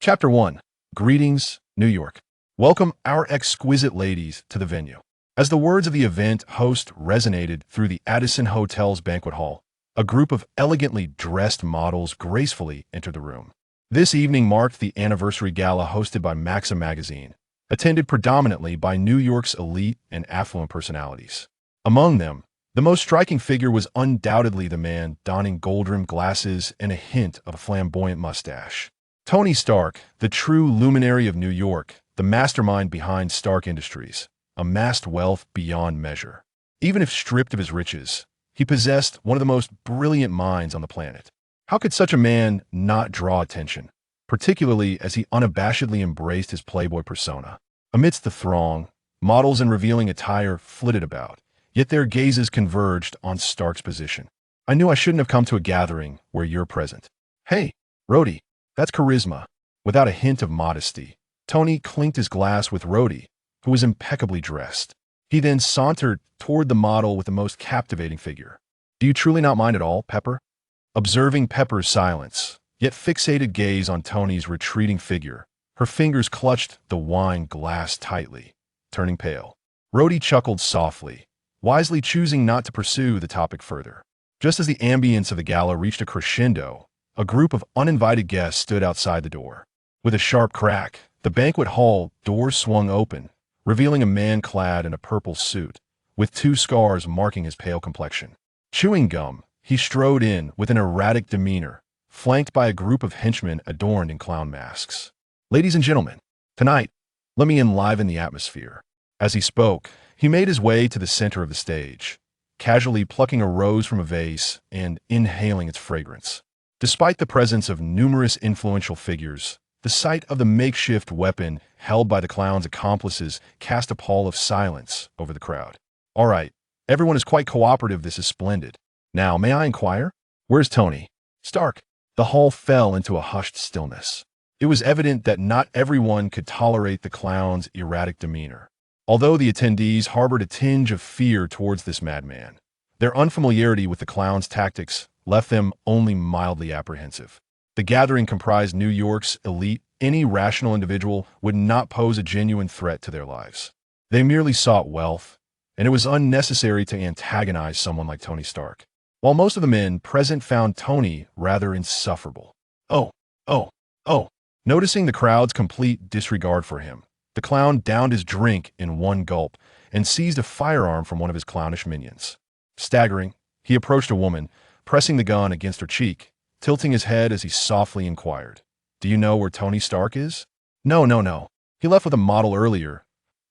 Chapter 1. Greetings, New York. Welcome, our exquisite ladies, to the venue. As the words of the event host resonated through the Addison Hotel's banquet hall, a group of elegantly dressed models gracefully entered the room. This evening marked the anniversary gala hosted by Maxim magazine, attended predominantly by New York's elite and affluent personalities. Among them, the most striking figure was undoubtedly the man donning gold-rimmed glasses and a hint of a flamboyant mustache. Tony Stark, the true luminary of New York, the mastermind behind Stark Industries, amassed wealth beyond measure. Even if stripped of his riches, he possessed one of the most brilliant minds on the planet. How could such a man not draw attention, particularly as he unabashedly embraced his playboy persona? Amidst the throng, models in revealing attire flitted about, yet their gazes converged on Stark's position. "I knew I shouldn't have come to a gathering where you're present." "Hey, Rhodey, that's charisma." Without a hint of modesty, Tony clinked his glass with Rhodey, who was impeccably dressed. He then sauntered toward the model with the most captivating figure. "Do you truly not mind at all, Pepper?" Observing Pepper's silence, yet fixated gaze on Tony's retreating figure, her fingers clutched the wine glass tightly, turning pale. Rhodey chuckled softly, wisely choosing not to pursue the topic further. Just as the ambience of the gala reached a crescendo, a group of uninvited guests stood outside the door. With a sharp crack, the banquet hall doors swung open, revealing a man clad in a purple suit, with 2 scars marking his pale complexion. Chewing gum, he strode in with an erratic demeanor, flanked by a group of henchmen adorned in clown masks. "Ladies and gentlemen, tonight, let me enliven the atmosphere." As he spoke, he made his way to the center of the stage, casually plucking a rose from a vase and inhaling its fragrance. Despite the presence of numerous influential figures, the sight of the makeshift weapon held by the clown's accomplices cast a pall of silence over the crowd. "All right, everyone is quite cooperative. This is splendid. Now, may I inquire? Where's Tony Stark?" The hall fell into a hushed stillness. It was evident that not everyone could tolerate the clown's erratic demeanor. Although the attendees harbored a tinge of fear towards this madman, their unfamiliarity with the clown's tactics left them only mildly apprehensive. The gathering comprised New York's elite. Any rational individual would not pose a genuine threat to their lives. They merely sought wealth, and it was unnecessary to antagonize someone like Tony Stark. While most of the men present found Tony rather insufferable. Oh, oh, oh. Noticing the crowd's complete disregard for him, the clown downed his drink in one gulp and seized a firearm from one of his clownish minions. Staggering, he approached a woman, pressing the gun against her cheek, tilting his head as he softly inquired, "Do you know where Tony Stark is?" No. He left with a model earlier.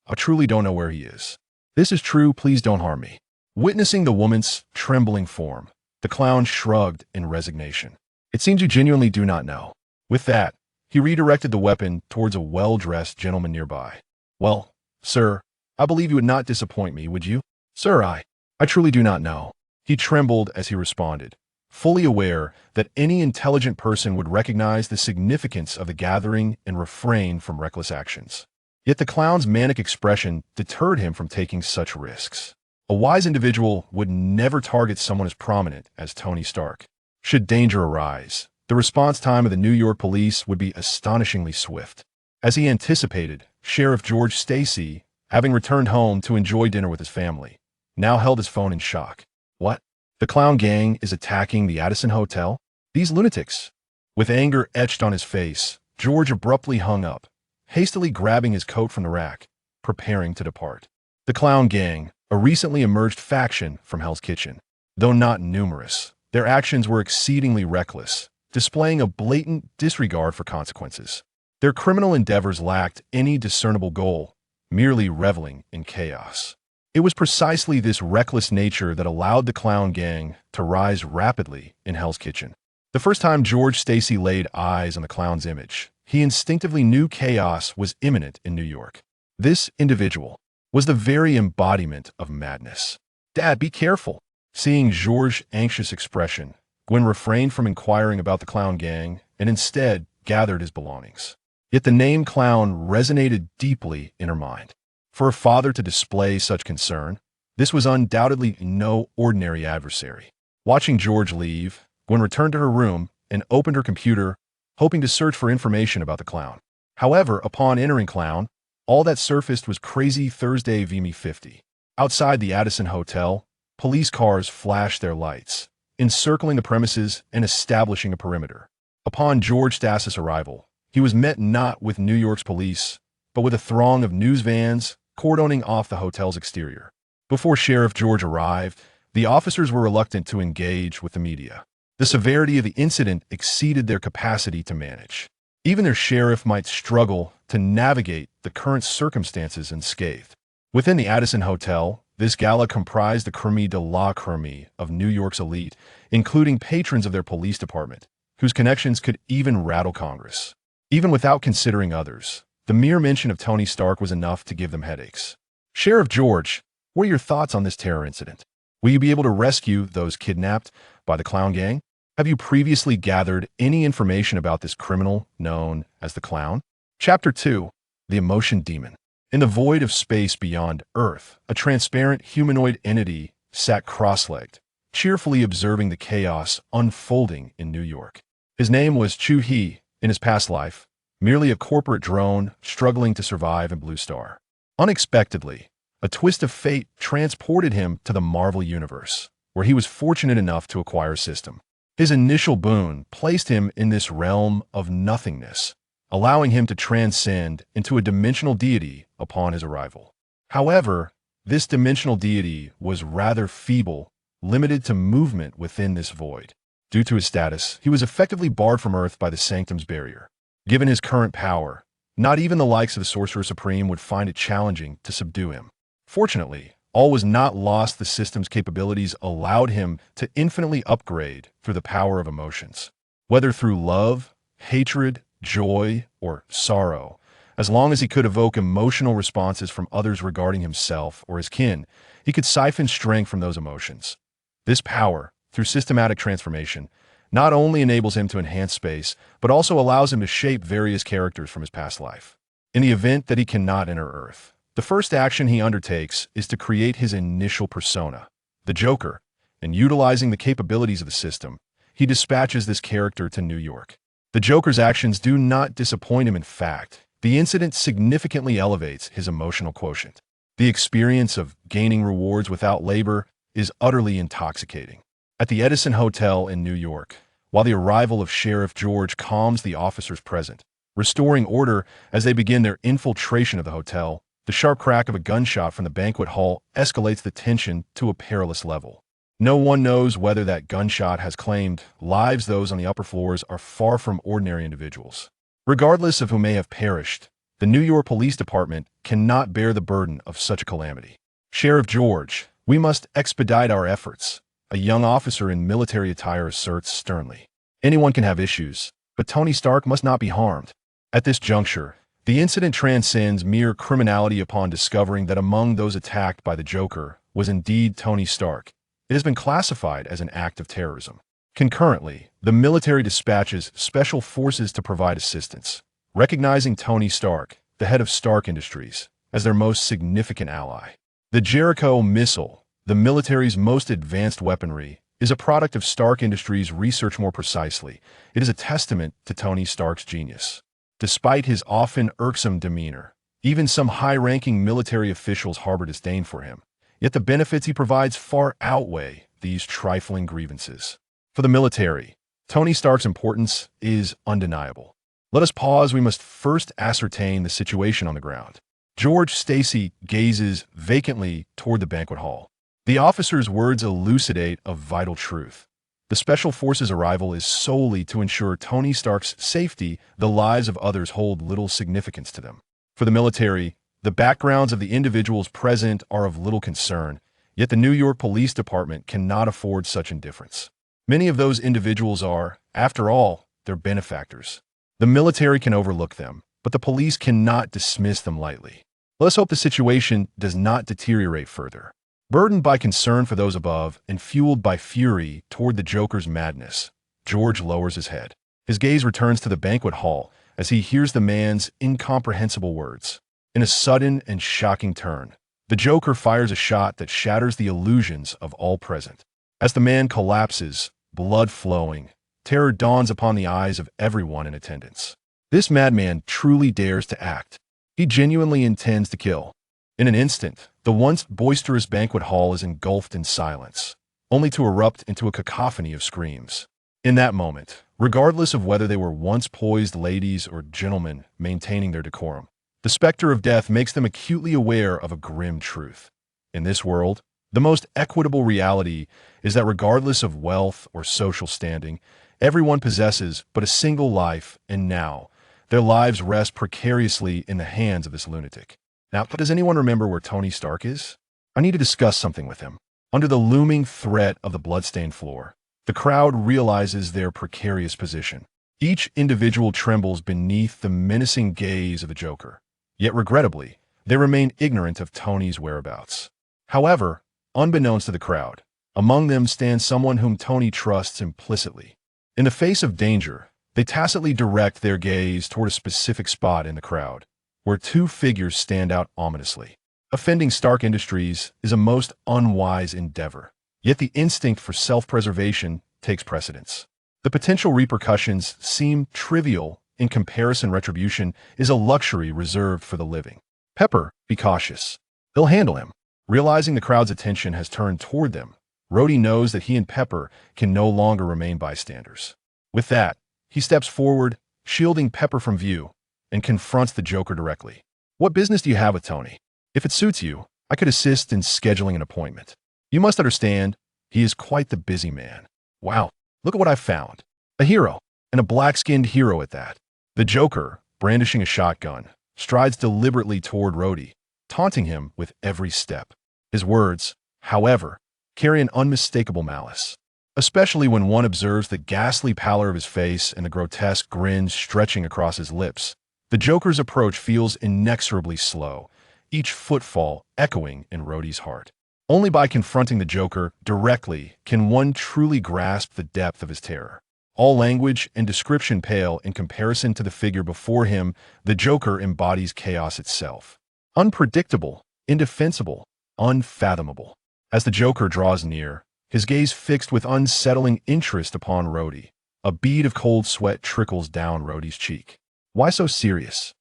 I truly don't know where he is." "This is true. Please don't harm me." Witnessing the woman's trembling form, the clown shrugged in resignation. "It seems you genuinely do not know." With that, he redirected the weapon towards a well-dressed gentleman nearby. "Well, sir, I believe you would not disappoint me, would you?" "Sir, I truly do not know." He trembled as he responded, fully aware that any intelligent person would recognize the significance of the gathering and refrain from reckless actions. Yet the clown's manic expression deterred him from taking such risks. A wise individual would never target someone as prominent as Tony Stark. Should danger arise, the response time of the New York police would be astonishingly swift. As he anticipated, Sheriff George Stacy, having returned home to enjoy dinner with his family, now held his phone in shock. "What? The clown gang is attacking the Addison Hotel? These lunatics!" With anger etched on his face, George abruptly hung up, hastily grabbing his coat from the rack, preparing to depart. The clown gang, a recently emerged faction from Hell's Kitchen. Though not numerous, their actions were exceedingly reckless, displaying a blatant disregard for consequences. Their criminal endeavors lacked any discernible goal, merely reveling in chaos. It was precisely this reckless nature that allowed the clown gang to rise rapidly in Hell's Kitchen. The first time George Stacy laid eyes on the clown's image, he instinctively knew chaos was imminent in New York. This individual was the very embodiment of madness. "Dad, be careful." Seeing George's anxious expression, Gwen refrained from inquiring about the clown gang and instead gathered his belongings. Yet the name clown resonated deeply in her mind. For a father to display such concern, this was undoubtedly no ordinary adversary. Watching George leave, Gwen returned to her room and opened her computer, hoping to search for information about the clown. However, upon entering clown, all that surfaced was Crazy Thursday VME 50. Outside the Addison Hotel, police cars flashed their lights, encircling the premises and establishing a perimeter. Upon George Stassis' arrival, he was met not with New York's police, but with a throng of news vans cordoning off the hotel's exterior. Before Sheriff George arrived, the officers were reluctant to engage with the media. The severity of the incident exceeded their capacity to manage. Even their sheriff might struggle to navigate the current circumstances unscathed. Within the Addison Hotel, this gala comprised the creme de la creme of New York's elite, including patrons of their police department, whose connections could even rattle Congress. Even without considering others, the mere mention of Tony Stark was enough to give them headaches. Sheriff George, what are your thoughts on this terror incident? Will you be able to rescue those kidnapped by the clown gang? Have you previously gathered any information about this criminal known as the clown? Chapter 2. The Emotion Demon. In the void of space beyond Earth, a transparent humanoid entity sat cross-legged, cheerfully observing the chaos unfolding in New York. His name was Chu He, in his past life, merely a corporate drone struggling to survive in Blue Star. Unexpectedly, a twist of fate transported him to the Marvel Universe, where he was fortunate enough to acquire a system. His initial boon placed him in this realm of nothingness, allowing him to transcend into a dimensional deity upon his arrival. However, this dimensional deity was rather feeble, limited to movement within this void. Due to his status, he was effectively barred from Earth by the Sanctum's barrier. Given his current power, not even the likes of the Sorcerer Supreme would find it challenging to subdue him. Fortunately, all was not lost. The system's capabilities allowed him to infinitely upgrade through the power of emotions. Whether through love, hatred, joy, or sorrow, as long as he could evoke emotional responses from others regarding himself or his kin, he could siphon strength from those emotions. This power, through systematic transformation, not only enables him to enhance space, but also allows him to shape various characters from his past life. In the event that he cannot enter Earth, the first action he undertakes is to create his initial persona, the Joker, and utilizing the capabilities of the system, he dispatches this character to New York. The Joker's actions do not disappoint him. In fact, the incident significantly elevates his emotional quotient. The experience of gaining rewards without labor is utterly intoxicating. At the Edison Hotel in New York, while the arrival of Sheriff George calms the officers present, restoring order as they begin their infiltration of the hotel, the sharp crack of a gunshot from the banquet hall escalates the tension to a perilous level. No one knows whether that gunshot has claimed lives. Those on the upper floors are far from ordinary individuals. Regardless of who may have perished, the New York Police Department cannot bear the burden of such a calamity. Sheriff George, we must expedite our efforts, a young officer in military attire asserts sternly. Anyone can have issues, but Tony Stark must not be harmed. At this juncture, the incident transcends mere criminality. Upon discovering that among those attacked by the Joker was indeed Tony Stark, it has been classified as an act of terrorism. Concurrently, the military dispatches special forces to provide assistance, recognizing Tony Stark, the head of Stark Industries, as their most significant ally. The Jericho missile, the military's most advanced weaponry, is a product of Stark Industries' research. More precisely, it is a testament to Tony Stark's genius. Despite his often irksome demeanor, even some high-ranking military officials harbor disdain for him. Yet the benefits he provides far outweigh these trifling grievances. For the military, Tony Stark's importance is undeniable. Let us pause. We must first ascertain the situation on the ground. George Stacy gazes vacantly toward the banquet hall. The officer's words elucidate a vital truth. The Special Forces' arrival is solely to ensure Tony Stark's safety. The lives of others hold little significance to them. For the military, the backgrounds of the individuals present are of little concern, yet the New York Police Department cannot afford such indifference. Many of those individuals are, after all, their benefactors. The military can overlook them, but the police cannot dismiss them lightly. Let us hope the situation does not deteriorate further. Burdened by concern for those above and fueled by fury toward the Joker's madness, George lowers his head. His gaze returns to the banquet hall as he hears the man's incomprehensible words. In a sudden and shocking turn, the Joker fires a shot that shatters the illusions of all present. As the man collapses, blood flowing, terror dawns upon the eyes of everyone in attendance. This madman truly dares to act. He genuinely intends to kill. In an instant, the once boisterous banquet hall is engulfed in silence, only to erupt into a cacophony of screams. In that moment, regardless of whether they were once poised ladies or gentlemen maintaining their decorum, the specter of death makes them acutely aware of a grim truth. In this world, the most equitable reality is that regardless of wealth or social standing, everyone possesses but a single life, and now, their lives rest precariously in the hands of this lunatic. Now, does anyone remember where Tony Stark is? I need to discuss something with him. Under the looming threat of the bloodstained floor, the crowd realizes their precarious position. Each individual trembles beneath the menacing gaze of the Joker. Yet regrettably, they remain ignorant of Tony's whereabouts. However, unbeknownst to the crowd, among them stands someone whom Tony trusts implicitly. In the face of danger, they tacitly direct their gaze toward a specific spot in the crowd, where two figures stand out ominously. Offending Stark Industries is a most unwise endeavor, yet the instinct for self-preservation takes precedence. The potential repercussions seem trivial in comparison. Retribution is a luxury reserved for the living. Pepper, be cautious. They'll handle him. Realizing the crowd's attention has turned toward them, Rhodey knows that he and Pepper can no longer remain bystanders. With that, he steps forward, shielding Pepper from view, and confronts the Joker directly. What business do you have with Tony? If it suits you, I could assist in scheduling an appointment. You must understand, he is quite the busy man. Wow, look at what I found. A hero, and a black-skinned hero at that. The Joker, brandishing a shotgun, strides deliberately toward Rhodey, taunting him with every step. His words, however, carry an unmistakable malice, especially when one observes the ghastly pallor of his face and the grotesque grin stretching across his lips. The Joker's approach feels inexorably slow, each footfall echoing in Rhodey's heart. Only by confronting the Joker directly can one truly grasp the depth of his terror. All language and description pale in comparison to the figure before him. The Joker embodies chaos itself. Unpredictable, indefensible, unfathomable. As the Joker draws near, his gaze fixed with unsettling interest upon Rhodey, a bead of cold sweat trickles down Rhodey's cheek. Why so serious?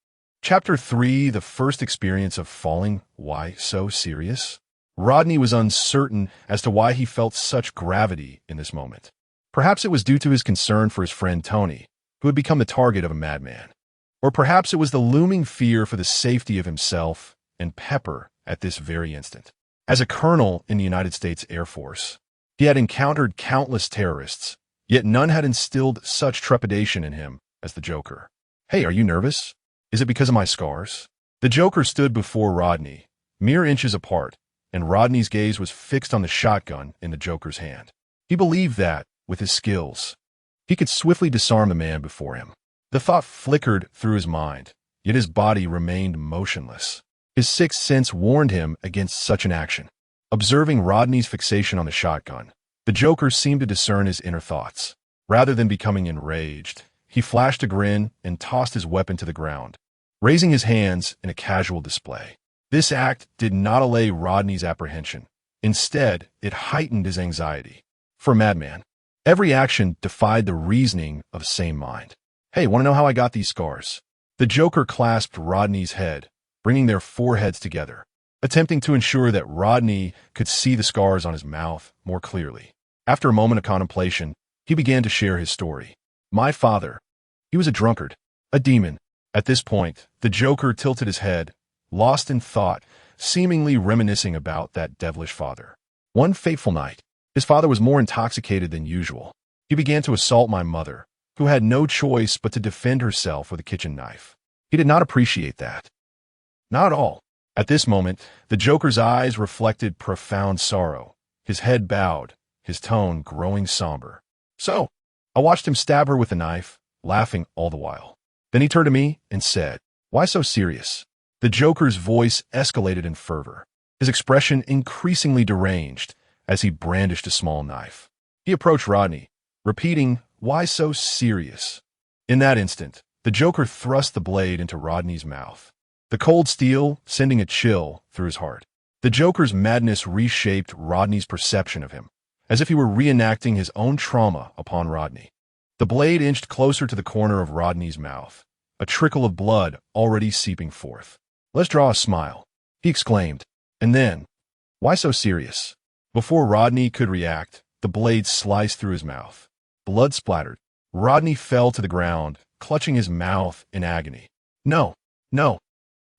Chapter 3, The First Experience of Falling. Why so serious? Rodney was uncertain as to why he felt such gravity in this moment. Perhaps it was due to his concern for his friend Tony, who had become the target of a madman. Or perhaps it was the looming fear for the safety of himself and Pepper at this very instant. As a colonel in the United States Air Force, he had encountered countless terrorists, yet none had instilled such trepidation in him as the Joker. Hey, are you nervous? Is it because of my scars? The Joker stood before Rodney, mere inches apart, and Rodney's gaze was fixed on the shotgun in the Joker's hand. He believed that, with his skills, he could swiftly disarm the man before him. The thought flickered through his mind, yet his body remained motionless. His sixth sense warned him against such an action. Observing Rodney's fixation on the shotgun, the Joker seemed to discern his inner thoughts. Rather than becoming enraged, he flashed a grin and tossed his weapon to the ground, raising his hands in a casual display. This act did not allay Rodney's apprehension. Instead, it heightened his anxiety. For a madman, every action defied the reasoning of a sane mind. Hey, want to know how I got these scars? The Joker clasped Rodney's head, bringing their foreheads together, attempting to ensure that Rodney could see the scars on his mouth more clearly. After a moment of contemplation, he began to share his story. My father, he was a drunkard, a demon. At this point, the Joker tilted his head, lost in thought, seemingly reminiscing about that devilish father. One fateful night, his father was more intoxicated than usual. He began to assault my mother, who had no choice but to defend herself with a kitchen knife. He did not appreciate that. Not at all. At this moment, the Joker's eyes reflected profound sorrow. His head bowed, his tone growing somber. So, I watched him stab her with a knife, laughing all the while. Then he turned to me and said, "Why so serious?" The Joker's voice escalated in fervor, his expression increasingly deranged as he brandished a small knife. He approached Rodney, repeating, "Why so serious?" In that instant, the Joker thrust the blade into Rodney's mouth, the cold steel sending a chill through his heart. The Joker's madness reshaped Rodney's perception of him, as if he were reenacting his own trauma upon Rodney. The blade inched closer to the corner of Rodney's mouth, a trickle of blood already seeping forth. "Let's draw a smile," he exclaimed. And then, "Why so serious?" Before Rodney could react, the blade sliced through his mouth. Blood splattered. Rodney fell to the ground, clutching his mouth in agony. "No, no!"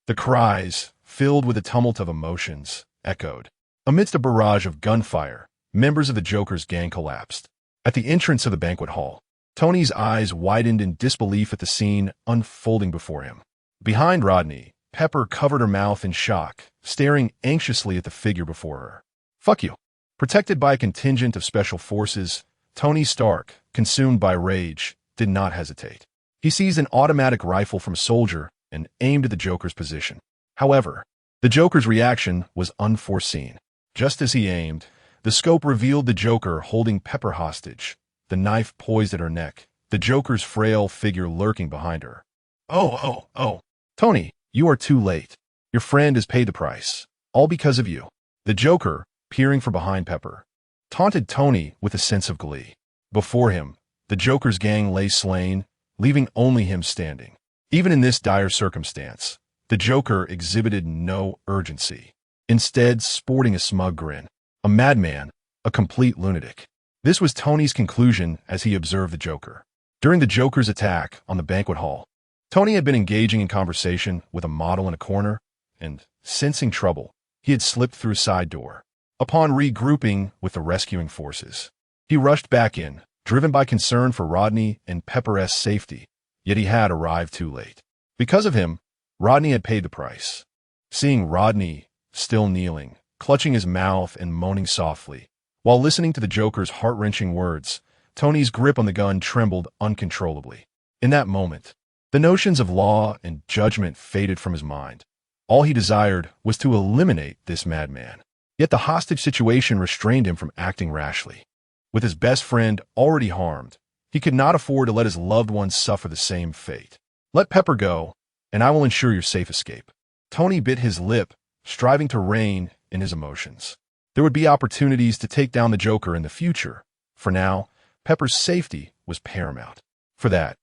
The cries, filled with a tumult of emotions, echoed. Amidst a barrage of gunfire, members of the Joker's gang collapsed. At the entrance of the banquet hall, Tony's eyes widened in disbelief at the scene unfolding before him. Behind Rodney, Pepper covered her mouth in shock, staring anxiously at the figure before her. "Fuck you." Protected by a contingent of special forces, Tony Stark, consumed by rage, did not hesitate. He seized an automatic rifle from a soldier and aimed at the Joker's position. However, the Joker's reaction was unforeseen. Just as he aimed, the scope revealed the Joker holding Pepper hostage, the knife poised at her neck, the Joker's frail figure lurking behind her. Oh. Tony, you are too late. Your friend has paid the price. All because of you." The Joker, peering from behind Pepper, taunted Tony with a sense of glee. Before him, the Joker's gang lay slain, leaving only him standing. Even in this dire circumstance, the Joker exhibited no urgency, instead sporting a smug grin. A madman, a complete lunatic. This was Tony's conclusion as he observed the Joker. During the Joker's attack on the banquet hall, Tony had been engaging in conversation with a model in a corner, and, sensing trouble, he had slipped through a side door. Upon regrouping with the rescuing forces, he rushed back in, driven by concern for Rodney and Pepper's safety, yet he had arrived too late. Because of him, Rodney had paid the price. Seeing Rodney, still kneeling, clutching his mouth and moaning softly, while listening to the Joker's heart-wrenching words, Tony's grip on the gun trembled uncontrollably. In that moment, the notions of law and judgment faded from his mind. All he desired was to eliminate this madman. Yet the hostage situation restrained him from acting rashly. With his best friend already harmed, he could not afford to let his loved ones suffer the same fate. "Let Pepper go, and I will ensure your safe escape." Tony bit his lip, striving to rein in his emotions. There would be opportunities to take down the Joker in the future. For now, Pepper's safety was paramount. For that,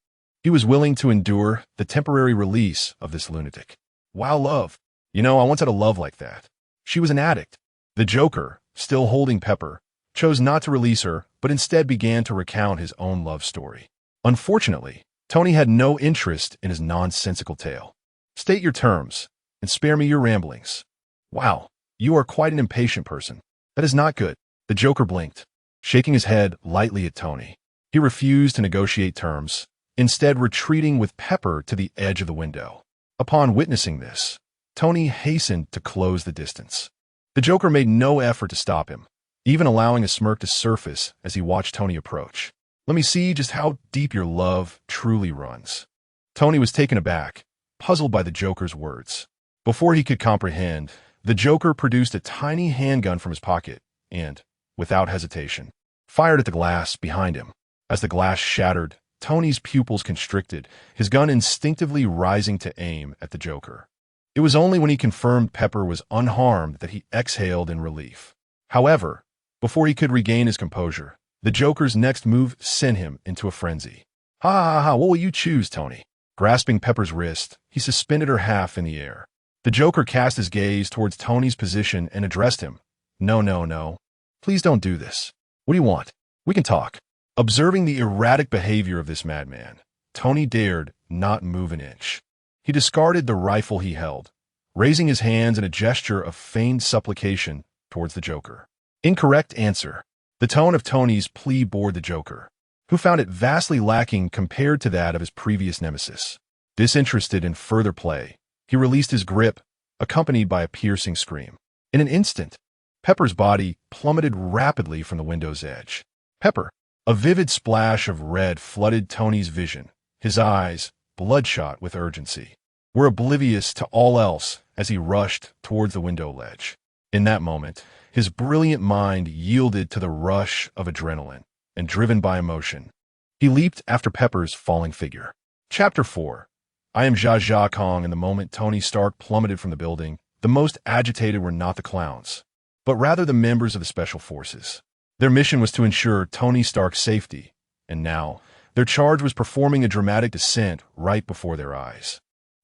he was willing to endure the temporary release of this lunatic. Wow, love. I once had a love like that. She was an addict. The Joker, still holding Pepper, chose not to release her, but instead began to recount his own love story. Unfortunately, Tony had no interest in his nonsensical tale. "State your terms, and spare me your ramblings." "Wow, you are quite an impatient person. That is not good." The Joker blinked, shaking his head lightly at Tony. He refused to negotiate terms, instead retreating with Pepper to the edge of the window. Upon witnessing this, Tony hastened to close the distance. The Joker made no effort to stop him, even allowing a smirk to surface as he watched Tony approach. "Let me see just how deep your love truly runs." Tony was taken aback, puzzled by the Joker's words. Before he could comprehend, the Joker produced a tiny handgun from his pocket and, without hesitation, fired at the glass behind him. As the glass shattered, Tony's pupils constricted, his gun instinctively rising to aim at the Joker. It was only when he confirmed Pepper was unharmed that he exhaled in relief. However, before he could regain his composure, the Joker's next move sent him into a frenzy. Ha, what will you choose, Tony?" Grasping Pepper's wrist, he suspended her half in the air. The Joker cast his gaze towards Tony's position and addressed him. No. Please don't do this. What do you want? We can talk." Observing the erratic behavior of this madman, Tony dared not move an inch. He discarded the rifle he held, raising his hands in a gesture of feigned supplication towards the Joker. Incorrect answer. The tone of Tony's plea bored the Joker, who found it vastly lacking compared to that of his previous nemesis. Disinterested in further play, he released his grip, accompanied by a piercing scream. In an instant, Pepper's body plummeted rapidly from the window's edge. Pepper! A vivid splash of red flooded Tony's vision, his eyes, bloodshot with urgency, were oblivious to all else as he rushed towards the window ledge. In that moment, his brilliant mind yielded to the rush of adrenaline, and driven by emotion, he leaped after Pepper's falling figure. Chapter 4. I am Zsa Zsa Kong. In the moment Tony Stark plummeted from the building, the most agitated were not the clowns, but rather the members of the Special Forces. Their mission was to ensure Tony Stark's safety, and now, Their charge was performing a dramatic descent right before their eyes.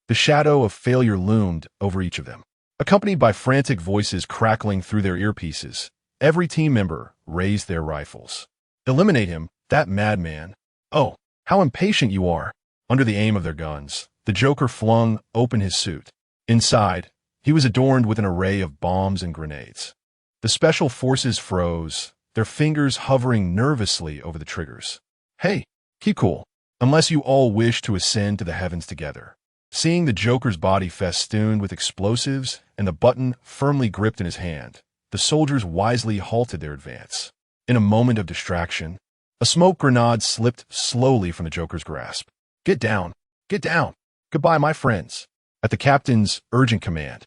The shadow of failure loomed over each of them. Accompanied by frantic voices crackling through their earpieces, every team member raised their rifles. Eliminate him, that madman. Oh, how impatient you are. Under the aim of their guns, the Joker flung open his suit. Inside, he was adorned with an array of bombs and grenades. The special forces froze, their fingers hovering nervously over the triggers. Hey, keep cool, unless you all wish to ascend to the heavens together. Seeing the Joker's body festooned with explosives and the button firmly gripped in his hand, the soldiers wisely halted their advance. In a moment of distraction, a smoke grenade slipped slowly from the Joker's grasp. Get down! Get down! Goodbye, my friends! At the captain's urgent command,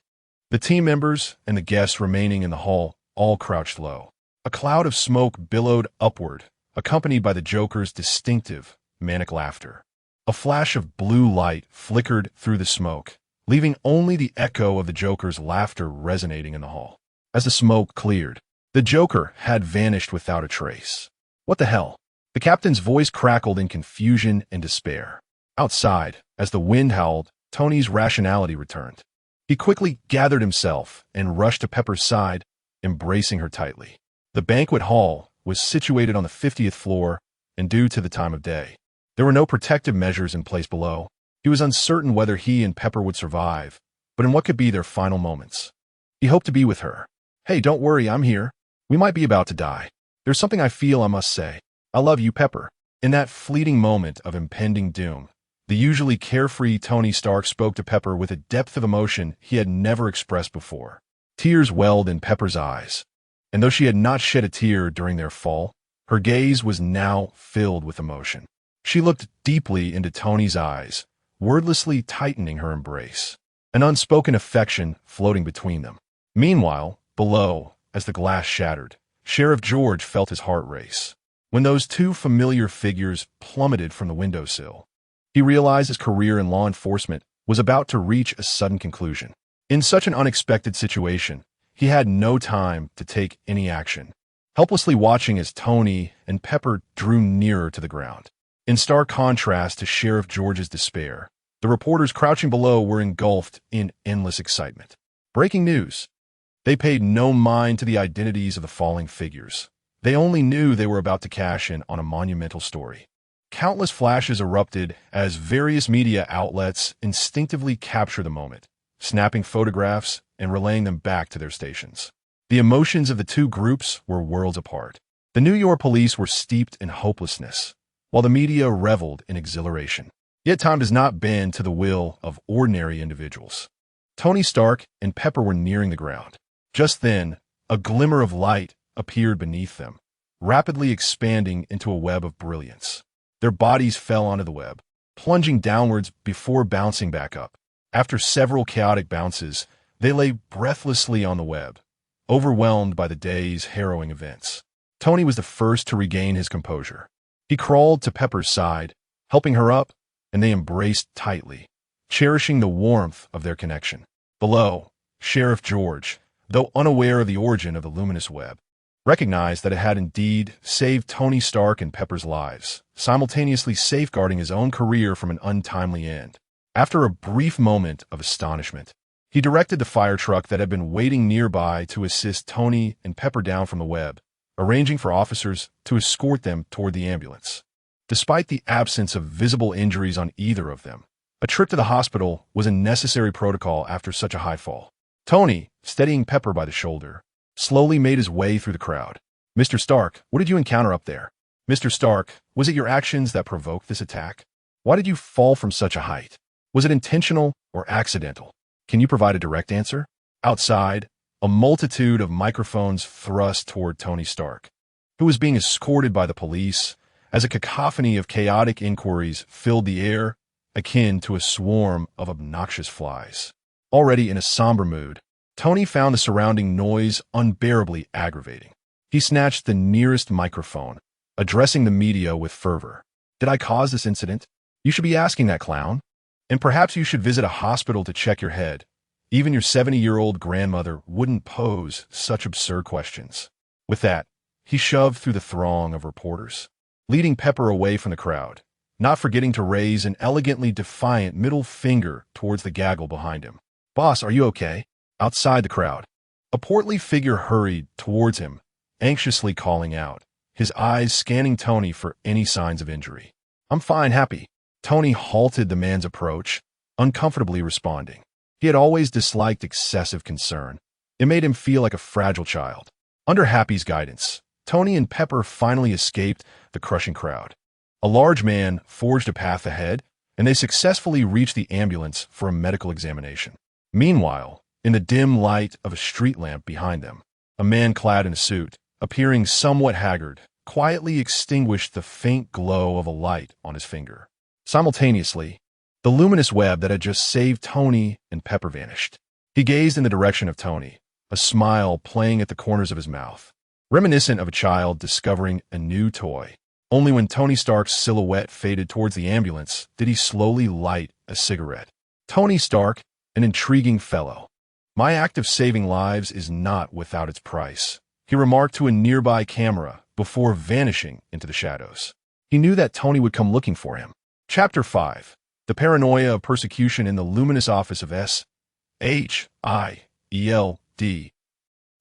the team members and the guests remaining in the hall all crouched low. A cloud of smoke billowed upward, accompanied by the Joker's distinctive, manic laughter. A flash of blue light flickered through the smoke, leaving only the echo of the Joker's laughter resonating in the hall. As the smoke cleared, the Joker had vanished without a trace. What the hell? The captain's voice crackled in confusion and despair. Outside, as the wind howled, Tony's rationality returned. He quickly gathered himself and rushed to Pepper's side, embracing her tightly. The banquet hall was situated on the 50th floor, and due to the time of day, there were no protective measures in place below. He was uncertain whether he and Pepper would survive, but in what could be their final moments. He hoped to be with her. Hey, don't worry, I'm here. We might be about to die. There's something I feel I must say. I love you, Pepper. In that fleeting moment of impending doom, the usually carefree Tony Stark spoke to Pepper with a depth of emotion he had never expressed before. Tears welled in Pepper's eyes, and though she had not shed a tear during their fall, her gaze was now filled with emotion. She looked deeply into Tony's eyes, wordlessly tightening her embrace, an unspoken affection floating between them. Meanwhile, below, as the glass shattered, Sheriff George felt his heart race. When those two familiar figures plummeted from the windowsill, he realized his career in law enforcement was about to reach a sudden conclusion. In such an unexpected situation, he had no time to take any action, helplessly watching as Tony and Pepper drew nearer to the ground. In stark contrast to Sheriff George's despair, the reporters crouching below were engulfed in endless excitement. Breaking news. They paid no mind to the identities of the falling figures. They only knew they were about to cash in on a monumental story. Countless flashes erupted as various media outlets instinctively captured the moment, snapping photographs and relaying them back to their stations. The emotions of the two groups were worlds apart. The New York police were steeped in hopelessness, while the media reveled in exhilaration. Yet time does not bend to the will of ordinary individuals. Tony Stark and Pepper were nearing the ground. Just then, a glimmer of light appeared beneath them, rapidly expanding into a web of brilliance. Their bodies fell onto the web, plunging downwards before bouncing back up. After several chaotic bounces, they lay breathlessly on the web, overwhelmed by the day's harrowing events. Tony was the first to regain his composure. He crawled to Pepper's side, helping her up, and they embraced tightly, cherishing the warmth of their connection. Below, Sheriff George, though unaware of the origin of the luminous web, recognized that it had indeed saved Tony Stark and Pepper's lives, simultaneously safeguarding his own career from an untimely end. After a brief moment of astonishment, he directed the fire truck that had been waiting nearby to assist Tony and Pepper down from the web, arranging for officers to escort them toward the ambulance. Despite the absence of visible injuries on either of them, a trip to the hospital was a necessary protocol after such a high fall. Tony, steadying Pepper by the shoulder, slowly made his way through the crowd. Mr. Stark, what did you encounter up there? Mr. Stark, was it your actions that provoked this attack? Why did you fall from such a height? Was it intentional or accidental? Can you provide a direct answer? Outside, a multitude of microphones thrust toward Tony Stark, who was being escorted by the police as a cacophony of chaotic inquiries filled the air, akin to a swarm of obnoxious flies. Already in a somber mood, Tony found the surrounding noise unbearably aggravating. He snatched the nearest microphone, addressing the media with fervor. Did I cause this incident? You should be asking that, clown. And perhaps you should visit a hospital to check your head. Even your 70-year-old grandmother wouldn't pose such absurd questions. With that, he shoved through the throng of reporters, leading Pepper away from the crowd. not forgetting to raise an elegantly defiant middle finger towards the gaggle behind him. "Boss, are you okay?" Outside the crowd, a portly figure hurried towards him, anxiously calling out, his eyes scanning Tony for any signs of injury. "I'm fine, happy." Tony halted the man's approach, uncomfortably responding. He had always disliked excessive concern. It made him feel like a fragile child. Under Happy's guidance, Tony and Pepper finally escaped the crushing crowd. A large man forged a path ahead, and they successfully reached the ambulance for a medical examination. Meanwhile, in the dim light of a street lamp behind them, a man clad in a suit, appearing somewhat haggard, quietly extinguished the faint glow of a light on his finger. Simultaneously, the luminous web that had just saved Tony and Pepper vanished. He gazed in the direction of Tony, a smile playing at the corners of his mouth, reminiscent of a child discovering a new toy. Only when Tony Stark's silhouette faded towards the ambulance did he slowly light a cigarette. Tony Stark, an intriguing fellow. "My act of saving lives is not without its price," he remarked to a nearby camera before vanishing into the shadows. He knew that Tony would come looking for him. Chapter 5. The Paranoia of Persecution in the Luminous Office of S.H.I.E.L.D.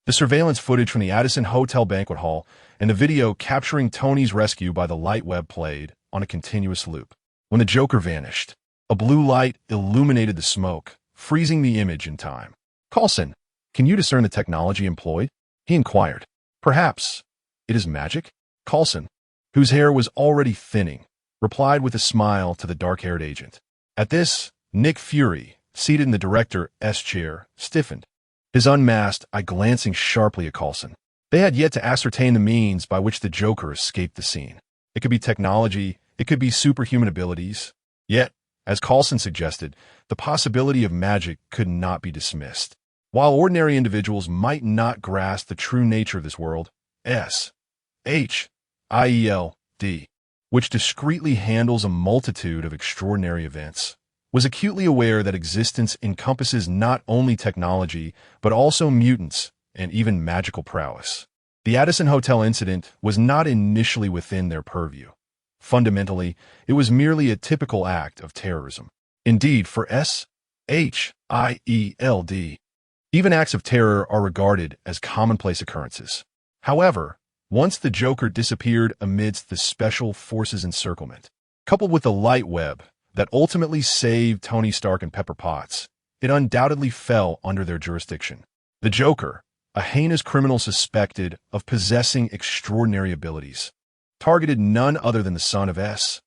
The surveillance footage from the Addison Hotel banquet hall and the video capturing Tony's rescue by the light web played on a continuous loop. When the Joker vanished, a blue light illuminated the smoke, freezing the image in time. "Coulson, can you discern the technology employed?" he inquired. "Perhaps it is magic?" Coulson, whose hair was already thinning, replied with a smile to the dark-haired agent. At this, Nick Fury, seated in the director's chair, stiffened, his unmasked eye glancing sharply at Coulson. They had yet to ascertain the means by which the Joker escaped the scene. It could be technology, it could be superhuman abilities. Yet, as Coulson suggested, the possibility of magic could not be dismissed. While ordinary individuals might not grasp the true nature of this world, S.H.I.E.L.D., which discreetly handles a multitude of extraordinary events, was acutely aware that existence encompasses not only technology, but also mutants and even magical prowess. The Addison Hotel incident was not initially within their purview. Fundamentally, it was merely a typical act of terrorism. Indeed, for S.H.I.E.L.D., even acts of terror are regarded as commonplace occurrences. However, once the Joker disappeared amidst the Special Forces encirclement, coupled with the light web that ultimately saved Tony Stark and Pepper Potts, it undoubtedly fell under their jurisdiction. The Joker, a heinous criminal suspected of possessing extraordinary abilities, targeted none other than the son of S.H.I.E.L.D.'s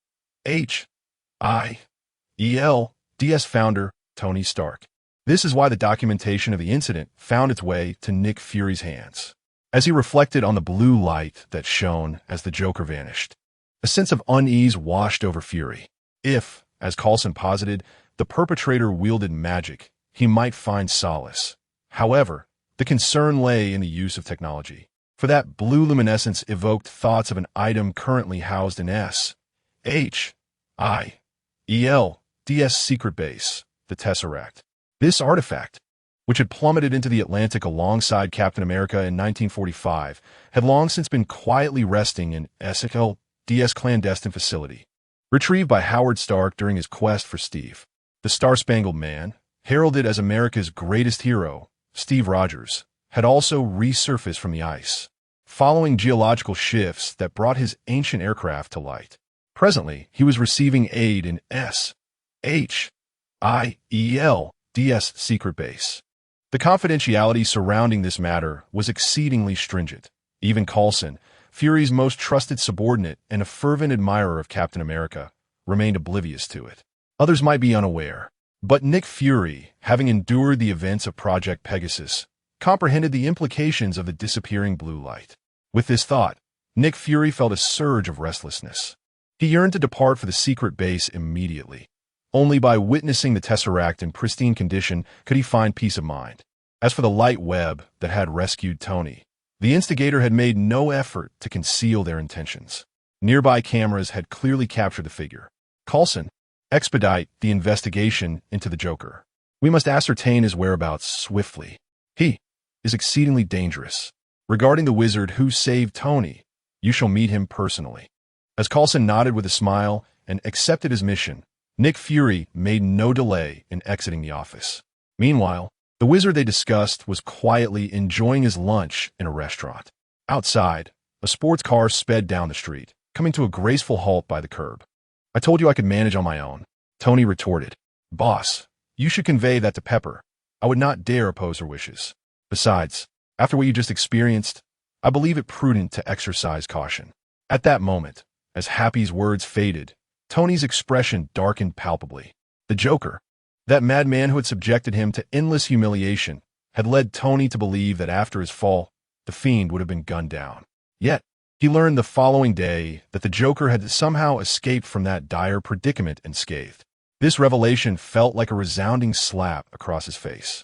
founder, Tony Stark. This is why the documentation of the incident found its way to Nick Fury's hands. As he reflected on the blue light that shone as the Joker vanished, a sense of unease washed over Fury. If, as Coulson posited, the perpetrator wielded magic, he might find solace. However, the concern lay in the use of technology, for that blue luminescence evoked thoughts of an item currently housed in S.H.I.E.L.D.'s secret base, the Tesseract. This artifact, which had plummeted into the Atlantic alongside Captain America in 1945, had long since been quietly resting in S.H.I.E.L.D.'s clandestine facility. Retrieved by Howard Stark during his quest for Steve, the Star-Spangled Man, heralded as America's greatest hero, Steve Rogers, had also resurfaced from the ice, following geological shifts that brought his ancient aircraft to light. Presently, he was receiving aid in S.H.I.E.L.D.'s secret base. The confidentiality surrounding this matter was exceedingly stringent. Even Coulson, Fury's most trusted subordinate and a fervent admirer of Captain America, remained oblivious to it. Others might be unaware, but Nick Fury, having endured the events of Project Pegasus, comprehended the implications of the disappearing blue light. With this thought, Nick Fury felt a surge of restlessness. He yearned to depart for the secret base immediately. Only by witnessing the Tesseract in pristine condition could he find peace of mind. As for the light web that had rescued Tony, the instigator had made no effort to conceal their intentions. Nearby cameras had clearly captured the figure. Coulson, expedite the investigation into the Joker. We must ascertain his whereabouts swiftly. He is exceedingly dangerous. Regarding the wizard who saved Tony, you shall meet him personally. As Coulson nodded with a smile, and accepted his mission, Nick Fury made no delay in exiting the office. Meanwhile, the wizard they discussed was quietly enjoying his lunch in a restaurant. Outside, a sports car sped down the street, coming to a graceful halt by the curb. "I told you I could manage on my own," Tony retorted. "Boss, you should convey that to Pepper. I would not dare oppose her wishes. Besides, after what you just experienced, I believe it prudent to exercise caution." At that moment, as Happy's words faded, Tony's expression darkened palpably. The Joker, that madman who had subjected him to endless humiliation, had led Tony to believe that after his fall, the fiend would have been gunned down. Yet, he learned the following day that the Joker had somehow escaped from that dire predicament unscathed. This revelation felt like a resounding slap across his face.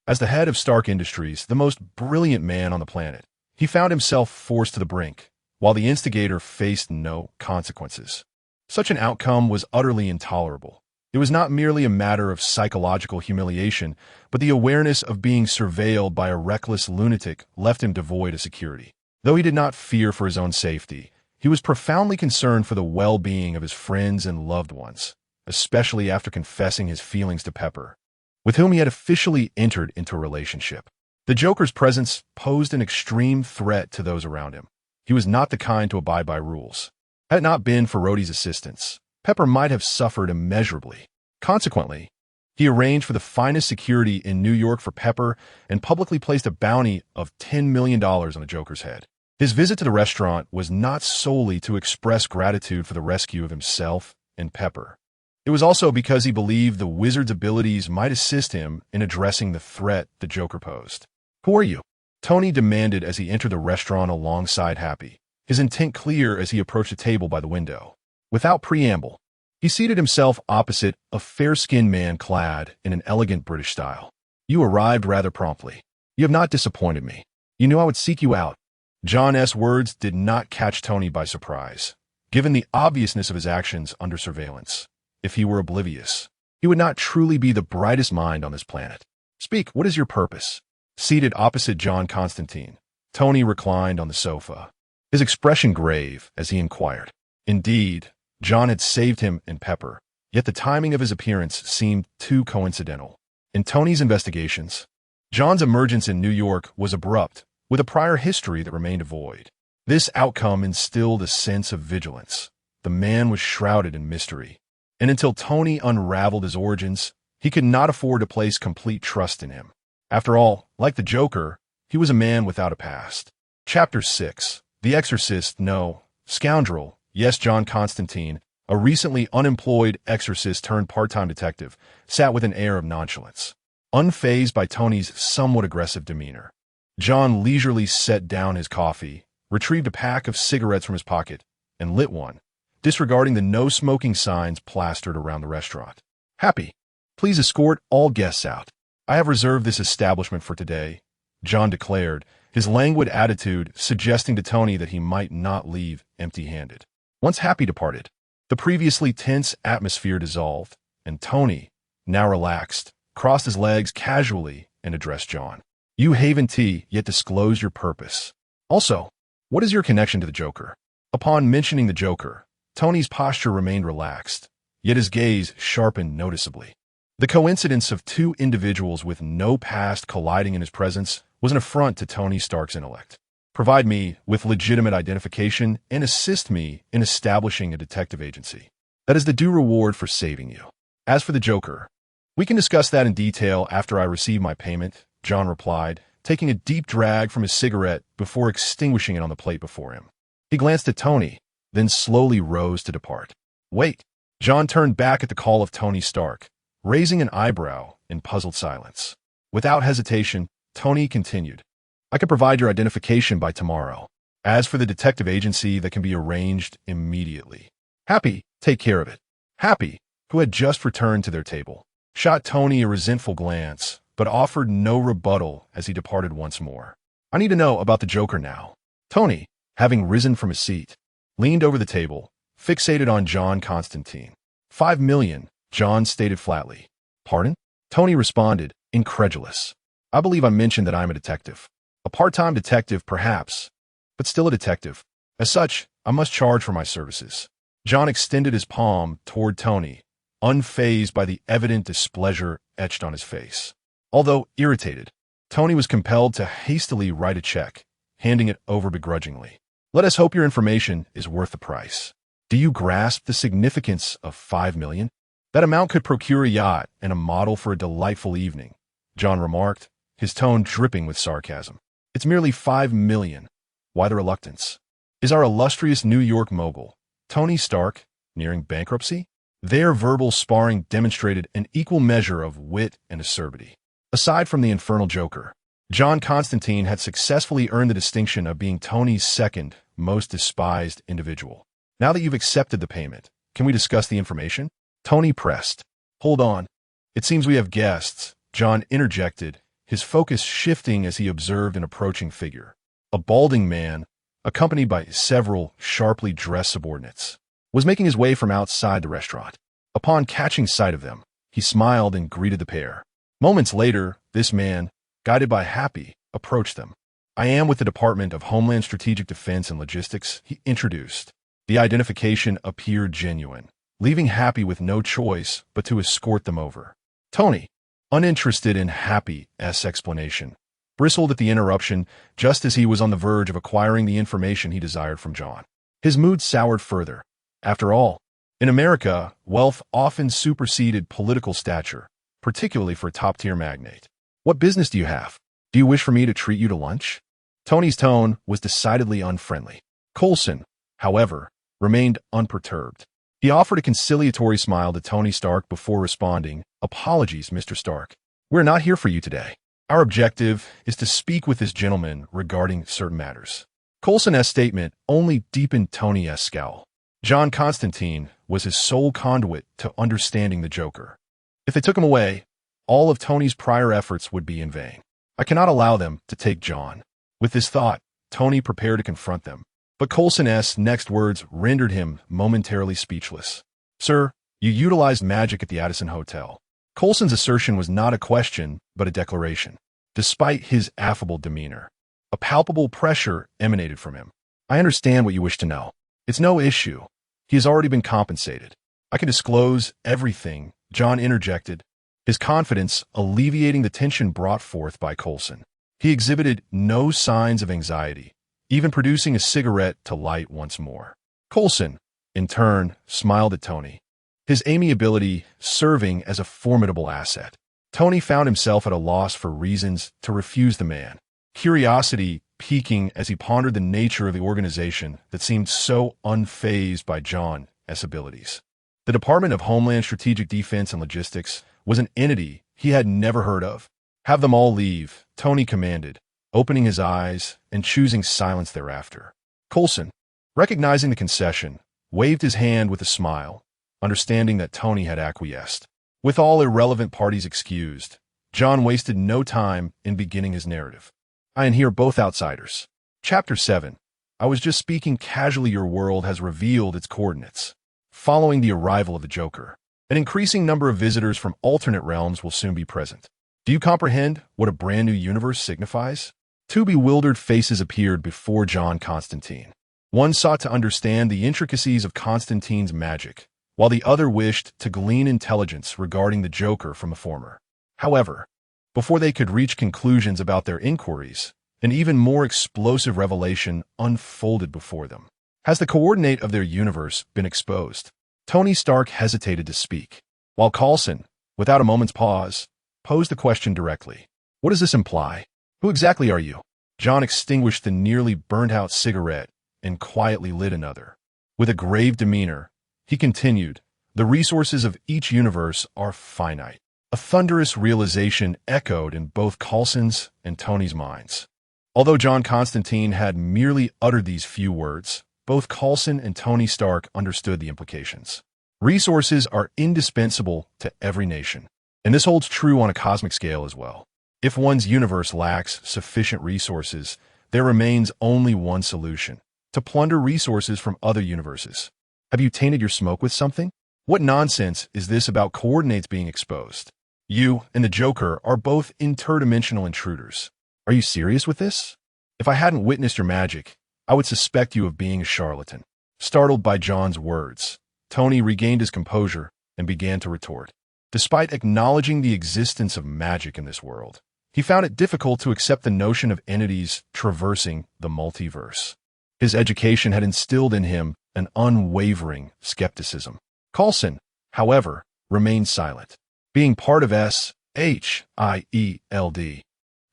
As the head of Stark Industries, the most brilliant man on the planet, he found himself forced to the brink, while the instigator faced no consequences. Such an outcome was utterly intolerable. It was not merely a matter of psychological humiliation, but the awareness of being surveilled by a reckless lunatic left him devoid of security. Though he did not fear for his own safety, he was profoundly concerned for the well-being of his friends and loved ones, especially after confessing his feelings to Pepper, with whom he had officially entered into a relationship. The Joker's presence posed an extreme threat to those around him. He was not the kind to abide by rules. Had it not been for Rhodey's assistance, Pepper might have suffered immeasurably. Consequently, he arranged for the finest security in New York for Pepper and publicly placed a bounty of $10 million on the Joker's head. His visit to the restaurant was not solely to express gratitude for the rescue of himself and Pepper. It was also because he believed the wizard's abilities might assist him in addressing the threat the Joker posed. "Who are you?" Tony demanded as he entered the restaurant alongside Happy, his intent clear as he approached a table by the window. Without preamble, he seated himself opposite a fair-skinned man clad in an elegant British style. "You arrived rather promptly. You have not disappointed me. You knew I would seek you out." John's words did not catch Tony by surprise, given the obviousness of his actions under surveillance. If he were oblivious, he would not truly be the brightest mind on this planet. "Speak, what is your purpose?" Seated opposite John Constantine, Tony reclined on the sofa, his expression grave as he inquired. Indeed, John had saved him and Pepper, yet the timing of his appearance seemed too coincidental. In Tony's investigations, John's emergence in New York was abrupt, with a prior history that remained a void. This outcome instilled a sense of vigilance. The man was shrouded in mystery, and until Tony unraveled his origins, he could not afford to place complete trust in him. After all, like the Joker, he was a man without a past. Chapter 6. The Exorcist, no, scoundrel. Yes, John Constantine, a recently unemployed exorcist turned part-time detective, sat with an air of nonchalance, unfazed by Tony's somewhat aggressive demeanor. John leisurely set down his coffee, retrieved a pack of cigarettes from his pocket, and lit one, disregarding the no-smoking signs plastered around the restaurant. "Happy, please escort all guests out. I have reserved this establishment for today," John declared, his languid attitude suggesting to Tony that he might not leave empty-handed. Once Happy departed, the previously tense atmosphere dissolved, and Tony, now relaxed, crossed his legs casually and addressed John. "You haven't yet disclosed your purpose. Also, what is your connection to the Joker?" Upon mentioning the Joker, Tony's posture remained relaxed, yet his gaze sharpened noticeably. The coincidence of two individuals with no past colliding in his presence was an affront to Tony Stark's intellect. "Provide me with legitimate identification and assist me in establishing a detective agency. That is the due reward for saving you. As for the Joker, we can discuss that in detail after I receive my payment," John replied, taking a deep drag from his cigarette before extinguishing it on the plate before him. He glanced at Tony, then slowly rose to depart. "Wait." John turned back at the call of Tony Stark, raising an eyebrow in puzzled silence. Without hesitation, Tony continued, "I can provide your identification by tomorrow. As for the detective agency, that can be arranged immediately." "Happy, take care of it." Happy, who had just returned to their table, shot Tony a resentful glance, but offered no rebuttal as he departed once more. "I need to know about the Joker now." Tony, having risen from his seat, leaned over the table, fixated on John Constantine. $5 million, John stated flatly. "Pardon?" Tony responded, incredulous. "I believe I mentioned that I am a detective. A part-time detective, perhaps, but still a detective. As such, I must charge for my services." John extended his palm toward Tony, unfazed by the evident displeasure etched on his face. Although irritated, Tony was compelled to hastily write a check, handing it over begrudgingly. Let us hope your information is worth the price. Do you grasp the significance of 5 million? That amount could procure a yacht and a model for a delightful evening, John remarked, his tone dripping with sarcasm. It's merely 5 million. Why the reluctance? Is our illustrious New York mogul, Tony Stark, nearing bankruptcy? Their verbal sparring demonstrated an equal measure of wit and acerbity. Aside from the infernal joker, John Constantine had successfully earned the distinction of being Tony's second most despised individual. Now that you've accepted the payment, can we discuss the information? Tony pressed. Hold on. It seems we have guests, John interjected, his focus shifting as he observed an approaching figure. A balding man, accompanied by several sharply dressed subordinates, was making his way from outside the restaurant. Upon catching sight of them, he smiled and greeted the pair. Moments later, this man, guided by Happy, approached them. I am with the Department of Homeland Strategic Defense and Logistics, he introduced. The identification appeared genuine, leaving Happy with no choice but to escort them over. Tony, uninterested in Happy's explanation, bristled at the interruption just as he was on the verge of acquiring the information he desired from John. His mood soured further. After all, in America, wealth often superseded political stature, particularly for a top-tier magnate. What business do you have? Do you wish for me to treat you to lunch? Tony's tone was decidedly unfriendly. Coulson, however, remained unperturbed. He offered a conciliatory smile to Tony Stark before responding, Apologies, Mr. Stark. We're not here for you today. Our objective is to speak with this gentleman regarding certain matters. Coulson's statement only deepened Tony's scowl. John Constantine was his sole conduit to understanding the Joker. If they took him away, all of Tony's prior efforts would be in vain. I cannot allow them to take John. With this thought, Tony prepared to confront them. But Coulson's next words rendered him momentarily speechless. Sir, you utilized magic at the Addison Hotel. Coulson's assertion was not a question, but a declaration. Despite his affable demeanor, a palpable pressure emanated from him. I understand what you wish to know. It's no issue. He has already been compensated. I can disclose everything, John interjected, his confidence alleviating the tension brought forth by Coulson. He exhibited no signs of anxiety, even producing a cigarette to light once more. Coulson, in turn, smiled at Tony, his amiability serving as a formidable asset. Tony found himself at a loss for reasons to refuse the man, curiosity piquing as he pondered the nature of the organization that seemed so unfazed by John's abilities. The Department of Homeland Strategic Defense and Logistics was an entity he had never heard of. Have them all leave, Tony commanded, opening his eyes and choosing silence thereafter. Coulson, recognizing the concession, waved his hand with a smile, understanding that Tony had acquiesced. With all irrelevant parties excused, John wasted no time in beginning his narrative. I inhere both outsiders. Chapter 7. I was just speaking casually. Your world has revealed its coordinates. Following the arrival of the Joker, an increasing number of visitors from alternate realms will soon be present. Do you comprehend what a brand new universe signifies? Two bewildered faces appeared before John Constantine. One sought to understand the intricacies of Constantine's magic, while the other wished to glean intelligence regarding the Joker from the former. However, before they could reach conclusions about their inquiries, an even more explosive revelation unfolded before them. Has the coordinate of their universe been exposed? Tony Stark hesitated to speak, while Coulson, without a moment's pause, posed the question directly. What does this imply? Who exactly are you? John extinguished the nearly burnt-out cigarette and quietly lit another. With a grave demeanor, he continued, the resources of each universe are finite. A thunderous realization echoed in both Coulson's and Tony's minds. Although John Constantine had merely uttered these few words, both Coulson and Tony Stark understood the implications. Resources are indispensable to every nation, and this holds true on a cosmic scale as well. If one's universe lacks sufficient resources, there remains only one solution: to plunder resources from other universes. Have you tainted your smoke with something? What nonsense is this about coordinates being exposed? You and the Joker are both interdimensional intruders. Are you serious with this? If I hadn't witnessed your magic, I would suspect you of being a charlatan. Startled by John's words, Tony regained his composure and began to retort. Despite acknowledging the existence of magic in this world, he found it difficult to accept the notion of entities traversing the multiverse. His education had instilled in him an unwavering skepticism. Coulson, however, remained silent. Being part of SHIELD,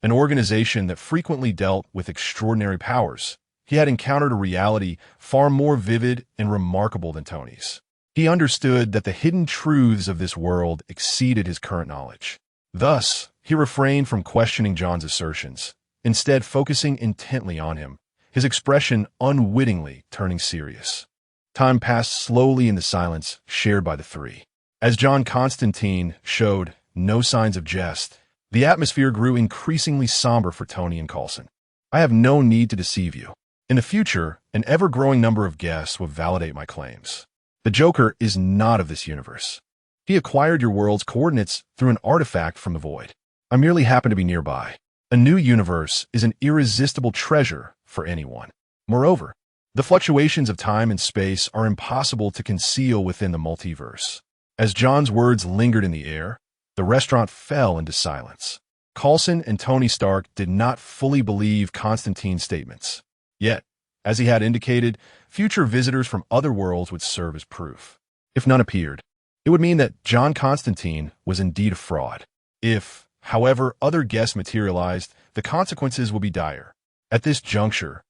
an organization that frequently dealt with extraordinary powers, he had encountered a reality far more vivid and remarkable than Tony's. He understood that the hidden truths of this world exceeded his current knowledge. Thus, he refrained from questioning John's assertions, instead focusing intently on him, his expression unwittingly turning serious. Time passed slowly in the silence shared by the three. As John Constantine showed no signs of jest, the atmosphere grew increasingly somber for Tony and Coulson. I have no need to deceive you. In the future, an ever-growing number of guests will validate my claims. The Joker is not of this universe. He acquired your world's coordinates through an artifact from the void. I merely happen to be nearby. A new universe is an irresistible treasure for anyone. Moreover, the fluctuations of time and space are impossible to conceal within the multiverse. As John's words lingered in the air, the restaurant fell into silence. Coulson and Tony Stark did not fully believe Constantine's statements. Yet, as he had indicated, future visitors from other worlds would serve as proof. If none appeared, it would mean that John Constantine was indeed a fraud. If, however, other guests materialized, the consequences would be dire. At this juncture,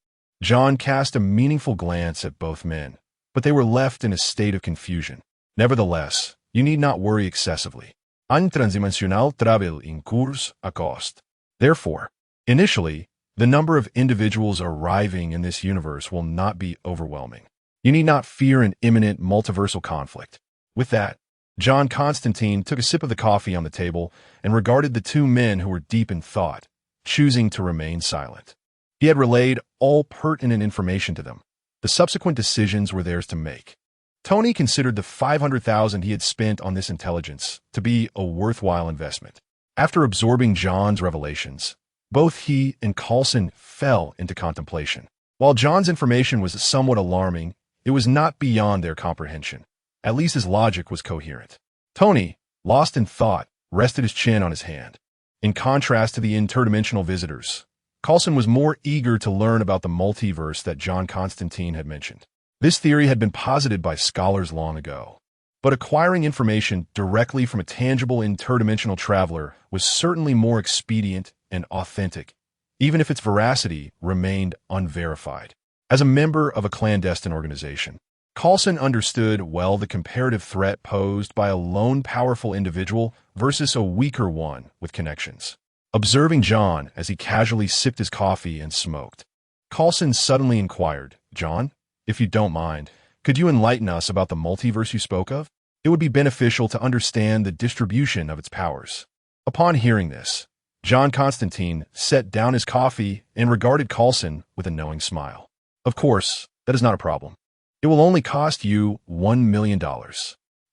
John cast a meaningful glance at both men, but they were left in a state of confusion. Nevertheless, you need not worry excessively. Un transdimensional travel in cours à cost. Therefore, initially, the number of individuals arriving in this universe will not be overwhelming. You need not fear an imminent multiversal conflict. With that, John Constantine took a sip of the coffee on the table and regarded the two men who were deep in thought, choosing to remain silent. He had relayed all pertinent information to them. The subsequent decisions were theirs to make. Tony considered the $500,000 he had spent on this intelligence to be a worthwhile investment. After absorbing John's revelations, both he and Coulson fell into contemplation. While John's information was somewhat alarming, it was not beyond their comprehension. At least his logic was coherent. Tony, lost in thought, rested his chin on his hand. In contrast to the interdimensional visitors, Coulson was more eager to learn about the multiverse that John Constantine had mentioned. This theory had been posited by scholars long ago, but acquiring information directly from a tangible interdimensional traveler was certainly more expedient and authentic, even if its veracity remained unverified. As a member of a clandestine organization, Coulson understood well the comparative threat posed by a lone powerful individual versus a weaker one with connections. Observing John as he casually sipped his coffee and smoked, Coulson suddenly inquired, "John, if you don't mind, could you enlighten us about the multiverse you spoke of? It would be beneficial to understand the distribution of its powers." Upon hearing this, John Constantine set down his coffee and regarded Coulson with a knowing smile. "Of course, that is not a problem. It will only cost you $1 million.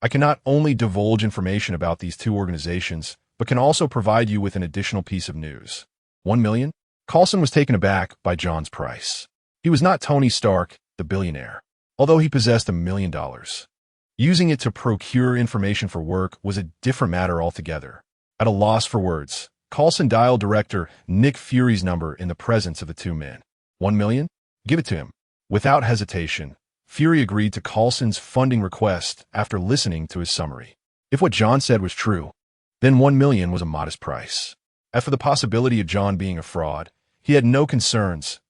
I cannot only divulge information about these two organizations, but can also provide you with an additional piece of news." $1 million? Coulson was taken aback by John's price. He was not Tony Stark, the billionaire, although he possessed $1 million. Using it to procure information for work was a different matter altogether. At a loss for words, Coulson dialed director Nick Fury's number in the presence of the two men. $1 million? Give it to him. Without hesitation, Fury agreed to Coulson's funding request after listening to his summary. If what John said was true, then $1 million was a modest price. As for the possibility of John being a fraud, he had no concerns.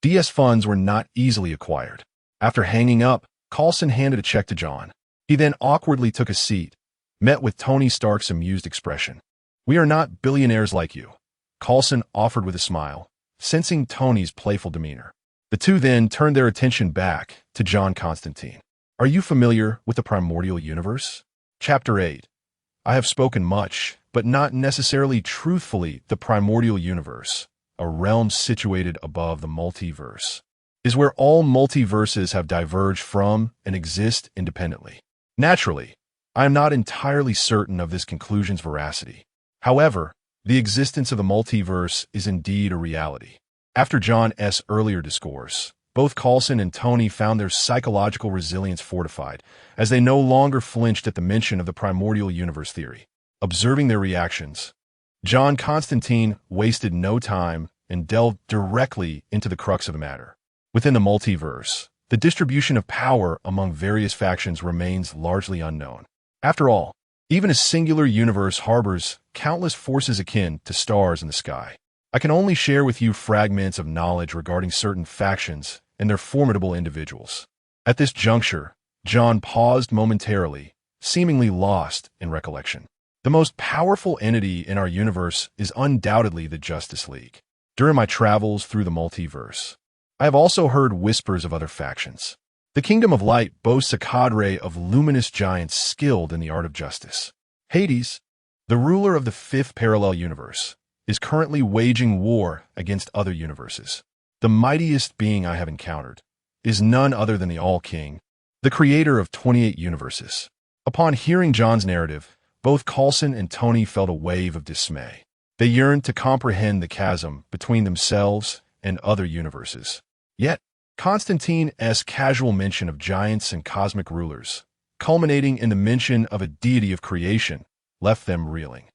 DS funds were not easily acquired. After hanging up, Coulson handed a check to John. He then awkwardly took a seat, met with Tony Stark's amused expression. "We are not billionaires like you," Coulson offered with a smile, sensing Tony's playful demeanor. The two then turned their attention back to John Constantine. "Are you familiar with the primordial universe?" Chapter 8. I have spoken much, but not necessarily truthfully. The primordial universe, a realm situated above the multiverse, is where all multiverses have diverged from and exist independently. Naturally, I am not entirely certain of this conclusion's veracity. However, the existence of the multiverse is indeed a reality. After John's earlier discourse, both Coulson and Tony found their psychological resilience fortified, as they no longer flinched at the mention of the primordial universe theory. Observing their reactions, John Constantine wasted no time and delved directly into the crux of the matter. Within the multiverse, the distribution of power among various factions remains largely unknown. After all, even a singular universe harbors countless forces akin to stars in the sky. I can only share with you fragments of knowledge regarding certain factions and their formidable individuals. At this juncture, John paused momentarily, seemingly lost in recollection. The most powerful entity in our universe is undoubtedly the Justice League. During my travels through the multiverse, I have also heard whispers of other factions. The Kingdom of Light boasts a cadre of luminous giants skilled in the art of justice. Hades, the ruler of the fifth parallel universe, is currently waging war against other universes. The mightiest being I have encountered is none other than the All-King, the creator of 28 universes. Upon hearing John's narrative, both Coulson and Tony felt a wave of dismay. They yearned to comprehend the chasm between themselves and other universes. Yet, Constantine's casual mention of giants and cosmic rulers, culminating in the mention of a deity of creation, left them reeling.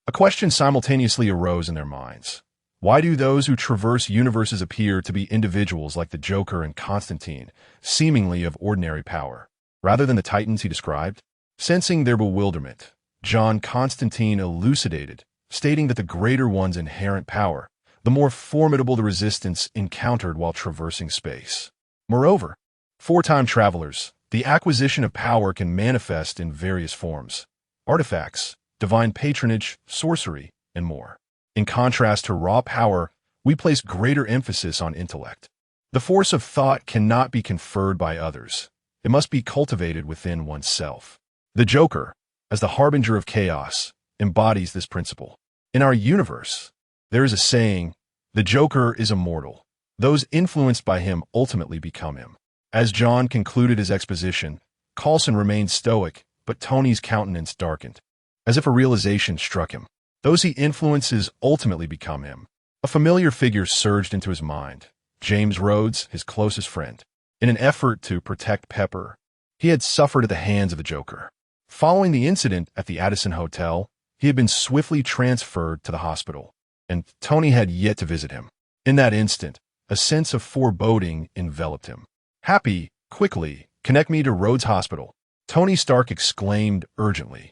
A question simultaneously arose in their minds. Why do those who traverse universes appear to be individuals like the Joker and Constantine, seemingly of ordinary power, rather than the titans he described? Sensing their bewilderment, John Constantine elucidated, stating that the greater one's inherent power, the more formidable the resistance encountered while traversing space. Moreover, for time travelers, the acquisition of power can manifest in various forms: artifacts, divine patronage, sorcery, and more. In contrast to raw power, we place greater emphasis on intellect. The force of thought cannot be conferred by others. It must be cultivated within oneself. The Joker, as the harbinger of chaos, embodies this principle. In our universe, there is a saying, "The Joker is immortal. Those influenced by him ultimately become him." As John concluded his exposition, Coulson remained stoic, but Tony's countenance darkened, as if a realization struck him. Those he influences ultimately become him. A familiar figure surged into his mind: James Rhodes, his closest friend. In an effort to protect Pepper, he had suffered at the hands of the Joker. Following the incident at the Addison Hotel, he had been swiftly transferred to the hospital, and Tony had yet to visit him. In that instant, a sense of foreboding enveloped him. "Happy, quickly, connect me to Rhodes Hospital," Tony Stark exclaimed urgently,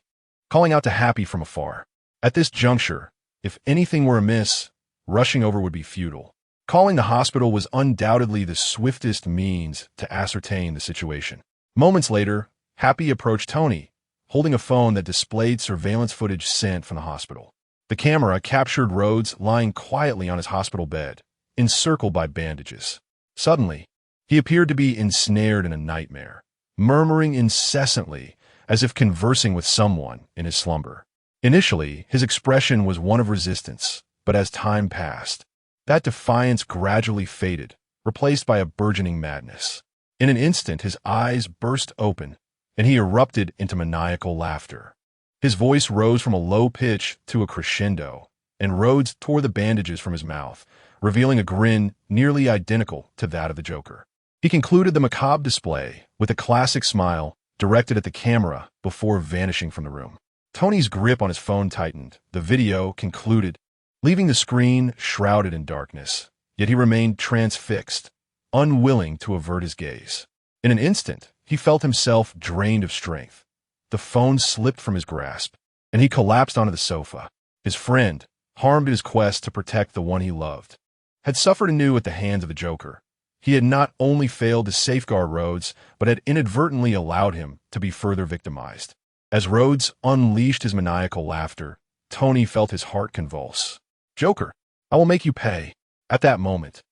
calling out to Happy from afar. At this juncture, if anything were amiss, rushing over would be futile. Calling the hospital was undoubtedly the swiftest means to ascertain the situation. Moments later, Happy approached Tony, holding a phone that displayed surveillance footage sent from the hospital. The camera captured Rhodes lying quietly on his hospital bed, encircled by bandages. Suddenly, he appeared to be ensnared in a nightmare, murmuring incessantly as if conversing with someone in his slumber. Initially, his expression was one of resistance, but as time passed, that defiance gradually faded, replaced by a burgeoning madness. In an instant, his eyes burst open, and he erupted into maniacal laughter. His voice rose from a low pitch to a crescendo, and Rhodes tore the bandages from his mouth, revealing a grin nearly identical to that of the Joker. He concluded the macabre display with a classic smile directed at the camera before vanishing from the room. Tony's grip on his phone tightened. The video concluded, leaving the screen shrouded in darkness, yet he remained transfixed, unwilling to avert his gaze. In an instant, he felt himself drained of strength. The phone slipped from his grasp, and he collapsed onto the sofa. His friend, harmed in his quest to protect the one he loved, had suffered anew at the hands of the Joker. He had not only failed to safeguard Rhodes, but had inadvertently allowed him to be further victimized. As Rhodes unleashed his maniacal laughter, Tony felt his heart convulse. "Joker, I will make you pay." At that moment,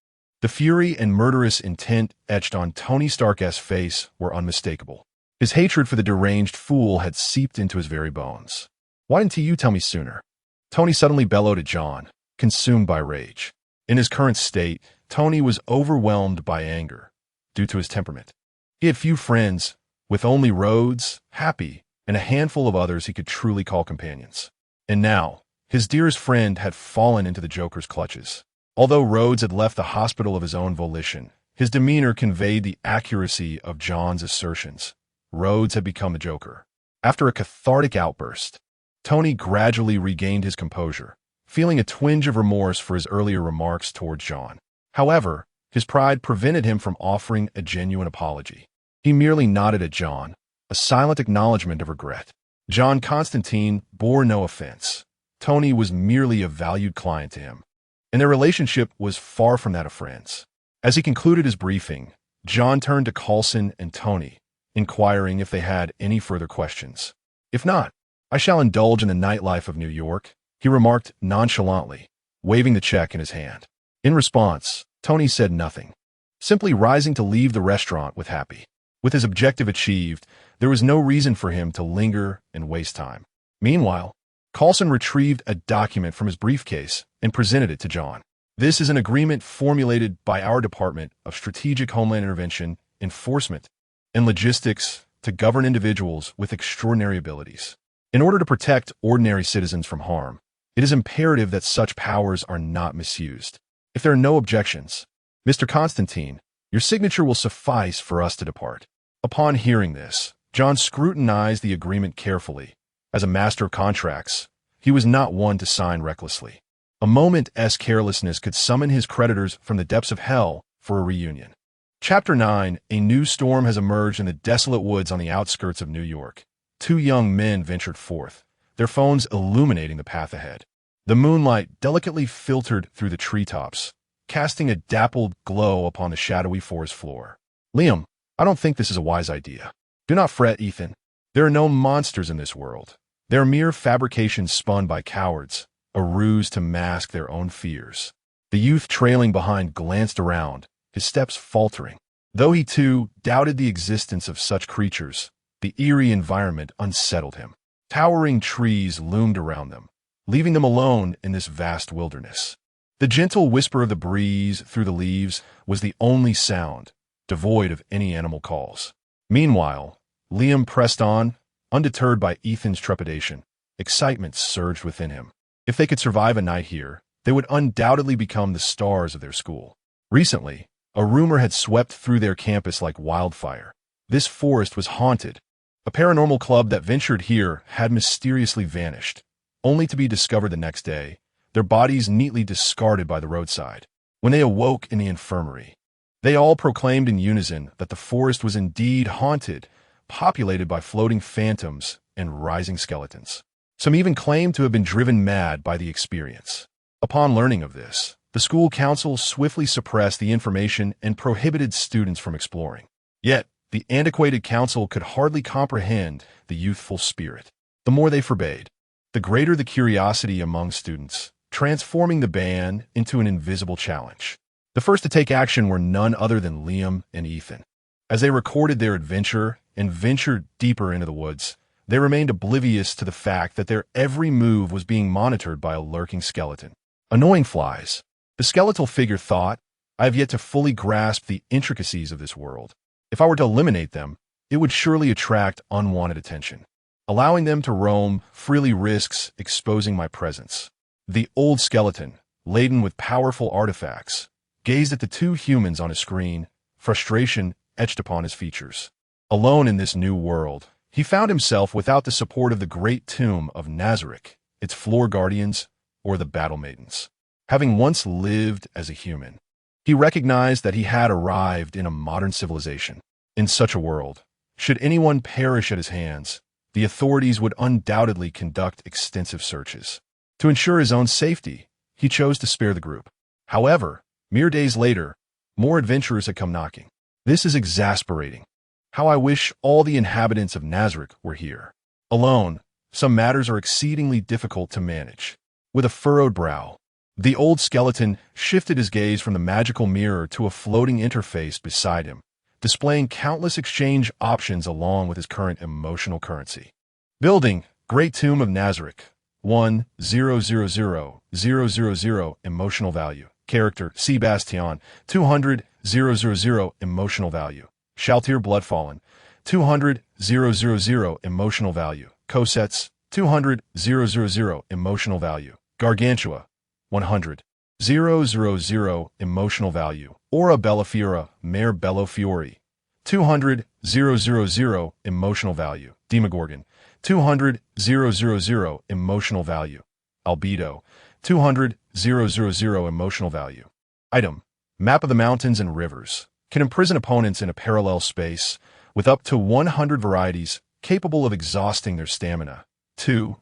the fury and murderous intent etched on Tony Stark's face were unmistakable. His hatred for the deranged fool had seeped into his very bones. "Why didn't you tell me sooner?" Tony suddenly bellowed at John, consumed by rage. In his current state, Tony was overwhelmed by anger, due to his temperament. He had few friends, with only Rhodes, Happy, and a handful of others he could truly call companions. And now, his dearest friend had fallen into the Joker's clutches. Although Rhodes had left the hospital of his own volition, His demeanor conveyed the accuracy of John's assertions. Rhodes had become the Joker. After a cathartic outburst, Tony gradually regained his composure, feeling a twinge of remorse for his earlier remarks towards John. However, his pride prevented him from offering a genuine apology. He merely nodded at John, a silent acknowledgement of regret. John Constantine bore no offense. Tony was merely a valued client to him, and their relationship was far from that of friends. As he concluded his briefing, John turned to Coulson and Tony, inquiring if they had any further questions. "If not, I shall indulge in the nightlife of New York," he remarked nonchalantly, waving the check in his hand. In response, Tony said nothing, simply rising to leave the restaurant with Happy. With his objective achieved, there was no reason for him to linger and waste time. Meanwhile, Coulson retrieved a document from his briefcase and presented it to John. "This is an agreement formulated by our Department of Strategic Homeland Intervention, Enforcement, and Logistics to govern individuals with extraordinary abilities. In order to protect ordinary citizens from harm, it is imperative that such powers are not misused. If there are no objections, Mr. Constantine, your signature will suffice for us to depart." Upon hearing this, John scrutinized the agreement carefully. As a master of contracts, he was not one to sign recklessly. A moment's carelessness could summon his creditors from the depths of hell for a reunion. Chapter 9. A new storm has emerged in the desolate woods on the outskirts of New York. Two young men ventured forth, their phones illuminating the path ahead. The moonlight delicately filtered through the treetops, casting a dappled glow upon the shadowy forest floor. "Liam, I don't think this is a wise idea." "Do not fret, Ethan. There are no monsters in this world. They are mere fabrications spun by cowards, a ruse to mask their own fears." The youth trailing behind glanced around, his steps faltering. Though he too doubted the existence of such creatures, the eerie environment unsettled him. Towering trees loomed around them, leaving them alone in this vast wilderness. The gentle whisper of the breeze through the leaves was the only sound, devoid of any animal calls. Meanwhile, Liam pressed on, undeterred by Ethan's trepidation. Excitement surged within him. If they could survive a night here, they would undoubtedly become the stars of their school. Recently, a rumor had swept through their campus like wildfire. This forest was haunted. A paranormal club that ventured here had mysteriously vanished, only to be discovered the next day, their bodies neatly discarded by the roadside. When they awoke in the infirmary, they all proclaimed in unison that the forest was indeed haunted, populated by floating phantoms and rising skeletons. Some even claimed to have been driven mad by the experience. Upon learning of this, the school council swiftly suppressed the information and prohibited students from exploring. Yet, the antiquated council could hardly comprehend the youthful spirit. The more they forbade, the greater the curiosity among students, transforming the ban into an invisible challenge. The first to take action were none other than Liam and Ethan. As they recorded their adventure and ventured deeper into the woods, they remained oblivious to the fact that their every move was being monitored by a lurking skeleton. Annoying flies. The skeletal figure thought, "I have yet to fully grasp the intricacies of this world. If I were to eliminate them, it would surely attract unwanted attention. Allowing them to roam freely risks exposing my presence." The old skeleton, laden with powerful artifacts, gazed at the two humans on his screen, frustration etched upon his features. Alone in this new world, he found himself without the support of the great tomb of Nazarick, its floor guardians, or the battle maidens. Having once lived as a human, he recognized that he had arrived in a modern civilization. In such a world, should anyone perish at his hands, the authorities would undoubtedly conduct extensive searches. To ensure his own safety, he chose to spare the group. However, mere days later, more adventurers had come knocking. "This is exasperating. How I wish all the inhabitants of Nazarick were here. Alone, some matters are exceedingly difficult to manage." With a furrowed brow, the old skeleton shifted his gaze from the magical mirror to a floating interface beside him, displaying countless exchange options along with his current emotional currency. Building, Great Tomb of Nazarick, 1,000,000 emotional value. Character, Sebastian, 200,000 emotional value. Shaltir Bloodfallen, 200,000 emotional value. Cosets, 200,000 emotional value. Gargantua, 100. 000 emotional value. Ora Bella Fiora, Mare Bello Fiori. 200 000 emotional value. Demogorgon. 200 000 emotional value. Albedo. 200 000 emotional value. Item. Map of the mountains and rivers. Can imprison opponents in a parallel space with up to 100 varieties capable of exhausting their stamina. 2000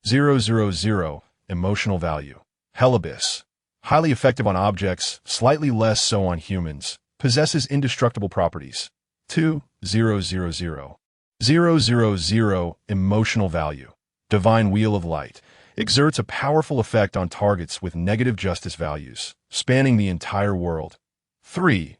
000 emotional value. Hellibis. Highly effective on objects, slightly less so on humans. Possesses indestructible properties. 2000 000 emotional value. Divine Wheel of Light. Exerts a powerful effect on targets with negative justice values, spanning the entire world. 3000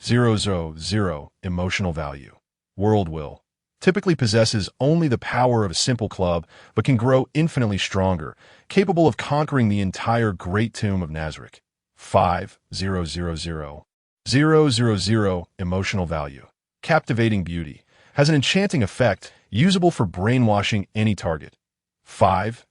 000 emotional value. World Will. Typically possesses only the power of a simple club, but can grow infinitely stronger, capable of conquering the entire Great Tomb of Nazarick. 5000 000 emotional value. Captivating Beauty. Has an enchanting effect, usable for brainwashing any target. 5000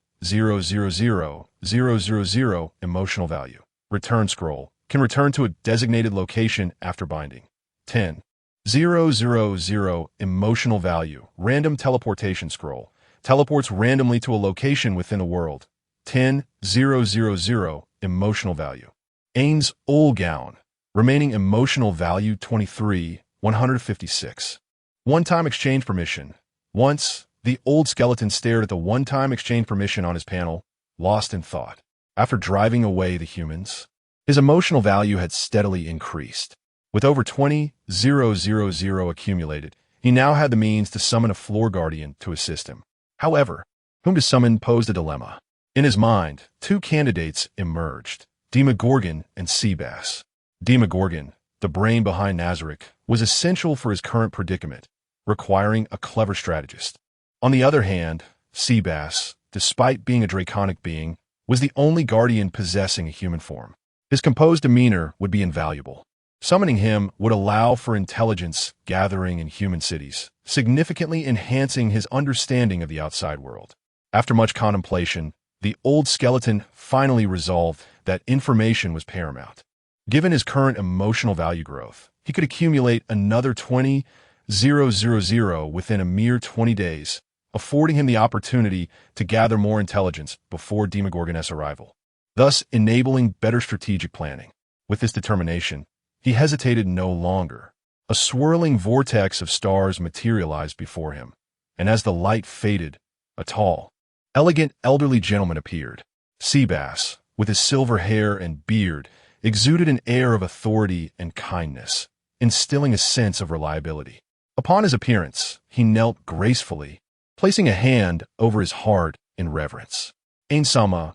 emotional value. Return Scroll. Can return to a designated location after binding. 10. 000 emotional value. Random teleportation scroll. Teleports randomly to a location within a world. 10 000 emotional value. Ainz Ooal Gown. Remaining emotional value 23 156. One-time exchange permission. Once, the old skeleton stared at the one-time exchange permission on his panel, lost in thought. After driving away the humans, his emotional value had steadily increased. With over 20,000 accumulated, he now had the means to summon a floor guardian to assist him. However, whom to summon posed a dilemma. In his mind, two candidates emerged, Demogorgon and Seabass. Demogorgon, the brain behind Nazarick, was essential for his current predicament, requiring a clever strategist. On the other hand, Seabass, despite being a draconic being, was the only guardian possessing a human form. His composed demeanor would be invaluable. Summoning him would allow for intelligence gathering in human cities, significantly enhancing his understanding of the outside world. After much contemplation, the old skeleton finally resolved that information was paramount. Given his current emotional value growth, he could accumulate another 20,000 within a mere 20 days, affording him the opportunity to gather more intelligence before Demogorgon's arrival, thus enabling better strategic planning. With this determination, he hesitated no longer. A swirling vortex of stars materialized before him, and as the light faded, a tall, elegant elderly gentleman appeared. Seabass, with his silver hair and beard, exuded an air of authority and kindness, instilling a sense of reliability. Upon his appearance, he knelt gracefully, placing a hand over his heart in reverence. Ainsama,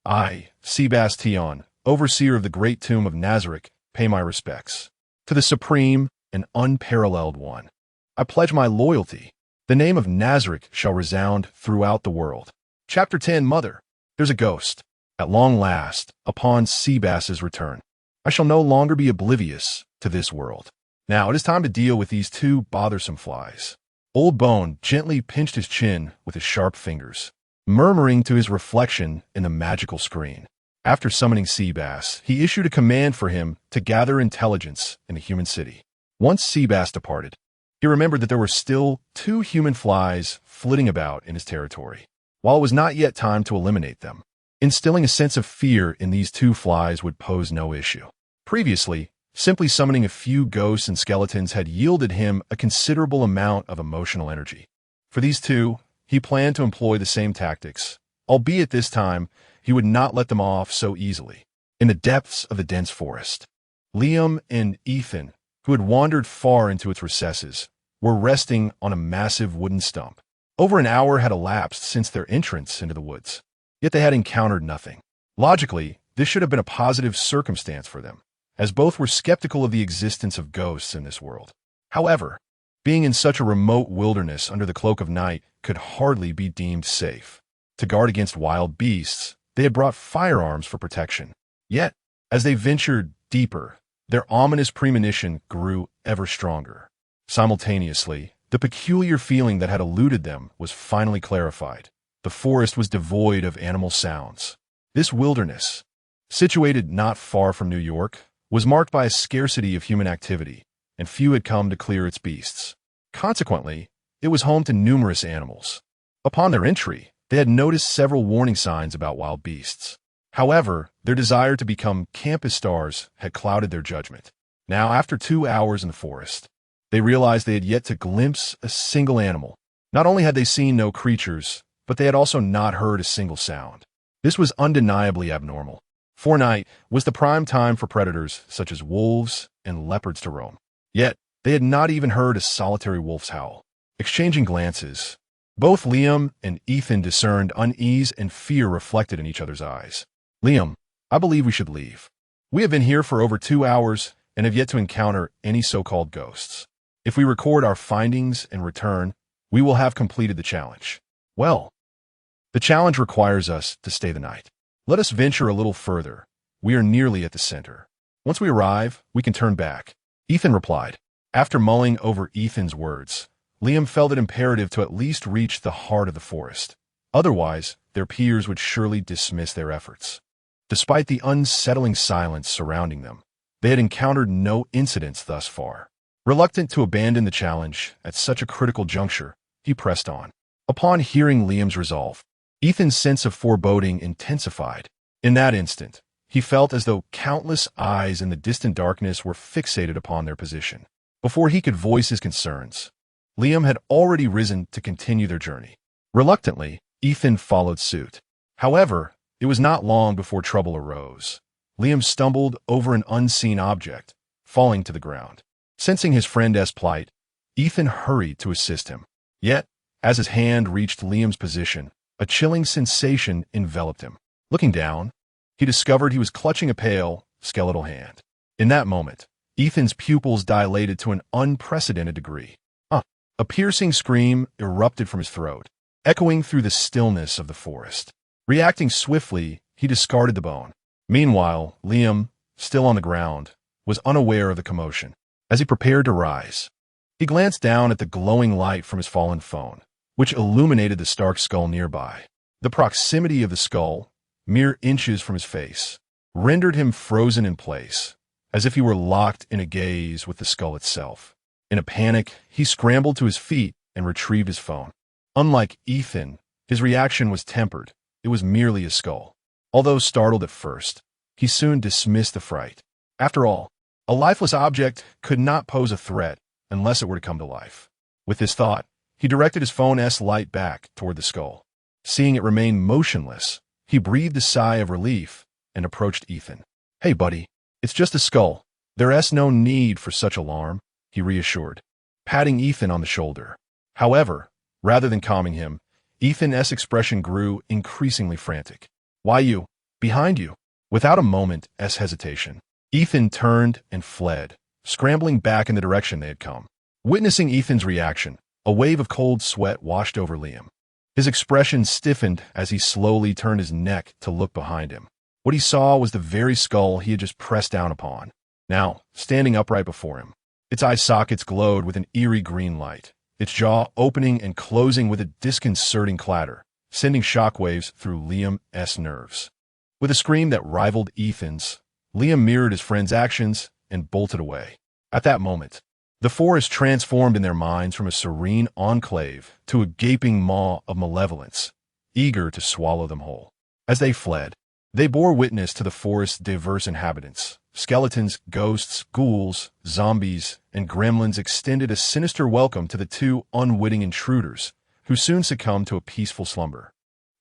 I, Seabass Tion, overseer of the Great Tomb of Nazarick, pay my respects. To the supreme and unparalleled one, I pledge my loyalty. The name of Nazarick shall resound throughout the world. Chapter 10, Mother. There's a ghost. At long last, upon Seabass's return, I shall no longer be oblivious to this world. Now it is time to deal with these two bothersome flies. Old Bone gently pinched his chin with his sharp fingers, murmuring to his reflection in the magical screen. After summoning Seabass, he issued a command for him to gather intelligence in the human city. Once Seabass departed, he remembered that there were still two human flies flitting about in his territory. While it was not yet time to eliminate them, instilling a sense of fear in these two flies would pose no issue. Previously, simply summoning a few ghosts and skeletons had yielded him a considerable amount of emotional energy. For these two, he planned to employ the same tactics, albeit this time he would not let them off so easily. In the depths of the dense forest, Liam and Ethan, who had wandered far into its recesses, were resting on a massive wooden stump. Over an hour had elapsed since their entrance into the woods, yet they had encountered nothing. Logically, this should have been a positive circumstance for them, as both were skeptical of the existence of ghosts in this world. However, being in such a remote wilderness under the cloak of night could hardly be deemed safe. To guard against wild beasts, they had brought firearms for protection. Yet, as they ventured deeper, their ominous premonition grew ever stronger. Simultaneously, the peculiar feeling that had eluded them was finally clarified. the forest was devoid of animal sounds. This wilderness, situated not far from New York, was marked by a scarcity of human activity, and few had come to clear its beasts. Consequently, it was home to numerous animals. Upon their entry, they had noticed several warning signs about wild beasts. However, their desire to become campus stars had clouded their judgment. Now, after 2 hours in the forest, they realized they had yet to glimpse a single animal. Not only had they seen no creatures, but they had also not heard a single sound. This was undeniably abnormal. For night was the prime time for predators such as wolves and leopards to roam. Yet, they had not even heard a solitary wolf's howl. Exchanging glances, both Liam and Ethan discerned unease and fear reflected in each other's eyes. Liam, I believe we should leave. We have been here for over 2 hours and have yet to encounter any so-called ghosts. If we record our findings and return, we will have completed the challenge. Well, the challenge requires us to stay the night. Let us venture a little further. We are nearly at the center. Once we arrive, we can turn back. Ethan replied. After mulling over Ethan's words, Liam felt it imperative to at least reach the heart of the forest. Otherwise, their peers would surely dismiss their efforts. Despite the unsettling silence surrounding them, they had encountered no incidents thus far. Reluctant to abandon the challenge at such a critical juncture, he pressed on. Upon hearing Liam's resolve, Ethan's sense of foreboding intensified. In that instant, he felt as though countless eyes in the distant darkness were fixated upon their position. Before he could voice his concerns, Liam had already risen to continue their journey. Reluctantly, Ethan followed suit. However, it was not long before trouble arose. Liam stumbled over an unseen object, falling to the ground. Sensing his friend's plight, Ethan hurried to assist him. Yet, as his hand reached Liam's position, a chilling sensation enveloped him. Looking down, he discovered he was clutching a pale, skeletal hand. In that moment, Ethan's pupils dilated to an unprecedented degree. A piercing scream erupted from his throat, echoing through the stillness of the forest. Reacting swiftly, he discarded the bone. Meanwhile, Liam, still on the ground, was unaware of the commotion. As he prepared to rise, he glanced down at the glowing light from his fallen phone, which illuminated the stark skull nearby. The proximity of the skull, mere inches from his face, rendered him frozen in place, as if he were locked in a gaze with the skull itself. In a panic, he scrambled to his feet and retrieved his phone. Unlike Ethan, his reaction was tempered. It was merely a skull. Although startled at first, he soon dismissed the fright. After all, a lifeless object could not pose a threat unless it were to come to life. With this thought, he directed his phone's light back toward the skull. Seeing it remain motionless, he breathed a sigh of relief and approached Ethan. Hey, buddy, it's just a skull. There's no need for such alarm, he reassured, patting Ethan on the shoulder. However, rather than calming him, Ethan's expression grew increasingly frantic. Why you? Behind you. Without a moment's hesitation, Ethan turned and fled, scrambling back in the direction they had come. Witnessing Ethan's reaction, a wave of cold sweat washed over Liam. His expression stiffened as he slowly turned his neck to look behind him. What he saw was the very skull he had just pressed down upon, now standing upright before him. Its eye sockets glowed with an eerie green light, its jaw opening and closing with a disconcerting clatter, sending shockwaves through Liam's nerves. With a scream that rivaled Ethan's, Liam mirrored his friend's actions and bolted away. At that moment, the forest transformed in their minds from a serene enclave to a gaping maw of malevolence, eager to swallow them whole. As they fled, they bore witness to the forest's diverse inhabitants. Skeletons, ghosts, ghouls, zombies, and gremlins extended a sinister welcome to the two unwitting intruders, who soon succumbed to a peaceful slumber.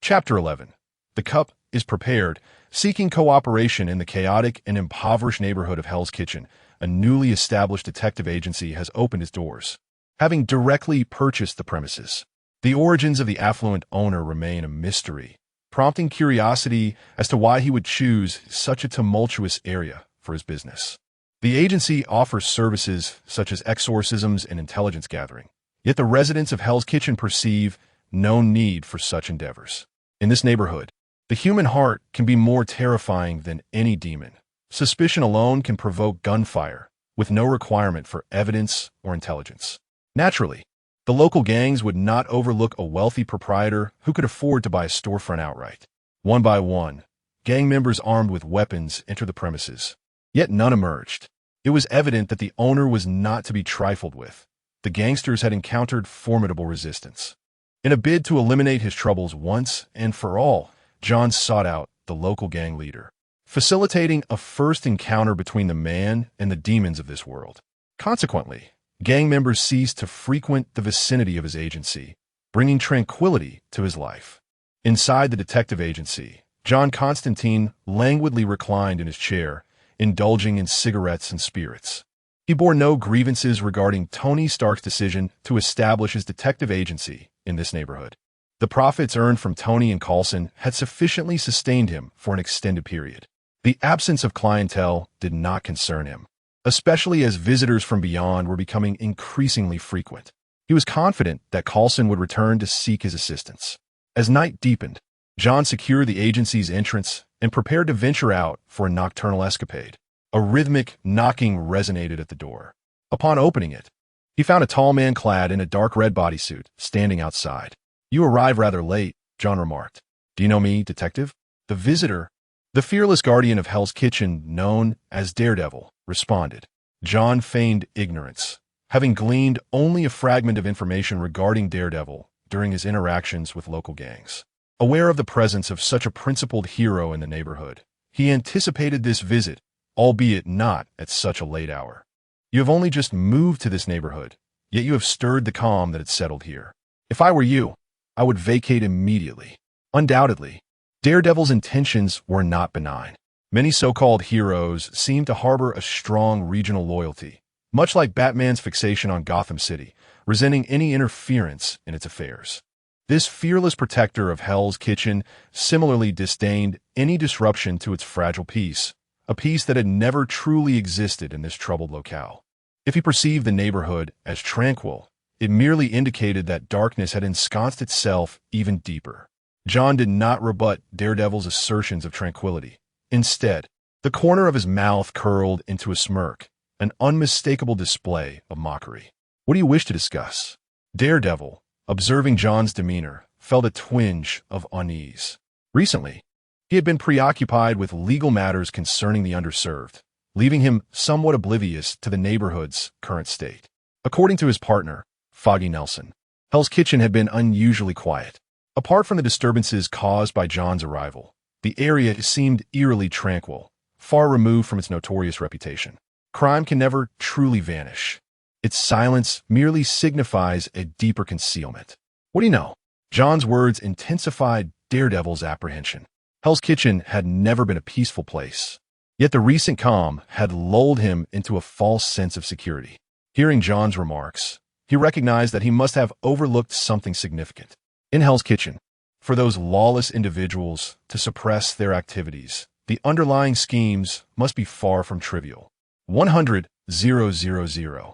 Chapter 11. The Cup is prepared. Seeking cooperation in the chaotic and impoverished neighborhood of Hell's Kitchen, a newly established detective agency has opened its doors. Having directly purchased the premises, the origins of the affluent owner remain a mystery, prompting curiosity as to why he would choose such a tumultuous area for his business. The agency offers services such as exorcisms and intelligence gathering, yet the residents of Hell's Kitchen perceive no need for such endeavors. In this neighborhood, the human heart can be more terrifying than any demon. Suspicion alone can provoke gunfire, with no requirement for evidence or intelligence. Naturally, The local gangs would not overlook a wealthy proprietor who could afford to buy a storefront outright. One by one, gang members armed with weapons enter the premises. Yet none emerged. It was evident that the owner was not to be trifled with. The gangsters had encountered formidable resistance. In a bid to eliminate his troubles once and for all, John sought out the local gang leader, facilitating a first encounter between the man and the demons of this world. Consequently, gang members ceased to frequent the vicinity of his agency, bringing tranquility to his life. Inside the detective agency, John Constantine languidly reclined in his chair, indulging in cigarettes and spirits. He bore no grievances regarding Tony Stark's decision to establish his detective agency in this neighborhood. The profits earned from Tony and Coulson had sufficiently sustained him for an extended period. The absence of clientele did not concern him, especially as visitors from beyond were becoming increasingly frequent. He was confident that Coulson would return to seek his assistance. As night deepened, John secured the agency's entrance and prepared to venture out for a nocturnal escapade. A rhythmic knocking resonated at the door. Upon opening it, he found a tall man clad in a dark red bodysuit standing outside. "You arrive rather late," John remarked. "Do you know me, detective?" The visitor, the fearless guardian of Hell's Kitchen known as Daredevil, responded. John feigned ignorance, having gleaned only a fragment of information regarding Daredevil during his interactions with local gangs. Aware of the presence of such a principled hero in the neighborhood, he anticipated this visit, albeit not at such a late hour. "You have only just moved to this neighborhood, yet you have stirred the calm that had settled here. If I were you, I would vacate immediately." Undoubtedly, Daredevil's intentions were not benign. Many so-called heroes seem to harbor a strong regional loyalty, much like Batman's fixation on Gotham City, resenting any interference in its affairs. This fearless protector of Hell's Kitchen similarly disdained any disruption to its fragile peace, a peace that had never truly existed in this troubled locale. If he perceived the neighborhood as tranquil, it merely indicated that darkness had ensconced itself even deeper. John did not rebut Daredevil's assertions of tranquility. Instead, the corner of his mouth curled into a smirk, an unmistakable display of mockery. "What do you wish to discuss?" Daredevil, observing John's demeanor, felt a twinge of unease. Recently, he had been preoccupied with legal matters concerning the underserved, leaving him somewhat oblivious to the neighborhood's current state. According to his partner, Foggy Nelson, Hell's Kitchen had been unusually quiet. Apart from the disturbances caused by John's arrival, the area seemed eerily tranquil, far removed from its notorious reputation. Crime can never truly vanish. Its silence merely signifies a deeper concealment. "What do you know?" John's words intensified Daredevil's apprehension. Hell's Kitchen had never been a peaceful place, yet the recent calm had lulled him into a false sense of security. Hearing John's remarks, he recognized that he must have overlooked something significant. In Hell's Kitchen, for those lawless individuals to suppress their activities, the underlying schemes must be far from trivial. 100,000.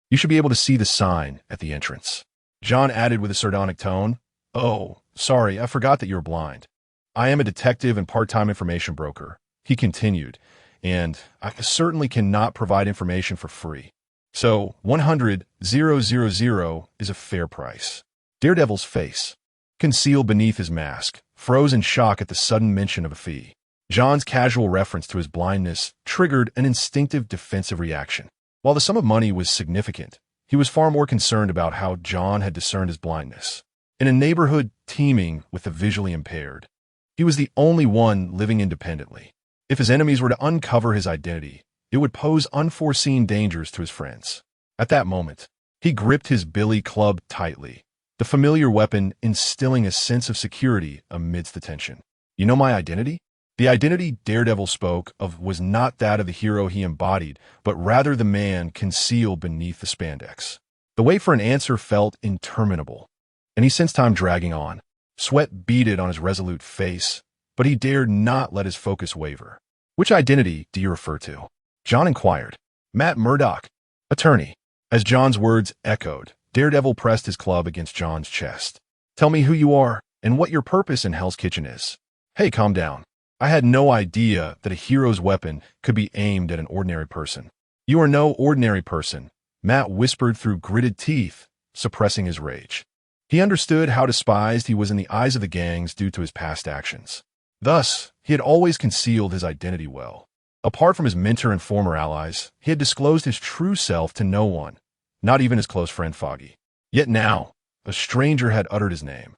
You should be able to see the sign at the entrance. John added with a sardonic tone, "Oh, sorry, I forgot that you're blind. I am a detective and part-time information broker," he continued, "and I certainly cannot provide information for free. So 100,000 is a fair price." Daredevil's face, concealed beneath his mask, froze in shock at the sudden mention of a fee. John's casual reference to his blindness triggered an instinctive defensive reaction. While the sum of money was significant, he was far more concerned about how John had discerned his blindness. In a neighborhood teeming with the visually impaired, he was the only one living independently. If his enemies were to uncover his identity, it would pose unforeseen dangers to his friends. At that moment, he gripped his billy club tightly, the familiar weapon instilling a sense of security amidst the tension. "You know my identity?" The identity Daredevil spoke of was not that of the hero he embodied, but rather the man concealed beneath the spandex. The wait for an answer felt interminable, and he sensed time dragging on. Sweat beaded on his resolute face, but he dared not let his focus waver. "Which identity do you refer to?" John inquired. "Matt Murdock, attorney." As John's words echoed, Daredevil pressed his club against John's chest. "Tell me who you are and what your purpose in Hell's Kitchen is." "Hey, calm down. I had no idea that a hero's weapon could be aimed at an ordinary person." "You are no ordinary person," Matt whispered through gritted teeth, suppressing his rage. He understood how despised he was in the eyes of the gangs due to his past actions. Thus, he had always concealed his identity well. Apart from his mentor and former allies, he had disclosed his true self to no one, not even his close friend Foggy. Yet now, a stranger had uttered his name.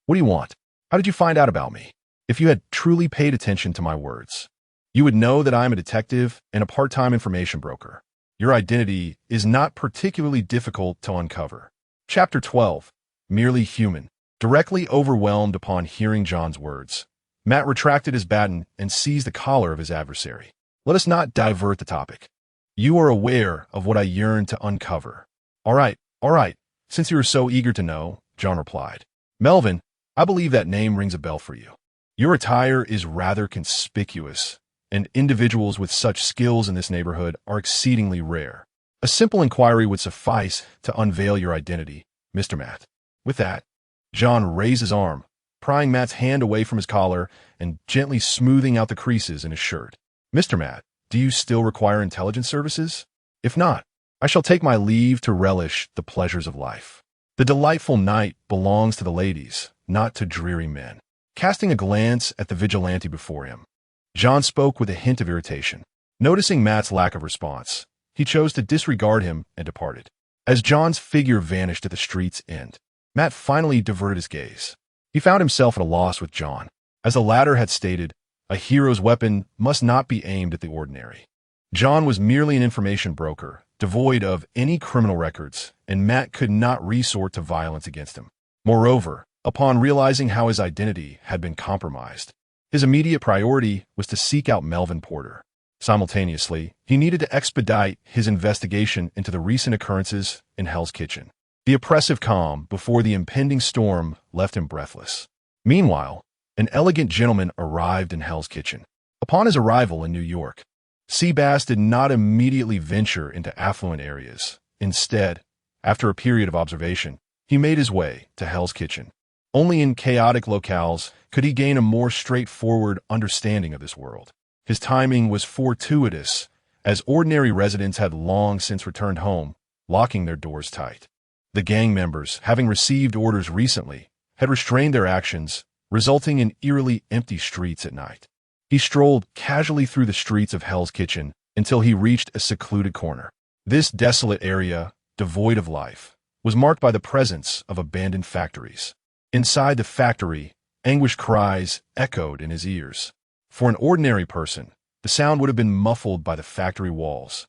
"What do you want? How did you find out about me?" If you had truly paid attention to my words, you would know that I am a detective and a part-time information broker. Your identity is not particularly difficult to uncover. Chapter 12. Merely Human. Directly overwhelmed upon hearing John's words, Matt retracted his baton and seized the collar of his adversary. "Let us not divert the topic. You are aware of what I yearn to uncover." All right, since you are so eager to know," John replied. "Melvin, I believe that name rings a bell for you. Your attire is rather conspicuous, and individuals with such skills in this neighborhood are exceedingly rare. A simple inquiry would suffice to unveil your identity, Mr. Matt." With that, John raised his arm, prying Matt's hand away from his collar and gently smoothing out the creases in his shirt. "Mr. Matt, do you still require intelligence services? If not, I shall take my leave to relish the pleasures of life. The delightful night belongs to the ladies, not to dreary men." Casting a glance at the vigilante before him, John spoke with a hint of irritation. Noticing Matt's lack of response, he chose to disregard him and departed. As John's figure vanished at the street's end, Matt finally diverted his gaze. He found himself at a loss with John. As the latter had stated, a hero's weapon must not be aimed at the ordinary. John was merely an information broker, devoid of any criminal records, and Matt could not resort to violence against him. Moreover, upon realizing how his identity had been compromised, his immediate priority was to seek out Melvin Porter. Simultaneously, he needed to expedite his investigation into the recent occurrences in Hell's Kitchen. The oppressive calm before the impending storm left him breathless. Meanwhile, an elegant gentleman arrived in Hell's Kitchen. Upon his arrival in New York, Seabass did not immediately venture into affluent areas. Instead, after a period of observation, he made his way to Hell's Kitchen. Only in chaotic locales could he gain a more straightforward understanding of this world. His timing was fortuitous, as ordinary residents had long since returned home, locking their doors tight. The gang members, having received orders recently, had restrained their actions, resulting in eerily empty streets at night. He strolled casually through the streets of Hell's Kitchen until he reached a secluded corner. This desolate area, devoid of life, was marked by the presence of abandoned factories. Inside the factory, anguished cries echoed in his ears. For an ordinary person, the sound would have been muffled by the factory walls.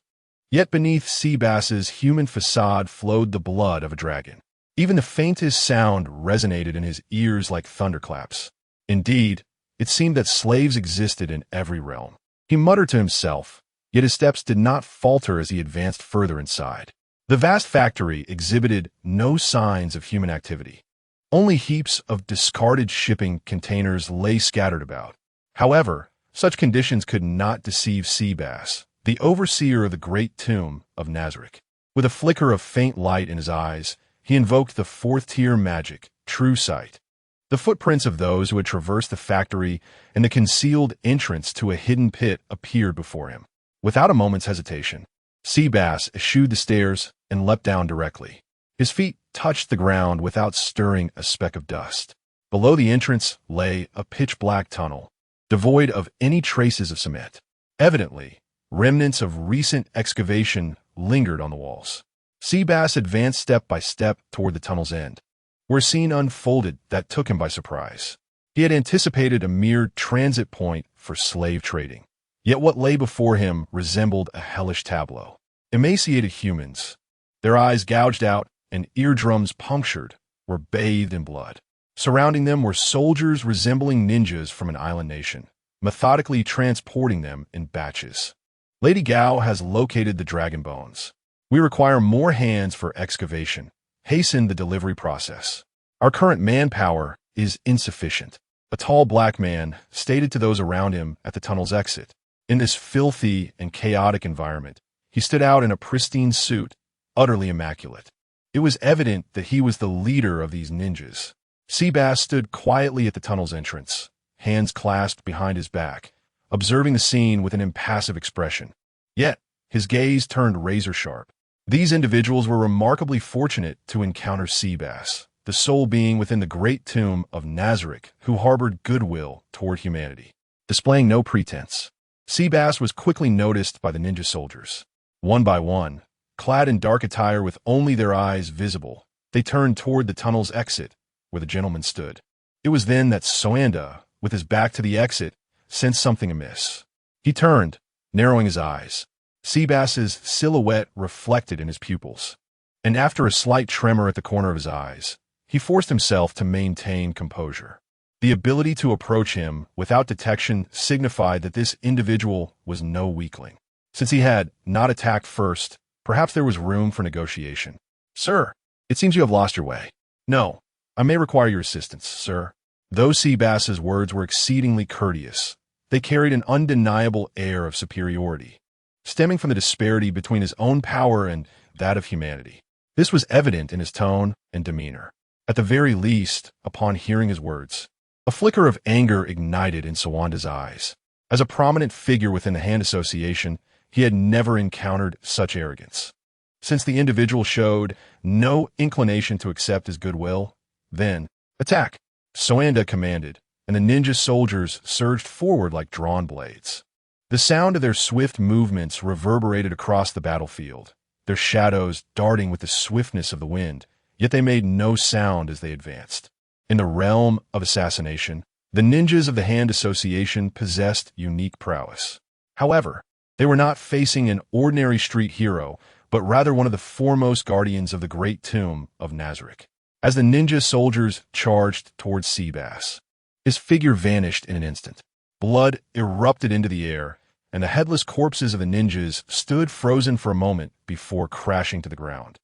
Yet beneath Seabass's human facade flowed the blood of a dragon. Even the faintest sound resonated in his ears like thunderclaps. Indeed, it seemed that slaves existed in every realm. He muttered to himself, yet his steps did not falter as he advanced further inside. The vast factory exhibited no signs of human activity. Only heaps of discarded shipping containers lay scattered about. However, such conditions could not deceive Seabass, the overseer of the great tomb of Nazareth. With a flicker of faint light in his eyes, he invoked the fourth-tier magic, True Sight. The footprints of those who had traversed the factory and the concealed entrance to a hidden pit appeared before him. Without a moment's hesitation, Seabass eschewed the stairs and leapt down directly. His feet touched the ground without stirring a speck of dust. Below the entrance lay a pitch-black tunnel, devoid of any traces of cement. Evidently, remnants of recent excavation lingered on the walls. Seabass advanced step by step toward the tunnel's end, where a scene unfolded that took him by surprise. He had anticipated a mere transit point for slave trading. Yet what lay before him resembled a hellish tableau. Emaciated humans, their eyes gouged out and eardrums punctured, were bathed in blood. Surrounding them were soldiers resembling ninjas from an island nation, methodically transporting them in batches. Lady Gao has located the dragon bones. We require more hands for excavation. Hasten the delivery process. Our current manpower is insufficient. A tall black man stated to those around him at the tunnel's exit. In this filthy and chaotic environment, he stood out in a pristine suit, utterly immaculate. It was evident that he was the leader of these ninjas. Seabass stood quietly at the tunnel's entrance, hands clasped behind his back, observing the scene with an impassive expression. Yet, his gaze turned razor-sharp. These individuals were remarkably fortunate to encounter Seabass, the sole being within the great tomb of Nazarick who harbored goodwill toward humanity. Displaying no pretense, Seabass was quickly noticed by the ninja soldiers. One by one, clad in dark attire with only their eyes visible, they turned toward the tunnel's exit, where the gentleman stood. It was then that Soanda, with his back to the exit, sensed something amiss. He turned, narrowing his eyes. Seabass's silhouette reflected in his pupils, and after a slight tremor at the corner of his eyes, he forced himself to maintain composure. The ability to approach him without detection signified that this individual was no weakling. Since he had not attacked first, perhaps there was room for negotiation. "Sir, it seems you have lost your way." "No, I may require your assistance, sir." Though Seabass's words were exceedingly courteous, they carried an undeniable air of superiority, stemming from the disparity between his own power and that of humanity. This was evident in his tone and demeanor. At the very least, upon hearing his words, a flicker of anger ignited in Soanda's eyes. As a prominent figure within the Hand Association, he had never encountered such arrogance. Since the individual showed no inclination to accept his goodwill, then, "Attack!" Soanda commanded, and the ninja soldiers surged forward like drawn blades. The sound of their swift movements reverberated across the battlefield, their shadows darting with the swiftness of the wind, yet they made no sound as they advanced. In the realm of assassination, the ninjas of the Hand Association possessed unique prowess. However, they were not facing an ordinary street hero, but rather one of the foremost guardians of the great tomb of Nazarick. As the ninja soldiers charged towards Seabass, his figure vanished in an instant. Blood erupted into the air, and the headless corpses of the ninjas stood frozen for a moment before crashing to the ground,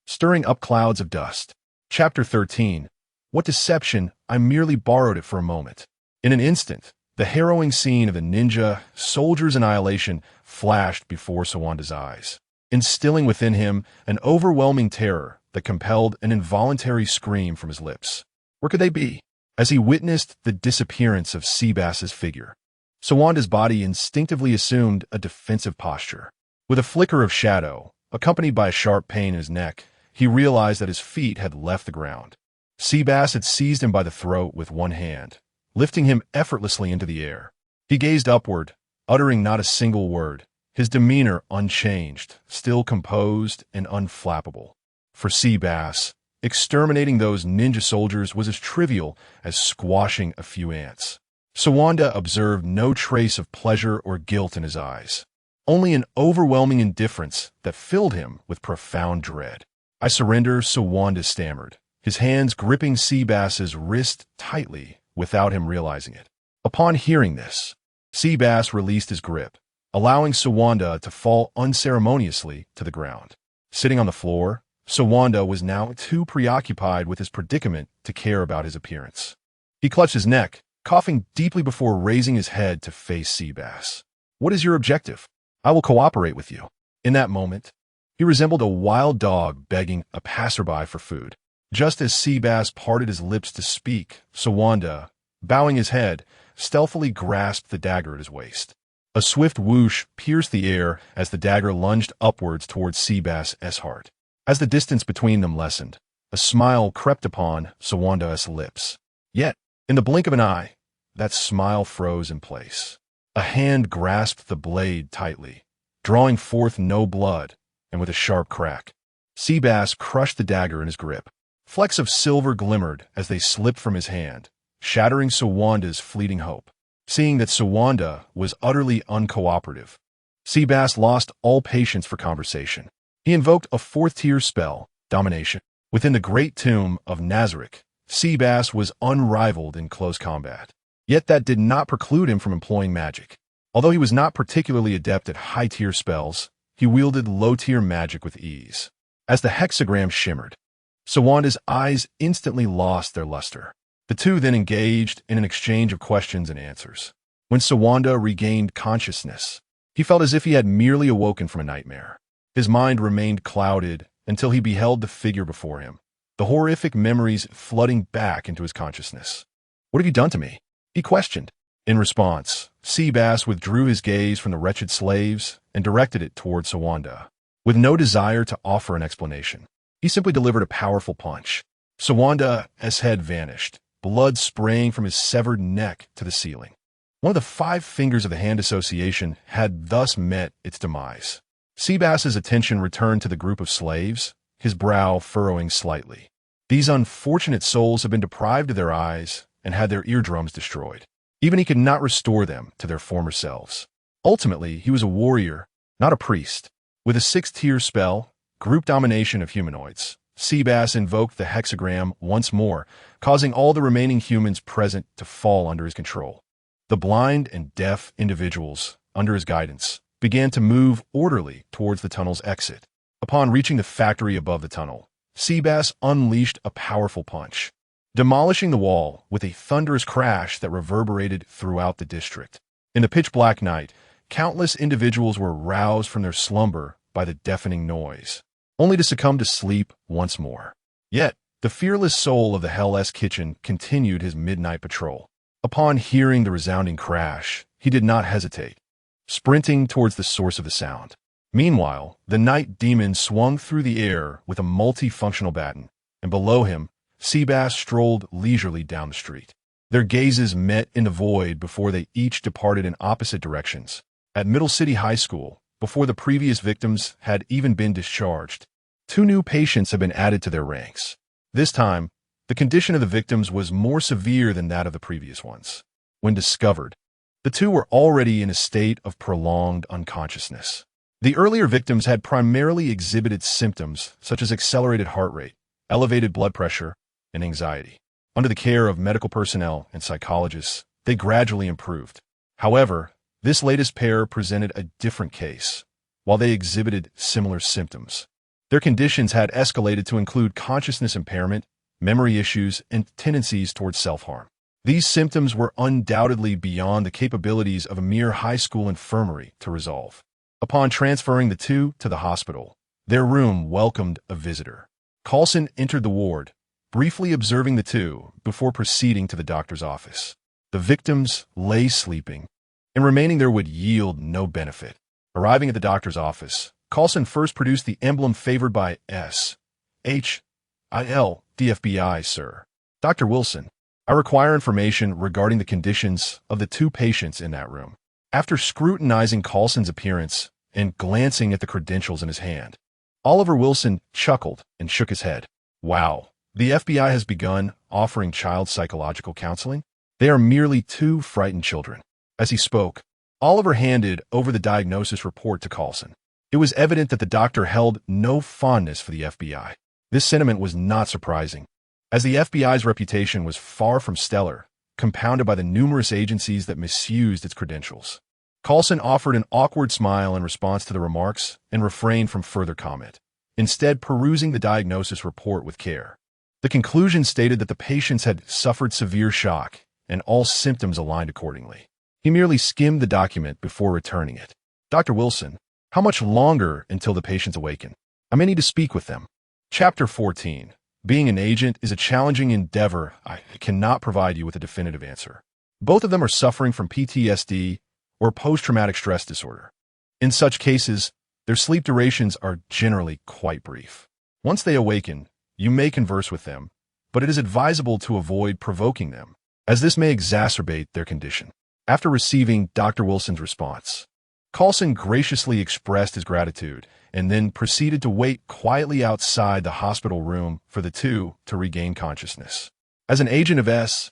stirring up clouds of dust. Chapter 13. What deception! I merely borrowed it for a moment. In an instant, the harrowing scene of the ninja soldiers' annihilation flashed before Soanda's eyes, instilling within him an overwhelming terror that compelled an involuntary scream from his lips. Where could they be? As he witnessed the disappearance of Seabass's figure, Soanda's body instinctively assumed a defensive posture. With a flicker of shadow, accompanied by a sharp pain in his neck, he realized that his feet had left the ground. Seabass had seized him by the throat with one hand, lifting him effortlessly into the air. He gazed upward, uttering not a single word, his demeanor unchanged, still composed and unflappable. For Seabass, exterminating those ninja soldiers was as trivial as squashing a few ants. Soanda observed no trace of pleasure or guilt in his eyes, only an overwhelming indifference that filled him with profound dread. "I surrender," Soanda stammered, his hands gripping Seabass's wrist tightly without him realizing it. Upon hearing this, Seabass released his grip, allowing Soanda to fall unceremoniously to the ground. Sitting on the floor, Soanda was now too preoccupied with his predicament to care about his appearance. He clutched his neck, coughing deeply before raising his head to face Seabass. "What is your objective? I will cooperate with you." In that moment, he resembled a wild dog begging a passerby for food. Just as Seabass parted his lips to speak, Soanda, bowing his head, stealthily grasped the dagger at his waist. A swift whoosh pierced the air as the dagger lunged upwards towards Seabass's heart. As the distance between them lessened, a smile crept upon Soanda's lips. Yet, in the blink of an eye, that smile froze in place. A hand grasped the blade tightly, drawing forth no blood, and with a sharp crack, Seabass crushed the dagger in his grip. Flecks of silver glimmered as they slipped from his hand, shattering Soanda's fleeting hope. Seeing that Soanda was utterly uncooperative, Seabass lost all patience for conversation. He invoked a fourth-tier spell, Domination. Within the great tomb of Nazarick, Seabass was unrivaled in close combat. Yet that did not preclude him from employing magic. Although he was not particularly adept at high-tier spells, he wielded low-tier magic with ease. As the hexagram shimmered, Soanda's eyes instantly lost their luster. The two then engaged in an exchange of questions and answers. When Soanda regained consciousness, he felt as if he had merely awoken from a nightmare. His mind remained clouded until he beheld the figure before him, the horrific memories flooding back into his consciousness. "What have you done to me?" he questioned. In response, Seabass withdrew his gaze from the wretched slaves and directed it toward Soanda. with no desire to offer an explanation. He simply delivered a powerful punch. Sawanda's head vanished, blood spraying from his severed neck to the ceiling. One of the 5 fingers of the hand association had thus met its demise. Seabass's attention returned to the group of slaves, his brow furrowing slightly. These unfortunate souls had been deprived of their eyes and had their eardrums destroyed. Even he could not restore them to their former selves. Ultimately, he was a warrior, not a priest. With a 6-tier spell, group domination of humanoids, Seabass invoked the hexagram once more, causing all the remaining humans present to fall under his control. The blind and deaf individuals, under his guidance, began to move orderly towards the tunnel's exit. Upon reaching the factory above the tunnel, Seabass unleashed a powerful punch, demolishing the wall with a thunderous crash that reverberated throughout the district. In the pitch-black night, countless individuals were roused from their slumber by the deafening noise, only to succumb to sleep once more. Yet, the fearless soul of the Hell-S Kitchen continued his midnight patrol. Upon hearing the resounding crash, he did not hesitate, sprinting towards the source of the sound. Meanwhile, the night demon swung through the air with a multifunctional baton, and below him, Seabass strolled leisurely down the street. Their gazes met in the void before they each departed in opposite directions. At Middle City High School, before the previous victims had even been discharged, 2 new patients had been added to their ranks. This time, the condition of the victims was more severe than that of the previous ones. When discovered, the 2 were already in a state of prolonged unconsciousness. The earlier victims had primarily exhibited symptoms such as accelerated heart rate, elevated blood pressure, and anxiety. Under the care of medical personnel and psychologists, they gradually improved. However, this latest pair presented a different case. While they exhibited similar symptoms, their conditions had escalated to include consciousness impairment, memory issues, and tendencies towards self-harm. These symptoms were undoubtedly beyond the capabilities of a mere high school infirmary to resolve. Upon transferring the 2 to the hospital, their room welcomed a visitor. Coulson entered the ward, briefly observing the 2 before proceeding to the doctor's office. The victims lay sleeping, and remaining there would yield no benefit. Arriving at the doctor's office, Coulson first produced the emblem favored by S.H.I.L. The FBI, sir. Dr. Wilson, I require information regarding the conditions of the 2 patients in that room. After scrutinizing Coulson's appearance and glancing at the credentials in his hand, Oliver Wilson chuckled and shook his head. Wow, the FBI has begun offering child psychological counseling? They are merely 2 frightened children. As he spoke, Oliver handed over the diagnosis report to Coulson. It was evident that the doctor held no fondness for the FBI. This sentiment was not surprising, as the FBI's reputation was far from stellar, compounded by the numerous agencies that misused its credentials. Coulson offered an awkward smile in response to the remarks and refrained from further comment, instead perusing the diagnosis report with care. The conclusion stated that the patients had suffered severe shock, and all symptoms aligned accordingly. He merely skimmed the document before returning it. Dr. Wilson, how much longer until the patients awaken? I may need to speak with them. Chapter 14. Being an agent is a challenging endeavor. I cannot provide you with a definitive answer. Both of them are suffering from PTSD or post-traumatic stress disorder. In such cases, their sleep durations are generally quite brief. Once they awaken, you may converse with them, but it is advisable to avoid provoking them, as this may exacerbate their condition. After receiving Dr. Wilson's response, Coulson graciously expressed his gratitude and then proceeded to wait quietly outside the hospital room for the 2 to regain consciousness. As an agent of S.H.I.E.L.D.,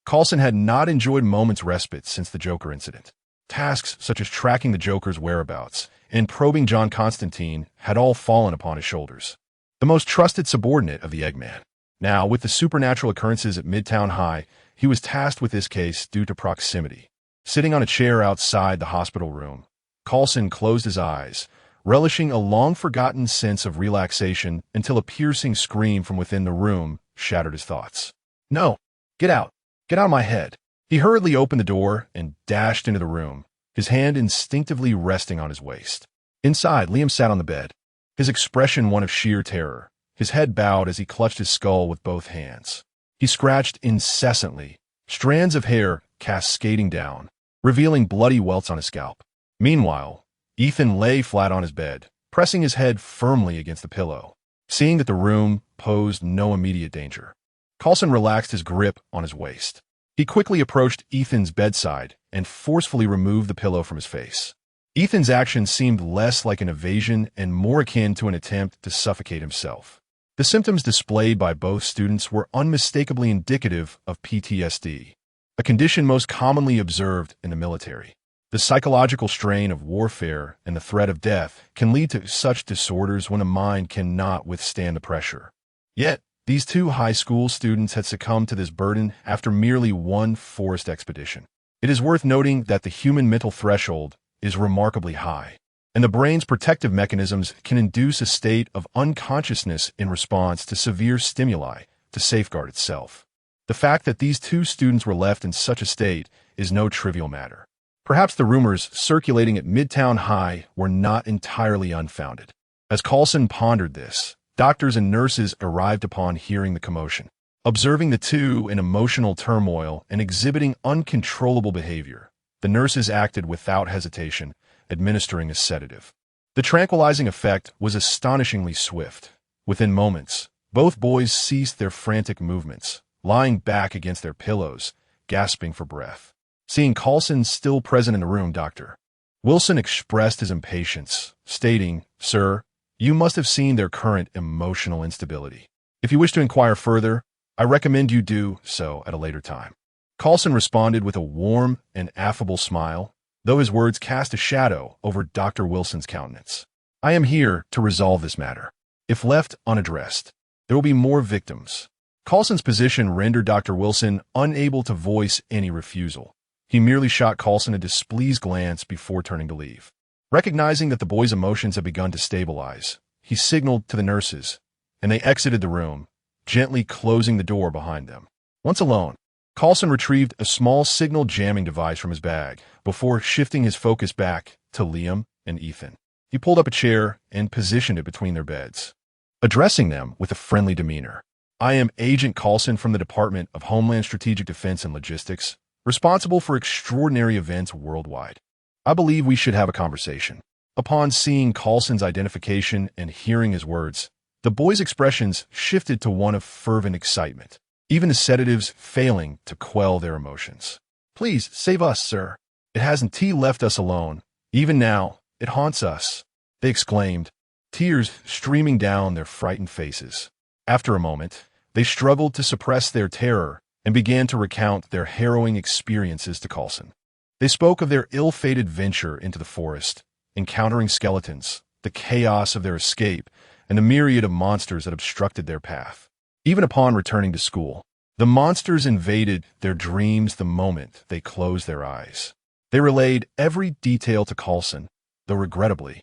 Coulson had not enjoyed moments respite since the Joker incident. Tasks such as tracking the Joker's whereabouts and probing John Constantine had all fallen upon his shoulders. The most trusted subordinate of the Eggman. Now, with the supernatural occurrences at Midtown High, he was tasked with this case due to proximity. Sitting on a chair outside the hospital room, Coulson closed his eyes, relishing a long-forgotten sense of relaxation until a piercing scream from within the room shattered his thoughts. No! Get out! Get out of my head! He hurriedly opened the door and dashed into the room, his hand instinctively resting on his waist. Inside, Liam sat on the bed, his expression one of sheer terror, his head bowed as he clutched his skull with both hands. He scratched incessantly, strands of hair cascading down, revealing bloody welts on his scalp. Meanwhile, Ethan lay flat on his bed, pressing his head firmly against the pillow. Seeing that the room posed no immediate danger, Coulson relaxed his grip on his waist. He quickly approached Ethan's bedside and forcefully removed the pillow from his face. Ethan's action seemed less like an evasion and more akin to an attempt to suffocate himself. The symptoms displayed by both students were unmistakably indicative of PTSD, a condition most commonly observed in the military. The psychological strain of warfare and the threat of death can lead to such disorders when a mind cannot withstand the pressure. Yet, these two high school students had succumbed to this burden after merely one forest expedition. It is worth noting that the human mental threshold is remarkably high, and the brain's protective mechanisms can induce a state of unconsciousness in response to severe stimuli to safeguard itself. The fact that these two students were left in such a state is no trivial matter. Perhaps the rumors circulating at Midtown High were not entirely unfounded. As Coulson pondered this, doctors and nurses arrived upon hearing the commotion. Observing the two in emotional turmoil and exhibiting uncontrollable behavior, the nurses acted without hesitation, administering a sedative. The tranquilizing effect was astonishingly swift. Within moments, both boys ceased their frantic movements, lying back against their pillows, gasping for breath. Seeing Coulson still present in the room, Dr. Wilson expressed his impatience, stating, "Sir, you must have seen their current emotional instability. If you wish to inquire further, I recommend you do so at a later time." Coulson responded with a warm and affable smile, though his words cast a shadow over Dr. Wilson's countenance. "I am here to resolve this matter. If left unaddressed, there will be more victims." Coulson's position rendered Dr. Wilson unable to voice any refusal. He merely shot Coulson a displeased glance before turning to leave. Recognizing that the boy's emotions had begun to stabilize, he signaled to the nurses, and they exited the room, gently closing the door behind them. Once alone, Coulson retrieved a small signal jamming device from his bag before shifting his focus back to Liam and Ethan. He pulled up a chair and positioned it between their beds, addressing them with a friendly demeanor. "I am Agent Coulson from the Department of Homeland Strategic Defense and Logistics, responsible for extraordinary events worldwide. I believe we should have a conversation." Upon seeing Coulson's identification and hearing his words, the boys' expressions shifted to one of fervent excitement, even the sedatives failing to quell their emotions. "Please save us, sir. It hasn't left us alone. Even now, it haunts us," they exclaimed, tears streaming down their frightened faces. After a moment, they struggled to suppress their terror and began to recount their harrowing experiences to Coulson. They spoke of their ill-fated venture into the forest, encountering skeletons, the chaos of their escape, and the myriad of monsters that obstructed their path. Even upon returning to school, the monsters invaded their dreams the moment they closed their eyes. They relayed every detail to Coulson, though regrettably,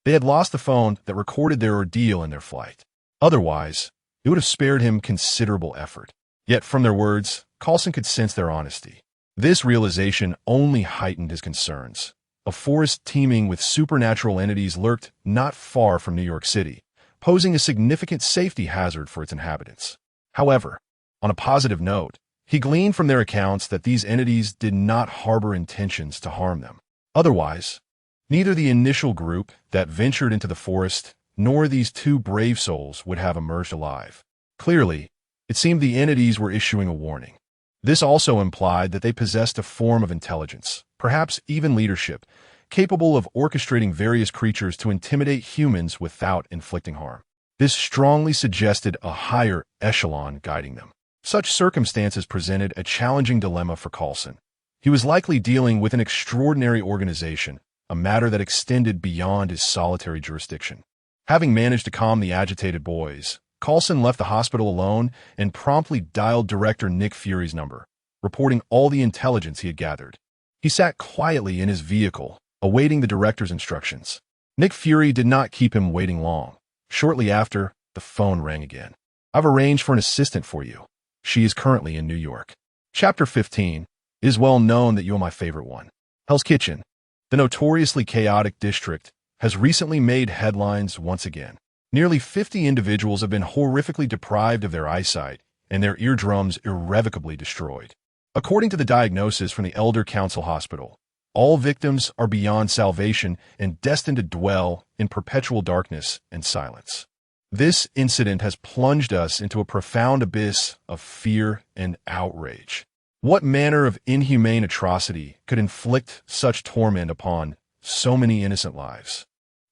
they had lost the phone that recorded their ordeal in their flight. Otherwise, it would have spared him considerable effort. Yet from their words, Coulson could sense their honesty. This realization only heightened his concerns. A forest teeming with supernatural entities lurked not far from New York City, posing a significant safety hazard for its inhabitants. However, on a positive note, he gleaned from their accounts that these entities did not harbor intentions to harm them. Otherwise, neither the initial group that ventured into the forest nor these two brave souls would have emerged alive. Clearly, it seemed the entities were issuing a warning. This also implied that they possessed a form of intelligence, perhaps even leadership, capable of orchestrating various creatures to intimidate humans without inflicting harm. This strongly suggested a higher echelon guiding them. Such circumstances presented a challenging dilemma for Coulson. He was likely dealing with an extraordinary organization, a matter that extended beyond his solitary jurisdiction. Having managed to calm the agitated boys, Coulson left the hospital alone and promptly dialed Director Nick Fury's number, reporting all the intelligence he had gathered. He sat quietly in his vehicle, awaiting the director's instructions. Nick Fury did not keep him waiting long. Shortly after, the phone rang again. "I've arranged for an assistant for you. She is currently in New York." Chapter 15. It is well known that you are my favorite one. Hell's Kitchen, the notoriously chaotic district, has recently made headlines once again. Nearly 50 individuals have been horrifically deprived of their eyesight and their eardrums irrevocably destroyed. According to the diagnosis from the Elder Council Hospital, All victims are beyond salvation and destined to dwell in perpetual darkness and silence. This incident has plunged us into a profound abyss of fear and outrage. What manner of inhumane atrocity could inflict such torment upon so many innocent lives?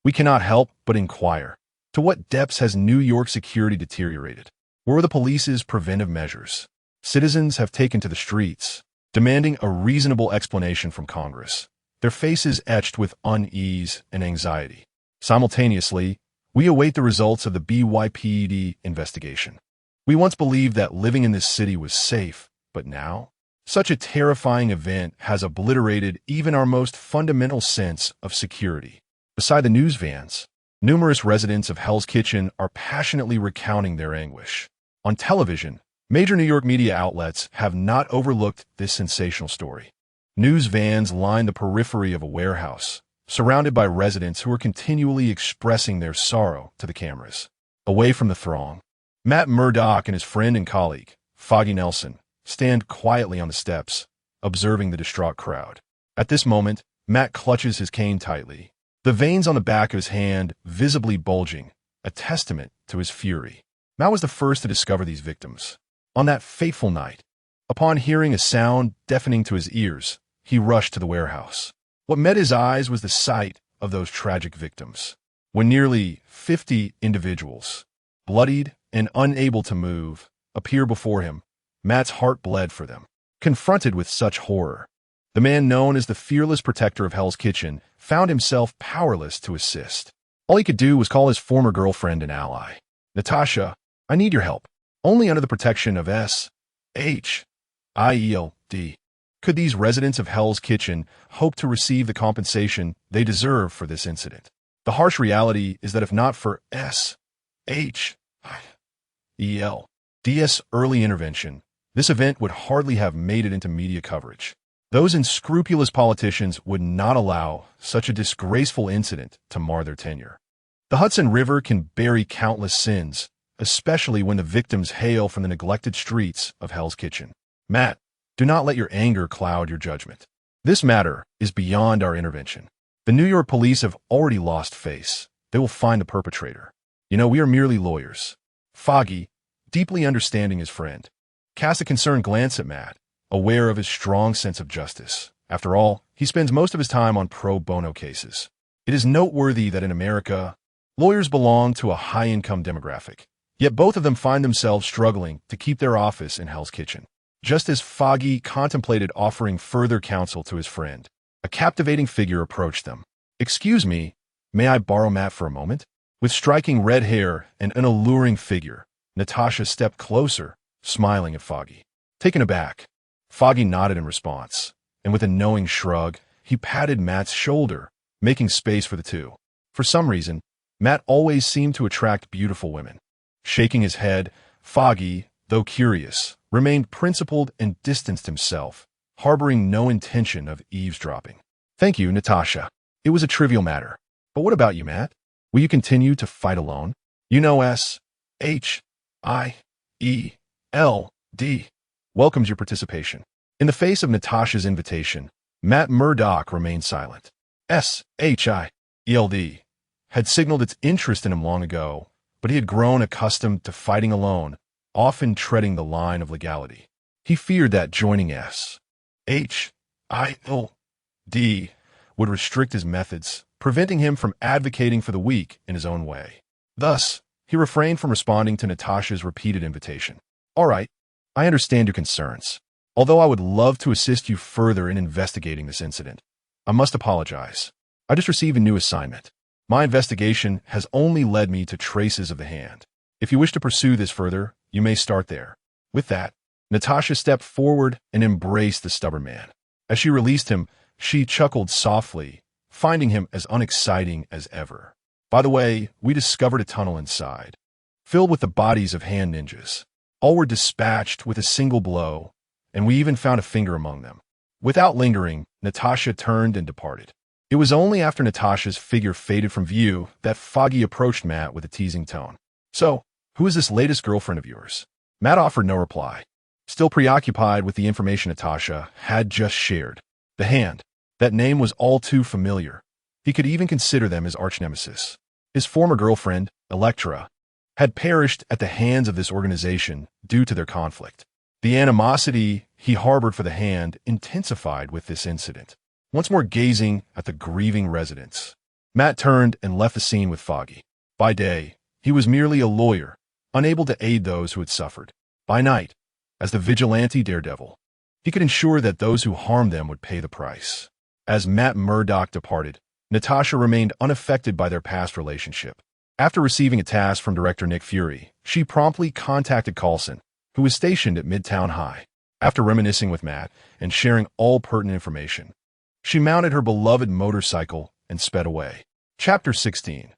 We cannot help but inquire, to what depths has New York security deteriorated? Where are the police's preventive measures? Citizens have taken to the streets, demanding a reasonable explanation from Congress, their faces etched with unease and anxiety. Simultaneously, we await the results of the BYPD investigation. We once believed that living in this city was safe, but now, such a terrifying event has obliterated even our most fundamental sense of security. Beside the news vans, numerous residents of Hell's Kitchen are passionately recounting their anguish. On television, major New York media outlets have not overlooked this sensational story. News vans line the periphery of a warehouse, surrounded by residents who are continually expressing their sorrow to the cameras. Away from the throng, Matt Murdock and his friend and colleague, Foggy Nelson, stand quietly on the steps, observing the distraught crowd. At this moment, Matt clutches his cane tightly, the veins on the back of his hand visibly bulging, a testament to his fury. Matt was the first to discover these victims. On that fateful night, upon hearing a sound deafening to his ears, he rushed to the warehouse. What met his eyes was the sight of those tragic victims. When nearly 50 individuals, bloodied and unable to move, appear before him, Matt's heart bled for them. Confronted with such horror, the man known as the fearless protector of Hell's Kitchen found himself powerless to assist. All he could do was call his former girlfriend and ally. "Natasha, I need your help. Only under the protection of S.H.I.E.L.D. could these residents of Hell's Kitchen hope to receive the compensation they deserve for this incident. The harsh reality is that if not for S.H.I.E.L.D.'s early intervention, this event would hardly have made it into media coverage. Those unscrupulous politicians would not allow such a disgraceful incident to mar their tenure. The Hudson River can bury countless sins, especially when the victims hail from the neglected streets of Hell's Kitchen. Matt, do not let your anger cloud your judgment. This matter is beyond our intervention. The New York police have already lost face. They will find the perpetrator. We are merely lawyers." Foggy, deeply understanding his friend, cast a concerned glance at Matt, aware of his strong sense of justice. After all, he spends most of his time on pro bono cases. It is noteworthy that in America, lawyers belong to a high-income demographic, yet both of them find themselves struggling to keep their office in Hell's Kitchen. Just as Foggy contemplated offering further counsel to his friend, a captivating figure approached them. "Excuse me, may I borrow Matt for a moment?" With striking red hair and an alluring figure, Natasha stepped closer, smiling at Foggy. Taken aback, Foggy nodded in response, and with a knowing shrug, he patted Matt's shoulder, making space for the two. For some reason, Matt always seemed to attract beautiful women. Shaking his head, Foggy, though curious, remained principled and distanced himself, harboring no intention of eavesdropping. "Thank you, Natasha. It was a trivial matter. But what about you, Matt? Will you continue to fight alone? S.H.I.E.L.D. welcomes your participation." In the face of Natasha's invitation, Matt Murdock remained silent. S.H.I.E.L.D. had signaled its interest in him long ago, but he had grown accustomed to fighting alone, often treading the line of legality. He feared that joining S.H.I.E.L.D. would restrict his methods, preventing him from advocating for the weak in his own way. Thus, he refrained from responding to Natasha's repeated invitation. "All right, I understand your concerns. Although I would love to assist you further in investigating this incident, I must apologize. I just received a new assignment. My investigation has only led me to traces of the hand. If you wish to pursue this further, you may start there." With that, Natasha stepped forward and embraced the stubborn man. As she released him, she chuckled softly, finding him as unexciting as ever. "By the way, we discovered a tunnel inside, filled with the bodies of hand ninjas. All were dispatched with a single blow, and we even found a finger among them." Without lingering, Natasha turned and departed. It was only after Natasha's figure faded from view that Foggy approached Matt with a teasing tone. "So, who is this latest girlfriend of yours?" Matt offered no reply, still preoccupied with the information Natasha had just shared. The hand. That name was all too familiar. He could even consider them his arch-nemesis. His former girlfriend, Electra, had perished at the hands of this organization due to their conflict. The animosity he harbored for the Hand intensified with this incident. Once more gazing at the grieving residents, Matt turned and left the scene with Foggy. By day, he was merely a lawyer, unable to aid those who had suffered. By night, as the vigilante daredevil, he could ensure that those who harmed them would pay the price. As Matt Murdock departed, Natasha remained unaffected by their past relationship. After receiving a task from director Nick Fury, she promptly contacted Coulson, who was stationed at Midtown High. After reminiscing with Matt and sharing all pertinent information, she mounted her beloved motorcycle and sped away. Chapter 16.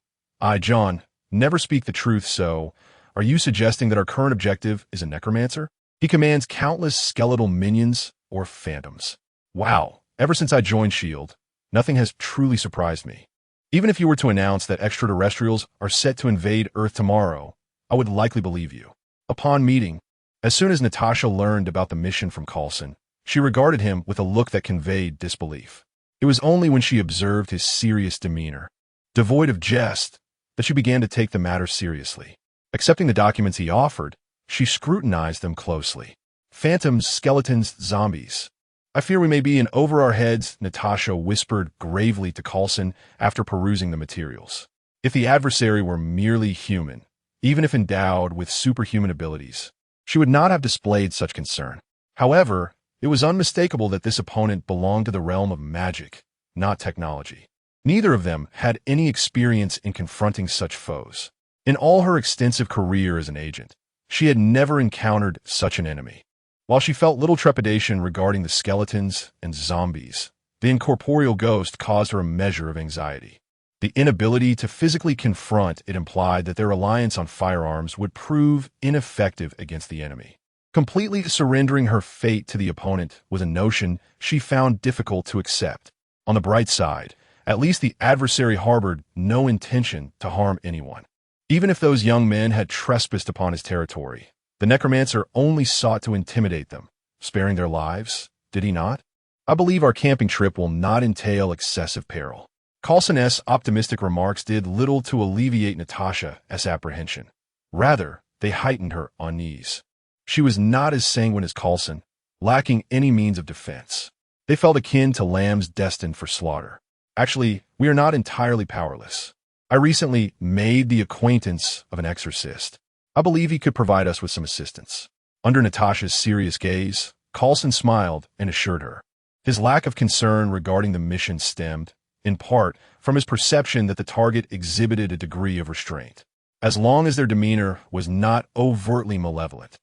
John, never speak the truth, so are you suggesting that our current objective is a necromancer? He commands countless skeletal minions or phantoms. Wow, ever since I joined S.H.I.E.L.D., nothing has truly surprised me. Even if you were to announce that extraterrestrials are set to invade Earth tomorrow, I would likely believe you. Upon meeting, as soon as Natasha learned about the mission from Coulson, she regarded him with a look that conveyed disbelief. It was only when she observed his serious demeanor, devoid of jest, that she began to take the matter seriously. Accepting the documents he offered, she scrutinized them closely. Phantoms, skeletons, zombies. I fear we may be in over our heads, Natasha whispered gravely to Coulson after perusing the materials. If the adversary were merely human, even if endowed with superhuman abilities, she would not have displayed such concern. However, it was unmistakable that this opponent belonged to the realm of magic, not technology. Neither of them had any experience in confronting such foes. In all her extensive career as an agent, she had never encountered such an enemy. While she felt little trepidation regarding the skeletons and zombies, the incorporeal ghost caused her a measure of anxiety. The inability to physically confront it implied that their reliance on firearms would prove ineffective against the enemy. Completely surrendering her fate to the opponent was a notion she found difficult to accept. On the bright side, at least the adversary harbored no intention to harm anyone. Even if those young men had trespassed upon his territory, the necromancer only sought to intimidate them, sparing their lives, did he not? I believe our camping trip will not entail excessive peril. Coulson's optimistic remarks did little to alleviate Natasha's apprehension. Rather, they heightened her unease. She was not as sanguine as Coulson, lacking any means of defense. They felt akin to lambs destined for slaughter. Actually, we are not entirely powerless. I recently made the acquaintance of an exorcist. I believe he could provide us with some assistance. Under Natasha's serious gaze, Coulson smiled and assured her. His lack of concern regarding the mission stemmed, in part, from his perception that the target exhibited a degree of restraint. As long as their demeanor was not overtly malevolent,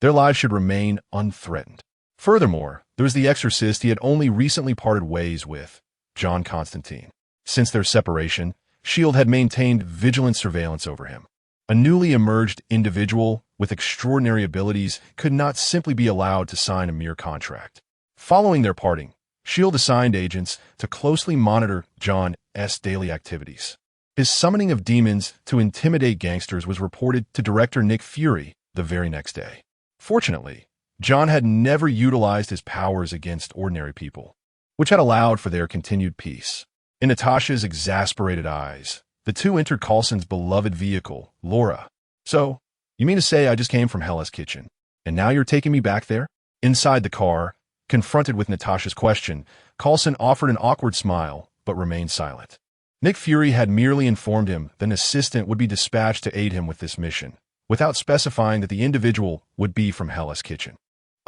their lives should remain unthreatened. Furthermore, there was the exorcist he had only recently parted ways with, John Constantine. Since their separation, S.H.I.E.L.D. had maintained vigilant surveillance over him. A newly emerged individual with extraordinary abilities could not simply be allowed to sign a mere contract. Following their parting, S.H.I.E.L.D. assigned agents to closely monitor John's daily activities. His summoning of demons to intimidate gangsters was reported to director Nick Fury the very next day. Fortunately, John had never utilized his powers against ordinary people, which had allowed for their continued peace. In Natasha's exasperated eyes, the two entered Coulson's beloved vehicle, Laura. So, you mean to say I just came from Hell's Kitchen, and now you're taking me back there? Inside the car, confronted with Natasha's question, Coulson offered an awkward smile, but remained silent. Nick Fury had merely informed him that an assistant would be dispatched to aid him with this mission, without specifying that the individual would be from Hell's Kitchen.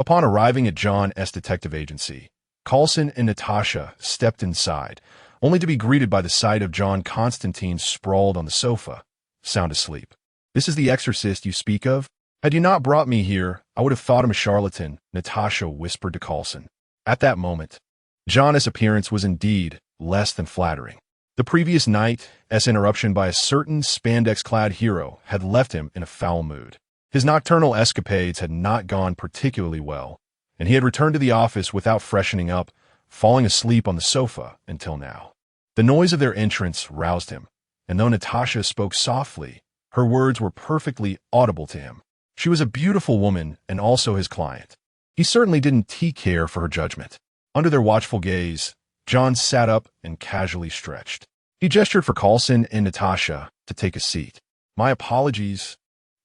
Upon arriving at John's detective agency, Coulson and Natasha stepped inside, only to be greeted by the sight of John Constantine sprawled on the sofa, sound asleep. This is the exorcist you speak of? Had you not brought me here, I would have thought him a charlatan, Natasha whispered to Coulson. At that moment, John's appearance was indeed less than flattering. The previous night's interruption by a certain spandex-clad hero had left him in a foul mood. His nocturnal escapades had not gone particularly well, and he had returned to the office without freshening up, falling asleep on the sofa until now. The noise of their entrance roused him, and though Natasha spoke softly, her words were perfectly audible to him. She was a beautiful woman and also his client. He certainly didn't care for her judgment. Under their watchful gaze, John sat up and casually stretched. He gestured for Coulson and Natasha to take a seat. My apologies.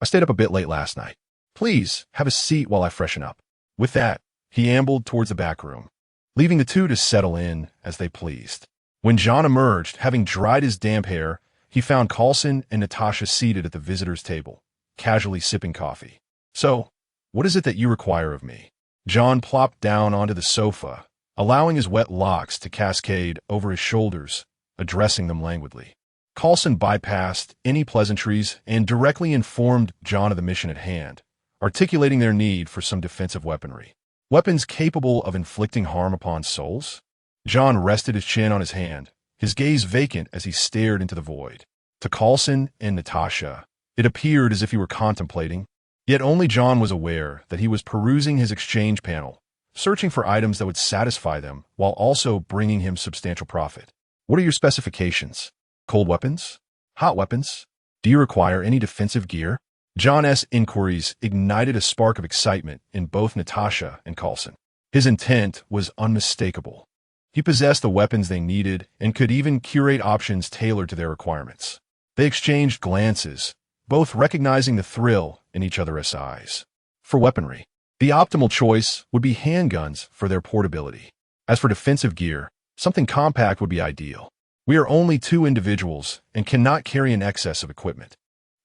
I stayed up a bit late last night. Please, have a seat while I freshen up. With that, he ambled towards the back room, leaving the two to settle in as they pleased. When John emerged, having dried his damp hair, he found Coulson and Natasha seated at the visitors' table, casually sipping coffee. So, what is it that you require of me? John plopped down onto the sofa, allowing his wet locks to cascade over his shoulders, addressing them languidly. Coulson bypassed any pleasantries and directly informed John of the mission at hand, articulating their need for some defensive weaponry. Weapons capable of inflicting harm upon souls? John rested his chin on his hand, his gaze vacant as he stared into the void. To Coulson and Natasha, it appeared as if he were contemplating, yet only John was aware that he was perusing his exchange panel, searching for items that would satisfy them while also bringing him substantial profit. What are your specifications? Cold weapons? Hot weapons? Do you require any defensive gear? John's inquiries ignited a spark of excitement in both Natasha and Coulson. His intent was unmistakable. He possessed the weapons they needed and could even curate options tailored to their requirements. They exchanged glances, both recognizing the thrill in each other's eyes. For weaponry, the optimal choice would be handguns for their portability. As for defensive gear, something compact would be ideal. We are only two individuals and cannot carry an excess of equipment.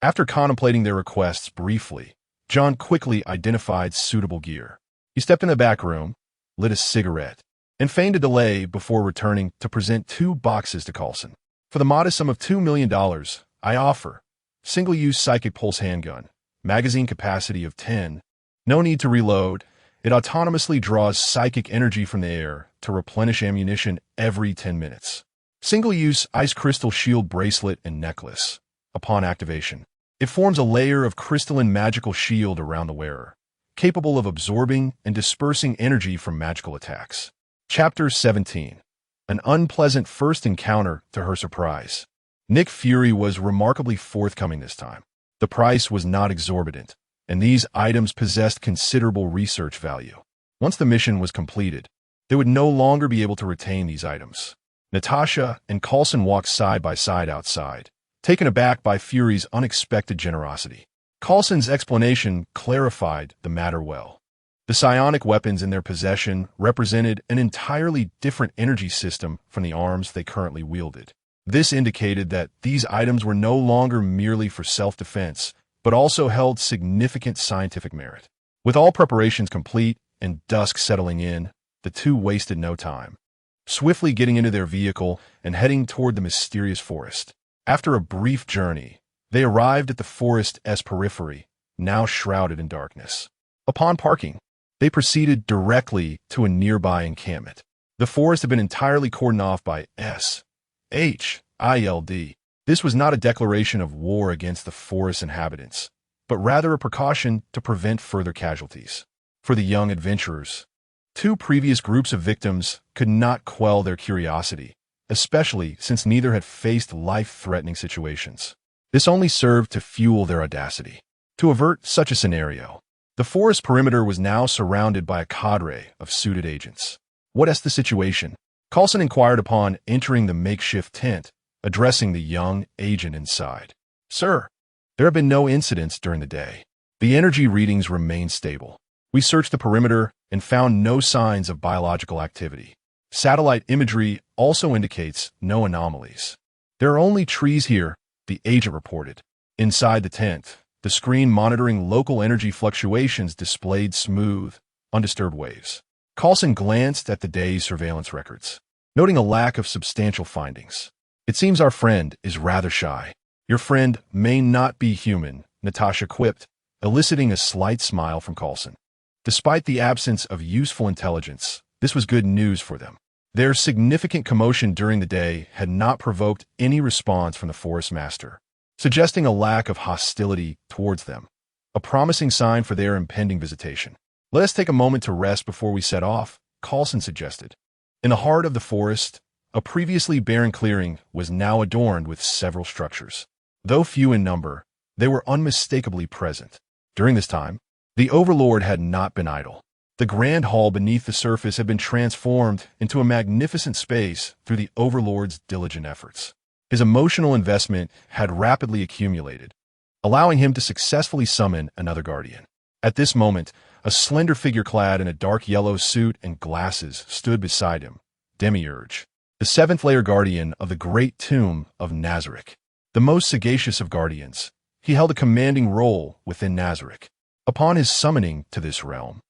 After contemplating their requests briefly, John quickly identified suitable gear. He stepped in the back room, lit a cigarette, and feigned a delay before returning to present 2 boxes to Coulson. For the modest sum of $2 million, I offer single-use psychic pulse handgun, magazine capacity of 10, no need to reload. It autonomously draws psychic energy from the air to replenish ammunition every 10 minutes. Single-use ice crystal shield bracelet and necklace. Upon activation, it forms a layer of crystalline magical shield around the wearer, capable of absorbing and dispersing energy from magical attacks. Chapter 17. An unpleasant first encounter to her surprise. Nick Fury was remarkably forthcoming this time. The price was not exorbitant, and these items possessed considerable research value. Once the mission was completed, they would no longer be able to retain these items. Natasha and Coulson walked side by side outside, taken aback by Fury's unexpected generosity. Coulson's explanation clarified the matter well. The psionic weapons in their possession represented an entirely different energy system from the arms they currently wielded. This indicated that these items were no longer merely for self-defense, but also held significant scientific merit. With all preparations complete and dusk settling in, the two wasted no time, swiftly getting into their vehicle and heading toward the mysterious forest. After a brief journey, they arrived at the forest's periphery, now shrouded in darkness. Upon parking, they proceeded directly to a nearby encampment. The forest had been entirely cordoned off by SHIELD. This was not a declaration of war against the forest inhabitants, but rather a precaution to prevent further casualties. For the young adventurers, 2 previous groups of victims could not quell their curiosity, especially since neither had faced life-threatening situations. This only served to fuel their audacity. To avert such a scenario, the forest perimeter was now surrounded by a cadre of suited agents. What is the situation? Coulson inquired upon entering the makeshift tent, addressing the young agent inside. Sir, there have been no incidents during the day. The energy readings remain stable. We searched the perimeter and found no signs of biological activity. Satellite imagery also indicates no anomalies. There are only trees here, the agent reported. Inside the tent, the screen monitoring local energy fluctuations displayed smooth, undisturbed waves. Coulson glanced at the day's surveillance records, noting a lack of substantial findings. It seems our friend is rather shy. Your friend may not be human, Natasha quipped, eliciting a slight smile from Coulson. Despite the absence of useful intelligence, this was good news for them. Their significant commotion during the day had not provoked any response from the forest master, suggesting a lack of hostility towards them, a promising sign for their impending visitation. Let us take a moment to rest before we set off, Coulson suggested. In the heart of the forest, a previously barren clearing was now adorned with several structures. Though few in number, they were unmistakably present. During this time, the Overlord had not been idle. The grand hall beneath the surface had been transformed into a magnificent space through the Overlord's diligent efforts. His emotional investment had rapidly accumulated, allowing him to successfully summon another guardian. At this moment, a slender figure clad in a dark yellow suit and glasses stood beside him, Demiurge, the seventh-layer guardian of the great tomb of Nazarick. The most sagacious of guardians, he held a commanding role within Nazarick. Upon his summoning to this realm,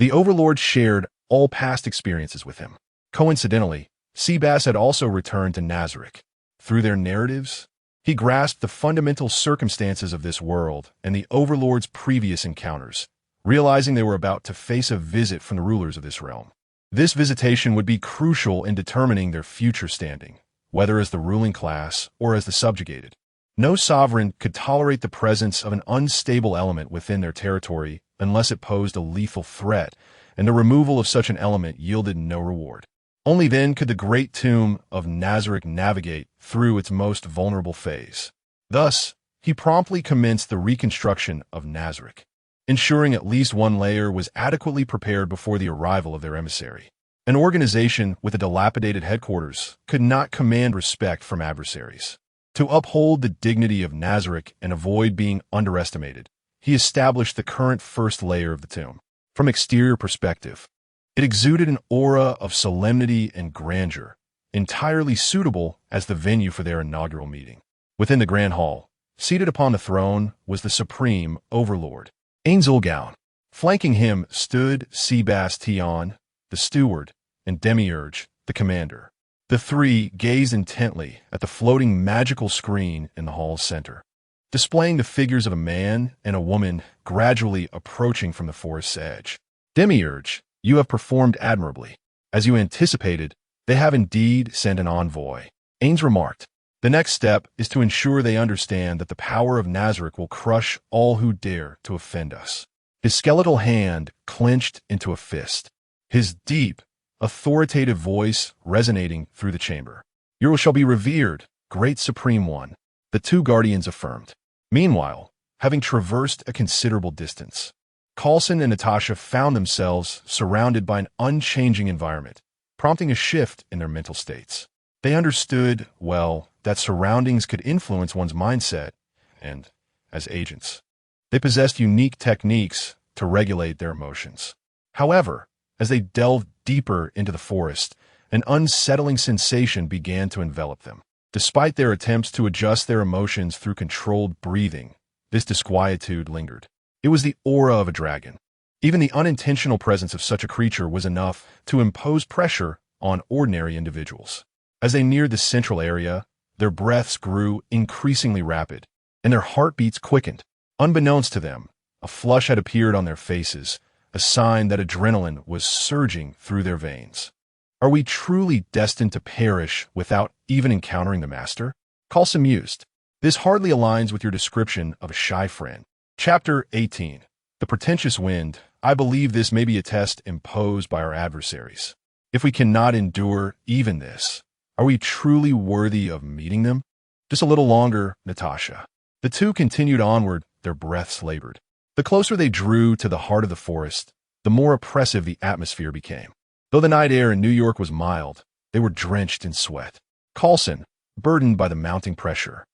the Overlord shared all past experiences with him. Coincidentally, Seabass had also returned to Nazarick. Through their narratives, he grasped the fundamental circumstances of this world and the Overlord's previous encounters, realizing they were about to face a visit from the rulers of this realm. This visitation would be crucial in determining their future standing, whether as the ruling class or as the subjugated. No sovereign could tolerate the presence of an unstable element within their territory unless it posed a lethal threat, and the removal of such an element yielded no reward. Only then could the great tomb of Nazarick navigate through its most vulnerable phase. Thus, he promptly commenced the reconstruction of Nazarick, ensuring at least one layer was adequately prepared before the arrival of their emissary. An organization with a dilapidated headquarters could not command respect from adversaries. To uphold the dignity of Nazarick and avoid being underestimated, he established the current first layer of the tomb. From exterior perspective, it exuded an aura of solemnity and grandeur, entirely suitable as the venue for their inaugural meeting. Within the grand hall, seated upon the throne, was the supreme Overlord, Ainz Ooal Gown. Flanking him stood Seabass Tion, the steward, and Demiurge, the commander. The three gazed intently at the floating magical screen in the hall's center, displaying the figures of a man and a woman gradually approaching from the forest's edge. Demiurge, you have performed admirably. As you anticipated, they have indeed sent an envoy. Ainz remarked. The next step is to ensure they understand that the power of Nazarick will crush all who dare to offend us. His skeletal hand clenched into a fist, his deep, authoritative voice resonating through the chamber. You shall be revered, great supreme one, the two guardians affirmed. Meanwhile, having traversed a considerable distance, Coulson and Natasha found themselves surrounded by an unchanging environment, prompting a shift in their mental states. They understood, well, that surroundings could influence one's mindset, and, as agents, they possessed unique techniques to regulate their emotions. However, as they delved deeper into the forest, an unsettling sensation began to envelop them. Despite their attempts to adjust their emotions through controlled breathing, this disquietude lingered. It was the aura of a dragon. Even the unintentional presence of such a creature was enough to impose pressure on ordinary individuals. As they neared the central area, their breaths grew increasingly rapid, and their heartbeats quickened. Unbeknownst to them, a flush had appeared on their faces, a sign that adrenaline was surging through their veins. Are we truly destined to perish without even encountering the master? Coulson mused. This hardly aligns with your description of a shy friend. Chapter 18. The Pretentious Wind. I believe this may be a test imposed by our adversaries. If we cannot endure even this, are we truly worthy of meeting them? Just a little longer, Natasha. The two continued onward, their breaths labored. The closer they drew to the heart of the forest, the more oppressive the atmosphere became. Though the night air in New York was mild, they were drenched in sweat. Coulson, burdened by the mounting pressure,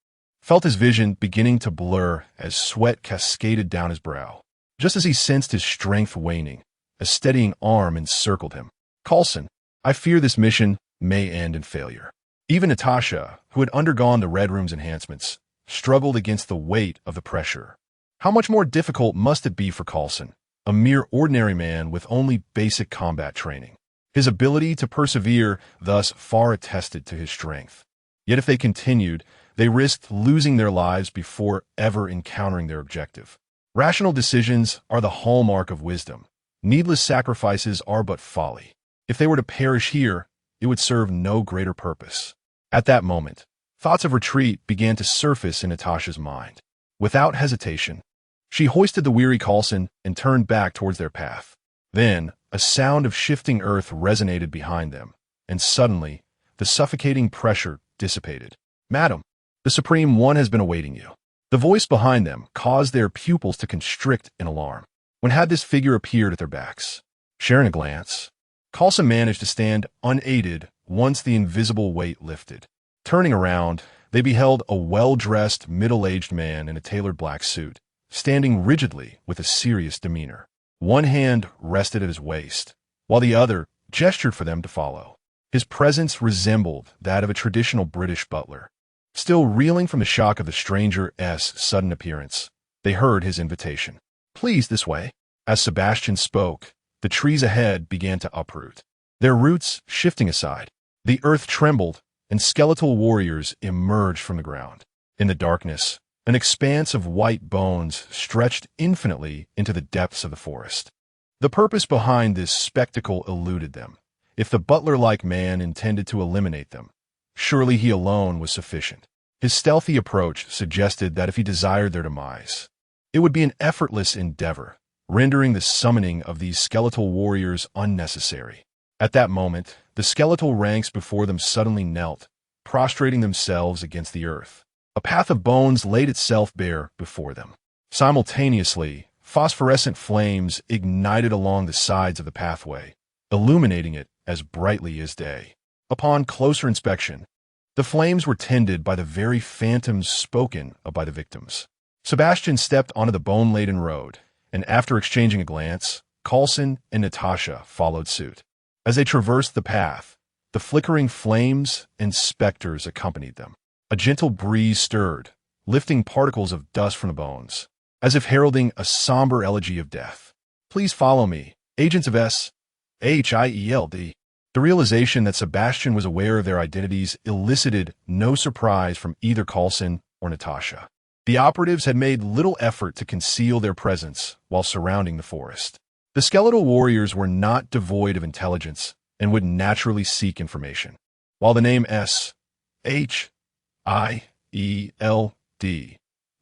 felt his vision beginning to blur as sweat cascaded down his brow. Just as he sensed his strength waning, a steadying arm encircled him. Coulson, I fear this mission may end in failure. Even Natasha, who had undergone the Red Room's enhancements, struggled against the weight of the pressure. How much more difficult must it be for Coulson, a mere ordinary man with only basic combat training? His ability to persevere thus far attested to his strength. Yet if they continued, they risked losing their lives before ever encountering their objective. Rational decisions are the hallmark of wisdom. Needless sacrifices are but folly. If they were to perish here, it would serve no greater purpose. At that moment, thoughts of retreat began to surface in Natasha's mind. Without hesitation, she hoisted the weary Coulson and turned back towards their path. Then, a sound of shifting earth resonated behind them, and suddenly, the suffocating pressure dissipated. Madam, the Supreme One has been awaiting you. The voice behind them caused their pupils to constrict in alarm. When had this figure appeared at their backs? Sharing a glance, Coulson managed to stand unaided once the invisible weight lifted. Turning around, they beheld a well-dressed, middle-aged man in a tailored black suit, standing rigidly with a serious demeanor. One hand rested at his waist, while the other gestured for them to follow. His presence resembled that of a traditional British butler. Still reeling from the shock of the stranger's sudden appearance, they heard his invitation. "Please, this way." As Sebastian spoke, the trees ahead began to uproot, their roots shifting aside. The earth trembled, and skeletal warriors emerged from the ground. In the darkness, an expanse of white bones stretched infinitely into the depths of the forest. The purpose behind this spectacle eluded them. If the butler-like man intended to eliminate them, surely he alone was sufficient. His stealthy approach suggested that if he desired their demise, it would be an effortless endeavor, rendering the summoning of these skeletal warriors unnecessary. At that moment, the skeletal ranks before them suddenly knelt, prostrating themselves against the earth. A path of bones laid itself bare before them. Simultaneously, phosphorescent flames ignited along the sides of the pathway, illuminating it as brightly as day. Upon closer inspection, the flames were tended by the very phantoms spoken of by the victims. Sebastian stepped onto the bone-laden road, and after exchanging a glance, Coulson and Natasha followed suit. As they traversed the path, the flickering flames and specters accompanied them. A gentle breeze stirred, lifting particles of dust from the bones, as if heralding a somber elegy of death. "Please follow me, agents of SHIELD." The realization that Sebastian was aware of their identities elicited no surprise from either Coulson or Natasha. The operatives had made little effort to conceal their presence while surrounding the forest. The skeletal warriors were not devoid of intelligence and would naturally seek information. While the name SHIELD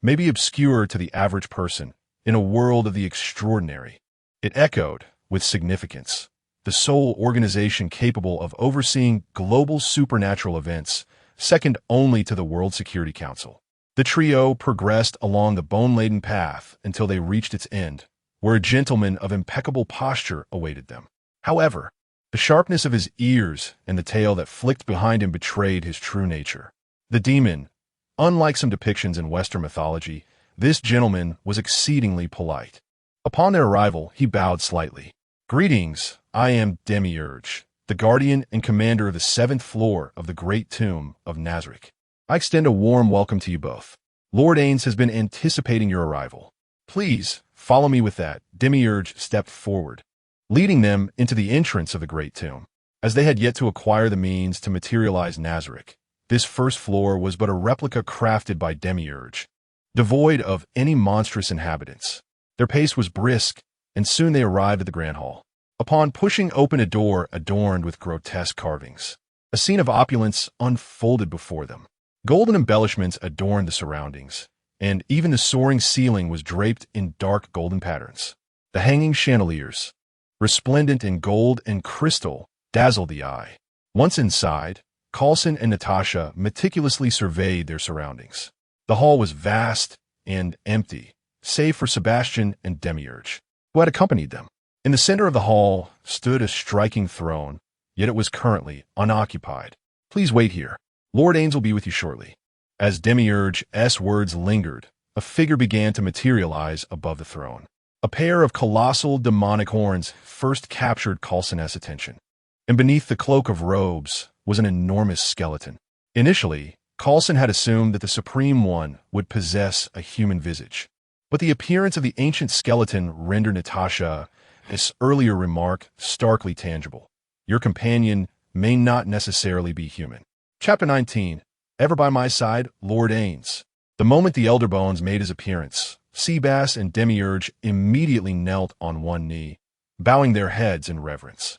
may be obscure to the average person in a world of the extraordinary, it echoed with significance. The sole organization capable of overseeing global supernatural events, second only to the World Security Council. The trio progressed along the bone-laden path until they reached its end, where a gentleman of impeccable posture awaited them. However, the sharpness of his ears and the tail that flicked behind him betrayed his true nature. The demon, unlike some depictions in Western mythology, this gentleman was exceedingly polite. Upon their arrival, he bowed slightly. "Greetings, I am Demiurge, the guardian and commander of the 7th floor of the Great Tomb of Nazarick. I extend a warm welcome to you both. Lord Ainz has been anticipating your arrival. Please, follow me with that." Demiurge stepped forward, leading them into the entrance of the Great Tomb. As they had yet to acquire the means to materialize Nazarick, this first floor was but a replica crafted by Demiurge, devoid of any monstrous inhabitants. Their pace was brisk, and soon they arrived at the Grand Hall. Upon pushing open a door adorned with grotesque carvings, a scene of opulence unfolded before them. Golden embellishments adorned the surroundings, and even the soaring ceiling was draped in dark golden patterns. The hanging chandeliers, resplendent in gold and crystal, dazzled the eye. Once inside, Coulson and Natasha meticulously surveyed their surroundings. The hall was vast and empty, save for Sebastian and Demiurge, who had accompanied them. In the center of the hall stood a striking throne, yet it was currently unoccupied. "Please wait here. Lord Ainz will be with you shortly." As Demiurge's words lingered, a figure began to materialize above the throne. A pair of colossal demonic horns first captured Coulson's attention, and beneath the cloak of robes was an enormous skeleton. Initially, Coulson had assumed that the Supreme One would possess a human visage, but the appearance of the ancient skeleton rendered Natasha's earlier remark starkly tangible. Your companion may not necessarily be human. Chapter 19. Ever by my side, Lord Ainz. The moment the Elder Bones made his appearance, Seabass and Demiurge immediately knelt on one knee, bowing their heads in reverence.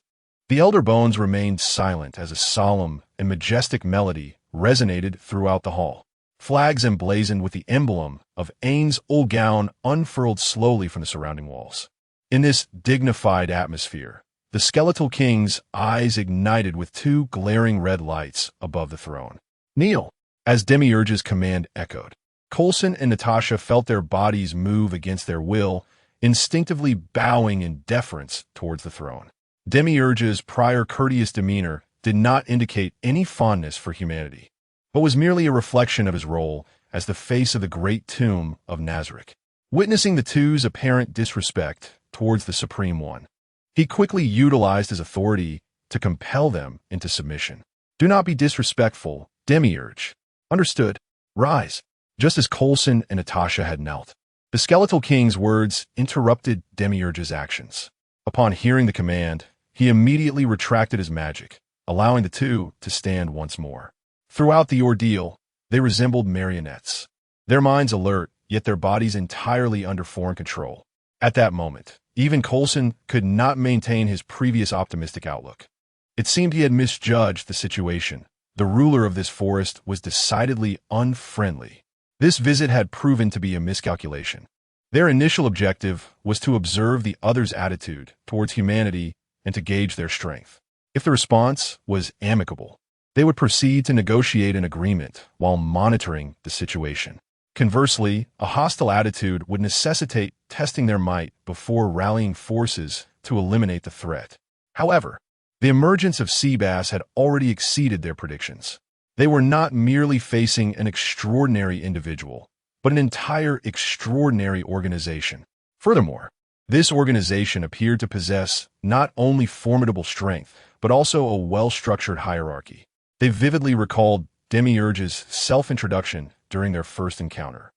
The Elder Bones remained silent as a solemn and majestic melody resonated throughout the hall. Flags emblazoned with the emblem of Ainz Ooal Gown unfurled slowly from the surrounding walls. In this dignified atmosphere, the skeletal king's eyes ignited with two glaring red lights above the throne. "Kneel," as Demiurge's command echoed. Coulson and Natasha felt their bodies move against their will, instinctively bowing in deference towards the throne. Demiurge's prior courteous demeanor did not indicate any fondness for humanity, but was merely a reflection of his role as the face of the great tomb of Nazarick. Witnessing the two's apparent disrespect towards the Supreme One, he quickly utilized his authority to compel them into submission. Do not be disrespectful, Demiurge. Understood. Rise. Just as Coulson and Natasha had knelt, the Skeletal King's words interrupted Demiurge's actions. Upon hearing the command, he immediately retracted his magic, allowing the two to stand once more. Throughout the ordeal, they resembled marionettes, their minds alert, yet their bodies entirely under foreign control. At that moment, even Coulson could not maintain his previous optimistic outlook. It seemed he had misjudged the situation. The ruler of this forest was decidedly unfriendly. This visit had proven to be a miscalculation. Their initial objective was to observe the other's attitude towards humanity and to gauge their strength. If the response was amicable, they would proceed to negotiate an agreement while monitoring the situation. Conversely, a hostile attitude would necessitate testing their might before rallying forces to eliminate the threat. However, the emergence of sea bass had already exceeded their predictions. They were not merely facing an extraordinary individual, but an entire extraordinary organization. Furthermore, this organization appeared to possess not only formidable strength, but also a well-structured hierarchy. They vividly recalled Demiurge's self-introduction during their first encounter.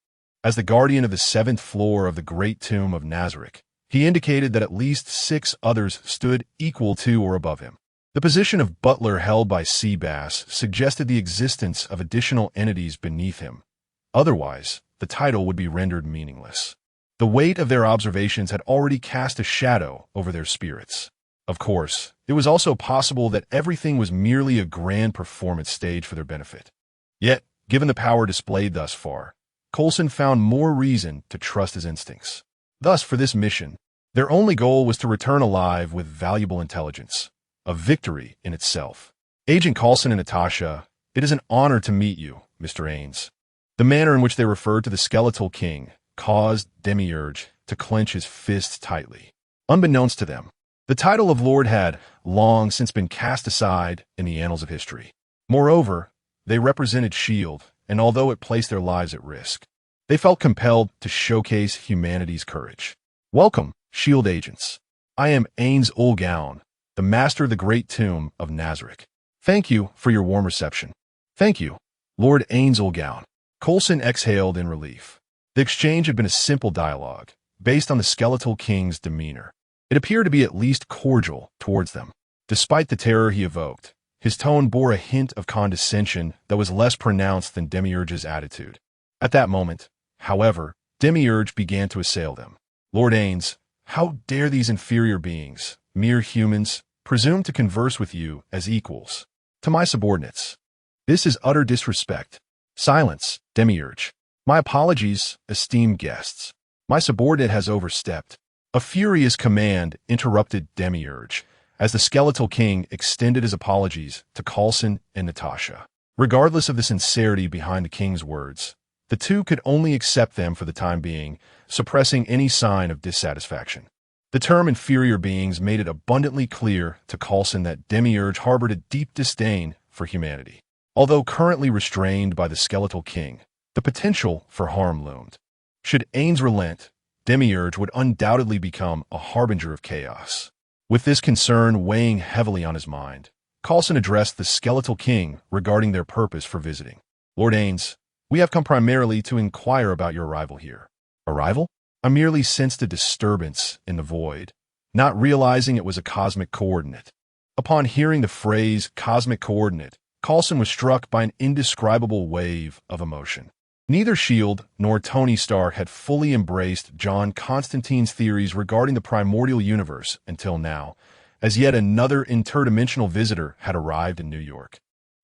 As the guardian of the 7th floor of the Great Tomb of Nazarick, he indicated that at least 6 others stood equal to or above him. The position of butler held by Sea Bass suggested the existence of additional entities beneath him. Otherwise, the title would be rendered meaningless. The weight of their observations had already cast a shadow over their spirits. Of course, it was also possible that everything was merely a grand performance stage for their benefit. Yet, given the power displayed thus far, Coulson found more reason to trust his instincts. Thus, for this mission, their only goal was to return alive with valuable intelligence, a victory in itself. Agent Coulson and Natasha, it is an honor to meet you, Mr. Ainz. The manner in which they referred to the Skeletal King caused Demiurge to clench his fists tightly. Unbeknownst to them, the title of Lord had long since been cast aside in the annals of history. Moreover, they represented S.H.I.E.L.D., and although it placed their lives at risk, they felt compelled to showcase humanity's courage. Welcome, S.H.I.E.L.D. agents. I am Ainz Ooal Gown, the master of the Great Tomb of Nazarick. Thank you for your warm reception. Thank you, Lord Ainz Ooal Gown. Coulson exhaled in relief. The exchange had been a simple dialogue, based on the Skeletal King's demeanor. It appeared to be at least cordial towards them. Despite the terror he evoked, his tone bore a hint of condescension that was less pronounced than Demiurge's attitude. At that moment, however, Demiurge began to assail them. Lord Ainz, how dare these inferior beings, mere humans, presume to converse with you as equals? To my subordinates. This is utter disrespect. Silence, Demiurge. My apologies, esteemed guests. My subordinate has overstepped. A furious command interrupted Demiurge, as the Skeletal King extended his apologies to Coulson and Natasha. Regardless of the sincerity behind the king's words, the two could only accept them for the time being, suppressing any sign of dissatisfaction. The term inferior beings made it abundantly clear to Coulson that Demiurge harbored a deep disdain for humanity. Although currently restrained by the Skeletal King, the potential for harm loomed. Should Ainz relent, Demiurge would undoubtedly become a harbinger of chaos. With this concern weighing heavily on his mind, Coulson addressed the Skeletal King regarding their purpose for visiting. Lord Ainz, we have come primarily to inquire about your arrival here. Arrival? I merely sensed a disturbance in the void, not realizing it was a cosmic coordinate. Upon hearing the phrase cosmic coordinate, Coulson was struck by an indescribable wave of emotion. Neither S.H.I.E.L.D. nor Tony Stark had fully embraced John Constantine's theories regarding the primordial universe until now, as yet another interdimensional visitor had arrived in New York.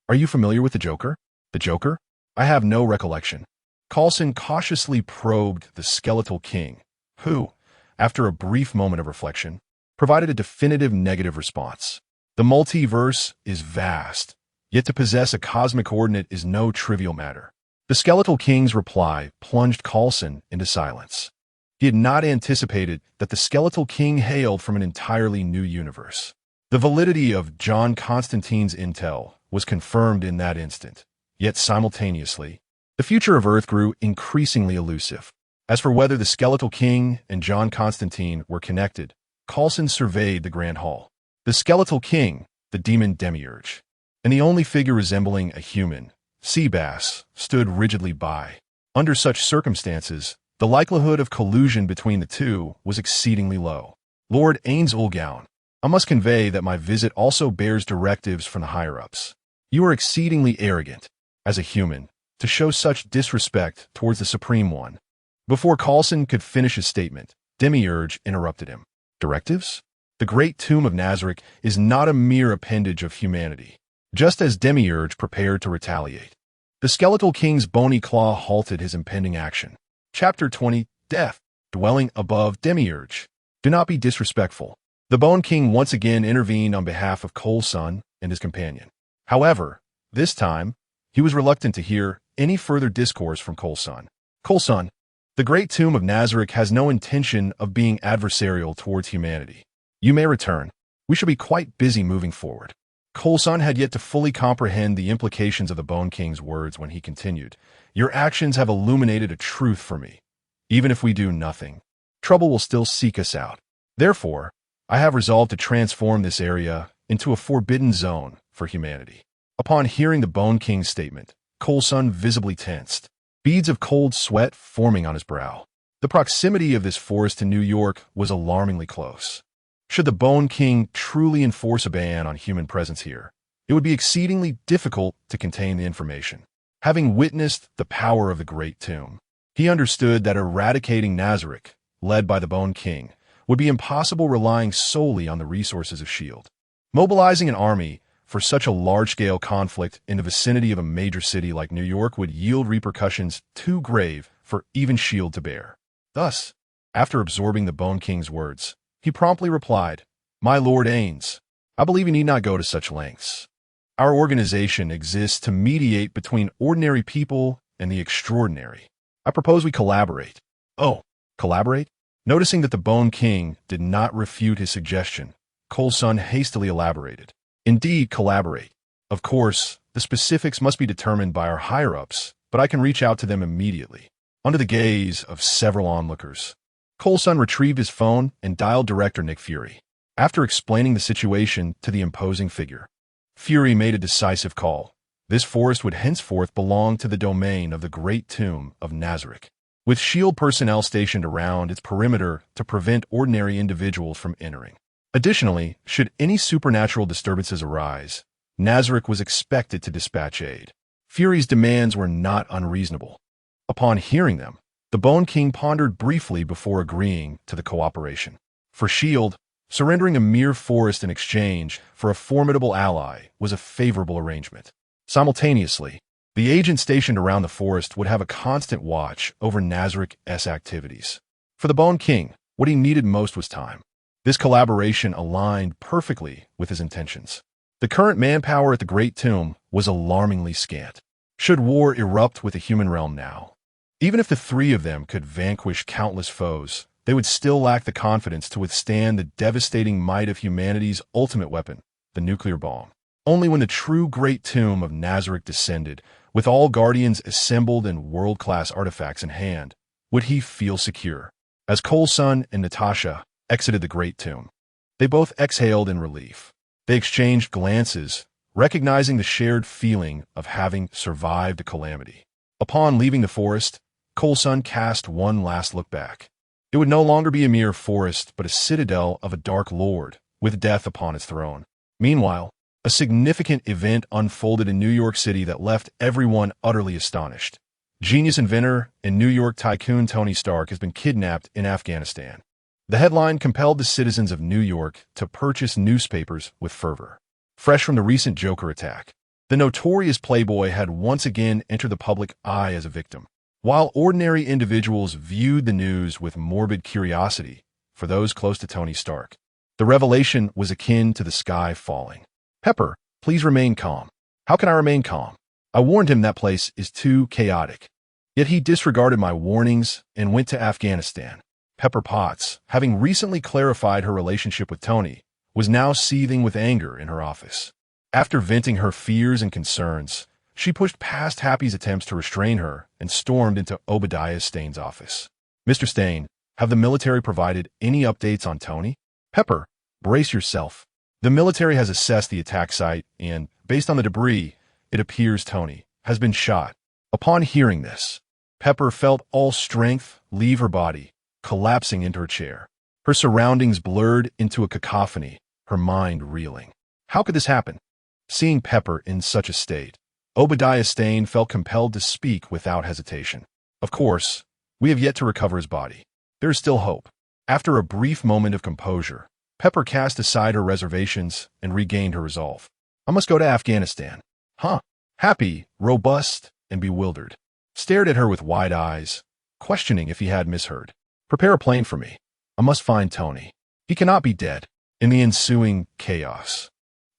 Are you familiar with the Joker? The Joker? I have no recollection. Coulson cautiously probed the Skeletal King, who, after a brief moment of reflection, provided a definitive negative response. The multiverse is vast, yet to possess a cosmic coordinate is no trivial matter. The Skeletal King's reply plunged Coulson into silence. He had not anticipated that the skeletal king hailed from an entirely new universe. The validity of John Constantine's intel was confirmed in that instant, yet simultaneously, the future of Earth grew increasingly elusive. As for whether the skeletal king and John Constantine were connected, Coulson surveyed the Grand Hall. The skeletal king, the demon demiurge, and the only figure resembling a human, Seabass, stood rigidly by. Under such circumstances, the likelihood of collusion between the two was exceedingly low. Lord Ainz Ooal Gown, I must convey that my visit also bears directives from the higher-ups. You are exceedingly arrogant, as a human, to show such disrespect towards the Supreme One. Before Coulson could finish his statement, Demiurge interrupted him. Directives? The great tomb of Nazarick is not a mere appendage of humanity. Just as Demiurge prepared to retaliate, the skeletal king's bony claw halted his impending action. Chapter 20, Death. Dwelling above Demiurge. Do not be disrespectful. The Bone King once again intervened on behalf of Coulson and his companion. However, this time, he was reluctant to hear any further discourse from Coulson. Coulson, the great tomb of Nazarick has no intention of being adversarial towards humanity. You may return. We shall be quite busy moving forward. Coulson had yet to fully comprehend the implications of the Bone King's words when he continued. Your actions have illuminated a truth for me. Even if we do nothing, trouble will still seek us out. Therefore, I have resolved to transform this area into a forbidden zone for humanity. Upon hearing the Bone King's statement, Coulson visibly tensed, beads of cold sweat forming on his brow. The proximity of this forest to New York was alarmingly close. Should the Bone King truly enforce a ban on human presence here, it would be exceedingly difficult to contain the information. Having witnessed the power of the Great Tomb, he understood that eradicating Nazarick, led by the Bone King, would be impossible relying solely on the resources of S.H.I.E.L.D. Mobilizing an army for such a large-scale conflict in the vicinity of a major city like New York would yield repercussions too grave for even S.H.I.E.L.D. to bear. Thus, after absorbing the Bone King's words, he promptly replied, My Lord Ainz, I believe you need not go to such lengths. Our organization exists to mediate between ordinary people and the extraordinary. I propose we collaborate. Oh, collaborate? Noticing that the Bone King did not refute his suggestion, Coulson hastily elaborated. Indeed, collaborate. Of course, the specifics must be determined by our higher-ups, but I can reach out to them immediately. Under the gaze of several onlookers, Coulson retrieved his phone and dialed Director Nick Fury. After explaining the situation to the imposing figure, Fury made a decisive call. This forest would henceforth belong to the domain of the Great Tomb of Nazarick, with S.H.I.E.L.D. personnel stationed around its perimeter to prevent ordinary individuals from entering. Additionally, should any supernatural disturbances arise, Nazarick was expected to dispatch aid. Fury's demands were not unreasonable. Upon hearing them, the Bone King pondered briefly before agreeing to the cooperation. For S.H.I.E.L.D., surrendering a mere forest in exchange for a formidable ally was a favorable arrangement. Simultaneously, the agent stationed around the forest would have a constant watch over Nazarick's activities. For the Bone King, what he needed most was time. This collaboration aligned perfectly with his intentions. The current manpower at the Great Tomb was alarmingly scant. Should war erupt with the human realm now, even if the three of them could vanquish countless foes, they would still lack the confidence to withstand the devastating might of humanity's ultimate weapon, the nuclear bomb. Only when the true Great Tomb of Nazarick descended, with all guardians assembled and world-class artifacts in hand, would he feel secure. As Coulson and Natasha exited the Great Tomb, they both exhaled in relief. They exchanged glances, recognizing the shared feeling of having survived a calamity. Upon leaving the forest, Coulson cast one last look back. It would no longer be a mere forest, but a citadel of a dark lord, with death upon its throne. Meanwhile, a significant event unfolded in New York City that left everyone utterly astonished. Genius inventor and New York tycoon Tony Stark has been kidnapped in Afghanistan. The headline compelled the citizens of New York to purchase newspapers with fervor. Fresh from the recent Joker attack, the notorious playboy had once again entered the public eye as a victim. While ordinary individuals viewed the news with morbid curiosity, for those close to Tony Stark, the revelation was akin to the sky falling. Pepper, please remain calm. How can I remain calm? I warned him that place is too chaotic. Yet he disregarded my warnings and went to Afghanistan. Pepper Potts, having recently clarified her relationship with Tony, was now seething with anger in her office. After venting her fears and concerns, she pushed past Happy's attempts to restrain her and stormed into Obadiah Stane's office. "Mr. Stane, have the military provided any updates on Tony?" "Pepper, brace yourself. The military has assessed the attack site and, based on the debris, it appears Tony has been shot." Upon hearing this, Pepper felt all strength leave her body, collapsing into her chair. Her surroundings blurred into a cacophony, her mind reeling. How could this happen? Seeing Pepper in such a state, Obadiah Stane felt compelled to speak without hesitation. "Of course, we have yet to recover his body. There is still hope." After a brief moment of composure, Pepper cast aside her reservations and regained her resolve. "I must go to Afghanistan." "Huh?" Happy, robust, and bewildered, stared at her with wide eyes, questioning if he had misheard. "Prepare a plane for me. I must find Tony. He cannot be dead." In the ensuing chaos,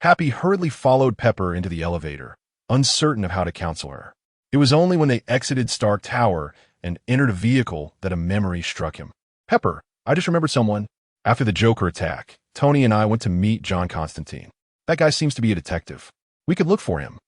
Happy hurriedly followed Pepper into the elevator, uncertain of how to counsel her. It was only when they exited Stark Tower and entered a vehicle that a memory struck him. "Pepper, I just remembered someone. After the Joker attack, Tony and I went to meet John Constantine. That guy seems to be a detective. We could look for him.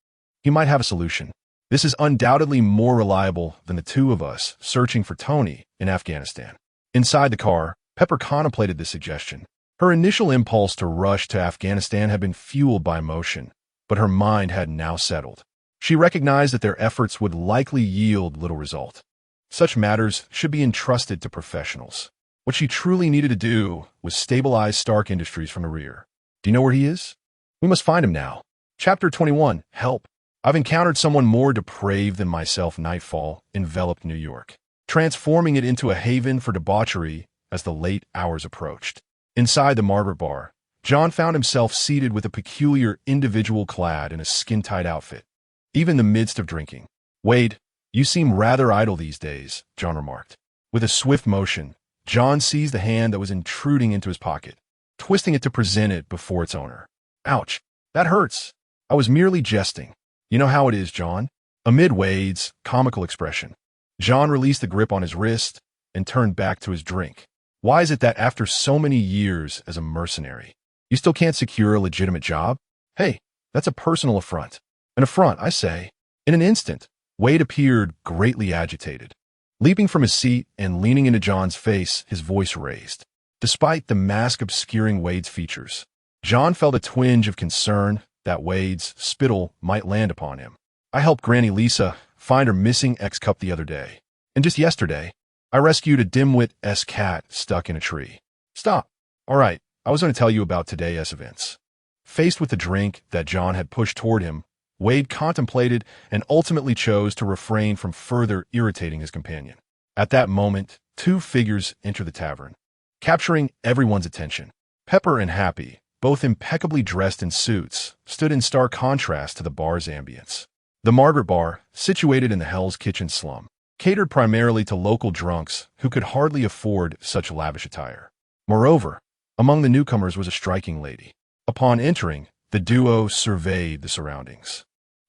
He might have a solution. This is undoubtedly more reliable than the two of us searching for Tony in Afghanistan." Inside the car, Pepper contemplated this suggestion. Her initial impulse to rush to Afghanistan had been fueled by emotion, but her mind had now settled. She recognized that their efforts would likely yield little result. Such matters should be entrusted to professionals. What she truly needed to do was stabilize Stark Industries from the rear. "Do you know where he is? We must find him now." Chapter 21, Help. I've encountered someone more depraved than myself. Nightfall enveloped New York, transforming it into a haven for debauchery as the late hours approached. Inside the Margaret Bar, John found himself seated with a peculiar individual clad in a skin-tight outfit, even in the midst of drinking. "Wade, you seem rather idle these days," John remarked. With a swift motion, John seized the hand that was intruding into his pocket, twisting it to present it before its owner. "Ouch, that hurts. I was merely jesting. You know how it is, John." Amid Wade's comical expression, John released the grip on his wrist and turned back to his drink. "Why is it that after so many years as a mercenary, you still can't secure a legitimate job? Hey, that's a personal affront." "An affront, I say." In an instant, Wade appeared greatly agitated. Leaping from his seat and leaning into John's face, his voice raised. Despite the mask obscuring Wade's features, John felt a twinge of concern that Wade's spittle might land upon him. "I helped Granny Lisa find her missing ex-cup the other day. And just yesterday, I rescued a dimwit-esque cat stuck in a tree." "Stop. All right, I was going to tell you about today's events." Faced with the drink that John had pushed toward him, Wade contemplated and ultimately chose to refrain from further irritating his companion. At that moment, two figures entered the tavern, capturing everyone's attention. Pepper and Happy, both impeccably dressed in suits, stood in stark contrast to the bar's ambience. The Margaret Bar, situated in the Hell's Kitchen slum, catered primarily to local drunks who could hardly afford such lavish attire. Moreover, among the newcomers was a striking lady. Upon entering, the duo surveyed the surroundings,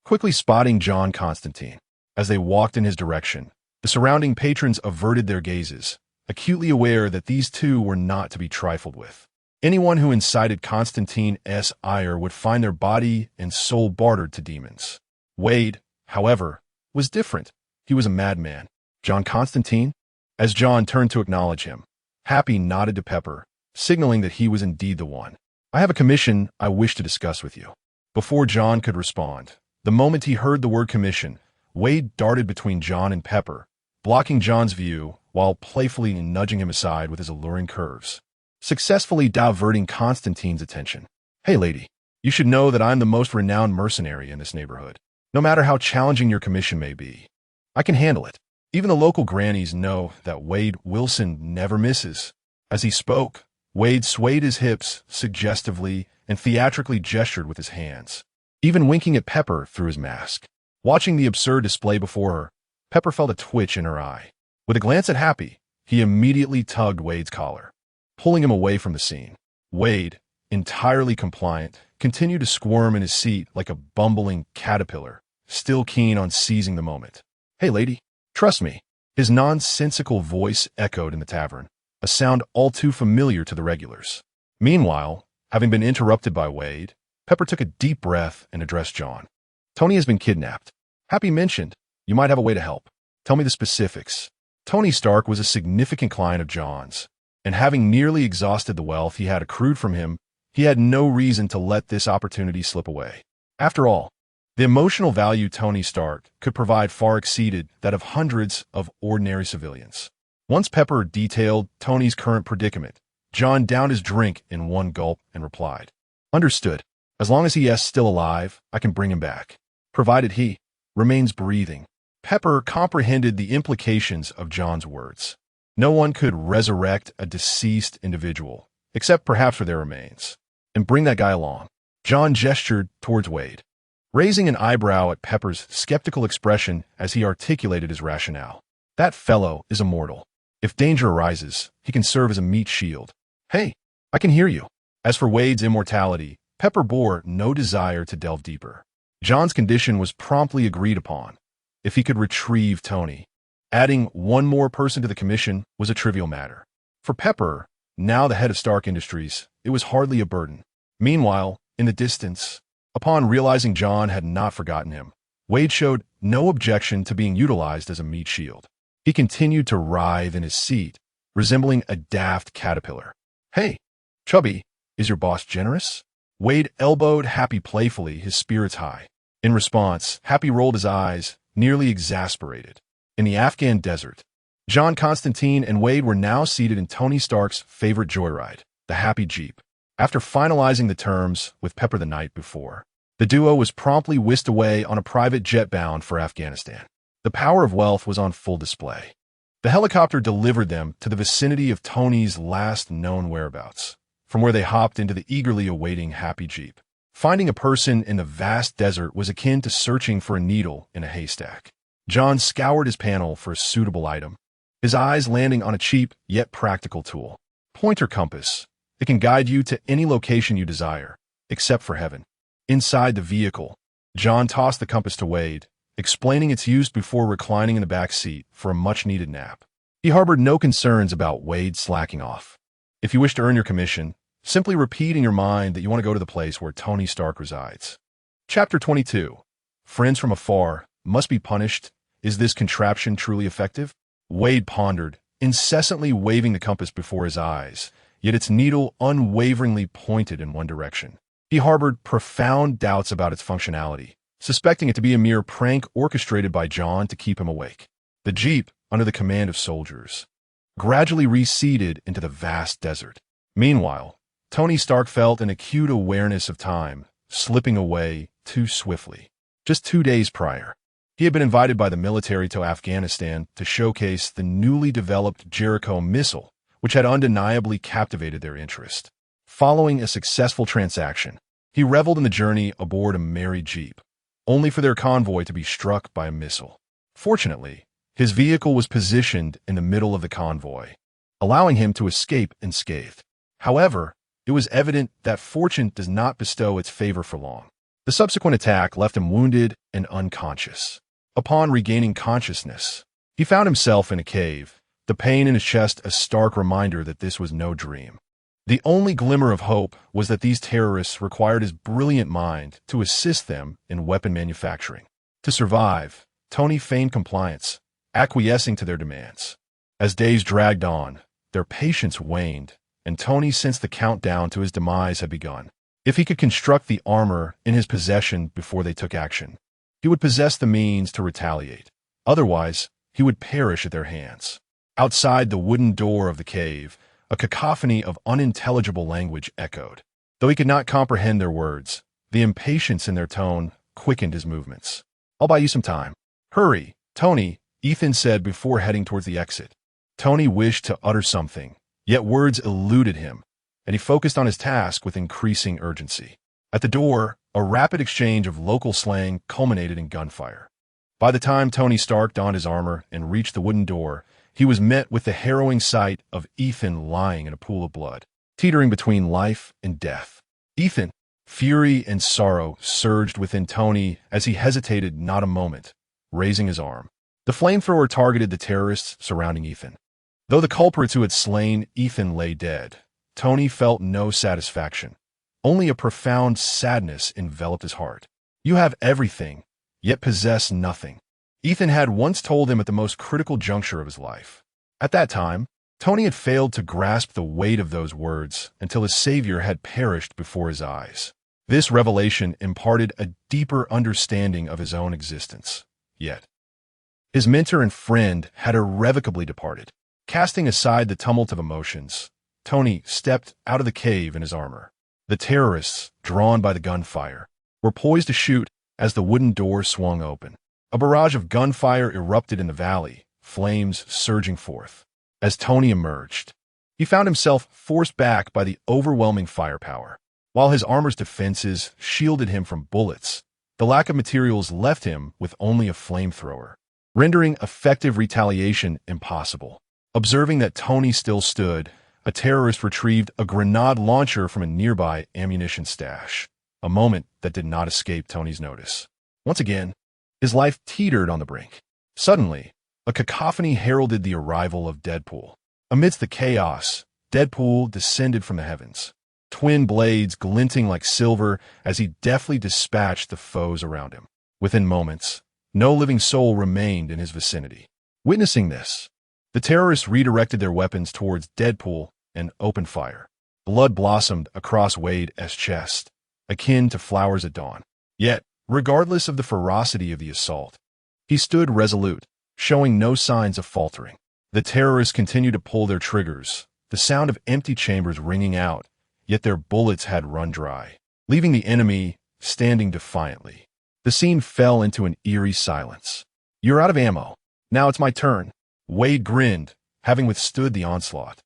quickly spotting John Constantine. As they walked in his direction, the surrounding patrons averted their gazes, acutely aware that these two were not to be trifled with. Anyone who incited Constantine's ire would find their body and soul bartered to demons. Wade, however, was different. He was a madman. "John Constantine?" As John turned to acknowledge him, Happy nodded to Pepper, signaling that he was indeed the one. "I have a commission I wish to discuss with you." Before John could respond, the moment he heard the word commission, Wade darted between John and Pepper, blocking John's view while playfully nudging him aside with his alluring curves, successfully diverting Constantine's attention. "Hey, lady, you should know that I'm the most renowned mercenary in this neighborhood. No matter how challenging your commission may be, I can handle it." Even the local grannies know that Wade Wilson never misses. As he spoke, Wade swayed his hips suggestively and theatrically gestured with his hands, even winking at Pepper through his mask. Watching the absurd display before her, Pepper felt a twitch in her eye. With a glance at Happy, he immediately tugged Wade's collar, pulling him away from the scene. Wade, entirely compliant, continued to squirm in his seat like a bumbling caterpillar, still keen on seizing the moment. "Hey, lady, trust me." His nonsensical voice echoed in the tavern, a sound all too familiar to the regulars. Meanwhile, having been interrupted by Wade, Pepper took a deep breath and addressed John. Tony has been kidnapped. Happy mentioned, you might have a way to help. Tell me the specifics. Tony Stark was a significant client of John's, and having nearly exhausted the wealth he had accrued from him, he had no reason to let this opportunity slip away. After all, the emotional value Tony Stark could provide far exceeded that of hundreds of ordinary civilians. Once Pepper detailed Tony's current predicament, John downed his drink in one gulp and replied, "Understood. As long as he is still alive, I can bring him back, provided he remains breathing." Pepper comprehended the implications of John's words. No one could resurrect a deceased individual, except perhaps for their remains. And bring that guy along. John gestured towards Wade, raising an eyebrow at Pepper's skeptical expression as he articulated his rationale. That fellow is immortal. If danger arises, he can serve as a meat shield. Hey, I can hear you. As for Wade's immortality, Pepper bore no desire to delve deeper. John's condition was promptly agreed upon. If he could retrieve Tony, adding one more person to the commission was a trivial matter. For Pepper, now the head of Stark Industries, it was hardly a burden. Meanwhile, in the distance, upon realizing John had not forgotten him, Wade showed no objection to being utilized as a meat shield. He continued to writhe in his seat, resembling a daft caterpillar. Hey, Chubby, is your boss generous? Wade elbowed Happy playfully, his spirits high. In response, Happy rolled his eyes, nearly exasperated. In the Afghan desert, John Constantine and Wade were now seated in Tony Stark's favorite joyride, the Happy Jeep. After finalizing the terms with Pepper the night before, the duo was promptly whisked away on a private jet bound for Afghanistan. The power of wealth was on full display. The helicopter delivered them to the vicinity of Tony's last known whereabouts, from where they hopped into the eagerly awaiting Happy Jeep. Finding a person in the vast desert was akin to searching for a needle in a haystack. John scoured his panel for a suitable item, his eyes landing on a cheap yet practical tool. Pointer compass. It can guide you to any location you desire, except for heaven. Inside the vehicle, John tossed the compass to Wade, explaining its use before reclining in the back seat for a much-needed nap. He harbored no concerns about Wade slacking off. If you wish to earn your commission, simply repeat in your mind that you want to go to the place where Tony Stark resides. Chapter 22. Friends from afar must be punished. Is this contraption truly effective? Wade pondered, incessantly waving the compass before his eyes, yet its needle unwaveringly pointed in one direction. He harbored profound doubts about its functionality, suspecting it to be a mere prank orchestrated by John to keep him awake. The Jeep, under the command of soldiers, gradually receded into the vast desert. Meanwhile, Tony Stark felt an acute awareness of time slipping away too swiftly. Just 2 days prior, he had been invited by the military to Afghanistan to showcase the newly developed Jericho missile, which had undeniably captivated their interest. Following a successful transaction, he reveled in the journey aboard a merry Jeep, only for their convoy to be struck by a missile. Fortunately, his vehicle was positioned in the middle of the convoy, allowing him to escape unscathed. However, it was evident that fortune does not bestow its favor for long. The subsequent attack left him wounded and unconscious. Upon regaining consciousness, he found himself in a cave, the pain in his chest a stark reminder that this was no dream. The only glimmer of hope was that these terrorists required his brilliant mind to assist them in weapon manufacturing. To survive, Tony feigned compliance, acquiescing to their demands. As days dragged on, their patience waned, and Tony sensed the countdown to his demise had begun. If he could construct the armor in his possession before they took action, he would possess the means to retaliate. Otherwise, he would perish at their hands. Outside the wooden door of the cave, a cacophony of unintelligible language echoed. Though he could not comprehend their words, the impatience in their tone quickened his movements. "I'll buy you some time." "Hurry, Tony," Ethan said before heading towards the exit. Tony wished to utter something, yet words eluded him, and he focused on his task with increasing urgency. At the door, a rapid exchange of local slang culminated in gunfire. By the time Tony Stark donned his armor and reached the wooden door, he was met with the harrowing sight of Ethan lying in a pool of blood, teetering between life and death. Ethan, fury and sorrow surged within Tony as he hesitated not a moment, raising his arm. The flamethrower targeted the terrorists surrounding Ethan. Though the culprits who had slain Ethan lay dead, Tony felt no satisfaction. Only a profound sadness enveloped his heart. You have everything, yet possess nothing. Ethan had once told him at the most critical juncture of his life. At that time, Tony had failed to grasp the weight of those words until his savior had perished before his eyes. This revelation imparted a deeper understanding of his own existence. Yet, his mentor and friend had irrevocably departed. Casting aside the tumult of emotions, Tony stepped out of the cave in his armor. The terrorists, drawn by the gunfire, were poised to shoot as the wooden door swung open. A barrage of gunfire erupted in the valley, flames surging forth. As Tony emerged, he found himself forced back by the overwhelming firepower. While his armor's defenses shielded him from bullets, the lack of materials left him with only a flamethrower, rendering effective retaliation impossible. Observing that Tony still stood, a terrorist retrieved a grenade launcher from a nearby ammunition stash, a moment that did not escape Tony's notice. Once again, his life teetered on the brink. Suddenly, a cacophony heralded the arrival of Deadpool. Amidst the chaos, Deadpool descended from the heavens, twin blades glinting like silver as he deftly dispatched the foes around him. Within moments, no living soul remained in his vicinity. Witnessing this, the terrorists redirected their weapons towards Deadpool and opened fire. Blood blossomed across Wade's chest, akin to flowers at dawn. Yet, regardless of the ferocity of the assault, he stood resolute, showing no signs of faltering. The terrorists continued to pull their triggers, the sound of empty chambers ringing out, yet their bullets had run dry, leaving the enemy standing defiantly. The scene fell into an eerie silence. "You're out of ammo. Now it's my turn." Wade grinned, having withstood the onslaught,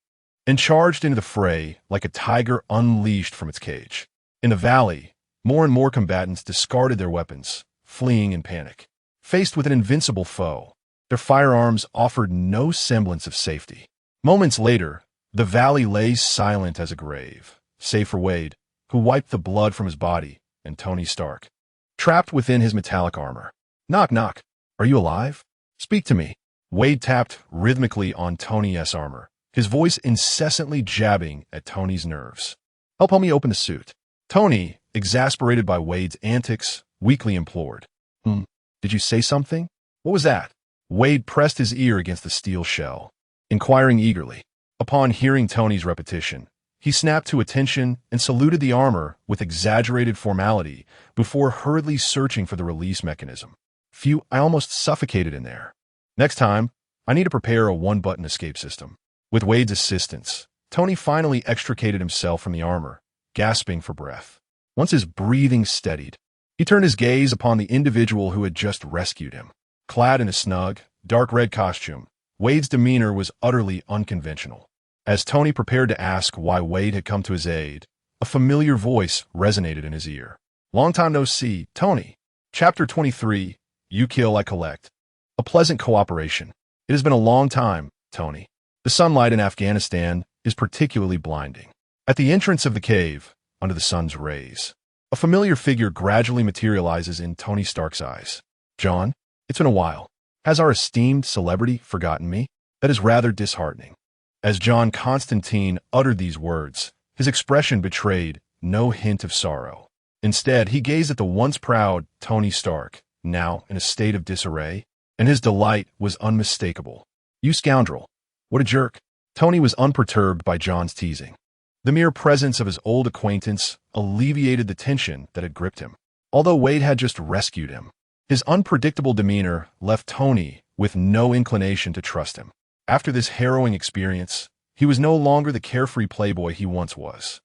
and charged into the fray like a tiger unleashed from its cage. In the valley, more and more combatants discarded their weapons, fleeing in panic. Faced with an invincible foe, their firearms offered no semblance of safety. Moments later, the valley lay silent as a grave, save for Wade, who wiped the blood from his body, and Tony Stark, trapped within his metallic armor. "Knock, knock. Are you alive? Speak to me." Wade tapped rhythmically on Tony's armor, his voice incessantly jabbing at Tony's nerves. "Help me open the suit." Tony, exasperated by Wade's antics, weakly implored. Did you say something? What was that?" Wade pressed his ear against the steel shell, inquiring eagerly. Upon hearing Tony's repetition, he snapped to attention and saluted the armor with exaggerated formality before hurriedly searching for the release mechanism. I almost suffocated in there. Next time, I need to prepare a one-button escape system." With Wade's assistance, Tony finally extricated himself from the armor, gasping for breath. Once his breathing steadied, he turned his gaze upon the individual who had just rescued him. Clad in a snug, dark red costume, Wade's demeanor was utterly unconventional. As Tony prepared to ask why Wade had come to his aid, a familiar voice resonated in his ear. "Long time no see, Tony." Chapter 23, You Kill, I Collect. A pleasant cooperation. "It has been a long time, Tony." The sunlight in Afghanistan is particularly blinding. At the entrance of the cave, under the sun's rays, a familiar figure gradually materializes in Tony Stark's eyes. "John, it's been a while. Has our esteemed celebrity forgotten me?" That is rather disheartening. As John Constantine uttered these words, his expression betrayed no hint of sorrow. Instead, he gazed at the once proud Tony Stark, now in a state of disarray, and his delight was unmistakable. "You scoundrel. What a jerk." Tony was unperturbed by John's teasing. The mere presence of his old acquaintance alleviated the tension that had gripped him. Although Wade had just rescued him, his unpredictable demeanor left Tony with no inclination to trust him. After this harrowing experience, he was no longer the carefree playboy he once was.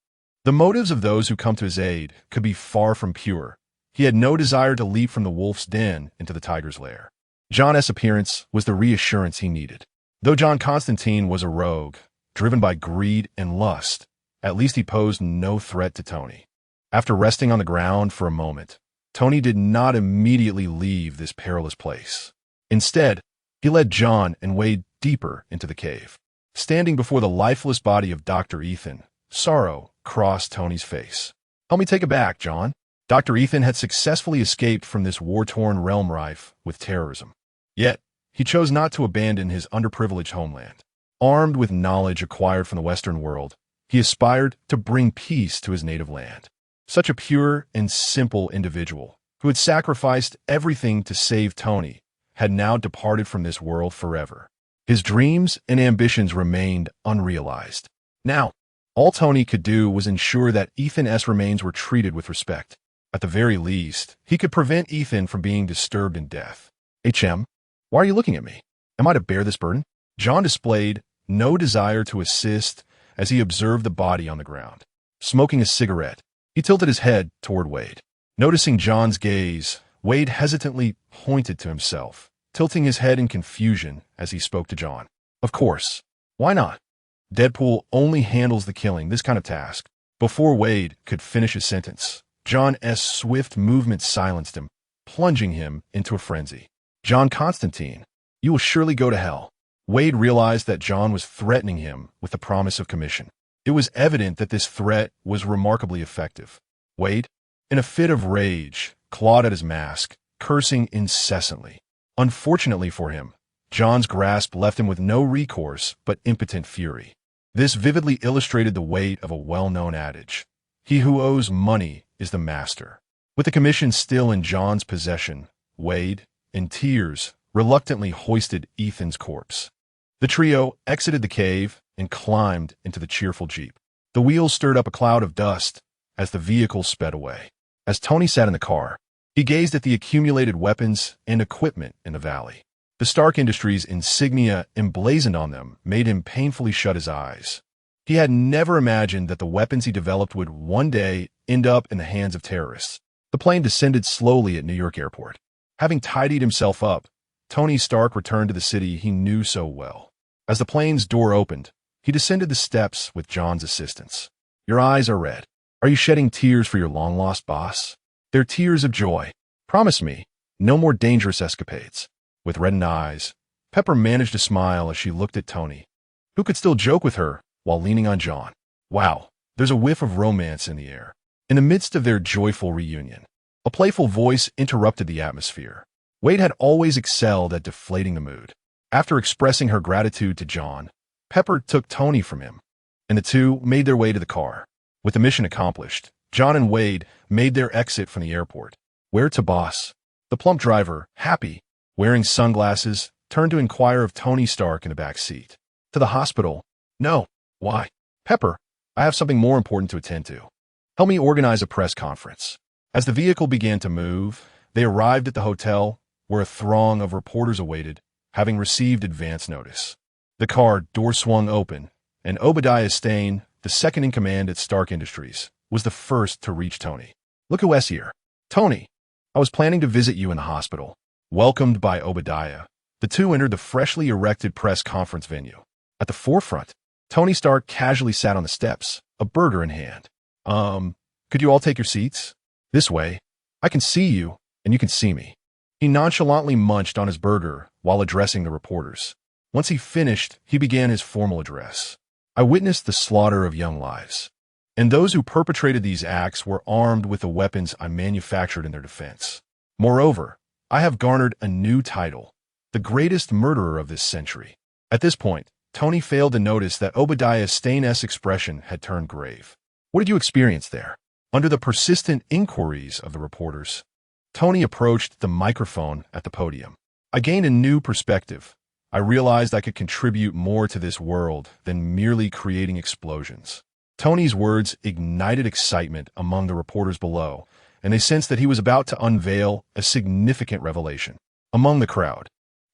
The motives of those who come to his aid could be far from pure. He had no desire to leap from the wolf's den into the tiger's lair. John's appearance was the reassurance he needed. Though John Constantine was a rogue, driven by greed and lust, at least he posed no threat to Tony. After resting on the ground for a moment, Tony did not immediately leave this perilous place. Instead, he led John and Wade deeper into the cave. Standing before the lifeless body of Dr. Ethan, sorrow crossed Tony's face. "Help me take it back, John." Dr. Ethan had successfully escaped from this war-torn realm rife with terrorism. Yet, he chose not to abandon his underprivileged homeland. Armed with knowledge acquired from the Western world, he aspired to bring peace to his native land. Such a pure and simple individual, who had sacrificed everything to save Tony, had now departed from this world forever. His dreams and ambitions remained unrealized. Now, all Tony could do was ensure that Ethan's remains were treated with respect. At the very least, he could prevent Ethan from being disturbed in death. HM, why are you looking at me? Am I to bear this burden? John displayed no desire to assist as he observed the body on the ground. Smoking a cigarette, he tilted his head toward Wade. Noticing John's gaze, Wade hesitantly pointed to himself, tilting his head in confusion as he spoke to John. Of course. Why not? Deadpool only handles the killing, this kind of task. Before Wade could finish his sentence, John's swift movement silenced him, plunging him into a frenzy. John Constantine, you will surely go to hell. Wade realized that John was threatening him with the promise of commission. It was evident that this threat was remarkably effective. Wade, in a fit of rage, clawed at his mask, cursing incessantly. Unfortunately for him, John's grasp left him with no recourse but impotent fury. This vividly illustrated the weight of a well-known adage. He who owes money is the master. With the commission still in John's possession, Wade, in tears, reluctantly hoisted Ethan's corpse. The trio exited the cave and climbed into the cheerful jeep. The wheels stirred up a cloud of dust as the vehicle sped away. As Tony sat in the car, he gazed at the accumulated weapons and equipment in the valley. The Stark Industries insignia emblazoned on them made him painfully shut his eyes. He had never imagined that the weapons he developed would one day end up in the hands of terrorists. The plane descended slowly at New York Airport. Having tidied himself up, Tony Stark returned to the city he knew so well. As the plane's door opened, he descended the steps with John's assistance. Your eyes are red. Are you shedding tears for your long-lost boss? They're tears of joy. Promise me, no more dangerous escapades. With reddened eyes, Pepper managed a smile as she looked at Tony, who could still joke with her while leaning on John. Wow, there's a whiff of romance in the air. In the midst of their joyful reunion, a playful voice interrupted the atmosphere. Wade had always excelled at deflating the mood. After expressing her gratitude to John, Pepper took Tony from him, and the two made their way to the car. With the mission accomplished, John and Wade made their exit from the airport. Where to, boss? The plump driver, happy, wearing sunglasses, turned to inquire of Tony Stark in the back seat. To the hospital. No. Why? Pepper, I have something more important to attend to. Help me organize a press conference. As the vehicle began to move, they arrived at the hotel, where a throng of reporters awaited, having received advance notice. The car door swung open, and Obadiah Stane, the second-in-command at Stark Industries, was the first to reach Tony. Look who's here. Tony, I was planning to visit you in the hospital. Welcomed by Obadiah, the two entered the freshly erected press conference venue. At the forefront, Tony Stark casually sat on the steps, a burger in hand. Could you all take your seats? This way, I can see you, and you can see me. He nonchalantly munched on his burger while addressing the reporters. Once he finished, he began his formal address. I witnessed the slaughter of young lives, and those who perpetrated these acts were armed with the weapons I manufactured in their defense. Moreover, I have garnered a new title, the greatest murderer of this century. At this point, Tony failed to notice that Obadiah Stane's expression had turned grave. What did you experience there? Under the persistent inquiries of the reporters, Tony approached the microphone at the podium. I gained a new perspective. I realized I could contribute more to this world than merely creating explosions. Tony's words ignited excitement among the reporters below, and they sensed that he was about to unveil a significant revelation. Among the crowd,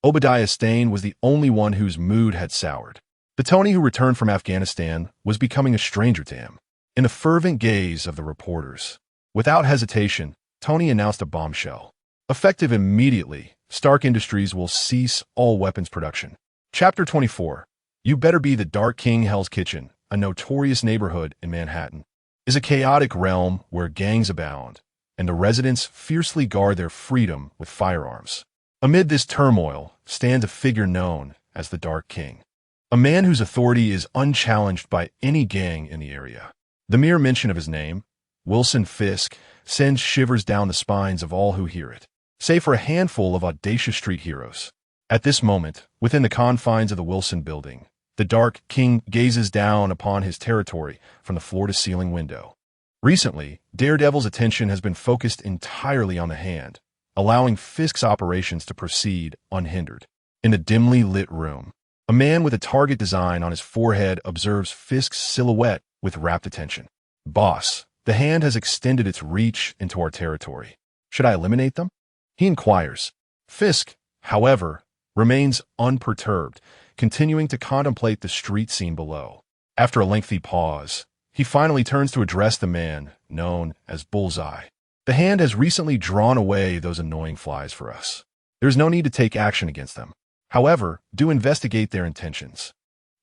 Obadiah Stane was the only one whose mood had soured. The Tony who returned from Afghanistan was becoming a stranger to him. In the fervent gaze of the reporters, without hesitation, Tony announced a bombshell. Effective immediately, Stark Industries will cease all weapons production. Chapter 24. You Better Be the Dark King. Hell's Kitchen, a notorious neighborhood in Manhattan, is a chaotic realm where gangs abound, and the residents fiercely guard their freedom with firearms. Amid this turmoil stands a figure known as the Dark King, a man whose authority is unchallenged by any gang in the area. The mere mention of his name, Wilson Fisk, sends shivers down the spines of all who hear it, save for a handful of audacious street heroes. At this moment, within the confines of the Wilson building, The Dark King gazes down upon his territory from the floor-to-ceiling window. Recently, Daredevil's attention has been focused entirely on the hand, allowing Fisk's operations to proceed unhindered. In a dimly lit room, a man with a target design on his forehead observes Fisk's silhouette with rapt attention. "Boss, the hand has extended its reach into our territory. Should I eliminate them?" he inquires. Fisk, however, remains unperturbed, continuing to contemplate the street scene below. After a lengthy pause, he finally turns to address the man known as Bullseye. "The hand has recently drawn away those annoying flies for us. There is no need to take action against them. However, do investigate their intentions.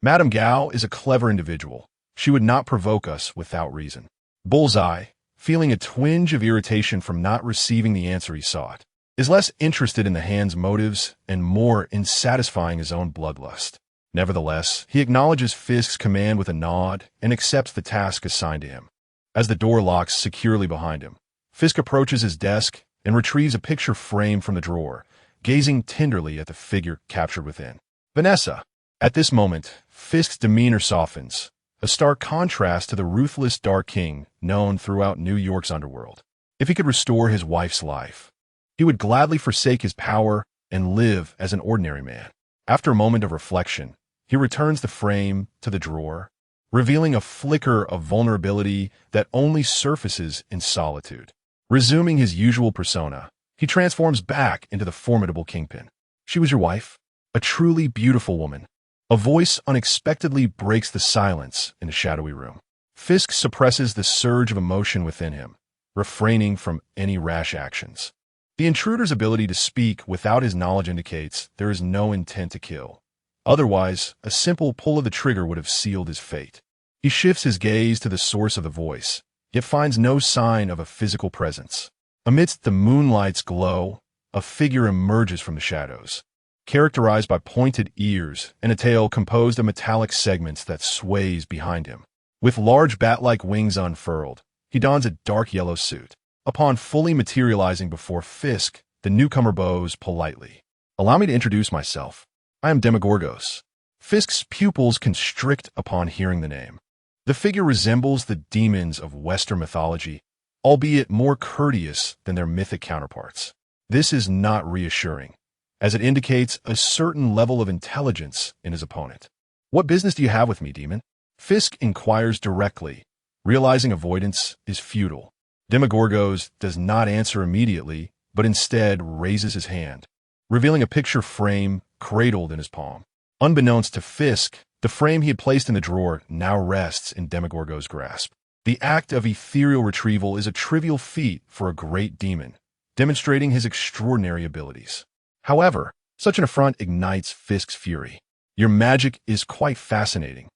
Madame Gao is a clever individual. She would not provoke us without reason." Bullseye, feeling a twinge of irritation from not receiving the answer he sought, is less interested in the hand's motives and more in satisfying his own bloodlust. Nevertheless, he acknowledges Fisk's command with a nod and accepts the task assigned to him. As the door locks securely behind him, Fisk approaches his desk and retrieves a picture frame from the drawer, gazing tenderly at the figure captured within. Vanessa. At this moment, Fisk's demeanor softens, a stark contrast to the ruthless Dark King known throughout New York's underworld. If he could restore his wife's life, he would gladly forsake his power and live as an ordinary man. After a moment of reflection, he returns the frame to the drawer, revealing a flicker of vulnerability that only surfaces in solitude. Resuming his usual persona, he transforms back into the formidable Kingpin. "She was your wife? A truly beautiful woman." A voice unexpectedly breaks the silence in the shadowy room. Fisk suppresses the surge of emotion within him, refraining from any rash actions. The intruder's ability to speak without his knowledge indicates there is no intent to kill. Otherwise, a simple pull of the trigger would have sealed his fate. He shifts his gaze to the source of the voice, yet finds no sign of a physical presence. Amidst the moonlight's glow, a figure emerges from the shadows, characterized by pointed ears and a tail composed of metallic segments that sways behind him. With large bat-like wings unfurled, he dons a dark yellow suit. Upon fully materializing before Fisk, the newcomer bows politely. "Allow me to introduce myself. I am Demogorgos." Fisk's pupils constrict upon hearing the name. The figure resembles the demons of Western mythology, albeit more courteous than their mythic counterparts. This is not reassuring, as it indicates a certain level of intelligence in his opponent. "What business do you have with me, demon?" Fisk inquires directly, realizing avoidance is futile. Demogorgos does not answer immediately, but instead raises his hand, revealing a picture frame cradled in his palm. Unbeknownst to Fisk, the frame he had placed in the drawer now rests in Demogorgos' grasp. The act of ethereal retrieval is a trivial feat for a great demon, demonstrating his extraordinary abilities. However, such an affront ignites Fisk's fury. "Your magic is quite fascinating,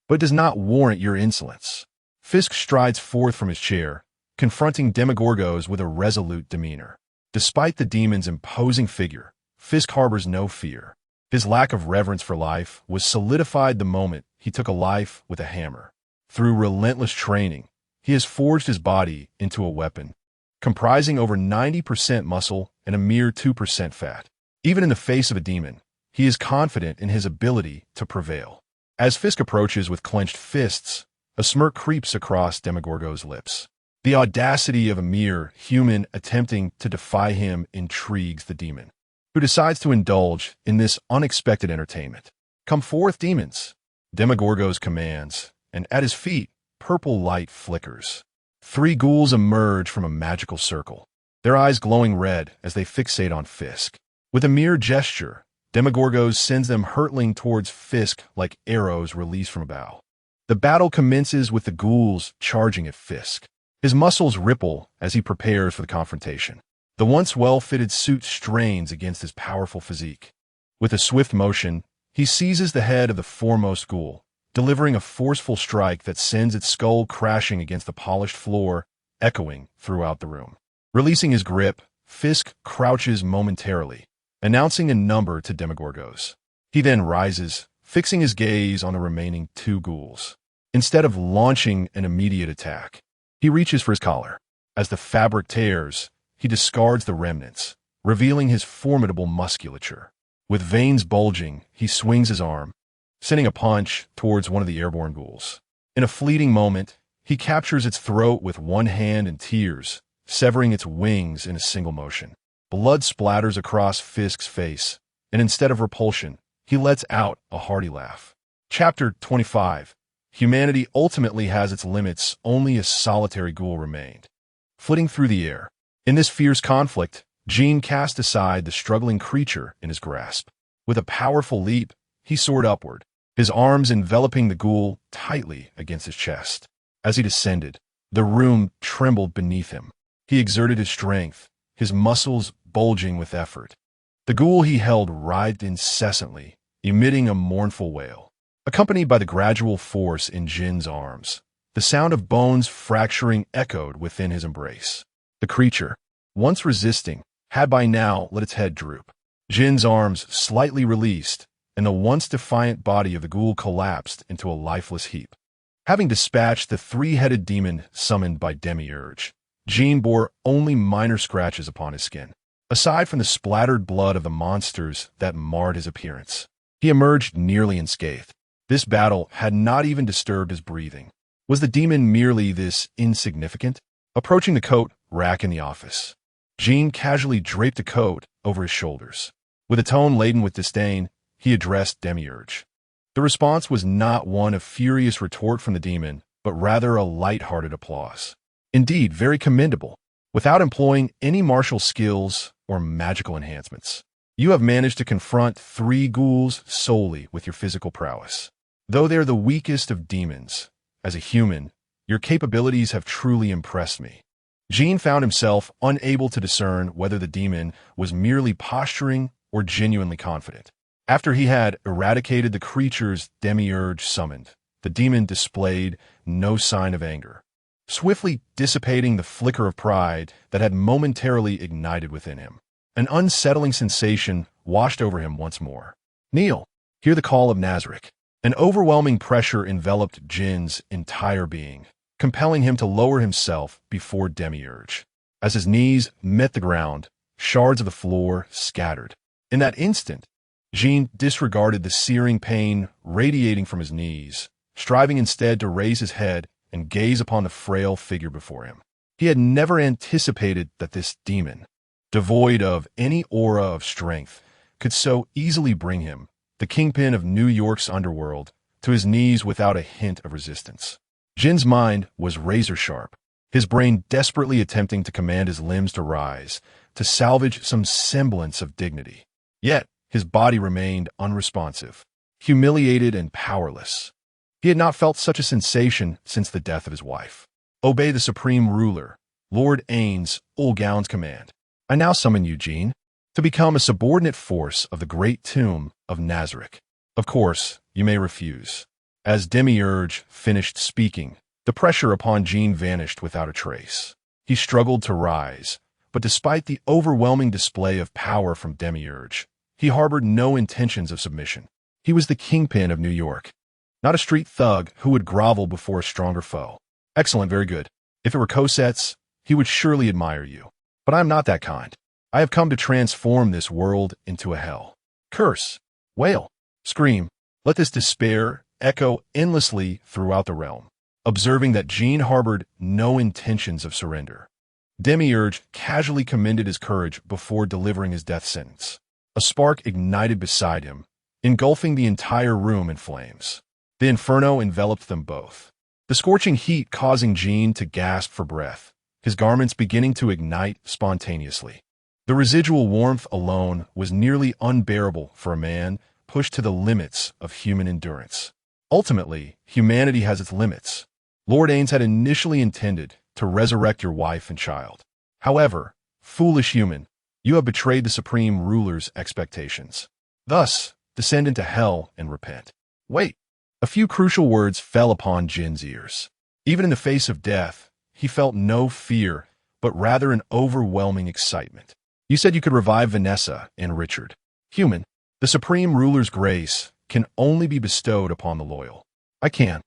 but does not warrant your insolence." Fisk strides forth from his chair, confronting Demogorgos with a resolute demeanor. Despite the demon's imposing figure, Fisk harbors no fear. His lack of reverence for life was solidified the moment he took a life with a hammer. Through relentless training, he has forged his body into a weapon, comprising over 90% muscle and a mere 2% fat. Even in the face of a demon, he is confident in his ability to prevail. As Fisk approaches with clenched fists, a smirk creeps across Demogorgos' lips. The audacity of a mere human attempting to defy him intrigues the demon, who decides to indulge in this unexpected entertainment. "Come forth, demons," Demogorgos commands, and at his feet, purple light flickers. 3 ghouls emerge from a magical circle, their eyes glowing red as they fixate on Fisk. With a mere gesture, Demogorgos sends them hurtling towards Fisk like arrows released from a bow. The battle commences with the ghouls charging at Fisk. His muscles ripple as he prepares for the confrontation. The once well-fitted suit strains against his powerful physique. With a swift motion, he seizes the head of the foremost ghoul, delivering a forceful strike that sends its skull crashing against the polished floor, echoing throughout the room. Releasing his grip, Fisk crouches momentarily, announcing a number to Demogorgos. He then rises, fixing his gaze on the remaining 2 ghouls. Instead of launching an immediate attack, he reaches for his collar. As the fabric tears, he discards the remnants, revealing his formidable musculature. With veins bulging, he swings his arm, sending a punch towards one of the airborne ghouls. In a fleeting moment, he captures its throat with one hand and tears, severing its wings in a single motion. Blood splatters across Fisk's face, and instead of repulsion, he lets out a hearty laugh. Chapter 25. Humanity ultimately has its limits, only a solitary ghoul remained. Flitting through the air. In this fierce conflict, Jean cast aside the struggling creature in his grasp. With a powerful leap, he soared upward, his arms enveloping the ghoul tightly against his chest. As he descended, the room trembled beneath him. He exerted his strength, his muscles bulging with effort. The ghoul he held writhed incessantly, emitting a mournful wail. Accompanied by the gradual force in Jin's arms, the sound of bones fracturing echoed within his embrace. The creature, once resisting, had by now let its head droop. Jin's arms slightly released, and the once defiant body of the ghoul collapsed into a lifeless heap. Having dispatched the three-headed demon summoned by Demiurge, Jin bore only minor scratches upon his skin, aside from the splattered blood of the monsters that marred his appearance. He emerged nearly unscathed. This battle had not even disturbed his breathing. Was the demon merely this insignificant? Approaching the coat rack in the office, Jin casually draped a coat over his shoulders. With a tone laden with disdain, he addressed Demiurge. The response was not one of furious retort from the demon, but rather a light-hearted applause. Indeed, very commendable. Without employing any martial skills or magical enhancements, you have managed to confront 3 ghouls solely with your physical prowess. Though they're the weakest of demons, as a human, your capabilities have truly impressed me. Jin found himself unable to discern whether the demon was merely posturing or genuinely confident. After he had eradicated the creatures Demiurge summoned, the demon displayed no sign of anger, swiftly dissipating the flicker of pride that had momentarily ignited within him. An unsettling sensation washed over him once more. Kneel. Hear the call of Nazarick. An overwhelming pressure enveloped Jin's entire being, compelling him to lower himself before Demiurge. As his knees met the ground, shards of the floor scattered. In that instant, Jin disregarded the searing pain radiating from his knees, striving instead to raise his head and gaze upon the frail figure before him. He had never anticipated that this demon, devoid of any aura of strength, could so easily bring him, the kingpin of New York's underworld, to his knees without a hint of resistance. Jin's mind was razor-sharp, his brain desperately attempting to command his limbs to rise, to salvage some semblance of dignity. Yet, his body remained unresponsive, humiliated and powerless. He had not felt such a sensation since the death of his wife. Obey the supreme ruler, Lord Ainz Ooal Gown's command. I now summon you, Jin, to become a subordinate force of the great tomb of Nazarick. Of course, you may refuse. As Demiurge finished speaking, the pressure upon Jin vanished without a trace. He struggled to rise, but despite the overwhelming display of power from Demiurge, he harbored no intentions of submission. He was the kingpin of New York, not a street thug who would grovel before a stronger foe. Excellent, very good. If it were Cosette's, he would surely admire you. But I am not that kind. I have come to transform this world into a hell. Curse, wail, scream, let this despair echo endlessly throughout the realm. Observing that Jin harbored no intentions of surrender, Demiurge casually commended his courage before delivering his death sentence. A spark ignited beside him, engulfing the entire room in flames. The inferno enveloped them both, the scorching heat causing Jin to gasp for breath, his garments beginning to ignite spontaneously. The residual warmth alone was nearly unbearable for a man pushed to the limits of human endurance. Ultimately, humanity has its limits. Lord Ainz had initially intended to resurrect your wife and child. However, foolish human, you have betrayed the supreme ruler's expectations. Thus, descend into hell and repent. Wait. A few crucial words fell upon Jin's ears. Even in the face of death, he felt no fear, but rather an overwhelming excitement. You said you could revive Vanessa and Richard. Human, the supreme ruler's grace can only be bestowed upon the loyal. I can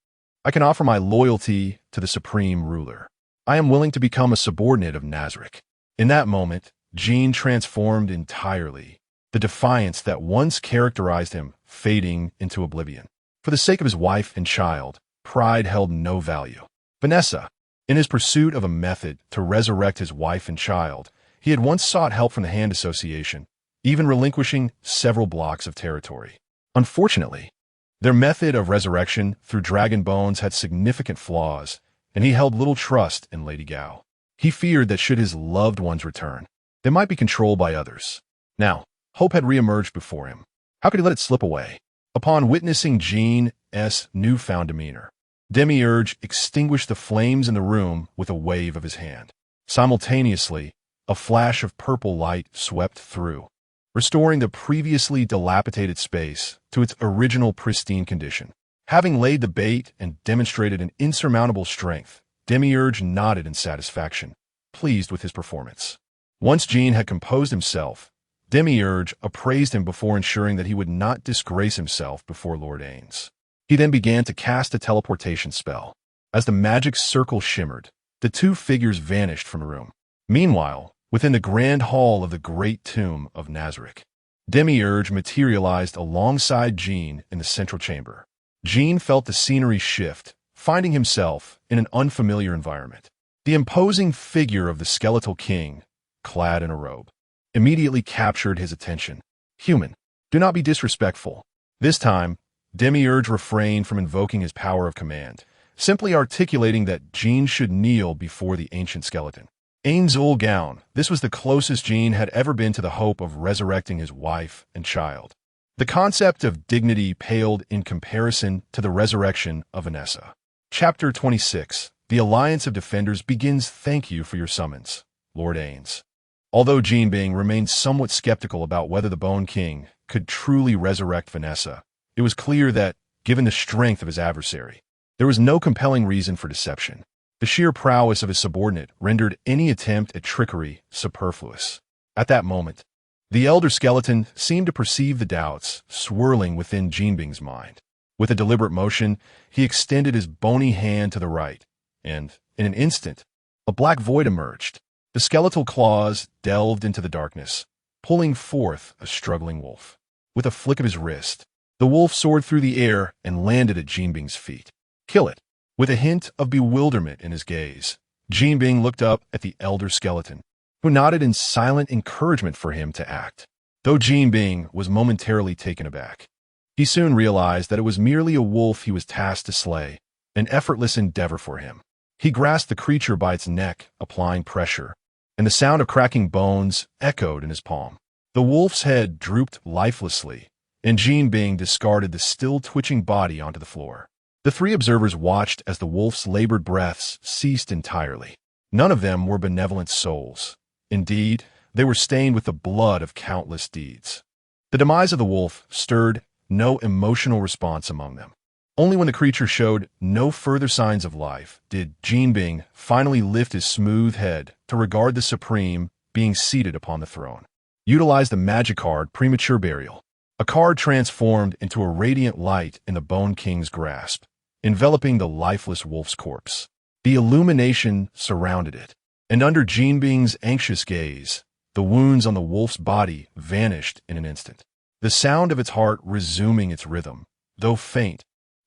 offer my loyalty to the supreme ruler. I am willing to become a subordinate of Nazarick. In that moment, Jin transformed entirely, the defiance that once characterized him fading into oblivion. For the sake of his wife and child, pride held no value. Vanessa, in his pursuit of a method to resurrect his wife and child, he had once sought help from the Hand Association, even relinquishing several blocks of territory. Unfortunately, their method of resurrection through dragon bones had significant flaws, and he held little trust in Lady Gao. He feared that should his loved ones return, they might be controlled by others. Now, hope had reemerged before him. How could he let it slip away? Upon witnessing Jean's newfound demeanor, Demiurge extinguished the flames in the room with a wave of his hand. Simultaneously, a flash of purple light swept through, restoring the previously dilapidated space to its original pristine condition. Having laid the bait and demonstrated an insurmountable strength, Demiurge nodded in satisfaction, pleased with his performance. Once Jean had composed himself, Demiurge appraised him before ensuring that he would not disgrace himself before Lord Ainz. He then began to cast a teleportation spell. As the magic circle shimmered, the two figures vanished from the room. Meanwhile, within the grand hall of the great tomb of Nazarick, Demiurge materialized alongside Jean in the central chamber. Jean felt the scenery shift, finding himself in an unfamiliar environment. The imposing figure of the skeletal king, clad in a robe, immediately captured his attention. Human, do not be disrespectful. This time, Demiurge refrained from invoking his power of command, simply articulating that Jean should kneel before the ancient skeleton. Ainz Ooal Gown, this was the closest Jean had ever been to the hope of resurrecting his wife and child. The concept of dignity paled in comparison to the resurrection of Vanessa. Chapter 26. The Alliance of Defenders begins. Thank you for your summons, Lord Ainz. Although Jean Bing remained somewhat skeptical about whether the Bone King could truly resurrect Vanessa, it was clear that, given the strength of his adversary, there was no compelling reason for deception. The sheer prowess of his subordinate rendered any attempt at trickery superfluous. At that moment, the elder skeleton seemed to perceive the doubts swirling within Jean Bing's mind. With a deliberate motion, he extended his bony hand to the right, and, in an instant, a black void emerged. The skeletal claws delved into the darkness, pulling forth a struggling wolf. With a flick of his wrist, the wolf soared through the air and landed at Jean Bing's feet. Kill it. With a hint of bewilderment in his gaze, Jean Bing looked up at the elder skeleton, who nodded in silent encouragement for him to act. Though Jean Bing was momentarily taken aback, he soon realized that it was merely a wolf he was tasked to slay, an effortless endeavor for him. He grasped the creature by its neck, applying pressure, and the sound of cracking bones echoed in his palm. The wolf's head drooped lifelessly, and Jean Bing discarded the still twitching body onto the floor. The three observers watched as the wolf's labored breaths ceased entirely. None of them were benevolent souls. Indeed, they were stained with the blood of countless deeds. The demise of the wolf stirred no emotional response among them. Only when the creature showed no further signs of life did Jean Bing finally lift his smooth head to regard the Supreme being seated upon the throne. Utilize the magic card Premature Burial. A card transformed into a radiant light in the Bone King's grasp, enveloping the lifeless wolf's corpse. The illumination surrounded it, and under Jean Bing's anxious gaze, the wounds on the wolf's body vanished in an instant. The sound of its heart resuming its rhythm, though faint,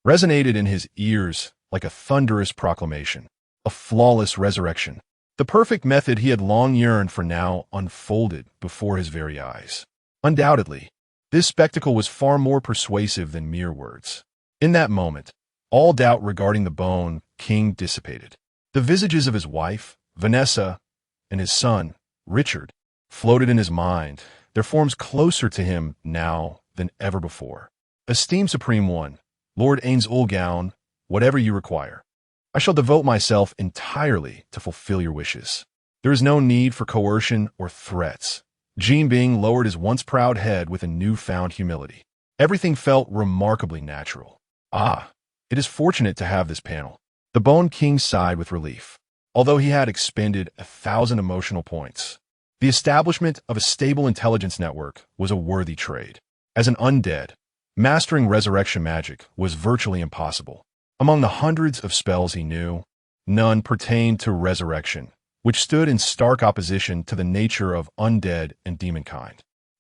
resonated in his ears like a thunderous proclamation. A flawless resurrection. The perfect method he had long yearned for now unfolded before his very eyes. Undoubtedly, this spectacle was far more persuasive than mere words. In that moment, all doubt regarding the Bone King dissipated. The visages of his wife, Vanessa, and his son, Richard, floated in his mind, their forms closer to him now than ever before. Esteemed Supreme One, Lord Ainz Ooal Gown, whatever you require, I shall devote myself entirely to fulfill your wishes. There is no need for coercion or threats. Jean Bing lowered his once proud head with a newfound humility. Everything felt remarkably natural. Ah, it is fortunate to have this panel. The Bone King sighed with relief. Although he had expended 1,000 emotional points, the establishment of a stable intelligence network was a worthy trade. As an undead, mastering resurrection magic was virtually impossible. Among the hundreds of spells he knew, none pertained to resurrection, which stood in stark opposition to the nature of undead and demonkind.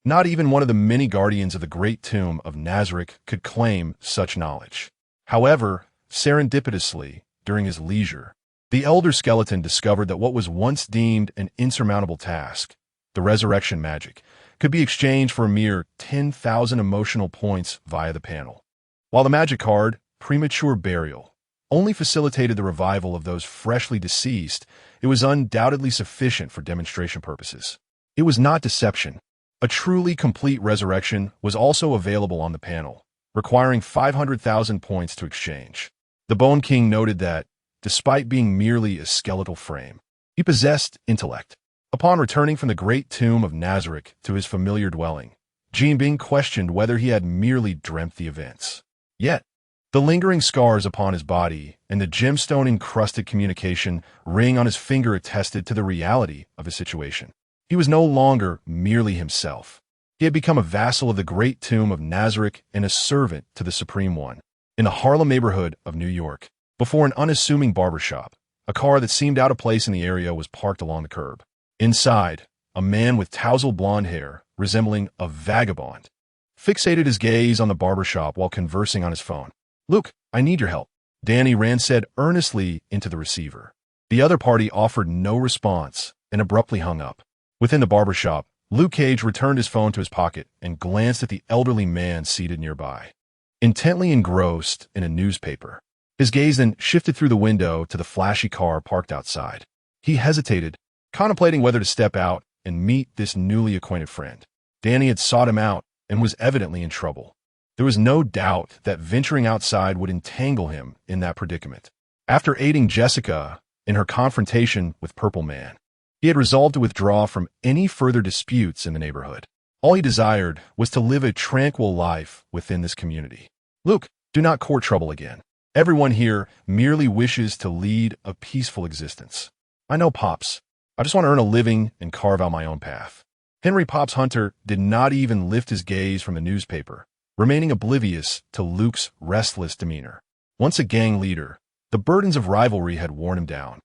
Not even one of the many guardians of the great tomb of Nazarick could claim such knowledge. However, serendipitously, during his leisure, the elder skeleton discovered that what was once deemed an insurmountable task, the resurrection magic, could be exchanged for a mere 10,000 emotional points via the panel. While the magic card, premature burial, only facilitated the revival of those freshly deceased, it was undoubtedly sufficient for demonstration purposes. It was not deception. A truly complete resurrection was also available on the panel, requiring 500,000 points to exchange. The Bone King noted that, despite being merely a skeletal frame, he possessed intellect. Upon returning from the great tomb of Nazarick to his familiar dwelling, Jinbing questioned whether he had merely dreamt the events. Yet, the lingering scars upon his body and the gemstone-encrusted communication ring on his finger attested to the reality of his situation. He was no longer merely himself. He had become a vassal of the great tomb of Nazarick and a servant to the Supreme One. In the Harlem neighborhood of New York, before an unassuming barbershop, a car that seemed out of place in the area was parked along the curb. Inside, a man with tousled blonde hair, resembling a vagabond, fixated his gaze on the barbershop while conversing on his phone. "Luke, I need your help," Danny Rand said earnestly into the receiver. The other party offered no response and abruptly hung up. Within the barbershop, Luke Cage returned his phone to his pocket and glanced at the elderly man seated nearby. Intently engrossed in a newspaper, his gaze then shifted through the window to the flashy car parked outside. He hesitated, contemplating whether to step out and meet this newly acquainted friend. Danny had sought him out and was evidently in trouble. There was no doubt that venturing outside would entangle him in that predicament. After aiding Jessica in her confrontation with Purple Man, he had resolved to withdraw from any further disputes in the neighborhood. All he desired was to live a tranquil life within this community. "Luke, do not court trouble again. Everyone here merely wishes to lead a peaceful existence. I know, Pops. I just want to earn a living and carve out my own path." Henry Pops Hunter did not even lift his gaze from the newspaper, remaining oblivious to Luke's restless demeanor. Once a gang leader, the burdens of rivalry had worn him down,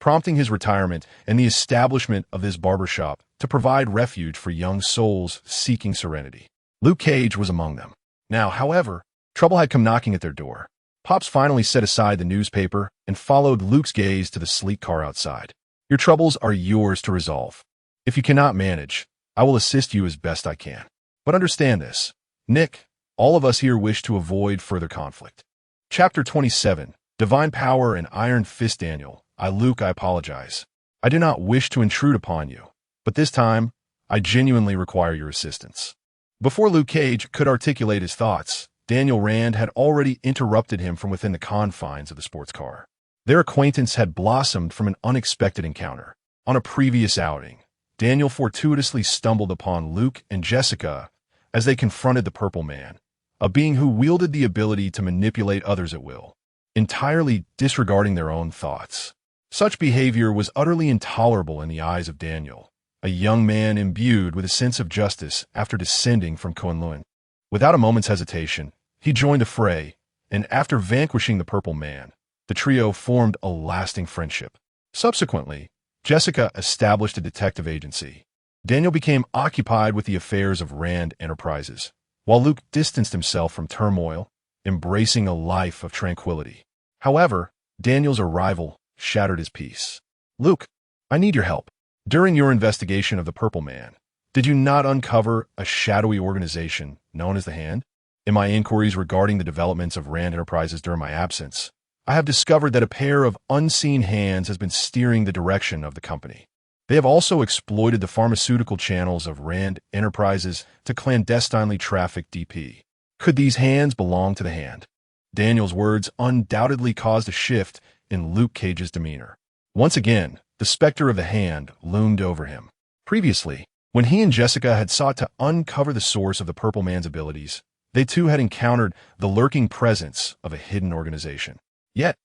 prompting his retirement and the establishment of this barbershop to provide refuge for young souls seeking serenity. Luke Cage was among them. Now, however, trouble had come knocking at their door. Pops finally set aside the newspaper and followed Luke's gaze to the sleek car outside. "Your troubles are yours to resolve. If you cannot manage, I will assist you as best I can. But understand this, Nick, all of us here wish to avoid further conflict." Chapter 27, Divine Power and Iron Fist. Daniel, I apologize. I do not wish to intrude upon you, but this time, I genuinely require your assistance. Before Luke Cage could articulate his thoughts, Daniel Rand had already interrupted him from within the confines of the sports car. Their acquaintance had blossomed from an unexpected encounter. On a previous outing, Daniel fortuitously stumbled upon Luke and Jessica as they confronted the Purple Man, a being who wielded the ability to manipulate others at will, entirely disregarding their own thoughts. Such behavior was utterly intolerable in the eyes of Daniel, a young man imbued with a sense of justice after descending from Kunlun. Without a moment's hesitation, he joined the fray, and after vanquishing the Purple Man, the trio formed a lasting friendship. Subsequently, Jessica established a detective agency. Daniel became occupied with the affairs of Rand Enterprises, while Luke distanced himself from turmoil, embracing a life of tranquility. However, Daniel's arrival shattered his peace. "Luke, I need your help. During your investigation of the Purple Man, did you not uncover a shadowy organization known as the Hand? In my inquiries regarding the developments of Rand Enterprises during my absence, I have discovered that a pair of unseen hands has been steering the direction of the company. They have also exploited the pharmaceutical channels of Rand Enterprises to clandestinely traffic DP. Could these hands belong to the Hand?" Daniel's words undoubtedly caused a shift in Luke Cage's demeanor. Once again, the specter of the Hand loomed over him. Previously, when he and Jessica had sought to uncover the source of the Purple Man's abilities, they too had encountered the lurking presence of a hidden organization. Yet,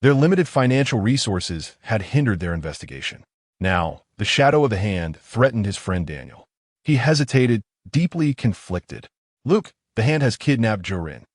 their limited financial resources had hindered their investigation. Now, the shadow of the Hand threatened his friend Daniel. He hesitated, deeply conflicted. "Luke, the Hand has kidnapped Jorin.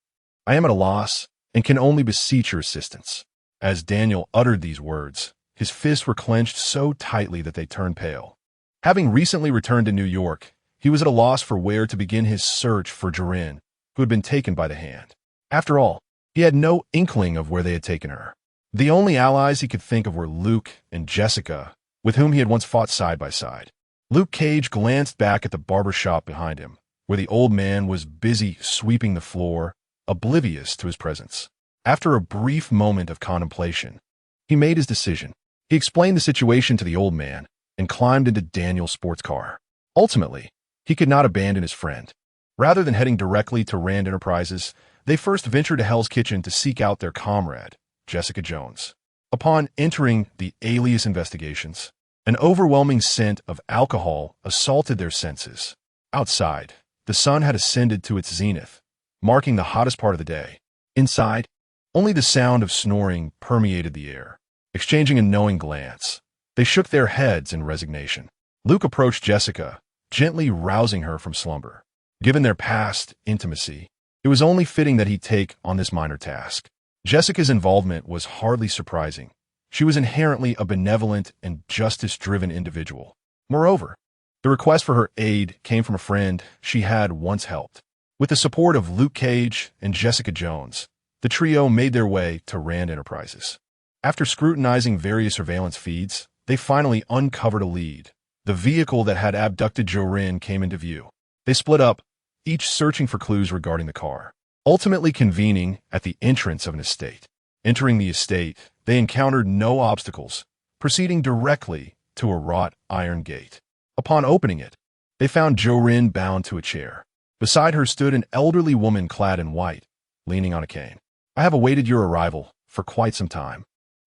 I am at a loss and can only beseech your assistance." As Daniel uttered these words, his fists were clenched so tightly that they turned pale. Having recently returned to New York, He was at a loss for where to begin his search for Jorin, who had been taken by the hand. After all, he had no inkling of where they had taken her. The only allies he could think of were Luke and Jessica, with whom he had once fought side by side. Luke Cage glanced back at the barber shop behind him, where the old man was busy sweeping the floor, oblivious to his presence. After a brief moment of contemplation, he made his decision. He explained the situation to the old man and climbed into Daniel's sports car. Ultimately, he could not abandon his friend. Rather than heading directly to Rand Enterprises, they first ventured to Hell's Kitchen to seek out their comrade, Jessica Jones. Upon entering the alias investigations, an overwhelming scent of alcohol assaulted their senses. Outside, the sun had ascended to its zenith, marking the hottest part of the day. Inside, only the sound of snoring permeated the air. Exchanging a knowing glance, they shook their heads in resignation. Luke approached Jessica, gently rousing her from slumber. Given their past intimacy, it was only fitting that he take on this minor task. Jessica's involvement was hardly surprising. She was inherently a benevolent and justice-driven individual. Moreover, the request for her aid came from a friend she had once helped. With the support of Luke Cage and Jessica Jones, the trio made their way to Rand Enterprises. After scrutinizing various surveillance feeds, they finally uncovered a lead. The vehicle that had abducted Jorin came into view. They split up, each searching for clues regarding the car, ultimately convening at the entrance of an estate. Entering the estate, they encountered no obstacles, proceeding directly to a wrought iron gate. Upon opening it, they found Jorin bound to a chair. Beside her stood an elderly woman clad in white, leaning on a cane. "I have awaited your arrival for quite some time."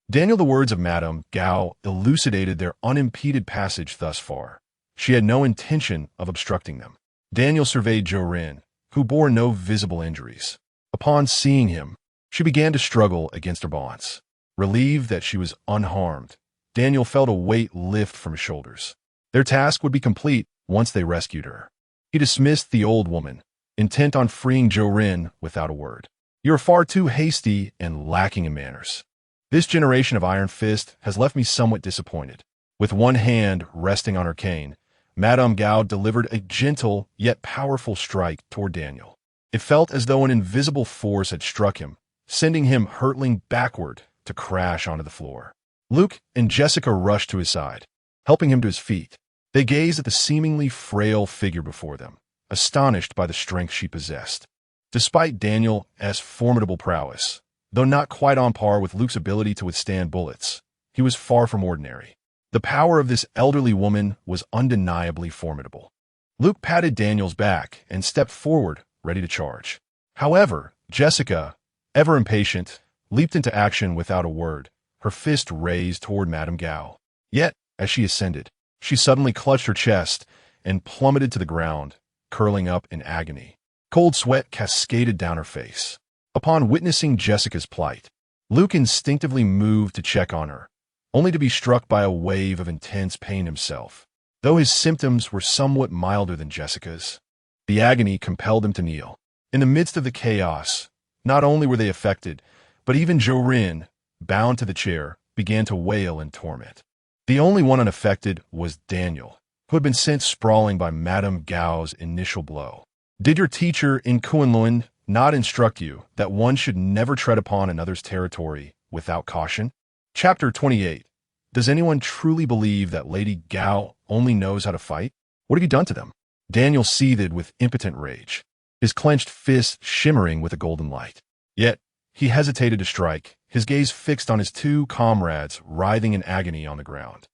Daniel, the words of Madame Gao elucidated their unimpeded passage thus far. She had no intention of obstructing them. Daniel surveyed Jorin, who bore no visible injuries. Upon seeing him, she began to struggle against her bonds. Relieved that she was unharmed, Daniel felt a weight lift from his shoulders. Their task would be complete once they rescued her. He dismissed the old woman, intent on freeing Jorin without a word. "You're far too hasty and lacking in manners. This generation of Iron Fist has left me somewhat disappointed." With one hand resting on her cane, Madame Gao delivered a gentle yet powerful strike toward Daniel. It felt as though an invisible force had struck him, sending him hurtling backward to crash onto the floor. Luke and Jessica rushed to his side, helping him to his feet. They gazed at the seemingly frail figure before them, astonished by the strength she possessed. Despite Daniel's formidable prowess, though not quite on par with Luke's ability to withstand bullets, he was far from ordinary. The power of this elderly woman was undeniably formidable. Luke patted Daniel's back and stepped forward, ready to charge. However, Jessica, ever impatient, leaped into action without a word, her fist raised toward Madame Gao. Yet, as she ascended, she suddenly clutched her chest and plummeted to the ground, curling up in agony. Cold sweat cascaded down her face. Upon witnessing Jessica's plight, Luke instinctively moved to check on her, only to be struck by a wave of intense pain himself. Though his symptoms were somewhat milder than Jessica's, the agony compelled him to kneel. In the midst of the chaos, not only were they affected, but even Jorin, bound to the chair, began to wail in torment. The only one unaffected was Daniel, who had been sent sprawling by Madame Gao's initial blow. "Did your teacher in Kunlun not instruct you that one should never tread upon another's territory without caution?" Chapter 28. Does anyone truly believe that Lady Gao only knows how to fight? What have you done to them? Daniel seethed with impotent rage, his clenched fist shimmering with a golden light. Yet, he hesitated to strike, his gaze fixed on his two comrades writhing in agony on the ground.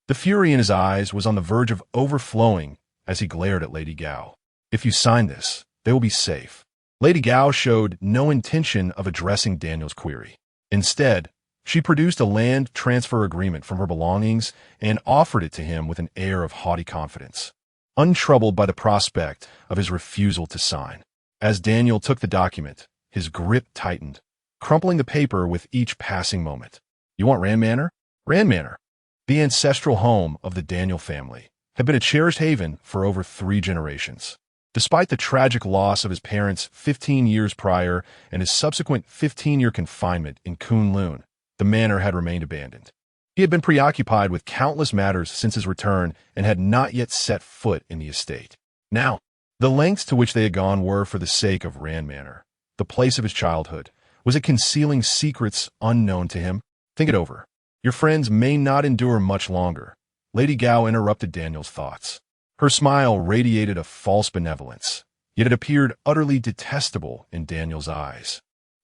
The fury in his eyes was on the verge of overflowing as he glared at Lady Gao. "If you sign this, they will be safe." Lady Gao showed no intention of addressing Daniel's query. Instead, she produced a land transfer agreement from her belongings and offered it to him with an air of haughty confidence, untroubled by the prospect of his refusal to sign. As Daniel took the document, his grip tightened, crumpling the paper with each passing moment. "You want Rand Manor?" Rand Manor, the ancestral home of the Daniel family, had been a cherished haven for over 3 generations. Despite the tragic loss of his parents 15 years prior and his subsequent 15-year confinement in Kunlun, the manor had remained abandoned. He had been preoccupied with countless matters since his return and had not yet set foot in the estate. Now, the lengths to which they had gone were for the sake of Rand Manor, the place of his childhood. Was it concealing secrets unknown to him? Think it over. Your friends may not endure much longer. Lady Gao interrupted Daniel's thoughts. Her smile radiated a false benevolence, yet it appeared utterly detestable in Daniel's eyes.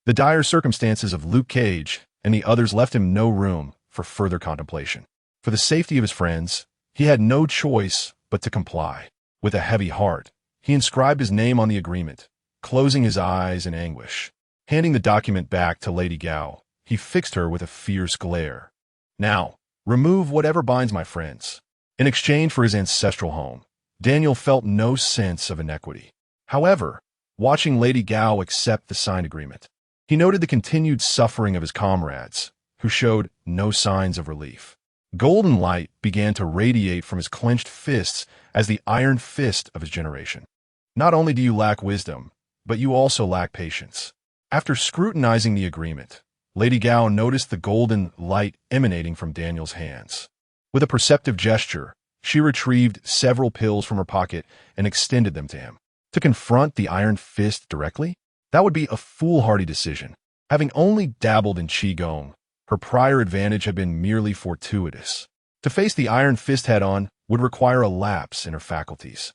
The dire circumstances of Luke Cage and the others left him no room for further contemplation. For the safety of his friends, he had no choice but to comply. With a heavy heart, he inscribed his name on the agreement, closing his eyes in anguish. Handing the document back to Lady Gao, he fixed her with a fierce glare. Now, remove whatever binds my friends. In exchange for his ancestral home, Daniel felt no sense of inequity. However, watching Lady Gao accept the signed agreement, he noted the continued suffering of his comrades, who showed no signs of relief. Golden light began to radiate from his clenched fists as the iron fist of his generation. Not only do you lack wisdom, but you also lack patience. After scrutinizing the agreement, Lady Gao noticed the golden light emanating from Daniel's hands. With a perceptive gesture, she retrieved several pills from her pocket and extended them to him. To confront the iron fist directly? That would be a foolhardy decision. Having only dabbled in Qigong, her prior advantage had been merely fortuitous. To face the iron fist head-on would require a lapse in her faculties.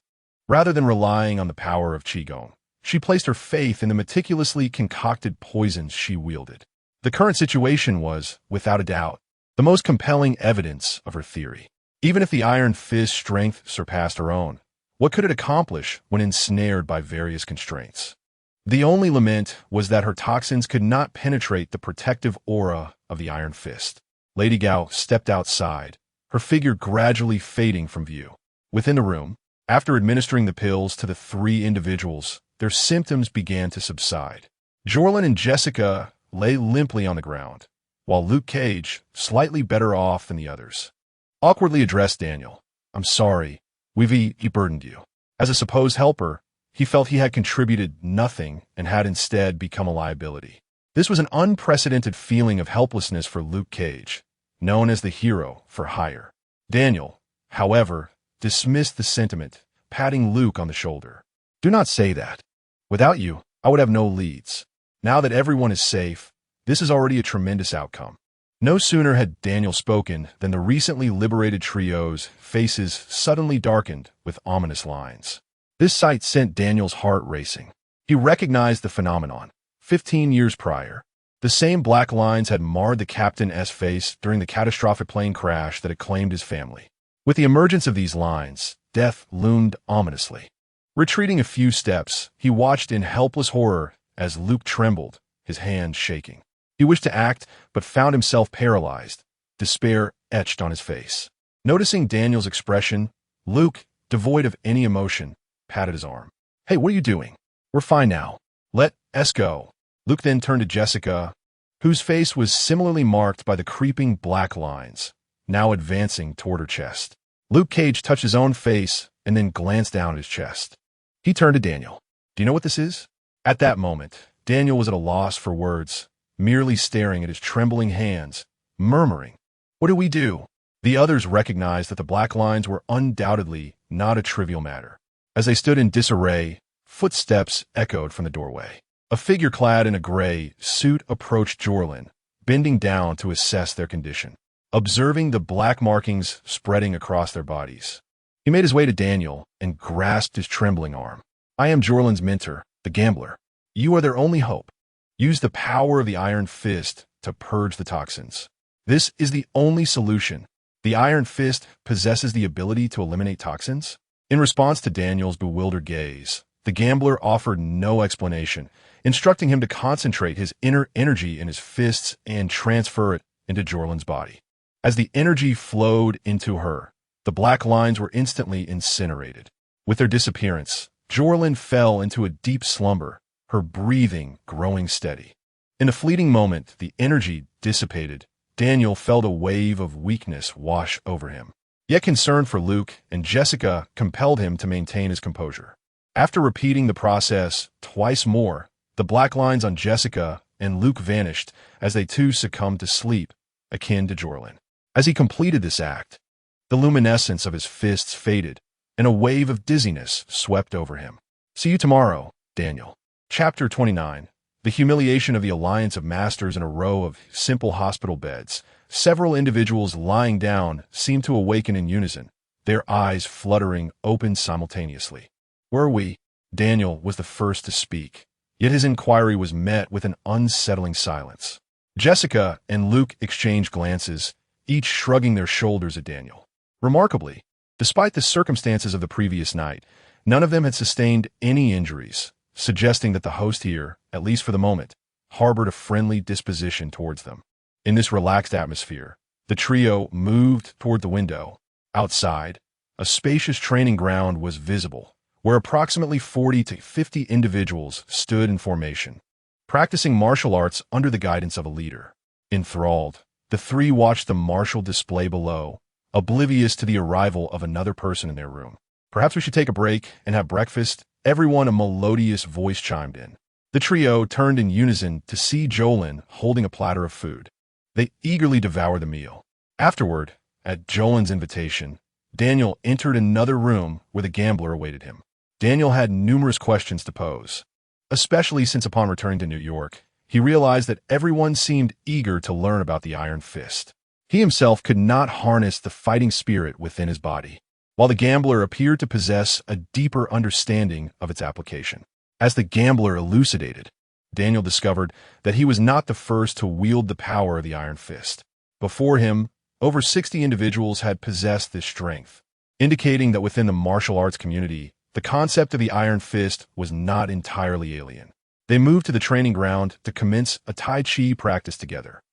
Rather than relying on the power of Qigong, she placed her faith in the meticulously concocted poisons she wielded. The current situation was, without a doubt, the most compelling evidence of her theory. Even if the iron fist's strength surpassed her own, what could it accomplish when ensnared by various constraints? The only lament was that her toxins could not penetrate the protective aura of the iron fist. Lady Gao stepped outside, her figure gradually fading from view. Within the room, after administering the pills to the three individuals, their symptoms began to subside. Jorlin and Jessica lay limply on the ground, while Luke Cage, slightly better off than the others, awkwardly addressed Daniel. "I'm sorry, we've burdened you." As a supposed helper, he felt he had contributed nothing and had instead become a liability. This was an unprecedented feeling of helplessness for Luke Cage, known as the hero for hire. Daniel, however, dismissed the sentiment, patting Luke on the shoulder. "Do not say that. Without you, I would have no leads. Now that everyone is safe, this is already a tremendous outcome." No sooner had Daniel spoken than the recently liberated trio's faces suddenly darkened with ominous lines. This sight sent Daniel's heart racing. He recognized the phenomenon. 15 years prior, the same black lines had marred the captain's face during the catastrophic plane crash that had claimed his family. With the emergence of these lines, death loomed ominously. Retreating a few steps, he watched in helpless horror as Luke trembled, his hands shaking. He wished to act, but found himself paralyzed, despair etched on his face. Noticing Daniel's expression, Luke, devoid of any emotion, patted his arm. "Hey, what are you doing? We're fine now. Let's go." Luke then turned to Jessica, whose face was similarly marked by the creeping black lines, now advancing toward her chest. Luke Cage touched his own face and then glanced down at his chest. He turned to Daniel. "Do you know what this is?" At that moment, Daniel was at a loss for words, merely staring at his trembling hands, murmuring, "What do we do?" The others recognized that the black lines were undoubtedly not a trivial matter. As they stood in disarray, footsteps echoed from the doorway. A figure clad in a gray suit approached Jorlin, bending down to assess their condition. Observing the black markings spreading across their bodies, he made his way to Daniel and grasped his trembling arm. "I am Jorlin's mentor, the gambler. You are their only hope. Use the power of the Iron Fist to purge the toxins. This is the only solution. The Iron Fist possesses the ability to eliminate toxins." In response to Daniel's bewildered gaze, the gambler offered no explanation, instructing him to concentrate his inner energy in his fists and transfer it into Jorlin's body. As the energy flowed into her, the black lines were instantly incinerated. With their disappearance, Jorlin fell into a deep slumber, her breathing growing steady. In a fleeting moment, the energy dissipated. Daniel felt a wave of weakness wash over him. Yet concern for Luke and Jessica compelled him to maintain his composure. After repeating the process twice more, the black lines on Jessica and Luke vanished as they too succumbed to sleep, akin to Jorlin. As he completed this act, the luminescence of his fists faded, and a wave of dizziness swept over him. See you tomorrow, Daniel. Chapter 29. The humiliation of the alliance of masters in a row of simple hospital beds. Several individuals lying down seemed to awaken in unison, their eyes fluttering open simultaneously. Were we? Daniel was the first to speak, yet his inquiry was met with an unsettling silence. Jessica and Luke exchanged glances, each shrugging their shoulders at Daniel. Remarkably, despite the circumstances of the previous night, none of them had sustained any injuries, suggesting that the host here, at least for the moment, harbored a friendly disposition towards them. In this relaxed atmosphere, the trio moved toward the window. Outside, a spacious training ground was visible, where approximately 40 to 50 individuals stood in formation, practicing martial arts under the guidance of a leader. Enthralled, the three watched the martial display below, oblivious to the arrival of another person in their room. Perhaps we should take a break and have breakfast. Everyone, a melodious voice chimed in. The trio turned in unison to see Jolin holding a platter of food. They eagerly devoured the meal. Afterward, at Jolin's invitation, Daniel entered another room where the gambler awaited him. Daniel had numerous questions to pose, especially since upon returning to New York, he realized that everyone seemed eager to learn about the Iron Fist. He himself could not harness the fighting spirit within his body, while the gambler appeared to possess a deeper understanding of its application. As the gambler elucidated, Daniel discovered that he was not the first to wield the power of the Iron Fist. Before him, over 60 individuals had possessed this strength, indicating that within the martial arts community, the concept of the Iron Fist was not entirely alien. They moved to the training ground to commence a Tai Chi practice together.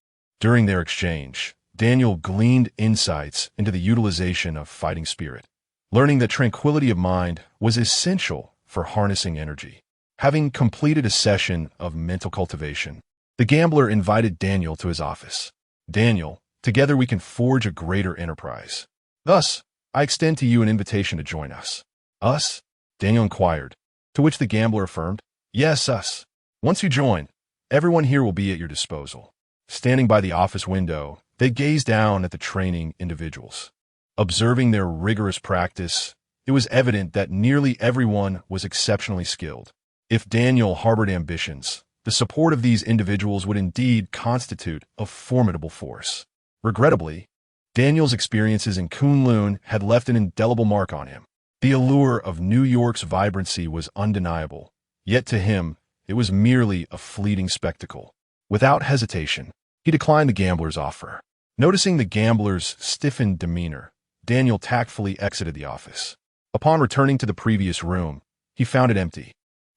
During their exchange, Daniel gleaned insights into the utilization of fighting spirit, learning that tranquility of mind was essential for harnessing energy. Having completed a session of mental cultivation, the gambler invited Daniel to his office. Daniel, together we can forge a greater enterprise. Thus, I extend to you an invitation to join us. Us? Daniel inquired, to which the gambler affirmed, yes, us. Once you join, everyone here will be at your disposal. Standing by the office window, they gazed down at the training individuals. Observing their rigorous practice, it was evident that nearly everyone was exceptionally skilled. If Daniel harbored ambitions, the support of these individuals would indeed constitute a formidable force. Regrettably, Daniel's experiences in Kunlun had left an indelible mark on him. The allure of New York's vibrancy was undeniable, yet to him, it was merely a fleeting spectacle. Without hesitation, he declined the gambler's offer. Noticing the gambler's stiffened demeanor, Daniel tactfully exited the office. Upon returning to the previous room, he found it empty.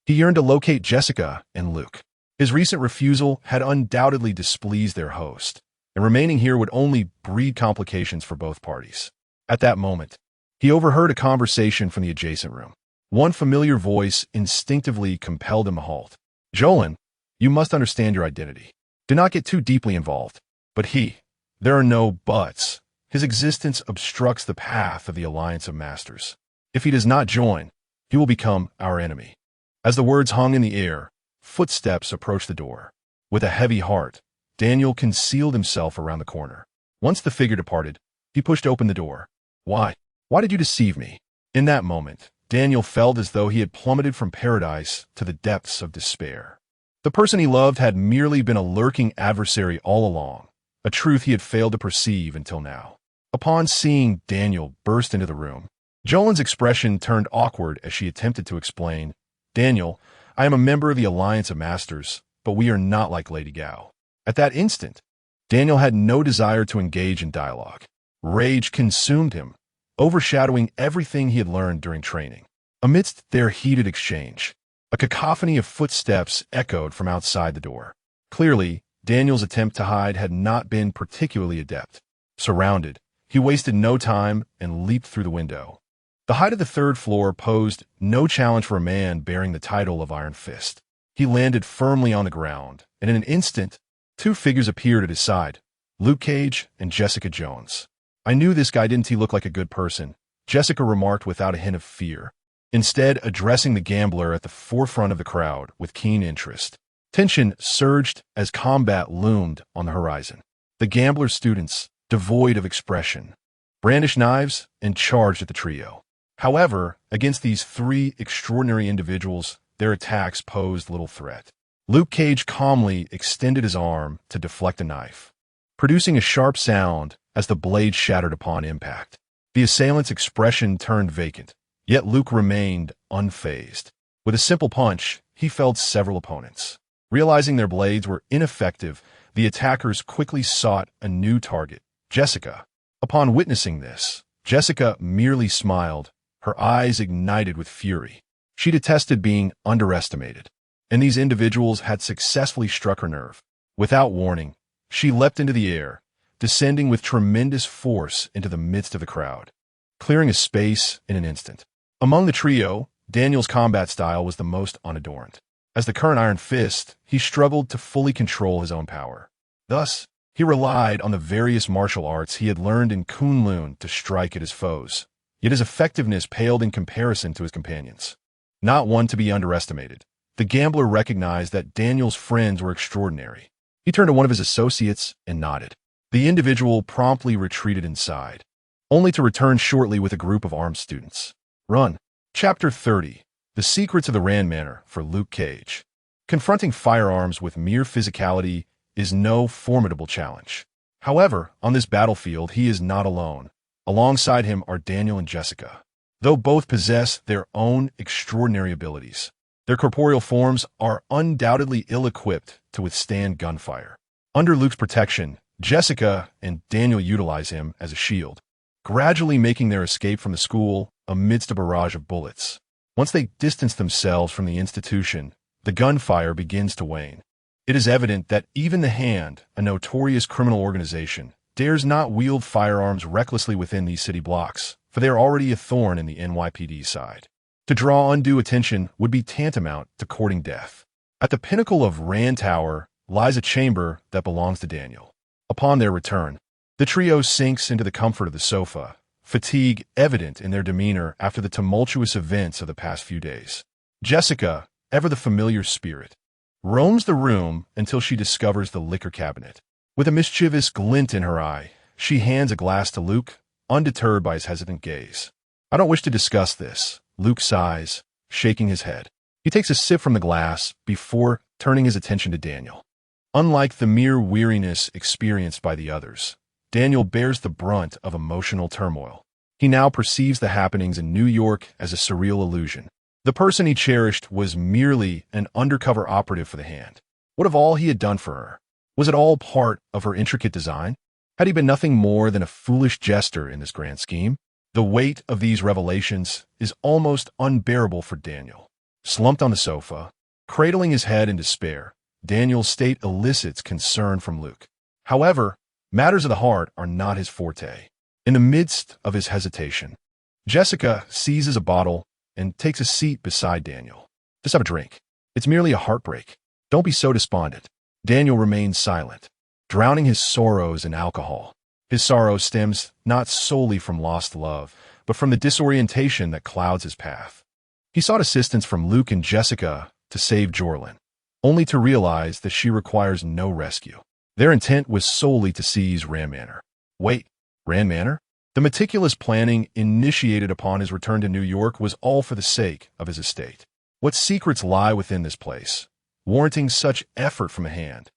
He yearned to locate Jessica and Luke. His recent refusal had undoubtedly displeased their host, and remaining here would only breed complications for both parties. At that moment, he overheard a conversation from the adjacent room. One familiar voice instinctively compelled him to halt. Jolin, you must understand your identity. Do not get too deeply involved. But there are no buts. His existence obstructs the path of the Alliance of Masters. If he does not join, he will become our enemy. As the words hung in the air, footsteps approached the door. With a heavy heart, Daniel concealed himself around the corner. Once the figure departed, he pushed open the door. Why did you deceive me? In that moment, Daniel felt as though he had plummeted from paradise to the depths of despair. The person he loved had merely been a lurking adversary all along, a truth he had failed to perceive until now. Upon seeing Daniel burst into the room, Jolin's expression turned awkward as she attempted to explain, Daniel, I am a member of the Alliance of Masters, but we are not like Lady Gao. At that instant, Daniel had no desire to engage in dialogue. Rage consumed him, overshadowing everything he had learned during training. Amidst their heated exchange, a cacophony of footsteps echoed from outside the door. Clearly, Daniel's attempt to hide had not been particularly adept. Surrounded, he wasted no time and leaped through the window. The height of the third floor posed no challenge for a man bearing the title of Iron Fist. He landed firmly on the ground, and in an instant, two figures appeared at his side, Luke Cage and Jessica Jones. I knew this guy, didn't he look like a good person? Jessica remarked without a hint of fear, instead addressing the gambler at the forefront of the crowd with keen interest. Tension surged as combat loomed on the horizon. The gambler's students, devoid of expression, brandished knives and charged at the trio. However, against these three extraordinary individuals, their attacks posed little threat. Luke Cage calmly extended his arm to deflect a knife, producing a sharp sound as the blade shattered upon impact. The assailant's expression turned vacant, yet Luke remained unfazed. With a simple punch, he felled several opponents. Realizing their blades were ineffective, the attackers quickly sought a new target, Jessica. Upon witnessing this, Jessica merely smiled, her eyes ignited with fury. She detested being underestimated, and these individuals had successfully struck her nerve. Without warning, she leapt into the air, descending with tremendous force into the midst of the crowd, clearing a space in an instant. Among the trio, Daniel's combat style was the most unadorned. As the current Iron Fist, he struggled to fully control his own power. Thus, he relied on the various martial arts he had learned in Kunlun to strike at his foes, yet his effectiveness paled in comparison to his companions. Not one to be underestimated, the gambler recognized that Daniel's friends were extraordinary. He turned to one of his associates and nodded. The individual promptly retreated inside, only to return shortly with a group of armed students. Run. Chapter 30. The Secrets of the Rand Manor for Luke Cage. Confronting firearms with mere physicality is no formidable challenge. However, on this battlefield, he is not alone. Alongside him are Daniel and Jessica. Though both possess their own extraordinary abilities, their corporeal forms are undoubtedly ill-equipped to withstand gunfire. Under Luke's protection, Jessica and Daniel utilize him as a shield, gradually making their escape from the school amidst a barrage of bullets. Once they distance themselves from the institution, the gunfire begins to wane. It is evident that even the Hand, a notorious criminal organization, dares not wield firearms recklessly within these city blocks, for they are already a thorn in the NYPD side. To draw undue attention would be tantamount to courting death. At the pinnacle of Rand Tower lies a chamber that belongs to Daniel. Upon their return, the trio sinks into the comfort of the sofa, fatigue evident in their demeanor after the tumultuous events of the past few days. Jessica, ever the familiar spirit, roams the room until she discovers the liquor cabinet. With a mischievous glint in her eye, she hands a glass to Luke, undeterred by his hesitant gaze. "I don't wish to discuss this," Luke sighs, shaking his head. He takes a sip from the glass before turning his attention to Daniel. Unlike the mere weariness experienced by the others, Daniel bears the brunt of emotional turmoil. He now perceives the happenings in New York as a surreal illusion. The person he cherished was merely an undercover operative for the Hand. What of all he had done for her? Was it all part of her intricate design? Had he been nothing more than a foolish jester in this grand scheme? The weight of these revelations is almost unbearable for Daniel. Slumped on the sofa, cradling his head in despair, Daniel's state elicits concern from Luke. However, matters of the heart are not his forte. In the midst of his hesitation, Jessica seizes a bottle and takes a seat beside Daniel. "Just have a drink. It's merely a heartbreak. Don't be so despondent." Daniel remains silent, drowning his sorrows in alcohol. His sorrow stems not solely from lost love, but from the disorientation that clouds his path. He sought assistance from Luke and Jessica to save Jorlin, only to realize that she requires no rescue. Their intent was solely to seize Rand Manor. Wait, Rand Manor? The meticulous planning initiated upon his return to New York was all for the sake of his estate. What secrets lie within this place, warranting such effort from a Hand?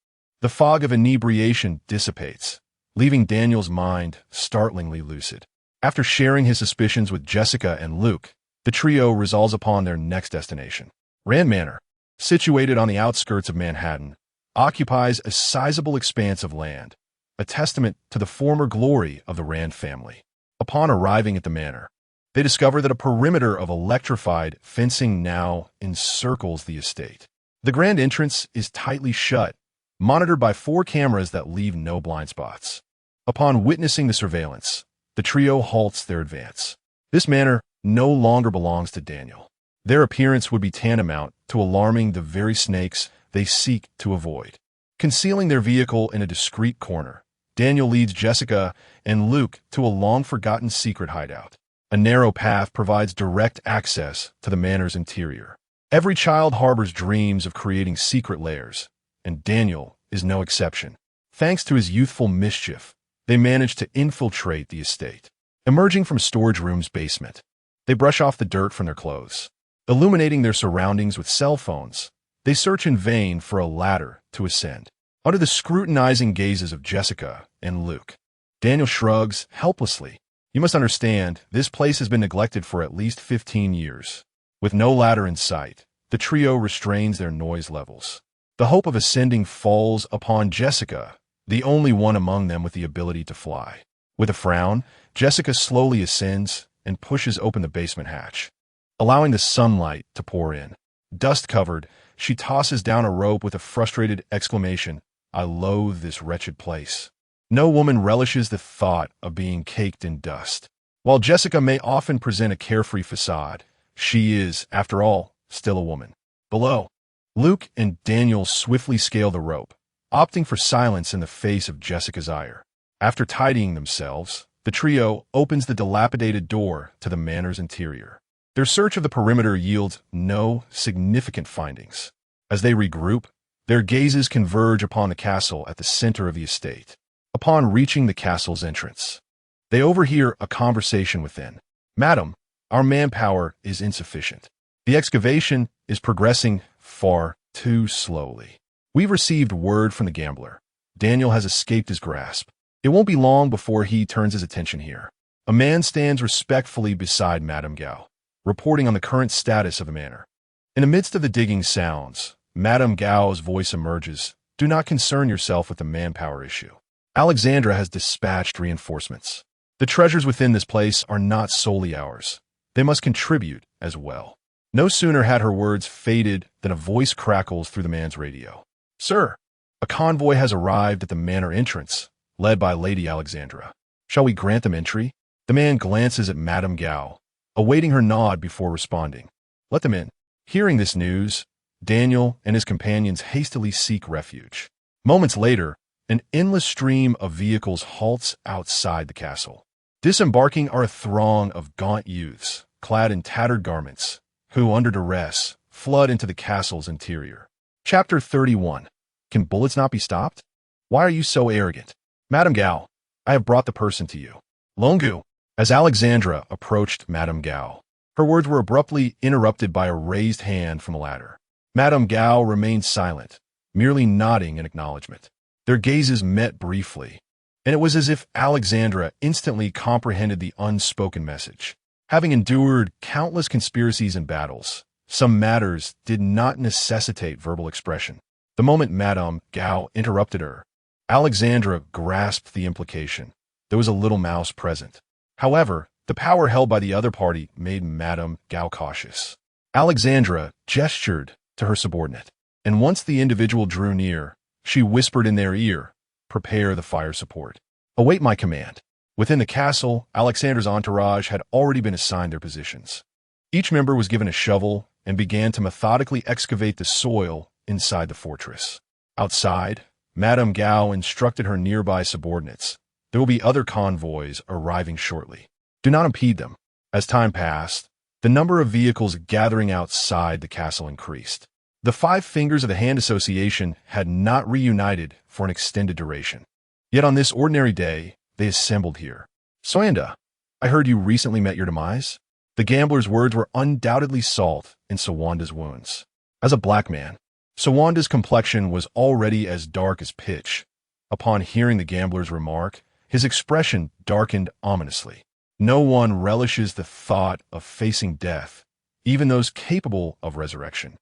The fog of inebriation dissipates, leaving Daniel's mind startlingly lucid. After sharing his suspicions with Jessica and Luke, the trio resolves upon their next destination. Rand Manor, situated on the outskirts of Manhattan, occupies a sizable expanse of land, a testament to the former glory of the Rand family. Upon arriving at the manor, they discover that a perimeter of electrified fencing now encircles the estate. The grand entrance is tightly shut, monitored by 4 cameras that leave no blind spots. Upon witnessing the surveillance, the trio halts their advance. This manor no longer belongs to Daniel. Their appearance would be tantamount to alarming the very snakes they seek to avoid. Concealing their vehicle in a discreet corner, Daniel leads Jessica and Luke to a long-forgotten secret hideout. A narrow path provides direct access to the manor's interior. Every child harbors dreams of creating secret lairs, and Daniel is no exception. Thanks to his youthful mischief, they manage to infiltrate the estate. Emerging from storage room's basement, They brush off the dirt from their clothes. Illuminating their surroundings with cell phones, they search in vain for a ladder to ascend. Under the scrutinizing gazes of Jessica and Luke, Daniel shrugs helplessly. You must understand, this place has been neglected for at least 15 years. With no ladder in sight, the trio restrains their noise levels. The hope of ascending falls upon Jessica, the only one among them with the ability to fly. With a frown, Jessica slowly ascends and pushes open the basement hatch, allowing the sunlight to pour in. Dust-covered, she tosses down a rope with a frustrated exclamation, "I loathe this wretched place." No woman relishes the thought of being caked in dust. While Jessica may often present a carefree facade, she is, after all, still a woman. Below, Luke and Daniel swiftly scale the rope, opting for silence in the face of Jessica's ire. After tidying themselves, the trio opens the dilapidated door to the manor's interior. Their search of the perimeter yields no significant findings. As they regroup, their gazes converge upon the castle at the center of the estate. Upon reaching the castle's entrance, they overhear a conversation within. "Madam, our manpower is insufficient. The excavation is progressing far too slowly. We've received word from the gambler. Daniel has escaped his grasp. It won't be long before he turns his attention here." A man stands respectfully beside Madame Gao, reporting on the current status of the manor. In the midst of the digging sounds, Madame Gao's voice emerges. "Do not concern yourself with the manpower issue. Alexandra has dispatched reinforcements. The treasures within this place are not solely ours. They must contribute as well." No sooner had her words faded than a voice crackles through the man's radio. "Sir, a convoy has arrived at the manor entrance, led by Lady Alexandra. Shall we grant them entry?" The man glances at Madame Gao, awaiting her nod before responding. "Let them in." Hearing this news, Daniel and his companions hastily seek refuge. Moments later, an endless stream of vehicles halts outside the castle. Disembarking are a throng of gaunt youths, clad in tattered garments, who, under duress, flood into the castle's interior. Chapter 31. Can bullets not be stopped? Why are you so arrogant? "Madame Gao, I have brought the person to you." "Longu." As Alexandra approached Madame Gao, her words were abruptly interrupted by a raised hand from the ladder. Madame Gao remained silent, merely nodding in acknowledgement. Their gazes met briefly, and it was as if Alexandra instantly comprehended the unspoken message. Having endured countless conspiracies and battles, some matters did not necessitate verbal expression. The moment Madame Gao interrupted her, Alexandra grasped the implication. There was a little mouse present. However, the power held by the other party made Madame Gao cautious. Alexandra gestured to her subordinate, and once the individual drew near, she whispered in their ear, "Prepare the fire support. Await my command." Within the castle, Alexandra's entourage had already been assigned their positions. Each member was given a shovel and began to methodically excavate the soil inside the fortress. Outside, Madame Gao instructed her nearby subordinates. "There will be other convoys arriving shortly. Do not impede them." As time passed, the number of vehicles gathering outside the castle increased. The five fingers of the Hand Association had not reunited for an extended duration. Yet on this ordinary day, they assembled here. "Soyanda, I heard you recently met your demise." The gambler's words were undoubtedly salt in Sowanda's wounds. As a black man, Sowanda's complexion was already as dark as pitch. Upon hearing the gambler's remark, his expression darkened ominously. No one relishes the thought of facing death, even those capable of resurrection.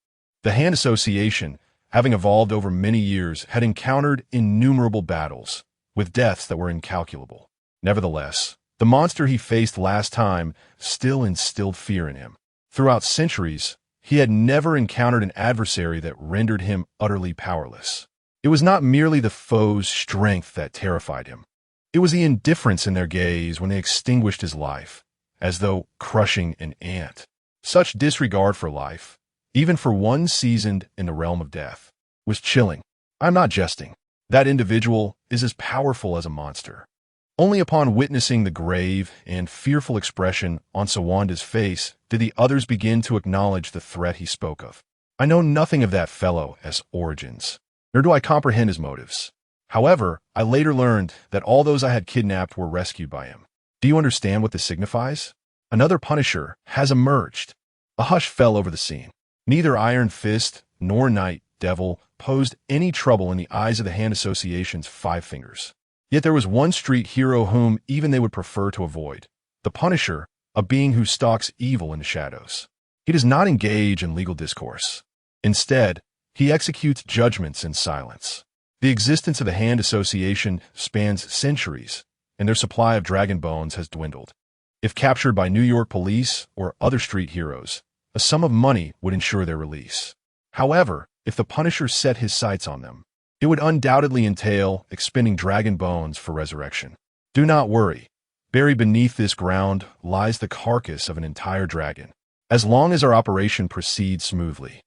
The Hand Association, having evolved over many years, had encountered innumerable battles, with deaths that were incalculable. Nevertheless, the monster he faced last time still instilled fear in him. Throughout centuries, he had never encountered an adversary that rendered him utterly powerless. It was not merely the foe's strength that terrified him. It was the indifference in their gaze when they extinguished his life, as though crushing an ant. Such disregard for life, even for one seasoned in the realm of death, was chilling. I'm not jesting. That individual is as powerful as a monster. Only upon witnessing the grave and fearful expression on Sowanda's face did the others begin to acknowledge the threat he spoke of. I know nothing of that fellow as origins, nor do I comprehend his motives. However, I later learned that all those I had kidnapped were rescued by him. Do you understand what this signifies? Another Punisher has emerged. A hush fell over the scene. Neither Iron Fist nor Night Devil posed any trouble in the eyes of the Hand Association's Five Fingers. Yet there was one street hero whom even they would prefer to avoid. The Punisher, a being who stalks evil in the shadows. He does not engage in legal discourse. Instead, he executes judgments in silence. The existence of the Hand Association spans centuries, and their supply of dragon bones has dwindled. If captured by New York police or other street heroes, a sum of money would ensure their release. However, if the Punisher set his sights on them, it would undoubtedly entail expending dragon bones for resurrection. Do not worry. Buried beneath this ground lies the carcass of an entire dragon. As long as our operation proceeds smoothly,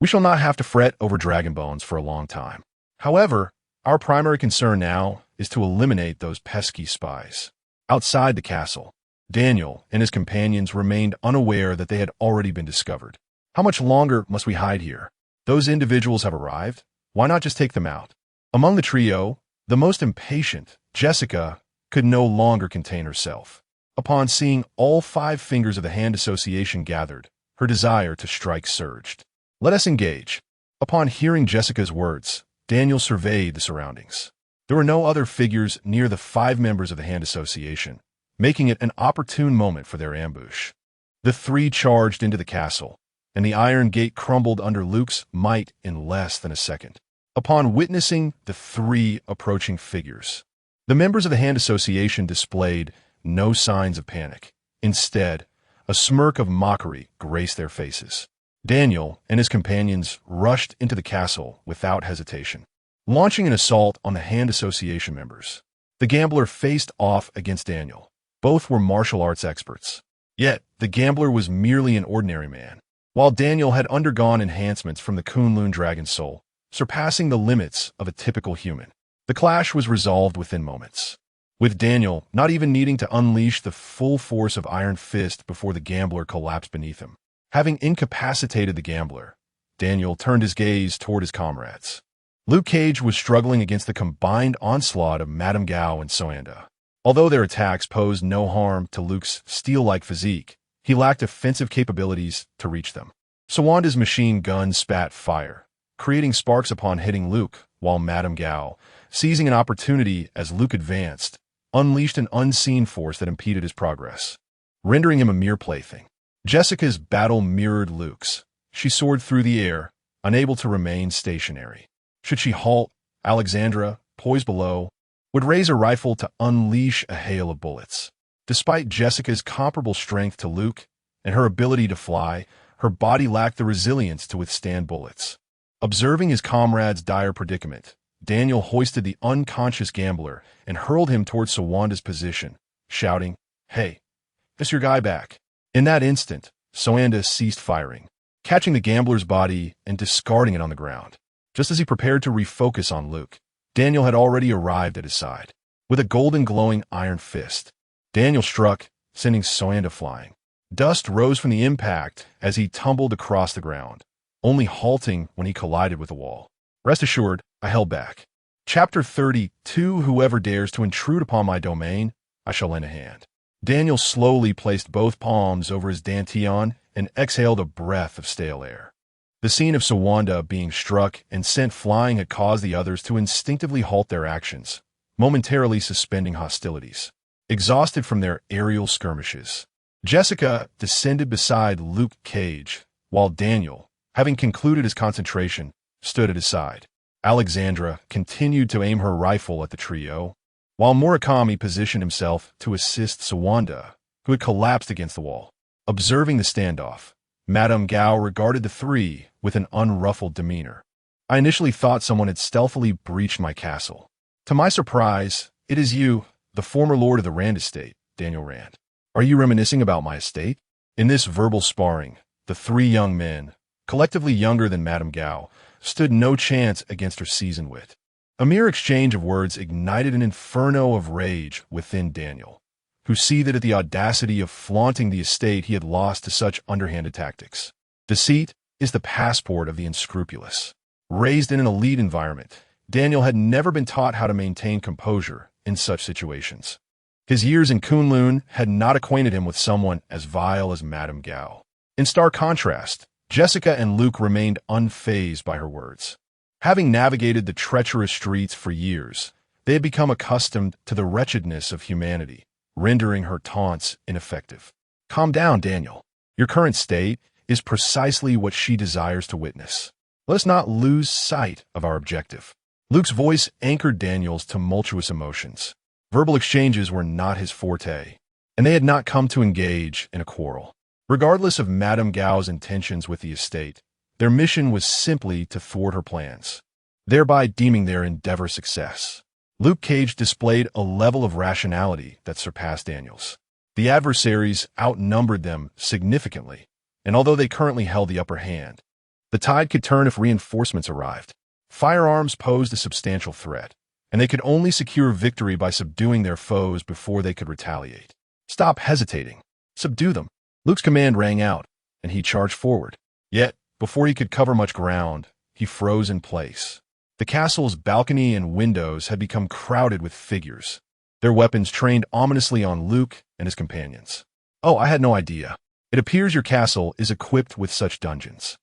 we shall not have to fret over dragon bones for a long time. However, our primary concern now is to eliminate those pesky spies. Outside the castle, Daniel and his companions remained unaware that they had already been discovered. How much longer must we hide here? Those individuals have arrived. Why not just take them out? Among the trio, the most impatient, Jessica, could no longer contain herself. Upon seeing all 5 fingers of the Hand Association gathered, her desire to strike surged. Let us engage. Upon hearing Jessica's words, Daniel surveyed the surroundings. There were no other figures near the 5 members of the Hand Association, making it an opportune moment for their ambush. The 3 charged into the castle, and the iron gate crumbled under Luke's might in less than a second. Upon witnessing the 3 approaching figures, the members of the Hand Association displayed no signs of panic. Instead, a smirk of mockery graced their faces. Daniel and his companions rushed into the castle without hesitation, launching an assault on the Hand Association members. The gambler faced off against Daniel. Both were martial arts experts. Yet, the gambler was merely an ordinary man, while Daniel had undergone enhancements from the Kunlun Dragon Soul, surpassing the limits of a typical human. The clash was resolved within moments, with Daniel not even needing to unleash the full force of Iron Fist before the gambler collapsed beneath him. Having incapacitated the gambler, Daniel turned his gaze toward his comrades. Luke Cage was struggling against the combined onslaught of Madame Gao and Soanda. Although their attacks posed no harm to Luke's steel-like physique, he lacked offensive capabilities to reach them. Soanda's machine gun spat fire, creating sparks upon hitting Luke, while Madame Gao, seizing an opportunity as Luke advanced, unleashed an unseen force that impeded his progress, rendering him a mere plaything. Jessica's battle mirrored Luke's. She soared through the air, unable to remain stationary. Should she halt, Alexandra, poised below, would raise a rifle to unleash a hail of bullets. Despite Jessica's comparable strength to Luke and her ability to fly, her body lacked the resilience to withstand bullets. Observing his comrade's dire predicament, Daniel hoisted the unconscious gambler and hurled him towards Soanda's position, shouting, "Hey, it's your guy back." In that instant, Soanda ceased firing, catching the gambler's body and discarding it on the ground. Just as he prepared to refocus on Luke, Daniel had already arrived at his side. With a golden glowing iron fist, Daniel struck, sending Soanda flying. Dust rose from the impact as he tumbled across the ground, only halting when he collided with a wall. Rest assured, I held back. Chapter 32: Whoever dares to intrude upon my domain, I shall lend a hand. Daniel slowly placed both palms over his dantian and exhaled a breath of stale air. The scene of Soanda being struck and sent flying had caused the others to instinctively halt their actions, momentarily suspending hostilities. Exhausted from their aerial skirmishes, Jessica descended beside Luke Cage, while Daniel, having concluded his concentration, stood at his side. Alexandra continued to aim her rifle at the trio, while Murakami positioned himself to assist Soanda, who had collapsed against the wall. Observing the standoff, Madame Gao regarded the 3 with an unruffled demeanor. I initially thought someone had stealthily breached my castle. To my surprise, it is you, the former lord of the Rand estate, Daniel Rand. Are you reminiscing about my estate? In this verbal sparring, the 3 young men, collectively younger than Madame Gao, stood no chance against her seasoned wit. A mere exchange of words ignited an inferno of rage within Daniel, who seethed at the audacity of flaunting the estate he had lost to such underhanded tactics. Deceit is the passport of the unscrupulous. Raised in an elite environment, Daniel had never been taught how to maintain composure in such situations. His years in Kunlun had not acquainted him with someone as vile as Madame Gao. In stark contrast, Jessica and Luke remained unfazed by her words. Having navigated the treacherous streets for years, they had become accustomed to the wretchedness of humanity, rendering her taunts ineffective. Calm down, Daniel. Your current state is precisely what she desires to witness. Let us not lose sight of our objective. Luke's voice anchored Daniel's tumultuous emotions. Verbal exchanges were not his forte, and they had not come to engage in a quarrel. Regardless of Madame Gao's intentions with the estate, their mission was simply to thwart her plans, thereby deeming their endeavor success. Luke Cage displayed a level of rationality that surpassed Daniel's. The adversaries outnumbered them significantly, and although they currently held the upper hand, the tide could turn if reinforcements arrived. Firearms posed a substantial threat, and they could only secure victory by subduing their foes before they could retaliate. Stop hesitating. Subdue them. Luke's command rang out, and he charged forward. Yet, before he could cover much ground, he froze in place. The castle's balcony and windows had become crowded with figures, their weapons trained ominously on Luke and his companions. Oh, I had no idea. It appears your castle is equipped with such dungeons.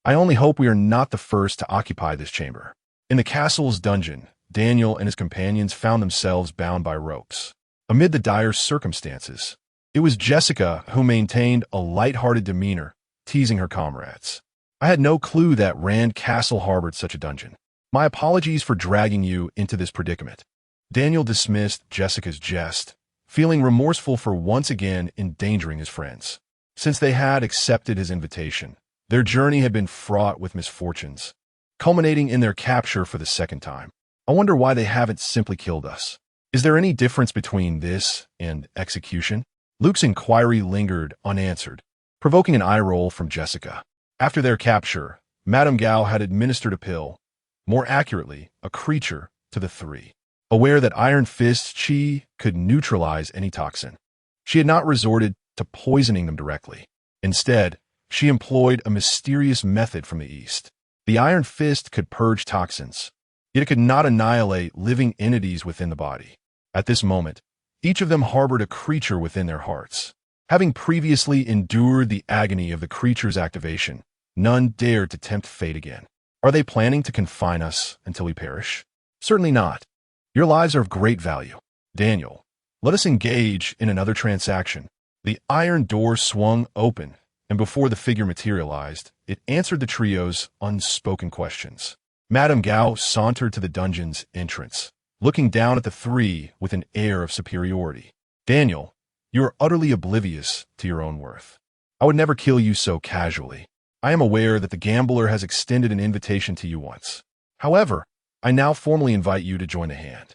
I only hope we are not the first to occupy this chamber. In the castle's dungeon, Daniel and his companions found themselves bound by ropes. Amid the dire circumstances, it was Jessica who maintained a light-hearted demeanor, teasing her comrades. I had no clue that Rand Castle harbored such a dungeon. My apologies for dragging you into this predicament. Daniel dismissed Jessica's jest, feeling remorseful for once again endangering his friends. Since they had accepted his invitation, their journey had been fraught with misfortunes, culminating in their capture for the second time. I wonder why they haven't simply killed us. Is there any difference between this and execution? Luke's inquiry lingered unanswered, provoking an eye roll from Jessica. After their capture, Madame Gao had administered a pill, more accurately, a creature, to the three. Aware that Iron Fist's chi could neutralize any toxin, she had not resorted to poisoning them directly. Instead, she employed a mysterious method from the East. The Iron Fist could purge toxins, yet it could not annihilate living entities within the body. At this moment, each of them harbored a creature within their hearts. Having previously endured the agony of the creature's activation, none dared to tempt fate again. Are they planning to confine us until we perish? Certainly not. Your lives are of great value. Daniel, let us engage in another transaction. The iron door swung open, and before the figure materialized, it answered the trio's unspoken questions. Madame Gao sauntered to the dungeon's entrance, looking down at the three with an air of superiority. Daniel, you are utterly oblivious to your own worth. I would never kill you so casually. I am aware that the gambler has extended an invitation to you once. However, I now formally invite you to join the hand.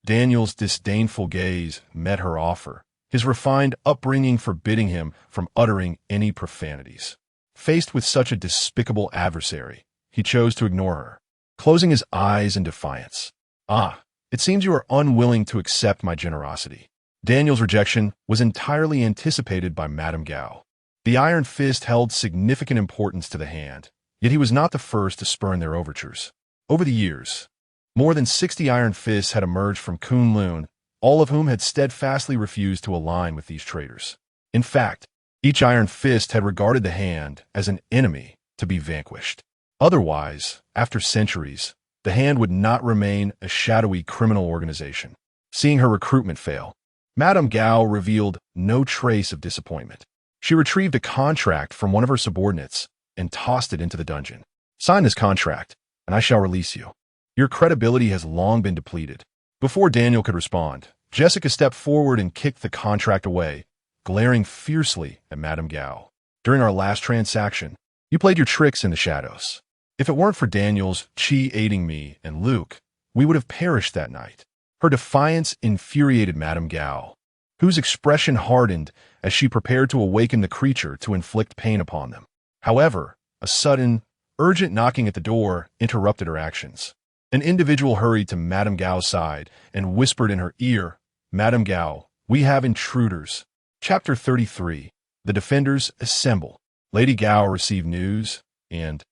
Daniel's disdainful gaze met her offer, his refined upbringing forbidding him from uttering any profanities. Faced with such a despicable adversary, he chose to ignore her, closing his eyes in defiance. Ah, it seems you are unwilling to accept my generosity. Daniel's rejection was entirely anticipated by Madame Gao. The Iron Fist held significant importance to the hand, yet he was not the first to spurn their overtures. Over the years, more than 60 Iron Fists had emerged from Kunlun, all of whom had steadfastly refused to align with these traitors. In fact, each Iron Fist had regarded the hand as an enemy to be vanquished. Otherwise, after centuries, the hand would not remain a shadowy criminal organization. Seeing her recruitment fail, Madame Gao revealed no trace of disappointment. She retrieved a contract from one of her subordinates and tossed it into the dungeon. Sign this contract, and I shall release you. Your credibility has long been depleted. Before Daniel could respond, Jessica stepped forward and kicked the contract away, glaring fiercely at Madame Gao. During our last transaction, you played your tricks in the shadows. If it weren't for Daniel's chi aiding me and Luke, we would have perished that night. Her defiance infuriated Madame Gao, whose expression hardened as she prepared to awaken the creature to inflict pain upon them. However, a sudden, urgent knocking at the door interrupted her actions. An individual hurried to Madame Gao's side and whispered in her ear, Madame Gao, we have intruders. Chapter 33. The Defenders Assemble. Lady Gao received news and,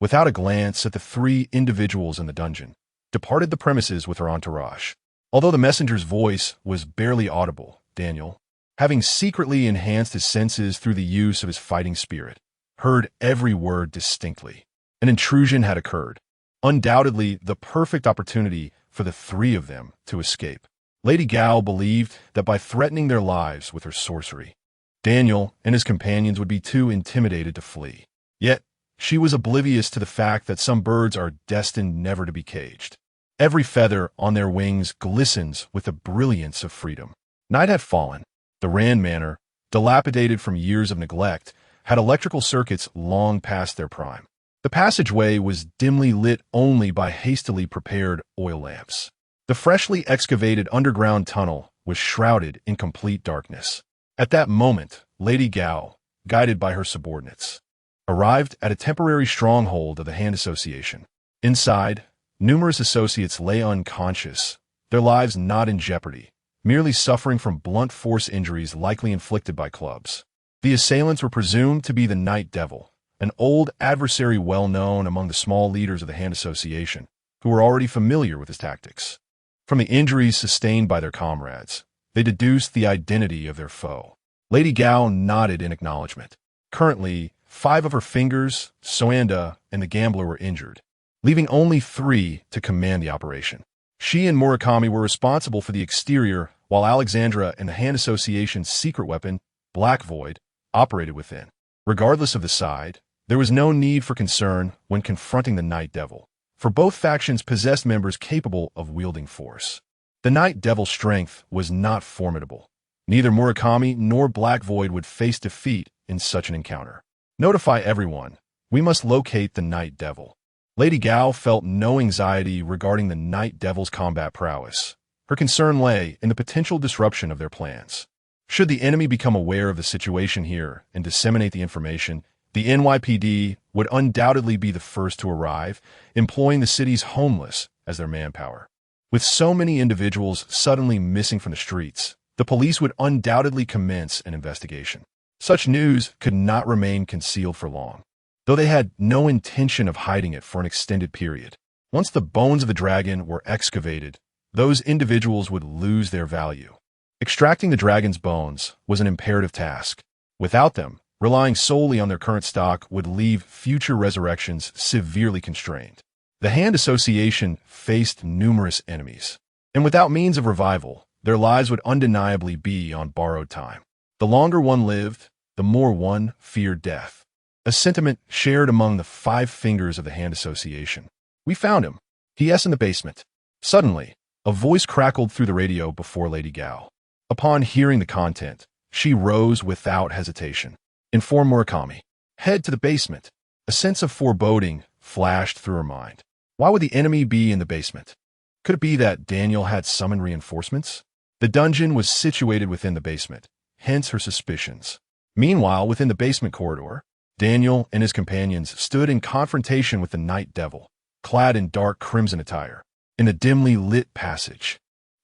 without a glance at the three individuals in the dungeon, departed the premises with her entourage. Although the messenger's voice was barely audible, Daniel, having secretly enhanced his senses through the use of his fighting spirit, heard every word distinctly. An intrusion had occurred. Undoubtedly, the perfect opportunity for the three of them to escape. Lady Gao believed that by threatening their lives with her sorcery, Daniel and his companions would be too intimidated to flee. Yet, she was oblivious to the fact that some birds are destined never to be caged. Every feather on their wings glistens with the brilliance of freedom. Night had fallen. The Rand Manor, dilapidated from years of neglect, had electrical circuits long past their prime. The passageway was dimly lit only by hastily prepared oil lamps. The freshly excavated underground tunnel was shrouded in complete darkness. At that moment, Lady Gao, guided by her subordinates, arrived at a temporary stronghold of the Hand Association. Inside, numerous associates lay unconscious, their lives not in jeopardy, merely suffering from blunt force injuries likely inflicted by clubs. The assailants were presumed to be the Night Devil, an old adversary well known among the small leaders of the Hand Association, who were already familiar with his tactics. From the injuries sustained by their comrades, they deduced the identity of their foe. Lady Gao nodded in acknowledgement. Currently, 5 of her fingers, Soanda, and the gambler were injured, leaving only 3 to command the operation. She and Murakami were responsible for the exterior, while Alexandra and the Hand Association's secret weapon, Black Void, operated within. Regardless of the side, there was no need for concern when confronting the Night Devil, for both factions possessed members capable of wielding force. The Night Devil's strength was not formidable. Neither Murakami nor Black Void would face defeat in such an encounter. Notify everyone. We must locate the Night Devil. Lady Gao felt no anxiety regarding the Night Devil's combat prowess. Her concern lay in the potential disruption of their plans. Should the enemy become aware of the situation here and disseminate the information, the NYPD would undoubtedly be the first to arrive, employing the city's homeless as their manpower. With so many individuals suddenly missing from the streets, the police would undoubtedly commence an investigation. Such news could not remain concealed for long, though they had no intention of hiding it for an extended period. Once the bones of the dragon were excavated, those individuals would lose their value. Extracting the dragon's bones was an imperative task. Without them, relying solely on their current stock would leave future resurrections severely constrained. The Hand Association faced numerous enemies, and without means of revival, their lives would undeniably be on borrowed time. The longer one lived, the more one feared death. A sentiment shared among the 5 fingers of the Hand Association. We found him. He.S. in the basement. Suddenly, a voice crackled through the radio before Lady Gao. Upon hearing the content, she rose without hesitation. Inform Murakami. Head to the basement. A sense of foreboding flashed through her mind. Why would the enemy be in the basement? Could it be that Daniel had summoned reinforcements? The dungeon was situated within the basement, hence her suspicions. Meanwhile, within the basement corridor, Daniel and his companions stood in confrontation with the Night Devil, clad in dark crimson attire. In the dimly lit passage,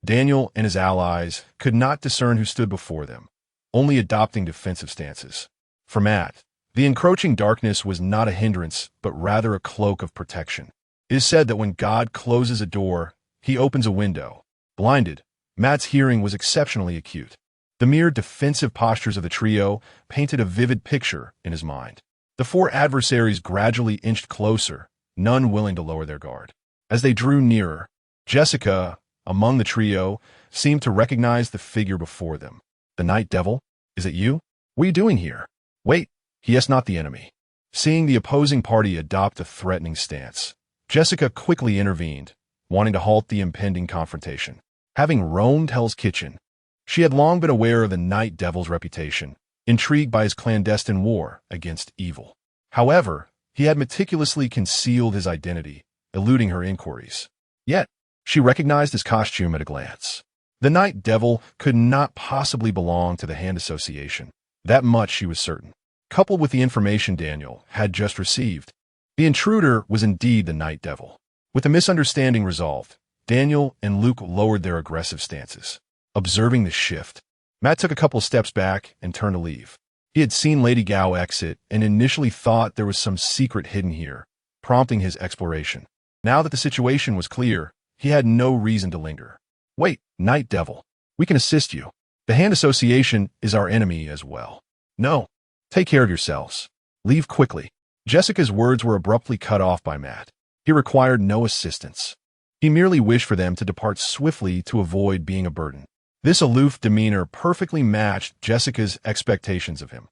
Daniel and his allies could not discern who stood before them, only adopting defensive stances. For Matt, the encroaching darkness was not a hindrance, but rather a cloak of protection. It is said that when God closes a door, he opens a window. Blinded, Matt's hearing was exceptionally acute. The mere defensive postures of the trio painted a vivid picture in his mind. The 4 adversaries gradually inched closer, none willing to lower their guard. As they drew nearer, Jessica, among the trio, seemed to recognize the figure before them. The Night Devil? Is it you? What are you doing here? Wait, he is not the enemy. Seeing the opposing party adopt a threatening stance, Jessica quickly intervened, wanting to halt the impending confrontation. Having roamed Hell's Kitchen, she had long been aware of the Night Devil's reputation, intrigued by his clandestine war against evil. However, he had meticulously concealed his identity, eluding her inquiries. Yet, she recognized his costume at a glance. The Night Devil could not possibly belong to the Hand Association. That much she was certain. Coupled with the information Daniel had just received, the intruder was indeed the Night Devil. With the misunderstanding resolved, Daniel and Luke lowered their aggressive stances. Observing the shift, Matt took a couple steps back and turned to leave. He had seen Lady Gao exit and initially thought there was some secret hidden here, prompting his exploration. Now that the situation was clear, he had no reason to linger. Wait, Night Devil. We can assist you. The Hand Association is our enemy as well. No. Take care of yourselves. Leave quickly. Jessica's words were abruptly cut off by Matt. He required no assistance. He merely wished for them to depart swiftly to avoid being a burden. This aloof demeanor perfectly matched Jessica's expectations of him,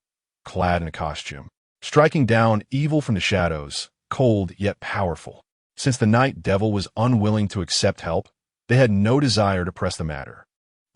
clad in a costume, striking down evil from the shadows, cold yet powerful. Since the Night Devil was unwilling to accept help, they had no desire to press the matter.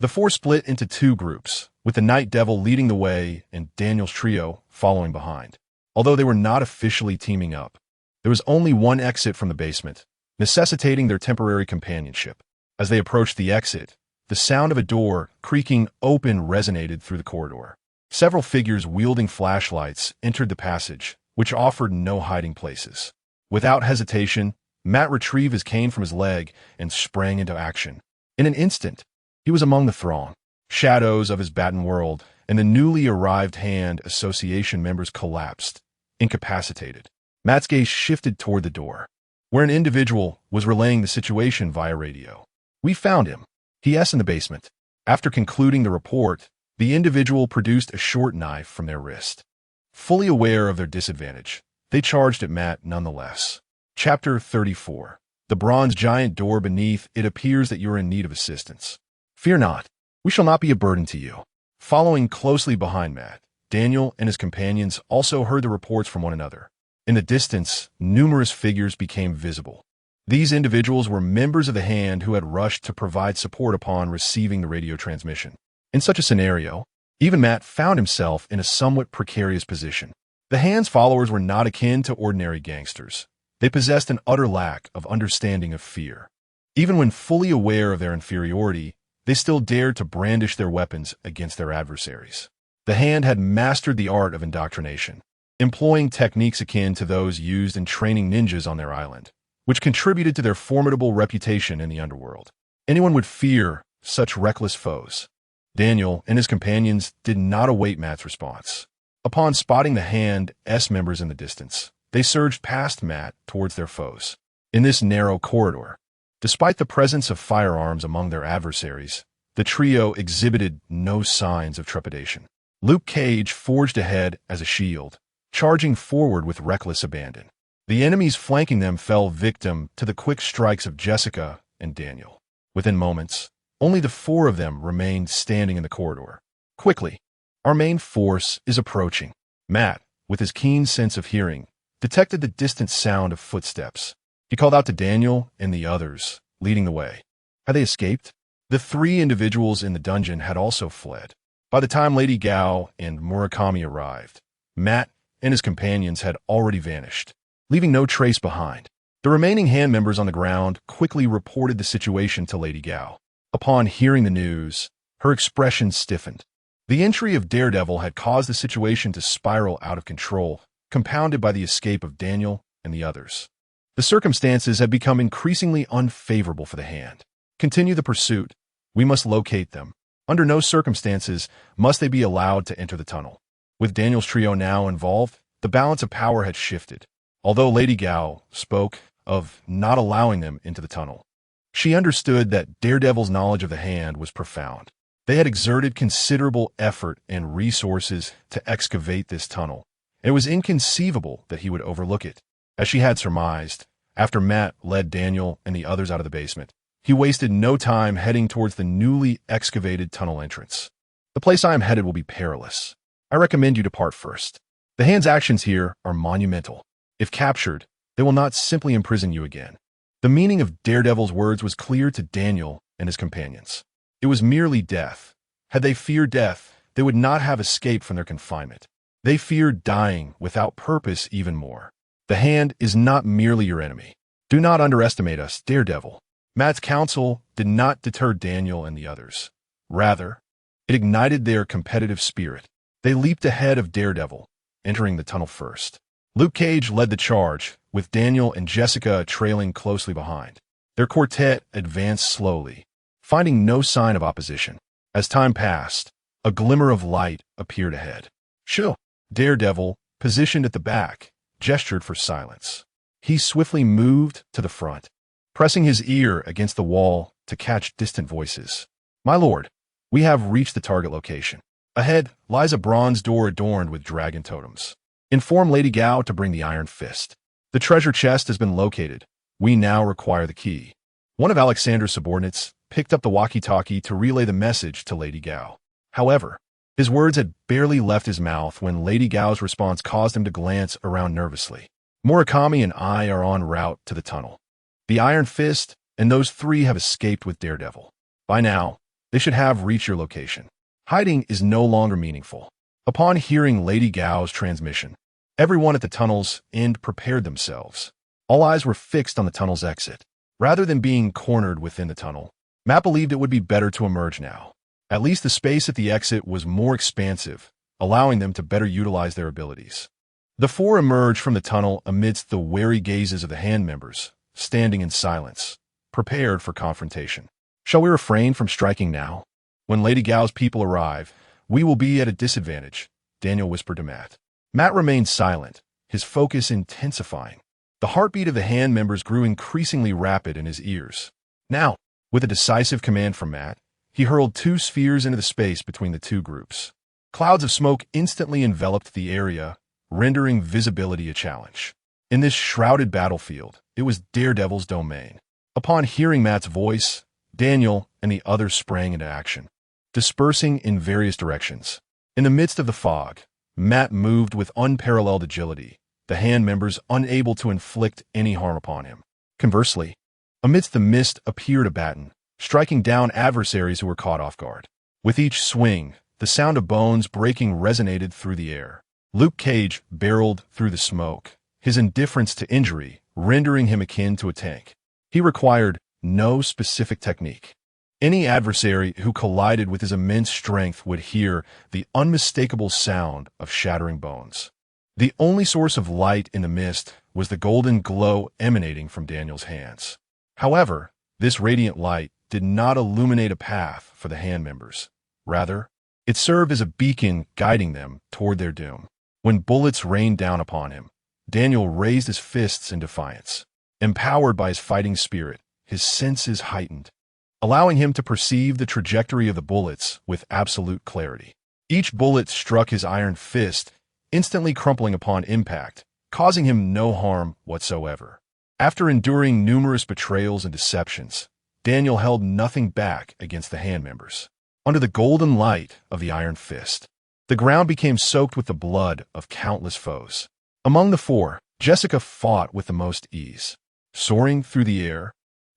The four split into two groups, with the Night Devil leading the way and Daniel's trio following behind. Although they were not officially teaming up, there was only one exit from the basement, necessitating their temporary companionship. As they approached the exit, the sound of a door creaking open resonated through the corridor. Several figures wielding flashlights entered the passage, which offered no hiding places. Without hesitation, Matt retrieved his cane from his leg and sprang into action. In an instant, he was among the throng. Shadows of his Batten world and the newly arrived Hand Association members collapsed, incapacitated. Matt's gaze shifted toward the door, where an individual was relaying the situation via radio. "We found him," he in the basement. After concluding the report, the individual produced a short knife from their wrist. Fully aware of their disadvantage, they charged at Matt nonetheless. Chapter 34. The bronze giant door beneath. It appears that you are in need of assistance. Fear not. We shall not be a burden to you. Following closely behind Matt, Daniel and his companions also heard the reports from one another. In the distance, numerous figures became visible. These individuals were members of the Hand who had rushed to provide support upon receiving the radio transmission. In such a scenario, even Matt found himself in a somewhat precarious position. The Hand's followers were not akin to ordinary gangsters. They possessed an utter lack of understanding of fear. Even when fully aware of their inferiority, they still dared to brandish their weapons against their adversaries. The Hand had mastered the art of indoctrination, employing techniques akin to those used in training ninjas on their island, which contributed to their formidable reputation in the underworld. Anyone would fear such reckless foes. Daniel and his companions did not await Matt's response. Upon spotting the Hand's members in the distance, they surged past Matt towards their foes. In this narrow corridor, despite the presence of firearms among their adversaries, the trio exhibited no signs of trepidation. Luke Cage forged ahead as a shield, charging forward with reckless abandon. The enemies flanking them fell victim to the quick strikes of Jessica and Daniel. Within moments, only the four of them remained standing in the corridor. Quickly, our main force is approaching. Matt, with his keen sense of hearing, detected the distant sound of footsteps. He called out to Daniel and the others, leading the way. Had they escaped? The three individuals in the dungeon had also fled. By the time Lady Gao and Murakami arrived, Matt and his companions had already vanished, leaving no trace behind. The remaining Hand members on the ground quickly reported the situation to Lady Gao. Upon hearing the news, her expression stiffened. The entry of Daredevil had caused the situation to spiral out of control, compounded by the escape of Daniel and the others. The circumstances had become increasingly unfavorable for the Hand. Continue the pursuit. We must locate them. Under no circumstances must they be allowed to enter the tunnel. With Daniel's trio now involved, the balance of power had shifted. Although Lady Gao spoke of not allowing them into the tunnel, she understood that Daredevil's knowledge of the Hand was profound. They had exerted considerable effort and resources to excavate this tunnel, and it was inconceivable that he would overlook it. As she had surmised, after Matt led Daniel and the others out of the basement, he wasted no time heading towards the newly excavated tunnel entrance. The place I am headed will be perilous. I recommend you depart first. The Hand's actions here are monumental. If captured, they will not simply imprison you again. The meaning of Daredevil's words was clear to Daniel and his companions. It was merely death. Had they feared death, they would not have escaped from their confinement. They feared dying without purpose even more. The Hand is not merely your enemy. Do not underestimate us, Daredevil. Matt's counsel did not deter Daniel and the others. Rather, it ignited their competitive spirit. They leaped ahead of Daredevil, entering the tunnel first. Luke Cage led the charge, with Daniel and Jessica trailing closely behind. Their quartet advanced slowly, finding no sign of opposition. As time passed, a glimmer of light appeared ahead. Chu, Daredevil, positioned at the back, gestured for silence. He swiftly moved to the front, pressing his ear against the wall to catch distant voices. My lord, We have reached the target location. Ahead lies a bronze door adorned with dragon totems. Inform Lady Gao to bring the Iron Fist. The treasure chest has been located. We now require the key. One of Alexander's subordinates picked up the walkie-talkie to relay the message to Lady Gao. However, his words had barely left his mouth when Lady Gao's response caused him to glance around nervously. Murakami and I are en route to the tunnel. The Iron Fist and those three have escaped with Daredevil. By now, they should have reached your location. Hiding is no longer meaningful. Upon hearing Lady Gao's transmission, everyone at the tunnel's end prepared themselves. All eyes were fixed on the tunnel's exit. Rather than being cornered within the tunnel, Matt believed it would be better to emerge now. At least the space at the exit was more expansive, allowing them to better utilize their abilities. The four emerged from the tunnel amidst the wary gazes of the hand members, standing in silence, prepared for confrontation. Shall we refrain from striking now? When Lady Gao's people arrive, we will be at a disadvantage, Daniel whispered to Matt. Matt remained silent, his focus intensifying. The heartbeat of the hand members grew increasingly rapid in his ears. Now, with a decisive command from Matt, he hurled two spheres into the space between the two groups. Clouds of smoke instantly enveloped the area, rendering visibility a challenge. In this shrouded battlefield, it was Daredevil's domain. Upon hearing Matt's voice, Daniel and the others sprang into action, dispersing in various directions. In the midst of the fog, Matt moved with unparalleled agility, the hand members unable to inflict any harm upon him. Conversely, amidst the mist appeared a baton, striking down adversaries who were caught off guard. With each swing, the sound of bones breaking resonated through the air. Luke Cage barreled through the smoke, his indifference to injury rendering him akin to a tank. He required no specific technique. Any adversary who collided with his immense strength would hear the unmistakable sound of shattering bones. The only source of light in the mist was the golden glow emanating from Daniel's hands. However, this radiant light did not illuminate a path for the hand members. Rather, it served as a beacon guiding them toward their doom. When bullets rained down upon him, Daniel raised his fists in defiance. Empowered by his fighting spirit, his senses heightened, allowing him to perceive the trajectory of the bullets with absolute clarity. Each bullet struck his iron fist, instantly crumpling upon impact, causing him no harm whatsoever. After enduring numerous betrayals and deceptions, Daniel held nothing back against the hand members. Under the golden light of the Iron Fist, the ground became soaked with the blood of countless foes. Among the four, Jessica fought with the most ease. Soaring through the air,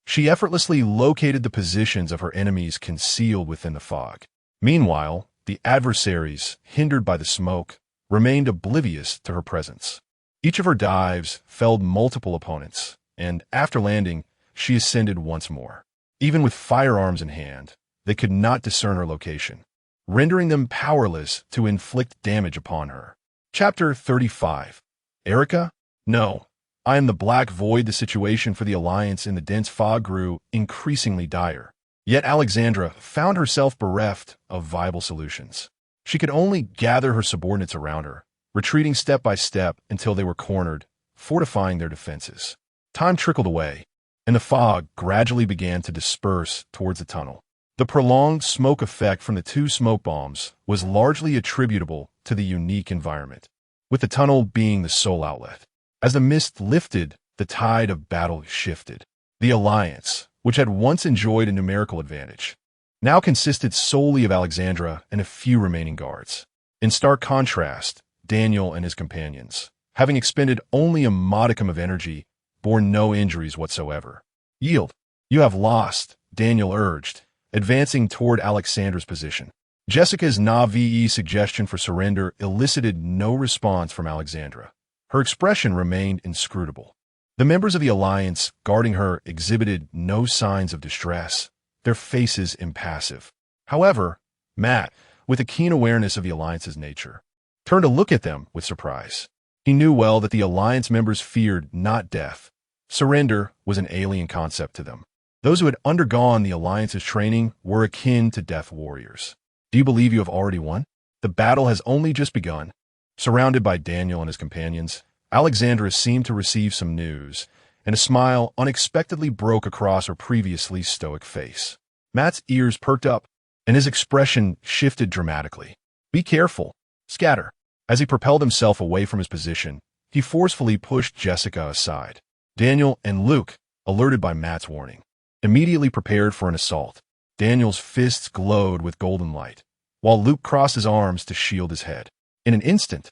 she effortlessly located the positions of her enemies concealed within the fog. Meanwhile, the adversaries, hindered by the smoke, remained oblivious to her presence. Each of her dives felled multiple opponents, and after landing, she ascended once more. Even with firearms in hand, they could not discern her location, rendering them powerless to inflict damage upon her. Chapter 35. Erica? No. I am the Black Void. The situation for the Alliance in the dense fog grew increasingly dire. Yet Alexandra found herself bereft of viable solutions. She could only gather her subordinates around her, retreating step by step until they were cornered, fortifying their defenses. Time trickled away, and the fog gradually began to disperse towards the tunnel. The prolonged smoke effect from the two smoke bombs was largely attributable to the unique environment, with the tunnel being the sole outlet. As the mist lifted, the tide of battle shifted. The Alliance, which had once enjoyed a numerical advantage, now consisted solely of Alexandra and a few remaining guards. In stark contrast, Daniel and his companions, having expended only a modicum of energy, bore no injuries whatsoever. Yield. You have lost, Daniel urged, advancing toward Alexandra's position. Jessica's na-ve suggestion for surrender elicited no response from Alexandra. Her expression remained inscrutable. The members of the Alliance guarding her exhibited no signs of distress, their faces impassive. However, Matt, with a keen awareness of the Alliance's nature, turned to look at them with surprise. He knew well that the Alliance members feared not death. Surrender was an alien concept to them. Those who had undergone the Alliance's training were akin to death warriors. Do you believe you have already won? The battle has only just begun. Surrounded by Daniel and his companions, Alexandra seemed to receive some news, and a smile unexpectedly broke across her previously stoic face. Matt's ears perked up. and his expression shifted dramatically. "Be careful. Scatter." As he propelled himself away from his position, he forcefully pushed Jessica aside. Daniel and Luke, alerted by Matt's warning, immediately prepared for an assault. Daniel's fists glowed with golden light, while Luke crossed his arms to shield his head. In an instant,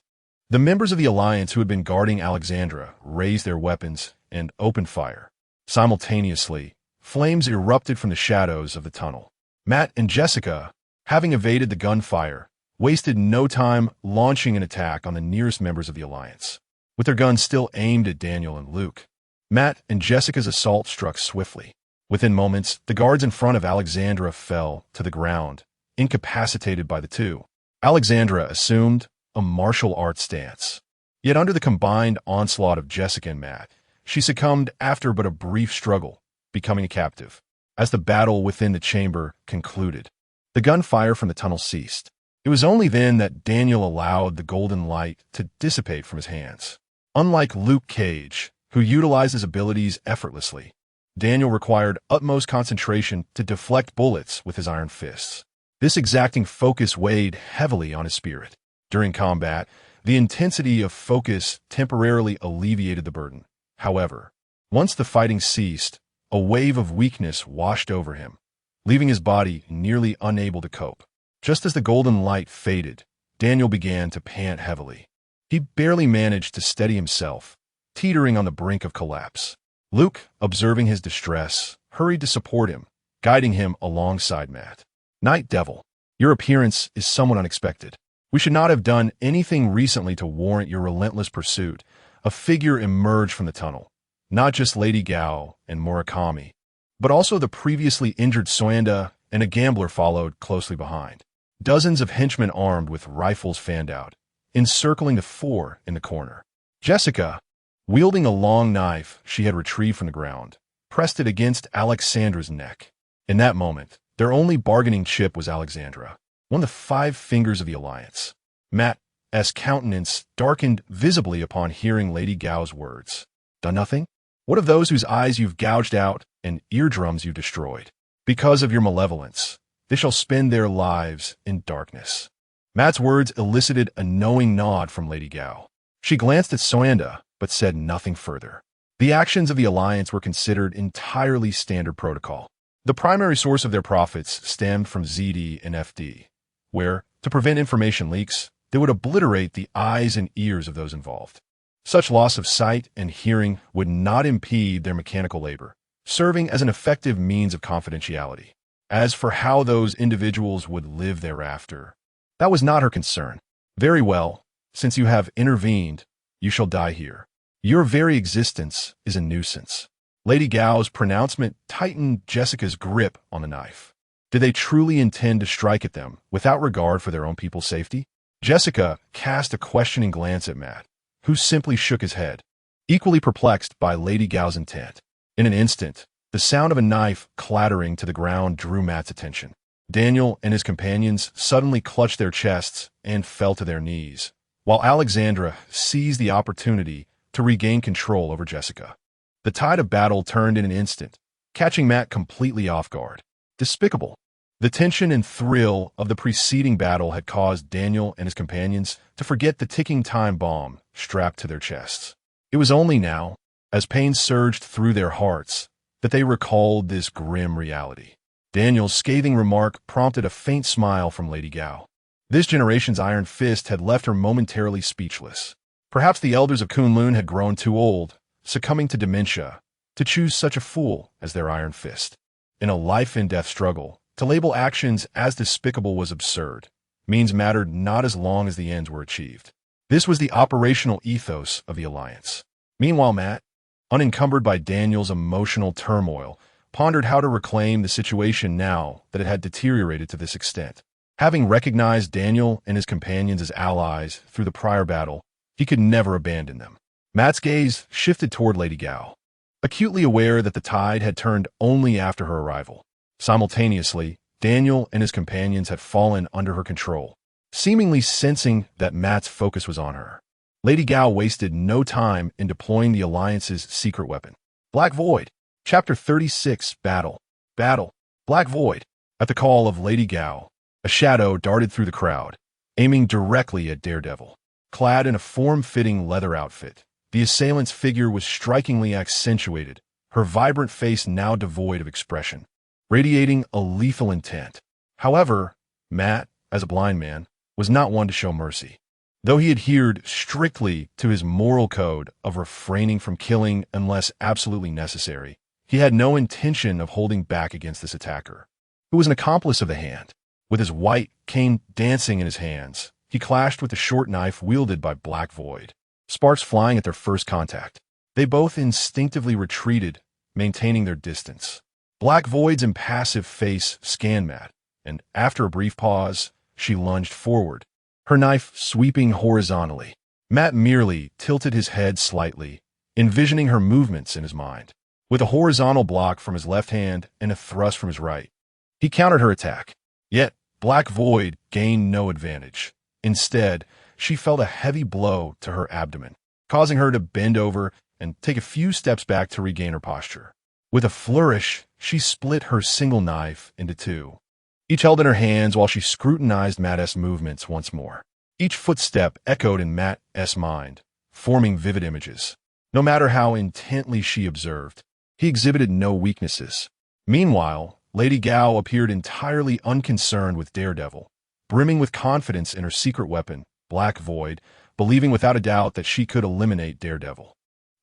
the members of the Alliance who had been guarding Alexandra raised their weapons and opened fire. Simultaneously, flames erupted from the shadows of the tunnel. Matt and Jessica, having evaded the gunfire, wasted no time launching an attack on the nearest members of the Alliance. With their guns still aimed at Daniel and Luke, Matt and Jessica's assault struck swiftly. Within moments, the guards in front of Alexandra fell to the ground, incapacitated by the two. Alexandra assumed a martial arts stance. Yet under the combined onslaught of Jessica and Matt, she succumbed after but a brief struggle, becoming a captive. As the battle within the chamber concluded, the gunfire from the tunnel ceased. It was only then that Daniel allowed the golden light to dissipate from his hands. Unlike Luke Cage, who utilized his abilities effortlessly, Daniel required utmost concentration to deflect bullets with his iron fists. This exacting focus weighed heavily on his spirit. During combat, the intensity of focus temporarily alleviated the burden. However, once the fighting ceased, a wave of weakness washed over him, leaving his body nearly unable to cope. Just as the golden light faded, Daniel began to pant heavily. He barely managed to steady himself, teetering on the brink of collapse. Luke, observing his distress, hurried to support him, guiding him alongside Matt. "Night Devil, your appearance is somewhat unexpected. We should not have done anything recently to warrant your relentless pursuit." A figure emerged from the tunnel. Not just Lady Gao and Murakami, but also the previously injured Soanda and a gambler followed closely behind. Dozens of henchmen armed with rifles fanned out, encircling the four in the corner. Jessica, wielding a long knife she had retrieved from the ground, pressed it against Alexandra's neck. In that moment, their only bargaining chip was Alexandra, one of the five fingers of the Alliance. Matt's countenance darkened visibly upon hearing Lady Gao's words. "Done nothing? What of those whose eyes you've gouged out and eardrums you've destroyed? Because of your malevolence, they shall spend their lives in darkness." Matt's words elicited a knowing nod from Lady Gao. She glanced at Soanda, but said nothing further. The actions of the Alliance were considered entirely standard protocol. The primary source of their profits stemmed from ZD and FD, where, to prevent information leaks, they would obliterate the eyes and ears of those involved. Such loss of sight and hearing would not impede their mechanical labor, serving as an effective means of confidentiality. As for how those individuals would live thereafter, that was not her concern. "Very well, since you have intervened, you shall die here. Your very existence is a nuisance." Lady Gao's pronouncement tightened Jessica's grip on the knife. Did they truly intend to strike at them without regard for their own people's safety? Jessica cast a questioning glance at Matt, who simply shook his head, equally perplexed by Lady Gao's intent. In an instant, the sound of a knife clattering to the ground drew Matt's attention. Daniel and his companions suddenly clutched their chests and fell to their knees, while Alexandra seized the opportunity to regain control over Jessica. The tide of battle turned in an instant, catching Matt completely off guard. Despicable. The tension and thrill of the preceding battle had caused Daniel and his companions to forget the ticking time bomb strapped to their chests. It was only now, as pain surged through their hearts, that they recalled this grim reality. Daniel's scathing remark prompted a faint smile from Lady Gao. This generation's iron fist had left her momentarily speechless. Perhaps the elders of Kunlun had grown too old, succumbing to dementia, to choose such a fool as their iron fist. In a life-and-death struggle, to label actions as despicable was absurd. Means mattered not as long as the ends were achieved. This was the operational ethos of the Alliance. Meanwhile, Matt, unencumbered by Daniel's emotional turmoil, pondered how to reclaim the situation now that it had deteriorated to this extent. Having recognized Daniel and his companions as allies through the prior battle, he could never abandon them. Matt's gaze shifted toward Lady Gao, acutely aware that the tide had turned only after her arrival. Simultaneously, Daniel and his companions had fallen under her control, seemingly sensing that Matt's focus was on her. Lady Gao wasted no time in deploying the Alliance's secret weapon. Black Void. Chapter 36. Battle. Black Void. At the call of Lady Gao, a shadow darted through the crowd, aiming directly at Daredevil. Clad in a form-fitting leather outfit, the assailant's figure was strikingly accentuated, her vibrant face now devoid of expression, radiating a lethal intent. However, Matt, as a blind man, was not one to show mercy. Though he adhered strictly to his moral code of refraining from killing unless absolutely necessary, he had no intention of holding back against this attacker, who was an accomplice of the Hand. With his white cane dancing in his hands, he clashed with the short knife wielded by Black Void, sparks flying at their first contact. They both instinctively retreated, maintaining their distance. Black Void's impassive face scanned Matt, and after a brief pause, she lunged forward, her knife sweeping horizontally. Matt merely tilted his head slightly, envisioning her movements in his mind. With a horizontal block from his left hand and a thrust from his right, he countered her attack. Yet, Black Void gained no advantage. Instead, she felt a heavy blow to her abdomen, causing her to bend over and take a few steps back to regain her posture. With a flourish, she split her single knife into two, each held in her hands while she scrutinized Matt's movements once more. Each footstep echoed in Matt's mind, forming vivid images. No matter how intently she observed, he exhibited no weaknesses. Meanwhile, Lady Gao appeared entirely unconcerned with Daredevil, brimming with confidence in her secret weapon, Black Void, believing without a doubt that she could eliminate Daredevil.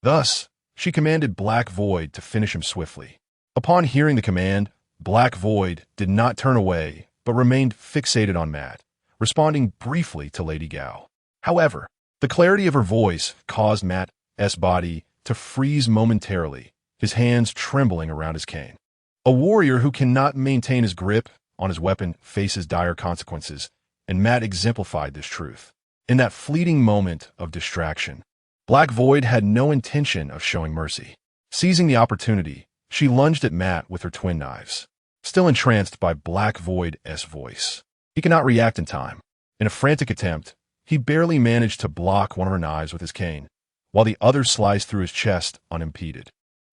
Thus, she commanded Black Void to finish him swiftly. Upon hearing the command, Black Void did not turn away, but remained fixated on Matt, responding briefly to Lady Gao. However, the clarity of her voice caused Matt's body to freeze momentarily, his hands trembling around his cane. A warrior who cannot maintain his grip on his weapon faces dire consequences, and Matt exemplified this truth. In that fleeting moment of distraction, Black Void had no intention of showing mercy. Seizing the opportunity, she lunged at Matt with her twin knives. Still entranced by Black Void's voice, he cannot react in time. In a frantic attempt, he barely managed to block one of her knives with his cane, while the other sliced through his chest unimpeded.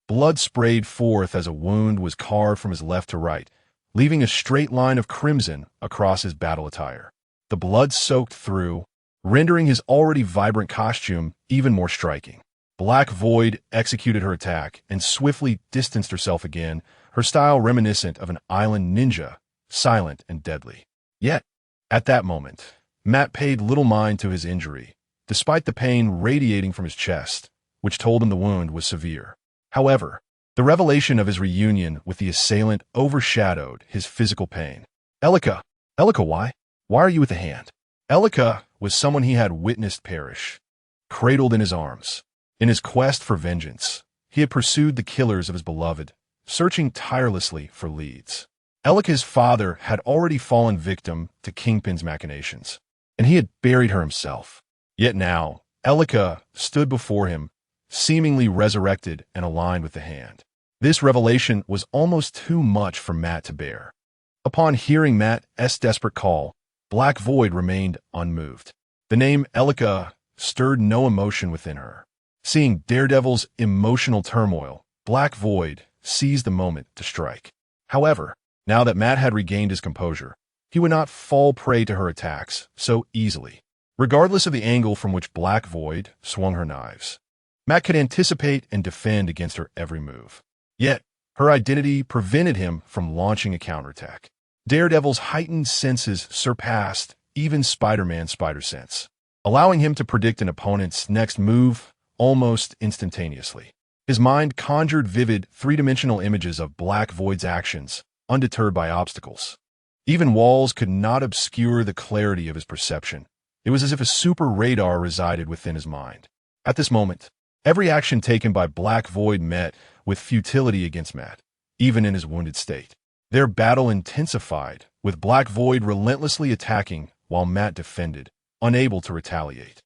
Blood sprayed forth as a wound was carved from his left to right, leaving a straight line of crimson across his battle attire. The blood soaked through, rendering his already vibrant costume even more striking. Black Void executed her attack and swiftly distanced herself again, her style reminiscent of an island ninja, silent and deadly. Yet, at that moment, Matt paid little mind to his injury, despite the pain radiating from his chest, which told him the wound was severe. However, the revelation of his reunion with the assailant overshadowed his physical pain. Elika, why? Why are you with the Hand? Elika was someone he had witnessed perish, cradled in his arms. In his quest for vengeance, he had pursued the killers of his beloved, searching tirelessly for leads. Elika's father had already fallen victim to Kingpin's machinations, and he had buried her himself. Yet now, Elika stood before him, seemingly resurrected and aligned with the Hand. This revelation was almost too much for Matt to bear. Upon hearing Matt's desperate call, Black Void remained unmoved. The name Elika stirred no emotion within her. Seeing Daredevil's emotional turmoil, Black Void seized the moment to strike. However, now that Matt had regained his composure, he would not fall prey to her attacks so easily. Regardless of the angle from which Black Void swung her knives, Matt could anticipate and defend against her every move. Yet, her identity prevented him from launching a counterattack. Daredevil's heightened senses surpassed even Spider-Man's spider sense, allowing him to predict an opponent's next move almost instantaneously. His mind conjured vivid, three-dimensional images of Black Void's actions, undeterred by obstacles. Even walls could not obscure the clarity of his perception. It was as if a super radar resided within his mind. At this moment, every action taken by Black Void met with futility against Matt, even in his wounded state. Their battle intensified, with Black Void relentlessly attacking while Matt defended, unable to retaliate.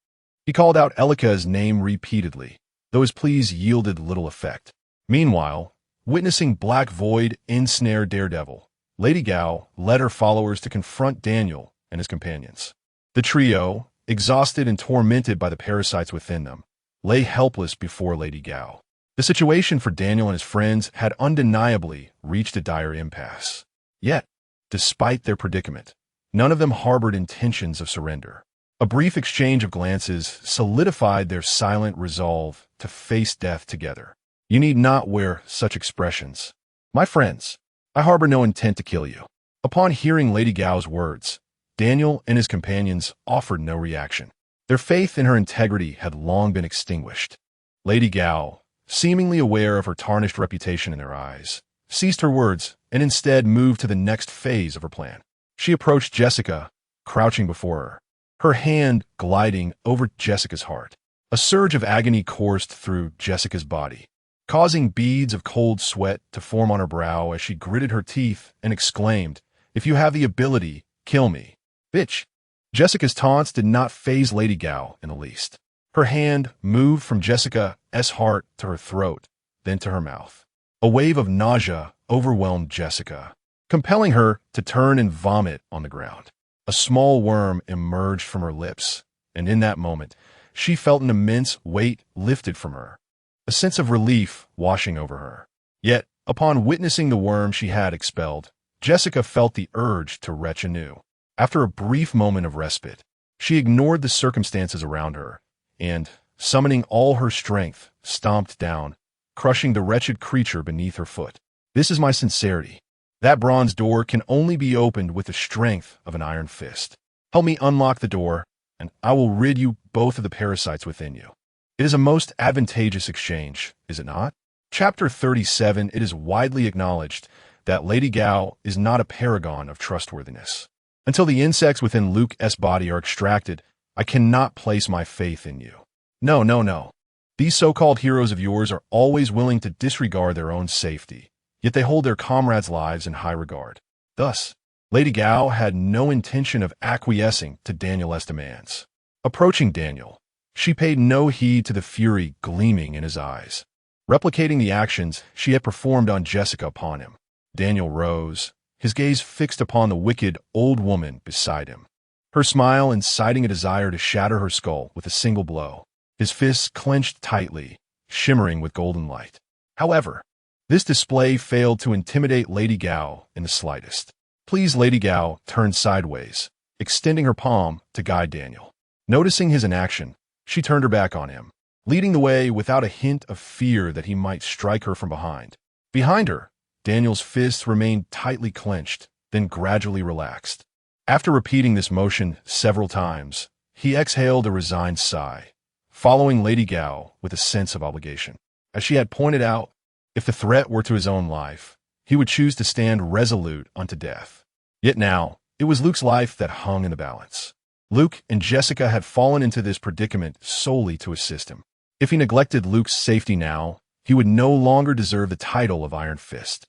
He called out Elika's name repeatedly, though his pleas yielded little effect. Meanwhile, witnessing Black Void ensnare Daredevil, Lady Gao led her followers to confront Daniel and his companions. The trio, exhausted and tormented by the parasites within them, lay helpless before Lady Gao. The situation for Daniel and his friends had undeniably reached a dire impasse. Yet, despite their predicament. None of them harbored intentions of surrender. A brief exchange of glances solidified their silent resolve to face death together. You need not wear such expressions. My friends, I harbor no intent to kill you. Upon hearing Lady Gao's words, Daniel and his companions offered no reaction. Their faith in her integrity had long been extinguished. Lady Gao, seemingly aware of her tarnished reputation in their eyes, ceased her words and instead moved to the next phase of her plan. She approached Jessica, crouching before her, her hand gliding over Jessica's heart. A surge of agony coursed through Jessica's body, causing beads of cold sweat to form on her brow as she gritted her teeth and exclaimed, "If you have the ability, kill me, bitch." Jessica's taunts did not faze Lady Gao in the least. Her hand moved from Jessica's heart to her throat, then to her mouth. A wave of nausea overwhelmed Jessica, compelling her to turn and vomit on the ground. A small worm emerged from her lips, and in that moment, she felt an immense weight lifted from her, a sense of relief washing over her. Yet, upon witnessing the worm she had expelled, Jessica felt the urge to retch anew. After a brief moment of respite, she ignored the circumstances around her, and, summoning all her strength, stomped down, crushing the wretched creature beneath her foot. This is my sincerity. That bronze door can only be opened with the strength of an iron fist. Help me unlock the door, and I will rid you both of the parasites within you. It is a most advantageous exchange, is it not? Chapter 37. It is widely acknowledged that Lady Gao is not a paragon of trustworthiness. Until the insects within Luke's body are extracted, I cannot place my faith in you. No, no, no. These so-called heroes of yours are always willing to disregard their own safety, yet they hold their comrades' lives in high regard. Thus, Lady Gao had no intention of acquiescing to Daniel's demands. Approaching Daniel, she paid no heed to the fury gleaming in his eyes, replicating the actions she had performed on Jessica upon him. Daniel rose, his gaze fixed upon the wicked old woman beside him, her smile inciting a desire to shatter her skull with a single blow, his fists clenched tightly, shimmering with golden light. However, this display failed to intimidate Lady Gao in the slightest. Please, Lady Gao turned sideways, extending her palm to guide Daniel. Noticing his inaction, she turned her back on him, leading the way without a hint of fear that he might strike her from behind. Behind her, Daniel's fists remained tightly clenched, then gradually relaxed. After repeating this motion several times, he exhaled a resigned sigh, following Lady Gao with a sense of obligation. As she had pointed out, if the threat were to his own life, he would choose to stand resolute unto death. Yet now, it was Luke's life that hung in the balance. Luke and Jessica had fallen into this predicament solely to assist him. If he neglected Luke's safety now, he would no longer deserve the title of Iron Fist.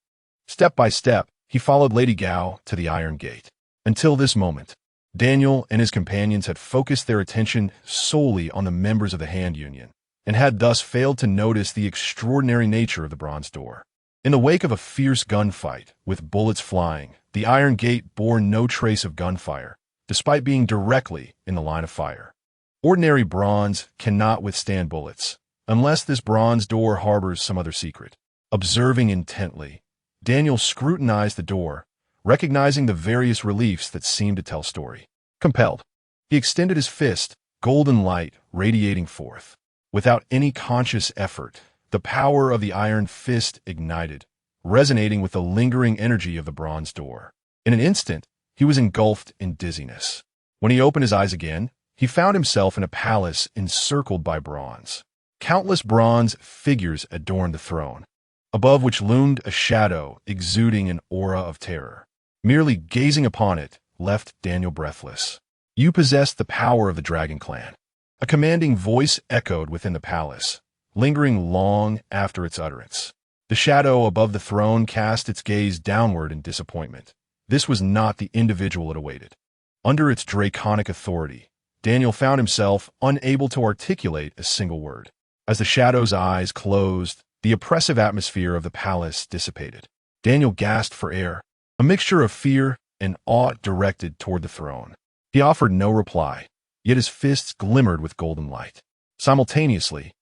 Step by step, he followed Lady Gao to the Iron Gate. Until this moment, Daniel and his companions had focused their attention solely on the members of the Hand Union, and had thus failed to notice the extraordinary nature of the bronze door. In the wake of a fierce gunfight, with bullets flying, the Iron Gate bore no trace of gunfire, despite being directly in the line of fire. Ordinary bronze cannot withstand bullets, unless this bronze door harbors some other secret. Observing intently, Daniel scrutinized the door, recognizing the various reliefs that seemed to tell story. Compelled, he extended his fist, golden light radiating forth. Without any conscious effort, the power of the Iron Fist ignited, resonating with the lingering energy of the bronze door. In an instant, he was engulfed in dizziness. When he opened his eyes again, he found himself in a palace encircled by bronze. Countless bronze figures adorned the throne, above which loomed a shadow exuding an aura of terror. Merely gazing upon it left Daniel breathless. You possess the power of the Dragon Clan. A commanding voice echoed within the palace, lingering long after its utterance. The shadow above the throne cast its gaze downward in disappointment. This was not the individual it awaited. Under its draconic authority, Daniel found himself unable to articulate a single word. As the shadow's eyes closed, the oppressive atmosphere of the palace dissipated. Daniel gasped for air, a mixture of fear and awe directed toward the throne. He offered no reply, yet his fists glimmered with golden light. Simultaneously,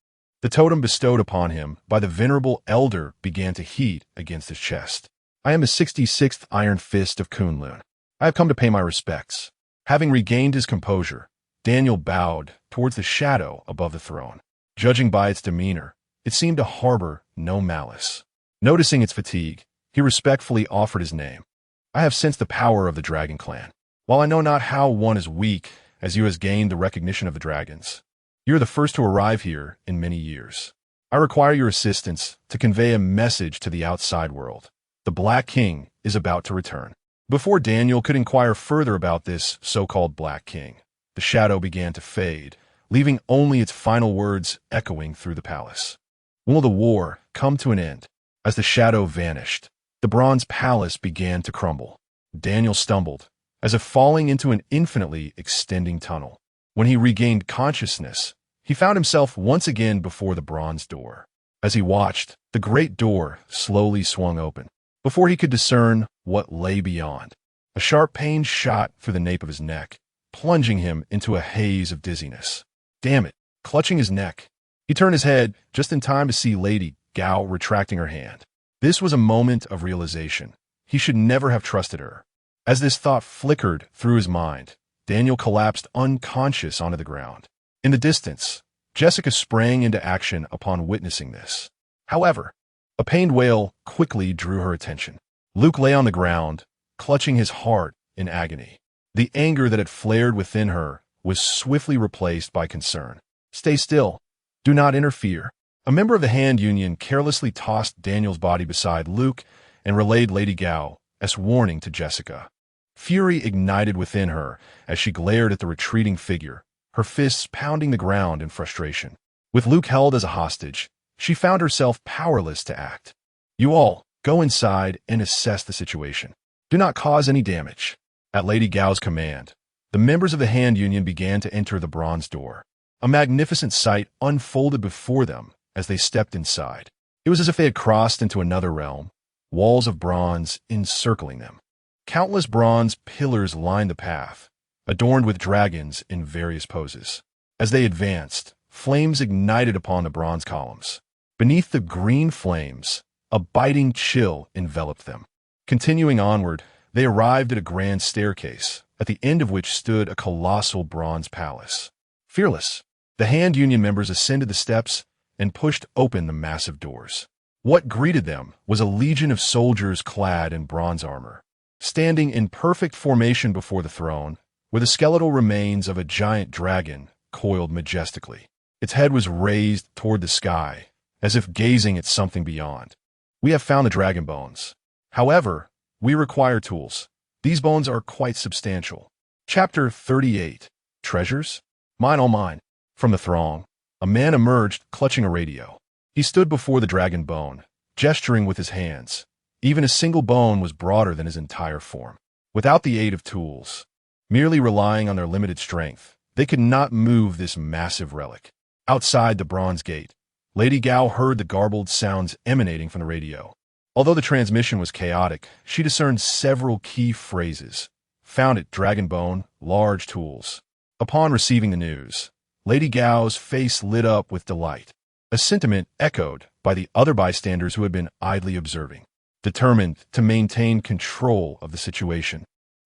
the totem bestowed upon him by the venerable elder began to heat against his chest. I am the 66th Iron Fist of Kunlun. I have come to pay my respects." Having regained his composure, Daniel bowed towards the shadow above the throne. Judging by its demeanor, it seemed to harbor no malice. Noticing its fatigue, he respectfully offered his name. "I have sensed the power of the Dragon Clan. While I know not how one as weak as you has gained the recognition of the dragons, you are the first to arrive here in many years. I require your assistance to convey a message to the outside world. The Black King is about to return." Before Daniel could inquire further about this so-called Black King, the shadow began to fade, leaving only its final words echoing through the palace. Will the war come to an end? As the shadow vanished, the bronze palace began to crumble. Daniel stumbled, as if falling into an infinitely extending tunnel. When he regained consciousness, he found himself once again before the bronze door. As he watched, the great door slowly swung open. Before he could discern what lay beyond, a sharp pain shot through the nape of his neck, plunging him into a haze of dizziness. Damn it! Clutching his neck, he turned his head just in time to see Lady Gao retracting her hand. This was a moment of realization. He should never have trusted her. As this thought flickered through his mind, Daniel collapsed unconscious onto the ground. In the distance, Jessica sprang into action upon witnessing this. However, a pained wail quickly drew her attention. Luke lay on the ground, clutching his heart in agony. The anger that had flared within her was swiftly replaced by concern. "Stay still. Do not interfere." A member of the Hand Union carelessly tossed Daniel's body beside Luke and relayed Lady Gao's warning to Jessica. Fury ignited within her as she glared at the retreating figure, her fists pounding the ground in frustration. With Luke held as a hostage, she found herself powerless to act. "You all, go inside and assess the situation. Do not cause any damage." At Lady Gao's command, the members of the Hand Union began to enter the bronze door. A magnificent sight unfolded before them as they stepped inside. It was as if they had crossed into another realm, walls of bronze encircling them. Countless bronze pillars lined the path, adorned with dragons in various poses. As they advanced, flames ignited upon the bronze columns. Beneath the green flames, a biting chill enveloped them. Continuing onward, they arrived at a grand staircase, at the end of which stood a colossal bronze palace. Fearless, the Hand Union members ascended the steps and pushed open the massive doors. What greeted them was a legion of soldiers clad in bronze armor. Standing in perfect formation before the throne were the skeletal remains of a giant dragon coiled majestically. Its head was raised toward the sky, as if gazing at something beyond. "We have found the dragon bones. However, we require tools. These bones are quite substantial." Chapter 38. Treasures? Mine, all mine. From the throng, a man emerged clutching a radio. He stood before the dragon bone, gesturing with his hands. Even a single bone was broader than his entire form. Without the aid of tools, merely relying on their limited strength, they could not move this massive relic. Outside the bronze gate, Lady Gao heard the garbled sounds emanating from the radio. Although the transmission was chaotic, she discerned several key phrases. Found it, dragon bone, large tools. Upon receiving the news, Lady Gao's face lit up with delight, a sentiment echoed by the other bystanders who had been idly observing. Determined to maintain control of the situation,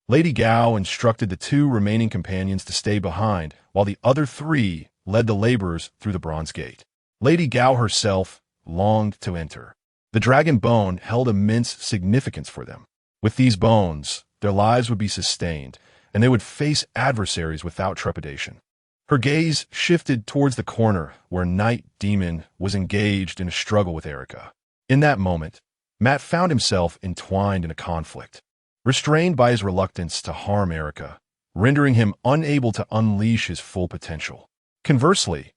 Lady Gao instructed the two remaining companions to stay behind while the other three led the laborers through the bronze gate. Lady Gao herself longed to enter. The dragon bone held immense significance for them. With these bones, their lives would be sustained, and they would face adversaries without trepidation. Her gaze shifted towards the corner where Night Demon was engaged in a struggle with Erica. In that moment, Matt found himself entwined in a conflict, restrained by his reluctance to harm Erica, rendering him unable to unleash his full potential. Conversely,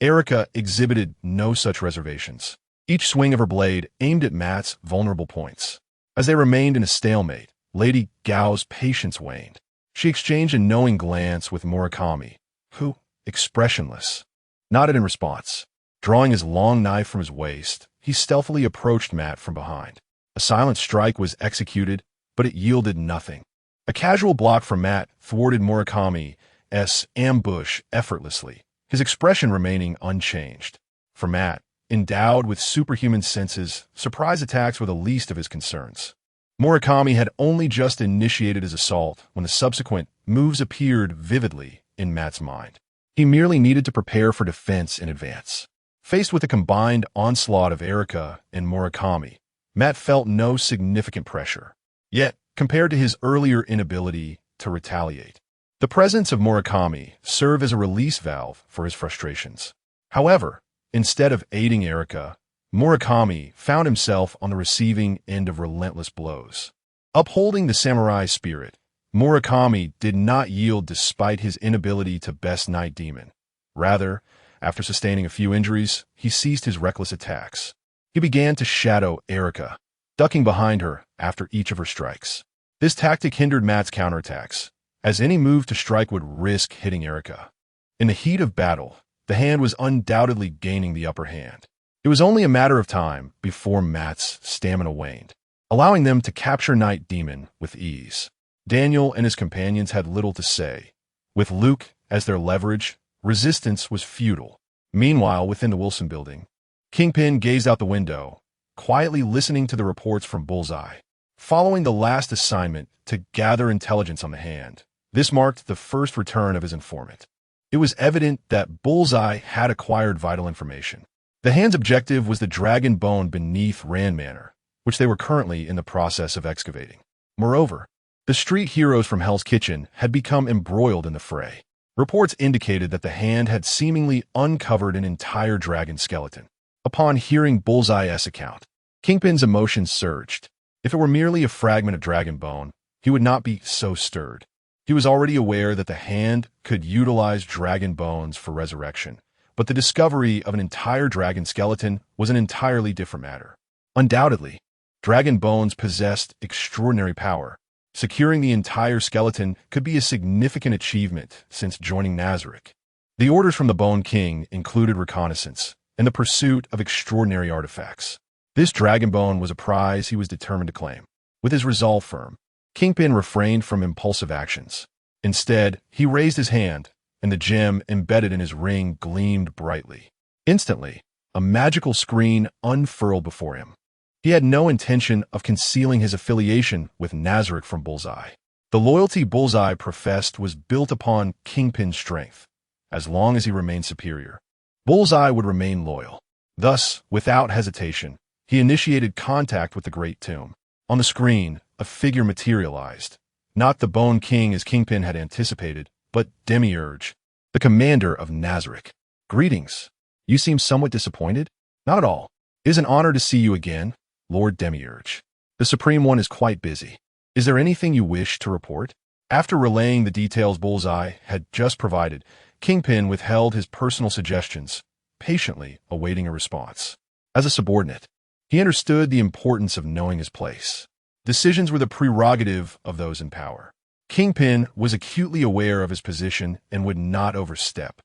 Erica exhibited no such reservations. Each swing of her blade aimed at Matt's vulnerable points. As they remained in a stalemate, Lady Gao's patience waned. She exchanged a knowing glance with Murakami, who, expressionless, nodded in response. Drawing his long knife from his waist, he stealthily approached Matt from behind. A silent strike was executed, but it yielded nothing. A casual block from Matt thwarted Murakami's ambush effortlessly, his expression remaining unchanged. For Matt, endowed with superhuman senses, surprise attacks were the least of his concerns. Murakami had only just initiated his assault when the subsequent moves appeared vividly in Matt's mind. He merely needed to prepare for defense in advance. Faced with a combined onslaught of Erika and Murakami, Matt felt no significant pressure. Yet, compared to his earlier inability to retaliate, the presence of Murakami served as a release valve for his frustrations. However, instead of aiding Erika, Murakami found himself on the receiving end of relentless blows. Upholding the samurai spirit, Murakami did not yield despite his inability to best Night Demon. Rather, after sustaining a few injuries, he ceased his reckless attacks. He began to shadow Erika, ducking behind her after each of her strikes. This tactic hindered Matt's counterattacks, as any move to strike would risk hitting Erika. In the heat of battle, the hand was undoubtedly gaining the upper hand. It was only a matter of time before Matt's stamina waned, allowing them to capture Night Demon with ease. Daniel and his companions had little to say. With Luke as their leverage, resistance was futile. Meanwhile, within the Wilson building, Kingpin gazed out the window, quietly listening to the reports from Bullseye. Following the last assignment to gather intelligence on the hand, this marked the first return of his informant. It was evident that Bullseye had acquired vital information. The hand's objective was the dragon bone beneath Rand Manor, which they were currently in the process of excavating. Moreover, the street heroes from Hell's Kitchen had become embroiled in the fray. Reports indicated that the hand had seemingly uncovered an entire dragon skeleton. Upon hearing Bullseye's account, Kingpin's emotions surged. If it were merely a fragment of dragon bone, he would not be so stirred. He was already aware that the hand could utilize dragon bones for resurrection, but the discovery of an entire dragon skeleton was an entirely different matter. Undoubtedly, dragon bones possessed extraordinary power. Securing the entire skeleton could be a significant achievement since joining Nazarick. The orders from the Bone King included reconnaissance and the pursuit of extraordinary artifacts. This dragon bone was a prize he was determined to claim. With his resolve firm, Kingpin refrained from impulsive actions. Instead, he raised his hand, and the gem embedded in his ring gleamed brightly. Instantly, a magical screen unfurled before him. He had no intention of concealing his affiliation with Nazarick from Bullseye. The loyalty Bullseye professed was built upon Kingpin's strength. As long as he remained superior, Bullseye would remain loyal. Thus, without hesitation, he initiated contact with the Great Tomb. On the screen, a figure materialized. Not the Bone King as Kingpin had anticipated, but Demiurge, the commander of Nazarick. "Greetings. You seem somewhat disappointed?" "Not at all. It is an honor to see you again, Lord Demiurge. The Supreme One is quite busy. Is there anything you wish to report?" After relaying the details Bullseye had just provided, Kingpin withheld his personal suggestions, patiently awaiting a response. As a subordinate, he understood the importance of knowing his place. Decisions were the prerogative of those in power. Kingpin was acutely aware of his position and would not overstep,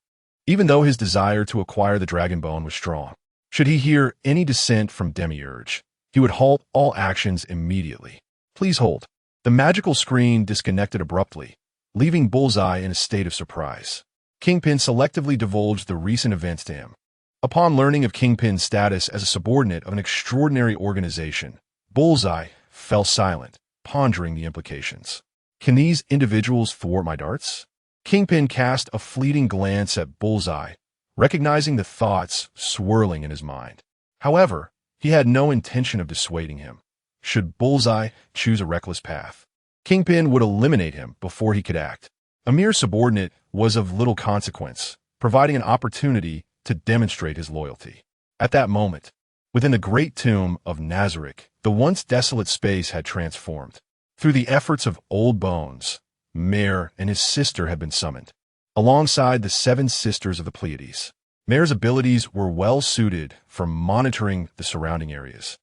even though his desire to acquire the dragon bone was strong. Should he hear any dissent from Demiurge, he would halt all actions immediately. "Please hold." The magical screen disconnected abruptly, leaving Bullseye in a state of surprise. Kingpin selectively divulged the recent events to him. Upon learning of Kingpin's status as a subordinate of an extraordinary organization, Bullseye fell silent, pondering the implications. Can these individuals thwart my darts? Kingpin cast a fleeting glance at Bullseye, recognizing the thoughts swirling in his mind. However, he had no intention of dissuading him. Should Bullseye choose a reckless path, Kingpin would eliminate him before he could act. A mere subordinate was of little consequence, providing an opportunity to demonstrate his loyalty. At that moment, within the great tomb of Nazarick, the once desolate space had transformed. Through the efforts of old bones, Mare and his sister had been summoned, alongside the 7 sisters of the Pleiades. Mare's abilities were well suited for monitoring the surrounding areas,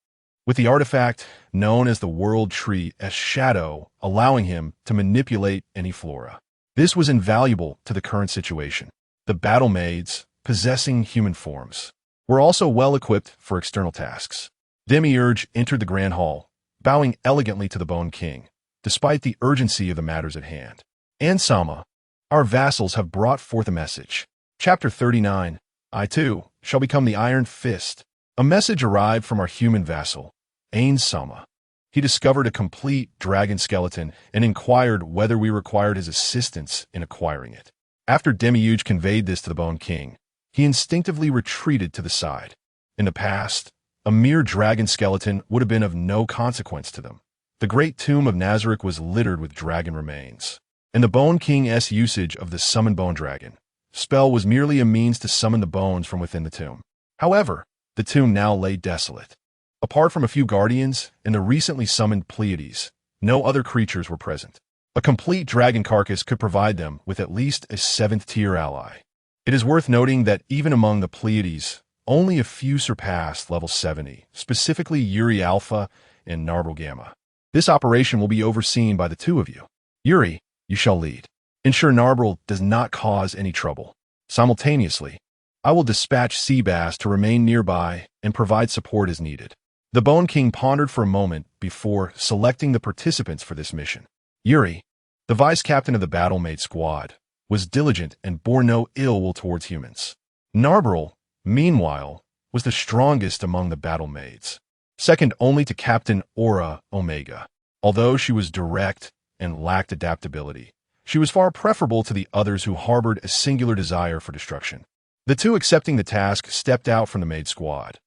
with the artifact known as the World Tree as Shadow allowing him to manipulate any flora. This was invaluable to the current situation. The battle maids, possessing human forms, were also well equipped for external tasks. Demiurge entered the Grand Hall, bowing elegantly to the Bone King, despite the urgency of the matters at hand. "Ansama, our vassals have brought forth a message." Chapter 39, I too shall become the Iron Fist. A message arrived from our human vassal, Ainz Ooal. He discovered a complete dragon skeleton and inquired whether we required his assistance in acquiring it. After Nidhogg conveyed this to the Bone King, he instinctively retreated to the side. In the past, a mere dragon skeleton would have been of no consequence to them. The great tomb of Nazarick was littered with dragon remains, and the Bone King's usage of the Summon Bone Dragon spell was merely a means to summon the bones from within the tomb. However, the tomb now lay desolate. Apart from a few guardians and the recently summoned Pleiades, no other creatures were present. A complete dragon carcass could provide them with at least a 7th-tier ally. It is worth noting that even among the Pleiades, only a few surpassed level 70, specifically Yuri Alpha and Narble Gamma. This operation will be overseen by the two of you. Yuri, you shall lead. Ensure Narble does not cause any trouble. Simultaneously, I will dispatch Seabass to remain nearby and provide support as needed. The Bone King pondered for a moment before selecting the participants for this mission. Yuri, the vice-captain of the battle-made squad, was diligent and bore no ill will towards humans. Narble, meanwhile, was the strongest among the battle-maids, second only to Captain Aura Omega. Although she was direct and lacked adaptability, she was far preferable to the others who harbored a singular desire for destruction. The two accepting the task stepped out from the maid squad.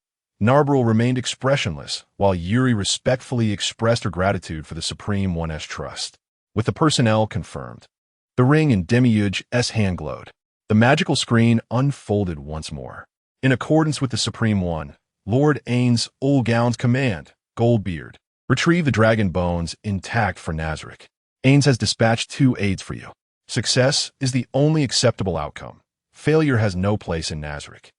Narble remained expressionless, while Yuri respectfully expressed her gratitude for the Supreme One's trust. With the personnel confirmed, the ring in Nidhogg's hand glowed. The magical screen unfolded once more. In accordance with the Supreme One, Lord Ainz Ooal Gown's command, Goldbeard, retrieve the dragon bones intact for Nazarick. Ainz has dispatched 2 aides for you. Success is the only acceptable outcome. Failure has no place in Nazarick.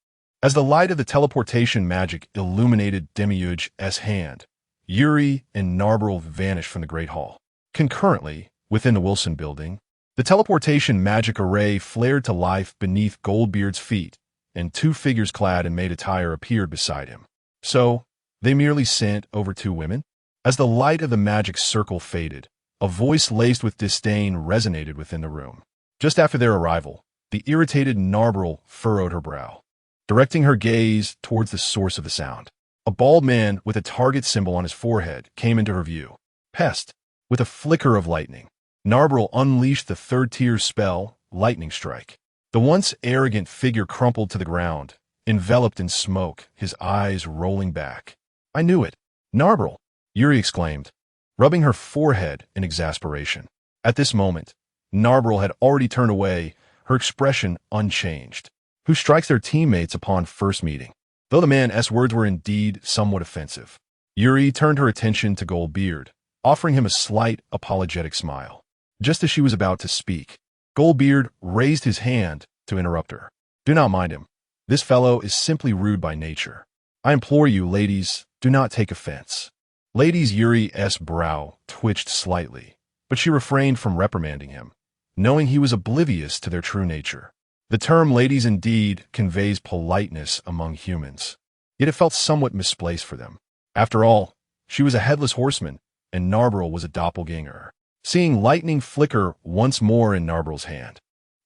As the light of the teleportation magic illuminated Nidhogg's hand, Yuri and Narble vanished from the Great Hall. Concurrently, within the Wilson building, the teleportation magic array flared to life beneath Goldbeard's feet, and 2 figures clad in maid attire appeared beside him. So, they merely sent over 2 women? As the light of the magic circle faded, a voice laced with disdain resonated within the room. Just after their arrival, the irritated Narble furrowed her brow, directing her gaze towards the source of the sound. A bald man with a target symbol on his forehead came into her view. Pest. With a flicker of lightning, Narble unleashed the 3rd-tier spell, Lightning Strike. The once arrogant figure crumpled to the ground, enveloped in smoke, his eyes rolling back. I knew it. Narble, Yuri exclaimed, rubbing her forehead in exasperation. At this moment, Narble had already turned away, her expression unchanged. Who strikes their teammates upon first meeting? Though the man's words were indeed somewhat offensive, Yuri turned her attention to Goldbeard, offering him a slight, apologetic smile. Just as she was about to speak, Goldbeard raised his hand to interrupt her. Do not mind him. This fellow is simply rude by nature. I implore you, ladies, do not take offense. Ladies Yuri's brow twitched slightly, but she refrained from reprimanding him, knowing he was oblivious to their true nature. The term ladies indeed conveys politeness among humans, yet it felt somewhat misplaced for them. After all, she was a headless horseman, and Narble was a doppelganger. Seeing lightning flicker once more in Narble's hand,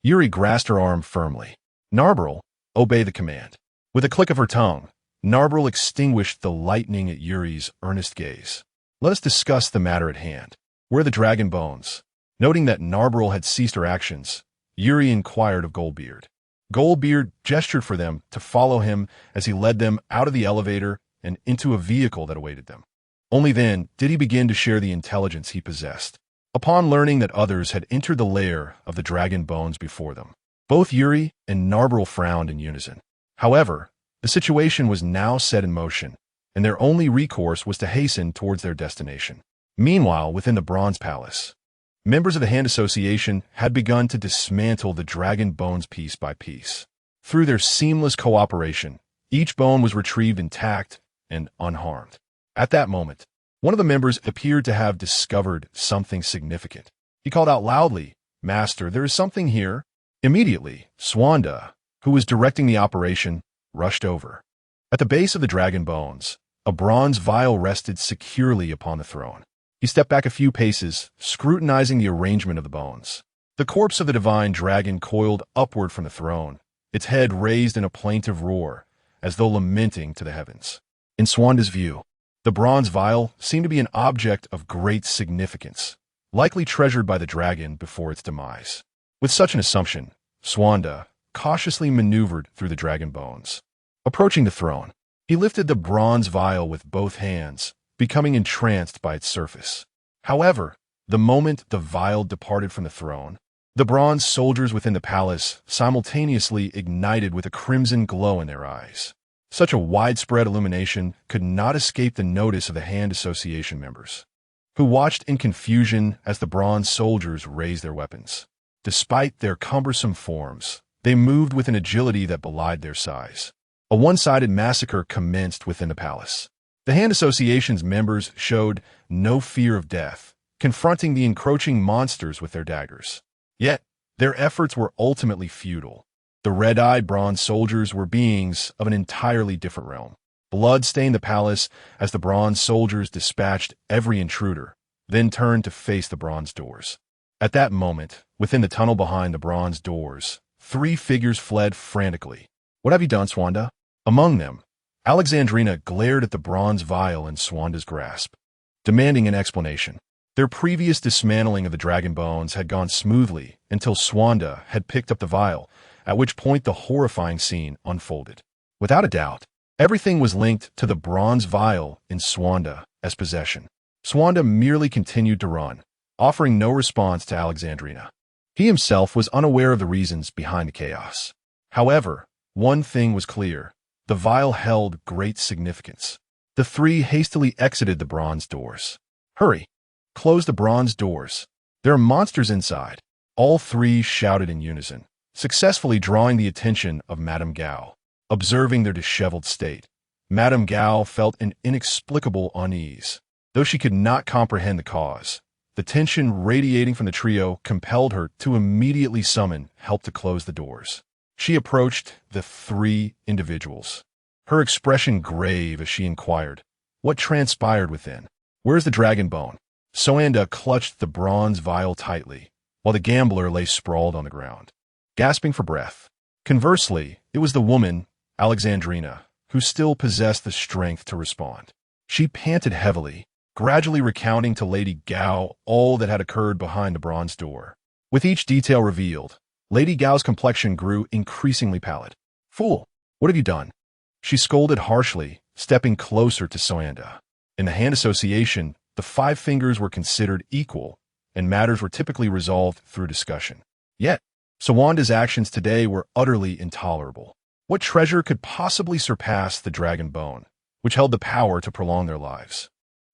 Yuri grasped her arm firmly. Narble, obey the command. With a click of her tongue, Narble extinguished the lightning at Yuri's earnest gaze. Let us discuss the matter at hand. Where are the dragon bones? Noting that Narble had ceased her actions, Yuri inquired of Goldbeard. Goldbeard gestured for them to follow him as he led them out of the elevator and into a vehicle that awaited them. Only then did he begin to share the intelligence he possessed. Upon learning that others had entered the lair of the dragon bones before them, both Yuri and Narble frowned in unison. However, the situation was now set in motion, and their only recourse was to hasten towards their destination. Meanwhile, within the Bronze Palace, members of the Hand Association had begun to dismantle the dragon bones piece by piece. Through their seamless cooperation, each bone was retrieved intact and unharmed. At that moment, one of the members appeared to have discovered something significant. He called out loudly, "Master, there is something here." Immediately, Swanda, who was directing the operation, rushed over. At the base of the dragon bones, a bronze vial rested securely upon the throne. He stepped back a few paces, scrutinizing the arrangement of the bones. The corpse of the divine dragon coiled upward from the throne, its head raised in a plaintive roar, as though lamenting to the heavens. In Swanda's view, The bronze vial seemed to be an object of great significance, likely treasured by the dragon before its demise. With such an assumption, Swanda cautiously maneuvered through the dragon bones. Approaching the throne, he lifted the bronze vial with both hands, becoming entranced by its surface. However, the moment the vial departed from the throne, the bronze soldiers within the palace simultaneously ignited with a crimson glow in their eyes. Such a widespread illumination could not escape the notice of the Hand Association members, who watched in confusion as the bronze soldiers raised their weapons. Despite their cumbersome forms, they moved with an agility that belied their size. A one-sided massacre commenced within the palace. The Hand Association's members showed no fear of death, confronting the encroaching monsters with their daggers. Yet, their efforts were ultimately futile. The red-eyed bronze soldiers were beings of an entirely different realm. Blood stained the palace as the bronze soldiers dispatched every intruder, then turned to face the bronze doors. At that moment, within the tunnel behind the bronze doors, 3 figures fled frantically. "What have you done, Swanda?" Among them, Alexandrina glared at the bronze vial in Swanda's grasp, demanding an explanation. Their previous dismantling of the dragon bones had gone smoothly until Swanda had picked up the vial, at which point the horrifying scene unfolded. Without a doubt, everything was linked to the bronze vial in Swanda's possession. Swanda merely continued to run, offering no response to Alexandrina. He himself was unaware of the reasons behind the chaos. However, one thing was clear. The vial held great significance. The 3 hastily exited the bronze doors. "Hurry! Close the bronze doors. There are monsters inside," all 3 shouted in unison, successfully drawing the attention of Madame Gao. Observing their disheveled state, Madame Gao felt an inexplicable unease. Though she could not comprehend the cause, the tension radiating from the trio compelled her to immediately summon help to close the doors. She approached the 3 individuals, her expression grave as she inquired, "What transpired within? Where's the dragon bone?" Swanda clutched the bronze vial tightly, while the gambler lay sprawled on the ground, gasping for breath. Conversely, it was the woman, Alexandrina, who still possessed the strength to respond. She panted heavily, gradually recounting to Lady Gao all that had occurred behind the bronze door. With each detail revealed, Lady Gao's complexion grew increasingly pallid. "Fool, what have you done?" She scolded harshly, stepping closer to Swanda. In the Hand Association, the 5 fingers were considered equal, and matters were typically resolved through discussion. Yet, Swanda's actions today were utterly intolerable. What treasure could possibly surpass the dragon bone, which held the power to prolong their lives?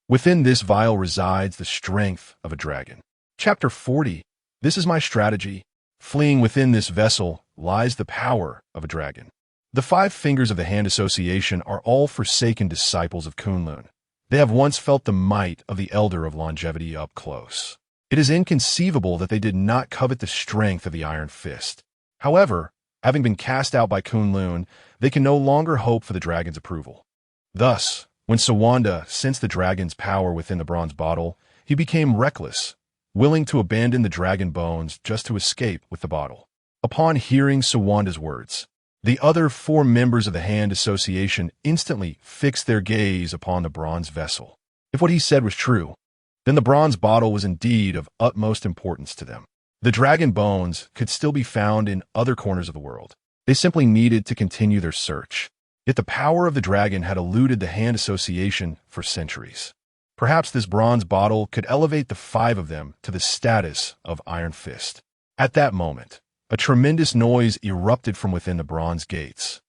Within this vial resides the strength of a dragon. Chapter 40. This is my strategy. Fleeing within this vessel lies the power of a dragon. The 5 fingers of the Hand Association are all forsaken disciples of Kunlun. They have once felt the might of the Elder of Longevity up close. It is inconceivable that they did not covet the strength of the Iron Fist. However, having been cast out by Kunlun, they can no longer hope for the dragon's approval. Thus, when Swanda sensed the dragon's power within the bronze bottle, he became reckless, willing to abandon the dragon bones just to escape with the bottle. Upon hearing Swanda's words, the other 4 members of the Hand Association instantly fixed their gaze upon the bronze vessel. If what he said was true, then the bronze bottle was indeed of utmost importance to them. The dragon bones could still be found in other corners of the world. They simply needed to continue their search. Yet the power of the dragon had eluded the Hand Association for centuries. Perhaps this bronze bottle could elevate the 5 of them to the status of Iron Fist. At that moment, a tremendous noise erupted from within the bronze gates,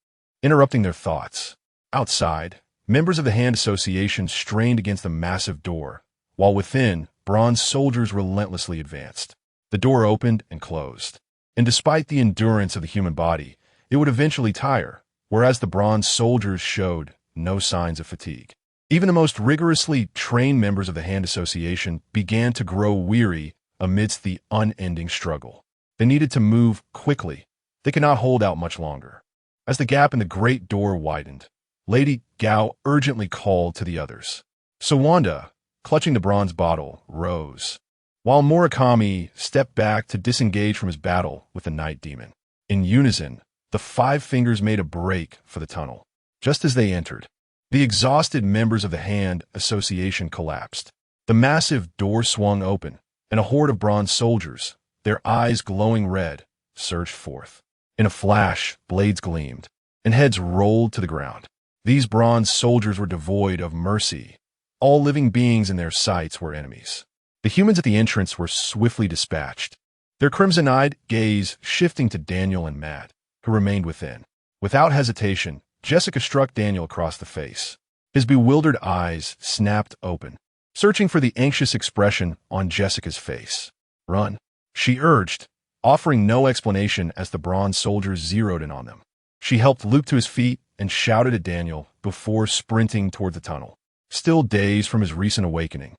interrupting their thoughts. Outside, members of the Hand Association strained against the massive door, while within, bronze soldiers relentlessly advanced. The door opened and closed, and despite the endurance of the human body, it would eventually tire, whereas the bronze soldiers showed no signs of fatigue. Even the most rigorously trained members of the Hand Association began to grow weary amidst the unending struggle. They needed to move quickly. They could not hold out much longer. As the gap in the great door widened, Lady Gao urgently called to the others. Swanda, clutching the bronze bottle, rose, while Murakami stepped back to disengage from his battle with the night demon. In unison, the 5 fingers made a break for the tunnel. Just as they entered, The exhausted members of the Hand Association collapsed. The massive door swung open, and a horde of bronze soldiers, their eyes glowing red, surged forth. In a flash, blades gleamed, and heads rolled to the ground. These bronze soldiers were devoid of mercy. All living beings in their sights were enemies. The humans at the entrance were swiftly dispatched, their crimson-eyed gaze shifting to Daniel and Matt, who remained within. Without hesitation, Jessica struck Daniel across the face. His bewildered eyes snapped open, searching for the anxious expression on Jessica's face. "Run," she urged, offering no explanation as the bronze soldiers zeroed in on them. She helped Luke to his feet and shouted at Daniel before sprinting toward the tunnel. Still dazed from his recent awakening,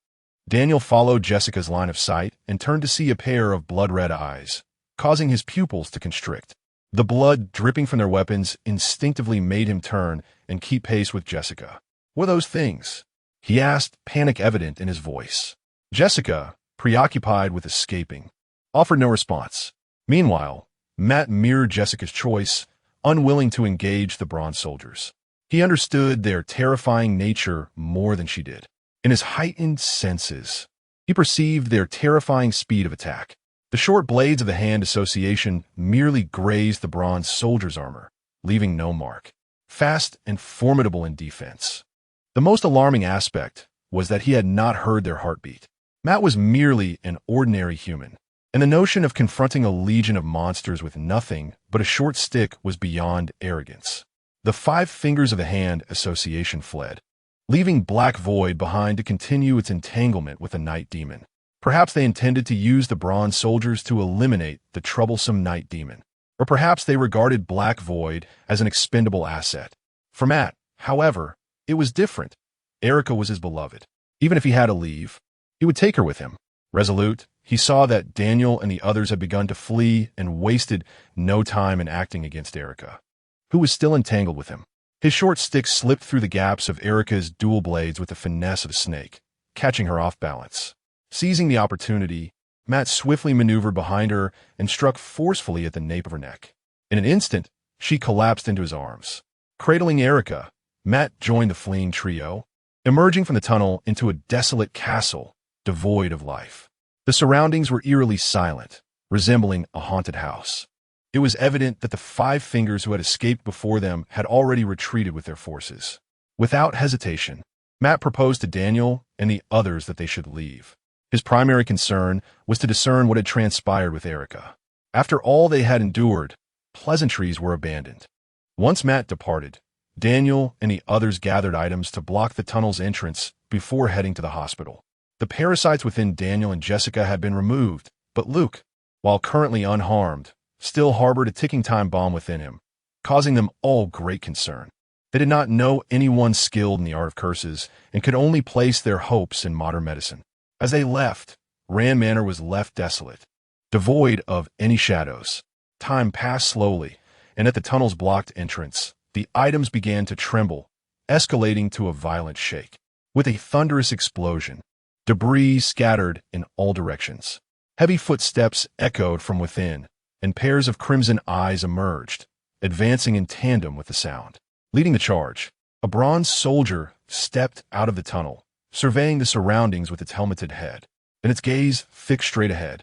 Daniel followed Jessica's line of sight and turned to see a pair of blood-red eyes, causing his pupils to constrict. The blood dripping from their weapons instinctively made him turn and keep pace with Jessica. "What are those things?" he asked, panic evident in his voice. Jessica, preoccupied with escaping, offered no response. Meanwhile, Matt mirrored Jessica's choice, unwilling to engage the bronze soldiers. He understood their terrifying nature more than she did. In his heightened senses, he perceived their terrifying speed of attack. The short blades of the Hand Association merely grazed the bronze soldier's armor, leaving no mark. Fast and formidable in defense. The most alarming aspect was that he had not heard their heartbeat. Matt was merely an ordinary human, and the notion of confronting a legion of monsters with nothing but a short stick was beyond arrogance. The 5 fingers of the Hand Association fled, leaving Black Void behind to continue its entanglement with the Night Demon. Perhaps they intended to use the bronze soldiers to eliminate the troublesome Night Demon, or perhaps they regarded Black Void as an expendable asset. For Matt, however, it was different. Erica was his beloved. Even if he had to leave, he would take her with him. Resolute, he saw that Daniel and the others had begun to flee and wasted no time in acting against Erica, who was still entangled with him. His short stick slipped through the gaps of Erica's dual blades with the finesse of a snake, catching her off balance. Seizing the opportunity, Matt swiftly maneuvered behind her and struck forcefully at the nape of her neck. In an instant, she collapsed into his arms. Cradling Erica, Matt joined the fleeing trio, emerging from the tunnel into a desolate castle devoid of life. The surroundings were eerily silent, resembling a haunted house. It was evident that the 5 fingers who had escaped before them had already retreated with their forces. Without hesitation, Matt proposed to Daniel and the others that they should leave. His primary concern was to discern what had transpired with Erica. After all they had endured, pleasantries were abandoned. Once Matt departed, Daniel and the others gathered items to block the tunnel's entrance before heading to the hospital. The parasites within Daniel and Jessica had been removed, but Luke, while currently unharmed, still harbored a ticking time bomb within him, causing them all great concern. They did not know anyone skilled in the art of curses and could only place their hopes in modern medicine. As they left, Rand Manor was left desolate, devoid of any shadows. Time passed slowly, and at the tunnel's blocked entrance, the items began to tremble, escalating to a violent shake. With a thunderous explosion, debris scattered in all directions. Heavy footsteps echoed from within, and pairs of crimson eyes emerged, advancing in tandem with the sound. Leading the charge, a bronze soldier stepped out of the tunnel, surveying the surroundings with its helmeted head, and its gaze fixed straight ahead,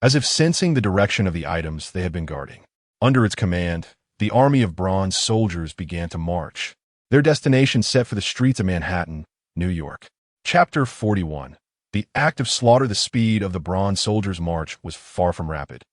as if sensing the direction of the items they had been guarding. Under its command, the army of bronze soldiers began to march, their destination set for the streets of Manhattan, New York. Chapter 41. The active slaughter. The speed of the bronze soldiers' march was far from rapid.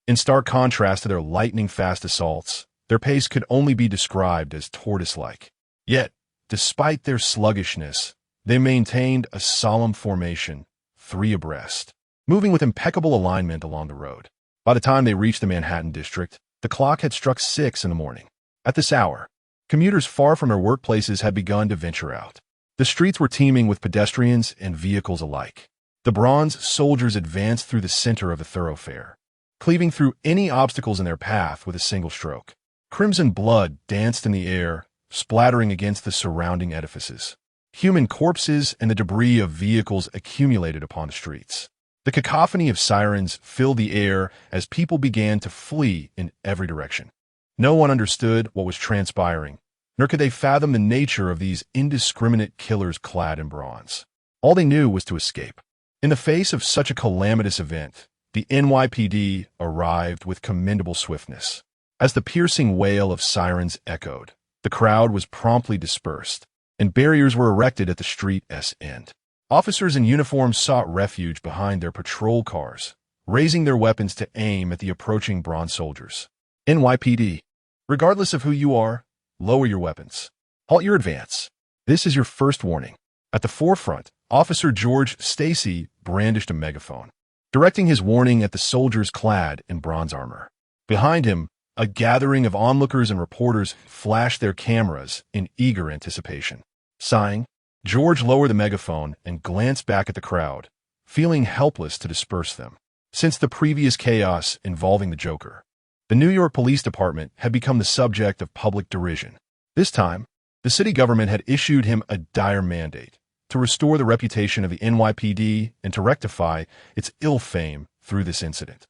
In stark contrast to their lightning-fast assaults, their pace could only be described as tortoise-like. Yet, despite their sluggishness, they maintained a solemn formation, 3 abreast, moving with impeccable alignment along the road. By the time they reached the Manhattan district, the clock had struck 6 in the morning. At this hour, commuters far from their workplaces had begun to venture out. The streets were teeming with pedestrians and vehicles alike. The bronze soldiers advanced through the center of the thoroughfare, cleaving through any obstacles in their path with a single stroke. Crimson blood danced in the air, splattering against the surrounding edifices. Human corpses and the debris of vehicles accumulated upon the streets. The cacophony of sirens filled the air as people began to flee in every direction. No one understood what was transpiring, nor could they fathom the nature of these indiscriminate killers clad in bronze. All they knew was to escape. In the face of such a calamitous event, the NYPD arrived with commendable swiftness. As the piercing wail of sirens echoed, the crowd was promptly dispersed, and barriers were erected at the street's end. Officers in uniform sought refuge behind their patrol cars, raising their weapons to aim at the approaching bronze soldiers. NYPD, regardless of who you are, lower your weapons. Halt your advance. This is your first warning. At the forefront, Officer George Stacy brandished a megaphone, directing his warning at the soldiers clad in bronze armor. Behind him, a gathering of onlookers and reporters flashed their cameras in eager anticipation. Sighing, George lowered the megaphone and glanced back at the crowd, feeling helpless to disperse them. Since the previous chaos involving the Joker, the New York Police Department had become the subject of public derision. This time, the city government had issued him a dire mandate to restore the reputation of the NYPD and to rectify its ill fame through this incident.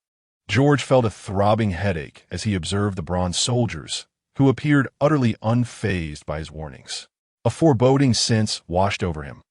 George felt a throbbing headache as he observed the bronze soldiers, who appeared utterly unfazed by his warnings. A foreboding sense washed over him.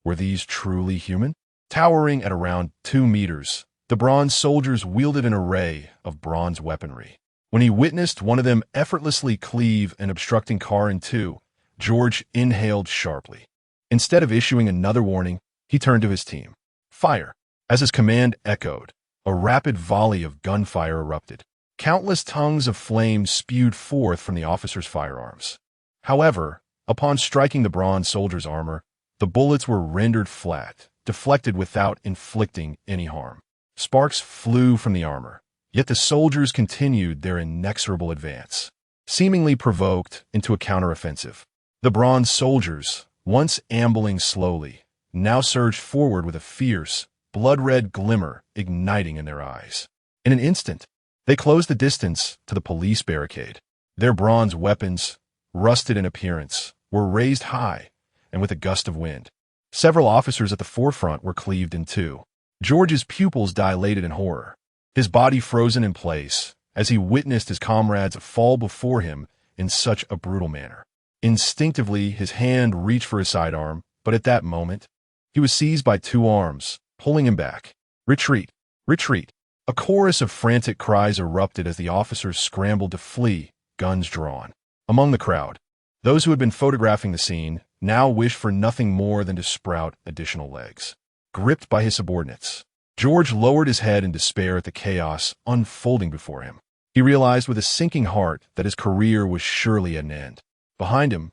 Were these truly human? Towering at around 2 meters, the bronze soldiers wielded an array of bronze weaponry. When he witnessed one of them effortlessly cleave an obstructing car in two, George inhaled sharply. Instead of issuing another warning, he turned to his team. Fire! As his command echoed, a rapid volley of gunfire erupted. Countless tongues of flame spewed forth from the officers' firearms. However, upon striking the bronze soldier's armor, the bullets were rendered flat, deflected without inflicting any harm. Sparks flew from the armor, yet the soldiers continued their inexorable advance, seemingly provoked into a counteroffensive. The bronze soldiers, once ambling slowly, now surged forward with a fierce, blood-red glimmer igniting in their eyes. In an instant, they closed the distance to the police barricade. Their bronze weapons, rusted in appearance, were raised high, and with a gust of wind, several officers at the forefront were cleaved in two. George's pupils dilated in horror, his body frozen in place as he witnessed his comrades fall before him in such a brutal manner. Instinctively, his hand reached for his sidearm, but at that moment, he was seized by two arms, pulling him back. Retreat! Retreat! A chorus of frantic cries erupted as the officers scrambled to flee, guns drawn. Among the crowd, those who had been photographing the scene now wished for nothing more than to sprout additional legs. Gripped by his subordinates, George lowered his head in despair at the chaos unfolding before him. He realized with a sinking heart that his career was surely at an end. Behind him,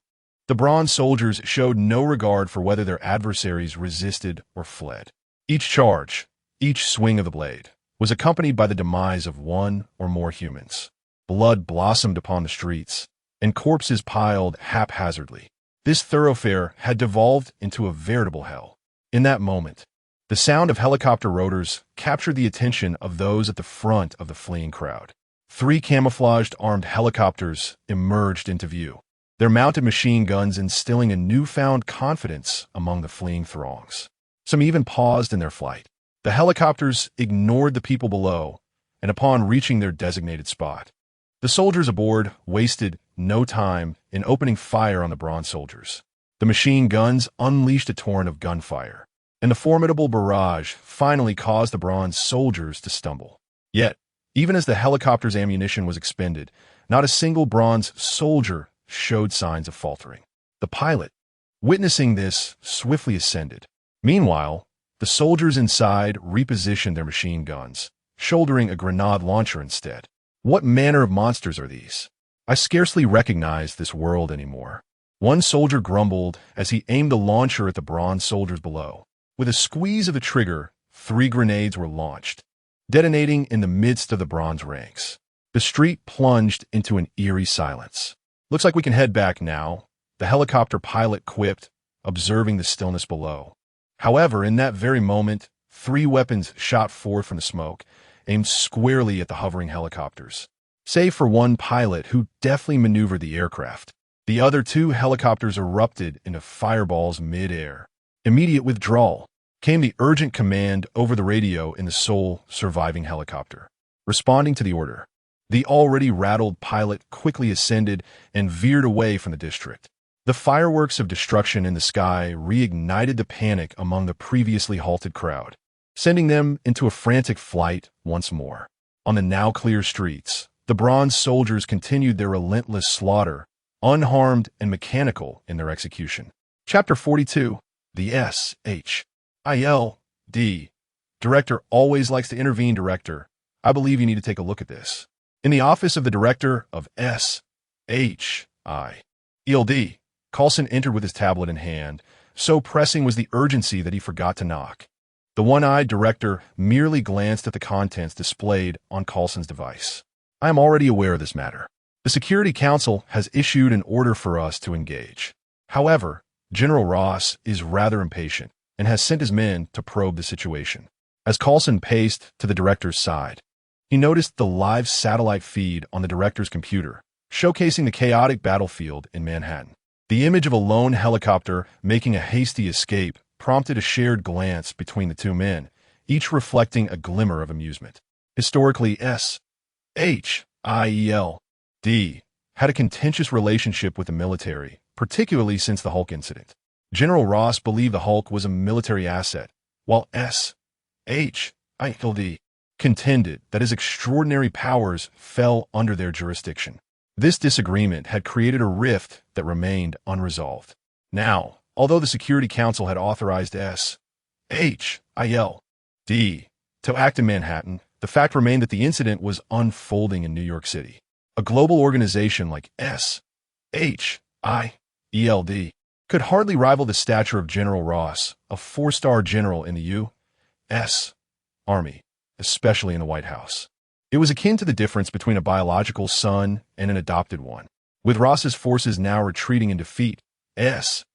the bronze soldiers showed no regard for whether their adversaries resisted or fled. Each charge, each swing of the blade, was accompanied by the demise of one or more humans. Blood blossomed upon the streets, and corpses piled haphazardly. This thoroughfare had devolved into a veritable hell. In that moment, the sound of helicopter rotors captured the attention of those at the front of the fleeing crowd. 3 camouflaged armed helicopters emerged into view, their mounted machine guns instilling a newfound confidence among the fleeing throngs. Some even paused in their flight. The helicopters ignored the people below, and upon reaching their designated spot, the soldiers aboard wasted no time in opening fire on the bronze soldiers. The machine guns unleashed a torrent of gunfire, and the formidable barrage finally caused the bronze soldiers to stumble. Yet, even as the helicopter's ammunition was expended, not a single bronze soldier showed signs of faltering. The pilot, witnessing this, swiftly ascended. Meanwhile, the soldiers inside repositioned their machine guns, shouldering a grenade launcher instead. What manner of monsters are these? I scarcely recognize this world anymore. One soldier grumbled as he aimed the launcher at the bronze soldiers below. With a squeeze of the trigger, 3 grenades were launched, detonating in the midst of the bronze ranks. The street plunged into an eerie silence. Looks like we can head back now, the helicopter pilot quipped, observing the stillness below. However, in that very moment, 3 weapons shot forth from the smoke, aimed squarely at the hovering helicopters. Save for one pilot who deftly maneuvered the aircraft, the other 2 helicopters erupted into fireballs mid-air. Immediate withdrawal came the urgent command over the radio in the sole surviving helicopter. Responding to the order, The already rattled pilot quickly ascended and veered away from the district. The fireworks of destruction in the sky reignited the panic among the previously halted crowd, sending them into a frantic flight once more. On the now clear streets, the bronze soldiers continued their relentless slaughter, unharmed and mechanical in their execution. Chapter 42. The S.H.I.L.D. Director always likes to intervene. Director, I believe you need to take a look at this. In the office of the director of S.H.I.L.D., Coulson entered with his tablet in hand. So pressing was the urgency that he forgot to knock. The one-eyed director merely glanced at the contents displayed on Coulson's device. I am already aware of this matter. The Security Council has issued an order for us to engage. However, General Ross is rather impatient and has sent his men to probe the situation. As Coulson paced to the director's side, he noticed the live satellite feed on the director's computer, showcasing the chaotic battlefield in Manhattan. The image of a lone helicopter making a hasty escape prompted a shared glance between the two men, each reflecting a glimmer of amusement. Historically, S.H.I.L.D. had a contentious relationship with the military, particularly since the Hulk incident. General Ross believed the Hulk was a military asset, while S.H.I.L.D. contended that his extraordinary powers fell under their jurisdiction. This disagreement had created a rift that remained unresolved. Now, although the Security Council had authorized S.H.I.L.D. to act in Manhattan, the fact remained that the incident was unfolding in New York City. A global organization like S.H.I.L.D. could hardly rival the stature of General Ross, a four-star general in the U.S. Army, especially in the White House. It was akin to the difference between a biological son and an adopted one. With Ross's forces now retreating in defeat, S.H.I.L.D.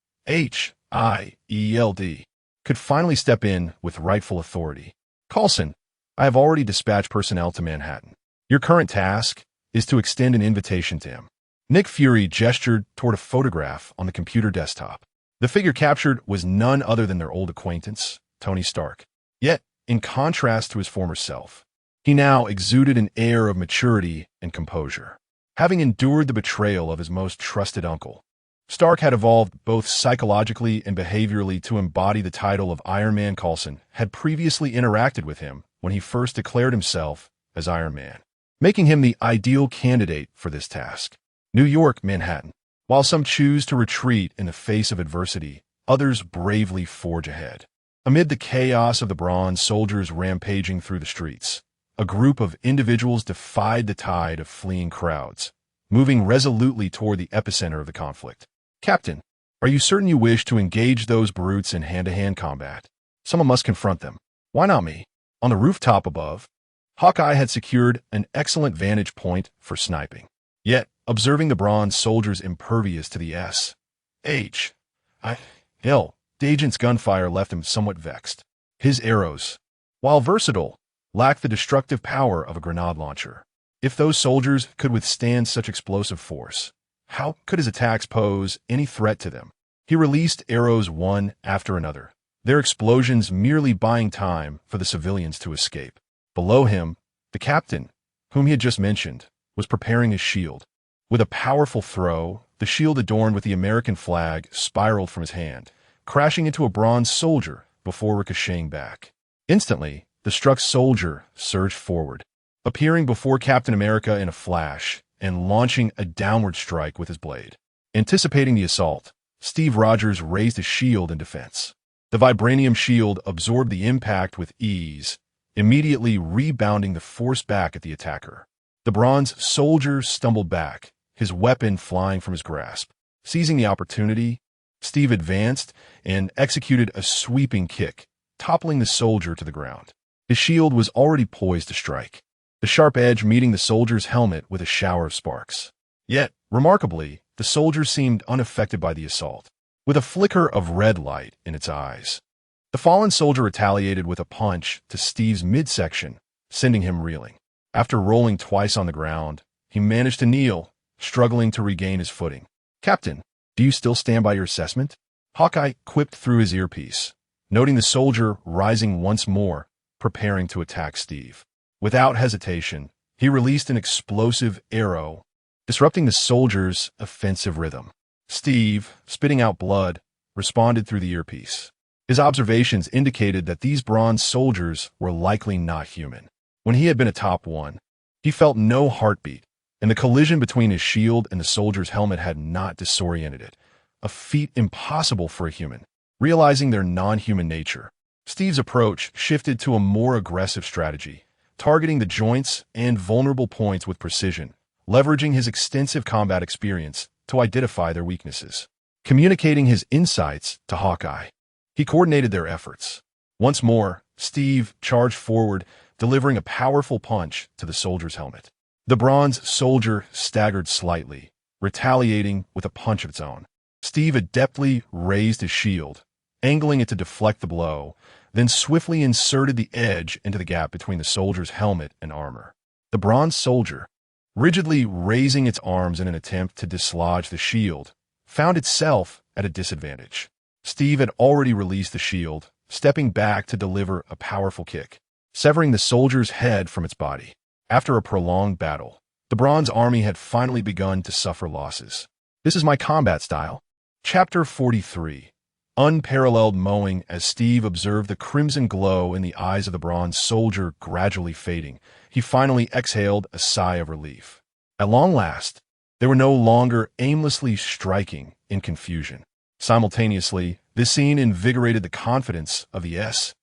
could finally step in with rightful authority. Coulson, I have already dispatched personnel to Manhattan. Your current task is to extend an invitation to him. Nick Fury gestured toward a photograph on the computer desktop. The figure captured was none other than their old acquaintance, Tony Stark. Yet, in contrast to his former self, he now exuded an air of maturity and composure. Having endured the betrayal of his most trusted uncle, Stark had evolved both psychologically and behaviorally to embody the title of Iron Man. Coulson had previously interacted with him when he first declared himself as Iron Man, making him the ideal candidate for this task. New York, Manhattan. While some choose to retreat in the face of adversity, others bravely forge ahead. Amid the chaos of the bronze soldiers rampaging through the streets, a group of individuals defied the tide of fleeing crowds, moving resolutely toward the epicenter of the conflict. Captain, are you certain you wish to engage those brutes in hand-to-hand combat? Someone must confront them. Why not me? On the rooftop above, Hawkeye had secured an excellent vantage point for sniping. Yet, observing the bronze soldiers impervious to the S.H.I.L. agent's gunfire left him somewhat vexed. His arrows, while versatile, lacked the destructive power of a grenade launcher. If those soldiers could withstand such explosive force, how could his attacks pose any threat to them? He released arrows one after another, their explosions merely buying time for the civilians to escape. Below him, the captain, whom he had just mentioned, was preparing his shield. With a powerful throw, the shield adorned with the American flag spiraled from his hand, crashing into a bronze soldier before ricocheting back. Instantly, the struck soldier surged forward, appearing before Captain America in a flash and launching a downward strike with his blade. Anticipating the assault, Steve Rogers raised his shield in defense. The vibranium shield absorbed the impact with ease, immediately rebounding the force back at the attacker. The bronze soldier stumbled back, his weapon flying from his grasp. Seizing the opportunity, Steve advanced and executed a sweeping kick, toppling the soldier to the ground. His shield was already poised to strike, the sharp edge meeting the soldier's helmet with a shower of sparks. Yet, remarkably, the soldier seemed unaffected by the assault, with a flicker of red light in its eyes. The fallen soldier retaliated with a punch to Steve's midsection, sending him reeling. After rolling twice on the ground, he managed to kneel, struggling to regain his footing. Captain, do you still stand by your assessment? Hawkeye quipped through his earpiece, noting the soldier rising once more, preparing to attack Steve. Without hesitation, he released an explosive arrow, disrupting the soldiers' offensive rhythm. Steve, spitting out blood, responded through the earpiece. His observations indicated that these bronze soldiers were likely not human. When he had been a top one, he felt no heartbeat, and the collision between his shield and the soldier's helmet had not disoriented it, a feat impossible for a human. Realizing their non-human nature, Steve's approach shifted to a more aggressive strategy, targeting the joints and vulnerable points with precision, leveraging his extensive combat experience to identify their weaknesses. Communicating his insights to Hawkeye, he coordinated their efforts. Once more, Steve charged forward, delivering a powerful punch to the soldier's helmet. The bronze soldier staggered slightly, retaliating with a punch of its own. Steve adeptly raised his shield, angling it to deflect the blow, then swiftly inserted the edge into the gap between the soldier's helmet and armor. The bronze soldier, rigidly raising its arms in an attempt to dislodge the shield, found itself at a disadvantage. Steve had already released the shield, stepping back to deliver a powerful kick, severing the soldier's head from its body. After a prolonged battle, the Bronze Army had finally begun to suffer losses. This is my combat style. Chapter 43. Unparalleled mowing. As Steve observed the crimson glow in the eyes of the bronze soldier gradually fading, he finally exhaled a sigh of relief. At long last, they were no longer aimlessly striking in confusion. Simultaneously, this scene invigorated the confidence of the S.H.I.E.L.D.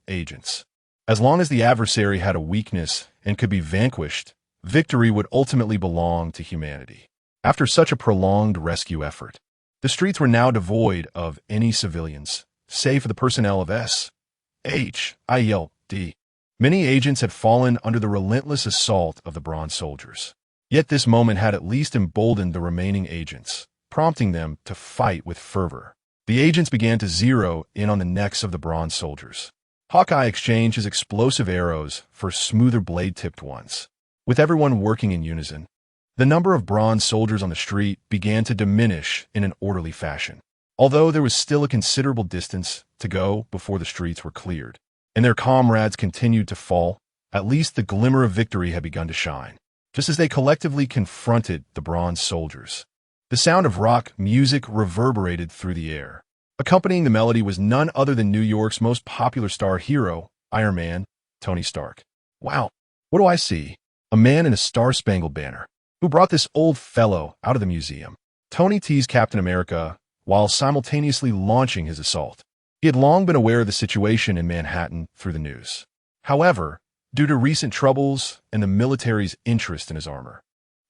agents. As long as the adversary had a weakness and could be vanquished, victory would ultimately belong to humanity. After such a prolonged rescue effort, the streets were now devoid of any civilians, save for the personnel of S.H.I.E.L.D. Many agents had fallen under the relentless assault of the bronze soldiers. Yet this moment had at least emboldened the remaining agents, prompting them to fight with fervor. The agents began to zero in on the necks of the bronze soldiers. Hawkeye exchanged his explosive arrows for smoother blade-tipped ones. With everyone working in unison, the number of bronze soldiers on the street began to diminish in an orderly fashion. Although there was still a considerable distance to go before the streets were cleared, and their comrades continued to fall, at least the glimmer of victory had begun to shine. Just as they collectively confronted the bronze soldiers, the sound of rock music reverberated through the air. Accompanying the melody was none other than New York's most popular star hero, Iron Man, Tony Stark. Wow, what do I see? A man in a star-spangled banner. Who brought this old fellow out of the museum? Tony teased Captain America while simultaneously launching his assault. He had long been aware of the situation in Manhattan through the news. However, due to recent troubles and the military's interest in his armor,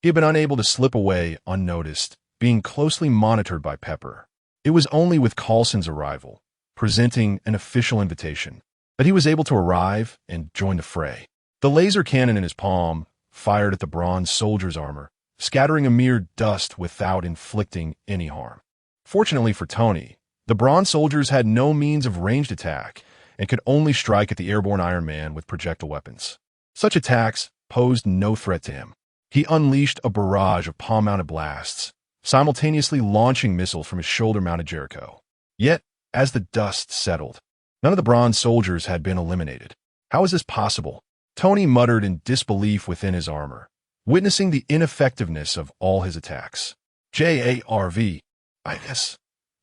he had been unable to slip away unnoticed, being closely monitored by Pepper. It was only with Coulson's arrival, presenting an official invitation, that he was able to arrive and join the fray. The laser cannon in his palm fired at the bronze soldier's armor, scattering a mere dust without inflicting any harm. Fortunately for Tony, the bronze soldiers had no means of ranged attack and could only strike at the airborne Iron Man with projectile weapons. Such attacks posed no threat to him. He unleashed a barrage of palm-mounted blasts, simultaneously launching missiles from his shoulder-mounted Jericho. Yet, as the dust settled, none of the bronze soldiers had been eliminated. How is this possible? Tony muttered in disbelief within his armor, witnessing the ineffectiveness of all his attacks. JARVIS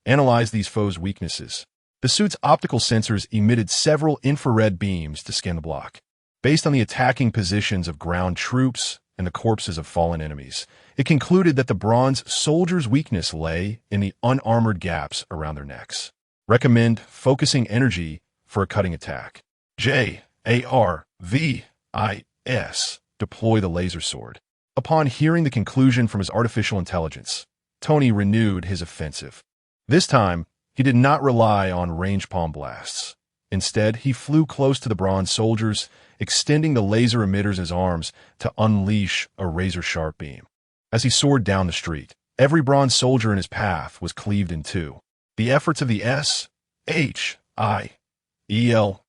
analyzed these foes' weaknesses. The suit's optical sensors emitted several infrared beams to scan the block. Based on the attacking positions of ground troops and the corpses of fallen enemies, it concluded that the bronze soldiers' weakness lay in the unarmored gaps around their necks. Recommend focusing energy for a cutting attack. JARVIS. Deploy the laser sword. Upon hearing the conclusion from his artificial intelligence, Tony renewed his offensive. This time, he did not rely on range palm blasts. Instead, he flew close to the bronze soldiers, extending the laser emitters in his arms to unleash a razor-sharp beam. As he soared down the street, every bronze soldier in his path was cleaved in two. The efforts of the SHIELD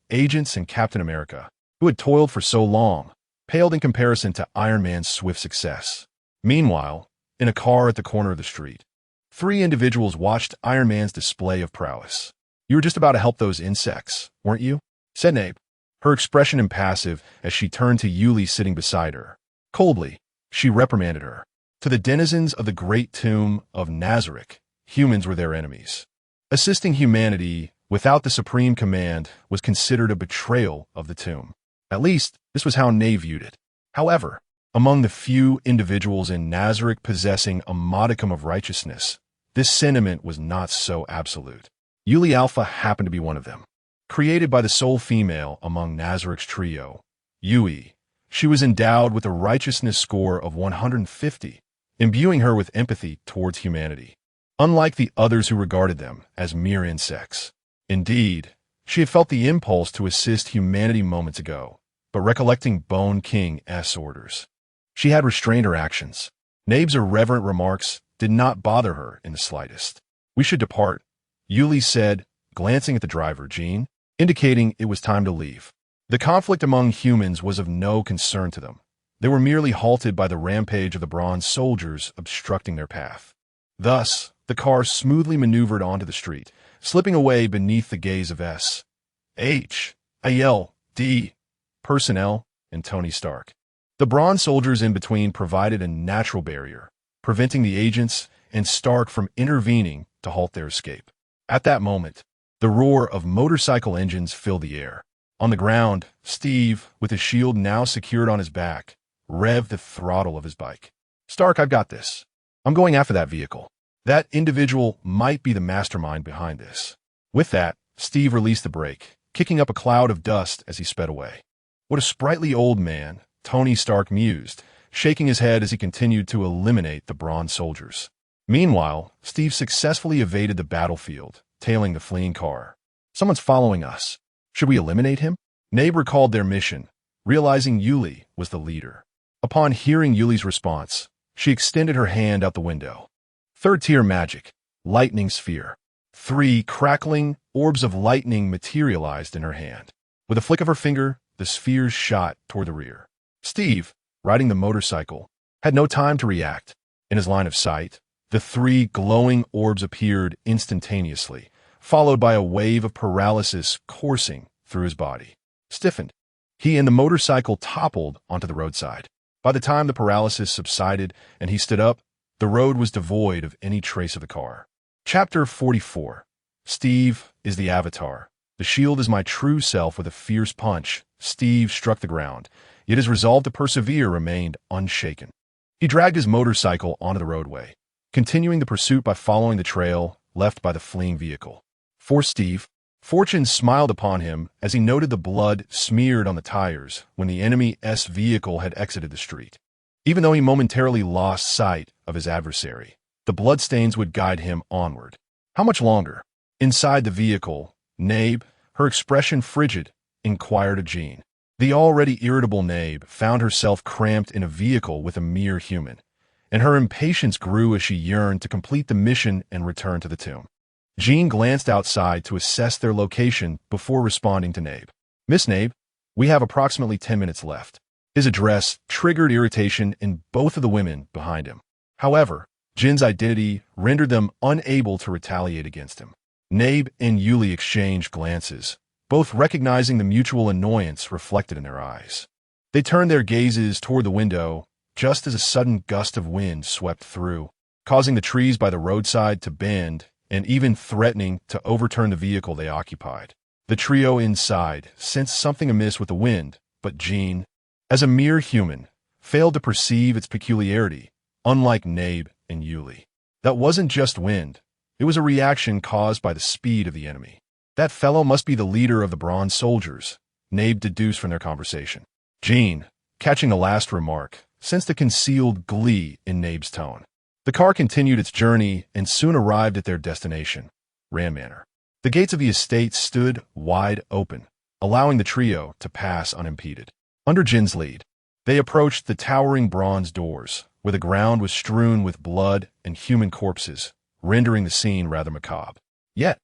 agents and Captain America, who had toiled for so long, paled in comparison to Iron Man's swift success. Meanwhile, in a car at the corner of the street, three individuals watched Iron Man's display of prowess. "You were just about to help those insects, weren't you?" said Nape, her expression impassive as she turned to Yuli sitting beside her. Coldly, she reprimanded her. To the denizens of the great tomb of Nazarick, humans were their enemies. Assisting humanity without the supreme command was considered a betrayal of the tomb. At least, this was how Nave viewed it. However, among the few individuals in Nazarick possessing a modicum of righteousness, this sentiment was not so absolute. Yuli Alpha happened to be one of them. Created by the sole female among Nazarick's trio, Yui, she was endowed with a righteousness score of 150, imbuing her with empathy towards humanity, unlike the others who regarded them as mere insects. Indeed, she had felt the impulse to assist humanity moments ago, but recollecting Bone King's orders, she had restrained her actions. Nabe's irreverent remarks did not bother her in the slightest. "We should depart," Yuli said, glancing at the driver, Jean, indicating it was time to leave. The conflict among humans was of no concern to them. They were merely halted by the rampage of the bronze soldiers obstructing their path. Thus, the car smoothly maneuvered onto the street, slipping away beneath the gaze of S.H. A.L.D. personnel and Tony Stark. The bronze soldiers in between provided a natural barrier, preventing the agents and Stark from intervening to halt their escape. At that moment, the roar of motorcycle engines filled the air. On the ground, Steve, with his shield now secured on his back, revved the throttle of his bike. "Stark, I've got this. I'm going after that vehicle. That individual might be the mastermind behind this." With that, Steve released the brake, kicking up a cloud of dust as he sped away. "What a sprightly old man," Tony Stark mused, shaking his head as he continued to eliminate the bronze soldiers. Meanwhile, Steve successfully evaded the battlefield, tailing the fleeing car. "Someone's following us. Should we eliminate him?" Nabe recalled their mission, realizing Yuli was the leader. Upon hearing Yuli's response, she extended her hand out the window. Third-tier magic, lightning sphere. 3 crackling orbs of lightning materialized in her hand. With a flick of her finger, the spheres shot toward the rear. Steve, riding the motorcycle, had no time to react. In his line of sight, the 3 glowing orbs appeared instantaneously, followed by a wave of paralysis coursing through his body. Stiffened, he and the motorcycle toppled onto the roadside. By the time the paralysis subsided and he stood up, the road was devoid of any trace of the car. Chapter 44. Steve is the Avatar. The shield is my true self. With a fierce punch, Steve struck the ground, yet his resolve to persevere remained unshaken. He dragged his motorcycle onto the roadway, continuing the pursuit by following the trail left by the fleeing vehicle. For Steve, fortune smiled upon him as he noted the blood smeared on the tires when the enemy's vehicle had exited the street. Even though he momentarily lost sight of his adversary, the bloodstains would guide him onward. How much longer? Inside the vehicle, Nabe, her expression frigid, inquired of Jean. The already irritable Nabe found herself cramped in a vehicle with a mere human, and her impatience grew as she yearned to complete the mission and return to the tomb. Jean glanced outside to assess their location before responding to Nabe. "Miss Nabe, we have approximately 10 minutes left." His address triggered irritation in both of the women behind him. However, Jin's identity rendered them unable to retaliate against him. Nabe and Yuli exchanged glances, both recognizing the mutual annoyance reflected in their eyes. They turned their gazes toward the window just as a sudden gust of wind swept through, causing the trees by the roadside to bend and even threatening to overturn the vehicle they occupied. The trio inside sensed something amiss with the wind, but Jean, as a mere human, failed to perceive its peculiarity, unlike Nabe and Yuli. That wasn't just wind. It was a reaction caused by the speed of the enemy. That fellow must be the leader of the bronze soldiers, Nabe deduced from their conversation. Jean, catching the last remark, sensed a concealed glee in Nabe's tone. The car continued its journey and soon arrived at their destination, Rand Manor. The gates of the estate stood wide open, allowing the trio to pass unimpeded. Under Jin's lead, they approached the towering bronze doors, where the ground was strewn with blood and human corpses, rendering the scene rather macabre. Yet,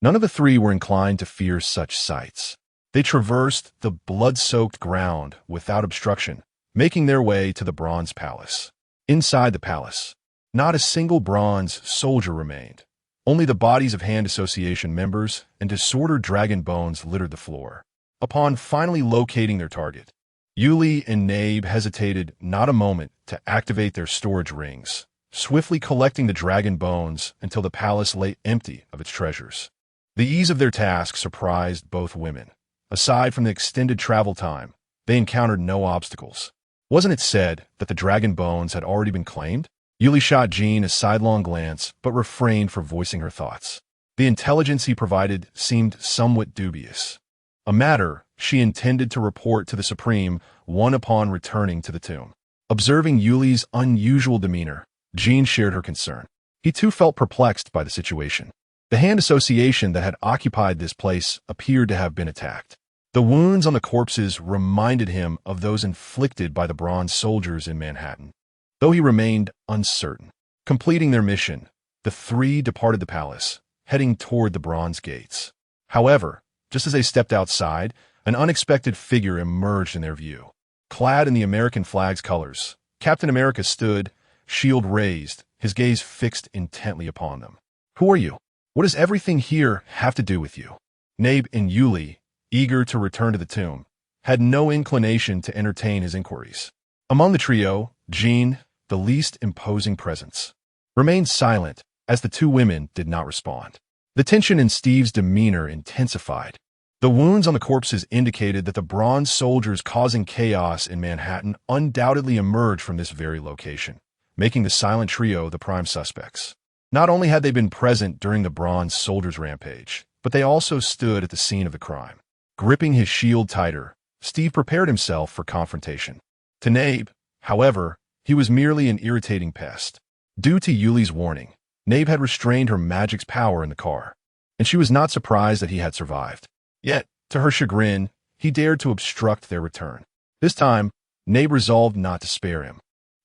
none of the 3 were inclined to fear such sights. They traversed the blood-soaked ground without obstruction, making their way to the bronze palace. Inside the palace, not a single bronze soldier remained. Only the bodies of Hand Association members and disordered dragon bones littered the floor. Upon finally locating their target, Yuli and Nabe hesitated not a moment to activate their storage rings, swiftly collecting the dragon bones until the palace lay empty of its treasures. The ease of their task surprised both women. Aside from the extended travel time, they encountered no obstacles. Wasn't it said that the dragon bones had already been claimed? Yuli shot Jean a sidelong glance, but refrained from voicing her thoughts. The intelligence he provided seemed somewhat dubious, a matter she intended to report to the Supreme one upon returning to the tomb. Observing Yuli's unusual demeanor, Jean shared her concern. He too felt perplexed by the situation. The hand association that had occupied this place appeared to have been attacked. The wounds on the corpses reminded him of those inflicted by the bronze soldiers in Manhattan. Though he remained uncertain. Completing their mission, the three departed the palace, heading toward the bronze gates. However, just as they stepped outside, an unexpected figure emerged in their view. Clad in the American flag's colors, Captain America stood, shield raised, his gaze fixed intently upon them. "Who are you? What does everything here have to do with you?" Nabe and Yuli, eager to return to the tomb, had no inclination to entertain his inquiries. Among the trio, Jean, the least imposing presence, remained silent as the two women did not respond. The tension in Steve's demeanor intensified. The wounds on the corpses indicated that the bronze soldiers causing chaos in Manhattan undoubtedly emerged from this very location, making the silent trio the prime suspects. Not only had they been present during the bronze soldiers' rampage, but they also stood at the scene of the crime. Gripping his shield tighter, Steve prepared himself for confrontation. To Nabe, however, he was merely an irritating pest. Due to Yuli's warning, Nabe had restrained her magic's power in the car, and she was not surprised that he had survived. Yet, to her chagrin, he dared to obstruct their return. This time, Nabe resolved not to spare him.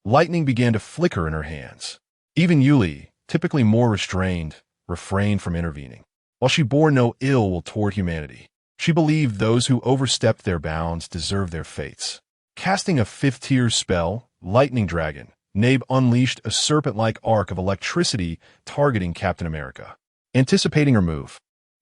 Lightning began to flicker in her hands. Even Yuli, typically more restrained, refrained from intervening. While she bore no ill will toward humanity, she believed those who overstepped their bounds deserved their fates. Casting a fifth-tier spell, Lightning Dragon, Nabe unleashed a serpent-like arc of electricity targeting Captain America. Anticipating her move,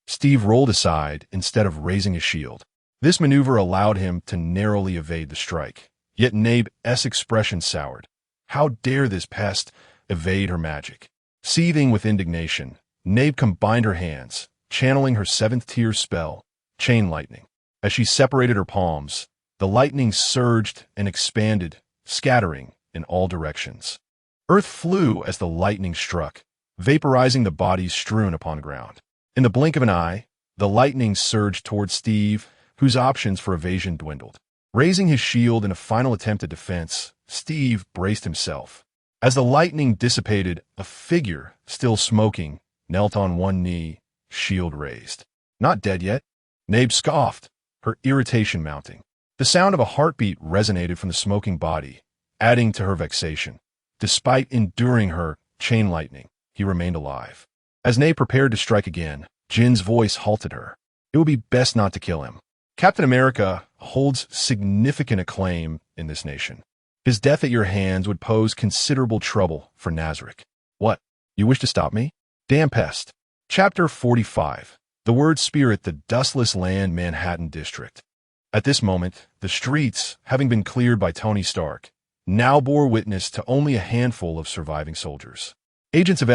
Steve rolled aside instead of raising his shield. This maneuver allowed him to narrowly evade the strike. Yet Nabe's expression soured. How dare this pest evade her magic? Seething with indignation, Nabe combined her hands, channeling her seventh-tier spell, Chain Lightning. As she separated her palms, the lightning surged and expanded, scattering in all directions. Earth flew as the lightning struck, vaporizing the bodies strewn upon the ground. In the blink of an eye, the lightning surged toward Steve, whose options for evasion dwindled. Raising his shield in a final attempt at defense, Steve braced himself. As the lightning dissipated, a figure, still smoking, knelt on one knee, shield raised. "Not dead yet?" Nabe scoffed, her irritation mounting. The sound of a heartbeat resonated from the smoking body, adding to her vexation. Despite enduring her chain lightning, he remained alive. As Nabe prepared to strike again, Jin's voice halted her. It would be best not to kill him. Captain America holds significant acclaim in this nation. His death at your hands would pose considerable trouble for Nazarick. What? You wish to stop me? Damn pest. Chapter 45. The Word Spirit, the Dustless Land, Manhattan District. At this moment, the streets, having been cleared by Tony Stark, now bore witness to only a handful of surviving soldiers. Agents of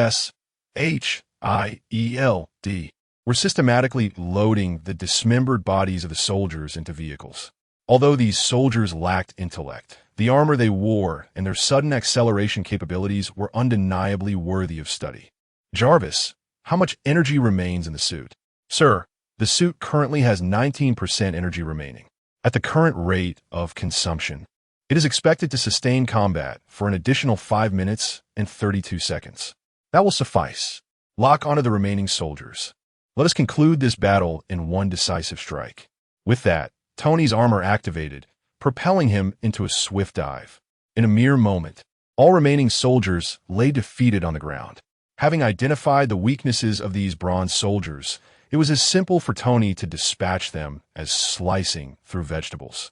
SHIELD were systematically loading the dismembered bodies of the soldiers into vehicles. Although these soldiers lacked intellect, the armor they wore and their sudden acceleration capabilities were undeniably worthy of study. Jarvis, how much energy remains in the suit? Sir, the suit currently has 19% energy remaining. At the current rate of consumption, it is expected to sustain combat for an additional 5 minutes and 32 seconds. That will suffice. Lock onto the remaining soldiers. Let us conclude this battle in one decisive strike. With that, Tony's armor activated, propelling him into a swift dive. In a mere moment, all remaining soldiers lay defeated on the ground. Having identified the weaknesses of these bronze soldiers, it was as simple for Tony to dispatch them as slicing through vegetables.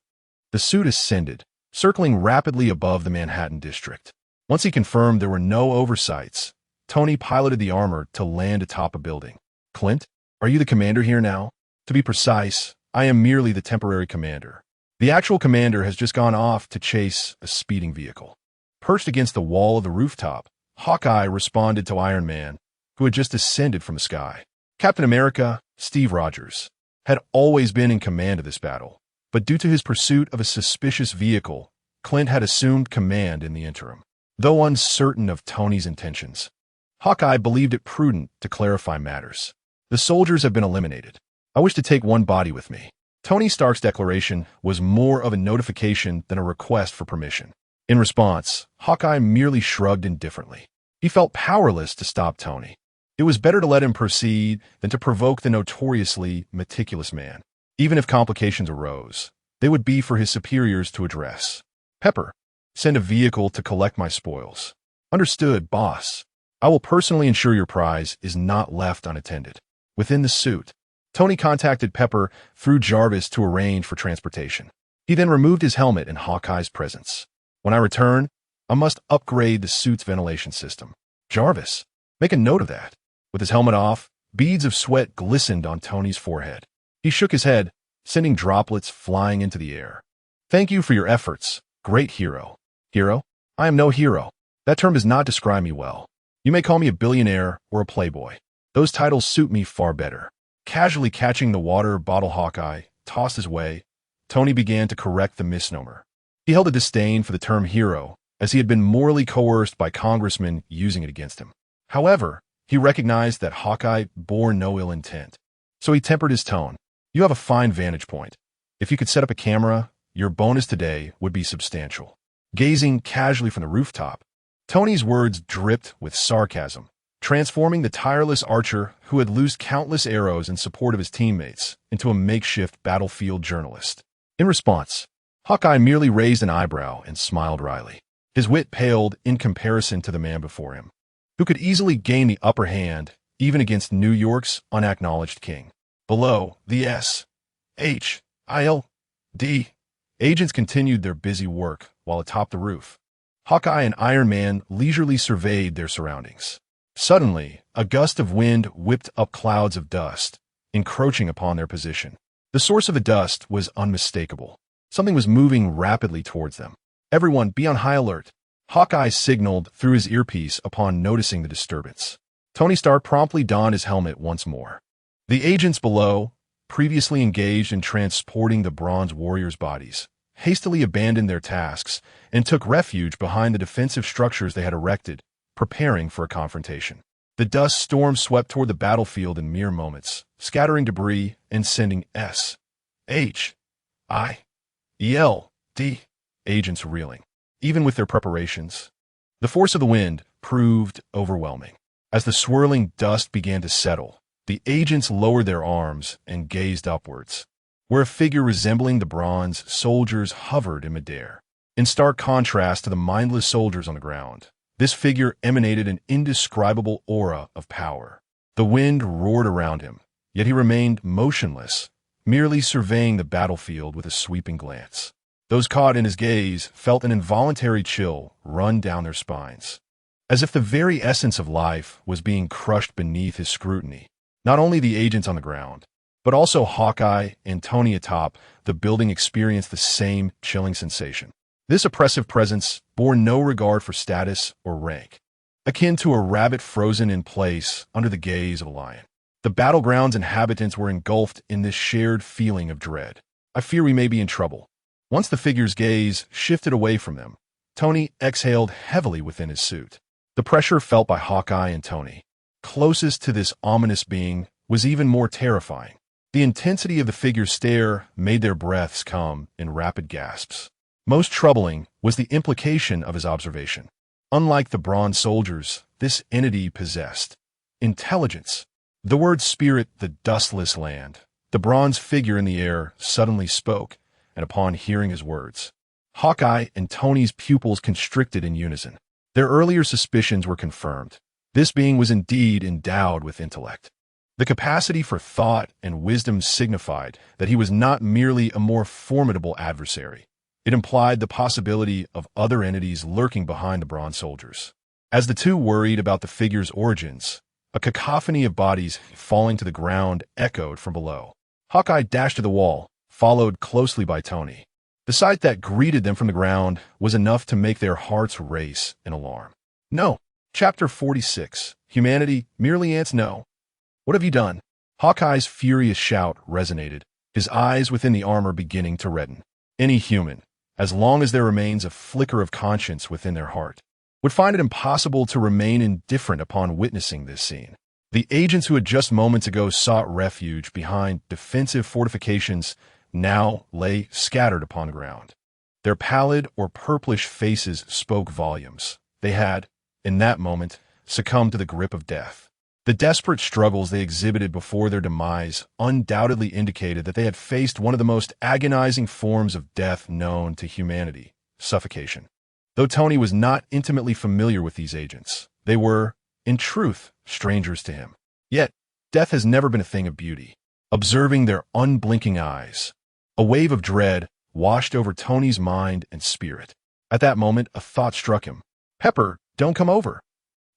The suit ascended, circling rapidly above the Manhattan district. Once he confirmed there were no oversights, Tony piloted the armor to land atop a building. Clint, are you the commander here now? To be precise, I am merely the temporary commander. The actual commander has just gone off to chase a speeding vehicle. Perched against the wall of the rooftop, Hawkeye responded to Iron Man, who had just descended from the sky. Captain America, Steve Rogers, had always been in command of this battle, but due to his pursuit of a suspicious vehicle, Clint had assumed command in the interim. Though uncertain of Tony's intentions, Hawkeye believed it prudent to clarify matters. The soldiers have been eliminated. I wish to take one body with me. Tony Stark's declaration was more of a notification than a request for permission. In response, Hawkeye merely shrugged indifferently. He felt powerless to stop Tony. It was better to let him proceed than to provoke the notoriously meticulous man. Even if complications arose, they would be for his superiors to address. Pepper, send a vehicle to collect my spoils. Understood, boss. I will personally ensure your prize is not left unattended. Within the suit, Tony contacted Pepper through Jarvis to arrange for transportation. He then removed his helmet in Hawkeye's presence. When I return, I must upgrade the suit's ventilation system. Jarvis, make a note of that. With his helmet off, beads of sweat glistened on Tony's forehead. He shook his head, sending droplets flying into the air. Thank you for your efforts, great hero. Hero? I am no hero. That term does not describe me well. You may call me a billionaire or a playboy. Those titles suit me far better. Casually catching the water bottle Hawkeye tossed his way, Tony began to correct the misnomer. He held a disdain for the term hero, as he had been morally coerced by congressmen using it against him. However, he recognized that Hawkeye bore no ill intent. So he tempered his tone. You have a fine vantage point. If you could set up a camera, your bonus today would be substantial. Gazing casually from the rooftop, Tony's words dripped with sarcasm, transforming the tireless archer who had loosed countless arrows in support of his teammates into a makeshift battlefield journalist. In response, Hawkeye merely raised an eyebrow and smiled wryly. His wit paled in comparison to the man before him, who could easily gain the upper hand even against New York's unacknowledged king. Below, the S.H.I.L.D. agents continued their busy work while atop the roof. Hawkeye and Iron Man leisurely surveyed their surroundings. Suddenly, a gust of wind whipped up clouds of dust, encroaching upon their position. The source of the dust was unmistakable. Something was moving rapidly towards them. Everyone, be on high alert. Hawkeye signaled through his earpiece upon noticing the disturbance. Tony Stark promptly donned his helmet once more. The agents below, previously engaged in transporting the Bronze Warriors' bodies, hastily abandoned their tasks and took refuge behind the defensive structures they had erected, preparing for a confrontation. The dust storm swept toward the battlefield in mere moments, scattering debris and sending S.H.I.L.D. agents reeling. Even with their preparations, the force of the wind proved overwhelming. As the swirling dust began to settle, the agents lowered their arms and gazed upwards, where a figure resembling the bronze soldiers hovered in midair. In stark contrast to the mindless soldiers on the ground, this figure emanated an indescribable aura of power. The wind roared around him, yet he remained motionless, merely surveying the battlefield with a sweeping glance. Those caught in his gaze felt an involuntary chill run down their spines, as if the very essence of life was being crushed beneath his scrutiny. Not only the agents on the ground, but also Hawkeye and Tony atop the building experienced the same chilling sensation. This oppressive presence bore no regard for status or rank, akin to a rabbit frozen in place under the gaze of a lion. The battleground's inhabitants were engulfed in this shared feeling of dread. I fear we may be in trouble. Once the figure's gaze shifted away from them, Tony exhaled heavily within his suit. The pressure felt by Hawkeye and Tony, closest to this ominous being, was even more terrifying. The intensity of the figure's stare made their breaths come in rapid gasps. Most troubling was the implication of his observation. Unlike the bronze soldiers, this entity possessed intelligence. The word spirit, the dustless land. The bronze figure in the air suddenly spoke, and upon hearing his words, Hawkeye and Tony's pupils constricted in unison. Their earlier suspicions were confirmed. This being was indeed endowed with intellect. The capacity for thought and wisdom signified that he was not merely a more formidable adversary. It implied the possibility of other entities lurking behind the bronze soldiers. As the two worried about the figure's origins, a cacophony of bodies falling to the ground echoed from below. Hawkeye dashed to the wall, followed closely by Tony. The sight that greeted them from the ground was enough to make their hearts race in alarm. No. Chapter 46. Humanity merely Ainz no. What have you done? Hawkeye's furious shout resonated, his eyes within the armor beginning to redden. Any human, as long as there remains a flicker of conscience within their heart, would find it impossible to remain indifferent upon witnessing this scene. The agents who had just moments ago sought refuge behind defensive fortifications now lay scattered upon the ground. Their pallid or purplish faces spoke volumes. They had, in that moment, succumbed to the grip of death. The desperate struggles they exhibited before their demise undoubtedly indicated that they had faced one of the most agonizing forms of death known to humanity, suffocation. Though Tony was not intimately familiar with these agents, they were, in truth, strangers to him. Yet, death has never been a thing of beauty. Observing their unblinking eyes, a wave of dread washed over Tony's mind and spirit. At that moment, a thought struck him. Pepper, don't come over.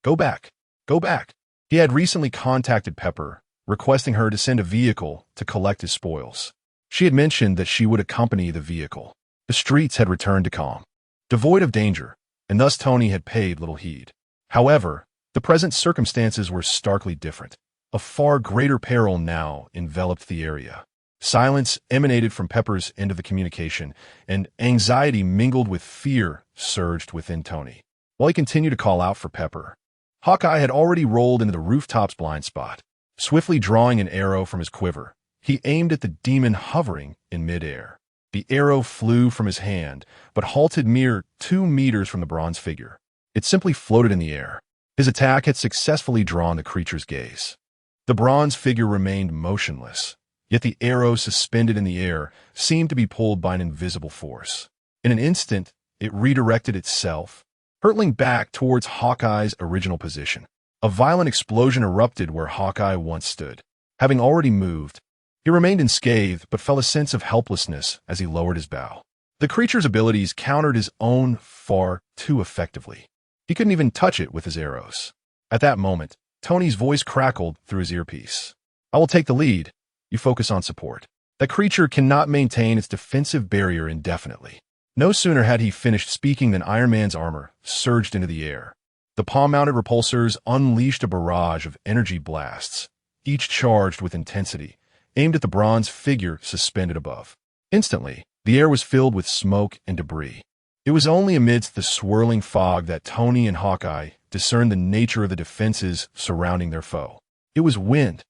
Go back. Go back. He had recently contacted Pepper, requesting her to send a vehicle to collect his spoils. She had mentioned that she would accompany the vehicle. The streets had returned to calm, devoid of danger, and thus Tony had paid little heed. However, the present circumstances were starkly different. A far greater peril now enveloped the area. Silence emanated from Pepper's end of the communication, and anxiety mingled with fear surged within Tony. While he continued to call out for Pepper, Hawkeye had already rolled into the rooftop's blind spot. Swiftly drawing an arrow from his quiver, he aimed at the demon hovering in midair. The arrow flew from his hand, but halted mere 2 meters from the bronze figure. It simply floated in the air. His attack had successfully drawn the creature's gaze. The bronze figure remained motionless, yet the arrow suspended in the air seemed to be pulled by an invisible force. In an instant, it redirected itself, hurtling back towards Hawkeye's original position. A violent explosion erupted where Hawkeye once stood. Having already moved, he remained unscathed but felt a sense of helplessness as he lowered his bow. The creature's abilities countered his own far too effectively. He couldn't even touch it with his arrows. At that moment, Tony's voice crackled through his earpiece. I will take the lead. You focus on support. That creature cannot maintain its defensive barrier indefinitely. No sooner had he finished speaking than Iron Man's armor surged into the air. The palm-mounted repulsors unleashed a barrage of energy blasts, each charged with intensity, aimed at the bronze figure suspended above. Instantly, the air was filled with smoke and debris. It was only amidst the swirling fog that Tony and Hawkeye discerned the nature of the defenses surrounding their foe. It was wind.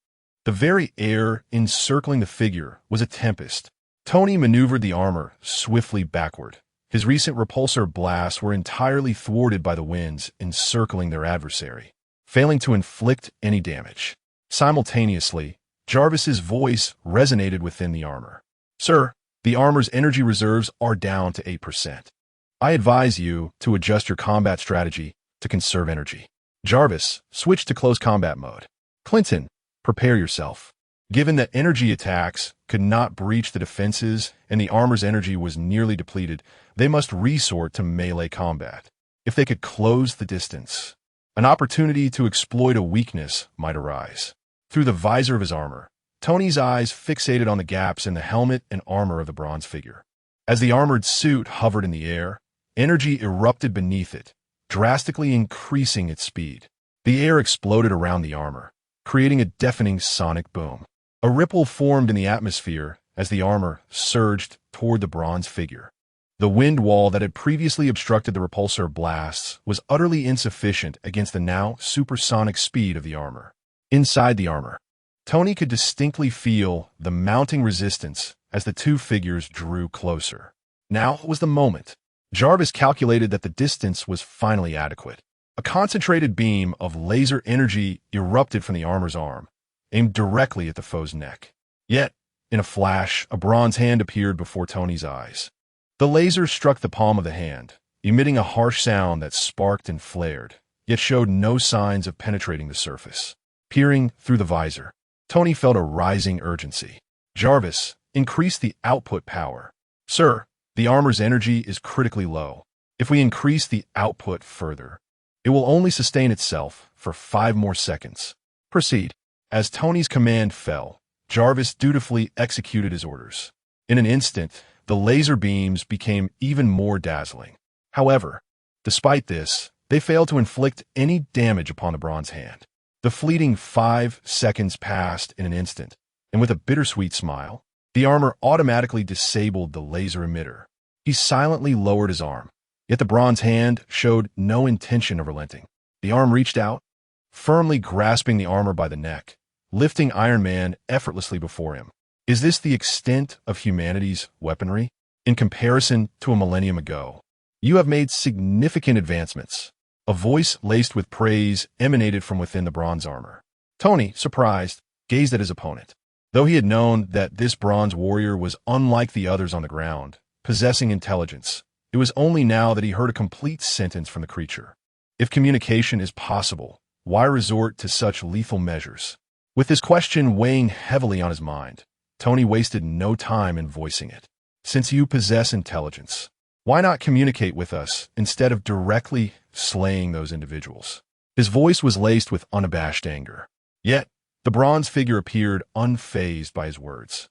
The very air encircling the figure was a tempest. Tony maneuvered the armor swiftly backward. His recent repulsor blasts were entirely thwarted by the winds encircling their adversary, failing to inflict any damage. Simultaneously, Jarvis's voice resonated within the armor. Sir, the armor's energy reserves are down to 8%. I advise you to adjust your combat strategy to conserve energy. Jarvis, switch to close combat mode. Clinton, prepare yourself. Given that energy attacks could not breach the defenses and the armor's energy was nearly depleted, they must resort to melee combat. If they could close the distance, an opportunity to exploit a weakness might arise. Through the visor of his armor, Tony's eyes fixated on the gaps in the helmet and armor of the bronze figure. As the armored suit hovered in the air, energy erupted beneath it, drastically increasing its speed. The air exploded around the armor, creating a deafening sonic boom. A ripple formed in the atmosphere as the armor surged toward the bronze figure. The wind wall that had previously obstructed the repulsor blasts was utterly insufficient against the now supersonic speed of the armor. Inside the armor, Tony could distinctly feel the mounting resistance as the two figures drew closer. Now was the moment. Jarvis calculated that the distance was finally adequate. A concentrated beam of laser energy erupted from the armor's arm, aimed directly at the foe's neck. Yet, in a flash, a bronze hand appeared before Tony's eyes. The laser struck the palm of the hand, emitting a harsh sound that sparked and flared, yet showed no signs of penetrating the surface. Peering through the visor, Tony felt a rising urgency. Jarvis, increase the output power. Sir, the armor's energy is critically low. If we increase the output further, it will only sustain itself for 5 more seconds. Proceed. As Tony's command fell, Jarvis dutifully executed his orders. In an instant, the laser beams became even more dazzling. However, despite this, they failed to inflict any damage upon the bronze hand. The fleeting 5 seconds passed in an instant, and with a bittersweet smile, the armor automatically disabled the laser emitter. He silently lowered his arm, yet the bronze hand showed no intention of relenting. The arm reached out, firmly grasping the armor by the neck, lifting Iron Man effortlessly before him. Is this the extent of humanity's weaponry? In comparison to a millennium ago, you have made significant advancements. A voice laced with praise emanated from within the bronze armor. Tony, surprised, gazed at his opponent. Though he had known that this bronze warrior was unlike the others on the ground, possessing intelligence, it was only now that he heard a complete sentence from the creature. If communication is possible, why resort to such lethal measures? With this question weighing heavily on his mind, Tony wasted no time in voicing it. Since you possess intelligence, why not communicate with us instead of directly slaying those individuals? His voice was laced with unabashed anger. Yet, the bronze figure appeared unfazed by his words.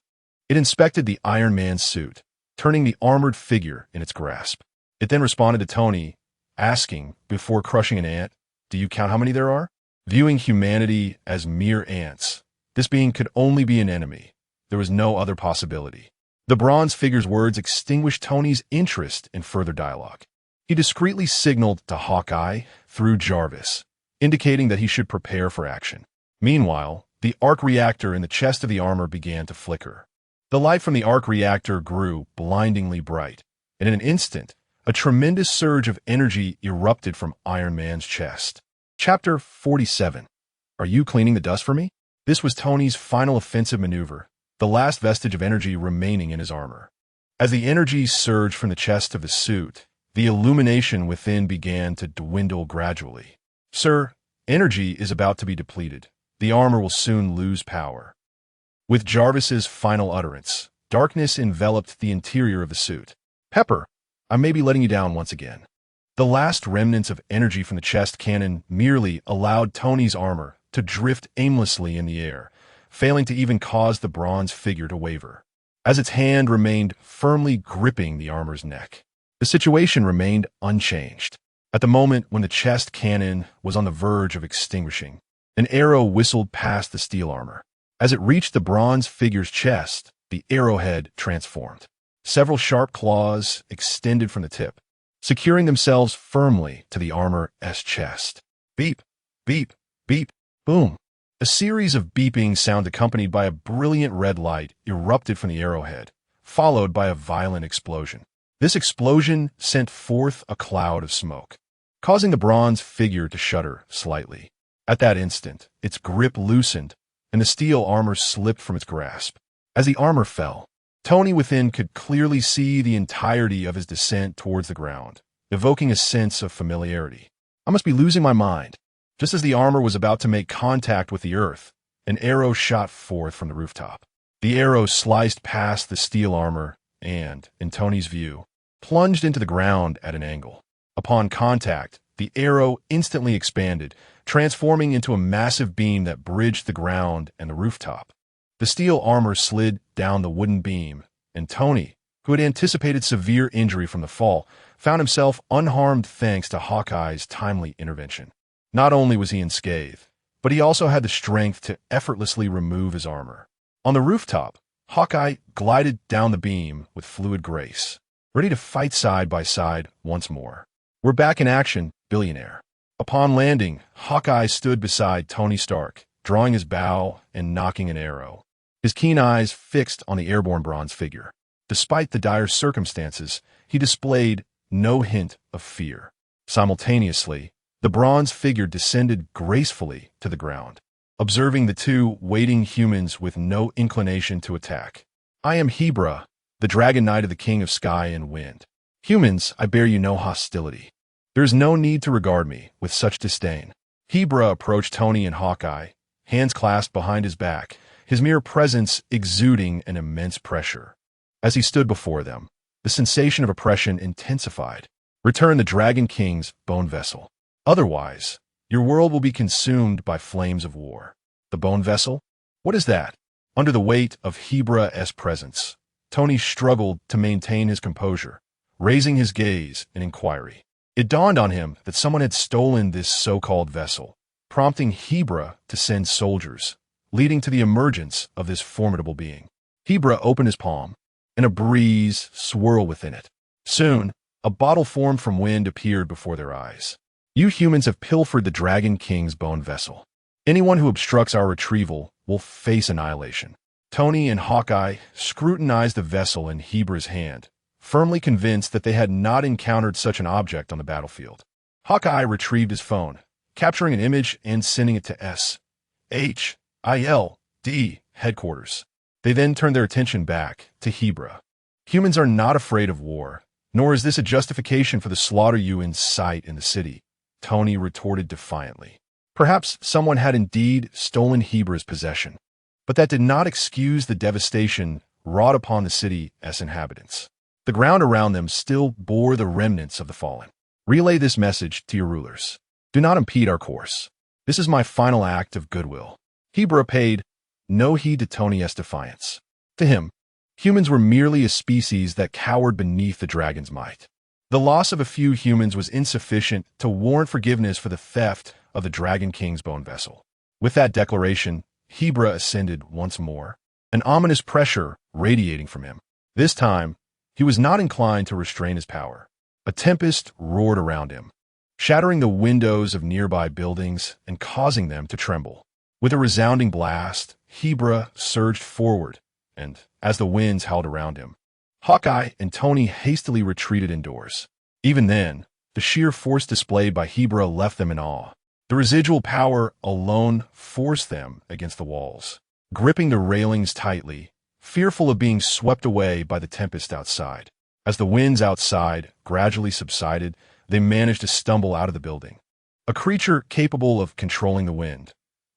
It inspected the Iron Man's suit, turning the armored figure in its grasp. It then responded to Tony, asking, before crushing an ant, "Do you count how many there are?" Viewing humanity as mere ants, this being could only be an enemy. There was no other possibility. The bronze figure's words extinguished Tony's interest in further dialogue. He discreetly signaled to Hawkeye through Jarvis, indicating that he should prepare for action. Meanwhile, the arc reactor in the chest of the armor began to flicker. The light from the arc reactor grew blindingly bright, and in an instant, a tremendous surge of energy erupted from Iron Man's chest. Chapter 47. Are you cleaning the dust for me? This was Tony's final offensive maneuver, the last vestige of energy remaining in his armor. As the energy surged from the chest of his suit, the illumination within began to dwindle gradually. Sir, energy is about to be depleted. The armor will soon lose power. With Jarvis's final utterance, darkness enveloped the interior of the suit. Pepper, I may be letting you down once again. The last remnants of energy from the chest cannon merely allowed Tony's armor to drift aimlessly in the air, failing to even cause the bronze figure to waver. As its hand remained firmly gripping the armor's neck, the situation remained unchanged. At the moment when the chest cannon was on the verge of extinguishing, an arrow whistled past the steel armor. As it reached the bronze figure's chest, the arrowhead transformed. Several sharp claws extended from the tip, securing themselves firmly to the armor's chest. Beep, beep, beep, boom. A series of beeping sounds accompanied by a brilliant red light erupted from the arrowhead, followed by a violent explosion. This explosion sent forth a cloud of smoke, causing the bronze figure to shudder slightly. At that instant, its grip loosened, and the steel armor slipped from its grasp. As the armor fell, Tony within could clearly see the entirety of his descent towards the ground, evoking a sense of familiarity. I must be losing my mind. Just as the armor was about to make contact with the earth, an arrow shot forth from the rooftop. The arrow sliced past the steel armor and, in Tony's view, plunged into the ground at an angle. Upon contact, the arrow instantly expanded, transforming into a massive beam that bridged the ground and the rooftop. The steel armor slid down the wooden beam, and Tony, who had anticipated severe injury from the fall, found himself unharmed thanks to Hawkeye's timely intervention. Not only was he unscathed, but he also had the strength to effortlessly remove his armor. On the rooftop, Hawkeye glided down the beam with fluid grace, ready to fight side by side once more. We're back in action, billionaire. Upon landing, Hawkeye stood beside Tony Stark, drawing his bow and knocking an arrow, his keen eyes fixed on the airborne bronze figure. Despite the dire circumstances, he displayed no hint of fear. Simultaneously, the bronze figure descended gracefully to the ground, observing the two waiting humans with no inclination to attack. I am Hebra, the Dragon Knight of the King of Sky and Wind. Humans, I bear you no hostility. There is no need to regard me with such disdain. Hebra approached Tony and Hawkeye, hands clasped behind his back, his mere presence exuding an immense pressure. As he stood before them, the sensation of oppression intensified. Return the Dragon King's bone vessel. Otherwise, your world will be consumed by flames of war. The bone vessel? What is that? Under the weight of Hebra's presence, Tony struggled to maintain his composure, raising his gaze in inquiry. It dawned on him that someone had stolen this so-called vessel, prompting Hebra to send soldiers, leading to the emergence of this formidable being. Hebra opened his palm, and a breeze swirled within it. Soon, a bottle formed from wind appeared before their eyes. You humans have pilfered the Dragon King's bone vessel. Anyone who obstructs our retrieval will face annihilation. Tony and Hawkeye scrutinized the vessel in Hebra's hand, firmly convinced that they had not encountered such an object on the battlefield. Hawkeye retrieved his phone, capturing an image and sending it to SHIELD headquarters. They then turned their attention back to Hebra. Humans are not afraid of war, nor is this a justification for the slaughter you incite in the city, Tony retorted defiantly. Perhaps someone had indeed stolen Hebra's possession, but that did not excuse the devastation wrought upon the city's inhabitants. The ground around them still bore the remnants of the fallen. Relay this message to your rulers. Do not impede our course. This is my final act of goodwill. Hebra paid no heed to Tony's defiance. To him, humans were merely a species that cowered beneath the dragon's might. The loss of a few humans was insufficient to warrant forgiveness for the theft of the Dragon King's bone vessel. With that declaration, Hebra ascended once more, an ominous pressure radiating from him. This time, he was not inclined to restrain his power. A tempest roared around him, shattering the windows of nearby buildings and causing them to tremble. With a resounding blast, Hebra surged forward, and as the winds howled around him, Hawkeye and Tony hastily retreated indoors. Even then, the sheer force displayed by Hebra left them in awe. The residual power alone forced them against the walls, gripping the railings tightly, fearful of being swept away by the tempest outside. As the winds outside gradually subsided, they managed to stumble out of the building. A creature capable of controlling the wind.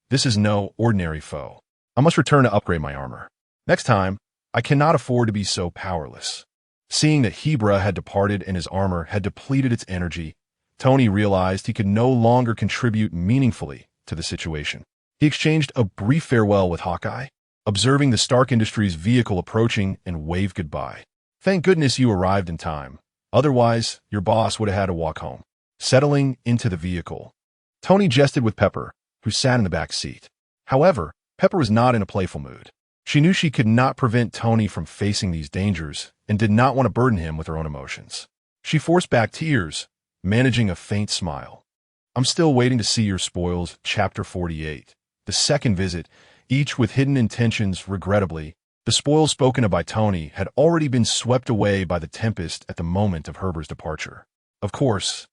This is no ordinary foe. I must return to upgrade my armor. Next time, I cannot afford to be so powerless. Seeing that Hebra had departed and his armor had depleted its energy, Tony realized he could no longer contribute meaningfully to the situation. He exchanged a brief farewell with Hawkeye, observing the Stark Industries vehicle approaching, and waved goodbye. Thank goodness you arrived in time. Otherwise, your boss would have had to walk home. Settling into the vehicle, Tony jested with Pepper, who sat in the back seat. However, Pepper was not in a playful mood. She knew she could not prevent Tony from facing these dangers and did not want to burden him with her own emotions. She forced back tears, managing a faint smile. I'm still waiting to see your spoils, Chapter 48. The second visit, each with hidden intentions. Regrettably, the spoils spoken of by Tony had already been swept away by the tempest at the moment of Hebra's departure. Of course,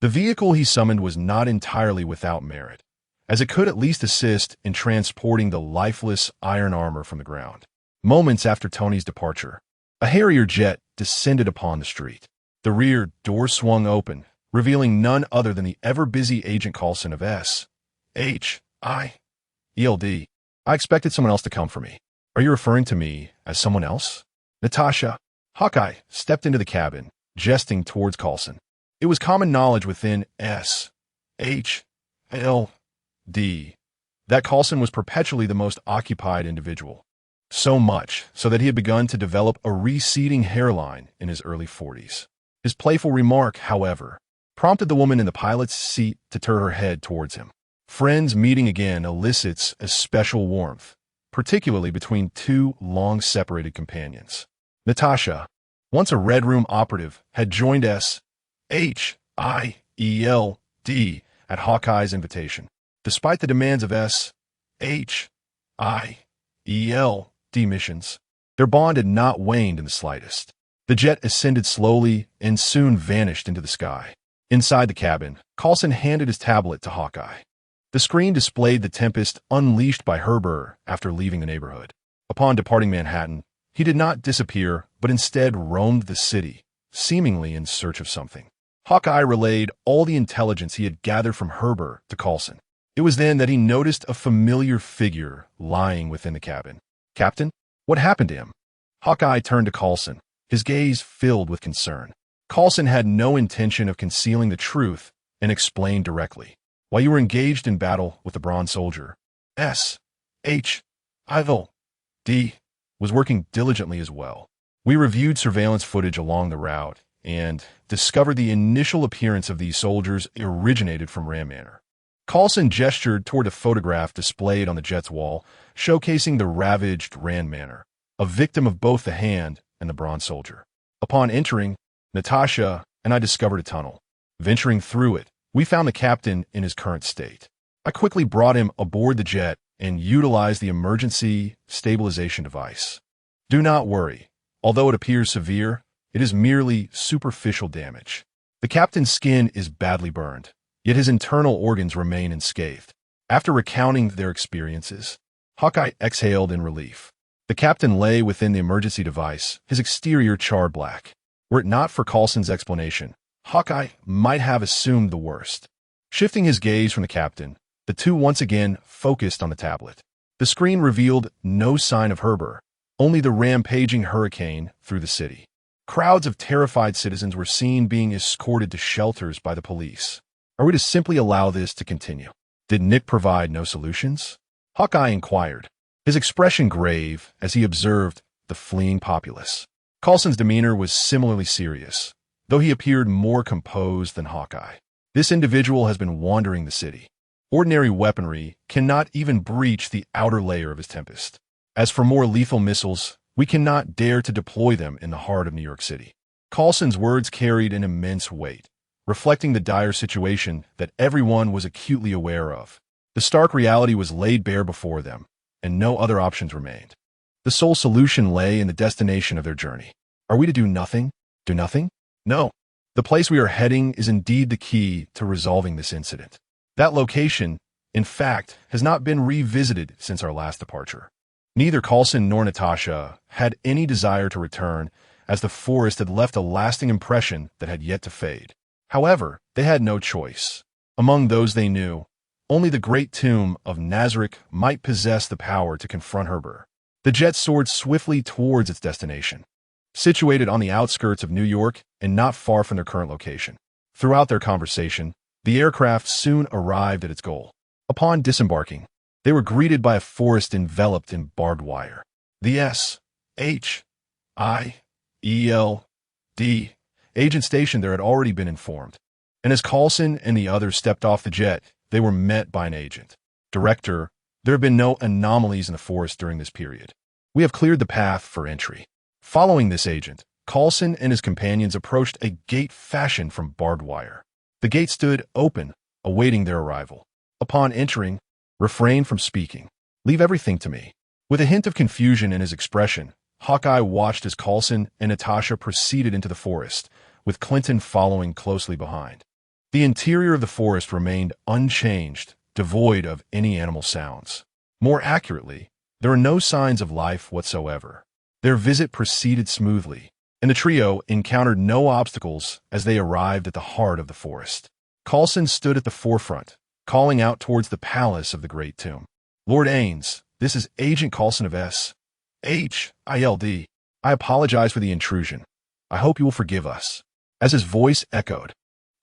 the vehicle he summoned was not entirely without merit, as it could at least assist in transporting the lifeless iron armor from the ground. Moments after Tony's departure, a Harrier jet descended upon the street. The rear door swung open, revealing none other than the ever-busy Agent Coulson of SHIELD. I expected someone else to come for me. Are you referring to me as someone else? Natasha. Hawkeye stepped into the cabin, jesting towards Coulson. It was common knowledge within SHIELD that Coulson was perpetually the most occupied individual. So much so that he had begun to develop a receding hairline in his early 40s. His playful remark, however, prompted the woman in the pilot's seat to turn her head towards him. Friends meeting again elicits a special warmth, particularly between two long-separated companions. Natasha, once a Red Room operative, had joined SHIELD at Hawkeye's invitation. Despite the demands of SHIELD missions, their bond had not waned in the slightest. The jet ascended slowly and soon vanished into the sky. Inside the cabin, Coulson handed his tablet to Hawkeye. The screen displayed the tempest unleashed by Heber after leaving the neighborhood. Upon departing Manhattan, he did not disappear, but instead roamed the city, seemingly in search of something. Hawkeye relayed all the intelligence he had gathered from Heber to Coulson. It was then that he noticed a familiar figure lying within the cabin. Captain, what happened to him? Hawkeye turned to Coulson, his gaze filled with concern. Coulson had no intention of concealing the truth and explained directly. While you were engaged in battle with the Bronze Soldier, SHIELD D was working diligently as well. We reviewed surveillance footage along the route and discovered the initial appearance of these soldiers originated from Ram Manor. Coulson gestured toward a photograph displayed on the jet's wall, showcasing the ravaged Rand Manor, a victim of both the Hand and the Bronze Soldier. Upon entering, Natasha and I discovered a tunnel. Venturing through it, we found the captain in his current state. I quickly brought him aboard the jet and utilized the emergency stabilization device. Do not worry. Although it appears severe, it is merely superficial damage. The captain's skin is badly burned, yet his internal organs remain unscathed. After recounting their experiences, Hawkeye exhaled in relief. The captain lay within the emergency device, his exterior charred black. Were it not for Coulson's explanation, Hawkeye might have assumed the worst. Shifting his gaze from the captain, the two once again focused on the tablet. The screen revealed no sign of Herbert, only the rampaging hurricane through the city. Crowds of terrified citizens were seen being escorted to shelters by the police. Are we to simply allow this to continue? Did Nick provide no solutions? Hawkeye inquired, his expression grave as he observed the fleeing populace. Coulson's demeanor was similarly serious, though he appeared more composed than Hawkeye. This individual has been wandering the city. Ordinary weaponry cannot even breach the outer layer of his tempest. As for more lethal missiles, we cannot dare to deploy them in the heart of New York City. Coulson's words carried an immense weight, reflecting the dire situation that everyone was acutely aware of. The stark reality was laid bare before them, and no other options remained. The sole solution lay in the destination of their journey. Are we to do nothing? Do nothing? No. The place we are heading is indeed the key to resolving this incident. That location, in fact, has not been revisited since our last departure. Neither Coulson nor Natasha had any desire to return, as the forest had left a lasting impression that had yet to fade. However, they had no choice. Among those they knew, only the great tomb of Nazarick might possess the power to confront Herbert. The jet soared swiftly towards its destination, situated on the outskirts of New York and not far from their current location. Throughout their conversation, the aircraft soon arrived at its goal. Upon disembarking, they were greeted by a forest enveloped in barbed wire. The S.H.I.E.L.D. agent stationed there had already been informed, and as Coulson and the others stepped off the jet, they were met by an agent. Director, there have been no anomalies in the forest during this period. We have cleared the path for entry. Following this agent, Coulson and his companions approached a gate fashioned from barbed wire. The gate stood open, awaiting their arrival. Upon entering, refrain from speaking. Leave everything to me. With a hint of confusion in his expression, Hawkeye watched as Coulson and Natasha proceeded into the forest, with Clinton following closely behind. The interior of the forest remained unchanged, devoid of any animal sounds. More accurately, there were no signs of life whatsoever. Their visit proceeded smoothly, and the trio encountered no obstacles as they arrived at the heart of the forest. Coulson stood at the forefront, calling out towards the palace of the Great Tomb. Lord Ainz, this is Agent Coulson of S.H.I.L.D. I apologize for the intrusion. I hope you will forgive us. As his voice echoed,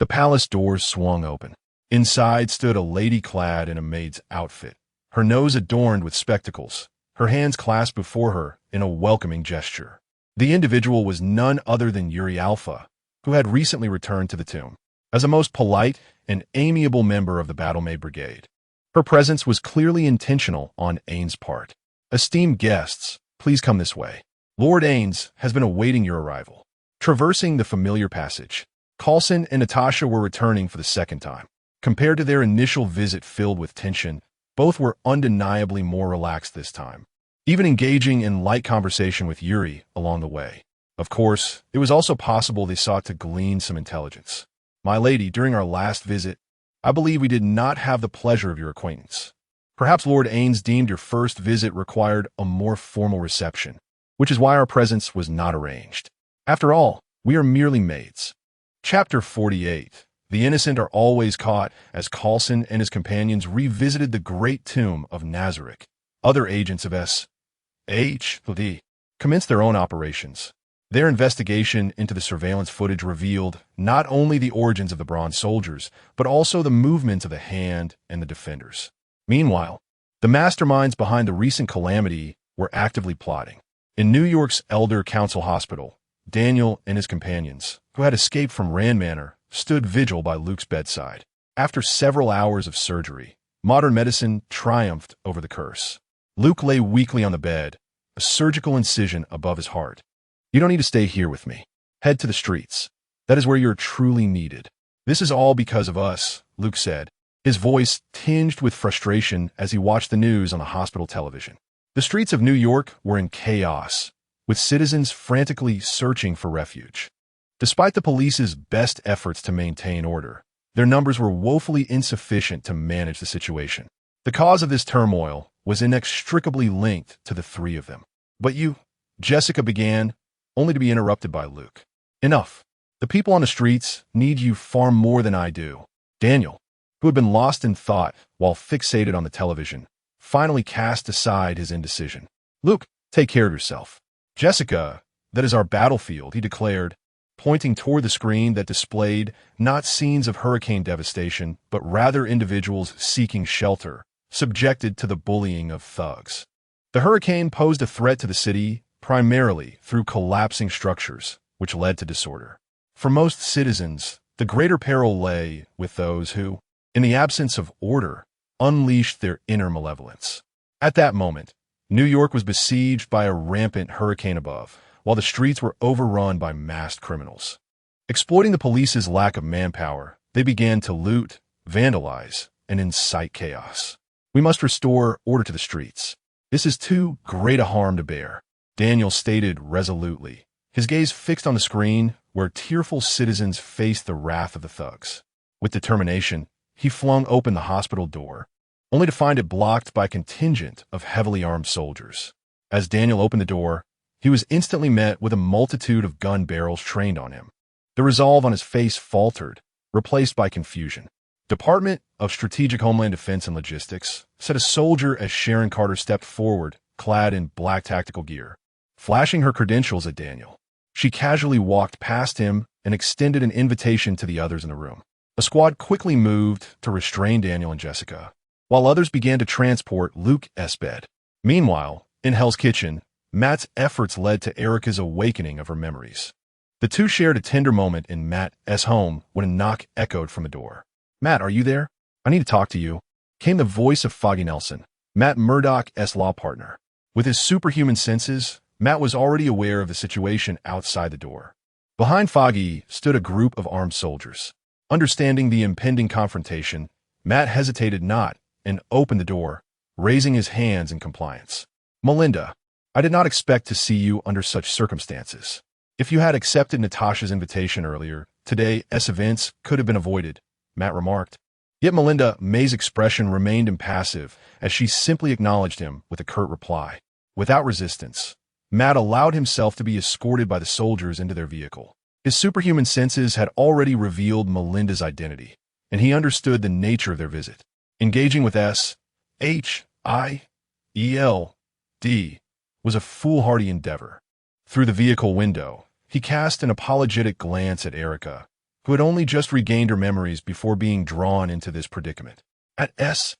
the palace doors swung open. Inside stood a lady clad in a maid's outfit, her nose adorned with spectacles, her hands clasped before her in a welcoming gesture. The individual was none other than Yuri Alpha, who had recently returned to the tomb. As a most polite and amiable member of the Battle-Maid Brigade, her presence was clearly intentional on Ainz's part. Esteemed guests, please come this way. Lord Ainz has been awaiting your arrival. Traversing the familiar passage, Coulson and Natasha were returning for the second time. Compared to their initial visit filled with tension, both were undeniably more relaxed this time, even engaging in light conversation with Yuri along the way. Of course, it was also possible they sought to glean some intelligence. My lady, during our last visit, I believe we did not have the pleasure of your acquaintance. Perhaps Lord Ainz deemed your first visit required a more formal reception, which is why our presence was not arranged. After all, we are merely maids. Chapter 48. The innocent are always caught, as Coulson and his companions revisited the great tomb of Nazarick. Other agents of S.H.D. commenced their own operations. Their investigation into the surveillance footage revealed not only the origins of the Bronze Soldiers, but also the movements of the Hand and the Defenders. Meanwhile, the masterminds behind the recent calamity were actively plotting. In New York's Elder Council Hospital, Daniel and his companions, who had escaped from Rand Manor, stood vigil by Luke's bedside. After several hours of surgery, modern medicine triumphed over the curse. Luke lay weakly on the bed, a surgical incision above his heart. "You don't need to stay here with me. Head to the streets. That is where you're truly needed." "This is all because of us," Luke said, his voice tinged with frustration as he watched the news on the hospital television. The streets of New York were in chaos, with citizens frantically searching for refuge. Despite the police's best efforts to maintain order, their numbers were woefully insufficient to manage the situation. The cause of this turmoil was inextricably linked to the three of them. "But you," Jessica began, only to be interrupted by Luke. "Enough. The people on the streets need you far more than I do." Daniel, who had been lost in thought while fixated on the television, finally cast aside his indecision. "Luke, take care of yourself." "Jessica, that is our battlefield," he declared, pointing toward the screen that displayed not scenes of hurricane devastation, but rather individuals seeking shelter, subjected to the bullying of thugs. The hurricane posed a threat to the city primarily through collapsing structures, which led to disorder. For most citizens, the greater peril lay with those who, in the absence of order, unleashed their inner malevolence. At that moment, New York was besieged by a rampant hurricane above, while the streets were overrun by masked criminals. Exploiting the police's lack of manpower, they began to loot, vandalize, and incite chaos. "We must restore order to the streets. This is too great a harm to bear," Daniel stated resolutely, his gaze fixed on the screen where tearful citizens faced the wrath of the thugs. With determination, he flung open the hospital door, only to find it blocked by a contingent of heavily armed soldiers. As Daniel opened the door, he was instantly met with a multitude of gun barrels trained on him. The resolve on his face faltered, replaced by confusion. "Department of Strategic Homeland Defense and Logistics," said a soldier as Sharon Carter stepped forward, clad in black tactical gear. Flashing her credentials at Daniel, she casually walked past him and extended an invitation to the others in the room. A squad quickly moved to restrain Daniel and Jessica, while others began to transport Luke S. bed. Meanwhile, in Hell's Kitchen, Matt's efforts led to Erica's awakening of her memories. The two shared a tender moment in Matt's home when a knock echoed from the door. "Matt, are you there? I need to talk to you," came the voice of Foggy Nelson, Matt Murdoch's law partner. With his superhuman senses, Matt was already aware of the situation outside the door. Behind Foggy stood a group of armed soldiers. Understanding the impending confrontation, Matt hesitated not and opened the door, raising his hands in compliance. "Melinda, I did not expect to see you under such circumstances. If you had accepted Natasha's invitation earlier, today's events could have been avoided," Matt remarked. Yet Melinda May's expression remained impassive as she simply acknowledged him with a curt reply. Without resistance, Matt allowed himself to be escorted by the soldiers into their vehicle. His superhuman senses had already revealed Melinda's identity, and he understood the nature of their visit. Engaging with S.H.I.E.L.D. was a foolhardy endeavor. Through the vehicle window, he cast an apologetic glance at Erica, who had only just regained her memories before being drawn into this predicament. At S.H.I.E.L.D.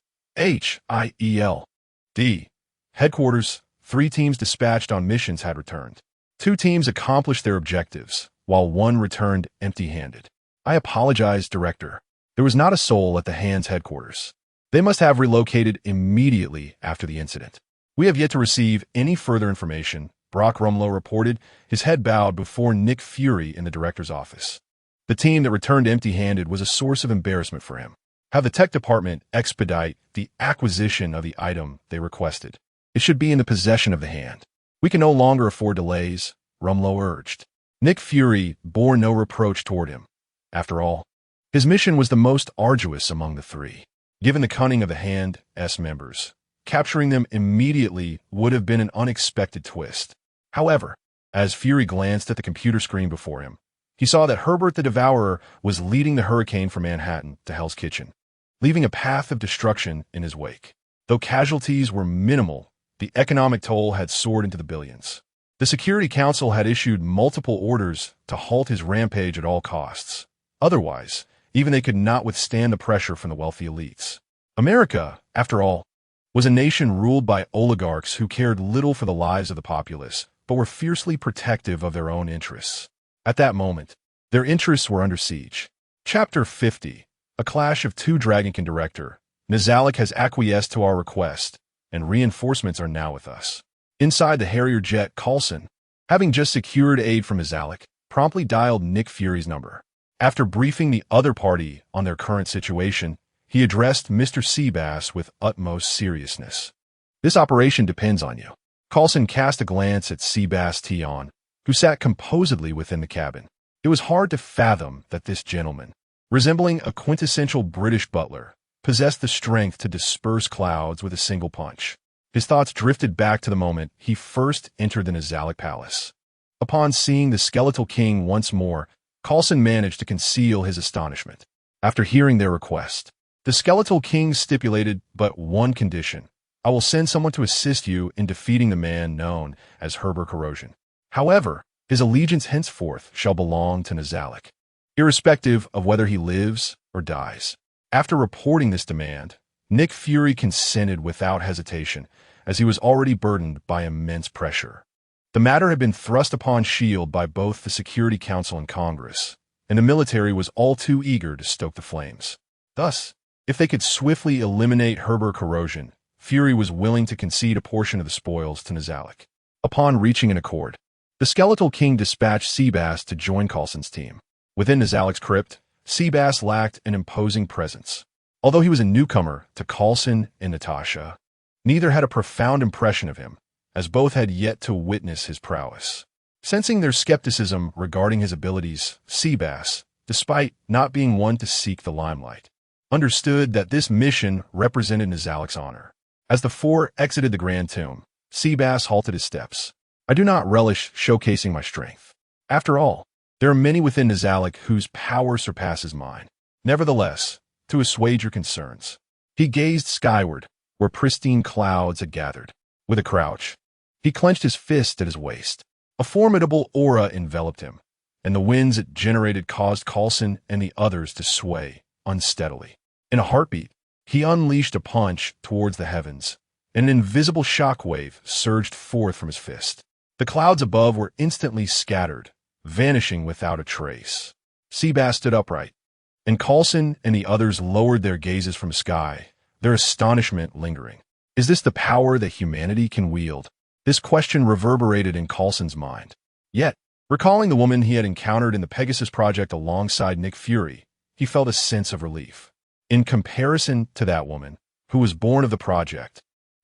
headquarters, 3 teams dispatched on missions had returned. 2 teams accomplished their objectives, while 1 returned empty-handed. "I apologize, Director. There was not a soul at the Hands headquarters. They must have relocated immediately after the incident. We have yet to receive any further information," Brock Rumlow reported, his head bowed before Nick Fury in the director's office. The team that returned empty-handed was a source of embarrassment for him. Have the tech department expedite the acquisition of the item they requested. It should be in the possession of the Hand. "We can no longer afford delays," Rumlow urged. Nick Fury bore no reproach toward him. After all, his mission was the most arduous among the 3. Given the cunning of the Hand's members, capturing them immediately would have been an unexpected twist. However, as Fury glanced at the computer screen before him, he saw that Herbert the Devourer was leading the hurricane from Manhattan to Hell's Kitchen, leaving a path of destruction in his wake. Though casualties were minimal, the economic toll had soared into the billions. The Security Council had issued multiple orders to halt his rampage at all costs. Otherwise, even they could not withstand the pressure from the wealthy elites. America, after all, was a nation ruled by oligarchs who cared little for the lives of the populace, but were fiercely protective of their own interests. At that moment, their interests were under siege. Chapter 50. A clash of two Dragonkin director. Nidhogg has acquiesced to our request, and reinforcements are now with us. Inside the Harrier jet, Coulson, having just secured aid from Nidhogg, promptly dialed Nick Fury's number. After briefing the other party on their current situation, he addressed Mr. Seabass with utmost seriousness. This operation depends on you. Coulson cast a glance at Seabass Tion, who sat composedly within the cabin. It was hard to fathom that this gentleman, resembling a quintessential British butler, possessed the strength to disperse clouds with a single punch. His thoughts drifted back to the moment he first entered the Nidhogg palace. Upon seeing the skeletal king once more, Coulson managed to conceal his astonishment. After hearing their request, the skeletal king stipulated but one condition. I will send someone to assist you in defeating the man known as Herbert Corrosion. However, his allegiance henceforth shall belong to Nidhogg, irrespective of whether he lives or dies. After reporting this demand, Nick Fury consented without hesitation, as he was already burdened by immense pressure. The matter had been thrust upon S.H.I.E.L.D. by both the Security Council and Congress, and the military was all too eager to stoke the flames. Thus, if they could swiftly eliminate Herbert Corrosion, Fury was willing to concede a portion of the spoils to Nidhogg. Upon reaching an accord, the Skeletal King dispatched Seabass to join Coulson's team. Within Nidhogg's crypt, Seabass lacked an imposing presence. Although he was a newcomer to Coulson and Natasha, neither had a profound impression of him, as both had yet to witness his prowess. Sensing their skepticism regarding his abilities, Seabass, despite not being one to seek the limelight, understood that this mission represented Nidhogg's honor. As the four exited the Grand Tomb, Seabass halted his steps. I do not relish showcasing my strength. After all, there are many within Nidhogg whose power surpasses mine. Nevertheless, to assuage your concerns, he gazed skyward, where pristine clouds had gathered. With a crouch, he clenched his fist at his waist. A formidable aura enveloped him, and the winds it generated caused Coulson and the others to sway unsteadily. In a heartbeat, he unleashed a punch towards the heavens, and an invisible shockwave surged forth from his fist. The clouds above were instantly scattered, vanishing without a trace. Seabass stood upright, and Coulson and the others lowered their gazes from the sky, their astonishment lingering. Is this the power that humanity can wield? This question reverberated in Coulson's mind. Yet, recalling the woman he had encountered in the Pegasus Project alongside Nick Fury, he felt a sense of relief. In comparison to that woman, who was born of the project,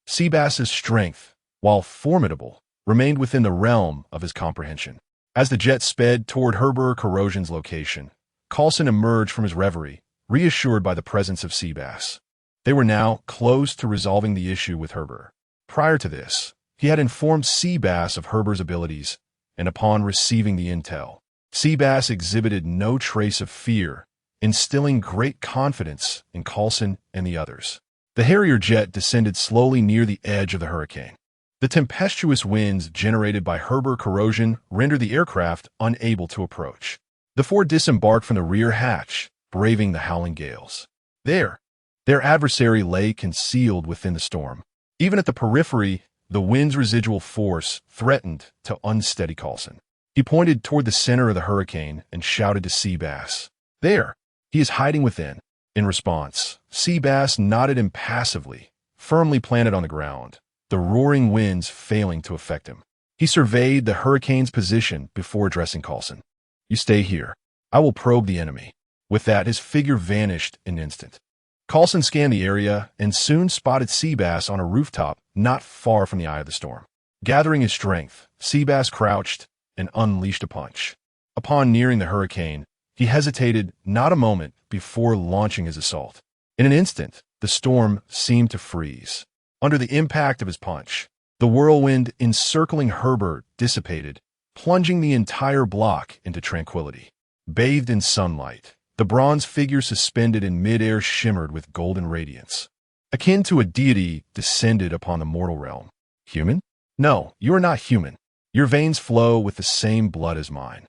Seabass's strength, while formidable, remained within the realm of his comprehension. As the jet sped toward Herbert Corrosion's location, Coulson emerged from his reverie, reassured by the presence of Seabass. They were now close to resolving the issue with Herbert. Prior to this, he had informed Seabass of Herbert's abilities, and upon receiving the intel, Seabass exhibited no trace of fear, instilling great confidence in Coulson and the others. The Harrier jet descended slowly near the edge of the hurricane. The tempestuous winds generated by Herbert Corrosion rendered the aircraft unable to approach. The four disembarked from the rear hatch, braving the howling gales. There, their adversary lay concealed within the storm. Even at the periphery, the wind's residual force threatened to unsteady Coulson. He pointed toward the center of the hurricane and shouted to Seabass, "There! He is hiding within." In response, Seabass nodded impassively, firmly planted on the ground, the roaring winds failing to affect him. He surveyed the hurricane's position before addressing Coulson. "You stay here. I will probe the enemy." With that, his figure vanished in an instant. Coulson scanned the area and soon spotted Seabass on a rooftop not far from the eye of the storm. Gathering his strength, Seabass crouched and unleashed a punch. Upon nearing the hurricane, he hesitated not a moment before launching his assault. In an instant, the storm seemed to freeze. Under the impact of his punch, the whirlwind encircling Herbert dissipated, plunging the entire block into tranquility. Bathed in sunlight, the bronze figure suspended in midair shimmered with golden radiance. Akin to a deity descended upon the mortal realm. Human? No, you are not human. Your veins flow with the same blood as mine.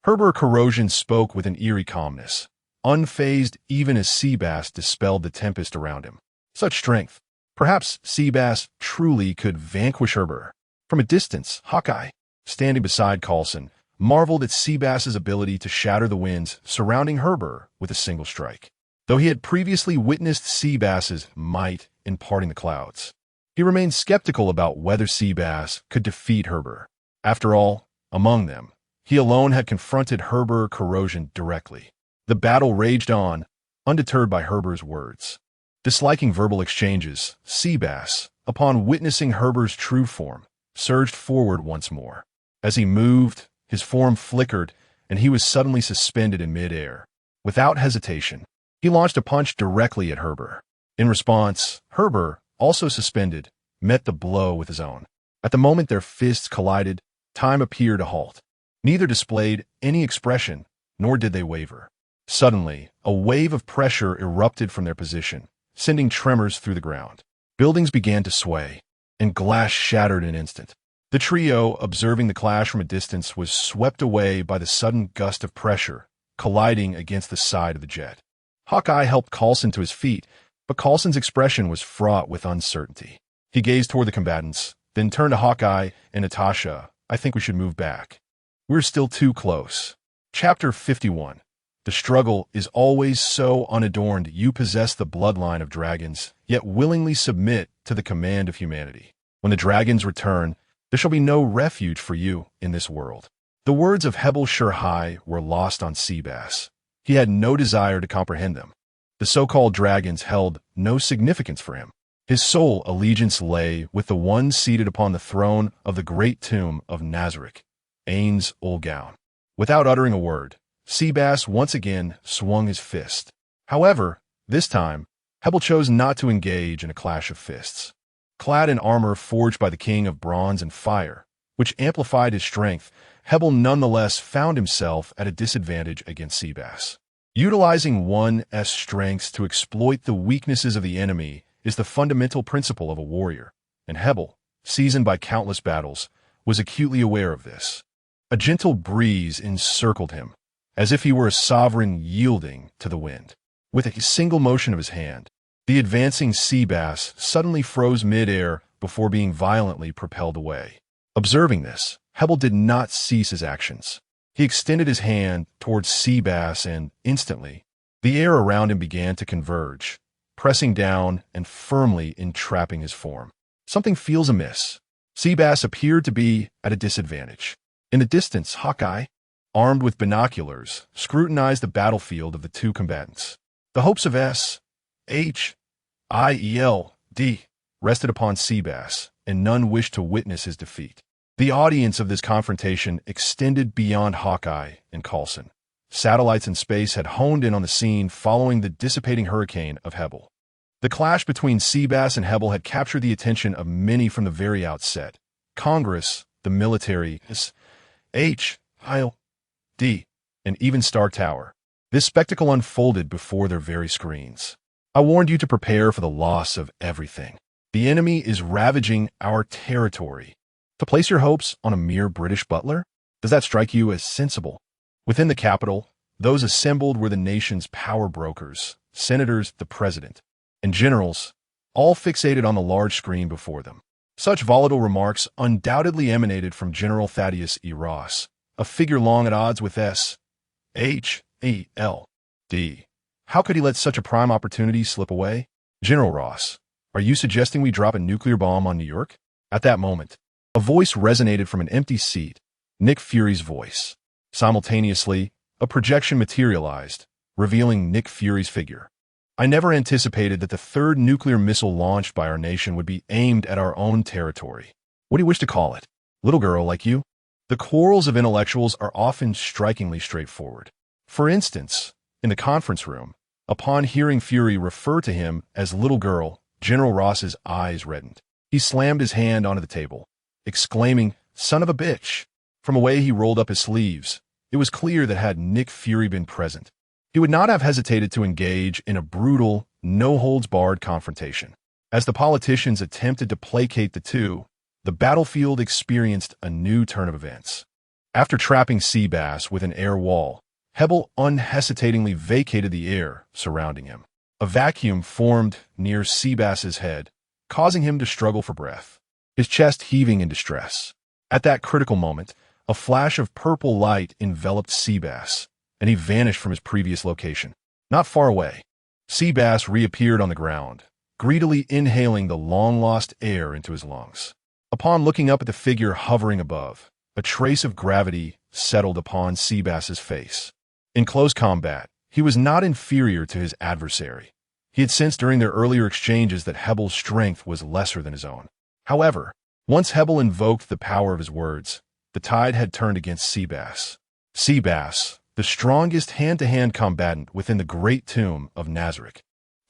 Herbert Corrosion spoke with an eerie calmness, unfazed even as Seabass dispelled the tempest around him. Such strength, Perhaps Seabass truly could vanquish Herbert. From a distance, Hawkeye, standing beside Coulson, marveled at Seabass's ability to shatter the winds surrounding Herbert with a single strike. Though he had previously witnessed Seabass's might in parting the clouds, he remained skeptical about whether Seabass could defeat Herbert. After all, among them, he alone had confronted Herbert corrosion directly. The battle raged on, undeterred by Herbert's words. Disliking verbal exchanges, Seabass, upon witnessing Herbert's true form, surged forward once more. As he moved, his form flickered, and he was suddenly suspended in midair. Without hesitation, he launched a punch directly at Herbert. In response, Herbert, also suspended, met the blow with his own. At the moment their fists collided, time appeared to halt. Neither displayed any expression, nor did they waver. Suddenly, a wave of pressure erupted from their position, sending tremors through the ground. Buildings began to sway, and glass shattered in an instant. The trio, observing the clash from a distance, was swept away by the sudden gust of pressure, colliding against the side of the jet. Hawkeye helped Coulson to his feet, but Coulson's expression was fraught with uncertainty. He gazed toward the combatants, then turned to Hawkeye and Natasha. "I think we should move back. We're still too close." Chapter 51. The struggle is always so unadorned. You possess the bloodline of dragons, yet willingly submit to the command of humanity. When the dragons return, there shall be no refuge for you in this world. The words of Chu He were lost on Seabass. He had no desire to comprehend them. The so-called dragons held no significance for him. His sole allegiance lay with the one seated upon the throne of the great tomb of Nazareth, Ainz Ooal Gown. Without uttering a word, Seabass once again swung his fist. However, this time, Hebel chose not to engage in a clash of fists. Clad in armor forged by the king of bronze and fire, which amplified his strength, Hebel nonetheless found himself at a disadvantage against Seabass. Utilizing one's strengths to exploit the weaknesses of the enemy is the fundamental principle of a warrior, and Hebel, seasoned by countless battles, was acutely aware of this. A gentle breeze encircled him, as if he were a sovereign yielding to the wind. With a single motion of his hand, the advancing Seabass suddenly froze midair before being violently propelled away. Observing this, Hebel did not cease his actions. He extended his hand towards Seabass and, instantly, the air around him began to converge, pressing down and firmly entrapping his form. Something feels amiss. Seabass appeared to be at a disadvantage. In the distance, Hawkeye, armed with binoculars, scrutinized the battlefield of the two combatants. The hopes of S.H.I.E.L.D. rested upon Seabass, and none wished to witness his defeat. The audience of this confrontation extended beyond Hawkeye and Coulson. Satellites in space had honed in on the scene following the dissipating hurricane of Hebel. The clash between Seabass and Hebel had captured the attention of many from the very outset. Congress, the military, S.H.I.L.D., and even Star Tower. This spectacle unfolded before their very screens. I warned you to prepare for the loss of everything. The enemy is ravaging our territory. To place your hopes on a mere British butler? Does that strike you as sensible? Within the capital, those assembled were the nation's power brokers, senators, the president, and generals, all fixated on the large screen before them. Such volatile remarks undoubtedly emanated from General Thaddeus E. Ross, a figure long at odds with S.H.E.L.D. How could he let such a prime opportunity slip away? General Ross, are you suggesting we drop a nuclear bomb on New York? At that moment, a voice resonated from an empty seat, Nick Fury's voice. Simultaneously, a projection materialized, revealing Nick Fury's figure. I never anticipated that the third nuclear missile launched by our nation would be aimed at our own territory. What do you wish to call it? Little girl like you? The quarrels of intellectuals are often strikingly straightforward. For instance, in the conference room, upon hearing Fury refer to him as little girl, General Ross's eyes reddened. He slammed his hand onto the table, exclaiming, "Son of a bitch!" From the way he rolled up his sleeves, it was clear that had Nick Fury been present, he would not have hesitated to engage in a brutal, no-holds-barred confrontation. As the politicians attempted to placate the two, the battlefield experienced a new turn of events. After trapping Seabass with an air wall, Hebel unhesitatingly vacated the air surrounding him. A vacuum formed near Seabass's head, causing him to struggle for breath, his chest heaving in distress. At that critical moment, a flash of purple light enveloped Seabass, and he vanished from his previous location. Not far away, Seabass reappeared on the ground, greedily inhaling the long-lost air into his lungs. Upon looking up at the figure hovering above, a trace of gravity settled upon Seabass's face. In close combat, he was not inferior to his adversary. He had sensed during their earlier exchanges that Hebel's strength was lesser than his own. However, once Hebel invoked the power of his words, the tide had turned against Seabass. Seabass, the strongest hand-to-hand combatant within the great tomb of Nazarick,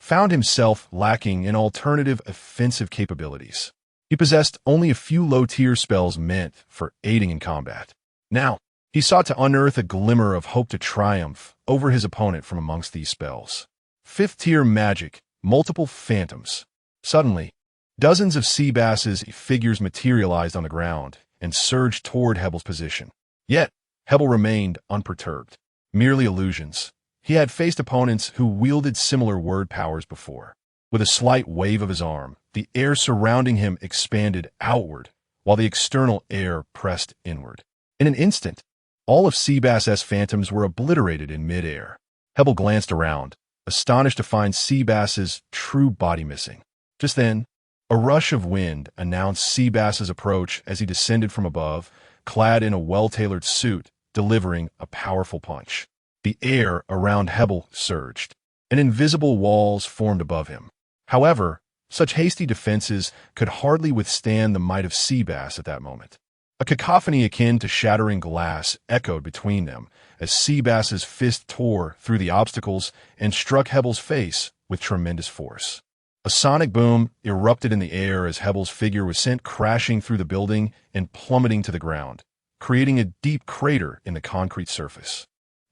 found himself lacking in alternative offensive capabilities. He possessed only a few low-tier spells meant for aiding in combat. Now, he sought to unearth a glimmer of hope to triumph over his opponent from amongst these spells. 5th-tier magic, multiple phantoms. Suddenly, dozens of Seabass's figures materialized on the ground and surged toward Hebel's position. Yet, Hebel remained unperturbed. Merely illusions. He had faced opponents who wielded similar word powers before. With a slight wave of his arm, the air surrounding him expanded outward, while the external air pressed inward. In an instant, all of Seabass's phantoms were obliterated in mid-air. Hebel glanced around, astonished to find Seabass's true body missing. Just then, a rush of wind announced Seabass's approach as he descended from above, clad in a well-tailored suit, delivering a powerful punch. The air around Hebel surged, and invisible walls formed above him. However, such hasty defenses could hardly withstand the might of Seabass at that moment. A cacophony akin to shattering glass echoed between them as Seabass's fist tore through the obstacles and struck Hebel's face with tremendous force. A sonic boom erupted in the air as Hebel's figure was sent crashing through the building and plummeting to the ground, creating a deep crater in the concrete surface.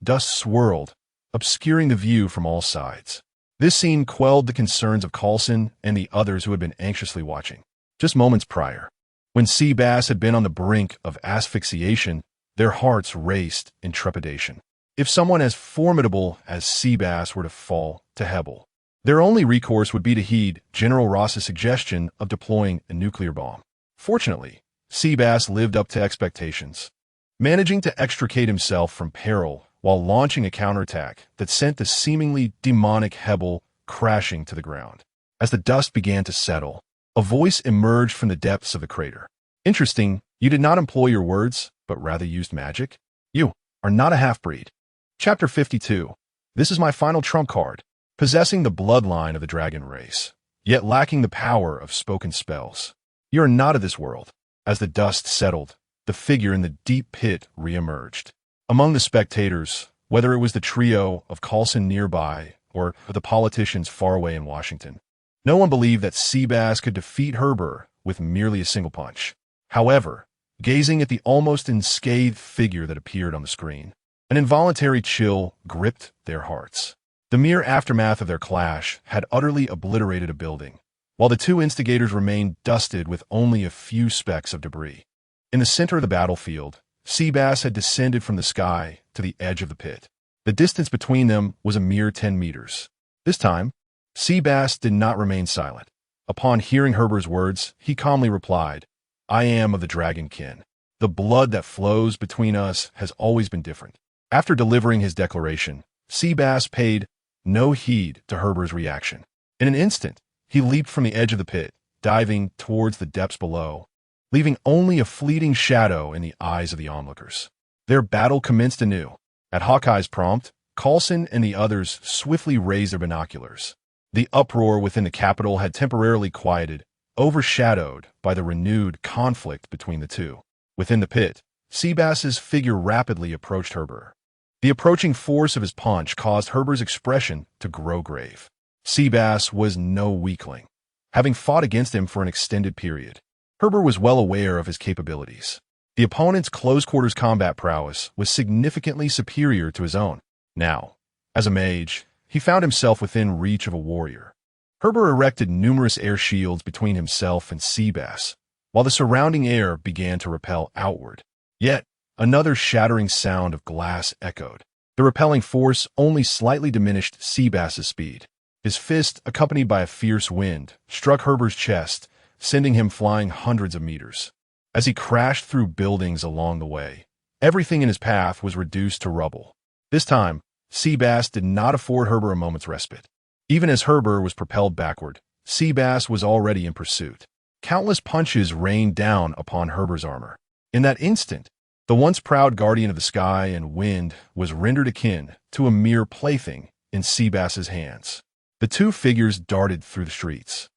Dust swirled, obscuring the view from all sides. This scene quelled the concerns of Coulson and the others who had been anxiously watching. Just moments prior, when Seabass had been on the brink of asphyxiation, their hearts raced in trepidation. If someone as formidable as Seabass were to fall to Hebel, their only recourse would be to heed General Ross's suggestion of deploying a nuclear bomb. Fortunately, Seabass lived up to expectations, managing to extricate himself from peril while launching a counterattack that sent the seemingly demonic Hebel crashing to the ground. As the dust began to settle, a voice emerged from the depths of the crater. Interesting, you did not employ your words, but rather used magic? You are not a half-breed. Chapter 52. This is my final trump card. Possessing the bloodline of the dragon race, yet lacking the power of spoken spells. You are not of this world. As the dust settled, the figure in the deep pit re-emerged. Among the spectators, whether it was the trio of Coulson nearby or the politicians far away in Washington, no one believed that Seabass could defeat Herber with merely a single punch. However, gazing at the almost unscathed figure that appeared on the screen, an involuntary chill gripped their hearts. The mere aftermath of their clash had utterly obliterated a building, while the two instigators remained dusted with only a few specks of debris. In the center of the battlefield, Seabass had descended from the sky to the edge of the pit. The distance between them was a mere 10 meters. This time, Seabass did not remain silent. Upon hearing Herber's words, he calmly replied, "I am of the dragon kin. The blood that flows between us has always been different." After delivering his declaration, Seabass paid no heed to Herber's reaction. In an instant, he leaped from the edge of the pit, diving towards the depths below, leaving only a fleeting shadow in the eyes of the onlookers. Their battle commenced anew. At Hawkeye's prompt, Coulson and the others swiftly raised their binoculars. The uproar within the capital had temporarily quieted, overshadowed by the renewed conflict between the two. Within the pit, Seabass's figure rapidly approached Herber. The approaching force of his punch caused Herber's expression to grow grave. Seabass was no weakling, having fought against him for an extended period. Herber was well aware of his capabilities. The opponent's close-quarters combat prowess was significantly superior to his own. Now, as a mage, he found himself within reach of a warrior. Herber erected numerous air shields between himself and Seabass, while the surrounding air began to repel outward. Yet, another shattering sound of glass echoed. The repelling force only slightly diminished Seabass's speed. His fist, accompanied by a fierce wind, struck Herber's chest, sending him flying hundreds of meters. As he crashed through buildings along the way, everything in his path was reduced to rubble. This time, Seabass did not afford Herber a moment's respite. Even as Herber was propelled backward, Seabass was already in pursuit. Countless punches rained down upon Herber's armor. In that instant, the once proud guardian of the sky and wind was rendered akin to a mere plaything in Seabass's hands. The two figures darted through the streets,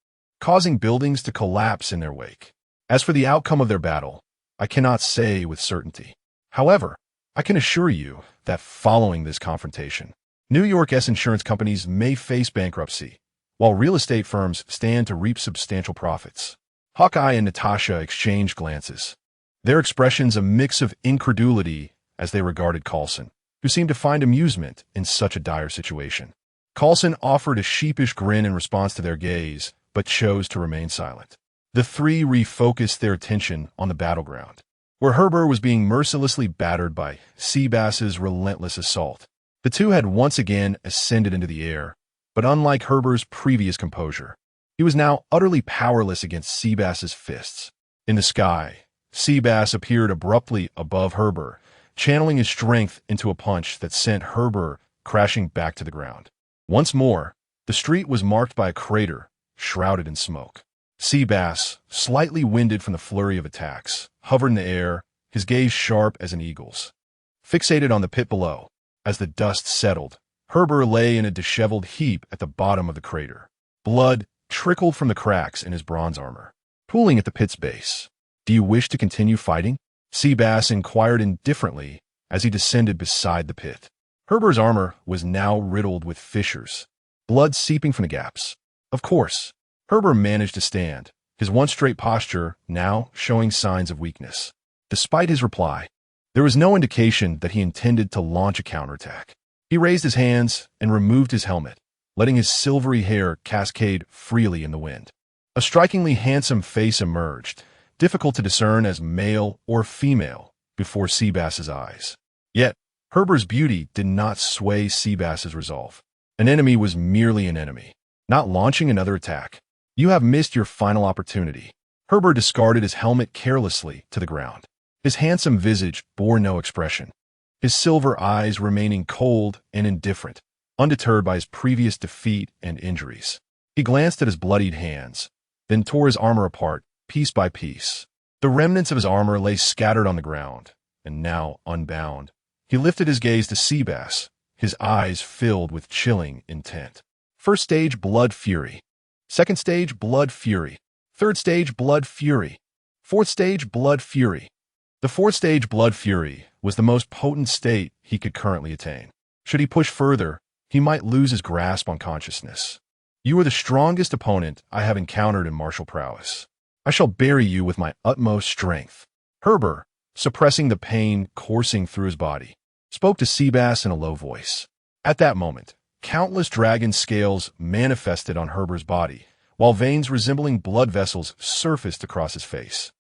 causing buildings to collapse in their wake. As for the outcome of their battle, I cannot say with certainty. However, I can assure you that following this confrontation, New York's insurance companies may face bankruptcy, while real estate firms stand to reap substantial profits. Hawkeye and Natasha exchanged glances, their expressions a mix of incredulity as they regarded Coulson, who seemed to find amusement in such a dire situation. Coulson offered a sheepish grin in response to their gaze, but chose to remain silent. The three refocused their attention on the battleground, where Herber was being mercilessly battered by Seabass's relentless assault. The two had once again ascended into the air, but unlike Herber's previous composure, he was now utterly powerless against Seabass's fists. In the sky, Seabass appeared abruptly above Herber, channeling his strength into a punch that sent Herber crashing back to the ground. Once more, the street was marked by a crater, shrouded in smoke. Seabass, slightly winded from the flurry of attacks, hovered in the air, his gaze sharp as an eagle's. Fixated on the pit below, as the dust settled, Herber lay in a disheveled heap at the bottom of the crater. Blood trickled from the cracks in his bronze armor, pooling at the pit's base. "Do you wish to continue fighting?" Seabass inquired indifferently as he descended beside the pit. Herber's armor was now riddled with fissures, blood seeping from the gaps. Of course, Herber managed to stand, his once straight posture now showing signs of weakness. Despite his reply, there was no indication that he intended to launch a counterattack. He raised his hands and removed his helmet, letting his silvery hair cascade freely in the wind. A strikingly handsome face emerged, difficult to discern as male or female, before Seabass's eyes. Yet, Herber's beauty did not sway Seabass's resolve. An enemy was merely an enemy, not launching another attack. "You have missed your final opportunity." Herber discarded his helmet carelessly to the ground. His handsome visage bore no expression, his silver eyes remaining cold and indifferent, undeterred by his previous defeat and injuries. He glanced at his bloodied hands, then tore his armor apart, piece by piece. The remnants of his armor lay scattered on the ground, and now, unbound, he lifted his gaze to Seabass, his eyes filled with chilling intent. First stage, blood fury. Second stage, blood fury. Third stage, blood fury. Fourth stage, blood fury. The fourth stage, blood fury, was the most potent state he could currently attain. Should he push further, he might lose his grasp on consciousness. "You are the strongest opponent I have encountered in martial prowess. I shall bury you with my utmost strength." Herber, suppressing the pain coursing through his body, spoke to Seabass in a low voice. At that moment, countless dragon scales manifested on Herber's body, while veins resembling blood vessels surfaced across his face.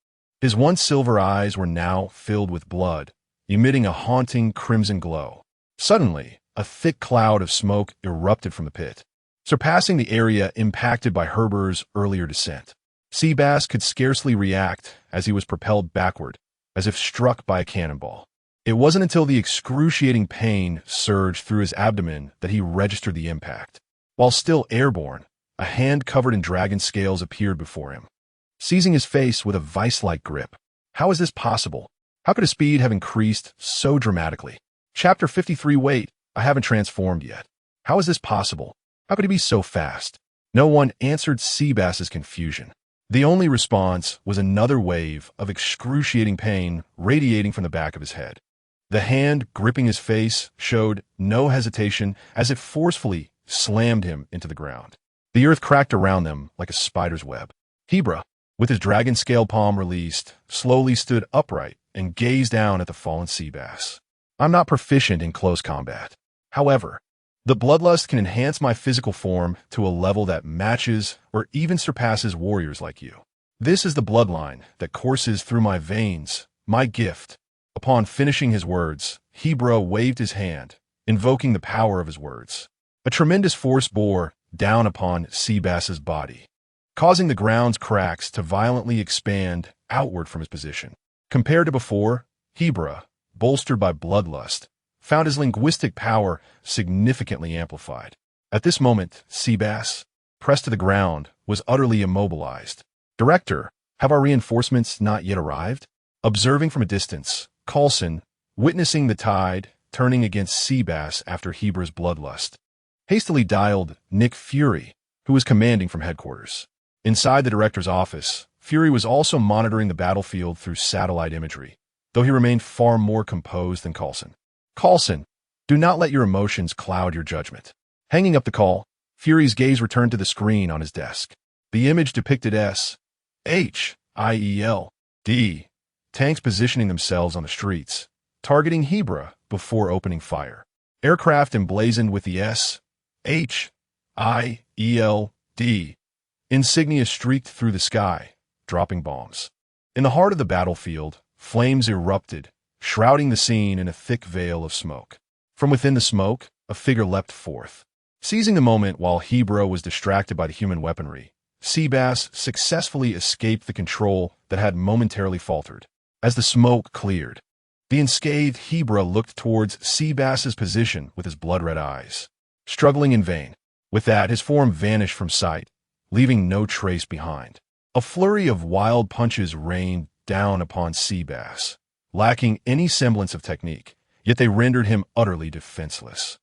His once silver eyes were now filled with blood, emitting a haunting crimson glow. Suddenly, a thick cloud of smoke erupted from the pit, surpassing the area impacted by Herber's earlier descent. Seabass could scarcely react as he was propelled backward, as if struck by a cannonball. It wasn't until the excruciating pain surged through his abdomen that he registered the impact. While still airborne, a hand covered in dragon scales appeared before him, seizing his face with a vice-like grip. How is this possible? How could his speed have increased so dramatically? Chapter 53. Wait, I haven't transformed yet. How is this possible? How could he be so fast? No one answered Seabass's confusion. The only response was another wave of excruciating pain radiating from the back of his head. The hand gripping his face showed no hesitation as it forcefully slammed him into the ground. The earth cracked around them like a spider's web. Hebra, with his dragon scale palm released, slowly stood upright and gazed down at the fallen Seabass. "I'm not proficient in close combat. However, the bloodlust can enhance my physical form to a level that matches or even surpasses warriors like you. This is the bloodline that courses through my veins, my gift." Upon finishing his words, Hebra waved his hand, invoking the power of his words. A tremendous force bore down upon Seabass's body, causing the ground's cracks to violently expand outward from his position. Compared to before, Hebra, bolstered by bloodlust, found his linguistic power significantly amplified. At this moment, Seabass, pressed to the ground, was utterly immobilized. "Director, have our reinforcements not yet arrived?" Observing from a distance, Coulson, witnessing the tide turning against Seabass after Hebra's bloodlust, hastily dialed Nick Fury, who was commanding from headquarters. Inside the director's office, Fury was also monitoring the battlefield through satellite imagery, though he remained far more composed than Coulson. "Coulson, do not let your emotions cloud your judgment." Hanging up the call, Fury's gaze returned to the screen on his desk. The image depicted S-H-I-E-L-D tanks positioning themselves on the streets, targeting Hebra before opening fire. Aircraft emblazoned with the S-H-I-E-L-D insignia streaked through the sky, dropping bombs. In the heart of the battlefield, flames erupted, shrouding the scene in a thick veil of smoke. From within the smoke, a figure leapt forth. Seizing the moment while Hebra was distracted by the human weaponry, Seabass successfully escaped the control that had momentarily faltered. As the smoke cleared, the unscathed Hebra looked towards Seabass's position with his blood-red eyes, struggling in vain. With that, his form vanished from sight, leaving no trace behind. A flurry of wild punches rained down upon Seabass, lacking any semblance of technique, yet they rendered him utterly defenseless.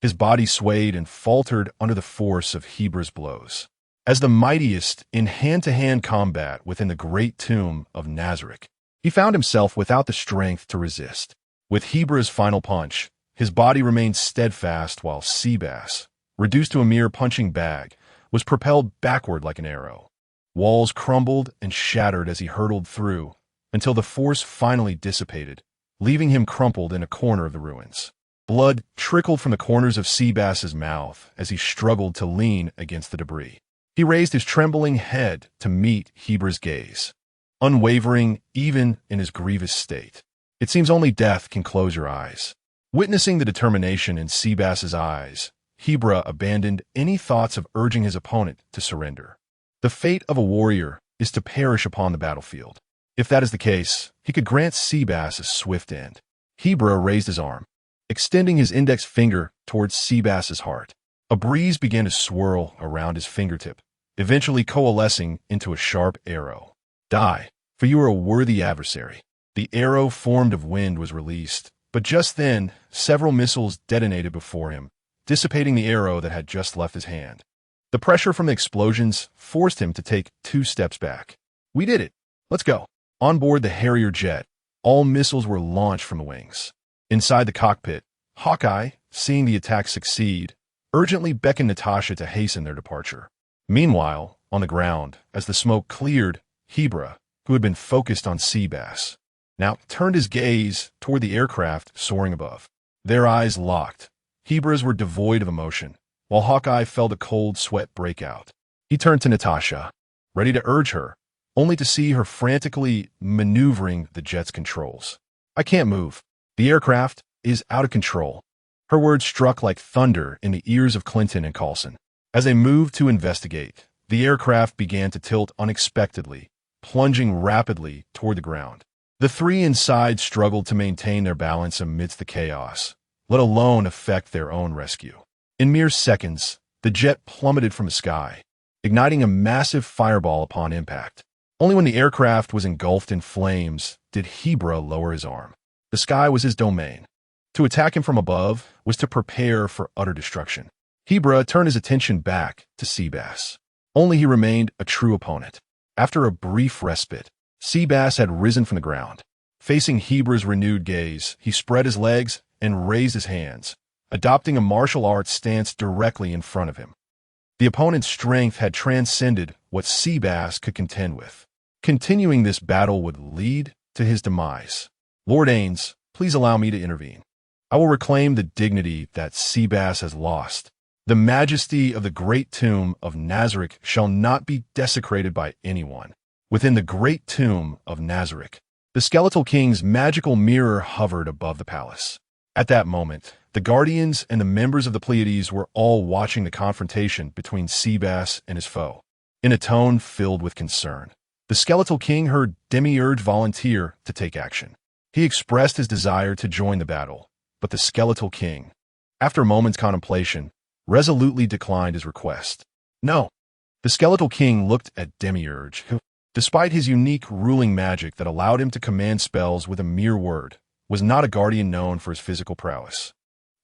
His body swayed and faltered under the force of Hebra's blows. As the mightiest in hand-to-hand combat within the great tomb of Nazarick, he found himself without the strength to resist. With Hebra's final punch, his body remained steadfast while Seabass, reduced to a mere punching bag, was propelled backward like an arrow. Walls crumbled and shattered as he hurtled through, until the force finally dissipated, leaving him crumpled in a corner of the ruins. Blood trickled from the corners of Seabass's mouth as he struggled to lean against the debris. He raised his trembling head to meet Hebra's gaze, unwavering even in his grievous state. It seems only death can close your eyes. Witnessing the determination in Seabass's eyes, Hebra abandoned any thoughts of urging his opponent to surrender. The fate of a warrior is to perish upon the battlefield. If that is the case, he could grant Seabass a swift end. Hebra raised his arm, extending his index finger towards Seabass's heart. A breeze began to swirl around his fingertip, eventually coalescing into a sharp arrow. "Die, for you are a worthy adversary." The arrow formed of wind was released, but just then, several missiles detonated before him, dissipating the arrow that had just left his hand. The pressure from the explosions forced him to take 2 steps back. "We did it. Let's go." On board the Harrier jet, all missiles were launched from the wings. Inside the cockpit, Hawkeye, seeing the attack succeed, urgently beckoned Natasha to hasten their departure. Meanwhile, on the ground, as the smoke cleared, Hebra, who had been focused on Seabass, now turned his gaze toward the aircraft soaring above. Their eyes locked. Hebra's were devoid of emotion, while Hawkeye felt a cold sweat break out. He turned to Natasha, ready to urge her, only to see her frantically maneuvering the jet's controls. "I can't move. The aircraft is out of control." Her words struck like thunder in the ears of Clinton and Coulson. As they moved to investigate, the aircraft began to tilt unexpectedly, plunging rapidly toward the ground. The three inside struggled to maintain their balance amidst the chaos, let alone effect their own rescue. In mere seconds, the jet plummeted from the sky, igniting a massive fireball upon impact. Only when the aircraft was engulfed in flames did Hebra lower his arm. The sky was his domain. To attack him from above was to prepare for utter destruction. Hebra turned his attention back to Seabass. Only he remained a true opponent. After a brief respite, Seabass had risen from the ground. Facing Hebra's renewed gaze, he spread his legs and raised his hands, adopting a martial arts stance directly in front of him. The opponent's strength had transcended what Seabass could contend with. Continuing this battle would lead to his demise. "Lord Ainz, please allow me to intervene. I will reclaim the dignity that Seabass has lost. The majesty of the great tomb of Nazarick shall not be desecrated by anyone." Within the great tomb of Nazarick, the Skeletal King's magical mirror hovered above the palace. At that moment, the Guardians and the members of the Pleiades were all watching the confrontation between Seabass and his foe. In a tone filled with concern, the Skeletal King heard Demiurge volunteer to take action. He expressed his desire to join the battle, but the Skeletal King, after a moment's contemplation, resolutely declined his request. No. The Skeletal King looked at Demiurge, who, despite his unique ruling magic that allowed him to command spells with a mere word, was not a guardian known for his physical prowess.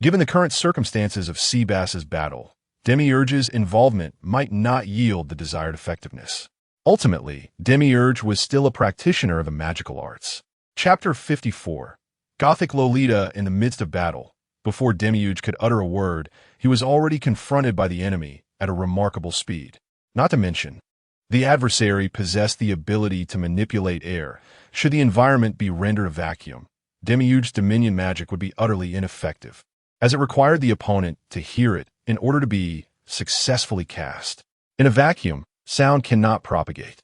Given the current circumstances of Seabass's battle, Demiurge's involvement might not yield the desired effectiveness. Ultimately, Demiurge was still a practitioner of the magical arts. Chapter 54. Gothic Lolita in the midst of battle. Before Demiurge could utter a word, he was already confronted by the enemy at a remarkable speed. Not to mention, the adversary possessed the ability to manipulate air. Should the environment be rendered a vacuum, Demiurge's dominion magic would be utterly ineffective, as it required the opponent to hear it in order to be successfully cast. In a vacuum, sound cannot propagate.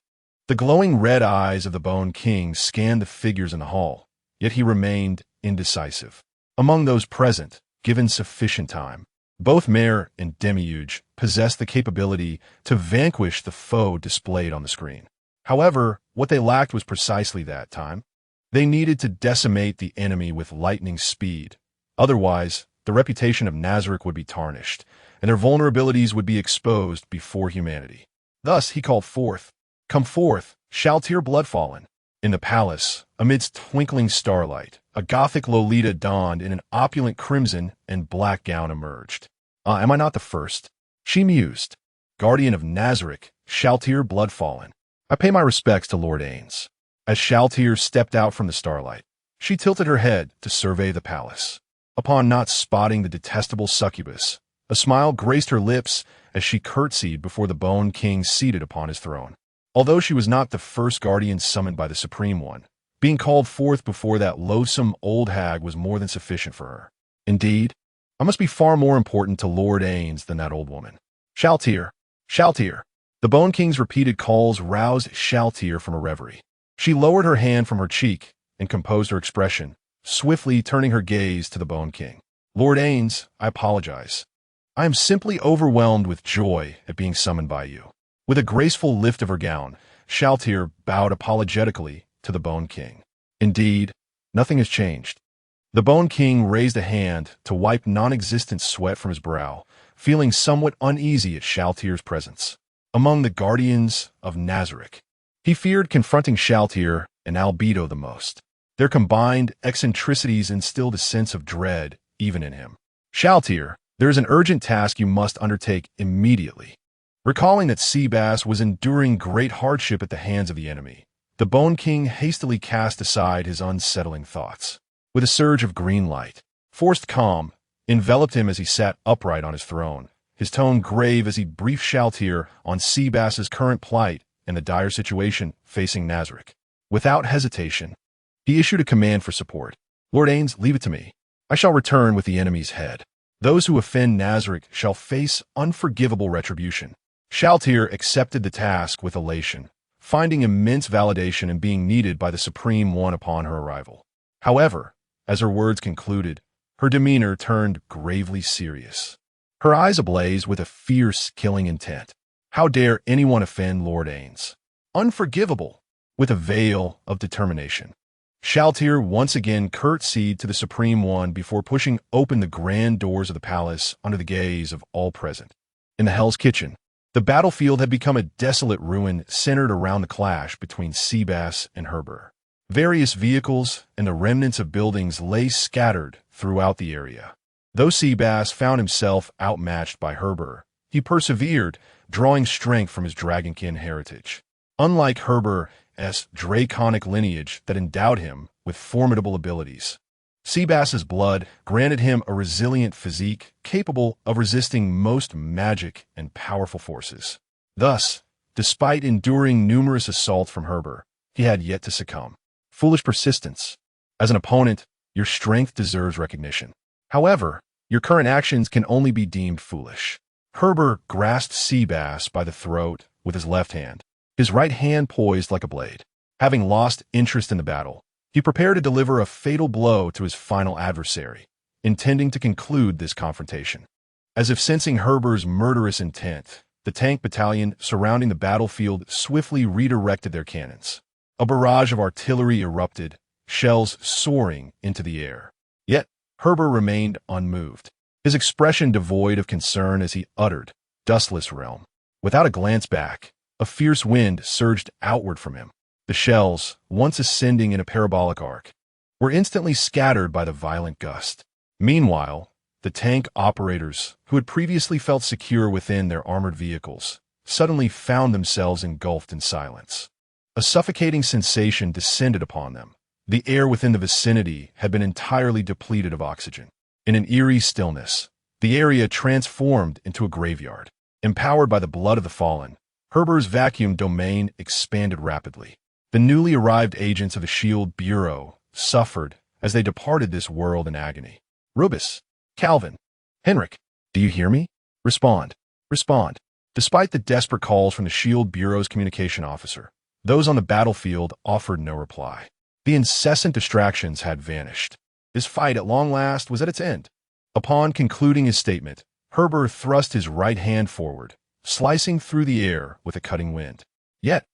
The glowing red eyes of the Bone King scanned the figures in the hall, yet he remained indecisive. Among those present, given sufficient time, both Mare and Demiurge possessed the capability to vanquish the foe displayed on the screen. However, what they lacked was precisely that time. They needed to decimate the enemy with lightning speed. Otherwise, the reputation of Nazarick would be tarnished, and their vulnerabilities would be exposed before humanity. Thus he called forth, "Come forth, Shaltir Bloodfallen." In the palace, amidst twinkling starlight, a Gothic Lolita donned in an opulent crimson and black gown emerged. Am I not the first?" she mused. "Guardian of Nazarick, Shaltir Bloodfallen. I pay my respects to Lord Ainz." As Shaltir stepped out from the starlight, she tilted her head to survey the palace. Upon not spotting the detestable succubus, a smile graced her lips as she curtsied before the Bone King seated upon his throne. Although she was not the first guardian summoned by the Supreme One, being called forth before that loathsome old hag was more than sufficient for her. Indeed, I must be far more important to Lord Ainz than that old woman. "Shaltir, Shaltir." The Bone King's repeated calls roused Shaltir from a reverie. She lowered her hand from her cheek and composed her expression, swiftly turning her gaze to the Bone King. "Lord Ainz, I apologize. I am simply overwhelmed with joy at being summoned by you." With a graceful lift of her gown, Shaltir bowed apologetically to the Bone King. "Indeed, nothing has changed." The Bone King raised a hand to wipe non-existent sweat from his brow, feeling somewhat uneasy at Shaltir's presence. Among the guardians of Nazarick, he feared confronting Shaltir and Albedo the most. Their combined eccentricities instilled a sense of dread even in him. "Shaltir, there is an urgent task you must undertake immediately." Recalling that Seabass was enduring great hardship at the hands of the enemy, the Bone King hastily cast aside his unsettling thoughts. With a surge of green light, forced calm enveloped him as he sat upright on his throne, his tone grave as he briefed Shaltir on Seabass's current plight and the dire situation facing Nazarick. Without hesitation, he issued a command for support. "Lord Ainz, leave it to me. I shall return with the enemy's head. Those who offend Nazarick shall face unforgivable retribution." Shaltir accepted the task with elation, finding immense validation in being needed by the Supreme One upon her arrival. However, as her words concluded, her demeanor turned gravely serious. Her eyes ablaze with a fierce, killing intent. How dare anyone offend Lord Ainz? Unforgivable, with a veil of determination. Shaltir once again curtsied to the Supreme One before pushing open the grand doors of the palace under the gaze of all present. In the Hell's Kitchen, the battlefield had become a desolate ruin centered around the clash between Seabass and Herbur. Various vehicles and the remnants of buildings lay scattered throughout the area. Though Seabass found himself outmatched by Herbur, he persevered, drawing strength from his dragonkin heritage. Unlike Herbur's draconic lineage that endowed him with formidable abilities, Seabass's blood granted him a resilient physique capable of resisting most magic and powerful forces. Thus, despite enduring numerous assaults from Herbur, he had yet to succumb. Foolish persistence. As an opponent, your strength deserves recognition. However, your current actions can only be deemed foolish. Herbur grasped Seabass by the throat with his left hand, his right hand poised like a blade. Having lost interest in the battle, he prepared to deliver a fatal blow to his final adversary. intending to conclude this confrontation. As if sensing Herber's murderous intent, the tank battalion surrounding the battlefield swiftly redirected their cannons. A barrage of artillery erupted, shells soaring into the air. Yet, Herber remained unmoved, his expression devoid of concern as he uttered, "Dustless realm." Without a glance back, a fierce wind surged outward from him. The shells, once ascending in a parabolic arc, were instantly scattered by the violent gust. Meanwhile, the tank operators, who had previously felt secure within their armored vehicles, suddenly found themselves engulfed in silence. A suffocating sensation descended upon them. The air within the vicinity had been entirely depleted of oxygen. In an eerie stillness, the area transformed into a graveyard. Empowered by the blood of the fallen, Herber's vacuum domain expanded rapidly. The newly arrived agents of the Shield Bureau suffered as they departed this world in agony. "Rubus, Calvin, Henrik, do you hear me? Respond. Respond." Despite the desperate calls from the Shield Bureau's communication officer, those on the battlefield offered no reply. The incessant distractions had vanished. His fight at long last was at its end. Upon concluding his statement, Herber thrust his right hand forward, slicing through the air with a cutting wind. Yet,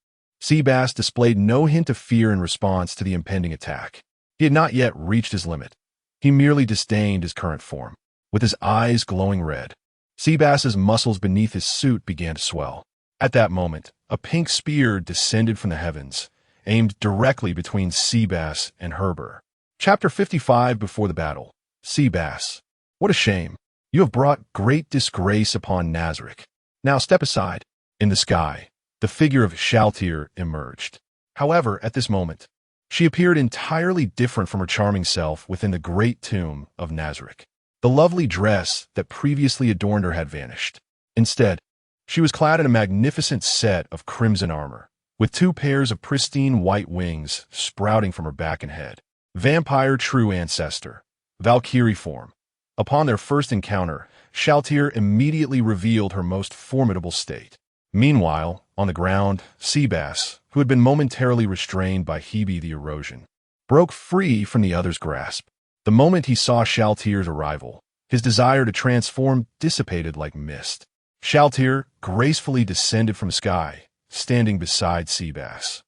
Seabass displayed no hint of fear in response to the impending attack. He had not yet reached his limit. He merely disdained his current form. With his eyes glowing red, Seabass's muscles beneath his suit began to swell. At that moment, a pink spear descended from the heavens, aimed directly between Seabass and Herber. Chapter 55 Before the Battle. Seabass. What a shame. You have brought great disgrace upon Nazarick. Now step aside. In the sky, the figure of Shaltir emerged. However, at this moment, she appeared entirely different from her charming self within the great tomb of Nazarick. The lovely dress that previously adorned her had vanished. Instead, she was clad in a magnificent set of crimson armor, with 2 pairs of pristine white wings sprouting from her back and head. Vampire true ancestor, Valkyrie form. Upon their first encounter, Shaltir immediately revealed her most formidable state. Meanwhile, on the ground, Seabass, who had been momentarily restrained by Hebe the Erosion, broke free from the other's grasp. The moment he saw Shaltir's arrival, his desire to transform dissipated like mist. Shaltir gracefully descended from the sky, standing beside Seabass.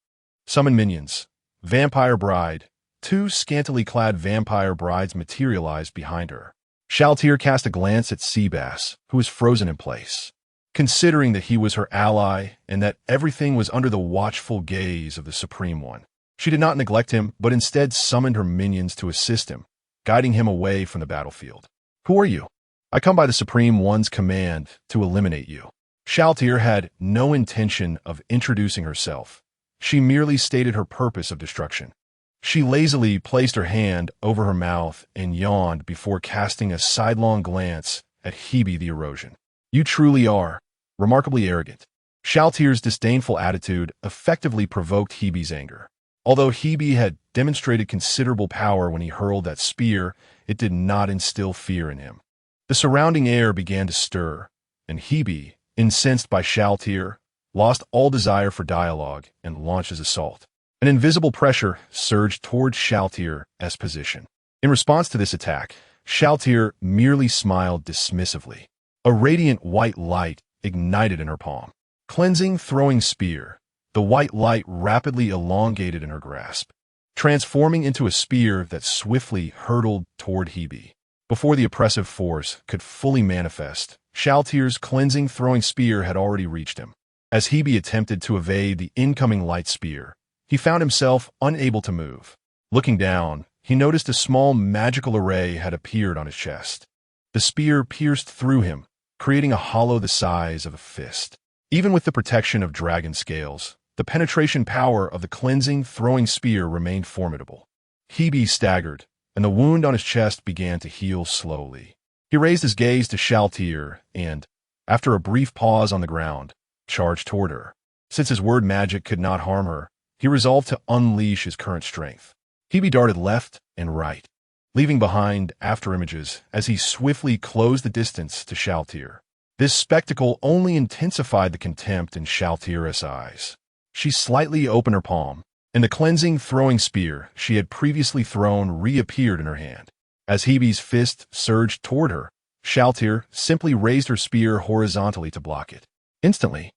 Summon minions. Vampire Bride. 2 scantily clad vampire brides materialized behind her. Shaltir cast a glance at Seabass, who was frozen in place. Considering that he was her ally and that everything was under the watchful gaze of the Supreme One, she did not neglect him, but instead summoned her minions to assist him, guiding him away from the battlefield. "Who are you?" "I come by the Supreme One's command to eliminate you." Shaltir had no intention of introducing herself. She merely stated her purpose of destruction. She lazily placed her hand over her mouth and yawned before casting a sidelong glance at Hebe the Erosion. "You truly are remarkably arrogant." Shaltir's disdainful attitude effectively provoked Hebe's anger. Although Hebe had demonstrated considerable power when he hurled that spear, it did not instill fear in him. The surrounding air began to stir, and Hebe, incensed by Shaltir, lost all desire for dialogue and launched his assault. An invisible pressure surged towards Shaltir's position. In response to this attack, Shaltir merely smiled dismissively. A radiant white light ignited in her palm. Cleansing throwing spear, the white light rapidly elongated in her grasp, transforming into a spear that swiftly hurtled toward Hebe. Before the oppressive force could fully manifest, Shaltir's cleansing throwing spear had already reached him. As Hebe attempted to evade the incoming light spear, he found himself unable to move. Looking down, he noticed a small magical array had appeared on his chest. The spear pierced through him, creating a hollow the size of a fist. Even with the protection of dragon scales, the penetration power of the cleansing throwing spear remained formidable. Hebe staggered, and the wound on his chest began to heal slowly. He raised his gaze to Shaltir and, after a brief pause on the ground, charged toward her. Since his word magic could not harm her, he resolved to unleash his current strength. Hebe darted left and right, leaving behind afterimages as he swiftly closed the distance to Shaltir. This spectacle only intensified the contempt in Shaltir's eyes. She slightly opened her palm, and the cleansing throwing spear she had previously thrown reappeared in her hand. As Hebe's fist surged toward her, Shaltir simply raised her spear horizontally to block it. Instantly,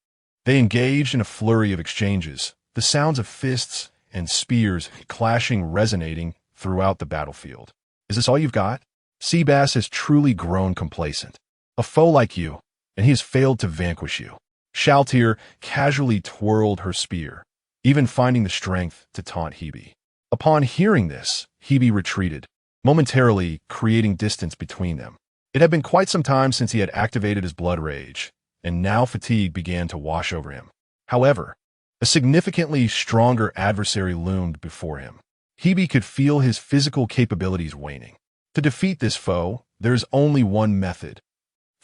they engaged in a flurry of exchanges, the sounds of fists and spears clashing resonating throughout the battlefield. Is this all you've got? Seabass has truly grown complacent. A foe like you, and he has failed to vanquish you. Shaltir casually twirled her spear, even finding the strength to taunt Hebe. Upon hearing this, Hebe retreated, momentarily creating distance between them. It had been quite some time since he had activated his blood rage, and now fatigue began to wash over him. However, a significantly stronger adversary loomed before him. Hebe could feel his physical capabilities waning. To defeat this foe, there is only one method.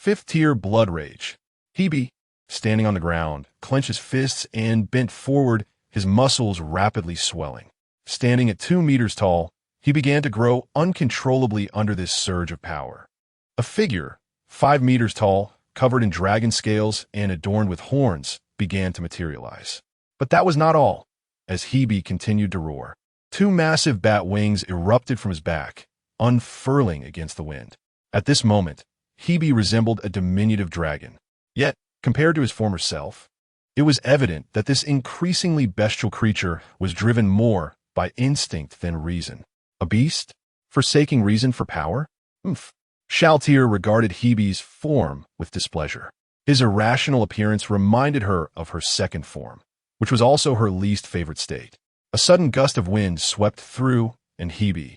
5th-tier blood rage. Hebe, standing on the ground, clenched his fists and bent forward, his muscles rapidly swelling. Standing at 2 meters tall, he began to grow uncontrollably under this surge of power. A figure, 5 meters tall, covered in dragon scales and adorned with horns, began to materialize. But that was not all. As Hebe continued to roar, 2 massive bat wings erupted from his back, unfurling against the wind. At this moment, Hebe resembled a diminutive dragon. Yet, compared to his former self, it was evident that this increasingly bestial creature was driven more by instinct than reason. A beast? Forsaking reason for power? Shaltir regarded Hebe's form with displeasure. His irrational appearance reminded her of her second form, which was also her least favorite state. A sudden gust of wind swept through, and Hebe,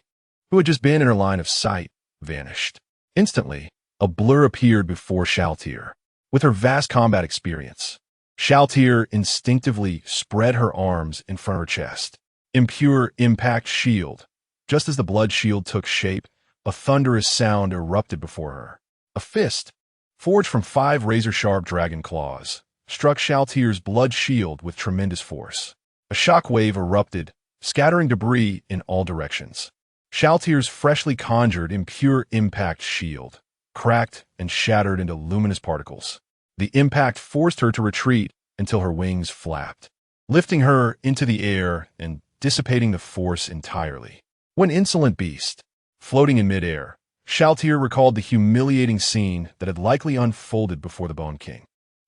who had just been in her line of sight, vanished. Instantly, a blur appeared before Shaltir. With her vast combat experience, Shaltir instinctively spread her arms in front of her chest. Impure impact shield. Just as the blood shield took shape, a thunderous sound erupted before her. A fist, forged from 5 razor-sharp dragon claws, struck Shaltir's blood shield with tremendous force. A shockwave erupted, scattering debris in all directions. Shaltir's freshly conjured impure impact shield cracked and shattered into luminous particles. The impact forced her to retreat until her wings flapped, lifting her into the air and dissipating the force entirely. When insolent beast, floating in midair, Shaltir recalled the humiliating scene that had likely unfolded before the Bone King.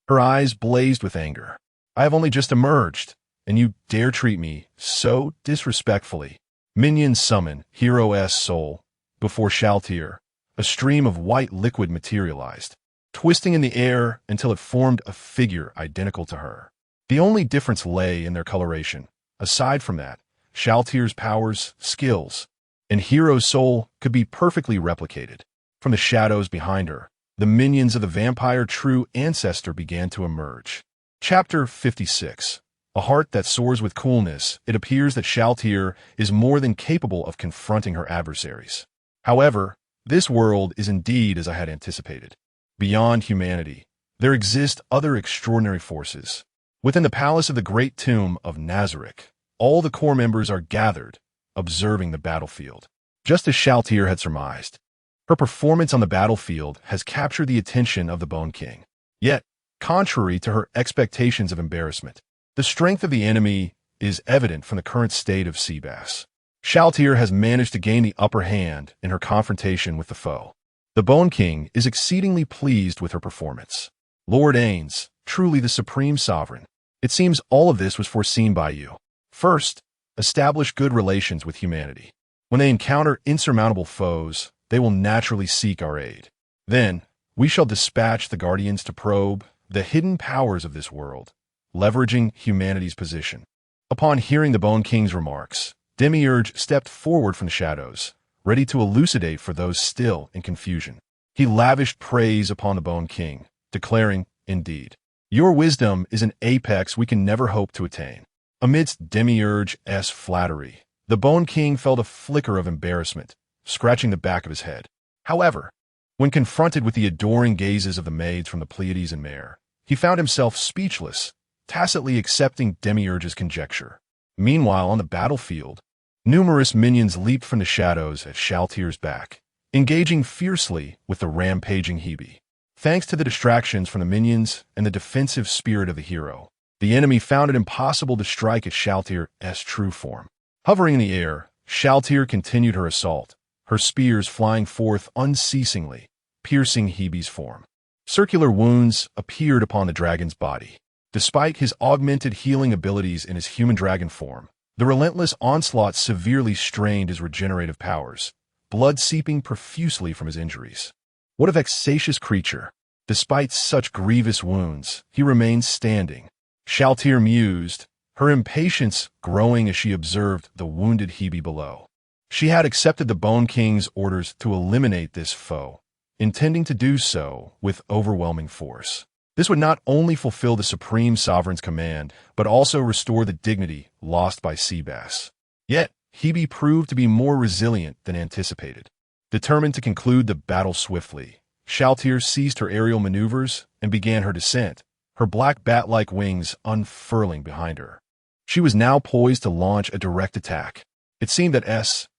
Her eyes blazed with anger. I have only just emerged, and you dare treat me so disrespectfully. Minions summon Hero's soul. Before Shaltir, a stream of white liquid materialized, twisting in the air until it formed a figure identical to her. The only difference lay in their coloration. Aside from that, Shaltir's powers, skills, and Hero's soul could be perfectly replicated. From the shadows behind her, the minions of the vampire true ancestor began to emerge. Chapter 56. A heart that soars with coolness. It appears that Shaltir is more than capable of confronting her adversaries. However, this world is indeed as I had anticipated. Beyond humanity, there exist other extraordinary forces. Within the palace of the great tomb of Nazarick, all the core members are gathered, observing the battlefield. Just as Shaltir had surmised, her performance on the battlefield has captured the attention of the Bone King. Yet, contrary to her expectations of embarrassment, the strength of the enemy is evident from the current state of Seabass. Shaltir has managed to gain the upper hand in her confrontation with the foe. The Bone King is exceedingly pleased with her performance. Lord Ainz, truly the supreme sovereign. It seems all of this was foreseen by you. First, establish good relations with humanity. When they encounter insurmountable foes, they will naturally seek our aid. Then, we shall dispatch the Guardians to probe the hidden powers of this world, leveraging humanity's position. Upon hearing the Bone King's remarks, Demiurge stepped forward from the shadows, ready to elucidate for those still in confusion. He lavished praise upon the Bone King, declaring, indeed, your wisdom is an apex we can never hope to attain. Amidst Demiurge's flattery, the Bone King felt a flicker of embarrassment, scratching the back of his head. However, when confronted with the adoring gazes of the maids from the Pleiades and Mare, he found himself speechless, tacitly accepting Demiurge's conjecture. Meanwhile, on the battlefield, numerous minions leaped from the shadows at Shaltir's back, engaging fiercely with the rampaging Hebe. Thanks to the distractions from the minions and the defensive spirit of the hero, the enemy found it impossible to strike at Shaltir's true form. Hovering in the air, Shaltir continued her assault, her spears flying forth unceasingly, piercing Hebe's form. Circular wounds appeared upon the dragon's body. Despite his augmented healing abilities in his human dragon form, the relentless onslaught severely strained his regenerative powers, blood seeping profusely from his injuries. What a vexatious creature! Despite such grievous wounds, he remained standing. Shaltir mused, her impatience growing as she observed the wounded Hebe below. She had accepted the Bone King's orders to eliminate this foe, intending to do so with overwhelming force. This would not only fulfill the Supreme Sovereign's command, but also restore the dignity lost by Seabass. Yet, Hebe proved to be more resilient than anticipated. Determined to conclude the battle swiftly, Shaltir ceased her aerial maneuvers and began her descent, her black bat-like wings unfurling behind her. She was now poised to launch a direct attack. It seemed that S.H.I.E.L.D.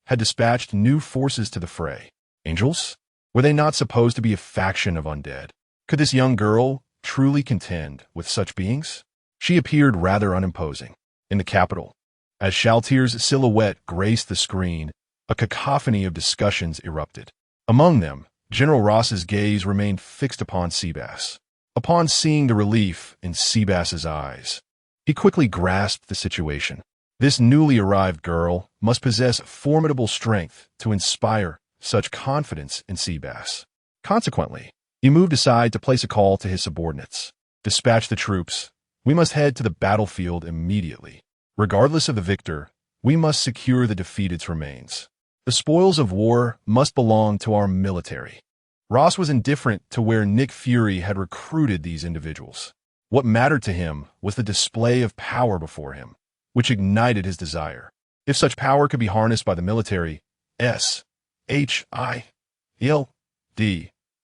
had dispatched new forces to the fray. Angels? Were they not supposed to be a faction of undead? Could this young girl truly contend with such beings? She appeared rather unimposing. In the capital, as Shaltir's silhouette graced the screen, a cacophony of discussions erupted. Among them, General Ross's gaze remained fixed upon Seabass. Upon seeing the relief in Seabass's eyes, he quickly grasped the situation. This newly arrived girl must possess formidable strength to inspire such confidence in Seabass. Consequently, he moved aside to place a call to his subordinates. Dispatch the troops. We must head to the battlefield immediately. Regardless of the victor, we must secure the defeated's remains. The spoils of war must belong to our military. Ross was indifferent to where Nick Fury had recruited these individuals. What mattered to him was the display of power before him, which ignited his desire. If such power could be harnessed by the military, S.H.I.E.L.D.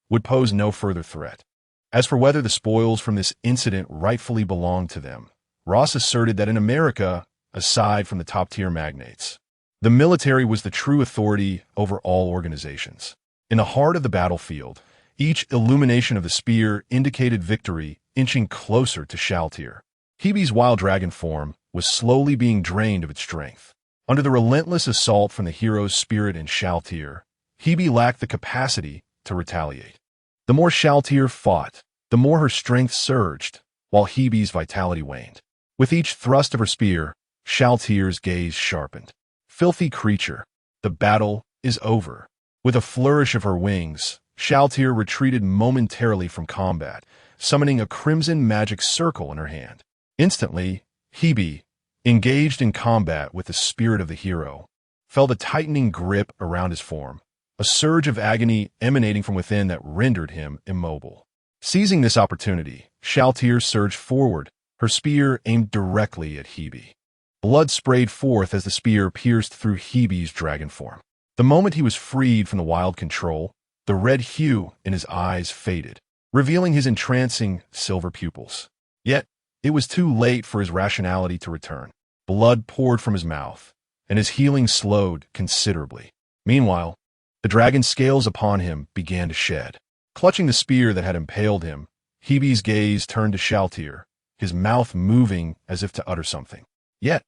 would pose no further threat. As for whether the spoils from this incident rightfully belonged to them, Ross asserted that in America, aside from the top-tier magnates, the military was the true authority over all organizations. In the heart of the battlefield, each illumination of the spear indicated victory, inching closer to Shaltir. Hebe's wild dragon form was slowly being drained of its strength. Under the relentless assault from the hero's spirit in Shaltir, Hebe lacked the capacity to retaliate. The more Shaltir fought, the more her strength surged, while Hebe's vitality waned. With each thrust of her spear, Shaltir's gaze sharpened. Filthy creature, the battle is over. With a flourish of her wings, Shaltir retreated momentarily from combat, summoning a crimson magic circle in her hand. Instantly, Hebe, engaged in combat with the spirit of the hero, felt a tightening grip around his form, a surge of agony emanating from within that rendered him immobile. Seizing this opportunity, Shaltir surged forward, her spear aimed directly at Hebe. Blood sprayed forth as the spear pierced through Hebe's dragon form. The moment he was freed from the wild control, the red hue in his eyes faded, revealing his entrancing silver pupils. Yet, it was too late for his rationality to return. Blood poured from his mouth, and his healing slowed considerably. Meanwhile, the dragon's scales upon him began to shed. Clutching the spear that had impaled him, Hebe's gaze turned to Shaltir, his mouth moving as if to utter something. Yet,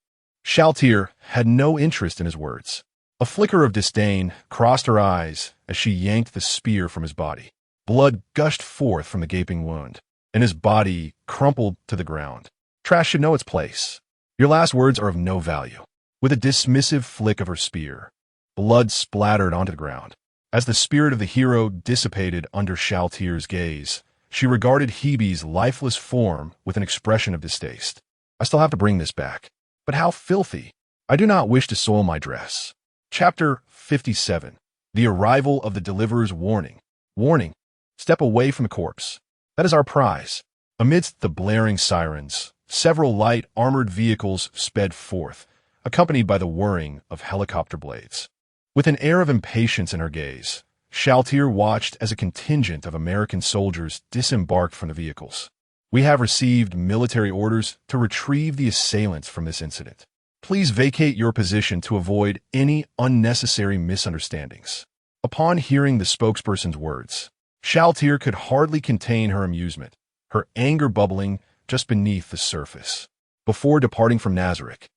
Shaltir had no interest in his words. A flicker of disdain crossed her eyes as she yanked the spear from his body. Blood gushed forth from the gaping wound, and his body crumpled to the ground. Trash should know its place. Your last words are of no value. With a dismissive flick of her spear, blood splattered onto the ground. As the spirit of the hero dissipated under Shaltir's gaze, she regarded Hebe's lifeless form with an expression of distaste. I still have to bring this back. But how filthy! I do not wish to soil my dress. Chapter 57. The Arrival of the Deliverer's Warning. Warning. Step away from the corpse. That is our prize. Amidst the blaring sirens, several light armored vehicles sped forth, accompanied by the whirring of helicopter blades. With an air of impatience in her gaze, Shaltir watched as a contingent of American soldiers disembarked from the vehicles. We have received military orders to retrieve the assailants from this incident. Please vacate your position to avoid any unnecessary misunderstandings. Upon hearing the spokesperson's words, Shaltir could hardly contain her amusement, her anger bubbling just beneath the surface. Before departing from Nazareth,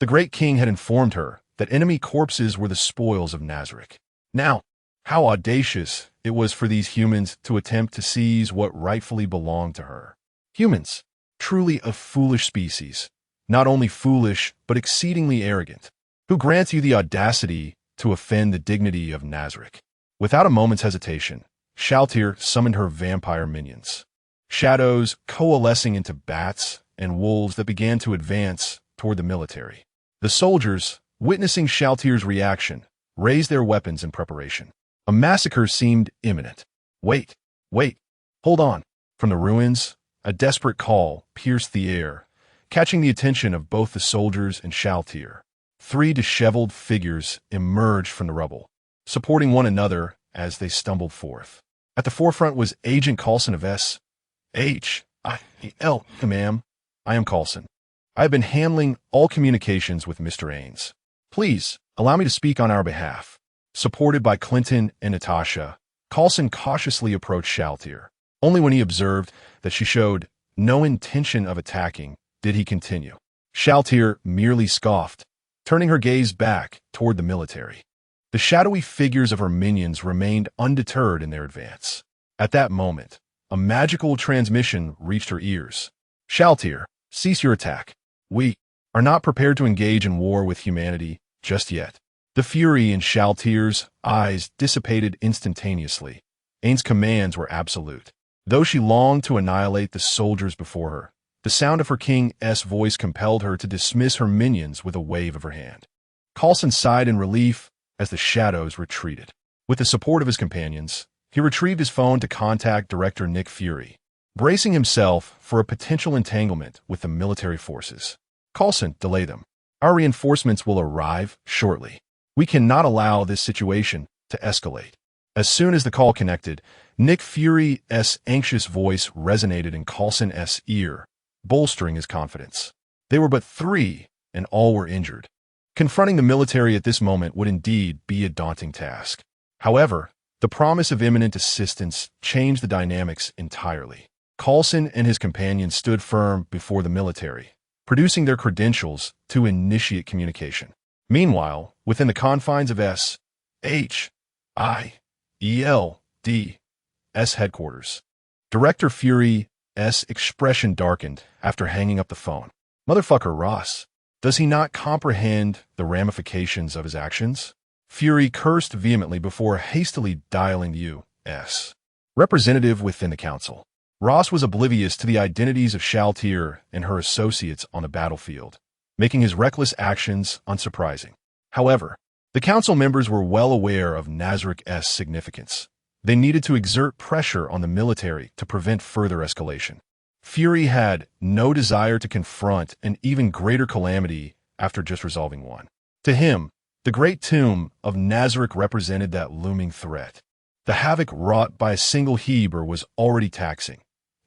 The great king had informed her that enemy corpses were the spoils of Nazarick. Now, how audacious it was for these humans to attempt to seize what rightfully belonged to her. Humans, truly a foolish species, not only foolish, but exceedingly arrogant, who grants you the audacity to offend the dignity of Nazarick. Without a moment's hesitation, Shaltir summoned her vampire minions, shadows coalescing into bats and wolves that began to advance toward the military. The soldiers, witnessing Shaltir's reaction, raised their weapons in preparation. A massacre seemed imminent. Wait, hold on. From the ruins, a desperate call pierced the air, catching the attention of both the soldiers and Shaltir. 3 disheveled figures emerged from the rubble, supporting one another as they stumbled forth. At the forefront was Agent Coulson of S.H.I.E.L. Ma'am, I am Coulson. I have been handling all communications with Mr. Ainz. Please, allow me to speak on our behalf. Supported by Clinton and Natasha, Coulson cautiously approached Shaltir. Only when he observed that she showed no intention of attacking did he continue. Shaltir merely scoffed, turning her gaze back toward the military. The shadowy figures of her minions remained undeterred in their advance. At that moment, a magical transmission reached her ears. Shaltir, cease your attack. We are not prepared to engage in war with humanity just yet. The fury in Shaltir's eyes dissipated instantaneously. Ainz's commands were absolute. Though she longed to annihilate the soldiers before her, the sound of her king's voice compelled her to dismiss her minions with a wave of her hand. Coulson sighed in relief as the shadows retreated. With the support of his companions, he retrieved his phone to contact Director Nick Fury, bracing himself for a potential entanglement with the military forces. Coulson, delay them. Our reinforcements will arrive shortly. We cannot allow this situation to escalate. As soon as the call connected, Nick Fury's anxious voice resonated in Coulson's ear, bolstering his confidence. They were but 3, and all were injured. Confronting the military at this moment would indeed be a daunting task. However, the promise of imminent assistance changed the dynamics entirely. Coulson and his companions stood firm before the military, producing their credentials to initiate communication. Meanwhile, within the confines of S.H.I.E.L.D.'s headquarters, Director Fury's expression darkened after hanging up the phone. Motherfucker Ross, does he not comprehend the ramifications of his actions? Fury cursed vehemently before hastily dialing the U.S. representative within the council. Ross was oblivious to the identities of Shaltir and her associates on the battlefield, making his reckless actions unsurprising. However, the council members were well aware of Nazarick's significance. They needed to exert pressure on the military to prevent further escalation. Fury had no desire to confront an even greater calamity after just resolving one. To him, the great tomb of Nazarick represented that looming threat. The havoc wrought by a single Heber was already taxing.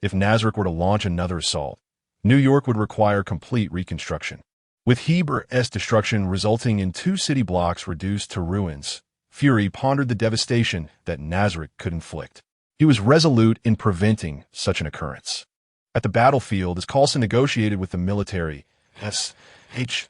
If Nazarick were to launch another assault, New York would require complete reconstruction. With Heber's destruction resulting in 2 city blocks reduced to ruins, Fury pondered the devastation that Nazarick could inflict. He was resolute in preventing such an occurrence. At the battlefield, as Coulson negotiated with the military, S.H.I.E.L.D.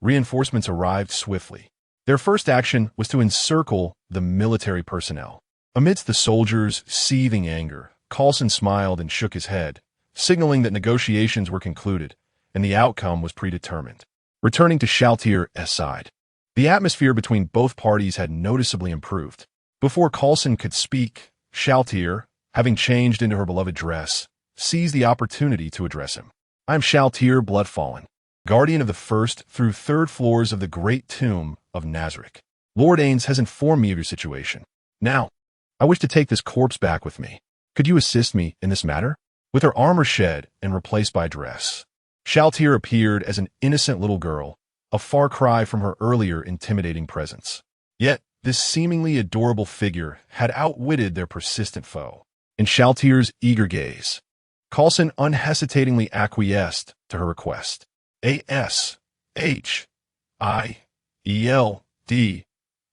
reinforcements arrived swiftly. Their first action was to encircle the military personnel. Amidst the soldiers' seething anger, Coulson smiled and shook his head, signaling that negotiations were concluded and the outcome was predetermined. Returning to Shaltir's side, the atmosphere between both parties had noticeably improved. Before Coulson could speak, Shaltir, having changed into her beloved dress, seized the opportunity to address him. I am Shaltir Bloodfallen, guardian of the 1st through 3rd floors of the great tomb of Nazarick. Lord Ainz has informed me of your situation. Now, I wish to take this corpse back with me. Could you assist me in this matter? With her armor shed and replaced by dress, Shaltir appeared as an innocent little girl, a far cry from her earlier intimidating presence. Yet, this seemingly adorable figure had outwitted their persistent foe. In Shaltir's eager gaze, Coulson unhesitatingly acquiesced to her request. A.S.H.I.E.L.D.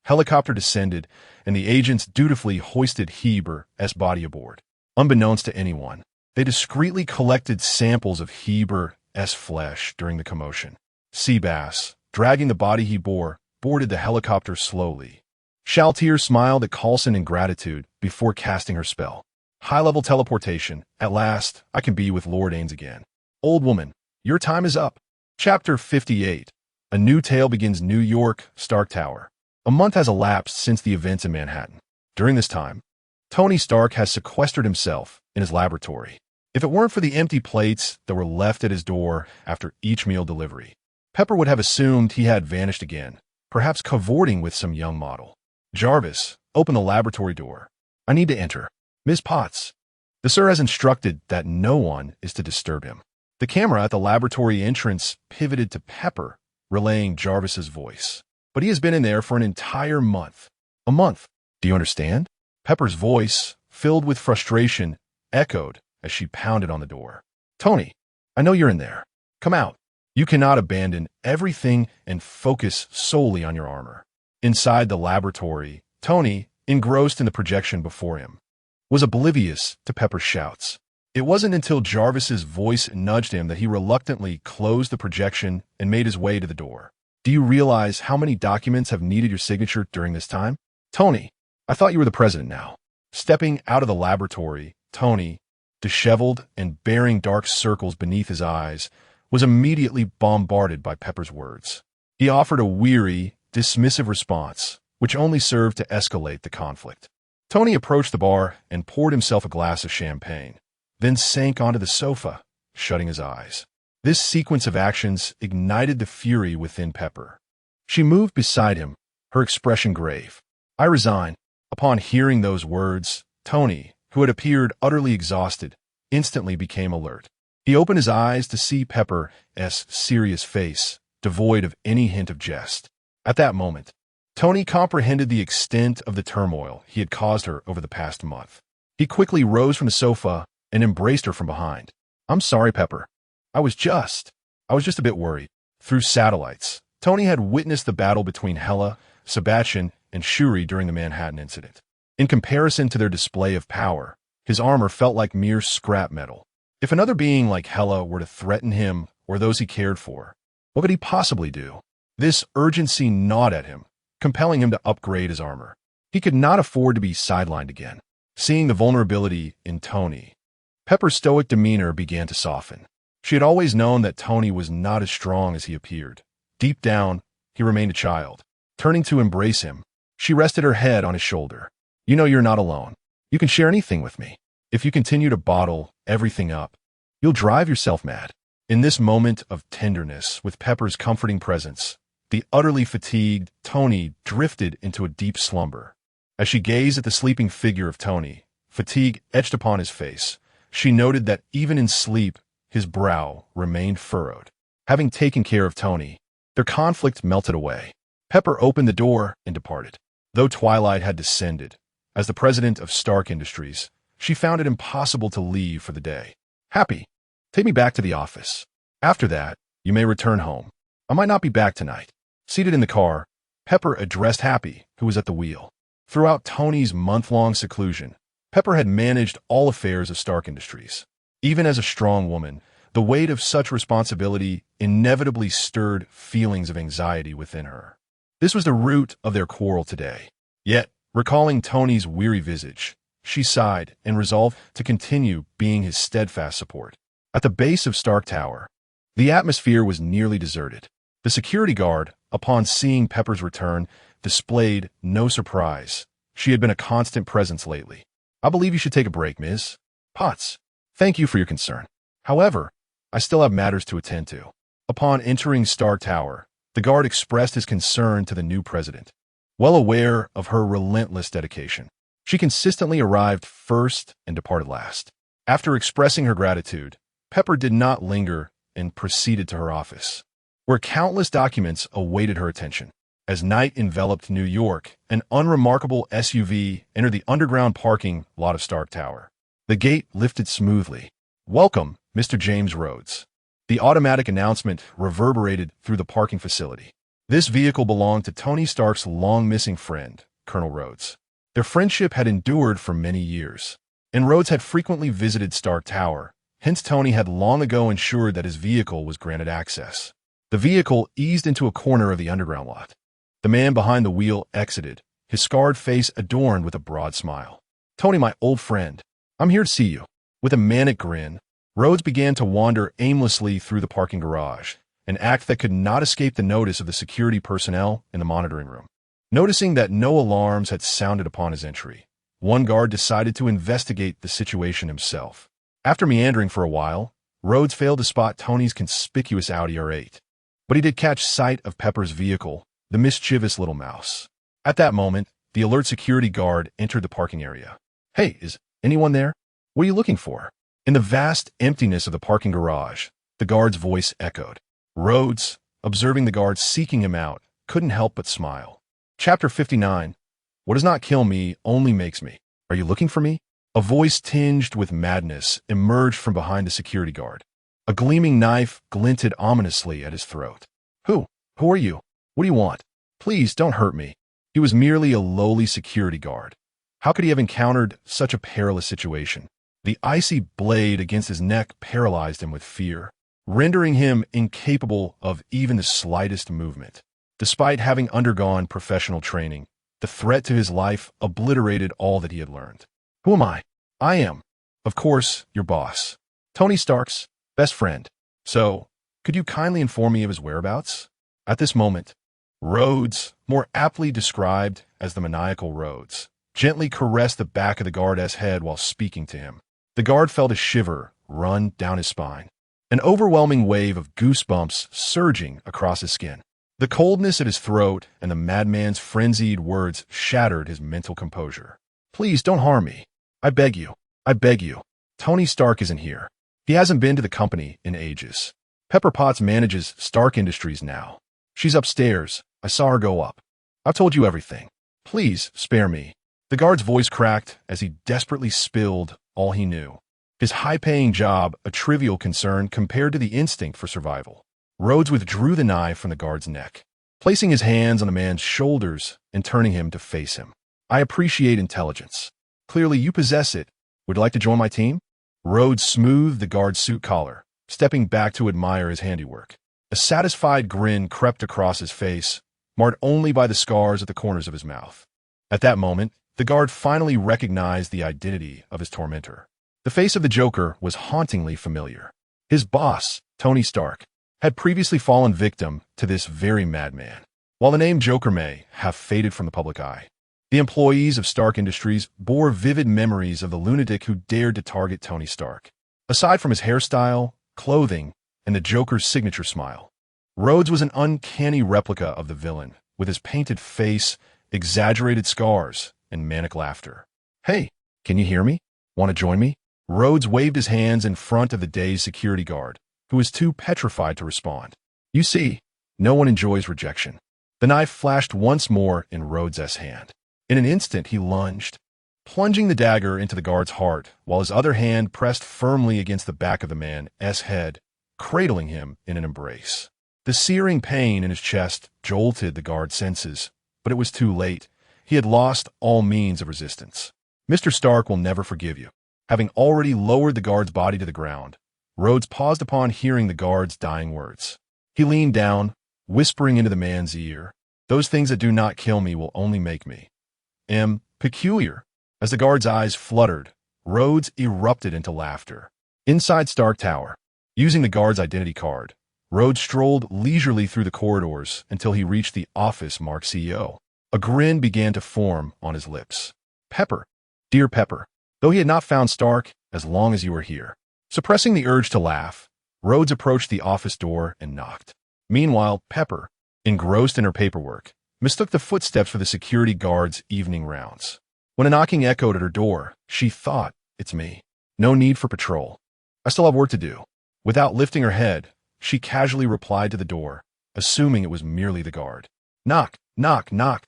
Helicopter descended, and the agents dutifully hoisted Heber's body aboard. Unbeknownst to anyone, they discreetly collected samples of Heber's flesh during the commotion. Sea bass, dragging the body he bore, boarded the helicopter slowly. Shaltier smiled at Coulson in gratitude before casting her spell. High-level teleportation. At last, I can be with Lord Ainz again. Old woman, your time is up. Chapter 58. A new tale begins. New York, Stark Tower. A month has elapsed since the events in Manhattan. During this time, Tony Stark has sequestered himself in his laboratory. If it weren't for the empty plates that were left at his door after each meal delivery, Pepper would have assumed he had vanished again, perhaps cavorting with some young model. Jarvis, open the laboratory door. I need to enter. Miss Potts. The sir has instructed that no one is to disturb him. The camera at the laboratory entrance pivoted to Pepper, relaying Jarvis's voice. But he has been in there for an entire month. A month. Do you understand? Pepper's voice, filled with frustration, echoed as she pounded on the door. Tony, I know you're in there. Come out. You cannot abandon everything and focus solely on your armor. Inside the laboratory, Tony, engrossed in the projection before him, was oblivious to Pepper's shouts. It wasn't until Jarvis's voice nudged him that he reluctantly closed the projection and made his way to the door. Do you realize how many documents have needed your signature during this time? Tony, I thought you were the president now. Stepping out of the laboratory, Tony, disheveled and bearing dark circles beneath his eyes, was immediately bombarded by Pepper's words. He offered a weary, dismissive response, which only served to escalate the conflict. Tony approached the bar and poured himself a glass of champagne, then sank onto the sofa, shutting his eyes. This sequence of actions ignited the fury within Pepper. She moved beside him, her expression grave. I resign. Upon hearing those words, Tony, who had appeared utterly exhausted, instantly became alert. He opened his eyes to see Pepper's serious face, devoid of any hint of jest. At that moment, Tony comprehended the extent of the turmoil he had caused her over the past month. He quickly rose from the sofa and embraced her from behind. I'm sorry, Pepper. I was just a bit worried. Through satellites, Tony had witnessed the battle between Hela, Sebastian, and Shuri during the Manhattan incident. In comparison to their display of power, his armor felt like mere scrap metal. If another being like Hela were to threaten him or those he cared for, what could he possibly do? This urgency gnawed at him, compelling him to upgrade his armor. He could not afford to be sidelined again. Seeing the vulnerability in Tony, Pepper's stoic demeanor began to soften. She had always known that Tony was not as strong as he appeared. Deep down, he remained a child. Turning to embrace him, she rested her head on his shoulder. You know you're not alone. You can share anything with me. If you continue to bottle everything up, you'll drive yourself mad. In this moment of tenderness, with Pepper's comforting presence, the utterly fatigued Tony drifted into a deep slumber. As she gazed at the sleeping figure of Tony, fatigue etched upon his face, she noted that even in sleep, his brow remained furrowed. Having taken care of Tony, their conflict melted away. Pepper opened the door and departed. Though twilight had descended, as the president of Stark Industries, she found it impossible to leave for the day. Happy, take me back to the office. After that, you may return home. I might not be back tonight. Seated in the car, Pepper addressed Happy, who was at the wheel. Throughout Tony's month-long seclusion, Pepper had managed all affairs of Stark Industries. Even as a strong woman, the weight of such responsibility inevitably stirred feelings of anxiety within her. This was the root of their quarrel today. Yet, recalling Tony's weary visage, she sighed and resolved to continue being his steadfast support. At the base of Stark Tower, the atmosphere was nearly deserted. The security guard, upon seeing Pepper's return, displayed no surprise. She had been a constant presence lately. I believe you should take a break, Ms. Potts. Thank you for your concern. However, I still have matters to attend to. Upon entering Stark Tower, the guard expressed his concern to the new president. Well aware of her relentless dedication, she consistently arrived first and departed last. After expressing her gratitude, Pepper did not linger and proceeded to her office, where countless documents awaited her attention. As night enveloped New York, an unremarkable SUV entered the underground parking lot of Stark Tower. The gate lifted smoothly. Welcome, Mr. James Rhodes. The automatic announcement reverberated through the parking facility. This vehicle belonged to Tony Stark's long-missing friend, Colonel Rhodes. Their friendship had endured for many years, and Rhodes had frequently visited Stark Tower, hence Tony had long ago ensured that his vehicle was granted access. The vehicle eased into a corner of the underground lot. The man behind the wheel exited, his scarred face adorned with a broad smile. "Tony, my old friend, I'm here to see you." With a manic grin, Rhodes began to wander aimlessly through the parking garage, an act that could not escape the notice of the security personnel in the monitoring room. Noticing that no alarms had sounded upon his entry, one guard decided to investigate the situation himself. After meandering for a while, Rhodes failed to spot Tony's conspicuous Audi R8. But he did catch sight of Pepper's vehicle, the mischievous little mouse. At that moment, the alert security guard entered the parking area. "Hey, is anyone there? What are you looking for?" In the vast emptiness of the parking garage, the guard's voice echoed. Rhodes, observing the guard seeking him out, couldn't help but smile. Chapter 59. What does not kill me only makes me. Are you looking for me? A voice tinged with madness emerged from behind the security guard. A gleaming knife glinted ominously at his throat. Who are you? What do you want? Please don't hurt me." He was merely a lowly security guard. How could he have encountered such a perilous situation? The icy blade against his neck paralyzed him with fear, rendering him incapable of even the slightest movement. Despite having undergone professional training, the threat to his life obliterated all that he had learned. "Who am I?" "I am, of course, your boss. Tony Stark's best friend. So, could you kindly inform me of his whereabouts?" At this moment, Rhodes, more aptly described as the maniacal Rhodes, gently caressed the back of the guard's head while speaking to him. The guard felt a shiver run down his spine, an overwhelming wave of goosebumps surging across his skin. The coldness at his throat and the madman's frenzied words shattered his mental composure. "Please don't harm me. I beg you. I beg you. Tony Stark isn't here. He hasn't been to the company in ages. Pepper Potts manages Stark Industries now. She's upstairs. I saw her go up. I've told you everything. Please spare me." The guard's voice cracked as he desperately spilled all he knew. His high-paying job, a trivial concern compared to the instinct for survival. Rhodes withdrew the knife from the guard's neck, placing his hands on the man's shoulders and turning him to face him. "I appreciate intelligence. Clearly you possess it. Would you like to join my team?" Rhodes smoothed the guard's suit collar, stepping back to admire his handiwork. A satisfied grin crept across his face, marred only by the scars at the corners of his mouth. At that moment, the guard finally recognized the identity of his tormentor. The face of the Joker was hauntingly familiar. His boss, Tony Stark, had previously fallen victim to this very madman. While the name Joker may have faded from the public eye, the employees of Stark Industries bore vivid memories of the lunatic who dared to target Tony Stark. Aside from his hairstyle, clothing, and the Joker's signature smile, Rhodes was an uncanny replica of the villain, with his painted face, exaggerated scars, and manic laughter. "Hey, can you hear me? Want to join me?" Rhodes waved his hands in front of the dazed security guard, who was too petrified to respond. You see, no one enjoys rejection. The knife flashed once more in Rhodes's hand. In an instant, he lunged, plunging the dagger into the guard's heart, while his other hand pressed firmly against the back of the man's head, cradling him in an embrace. The searing pain in his chest jolted the guard's senses, but it was too late. He had lost all means of resistance. "Mr. Stark will never forgive you." Having already lowered the guard's body to the ground, Rhodes paused upon hearing the guard's dying words. He leaned down, whispering into the man's ear, "Those things that do not kill me will only make me peculiar." As the guard's eyes fluttered, Rhodes erupted into laughter. Inside Stark Tower, using the guard's identity card, Rhodes strolled leisurely through the corridors until he reached the office marked CEO. A grin began to form on his lips. "Pepper, dear Pepper, though he had not found Stark as long as you were here." Suppressing the urge to laugh, Rhodes approached the office door and knocked. Meanwhile, Pepper, engrossed in her paperwork, mistook the footsteps for the security guard's evening rounds. When a knocking echoed at her door, she thought, "It's me. No need for patrol. I still have work to do." Without lifting her head, she casually replied to the door, assuming it was merely the guard. "Knock, knock, knock."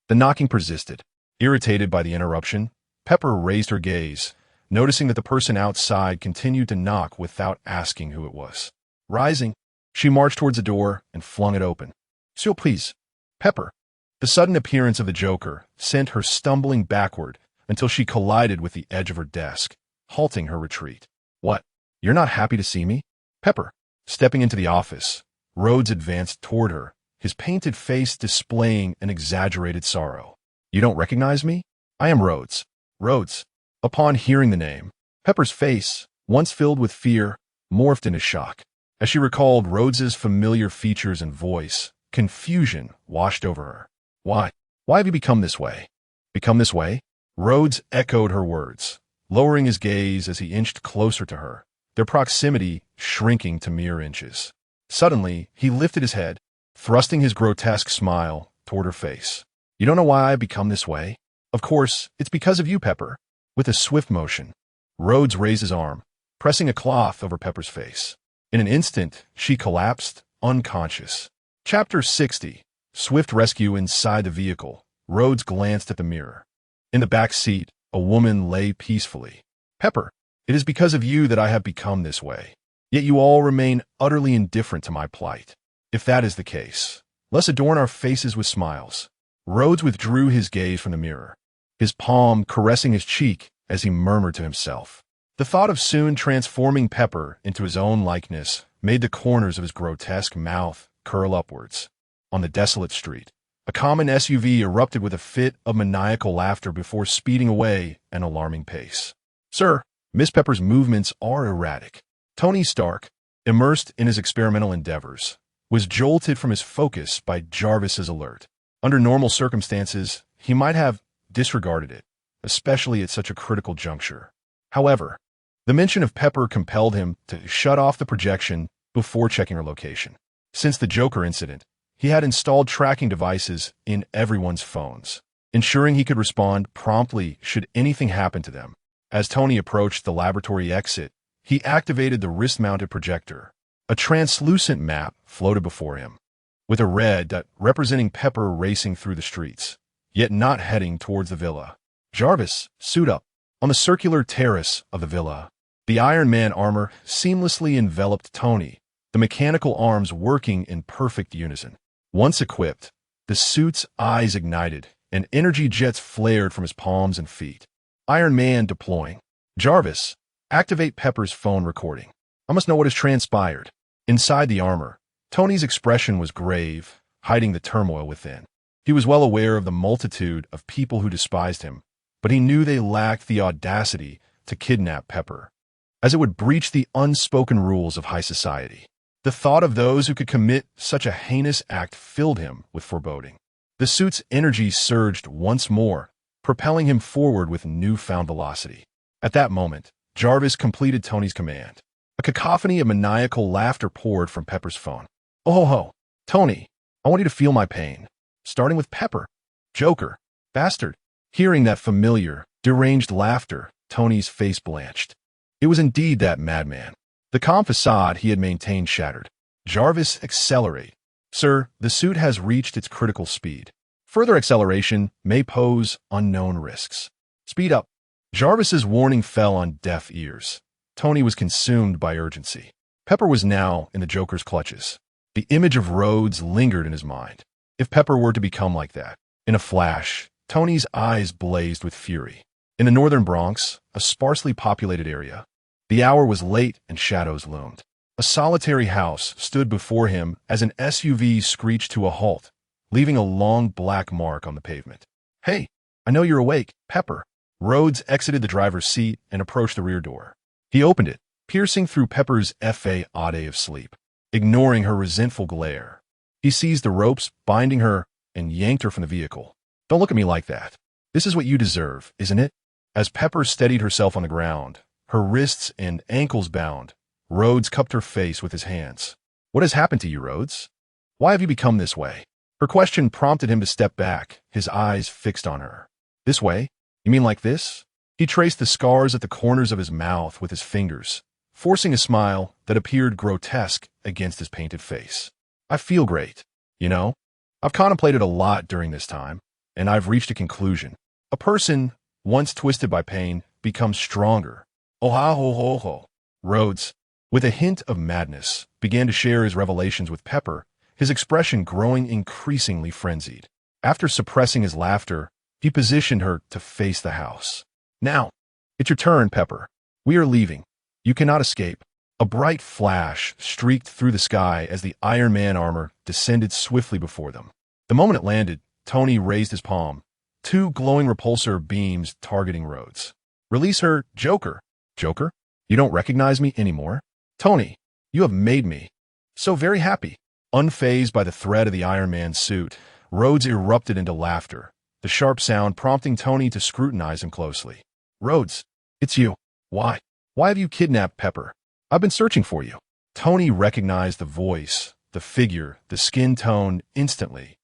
The knocking persisted. Irritated by the interruption, Pepper raised her gaze, noticing that the person outside continued to knock without asking who it was. Rising, she marched towards the door and flung it open. "Seal, please, Pepper." The sudden appearance of the Joker sent her stumbling backward until she collided with the edge of her desk, halting her retreat. "What? You're not happy to see me?" Pepper, stepping into the office, Rhodes advanced toward her, his painted face displaying an exaggerated sorrow. "You don't recognize me? I am Rhodes." Rhodes. Upon hearing the name, Pepper's face, once filled with fear, morphed into shock. As she recalled Rhodes's familiar features and voice, confusion washed over her. Why? Why have you become this way? Become this way? Rhodes echoed her words, lowering his gaze as he inched closer to her, their proximity shrinking to mere inches. Suddenly, he lifted his head, thrusting his grotesque smile toward her face. "You don't know why I've become this way? Of course, it's because of you, Pepper." With a swift motion, Rhodes raised his arm, pressing a cloth over Pepper's face. In an instant, she collapsed, unconscious. Chapter 60. Swift rescue inside the vehicle. Rhodes glanced at the mirror. In the back seat, a woman lay peacefully. "Pepper, it is because of you that I have become this way. Yet you all remain utterly indifferent to my plight. If that is the case, let's adorn our faces with smiles." Rhodes withdrew his gaze from the mirror, his palm caressing his cheek as he murmured to himself. The thought of soon transforming Pepper into his own likeness made the corners of his grotesque mouth curl upwards. On the desolate street, a common SUV erupted with a fit of maniacal laughter before speeding away at an alarming pace. "Sir, Miss Pepper's movements are erratic." Tony Stark, immersed in his experimental endeavors, was jolted from his focus by Jarvis's alert. Under normal circumstances, he might have disregarded it, especially at such a critical juncture. However, the mention of Pepper compelled him to shut off the projection before checking her location. Since the Joker incident, he had installed tracking devices in everyone's phones, ensuring he could respond promptly should anything happen to them. As Tony approached the laboratory exit, he activated the wrist-mounted projector. A translucent map floated before him, with a red dot representing Pepper racing through the streets, yet not heading towards the villa. "Jarvis, suit up." On the circular terrace of the villa, the Iron Man armor seamlessly enveloped Tony, the mechanical arms working in perfect unison. Once equipped, the suit's eyes ignited, and energy jets flared from his palms and feet. Iron Man deploying. "Jarvis, activate Pepper's phone recording. I must know what has transpired." Inside the armor, Tony's expression was grave, hiding the turmoil within. He was well aware of the multitude of people who despised him, but he knew they lacked the audacity to kidnap Pepper, as it would breach the unspoken rules of high society. The thought of those who could commit such a heinous act filled him with foreboding. The suit's energy surged once more, propelling him forward with newfound velocity. At that moment, Jarvis completed Tony's command. A cacophony of maniacal laughter poured from Pepper's phone. "Oh ho ho, Tony, I want you to feel my pain. Starting with Pepper. Joker. Bastard." Hearing that familiar, deranged laughter, Tony's face blanched. It was indeed that madman. The calm facade he had maintained shattered. "Jarvis, accelerate." "Sir, the suit has reached its critical speed. Further acceleration may pose unknown risks." "Speed up." Jarvis's warning fell on deaf ears. Tony was consumed by urgency. Pepper was now in the Joker's clutches. The image of Rhodes lingered in his mind. If Pepper were to become like that, in a flash, Tony's eyes blazed with fury. In the northern Bronx, a sparsely populated area, the hour was late and shadows loomed. A solitary house stood before him as an SUV screeched to a halt, leaving a long black mark on the pavement. "Hey, I know you're awake, Pepper." Rhodes exited the driver's seat and approached the rear door. He opened it, piercing through Pepper's facade of sleep. Ignoring her resentful glare, he seized the ropes binding her and yanked her from the vehicle. "Don't look at me like that. This is what you deserve, isn't it?" As Pepper steadied herself on the ground, her wrists and ankles bound, Rhodes cupped her face with his hands. "What has happened to you, Rhodes? Why have you become this way?" Her question prompted him to step back, his eyes fixed on her. "This way? You mean like this?" He traced the scars at the corners of his mouth with his fingers, forcing a smile that appeared grotesque against his painted face. "I feel great. You know, I've contemplated a lot during this time, and I've reached a conclusion. A person, once twisted by pain, becomes stronger." "Oh ha ho ho ho." Rhodes, with a hint of madness, began to share his revelations with Pepper, his expression growing increasingly frenzied. After suppressing his laughter, he positioned her to face the house. "Now, it's your turn, Pepper. We are leaving. You cannot escape." A bright flash streaked through the sky as the Iron Man armor descended swiftly before them. The moment it landed, Tony raised his palm, two glowing repulsor beams targeting Rhodes. Release her, Joker. Joker? You don't recognize me anymore? Tony, you have made me so very happy. Unfazed by the threat of the Iron Man's suit, Rhodes erupted into laughter, the sharp sound prompting Tony to scrutinize him closely. Rhodes, it's you. Why? Why have you kidnapped Pepper? I've been searching for you. Tony recognized the voice, the figure, the skin tone instantly.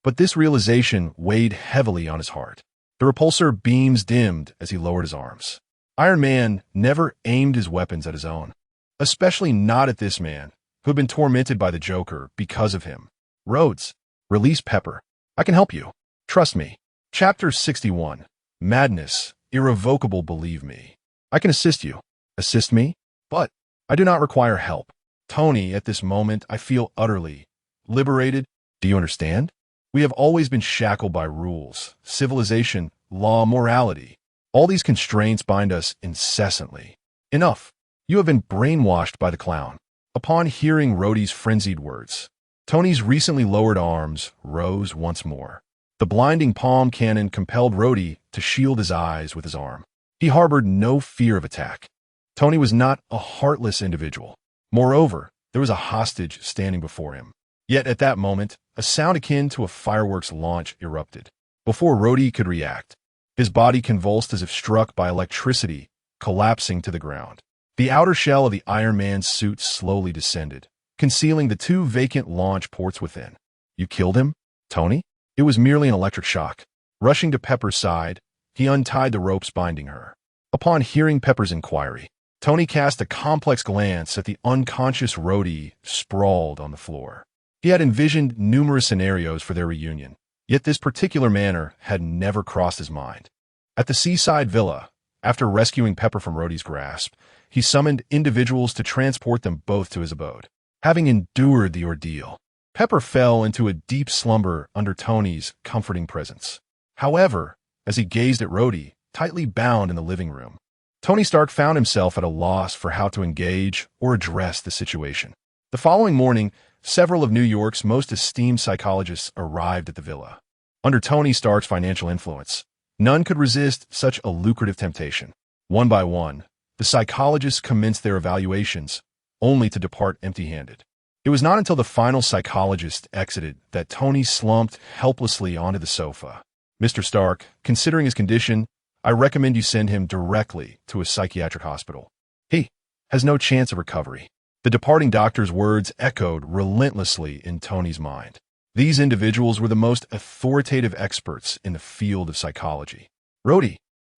But this realization weighed heavily on his heart. The repulsor beams dimmed as he lowered his arms. Iron Man never aimed his weapons at his own, especially not at this man, who had been tormented by the Joker because of him. Rhodes, release Pepper. I can help you. Trust me. Chapter 61. Madness. Irrevocable, believe me. I can assist you. Assist me? But I do not require help. Tony, at this moment, I feel utterly liberated. Do you understand? We have always been shackled by rules, civilization, law, morality. All these constraints bind us incessantly. Enough. You have been brainwashed by the clown. Upon hearing Rhodey's frenzied words, Tony's recently lowered arms rose once more. The blinding palm cannon compelled Rhodey to shield his eyes with his arm. He harbored no fear of attack. Tony was not a heartless individual. Moreover, there was a hostage standing before him. Yet at that moment, a sound akin to a fireworks launch erupted. Before Rhodey could react, his body convulsed as if struck by electricity, collapsing to the ground. The outer shell of the Iron Man's suit slowly descended, concealing the two vacant launch ports within. You killed him, Tony? It was merely an electric shock. Rushing to Pepper's side, he untied the ropes binding her. Upon hearing Pepper's inquiry, Tony cast a complex glance at the unconscious Rhodey sprawled on the floor. He had envisioned numerous scenarios for their reunion, yet this particular manner had never crossed his mind. At the seaside villa, after rescuing Pepper from Rhodey's grasp, he summoned individuals to transport them both to his abode. Having endured the ordeal, Pepper fell into a deep slumber under Tony's comforting presence. However, as he gazed at Rhodey, tightly bound in the living room, Tony Stark found himself at a loss for how to engage or address the situation. The following morning, several of New York's most esteemed psychologists arrived at the villa. Under Tony Stark's financial influence, none could resist such a lucrative temptation. One by one, the psychologists commenced their evaluations, only to depart empty-handed. It was not until the final psychologist exited that Tony slumped helplessly onto the sofa. Mr. Stark, considering his condition, I recommend you send him directly to a psychiatric hospital. He has no chance of recovery. The departing doctor's words echoed relentlessly in Tony's mind. These individuals were the most authoritative experts in the field of psychology. Rhodey,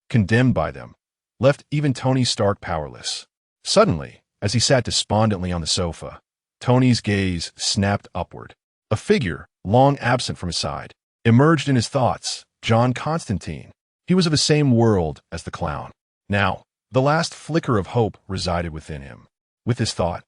condemned by them, left even Tony Stark powerless. Suddenly, as he sat despondently on the sofa, Tony's gaze snapped upward. A figure, long absent from his side, emerged in his thoughts, John Constantine. He was of the same world as the clown. Now, the last flicker of hope resided within him. With this thought,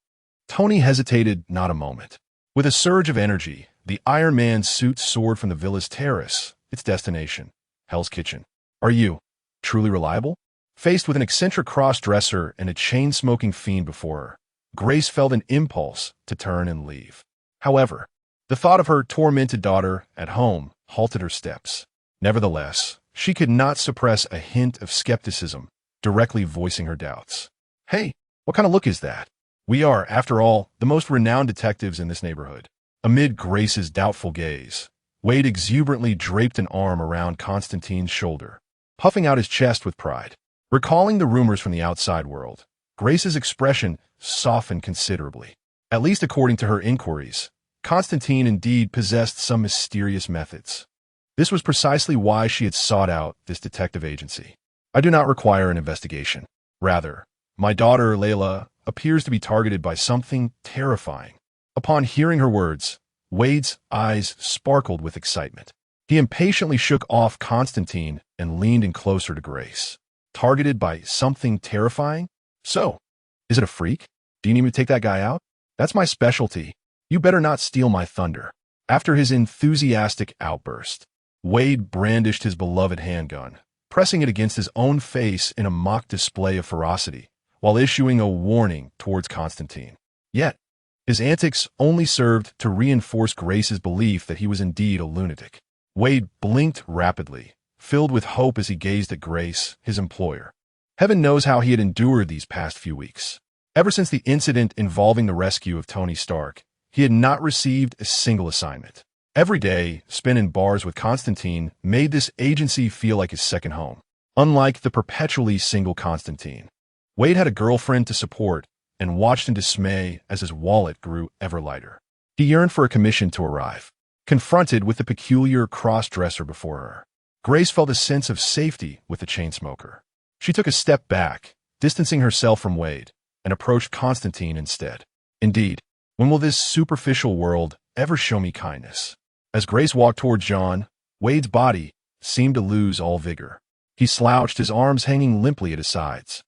Tony hesitated not a moment. With a surge of energy, the Iron Man's suit soared from the villa's terrace, its destination, Hell's Kitchen. Are you truly reliable? Faced with an eccentric cross-dresser and a chain-smoking fiend before her, Grace felt an impulse to turn and leave. However, the thought of her tormented daughter at home halted her steps. Nevertheless, she could not suppress a hint of skepticism, directly voicing her doubts. Hey, what kind of look is that? We are, after all, the most renowned detectives in this neighborhood. Amid Grace's doubtful gaze, Wade exuberantly draped an arm around Constantine's shoulder, puffing out his chest with pride. Recalling the rumors from the outside world, Grace's expression softened considerably. At least according to her inquiries, Constantine indeed possessed some mysterious methods. This was precisely why she had sought out this detective agency. I do not require an investigation. Rather, my daughter, Layla, appears to be targeted by something terrifying. Upon hearing her words, Wade's eyes sparkled with excitement. He impatiently shook off Constantine and leaned in closer to Grace. Targeted by something terrifying? So, is it a freak? Do you need me to take that guy out? That's my specialty. You better not steal my thunder. After his enthusiastic outburst, Wade brandished his beloved handgun, pressing it against his own face in a mock display of ferocity, while issuing a warning towards Constantine. Yet, his antics only served to reinforce Grace's belief that he was indeed a lunatic. Wade blinked rapidly, filled with hope as he gazed at Grace, his employer. Heaven knows how he had endured these past few weeks. Ever since the incident involving the rescue of Tony Stark, he had not received a single assignment. Every day spent in bars with Constantine made this agency feel like his second home. Unlike the perpetually single Constantine, Wade had a girlfriend to support and watched in dismay as his wallet grew ever lighter. He yearned for a commission to arrive. Confronted with the peculiar cross-dresser before her, Grace felt a sense of safety with the chain smoker. She took a step back, distancing herself from Wade, and approached Constantine instead. Indeed, when will this superficial world ever show me kindness? As Grace walked toward John, Wade's body seemed to lose all vigor. He slouched, his arms hanging limply at his sides.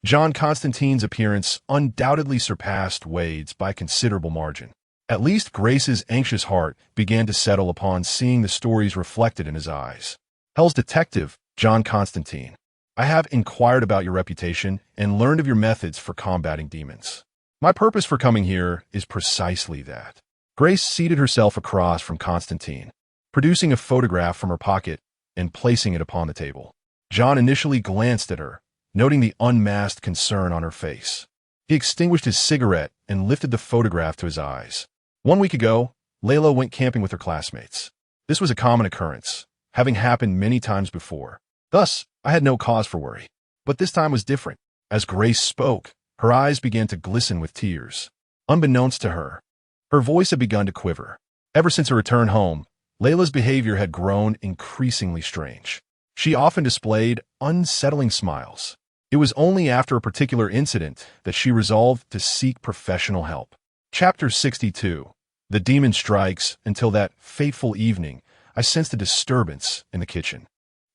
John Constantine's appearance undoubtedly surpassed Wade's by a considerable margin. At least Grace's anxious heart began to settle upon seeing the stories reflected in his eyes. Hell's detective, John Constantine, I have inquired about your reputation and learned of your methods for combating demons. My purpose for coming here is precisely that. Grace seated herself across from Constantine, producing a photograph from her pocket and placing it upon the table. John initially glanced at her, noting the unmasked concern on her face. He extinguished his cigarette and lifted the photograph to his eyes. 1 week ago, Layla went camping with her classmates. This was a common occurrence, having happened many times before. Thus, I had no cause for worry. But this time was different. As Grace spoke, her eyes began to glisten with tears. Unbeknownst to her, her voice had begun to quiver. Ever since her return home, Layla's behavior had grown increasingly strange. She often displayed unsettling smiles. It was only after a particular incident that she resolved to seek professional help. Chapter 62. The demon strikes. Until that fateful evening, I sensed a disturbance in the kitchen.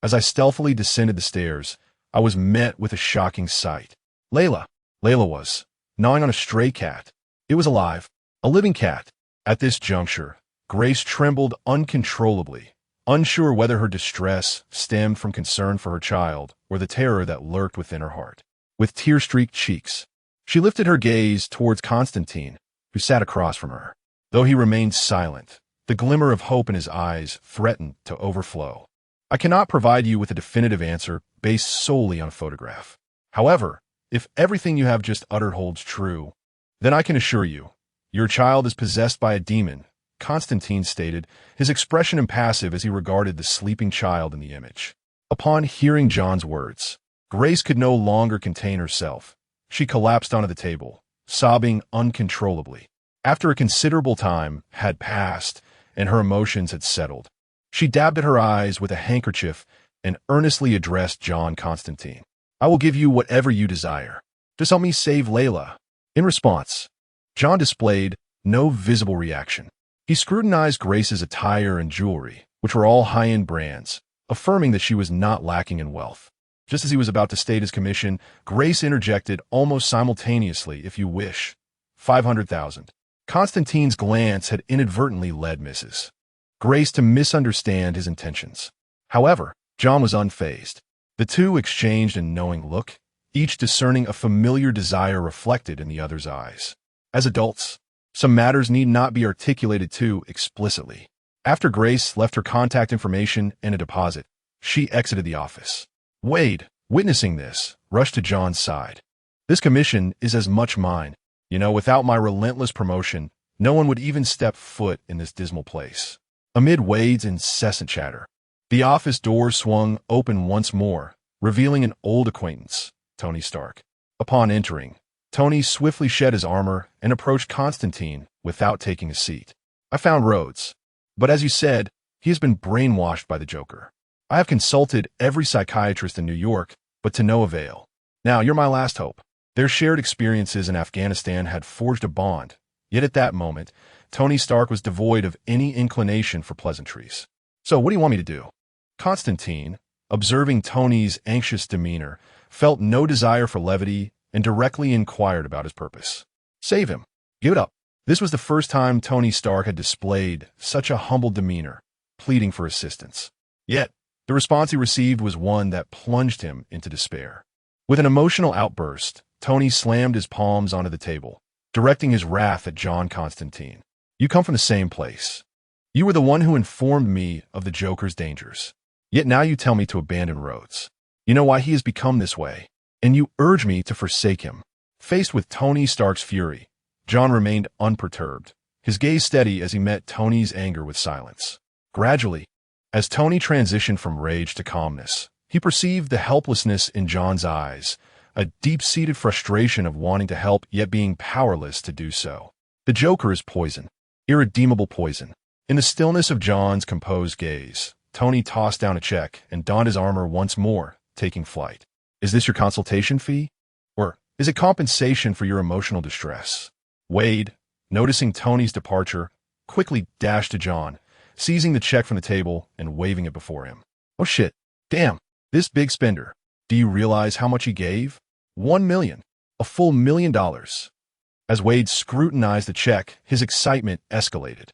As I stealthily descended the stairs, I was met with a shocking sight. Layla was gnawing on a stray cat. It was alive, a living cat. At this juncture, Grace trembled uncontrollably, unsure whether her distress stemmed from concern for her child or the terror that lurked within her heart. With tear-streaked cheeks, she lifted her gaze towards Constantine, who sat across from her. Though he remained silent, the glimmer of hope in his eyes threatened to overflow. I cannot provide you with a definitive answer based solely on a photograph. However, if everything you have just uttered holds true, then I can assure you, your child is possessed by a demon, Constantine stated, his expression impassive as he regarded the sleeping child in the image. Upon hearing John's words, Grace could no longer contain herself. She collapsed onto the table, sobbing uncontrollably. After a considerable time had passed and her emotions had settled, she dabbed at her eyes with a handkerchief and earnestly addressed John Constantine. I will give you whatever you desire. Just help me save Layla. In response, John displayed no visible reaction. He scrutinized Grace's attire and jewelry, which were all high-end brands, affirming that she was not lacking in wealth. Just as he was about to state his commission, Grace interjected almost simultaneously, if you wish, 500,000. Constantine's glance had inadvertently led Mrs. Grace to misunderstand his intentions. However, John was unfazed. The two exchanged a knowing look, each discerning a familiar desire reflected in the other's eyes. As adults, some matters need not be articulated too explicitly. After Grace left her contact information and a deposit, she exited the office. Wade, witnessing this, rushed to John's side. This commission is as much mine. You know, without my relentless promotion, no one would even step foot in this dismal place. Amid Wade's incessant chatter, the office door swung open once more, revealing an old acquaintance, Tony Stark. Upon entering, Tony swiftly shed his armor and approached Constantine without taking a seat. I found Rhodes, but as you said, he has been brainwashed by the Joker. I have consulted every psychiatrist in New York, but to no avail. Now, you're my last hope. Their shared experiences in Afghanistan had forged a bond, yet at that moment, Tony Stark was devoid of any inclination for pleasantries. So what do you want me to do? Constantine, observing Tony's anxious demeanor, felt no desire for levity and directly inquired about his purpose. Save him. Give it up. This was the first time Tony Stark had displayed such a humble demeanor, pleading for assistance. Yet, the response he received was one that plunged him into despair. With an emotional outburst, Tony slammed his palms onto the table, directing his wrath at John Constantine. You come from the same place. You were the one who informed me of the Joker's dangers. Yet now you tell me to abandon Rhodes. You know why he has become this way, and you urge me to forsake him. Faced with Tony Stark's fury, John remained unperturbed, his gaze steady as he met Tony's anger with silence. Gradually, as Tony transitioned from rage to calmness, he perceived the helplessness in John's eyes, a deep-seated frustration of wanting to help yet being powerless to do so. The Joker is poison, irredeemable poison. In the stillness of John's composed gaze, Tony tossed down a check and donned his armor once more, taking flight. Is this your consultation fee? Or is it compensation for your emotional distress? Wade, noticing Tony's departure, quickly dashed to John, seizing the check from the table and waving it before him. Oh shit, damn, this big spender. Do you realize how much he gave? $1 million, a full $1 million. As Wade scrutinized the check, his excitement escalated.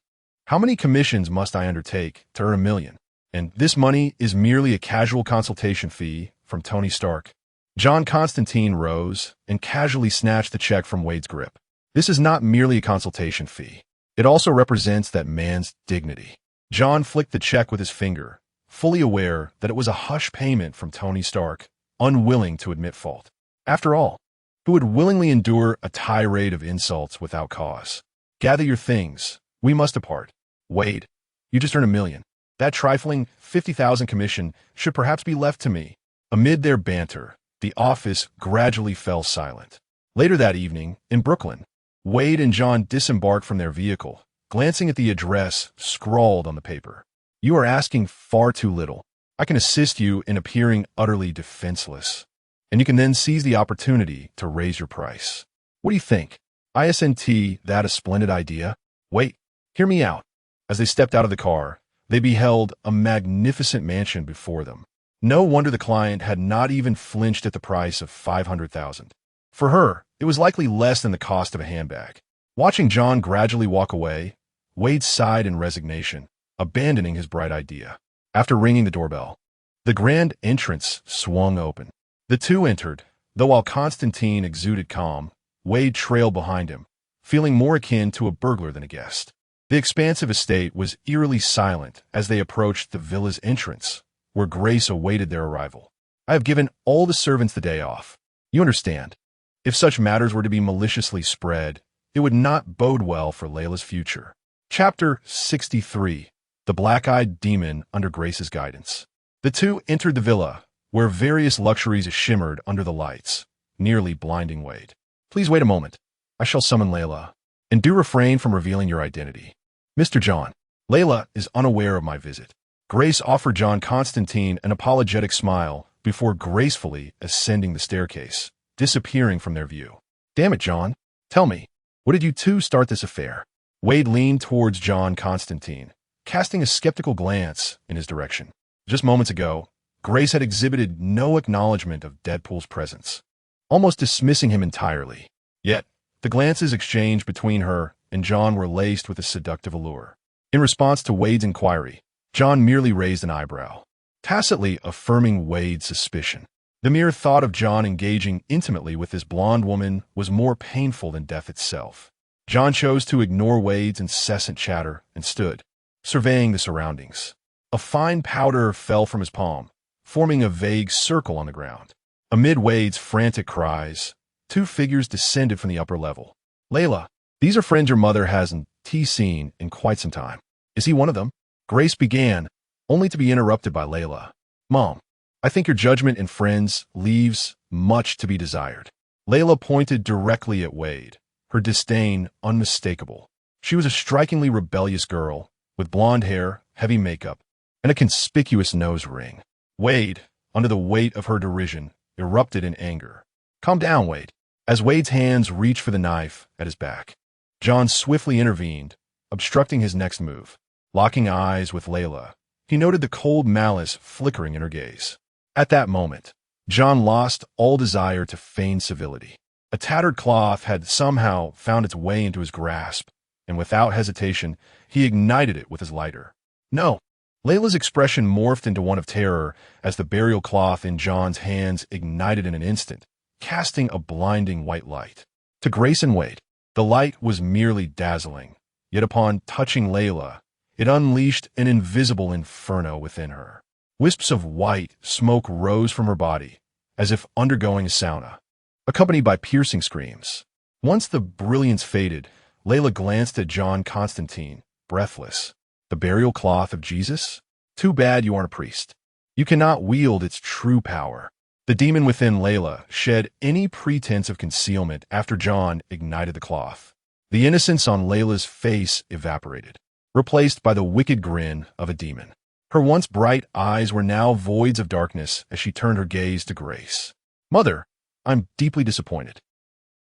How many commissions must I undertake to earn $1 million? And this money is merely a casual consultation fee from Tony Stark. John Constantine rose and casually snatched the check from Wade's grip. This is not merely a consultation fee. It also represents that man's dignity. John flicked the check with his finger, fully aware that it was a hush payment from Tony Stark, unwilling to admit fault. After all, who would willingly endure a tirade of insults without cause? Gather your things. We must depart. Wade, you just earned $1 million. That trifling 50,000 commission should perhaps be left to me. Amid their banter, the office gradually fell silent. Later that evening, in Brooklyn, Wade and John disembarked from their vehicle, glancing at the address scrawled on the paper. You are asking far too little. I can assist you in appearing utterly defenseless, and you can then seize the opportunity to raise your price. What do you think? Isn't that a splendid idea? Wait, hear me out. As they stepped out of the car, they beheld a magnificent mansion before them. No wonder the client had not even flinched at the price of $500,000. For her, it was likely less than the cost of a handbag. Watching John gradually walk away, Wade sighed in resignation, abandoning his bright idea. After ringing the doorbell, the grand entrance swung open. The two entered, though while Constantine exuded calm, Wade trailed behind him, feeling more akin to a burglar than a guest. The expansive estate was eerily silent as they approached the villa's entrance, where Grace awaited their arrival. I have given all the servants the day off. You understand. If such matters were to be maliciously spread, it would not bode well for Layla's future. Chapter 63. The Black-Eyed Demon Under Grace's Guidance. The two entered the villa, where various luxuries shimmered under the lights, nearly blinding Wade. Please wait a moment. I shall summon Layla, and do refrain from revealing your identity. Mr. John, Layla is unaware of my visit. Grace offered John Constantine an apologetic smile before gracefully ascending the staircase, disappearing from their view. Damn it, John. Tell me, what did you two start this affair? Wade leaned towards John Constantine, casting a skeptical glance in his direction. Just moments ago, Grace had exhibited no acknowledgement of Deadpool's presence, almost dismissing him entirely. Yet, the glances exchanged between her and John were laced with a seductive allure. In response to Wade's inquiry, John merely raised an eyebrow, tacitly affirming Wade's suspicion. The mere thought of John engaging intimately with this blonde woman was more painful than death itself. John chose to ignore Wade's incessant chatter and stood, surveying the surroundings. A fine powder fell from his palm, forming a vague circle on the ground. Amid Wade's frantic cries, two figures descended from the upper level. Layla, these are friends your mother hasn't seen in quite some time. Is he one of them? Grace began, only to be interrupted by Layla. Mom, I think your judgment in friends leaves much to be desired. Layla pointed directly at Wade, her disdain unmistakable. She was a strikingly rebellious girl, with blonde hair, heavy makeup, and a conspicuous nose ring. Wade, under the weight of her derision, erupted in anger. Calm down, Wade. As Wade's hands reached for the knife at his back, John swiftly intervened, obstructing his next move. Locking eyes with Layla, he noted the cold malice flickering in her gaze. At that moment, John lost all desire to feign civility. A tattered cloth had somehow found its way into his grasp, and without hesitation, he ignited it with his lighter. No! Layla's expression morphed into one of terror as the burial cloth in John's hands ignited in an instant, casting a blinding white light. To Grace and Wade, the light was merely dazzling, yet upon touching Layla, it unleashed an invisible inferno within her. Wisps of white smoke rose from her body, as if undergoing a sauna, accompanied by piercing screams. Once the brilliance faded, Layla glanced at John Constantine, breathless. The burial cloth of Jesus? Too bad you aren't a priest. You cannot wield its true power. The demon within Layla shed any pretense of concealment after John ignited the cloth. The innocence on Layla's face evaporated, replaced by the wicked grin of a demon. Her once bright eyes were now voids of darkness as she turned her gaze to Grace. "Mother, I'm deeply disappointed."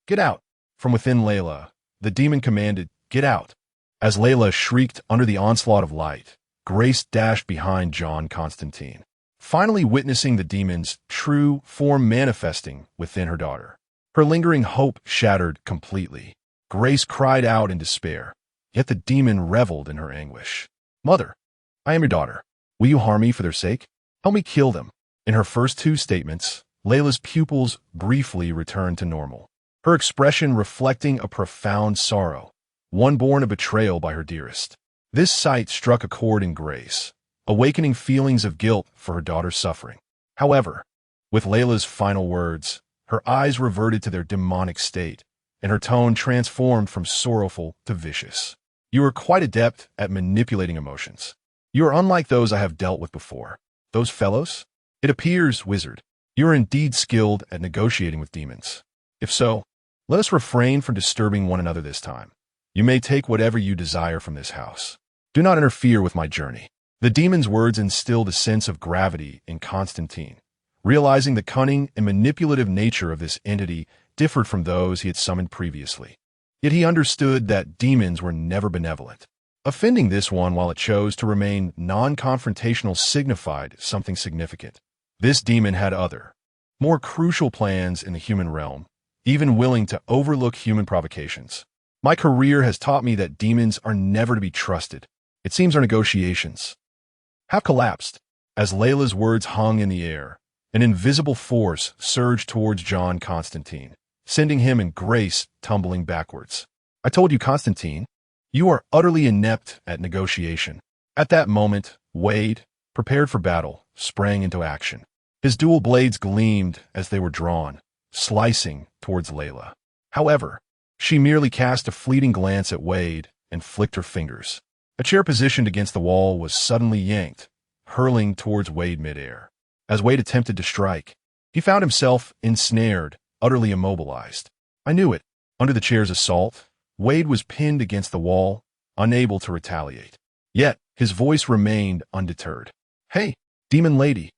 "Get out." From within Layla, the demon commanded, "Get out." As Layla shrieked under the onslaught of light, Grace dashed behind John Constantine, finally witnessing the demon's true form manifesting within her daughter. Her lingering hope shattered completely. Grace cried out in despair, yet the demon reveled in her anguish. "Mother, I am your daughter. Will you harm me for their sake? Help me kill them." In her first two statements, Layla's pupils briefly returned to normal, her expression reflecting a profound sorrow, one born of betrayal by her dearest. This sight struck a chord in Grace, awakening feelings of guilt for her daughter's suffering. However, with Layla's final words, her eyes reverted to their demonic state, and her tone transformed from sorrowful to vicious. "You are quite adept at manipulating emotions. You are unlike those I have dealt with before. Those fellows? It appears, wizard, you are indeed skilled at negotiating with demons. If so, let us refrain from disturbing one another this time. You may take whatever you desire from this house. Do not interfere with my journey." The demon's words instilled a sense of gravity in Constantine, realizing the cunning and manipulative nature of this entity differed from those he had summoned previously. Yet he understood that demons were never benevolent. Offending this one while it chose to remain non-confrontational signified something significant. This demon had other, more crucial plans in the human realm, even willing to overlook human provocations. "My career has taught me that demons are never to be trusted. It seems our negotiations have collapsed." As Layla's words hung in the air, an invisible force surged towards John Constantine, sending him and Grace tumbling backwards. "I told you, Constantine, you are utterly inept at negotiation." At that moment, Wade, prepared for battle, sprang into action. His dual blades gleamed as they were drawn, slicing towards Layla. However, she merely cast a fleeting glance at Wade and flicked her fingers. A chair positioned against the wall was suddenly yanked, hurling towards Wade midair. As Wade attempted to strike, he found himself ensnared, utterly immobilized. "I knew it." Under the chair's assault, Wade was pinned against the wall, unable to retaliate. Yet, his voice remained undeterred. "Hey, demon lady,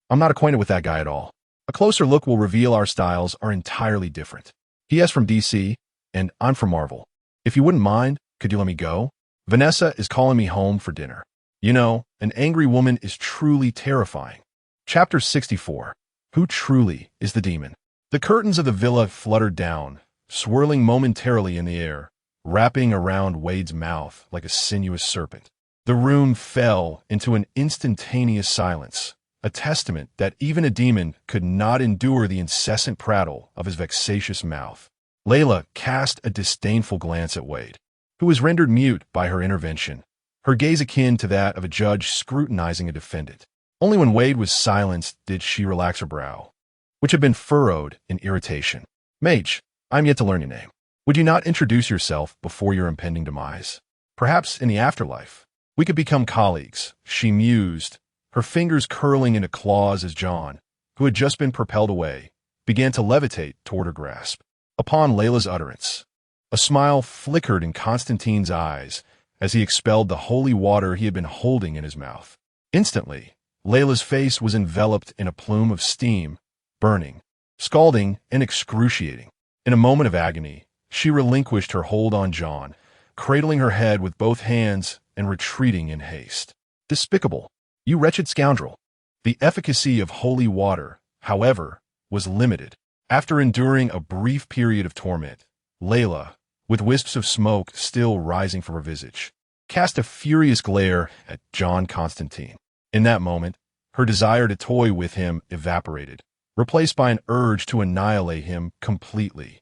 I'm not acquainted with that guy at all. A closer look will reveal our styles are entirely different. He is from DC, and I'm from Marvel. If you wouldn't mind, could you let me go? Vanessa is calling me home for dinner. You know, an angry woman is truly terrifying." Chapter 64. Who truly is the demon? The curtains of the villa fluttered down, swirling momentarily in the air, wrapping around Wade's mouth like a sinuous serpent. The room fell into an instantaneous silence, a testament that even a demon could not endure the incessant prattle of his vexatious mouth. Layla cast a disdainful glance at Wade, who was rendered mute by her intervention, her gaze akin to that of a judge scrutinizing a defendant. Only when Wade was silenced did she relax her brow, which had been furrowed in irritation. "Mage, I'm yet to learn your name. Would you not introduce yourself before your impending demise? Perhaps in the afterlife, we could become colleagues," she mused, her fingers curling into claws as John, who had just been propelled away, began to levitate toward her grasp. Upon Layla's utterance, a smile flickered in Constantine's eyes as he expelled the holy water he had been holding in his mouth. Instantly, Layla's face was enveloped in a plume of steam, burning, scalding, and excruciating. In a moment of agony, she relinquished her hold on John, cradling her head with both hands and retreating in haste. "Despicable! You wretched scoundrel!" The efficacy of holy water, however, was limited. After enduring a brief period of torment, Layla, with wisps of smoke still rising from her visage, cast a furious glare at John Constantine. In that moment, her desire to toy with him evaporated, replaced by an urge to annihilate him completely.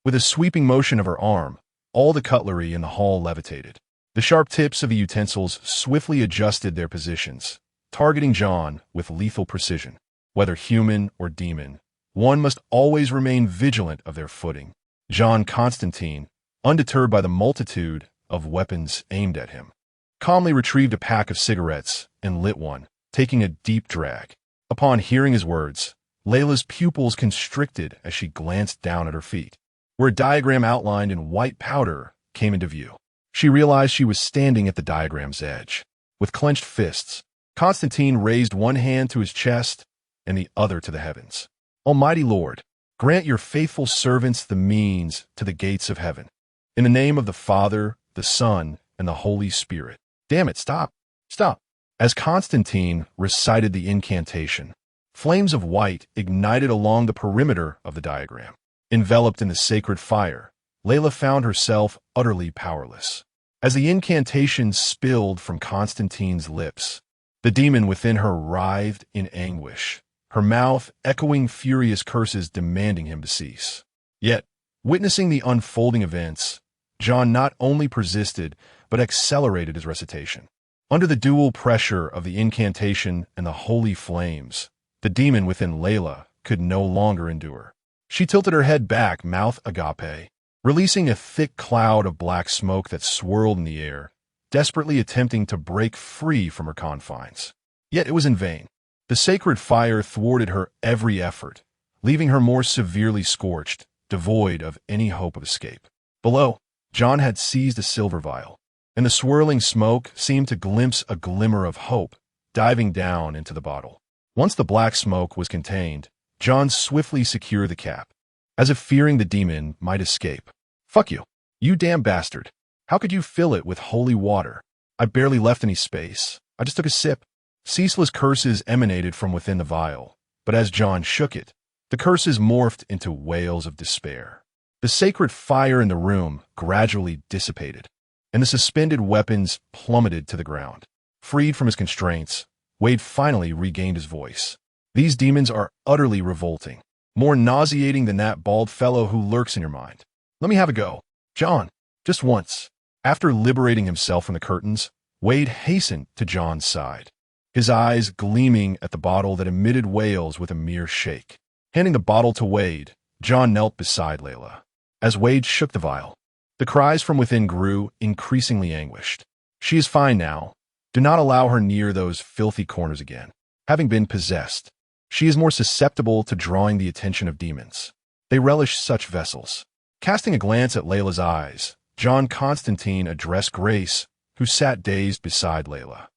With a sweeping motion of her arm, all the cutlery in the hall levitated. The sharp tips of the utensils swiftly adjusted their positions, targeting John with lethal precision. Whether human or demon, one must always remain vigilant of their footing. John Constantine, undeterred by the multitude of weapons aimed at him, calmly retrieved a pack of cigarettes and lit one, taking a deep drag. Upon hearing his words, Layla's pupils constricted as she glanced down at her feet, where a diagram outlined in white powder came into view. She realized she was standing at the diagram's edge. With clenched fists, Constantine raised one hand to his chest and the other to the heavens. Almighty Lord, grant your faithful servants the means to the gates of heaven. In the name of the Father, the Son, and the Holy Spirit. Damn it, stop. Stop. As Constantine recited the incantation, flames of white ignited along the perimeter of the diagram. Enveloped in the sacred fire, Layla found herself utterly powerless. As the incantation spilled from Constantine's lips, the demon within her writhed in anguish, her mouth echoing furious curses demanding him to cease. Yet, witnessing the unfolding events, John not only persisted, but accelerated his recitation. Under the dual pressure of the incantation and the holy flames, the demon within Layla could no longer endure. She tilted her head back, mouth agape, releasing a thick cloud of black smoke that swirled in the air, desperately attempting to break free from her confines. Yet it was in vain. The sacred fire thwarted her every effort, leaving her more severely scorched, devoid of any hope of escape. Below, John had seized a silver vial, and the swirling smoke seemed to glimpse a glimmer of hope, diving down into the bottle. Once the black smoke was contained, John swiftly secured the cap, as if fearing the demon might escape. Fuck you. You damn bastard. How could you fill it with holy water? I barely left any space. I just took a sip. Ceaseless curses emanated from within the vial, but as John shook it, the curses morphed into wails of despair. The sacred fire in the room gradually dissipated, and the suspended weapons plummeted to the ground. Freed from his constraints, Wade finally regained his voice. These demons are utterly revolting, more nauseating than that bald fellow who lurks in your mind. Let me have a go. John, just once. After liberating himself from the curtains, Wade hastened to John's side, his eyes gleaming at the bottle that emitted wails with a mere shake. Handing the bottle to Wade, John knelt beside Layla. As Wade shook the vial, the cries from within grew increasingly anguished. She is fine now. Do not allow her near those filthy corners again. Having been possessed, she is more susceptible to drawing the attention of demons. They relish such vessels. Casting a glance at Layla's eyes, John Constantine addressed Grace, who sat dazed beside Layla.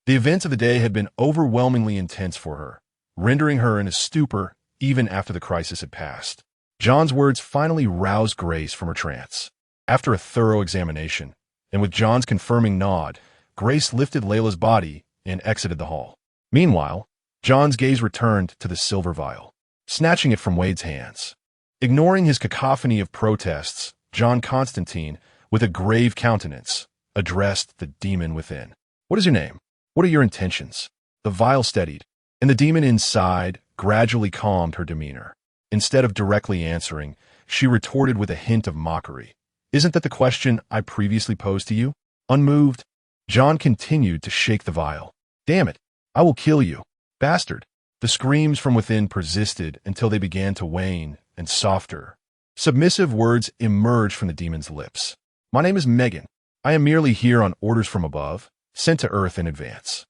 The events of the day had been overwhelmingly intense for her, rendering her in a stupor even after the crisis had passed. John's words finally roused Grace from her trance. After a thorough examination, and with John's confirming nod, Grace lifted Layla's body and exited the hall. Meanwhile, John's gaze returned to the silver vial, snatching it from Wade's hands. Ignoring his cacophony of protests, John Constantine, with a grave countenance, addressed the demon within. What is your name? What are your intentions? The vial steadied, and the demon inside gradually calmed her demeanor. Instead of directly answering, she retorted with a hint of mockery. Isn't that the question I previously posed to you? Unmoved, John continued to shake the vial. Damn it, I will kill you, bastard. The screams from within persisted until they began to wane, and softer, submissive words emerged from the demon's lips. My name is Megan. I am merely here on orders from above, sent to Earth in advance.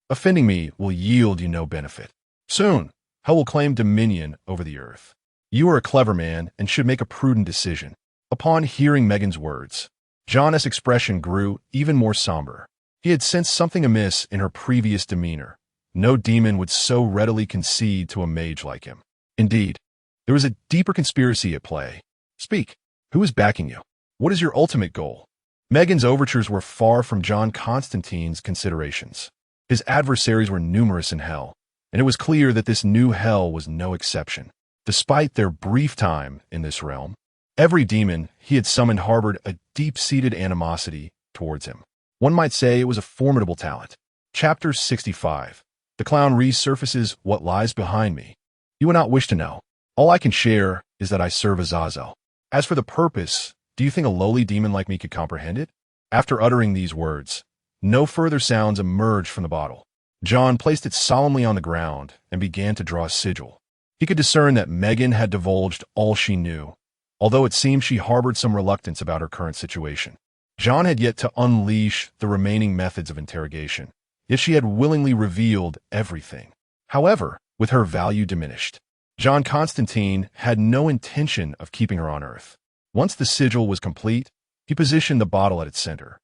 Offending me will yield you no benefit. Soon, Hell will claim dominion over the Earth. You are a clever man and should make a prudent decision. Upon hearing Megan's words, John's expression grew even more somber. He had sensed something amiss in her previous demeanor. No demon would so readily concede to a mage like him. Indeed, there was a deeper conspiracy at play. Speak. Who is backing you? What is your ultimate goal? Megan's overtures were far from John Constantine's considerations. His adversaries were numerous in Hell, and it was clear that this new Hell was no exception. Despite their brief time in this realm, every demon he had summoned harbored a deep-seated animosity towards him. One might say it was a formidable talent. Chapter 65. The clown resurfaces what lies behind me. You would not wish to know. All I can share is that I serve Azazel. As for the purpose, do you think a lowly demon like me could comprehend it? After uttering these words, no further sounds emerged from the bottle. John placed it solemnly on the ground and began to draw a sigil. He could discern that Megan had divulged all she knew, although it seemed she harbored some reluctance about her current situation. John had yet to unleash the remaining methods of interrogation, yet she had willingly revealed everything. However, with her value diminished, John Constantine had no intention of keeping her on Earth. Once the sigil was complete, he positioned the bottle at its center.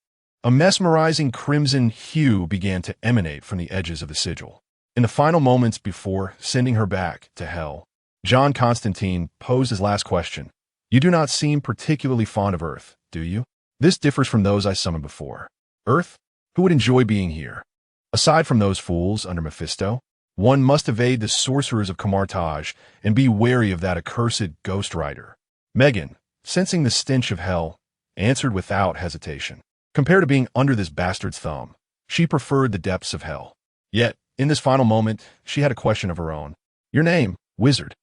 A mesmerizing crimson hue began to emanate from the edges of the sigil. In the final moments before sending her back to hell, John Constantine posed his last question. You do not seem particularly fond of Earth, do you? This differs from those I summoned before. Earth? Who would enjoy being here? Aside from those fools under Mephisto, one must evade the sorcerers of Camartage and be wary of that accursed ghost rider. Megan, sensing the stench of hell, answered without hesitation. Compared to being under this bastard's thumb, she preferred the depths of hell. Yet, in this final moment, she had a question of her own. Your name, wizard.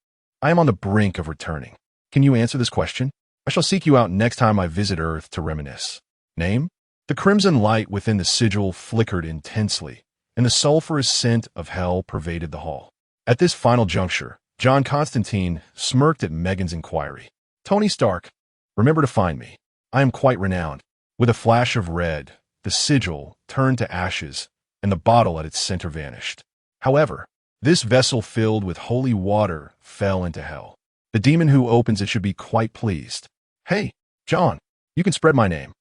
I am on the brink of returning. Can you answer this question? I shall seek you out next time I visit Earth to reminisce. Name? The crimson light within the sigil flickered intensely, and the sulphurous scent of hell pervaded the hall. At this final juncture, John Constantine smirked at Megan's inquiry. Tony Stark, remember to find me. I am quite renowned. With a flash of red, the sigil turned to ashes, and the bottle at its center vanished. However, this vessel filled with holy water fell into hell. The demon who opens it should be quite pleased. Hey, John, you can spread my name.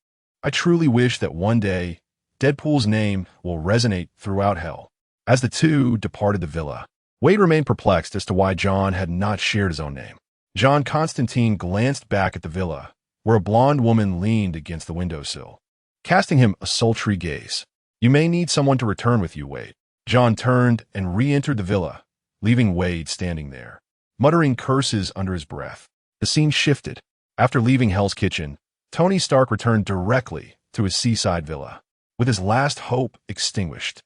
I truly wish that one day, Deadpool's name will resonate throughout hell. As the two departed the villa, Wade remained perplexed as to why John had not shared his own name. John Constantine glanced back at the villa, where a blonde woman leaned against the windowsill, casting him a sultry gaze. You may need someone to return with you, Wade. John turned and re-entered the villa, leaving Wade standing there, muttering curses under his breath. The scene shifted. After leaving Hell's Kitchen, Tony Stark returned directly to his seaside villa, with his last hope extinguished.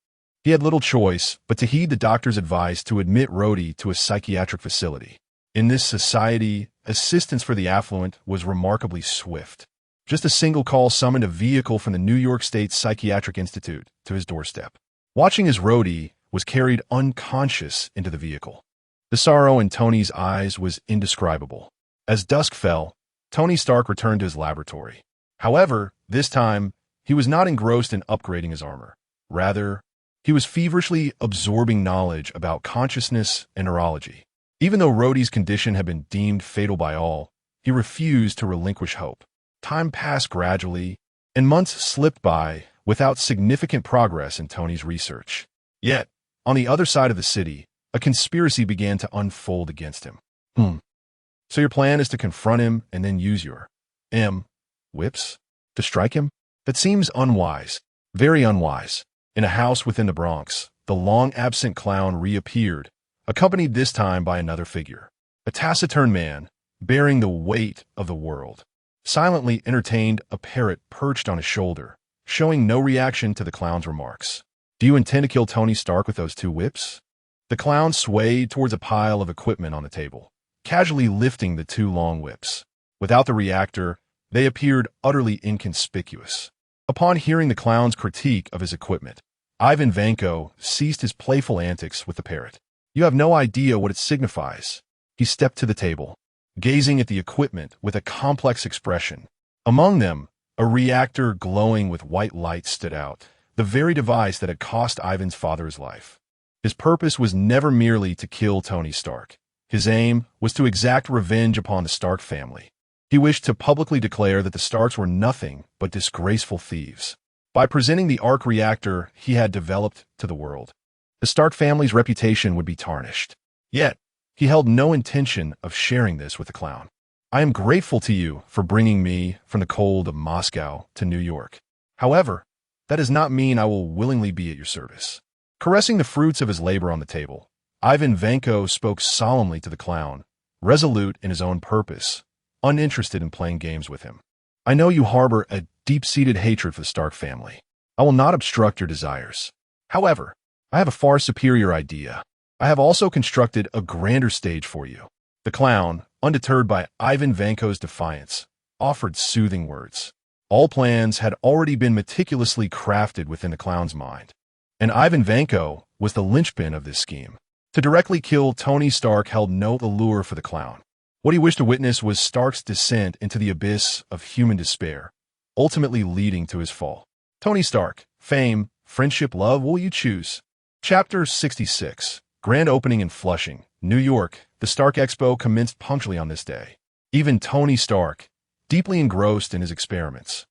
He had little choice but to heed the doctor's advice to admit Rhodey to a psychiatric facility. In this society, assistance for the affluent was remarkably swift. Just a single call summoned a vehicle from the New York State Psychiatric Institute to his doorstep. Watching as Rhodey was carried unconscious into the vehicle, the sorrow in Tony's eyes was indescribable. As dusk fell, Tony Stark returned to his laboratory. However, this time, he was not engrossed in upgrading his armor. Rather, he was feverishly absorbing knowledge about consciousness and neurology. Even though Rhodey's condition had been deemed fatal by all, he refused to relinquish hope. Time passed gradually, and months slipped by without significant progress in Tony's research. Yet, on the other side of the city, a conspiracy began to unfold against him. So your plan is to confront him and then use your whips to strike him? That seems unwise, very unwise. In a house within the Bronx, the long-absent clown reappeared, accompanied this time by another figure, a taciturn man bearing the weight of the world. Silently entertained a parrot perched on his shoulder, showing no reaction to the clown's remarks. Do you intend to kill Tony Stark with those two whips? The clown swayed towards a pile of equipment on the table, casually lifting the two long whips. Without the reactor, they appeared utterly inconspicuous. Upon hearing the clown's critique of his equipment, Ivan Vanko ceased his playful antics with the parrot. You have no idea what it signifies. He stepped to the table, gazing at the equipment with a complex expression. Among them, a reactor glowing with white light stood out, the very device that had cost Ivan's father his life. His purpose was never merely to kill Tony Stark. His aim was to exact revenge upon the Stark family. He wished to publicly declare that the Starks were nothing but disgraceful thieves. By presenting the arc reactor he had developed to the world, the Stark family's reputation would be tarnished. Yet, he held no intention of sharing this with the clown. I am grateful to you for bringing me from the cold of Moscow to New York. However, that does not mean I will willingly be at your service. Caressing the fruits of his labor on the table, Ivan Vanko spoke solemnly to the clown, resolute in his own purpose, uninterested in playing games with him. I know you harbor a deep-seated hatred for the Stark family. I will not obstruct your desires. However, I have a far superior idea. I have also constructed a grander stage for you. The clown, undeterred by Ivan Vanko's defiance, offered soothing words. All plans had already been meticulously crafted within the clown's mind, and Ivan Vanko was the linchpin of this scheme. To directly kill Tony Stark held no allure for the clown. What he wished to witness was Stark's descent into the abyss of human despair, ultimately leading to his fall. Tony Stark, fame, friendship, love, will you choose? Chapter 66. Grand opening in Flushing, New York. The Stark Expo commenced punctually on this day. Even Tony Stark, deeply engrossed in his experiments,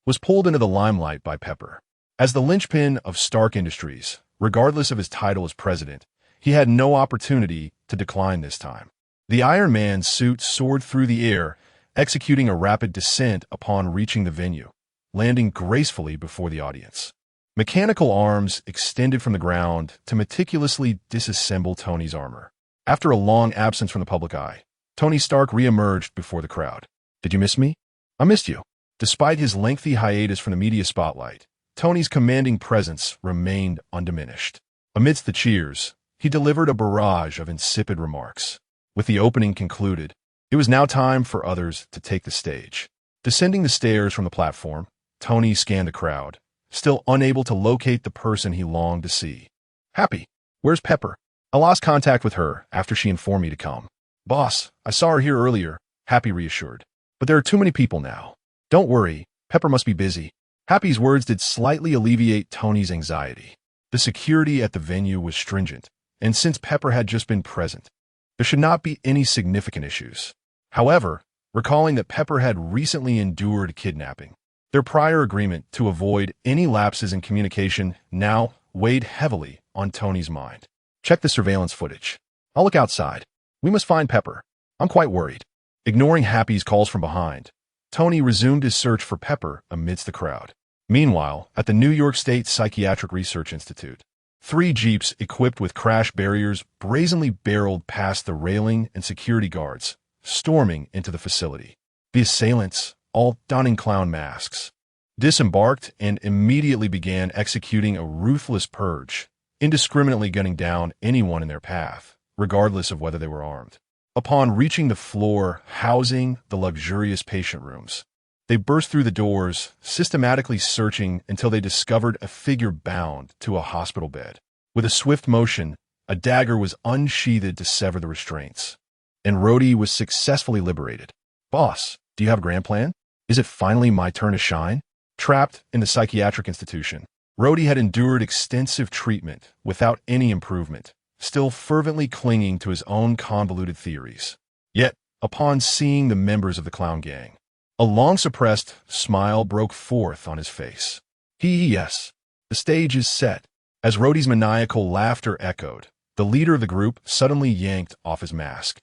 was pulled into the limelight by Pepper. As the linchpin of Stark Industries, regardless of his title as president, he had no opportunity to decline this time. The Iron Man suit soared through the air, executing a rapid descent upon reaching the venue, landing gracefully before the audience. Mechanical arms extended from the ground to meticulously disassemble Tony's armor. After a long absence from the public eye, Tony Stark re-emerged before the crowd. Did you miss me? I missed you. Despite his lengthy hiatus from the media spotlight, Tony's commanding presence remained undiminished. Amidst the cheers, he delivered a barrage of insipid remarks. With the opening concluded, it was now time for others to take the stage. Descending the stairs from the platform, Tony scanned the crowd, still unable to locate the person he longed to see. Happy, where's Pepper? I lost contact with her after she informed me to come. Boss, I saw her here earlier, Happy reassured. But there are too many people now. Don't worry, Pepper must be busy. Happy's words did slightly alleviate Tony's anxiety. The security at the venue was stringent, and since Pepper had just been present, there should not be any significant issues. However, recalling that Pepper had recently endured kidnapping, their prior agreement to avoid any lapses in communication now weighed heavily on Tony's mind. Check the surveillance footage. I'll look outside. We must find Pepper. I'm quite worried. Ignoring Happy's calls from behind, Tony resumed his search for Pepper amidst the crowd. Meanwhile, at the New York State Psychiatric Research Institute, 3 jeeps equipped with crash barriers brazenly barreled past the railing and security guards, storming into the facility. The assailants, all donning clown masks, disembarked and immediately began executing a ruthless purge, indiscriminately gunning down anyone in their path, regardless of whether they were armed. Upon reaching the floor housing the luxurious patient rooms, they burst through the doors, systematically searching until they discovered a figure bound to a hospital bed. With a swift motion, a dagger was unsheathed to sever the restraints, and Rhodey was successfully liberated. Boss, do you have a grand plan? Is it finally my turn to shine? Trapped in the psychiatric institution, Rhodey had endured extensive treatment without any improvement, still fervently clinging to his own convoluted theories. Yet, upon seeing the members of the clown gang, a long-suppressed smile broke forth on his face. Yes, the stage is set. As Rhodey's maniacal laughter echoed, the leader of the group suddenly yanked off his mask,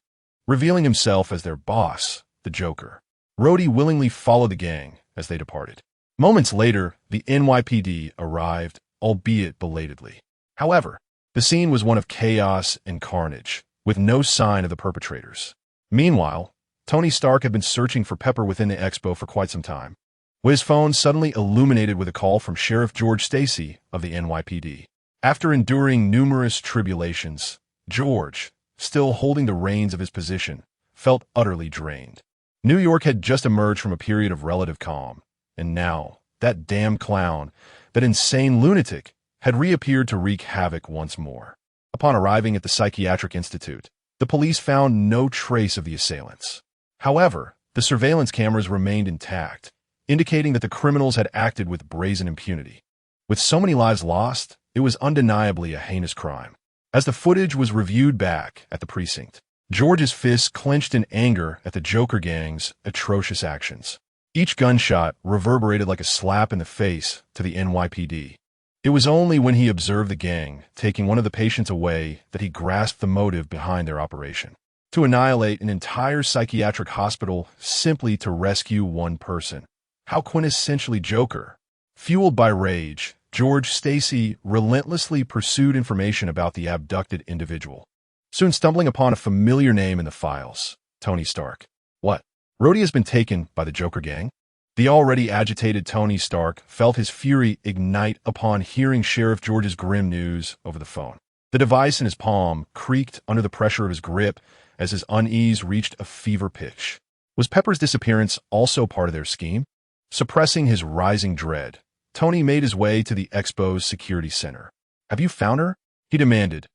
revealing himself as their boss, the Joker. Rhodey willingly followed the gang as they departed. Moments later, the NYPD arrived, albeit belatedly. However, the scene was one of chaos and carnage, with no sign of the perpetrators. Meanwhile, Tony Stark had been searching for Pepper within the expo for quite some time, with his phone suddenly illuminated with a call from Sheriff George Stacy of the NYPD. After enduring numerous tribulations, George, still holding the reins of his position, felt utterly drained. New York had just emerged from a period of relative calm, and now, that damn clown, that insane lunatic, had reappeared to wreak havoc once more. Upon arriving at the Psychiatric Institute, the police found no trace of the assailants. However, the surveillance cameras remained intact, indicating that the criminals had acted with brazen impunity. With so many lives lost, it was undeniably a heinous crime. As the footage was reviewed back at the precinct, George's fists clenched in anger at the Joker gang's atrocious actions. Each gunshot reverberated like a slap in the face to the NYPD. It was only when he observed the gang taking one of the patients away that he grasped the motive behind their operation. To annihilate an entire psychiatric hospital simply to rescue one person. How quintessentially Joker. Fueled by rage, George Stacy relentlessly pursued information about the abducted individual, soon stumbling upon a familiar name in the files, Tony Stark. What? Rhodey has been taken by the Joker gang? The already agitated Tony Stark felt his fury ignite upon hearing Sheriff George's grim news over the phone. The device in his palm creaked under the pressure of his grip as his unease reached a fever pitch. Was Pepper's disappearance also part of their scheme? Suppressing his rising dread, Tony made his way to the Expo's security center. "Have you found her?" he demanded.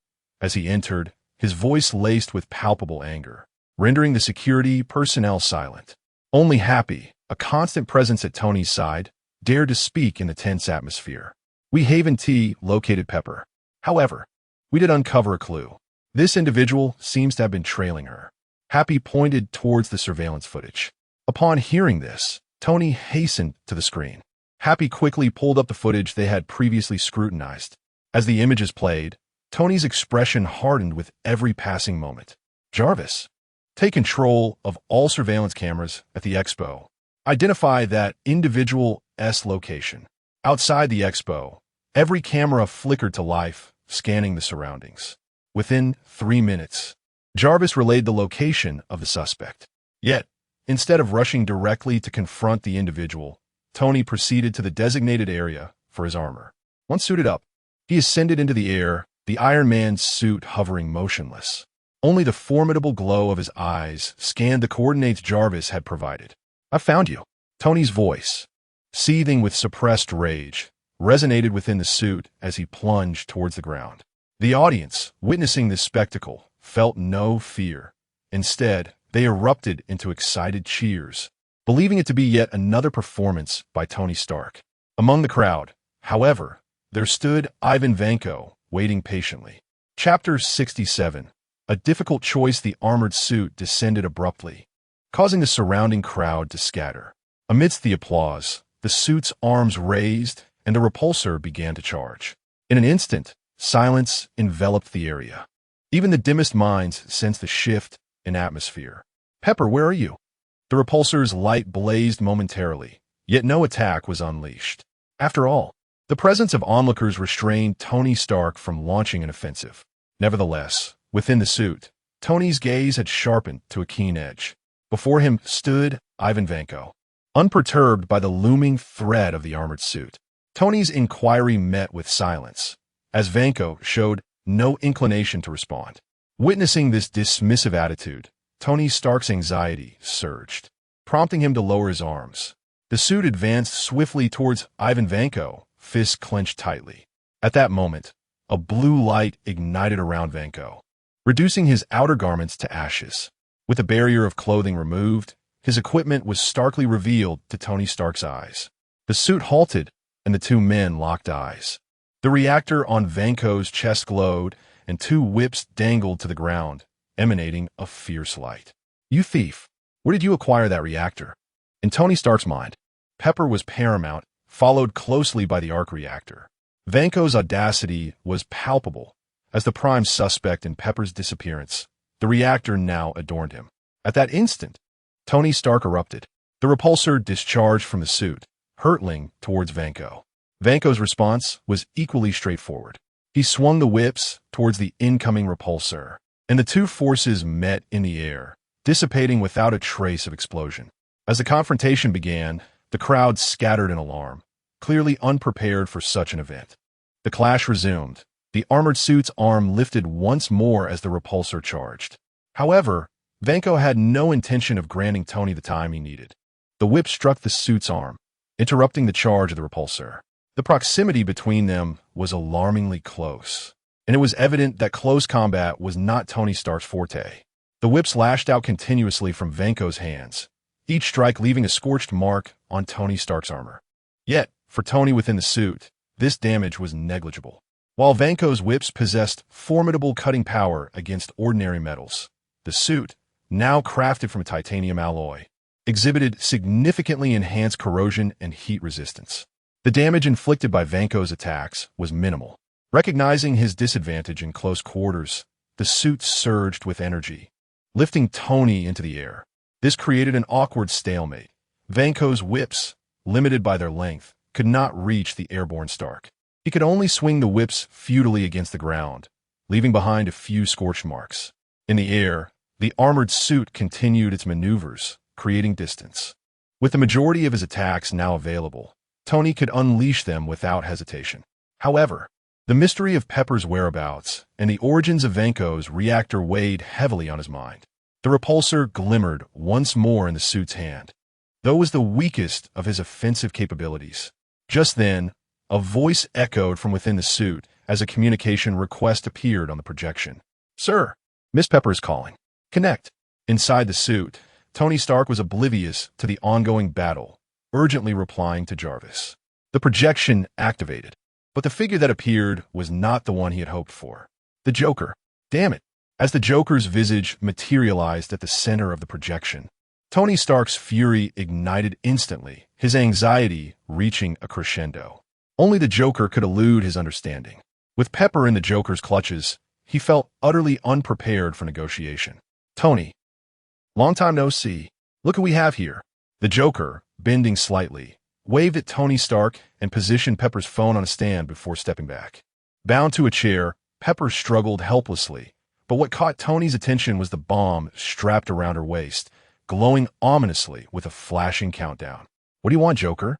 As he entered, his voice laced with palpable anger, rendering the security personnel silent. Only Happy, a constant presence at Tony's side, dared to speak in the tense atmosphere. "We Haven T located Pepper. However, we did uncover a clue. This individual seems to have been trailing her." Happy pointed towards the surveillance footage. Upon hearing this, Tony hastened to the screen. Happy quickly pulled up the footage they had previously scrutinized. As the images played, Tony's expression hardened with every passing moment. "Jarvis, take control of all surveillance cameras at the Expo. Identify that individual's location." Outside the Expo, every camera flickered to life, scanning the surroundings. Within 3 minutes, Jarvis relayed the location of the suspect. Yet, instead of rushing directly to confront the individual, Tony proceeded to the designated area for his armor. Once suited up, he ascended into the air, the Iron Man's suit hovering motionless. Only the formidable glow of his eyes scanned the coordinates Jarvis had provided. "I found you." Tony's voice, seething with suppressed rage, resonated within the suit as he plunged towards the ground. The audience, witnessing this spectacle, felt no fear. Instead, they erupted into excited cheers, believing it to be yet another performance by Tony Stark. Among the crowd, however, there stood Ivan Vanko, waiting patiently. Chapter 67. A difficult choice. The armored suit descended abruptly, causing the surrounding crowd to scatter. Amidst the applause, the suit's arms raised and the repulsor began to charge. In an instant, silence enveloped the area. Even the dimmest minds sensed the shift in atmosphere. "Pepper, where are you?" The repulsor's light blazed momentarily, yet no attack was unleashed. After all, the presence of onlookers restrained Tony Stark from launching an offensive. Nevertheless, within the suit, Tony's gaze had sharpened to a keen edge. Before him stood Ivan Vanko, unperturbed by the looming threat of the armored suit. Tony's inquiry met with silence, as Vanko showed no inclination to respond. Witnessing this dismissive attitude, Tony Stark's anxiety surged, prompting him to lower his arms. The suit advanced swiftly towards Ivan Vanko, fists clenched tightly. At that moment, a blue light ignited around Vanko, reducing his outer garments to ashes. With the barrier of clothing removed, his equipment was starkly revealed to Tony Stark's eyes. The suit halted, and the two men locked eyes. The reactor on Vanko's chest glowed, and 2 whips dangled to the ground, emanating a fierce light. "You thief! Where did you acquire that reactor?" In Tony Stark's mind, Pepper was paramount, followed closely by the arc reactor. Vanko's audacity was palpable. As the prime suspect in Pepper's disappearance, the reactor now adorned him. At that instant, Tony Stark erupted. The repulsor discharged from the suit, hurtling towards Vanko. Vanko's response was equally straightforward. He swung the whips towards the incoming repulsor, and the two forces met in the air, dissipating without a trace of explosion. As the confrontation began, the crowd scattered in alarm, clearly unprepared for such an event. The clash resumed. The armored suit's arm lifted once more as the repulsor charged. However, Vanko had no intention of granting Tony the time he needed. The whip struck the suit's arm, interrupting the charge of the repulsor. The proximity between them was alarmingly close, and it was evident that close combat was not Tony Stark's forte. The whips lashed out continuously from Vanko's hands, each strike leaving a scorched mark on Tony Stark's armor. Yet, for Tony within the suit, this damage was negligible. While Vanko's whips possessed formidable cutting power against ordinary metals, the suit, now crafted from titanium alloy, exhibited significantly enhanced corrosion and heat resistance. The damage inflicted by Vanko's attacks was minimal. Recognizing his disadvantage in close quarters, the suit surged with energy, lifting Tony into the air. This created an awkward stalemate. Vanko's whips, limited by their length, could not reach the airborne Stark. He could only swing the whips futilely against the ground, leaving behind a few scorch marks. In the air, the armored suit continued its maneuvers, creating distance. With the majority of his attacks now available, Tony could unleash them without hesitation. However, The mystery of Pepper's whereabouts and the origins of Vanko's reactor weighed heavily on his mind. The repulsor glimmered once more in the suit's hand, though it was the weakest of his offensive capabilities. Just then, a voice echoed from within the suit as a communication request appeared on the projection. "Sir, Miss Pepper is calling. Connect." Inside the suit, Tony Stark was oblivious to the ongoing battle, urgently replying to Jarvis. The projection activated, but the figure that appeared was not the one he had hoped for. The Joker. Damn it. As the Joker's visage materialized at the center of the projection, Tony Stark's fury ignited instantly, his anxiety reaching a crescendo. Only the Joker could elude his understanding. With Pepper in the Joker's clutches, he felt utterly unprepared for negotiation. "Tony, long time no see. Look who we have here." The Joker, bending slightly, waved at Tony Stark and positioned Pepper's phone on a stand before stepping back. Bound to a chair, Pepper struggled helplessly, but what caught Tony's attention was the bomb strapped around her waist, glowing ominously with a flashing countdown. "What do you want, Joker?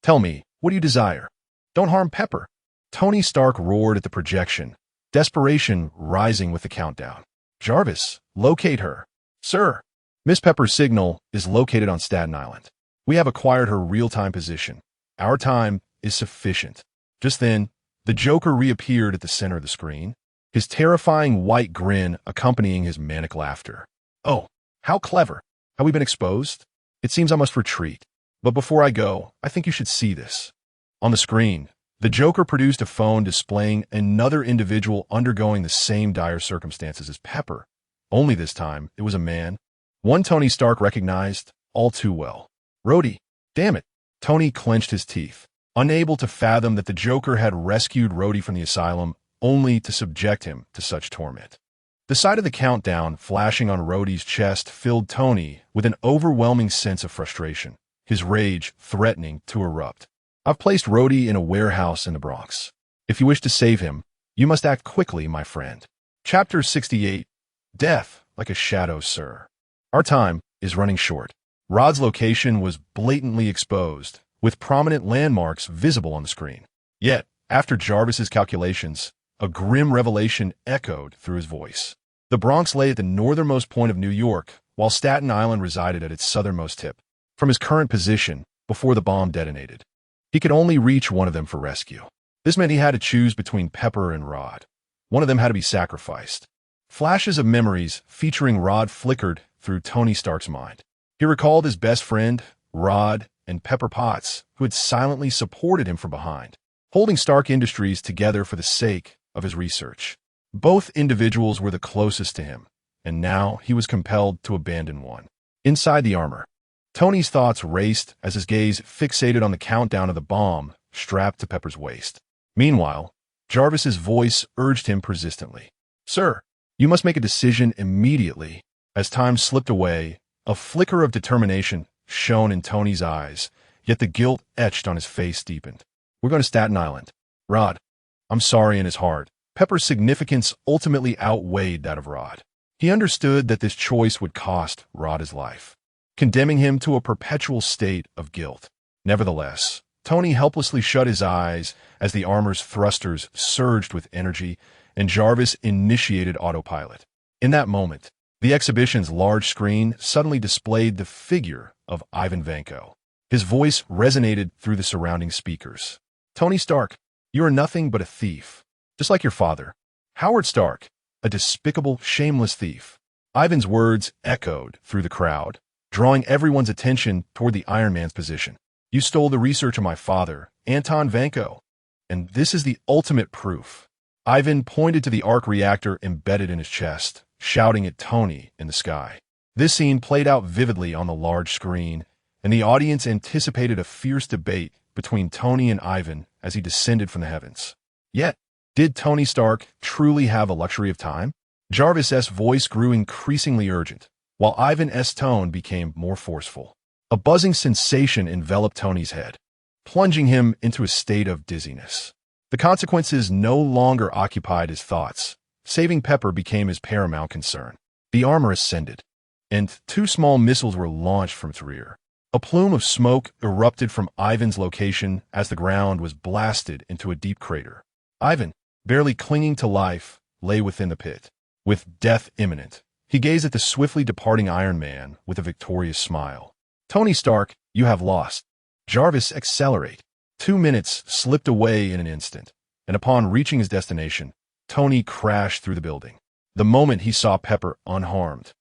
Tell me, what do you desire? Don't harm Pepper." Tony Stark roared at the projection, desperation rising with the countdown. "Jarvis, locate her." "Sir, Miss Pepper's signal is located on Staten Island. We have acquired her real-time position. Our time is sufficient." Just then, the Joker reappeared at the center of the screen, his terrifying white grin accompanying his manic laughter. "Oh, how clever. Have we been exposed? It seems I must retreat. But before I go, I think you should see this." On the screen, the Joker produced a phone displaying another individual undergoing the same dire circumstances as Pepper. Only this time, it was a man. One Tony Stark recognized all too well. "Rhodey, damn it." Tony clenched his teeth, unable to fathom that the Joker had rescued Rhodey from the asylum only to subject him to such torment. The sight of the countdown flashing on Rhodey's chest filled Tony with an overwhelming sense of frustration, his rage threatening to erupt. "I've placed Rhodey in a warehouse in the Bronx. If you wish to save him, you must act quickly, my friend." Chapter 68. Death like a shadow, sir. Our time is running short. Rod's location was blatantly exposed, with prominent landmarks visible on the screen. Yet, after Jarvis's calculations, a grim revelation echoed through his voice. The Bronx lay at the northernmost point of New York, while Staten Island resided at its southernmost tip. From his current position, before the bomb detonated, he could only reach one of them for rescue. This meant he had to choose between Pepper and Rod. One of them had to be sacrificed. Flashes of memories featuring Rod flickered through Tony Stark's mind. He recalled his best friend, Rod, and Pepper Potts, who had silently supported him from behind, holding Stark Industries together for the sake of his research. Both individuals were the closest to him, and now he was compelled to abandon one. Inside the armor, Tony's thoughts raced as his gaze fixated on the countdown of the bomb strapped to Pepper's waist. Meanwhile, Jarvis's voice urged him persistently. "Sir, you must make a decision immediately." As time slipped away, a flicker of determination shone in Tony's eyes, yet the guilt etched on his face deepened. "We're going to Staten Island. Rod, I'm sorry," in his heart. Pepper's significance ultimately outweighed that of Rod. He understood that this choice would cost Rod his life, condemning him to a perpetual state of guilt. Nevertheless, Tony helplessly shut his eyes as the armor's thrusters surged with energy and Jarvis initiated autopilot. In that moment, the exhibition's large screen suddenly displayed the figure of Ivan Vanko. His voice resonated through the surrounding speakers. "Tony Stark, you are nothing but a thief, just like your father, Howard Stark, a despicable, shameless thief." Ivan's words echoed through the crowd, drawing everyone's attention toward the Iron Man's position. "You stole the research of my father, Anton Vanko, and this is the ultimate proof." Ivan pointed to the arc reactor embedded in his chest, shouting at Tony in the sky. This scene played out vividly on the large screen, and the audience anticipated a fierce debate between Tony and Ivan as he descended from the heavens. Yet, did Tony Stark truly have the luxury of time? Jarvis' voice grew increasingly urgent, while Ivan's tone became more forceful. A buzzing sensation enveloped Tony's head, plunging him into a state of dizziness. The consequences no longer occupied his thoughts. Saving Pepper became his paramount concern. The armor ascended, and 2 small missiles were launched from its rear. A plume of smoke erupted from Ivan's location as the ground was blasted into a deep crater. "Ivan, barely clinging to life, lay within the pit. With death imminent, he gazed at the swiftly departing Iron Man with a victorious smile. Tony Stark, you have lost. Jarvis, accelerate. 2 minutes slipped away in an instant, and upon reaching his destination, Tony crashed through the building. The moment he saw Pepper unharmed,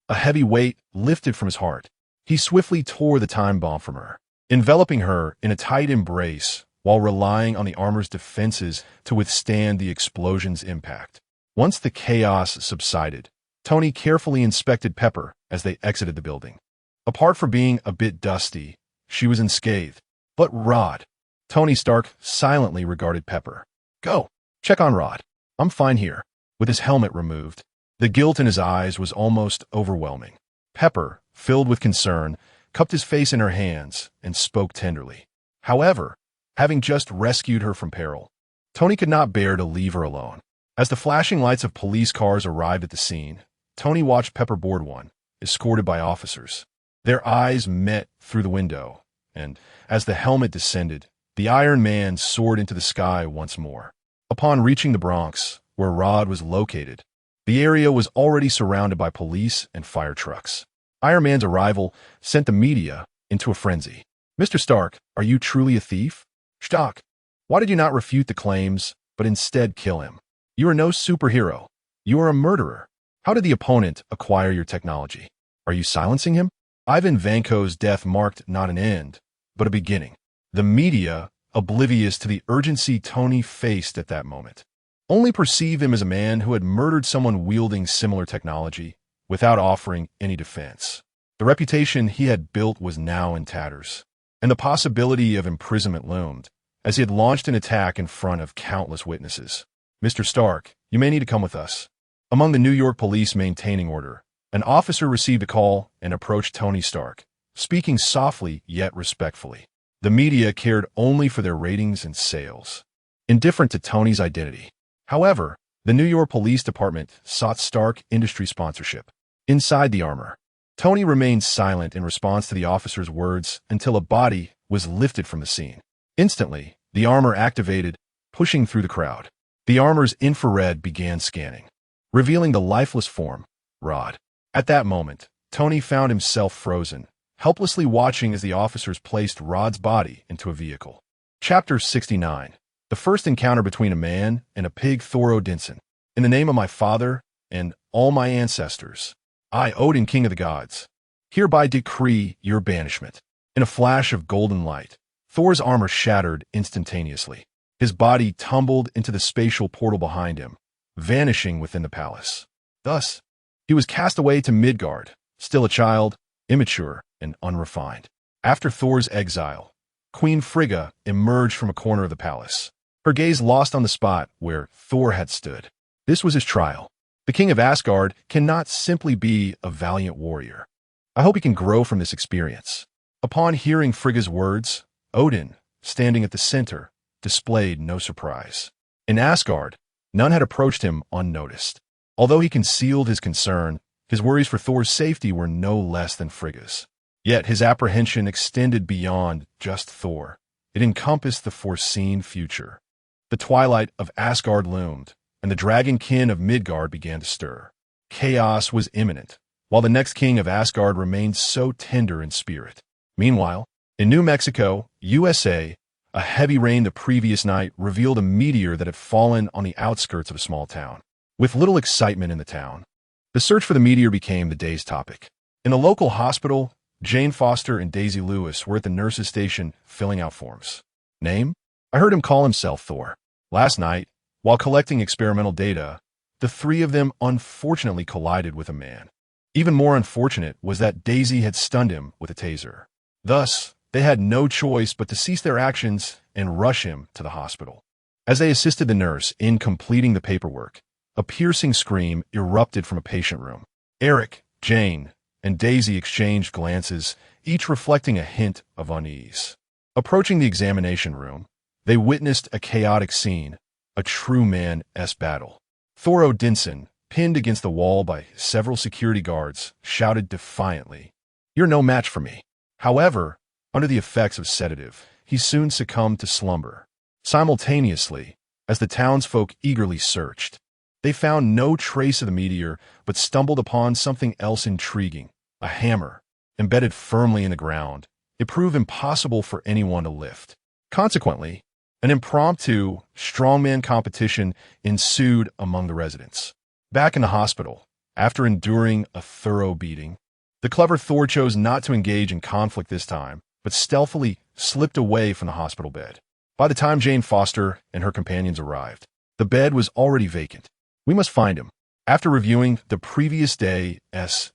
a heavy weight lifted from his heart. He swiftly tore the time bomb from her, enveloping her in a tight embrace while relying on the armor's defenses to withstand the explosion's impact. Once the chaos subsided, Tony carefully inspected Pepper as they exited the building. Apart from being a bit dusty, she was unscathed. But Rod. Tony Stark silently regarded Pepper. Go, check on Rod. I'm fine here. With his helmet removed, the guilt in his eyes was almost overwhelming. Pepper, filled with concern, cupped his face in her hands and spoke tenderly. However, having just rescued her from peril, Tony could not bear to leave her alone. As the flashing lights of police cars arrived at the scene, Tony watched Pepper board one, escorted by officers. Their eyes met through the window, and as the helmet descended, the Iron Man soared into the sky once more. Upon reaching the Bronx, where Rod was located, the area was already surrounded by police and fire trucks. Iron Man's arrival sent the media into a frenzy. Mr. Stark, are you truly a thief? Stark, why did you not refute the claims, but instead kill him? You are no superhero. You are a murderer. How did the opponent acquire your technology? Are you silencing him? Ivan Vanko's death marked not an end, but a beginning. The media, oblivious to the urgency Tony faced at that moment, only perceived him as a man who had murdered someone wielding similar technology without offering any defense. The reputation he had built was now in tatters, and the possibility of imprisonment loomed as he had launched an attack in front of countless witnesses. Mr. Stark, you may need to come with us. Among the New York police maintaining order, an officer received a call and approached Tony Stark, speaking softly yet respectfully. The media cared only for their ratings and sales, indifferent to Tony's identity. However, the New York Police Department sought Stark industry sponsorship. Inside the armor, Tony remained silent in response to the officer's words until a body was lifted from the scene. Instantly, the armor activated, pushing through the crowd. The armor's infrared began scanning, revealing the lifeless form, Rod. At that moment, Tony found himself frozen, helplessly watching as the officers placed Rod's body into a vehicle. Chapter 69. The first encounter between a man and a pig. Thor Odinson. In the name of my father and all my ancestors, I, Odin, king of the gods, hereby decree your banishment. In a flash of golden light, Thor's armor shattered instantaneously. His body tumbled into the spatial portal behind him, vanishing within the palace. Thus, he was cast away to Midgard, still a child, immature, and unrefined. After Thor's exile, Queen Frigga emerged from a corner of the palace, her gaze lost on the spot where Thor had stood. This was his trial. The king of Asgard cannot simply be a valiant warrior. I hope he can grow from this experience. Upon hearing Frigga's words, Odin, standing at the center, displayed no surprise. In Asgard, none had approached him unnoticed. Although he concealed his concern, his worries for Thor's safety were no less than Frigga's. Yet his apprehension extended beyond just Thor. It encompassed the foreseen future. The twilight of Asgard loomed, and the dragonkin of Midgard began to stir. Chaos was imminent, while the next king of Asgard remained so tender in spirit. Meanwhile, in New Mexico, USA, a heavy rain the previous night revealed a meteor that had fallen on the outskirts of a small town. With little excitement in the town, the search for the meteor became the day's topic. In the local hospital, Jane Foster and Daisy Lewis were at the nurse's station filling out forms. Name? I heard him call himself Thor. Last night, while collecting experimental data, the three of them unfortunately collided with a man. Even more unfortunate was that Daisy had stunned him with a taser. Thus, they had no choice but to cease their actions and rush him to the hospital. As they assisted the nurse in completing the paperwork, a piercing scream erupted from a patient room. Eric, Jane, and Daisy exchanged glances, each reflecting a hint of unease. Approaching the examination room, they witnessed a chaotic scene, a true man-esque battle. Thor Odinson, pinned against the wall by several security guards, shouted defiantly, "You're no match for me." However, under the effects of sedative, he soon succumbed to slumber. Simultaneously, as the townsfolk eagerly searched. They found no trace of the meteor, but stumbled upon something else intriguing, a hammer, embedded firmly in the ground. It proved impossible for anyone to lift. Consequently, an impromptu strongman competition ensued among the residents. Back in the hospital, after enduring a thorough beating, the clever Thor chose not to engage in conflict this time, but stealthily slipped away from the hospital bed. By the time Jane Foster and her companions arrived, the bed was already vacant. We must find him. After reviewing the previous day's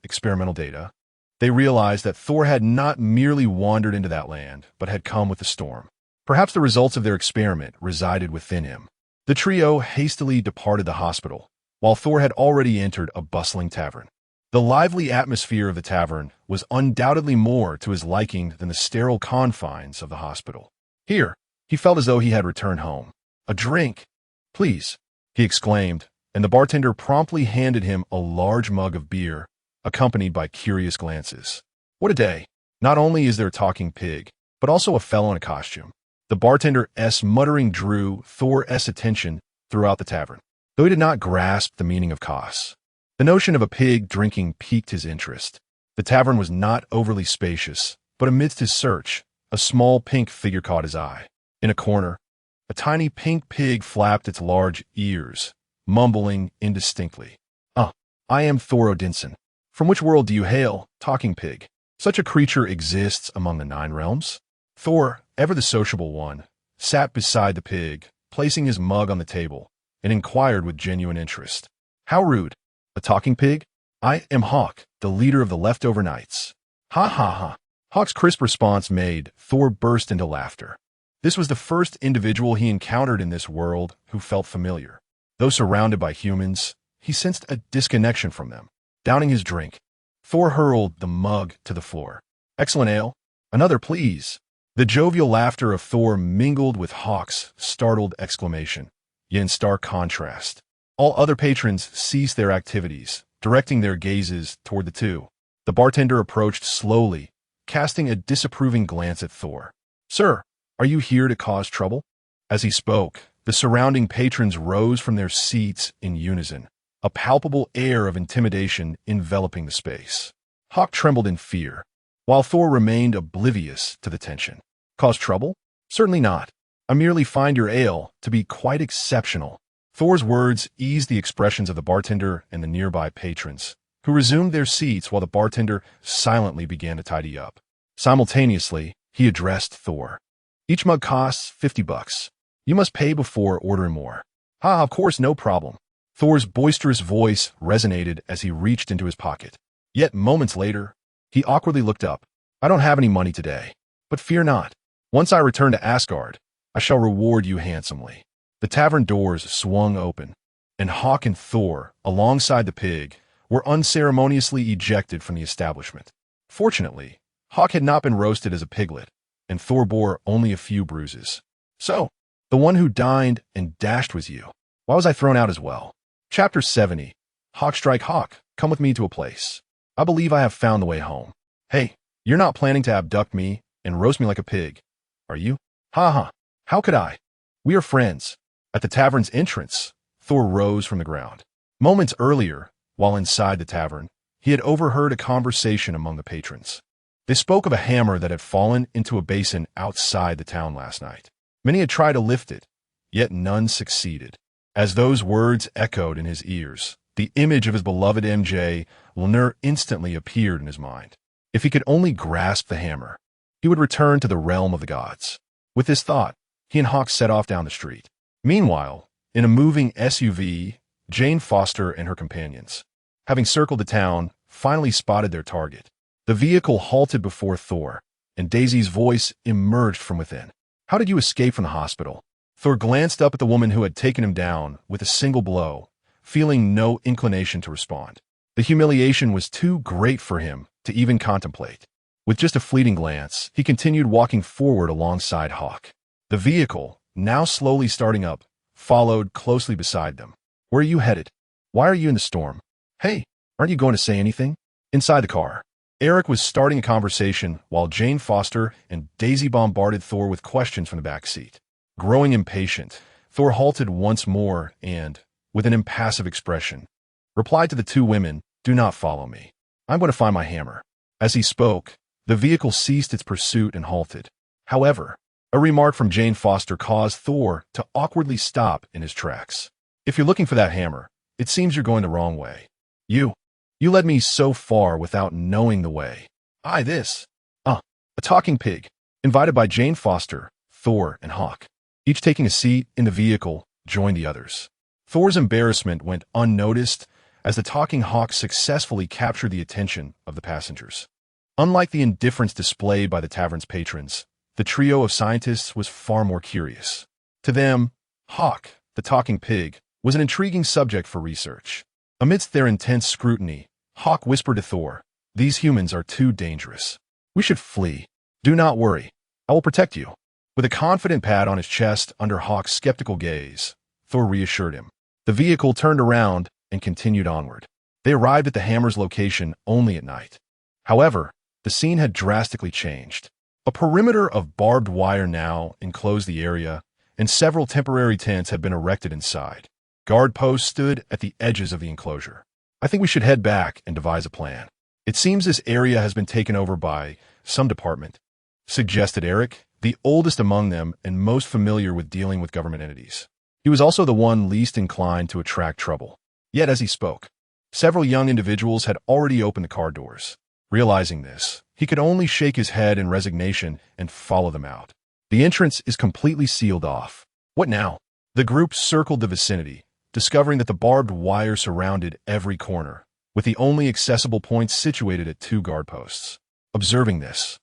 experimental data, they realized that Thor had not merely wandered into that land, but had come with the storm. Perhaps the results of their experiment resided within him. The trio hastily departed the hospital, while Thor had already entered a bustling tavern. The lively atmosphere of the tavern was undoubtedly more to his liking than the sterile confines of the hospital. Here, he felt as though he had returned home. "A drink, please," he exclaimed, and the bartender promptly handed him a large mug of beer, accompanied by curious glances. What a day! Not only is there a talking pig, but also a fellow in a costume. The bartender's muttering drew Thor's attention throughout the tavern, though he did not grasp the meaning of Kos. The notion of a pig drinking piqued his interest. The tavern was not overly spacious, but amidst his search, a small pink figure caught his eye. In a corner, a tiny pink pig flapped its large ears, mumbling indistinctly. I am Thor Odinson. From which world do you hail, talking pig? Such a creature exists among the 9 realms?" Thor, ever the sociable one, sat beside the pig, placing his mug on the table, and inquired with genuine interest. "How rude. A talking pig? I am Hawk, the leader of the leftover knights." "Ha ha ha." Hawk's crisp response made Thor burst into laughter. This was the first individual he encountered in this world who felt familiar. Though surrounded by humans, he sensed a disconnection from them. Downing his drink, Thor hurled the mug to the floor. "Excellent ale. Another, please." The jovial laughter of Thor mingled with Hawk's startled exclamation, yet in stark contrast. All other patrons ceased their activities, directing their gazes toward the two. The bartender approached slowly, casting a disapproving glance at Thor. "Sir, are you here to cause trouble?" As he spoke, the surrounding patrons rose from their seats in unison, a palpable air of intimidation enveloping the space. Hawk trembled in fear, while Thor remained oblivious to the tension. "Cause trouble? Certainly not. I merely find your ale to be quite exceptional." Thor's words eased the expressions of the bartender and the nearby patrons, who resumed their seats while the bartender silently began to tidy up. Simultaneously, he addressed Thor. "Each mug costs $50. You must pay before ordering more." "Of course, no problem." Thor's boisterous voice resonated as he reached into his pocket. Yet moments later, he awkwardly looked up. "I don't have any money today, but fear not. Once I return to Asgard, I shall reward you handsomely." The tavern doors swung open, and Hawk and Thor, alongside the pig, were unceremoniously ejected from the establishment. Fortunately, Hawk had not been roasted as a piglet, and Thor bore only a few bruises. "So, the one who dined and dashed was you. Why was I thrown out as well?" Chapter 70. Hawk strike Hawk, come with me to a place. I believe I have found the way home. "Hey, you're not planning to abduct me and roast me like a pig, are you?" "Ha. How could I? We are friends." At the tavern's entrance, Thor rose from the ground. Moments earlier, while inside the tavern, he had overheard a conversation among the patrons. They spoke of a hammer that had fallen into a basin outside the town last night. Many had tried to lift it, yet none succeeded. As those words echoed in his ears, the image of his beloved MJ Lanier instantly appeared in his mind. If he could only grasp the hammer, he would return to the realm of the gods. With this thought, he and Hawk set off down the street. Meanwhile, in a moving SUV, Jane Foster and her companions, having circled the town, finally spotted their target. The vehicle halted before Thor, and Daisy's voice emerged from within. "How did you escape from the hospital?" Thor glanced up at the woman who had taken him down with a single blow, feeling no inclination to respond. The humiliation was too great for him to even contemplate. With just a fleeting glance, he continued walking forward alongside Hawk. The vehicle, now slowly starting up, followed closely beside them. "Where are you headed? Why are you in the storm? Hey, aren't you going to say anything?" Inside the car, Eric was starting a conversation while Jane Foster and Daisy bombarded Thor with questions from the back seat. Growing impatient, Thor halted once more and, with an impassive expression, replied to the two women, "Do not follow me. I'm going to find my hammer." As he spoke, the vehicle ceased its pursuit and halted. However, a remark from Jane Foster caused Thor to awkwardly stop in his tracks. "If you're looking for that hammer, it seems you're going the wrong way. You led me so far without knowing the way." A talking pig, invited by Jane Foster, Thor, and Hawk, each taking a seat in the vehicle, joined the others. Thor's embarrassment went unnoticed as the talking hawk successfully captured the attention of the passengers. Unlike the indifference displayed by the tavern's patrons, the trio of scientists was far more curious. To them, Hawk, the talking pig, was an intriguing subject for research. Amidst their intense scrutiny, Hawk whispered to Thor, "These humans are too dangerous. We should flee. Do not worry. I will protect you." With a confident pat on his chest under Hawk's skeptical gaze, Thor reassured him. The vehicle turned around and continued onward. They arrived at the hammer's location only at night. However, the scene had drastically changed. A perimeter of barbed wire now enclosed the area, and several temporary tents had been erected inside. Guard posts stood at the edges of the enclosure. "I think we should head back and devise a plan. It seems this area has been taken over by some department," suggested Eric, the oldest among them and most familiar with dealing with government entities. He was also the one least inclined to attract trouble. Yet as he spoke, several young individuals had already opened the car doors. Realizing this, he could only shake his head in resignation and follow them out. "The entrance is completely sealed off. What now?" The group circled the vicinity, discovering that the barbed wire surrounded every corner, with the only accessible points situated at two guard posts. Observing this,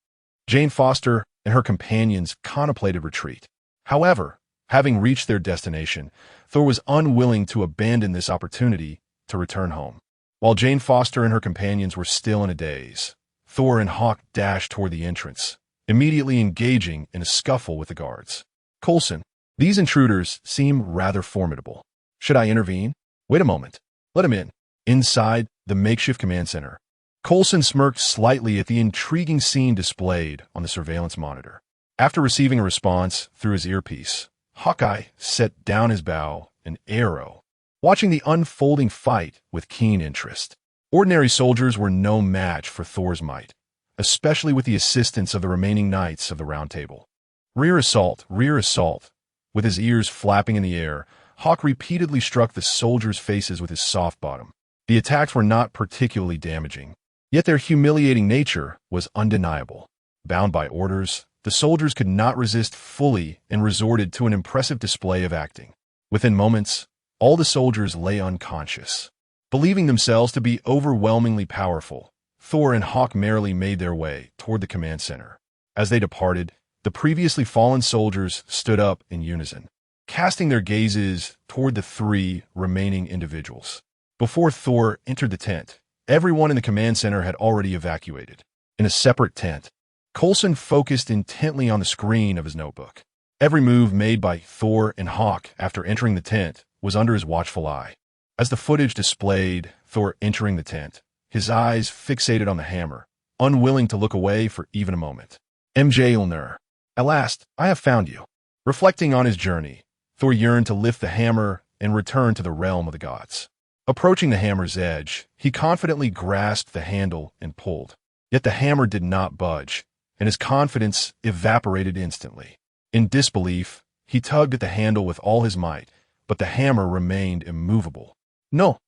Jane Foster and her companions contemplated retreat. However, having reached their destination, Thor was unwilling to abandon this opportunity to return home. While Jane Foster and her companions were still in a daze, Thor and Hawk dashed toward the entrance, immediately engaging in a scuffle with the guards. "Coulson, these intruders seem rather formidable. Should I intervene?" "Wait a moment. Let him in." Inside the makeshift command center, Coulson smirked slightly at the intriguing scene displayed on the surveillance monitor. After receiving a response through his earpiece, Hawkeye set down his bow and arrow, watching the unfolding fight with keen interest. Ordinary soldiers were no match for Thor's might, especially with the assistance of the remaining knights of the Round Table. Rear assault, rear assault. With his ears flapping in the air, Hawk repeatedly struck the soldiers' faces with his soft bottom. The attacks were not particularly damaging, yet their humiliating nature was undeniable. Bound by orders, the soldiers could not resist fully and resorted to an impressive display of acting. Within moments, all the soldiers lay unconscious. Believing themselves to be overwhelmingly powerful, Thor and Hawk merrily made their way toward the command center. As they departed, the previously fallen soldiers stood up in unison, casting their gazes toward the three remaining individuals. Before Thor entered the tent, everyone in the command center had already evacuated. In a separate tent, Coulson focused intently on the screen of his notebook. Every move made by Thor and Hawk after entering the tent was under his watchful eye. As the footage displayed Thor entering the tent, his eyes fixated on the hammer, unwilling to look away for even a moment. "MJ Ulner, at last, I have found you." Reflecting on his journey, Thor yearned to lift the hammer and return to the realm of the gods. Approaching the hammer's edge, he confidently grasped the handle and pulled. Yet the hammer did not budge, and his confidence evaporated instantly. In disbelief, he tugged at the handle with all his might, but the hammer remained immovable. "No!"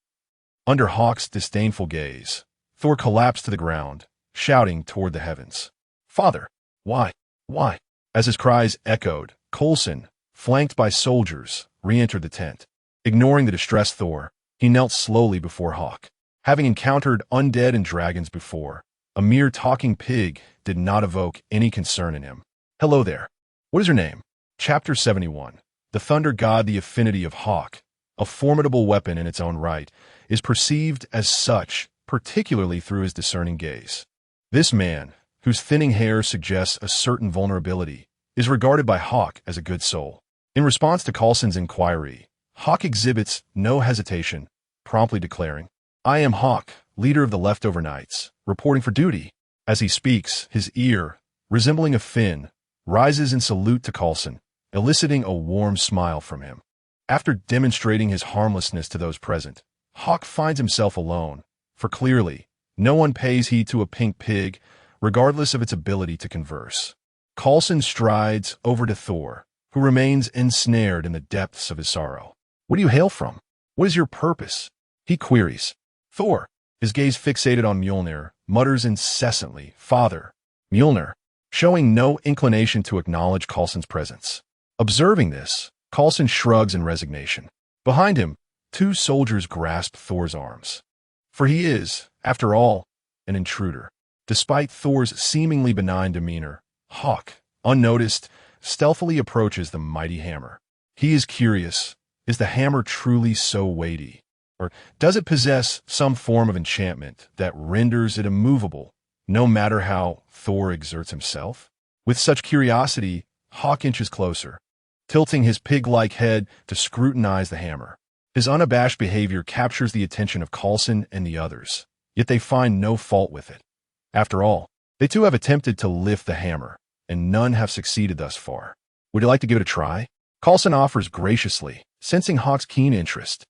Under Hawk's disdainful gaze, Thor collapsed to the ground, shouting toward the heavens. "Father, why? Why?" As his cries echoed, Coulson, flanked by soldiers, re-entered the tent. Ignoring the distressed Thor, he knelt slowly before Hawk. Having encountered undead and dragons before, a mere talking pig did not evoke any concern in him. "Hello there. What is your name?" Chapter 71. The Thunder God. The affinity of Hawk, a formidable weapon in its own right, is perceived as such, particularly through his discerning gaze. This man, whose thinning hair suggests a certain vulnerability, is regarded by Hawk as a good soul. In response to Coulson's inquiry, Hawk exhibits no hesitation, promptly declaring, "I am Hawk, leader of the Leftover Knights, reporting for duty." As he speaks, his ear, resembling a fin, rises in salute to Coulson, eliciting a warm smile from him. After demonstrating his harmlessness to those present, Hawk finds himself alone, for clearly, no one pays heed to a pink pig, regardless of its ability to converse. Coulson strides over to Thor, who remains ensnared in the depths of his sorrow. "Where do you hail from? What is your purpose?" he queries. Thor, his gaze fixated on Mjolnir, mutters incessantly, "Father, Mjolnir," showing no inclination to acknowledge Coulson's presence. Observing this, Coulson shrugs in resignation. Behind him, two soldiers grasp Thor's arms. For he is, after all, an intruder. Despite Thor's seemingly benign demeanor, Hawk, unnoticed, stealthily approaches the mighty hammer. He is curious, is the hammer truly so weighty? Or does it possess some form of enchantment that renders it immovable, no matter how Thor exerts himself? With such curiosity, Hawk inches closer, tilting his pig-like head to scrutinize the hammer. His unabashed behavior captures the attention of Coulson and the others, yet they find no fault with it. After all, they too have attempted to lift the hammer, and none have succeeded thus far. "Would you like to give it a try?" Coulson offers graciously, sensing Hawk's keen interest.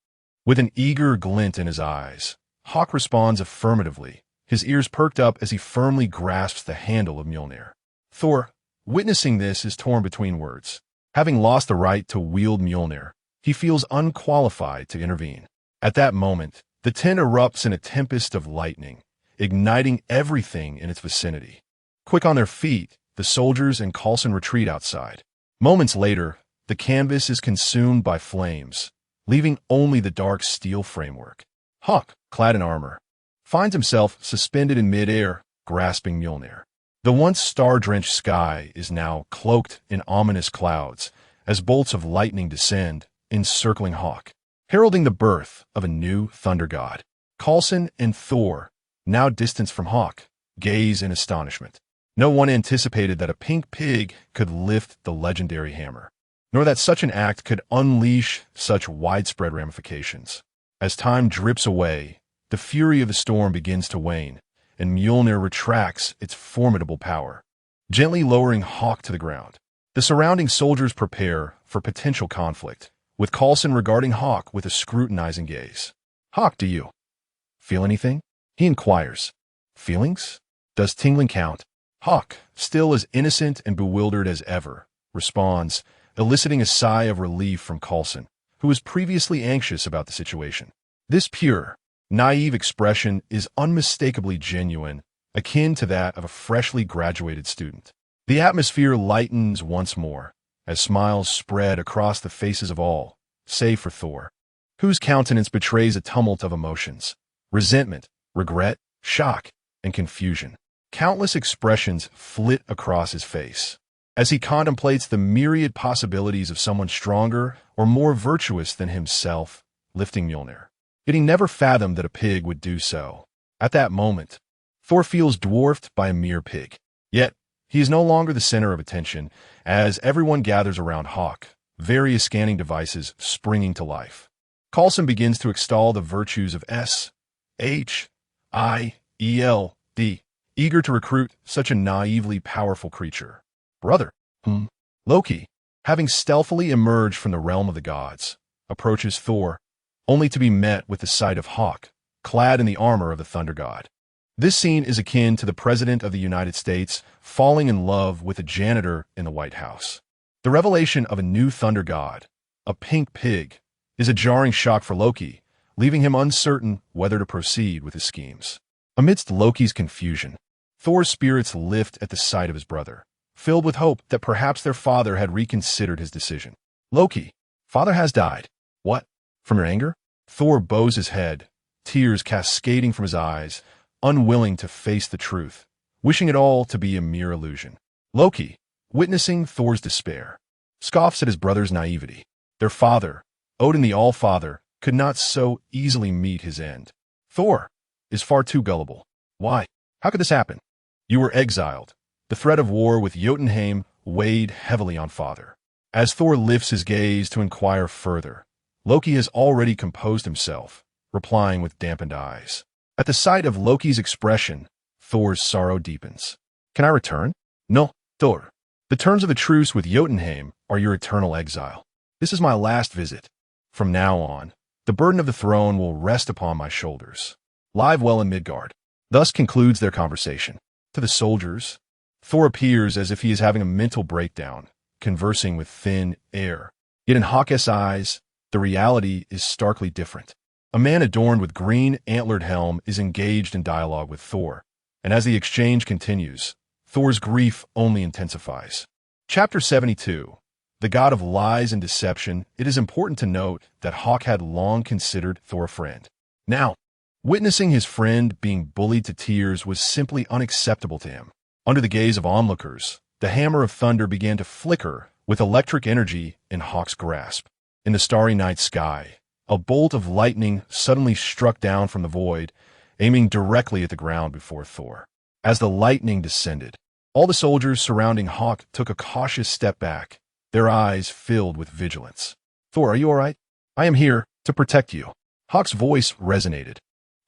With an eager glint in his eyes, Hawk responds affirmatively, his ears perked up as he firmly grasps the handle of Mjolnir. Thor, witnessing this, is torn between words. Having lost the right to wield Mjolnir, he feels unqualified to intervene. At that moment, the tent erupts in a tempest of lightning, igniting everything in its vicinity. Quick on their feet, the soldiers and Coulson retreat outside. Moments later, the canvas is consumed by flames, leaving only the dark steel framework. Hawk, clad in armor, finds himself suspended in midair, grasping Mjolnir. The once star-drenched sky is now cloaked in ominous clouds as bolts of lightning descend, encircling Hawk, heralding the birth of a new thunder god. Coulson and Thor, now distanced from Hawk, gaze in astonishment. No one anticipated that a pink pig could lift the legendary hammer, nor that such an act could unleash such widespread ramifications. As time drips away, the fury of the storm begins to wane, and Mjolnir retracts its formidable power, gently lowering Hawk to the ground. The surrounding soldiers prepare for potential conflict, with Coulson regarding Hawk with a scrutinizing gaze. "Hawk, do you feel anything?" he inquires. "Feelings? Does tingling count?" Hawk, still as innocent and bewildered as ever, responds, eliciting a sigh of relief from Coulson, who was previously anxious about the situation. This pure, naive expression is unmistakably genuine, akin to that of a freshly graduated student. The atmosphere lightens once more, as smiles spread across the faces of all, save for Thor, whose countenance betrays a tumult of emotions: resentment, regret, shock, and confusion. Countless expressions flit across his face, as he contemplates the myriad possibilities of someone stronger or more virtuous than himself lifting Mjolnir. Yet he never fathomed that a pig would do so. At that moment, Thor feels dwarfed by a mere pig. Yet, he is no longer the center of attention, as everyone gathers around Hawk, various scanning devices springing to life. Coulson begins to extol the virtues of S-H-I-E-L-D, eager to recruit such a naively powerful creature. Brother, Loki, having stealthily emerged from the realm of the gods, approaches Thor, only to be met with the sight of Hawk, clad in the armor of the Thunder God. This scene is akin to the President of the United States falling in love with a janitor in the White House. The revelation of a new Thunder God, a pink pig, is a jarring shock for Loki, leaving him uncertain whether to proceed with his schemes. Amidst Loki's confusion, Thor's spirits lift at the sight of his brother, filled with hope that perhaps their father had reconsidered his decision. "Loki, father has died." "What? From your anger?" Thor bows his head, tears cascading from his eyes, unwilling to face the truth, wishing it all to be a mere illusion. Loki, witnessing Thor's despair, scoffs at his brother's naivety. Their father, Odin the All-Father, could not so easily meet his end. Thor is far too gullible. Why? How could this happen? You were exiled. The threat of war with Jotunheim weighed heavily on father. As Thor lifts his gaze to inquire further, Loki has already composed himself, replying with dampened eyes. At the sight of Loki's expression, Thor's sorrow deepens. "Can I return?" "No, Thor. The terms of the truce with Jotunheim are your eternal exile. This is my last visit. From now on, the burden of the throne will rest upon my shoulders. Live well in Midgard. Thus concludes their conversation. To the soldiers, Thor appears as if he is having a mental breakdown, conversing with thin air. Yet in Hawk's eyes, the reality is starkly different. A man adorned with green antlered helm is engaged in dialogue with Thor, and as the exchange continues, Thor's grief only intensifies. Chapter 72. The God of Lies and Deception. It is important to note that Hawk had long considered Thor a friend. Now, witnessing his friend being bullied to tears was simply unacceptable to him. Under the gaze of onlookers, the hammer of thunder began to flicker with electric energy in Hawk's grasp. In the starry night sky, a bolt of lightning suddenly struck down from the void, aiming directly at the ground before Thor. As the lightning descended, all the soldiers surrounding Hawk took a cautious step back, their eyes filled with vigilance. Thor, are you all right? I am here to protect you. Hawk's voice resonated,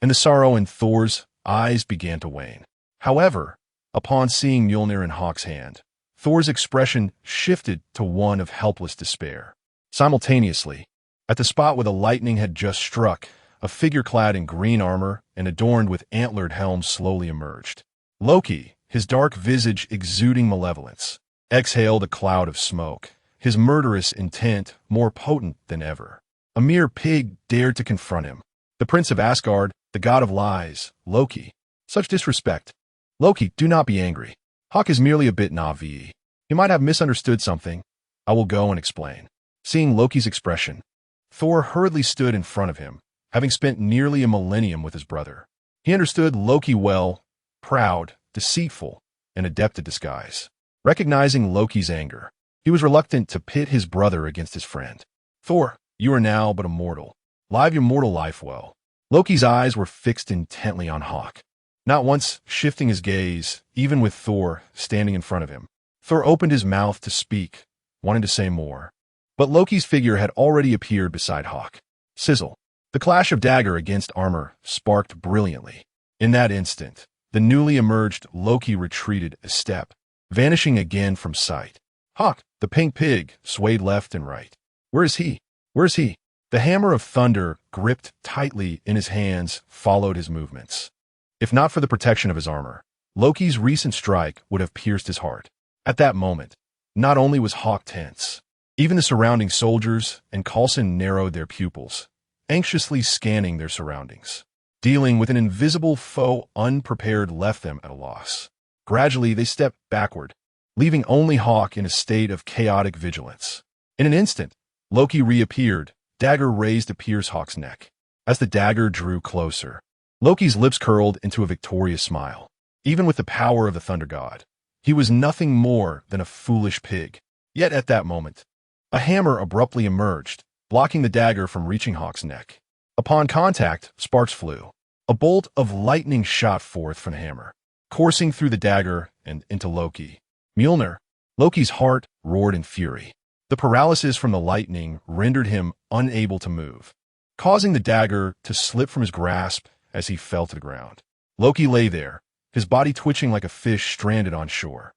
and the sorrow in Thor's eyes began to wane. However, upon seeing Mjolnir in Hawk's hand, Thor's expression shifted to one of helpless despair. Simultaneously, at the spot where the lightning had just struck, a figure clad in green armor and adorned with antlered helm slowly emerged. Loki, his dark visage exuding malevolence, exhaled a cloud of smoke, his murderous intent more potent than ever. A mere pig dared to confront him. The Prince of Asgard, the God of Lies, Loki. Such disrespect. Loki, do not be angry. Hawk is merely a bit naive. He might have misunderstood something. I will go and explain. Seeing Loki's expression, Thor hurriedly stood in front of him, having spent nearly a millennium with his brother. He understood Loki well, proud, deceitful, and adept at disguise. Recognizing Loki's anger, he was reluctant to pit his brother against his friend. Thor, you are now but a mortal. Live your mortal life well. Loki's eyes were fixed intently on Hawk, not once shifting his gaze, even with Thor standing in front of him. Thor opened his mouth to speak, wanting to say more, but Loki's figure had already appeared beside Hawk. Sizzle. The clash of dagger against armor sparked brilliantly. In that instant, the newly emerged Loki retreated a step, vanishing again from sight. Hawk, the pink pig, swayed left and right. Where is he? Where is he? The hammer of thunder, gripped tightly in his hands, followed his movements. If not for the protection of his armor, Loki's recent strike would have pierced his heart. At that moment, not only was Hawk tense, even the surrounding soldiers and Coulson narrowed their pupils, anxiously scanning their surroundings. Dealing with an invisible foe unprepared left them at a loss. Gradually, they stepped backward, leaving only Hawk in a state of chaotic vigilance. In an instant, Loki reappeared, dagger raised to pierce Hawk's neck. As the dagger drew closer, Loki's lips curled into a victorious smile. Even with the power of the Thunder God, he was nothing more than a foolish pig. Yet at that moment, a hammer abruptly emerged, blocking the dagger from reaching Hawk's neck. Upon contact, sparks flew. A bolt of lightning shot forth from the hammer, coursing through the dagger and into Loki. Mjolnir. Loki's heart roared in fury. The paralysis from the lightning rendered him unable to move, causing the dagger to slip from his grasp as he fell to the ground. Loki lay there, his body twitching like a fish stranded on shore.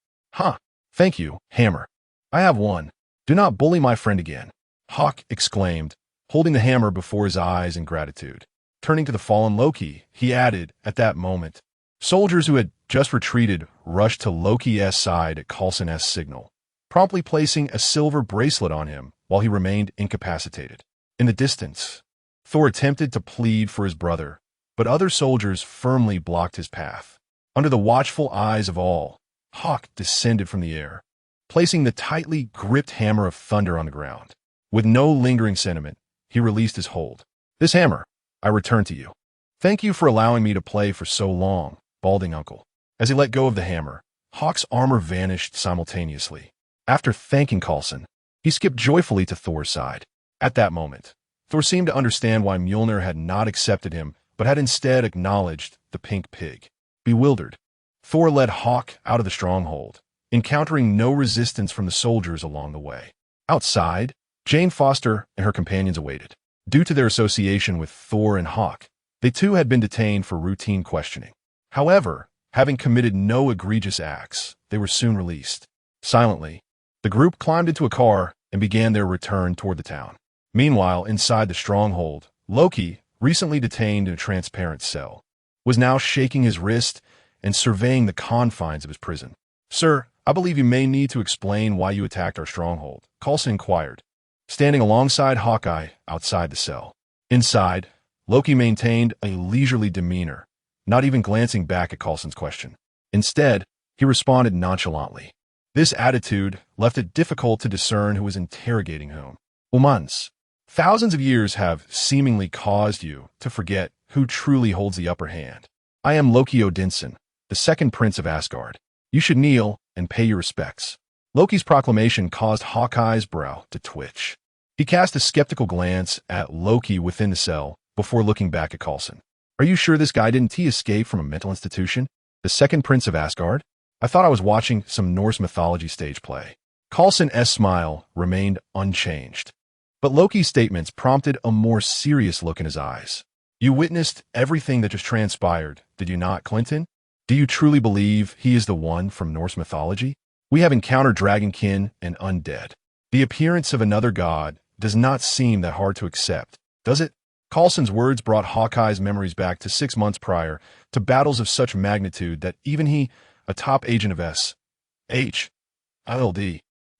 Thank you, hammer. I have won. Do not bully my friend again. Hawk exclaimed, holding the hammer before his eyes in gratitude. Turning to the fallen Loki, he added, at that moment, soldiers who had just retreated rushed to Loki's side at Coulson's signal, promptly placing a silver bracelet on him while he remained incapacitated. In the distance, Thor attempted to plead for his brother, but other soldiers firmly blocked his path. Under the watchful eyes of all, Hawk descended from the air, placing the tightly gripped hammer of thunder on the ground. With no lingering sentiment, he released his hold. This hammer, I return to you. Thank you for allowing me to play for so long, balding uncle. As he let go of the hammer, Hawk's armor vanished simultaneously. After thanking Coulson, he skipped joyfully to Thor's side. At that moment, Thor seemed to understand why Mjolnir had not accepted him, but had instead acknowledged the pink pig. Bewildered, Thor led Hawk out of the stronghold, encountering no resistance from the soldiers along the way. Outside, Jane Foster and her companions awaited. Due to their association with Thor and Hawk, they too had been detained for routine questioning. However, having committed no egregious acts, they were soon released. Silently, the group climbed into a car and began their return toward the town. Meanwhile, inside the stronghold, Loki, recently detained in a transparent cell, was now shaking his wrist and surveying the confines of his prison. "Sir, I believe you may need to explain why you attacked our stronghold," Coulson inquired, standing alongside Hawkeye outside the cell. Inside, Loki maintained a leisurely demeanor, not even glancing back at Coulson's question. Instead, he responded nonchalantly. This attitude left it difficult to discern who was interrogating whom. "Humans, thousands of years have seemingly caused you to forget who truly holds the upper hand. I am Loki Odinson, the second prince of Asgard. You should kneel and pay your respects." Loki's proclamation caused Hawkeye's brow to twitch. He cast a skeptical glance at Loki within the cell before looking back at Coulson. "Are you sure this guy didn't escape from a mental institution? The second prince of Asgard? I thought I was watching some Norse mythology stage play." Coulson's smile remained unchanged, but Loki's statements prompted a more serious look in his eyes. "You witnessed everything that just transpired, did you not, Clinton? Do you truly believe he is the one from Norse mythology? We have encountered dragonkin and undead. The appearance of another god does not seem that hard to accept, does it?" Coulson's words brought Hawkeye's memories back to 6 months prior, to battles of such magnitude that even he, a top agent of S.H.I.L.D.,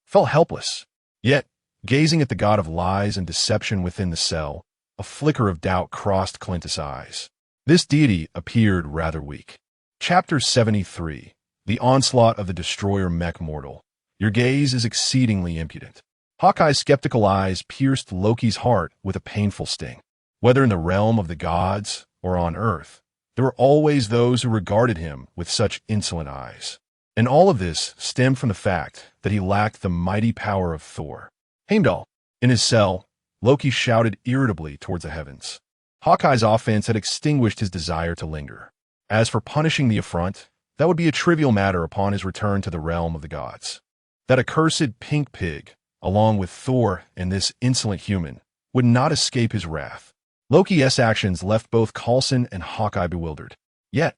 felt helpless. Yet, gazing at the god of lies and deception within the cell, a flicker of doubt crossed Clinton's eyes. This deity appeared rather weak. Chapter 73. The Onslaught of the Destroyer Mech Mortal. Your gaze is exceedingly impudent. Hawkeye's skeptical eyes pierced Loki's heart with a painful sting. Whether in the realm of the gods or on Earth, there were always those who regarded him with such insolent eyes. And all of this stemmed from the fact that he lacked the mighty power of Thor. Heimdall. In his cell, Loki shouted irritably towards the heavens. Hawkeye's offense had extinguished his desire to linger. As for punishing the affront, that would be a trivial matter upon his return to the realm of the gods. That accursed pink pig, along with Thor and this insolent human, would not escape his wrath. Loki's actions left both Coulson and Hawkeye bewildered. Yet,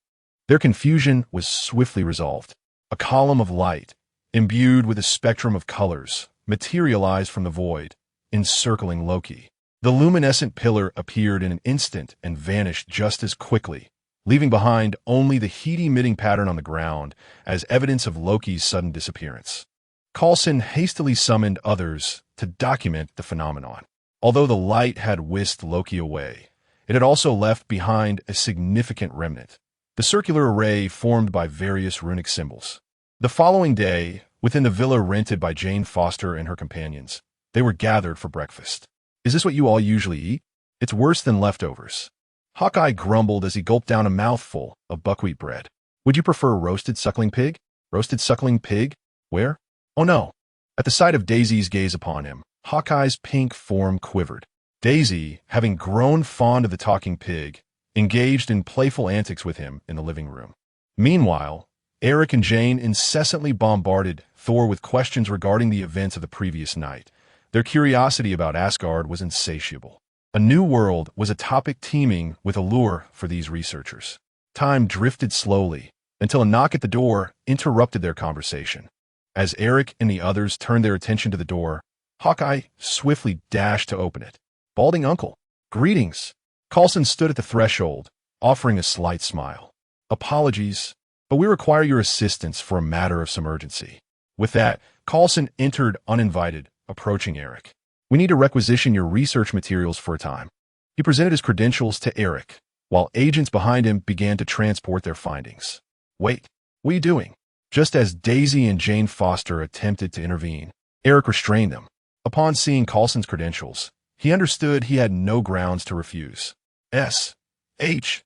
their confusion was swiftly resolved. A column of light, imbued with a spectrum of colors, materialized from the void, encircling Loki. The luminescent pillar appeared in an instant and vanished just as quickly, leaving behind only the heat-emitting pattern on the ground as evidence of Loki's sudden disappearance. Coulson hastily summoned others to document the phenomenon. Although the light had whisked Loki away, it had also left behind a significant remnant, the circular array formed by various runic symbols. The following day, within the villa rented by Jane Foster and her companions, they were gathered for breakfast. "Is this what you all usually eat? It's worse than leftovers." Hawkeye grumbled as he gulped down a mouthful of buckwheat bread. "Would you prefer roasted suckling pig? Roasted suckling pig? Where?" "Oh no." At the sight of Daisy's gaze upon him, Hawkeye's pink form quivered. Daisy, having grown fond of the talking pig, engaged in playful antics with him in the living room. Meanwhile, Eric and Jane incessantly bombarded Thor with questions regarding the events of the previous night. Their curiosity about Asgard was insatiable. A new world was a topic teeming with allure for these researchers. Time drifted slowly until a knock at the door interrupted their conversation. As Eric and the others turned their attention to the door, Hawkeye swiftly dashed to open it. "Balding uncle, greetings." Coulson stood at the threshold, offering a slight smile. "Apologies, but we require your assistance for a matter of some urgency." With that, Coulson entered uninvited, approaching Eric. "We need to requisition your research materials for a time." He presented his credentials to Eric, while agents behind him began to transport their findings. "Wait, what are you doing?" Just as Daisy and Jane Foster attempted to intervene, Eric restrained them. Upon seeing Coulson's credentials, he understood he had no grounds to refuse. S.H.I.L.D.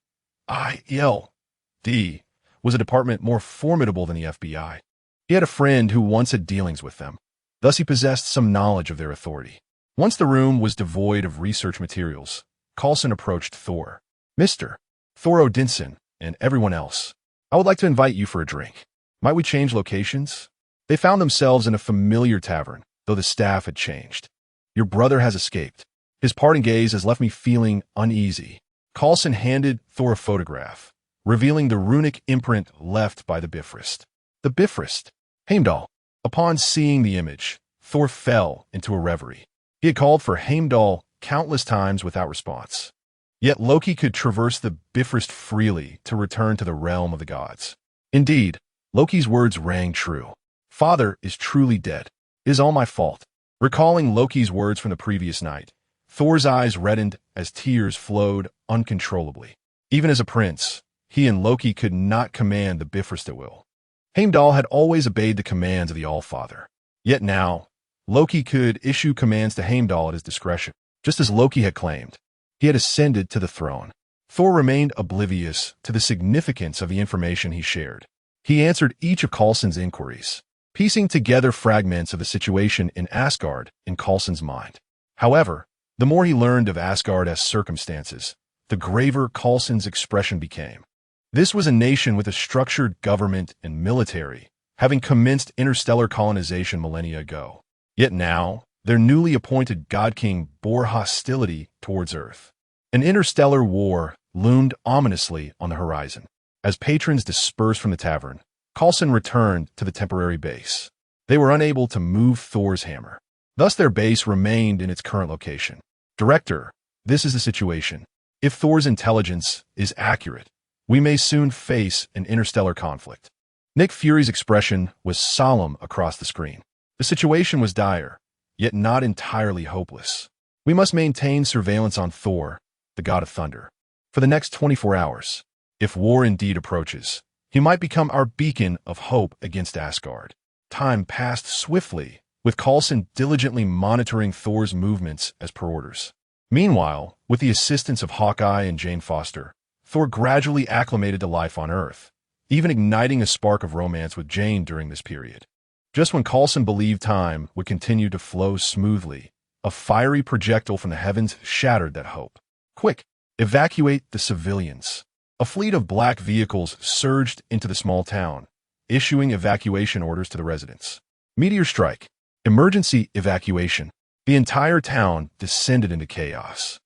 was a department more formidable than the FBI. He had a friend who once had dealings with them. Thus he possessed some knowledge of their authority. Once the room was devoid of research materials, Coulson approached Thor. "Mr. Thor Odinson, and everyone else, I would like to invite you for a drink. Might we change locations?" They found themselves in a familiar tavern, though the staff had changed. "Your brother has escaped. His parting gaze has left me feeling uneasy." Coulson handed Thor a photograph, revealing the runic imprint left by the Bifrost. The Bifrost? Heimdall. Upon seeing the image, Thor fell into a reverie. He had called for Heimdall countless times without response. Yet Loki could traverse the Bifrost freely to return to the realm of the gods. Indeed, Loki's words rang true. Father is truly dead. It is all my fault. Recalling Loki's words from the previous night, Thor's eyes reddened as tears flowed uncontrollably. Even as a prince, he and Loki could not command the Bifrost at will. Heimdall had always obeyed the commands of the Allfather. Yet now, Loki could issue commands to Heimdall at his discretion. Just as Loki had claimed, he had ascended to the throne. Thor remained oblivious to the significance of the information he shared. He answered each of Coulson's inquiries, piecing together fragments of the situation in Asgard in Coulson's mind. However, the more he learned of Asgard's circumstances, the graver Coulson's expression became. This was a nation with a structured government and military, having commenced interstellar colonization millennia ago. Yet now, their newly appointed God King bore hostility towards Earth. An interstellar war loomed ominously on the horizon. As patrons dispersed from the tavern, Coulson returned to the temporary base. They were unable to move Thor's hammer. Thus their base remained in its current location. Director, this is the situation. If Thor's intelligence is accurate, we may soon face an interstellar conflict. Nick Fury's expression was solemn across the screen. The situation was dire, yet not entirely hopeless. We must maintain surveillance on Thor, the god of thunder, for the next 24 hours. If war indeed approaches, he might become our beacon of hope against Asgard. Time passed swiftly, with Coulson diligently monitoring Thor's movements as per orders. Meanwhile, with the assistance of Hawkeye and Jane Foster, Thor gradually acclimated to life on Earth, even igniting a spark of romance with Jane during this period. Just when Coulson believed time would continue to flow smoothly, a fiery projectile from the heavens shattered that hope. Quick, evacuate the civilians. A fleet of black vehicles surged into the small town, issuing evacuation orders to the residents. Meteor strike. Emergency evacuation. The entire town descended into chaos,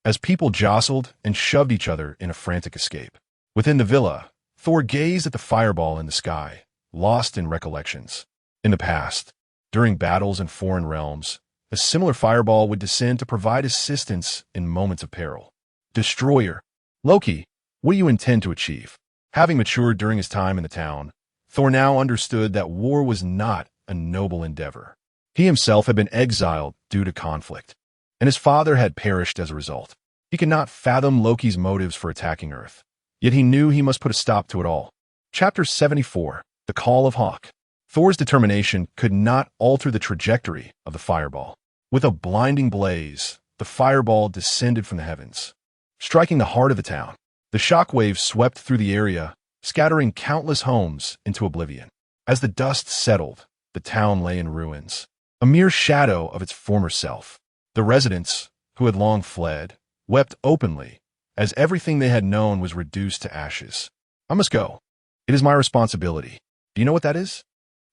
as people jostled and shoved each other in a frantic escape. Within the villa, Thor gazed at the fireball in the sky, lost in recollections. In the past, during battles in foreign realms, a similar fireball would descend to provide assistance in moments of peril. Destroyer. Loki, what do you intend to achieve? Having matured during his time in the town, Thor now understood that war was not a noble endeavor. He himself had been exiled due to conflict, and his father had perished as a result. He could not fathom Loki's motives for attacking Earth, yet he knew he must put a stop to it all. Chapter 74, The Call of Hawk. Thor's determination could not alter the trajectory of the fireball. With a blinding blaze, the fireball descended from the heavens, striking the heart of the town. The shockwave swept through the area, scattering countless homes into oblivion. As the dust settled, the town lay in ruins, a mere shadow of its former self. The residents, who had long fled, wept openly, as everything they had known was reduced to ashes. I must go. It is my responsibility. Do you know what that is?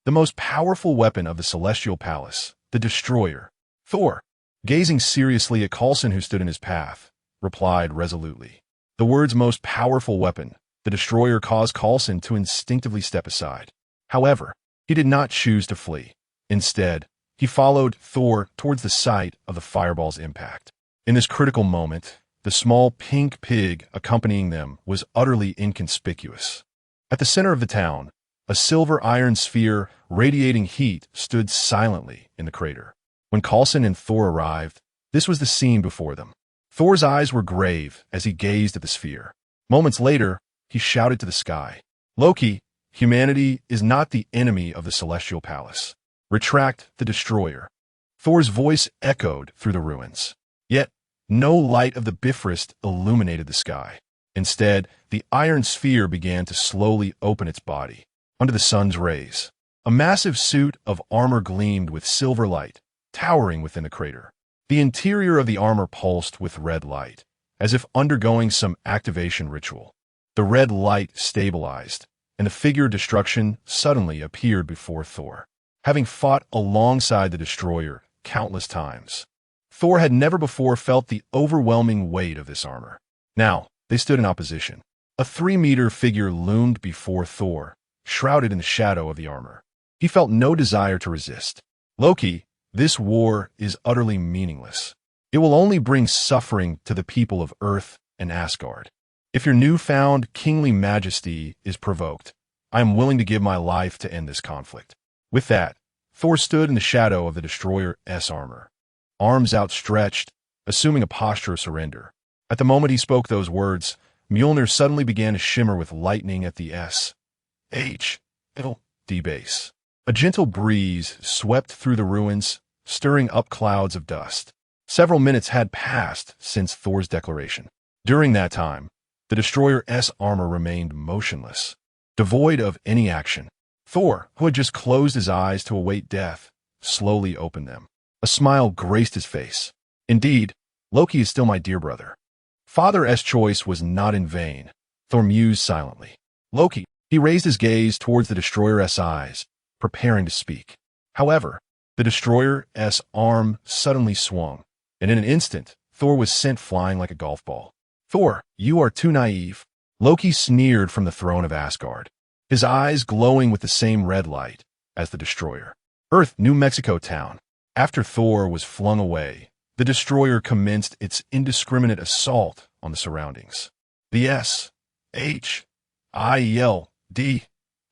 The most powerful weapon of the Celestial Palace, the Destroyer. Thor, gazing seriously at Coulson who stood in his path, replied resolutely. The word's most powerful weapon, the Destroyer, caused Coulson to instinctively step aside. However, he did not choose to flee. Instead, he followed Thor towards the site of the fireball's impact. In this critical moment, the small pink pig accompanying them was utterly inconspicuous. At the center of the town, a silver iron sphere radiating heat stood silently in the crater. When Coulson and Thor arrived, this was the scene before them. Thor's eyes were grave as he gazed at the sphere. Moments later, he shouted to the sky, "Loki, humanity is not the enemy of the Celestial Palace. Retract the Destroyer." Thor's voice echoed through the ruins. Yet, no light of the Bifrost illuminated the sky. Instead, the iron sphere began to slowly open its body. Under the sun's rays, a massive suit of armor gleamed with silver light, towering within the crater. The interior of the armor pulsed with red light, as if undergoing some activation ritual. The red light stabilized, and the figure of destruction suddenly appeared before Thor. Having fought alongside the Destroyer countless times, Thor had never before felt the overwhelming weight of this armor. Now, they stood in opposition. A 3-meter figure loomed before Thor, shrouded in the shadow of the armor. He felt no desire to resist. "Loki, This war is utterly meaningless. It will only bring suffering to the people of Earth and Asgard. If your newfound kingly majesty is provoked, I am willing to give my life to end this conflict." With that, Thor stood in the shadow of the destroyer's armor, arms outstretched, assuming a posture of surrender. At the moment he spoke those words, Mjolnir suddenly began to shimmer with lightning at the S.H.L.D. base. A gentle breeze swept through the ruins, stirring up clouds of dust. Several minutes had passed since Thor's declaration. During that time, the destroyer's armor remained motionless, devoid of any action. Thor, who had just closed his eyes to await death, slowly opened them. A smile graced his face. "Indeed, Loki is still my dear brother. Father's choice was not in vain," Thor mused silently. "Loki," he raised his gaze towards the destroyer's eyes, preparing to speak. However, the destroyer's arm suddenly swung, and in an instant, Thor was sent flying like a golf ball. "Thor, you are too naive," Loki sneered from the throne of Asgard, his eyes glowing with the same red light as the destroyer. Earth, New Mexico town. After Thor was flung away, the destroyer commenced its indiscriminate assault on the surroundings. The S.H.I.E.L.D.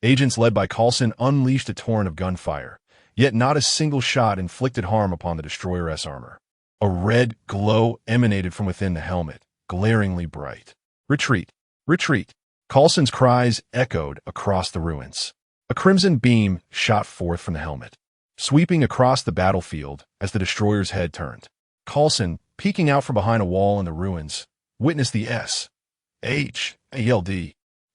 agents led by Coulson unleashed a torrent of gunfire, yet not a single shot inflicted harm upon the destroyer's armor. A red glow emanated from within the helmet, glaringly bright. "Retreat! Retreat!" Coulson's cries echoed across the ruins. A crimson beam shot forth from the helmet, sweeping across the battlefield as the destroyer's head turned. Coulson, peeking out from behind a wall in the ruins, witnessed the S.H.A.L.D.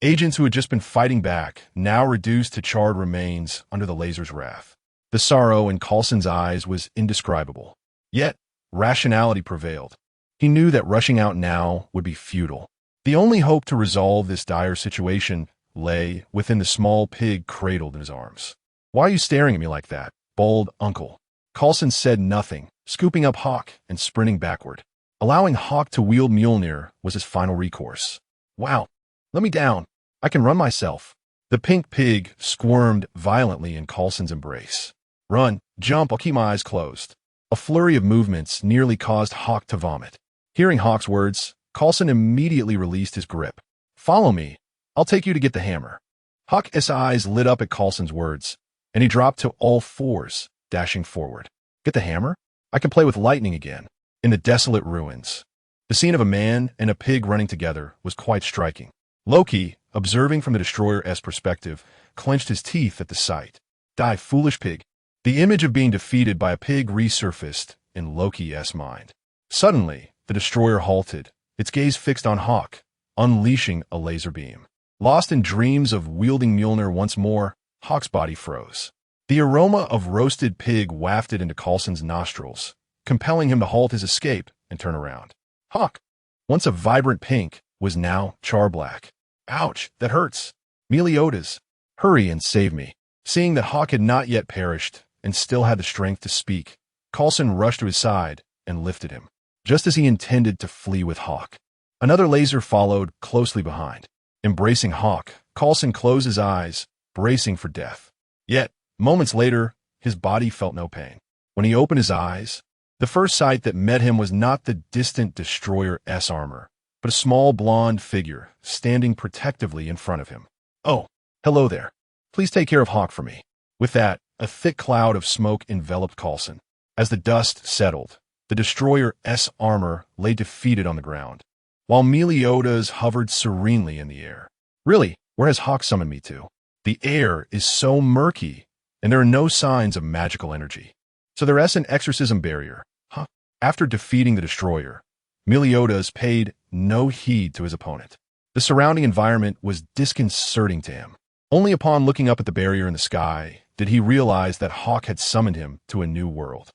agents who had just been fighting back, now reduced to charred remains under the laser's wrath. The sorrow in Coulson's eyes was indescribable. Yet, rationality prevailed. He knew that rushing out now would be futile. The only hope to resolve this dire situation lay within the small pig cradled in his arms. "Why are you staring at me like that, bold uncle?" Coulson said nothing, scooping up Hawk and sprinting backward. Allowing Hawk to wield Mjolnir was his final recourse. "Wow, let me down. I can run myself." The pink pig squirmed violently in Coulson's embrace. "Run, jump, I'll keep my eyes closed." A flurry of movements nearly caused Hawk to vomit. Hearing Hawk's words, Coulson immediately released his grip. "Follow me. I'll take you to get the hammer." Hawk's eyes lit up at Coulson's words, and he dropped to all fours, dashing forward. "Get the hammer? I can play with lightning again." In the desolate ruins, the scene of a man and a pig running together was quite striking. Loki, observing from the destroyer's perspective, clenched his teeth at the sight. "Die, foolish pig." The image of being defeated by a pig resurfaced in Loki's mind. Suddenly, the destroyer halted, its gaze fixed on Hawk, unleashing a laser beam. Lost in dreams of wielding Mjolnir once more, Hawk's body froze. The aroma of roasted pig wafted into Coulson's nostrils, compelling him to halt his escape and turn around. Hawk, once a vibrant pink, was now char-black. "Ouch, that hurts. Meliodas, hurry and save me." Seeing that Hawk had not yet perished and still had the strength to speak, Coulson rushed to his side and lifted him, just as he intended to flee with Hawk. Another laser followed closely behind. Embracing Hawk, Coulson closed his eyes, bracing for death. Yet, moments later, his body felt no pain. When he opened his eyes, the first sight that met him was not the distant destroyer's armor, but a small blonde figure standing protectively in front of him. "Oh, hello there. Please take care of Hawk for me." With that, a thick cloud of smoke enveloped Coulson. As the dust settled, the destroyer's armor lay defeated on the ground, while Meliodas hovered serenely in the air. "Really, where has Hawk summoned me to? The air is so murky, and there are no signs of magical energy. So there's an exorcism barrier, huh?" After defeating the destroyer, Meliodas paid no heed to his opponent. The surrounding environment was disconcerting to him. Only upon looking up at the barrier in the sky did he realize that Hawk had summoned him to a new world.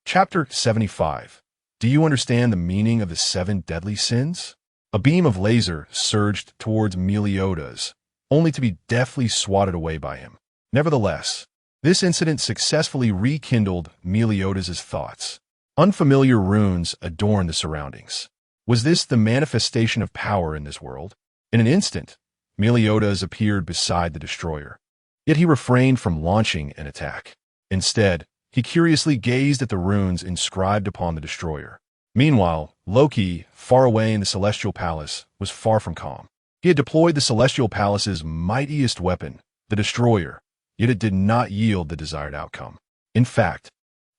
Chapter 75. Do you understand the meaning of the 7 deadly sins? A beam of laser surged towards Meliodas, only to be deftly swatted away by him. Nevertheless, this incident successfully rekindled Meliodas' thoughts. Unfamiliar runes adorned the surroundings. Was this the manifestation of power in this world? In an instant, Meliodas appeared beside the destroyer. Yet he refrained from launching an attack. Instead, He curiously gazed at the runes inscribed upon the destroyer. Meanwhile, Loki, far away in the Celestial Palace, was far from calm. He had deployed the Celestial Palace's mightiest weapon, the destroyer, yet it did not yield the desired outcome. In fact,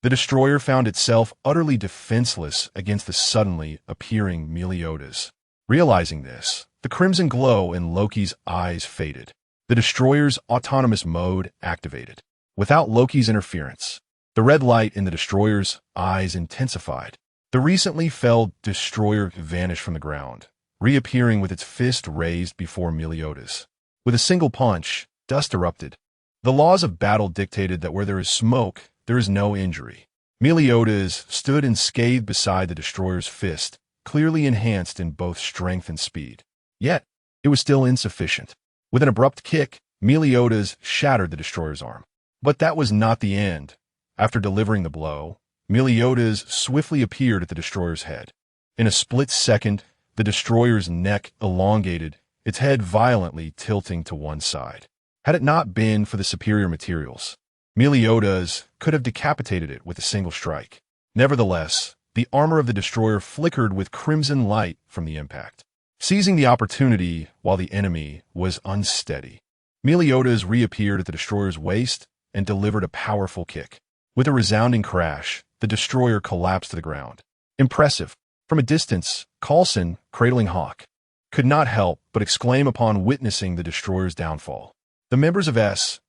the destroyer found itself utterly defenseless against the suddenly appearing Meliodas. Realizing this, the crimson glow in Loki's eyes faded. The destroyer's autonomous mode activated. Without Loki's interference, the red light in the destroyer's eyes intensified. The recently felled destroyer vanished from the ground, reappearing with its fist raised before Meliodas. With a single punch, dust erupted. The laws of battle dictated that where there is smoke, there is no injury. Meliodas stood unscathed beside the destroyer's fist, clearly enhanced in both strength and speed. Yet, it was still insufficient. With an abrupt kick, Meliodas shattered the destroyer's arm. But that was not the end. After delivering the blow, Meliodas swiftly appeared at the destroyer's head. In a split second, the destroyer's neck elongated, its head violently tilting to one side. Had it not been for the superior materials, Meliodas could have decapitated it with a single strike. Nevertheless, the armor of the destroyer flickered with crimson light from the impact. Seizing the opportunity while the enemy was unsteady, Meliodas reappeared at the destroyer's waist and delivered a powerful kick. With a resounding crash, the destroyer collapsed to the ground. Impressive. From a distance, Coulson, cradling Hawk, could not help but exclaim upon witnessing the destroyer's downfall. The members of S.H.I.E.L.D.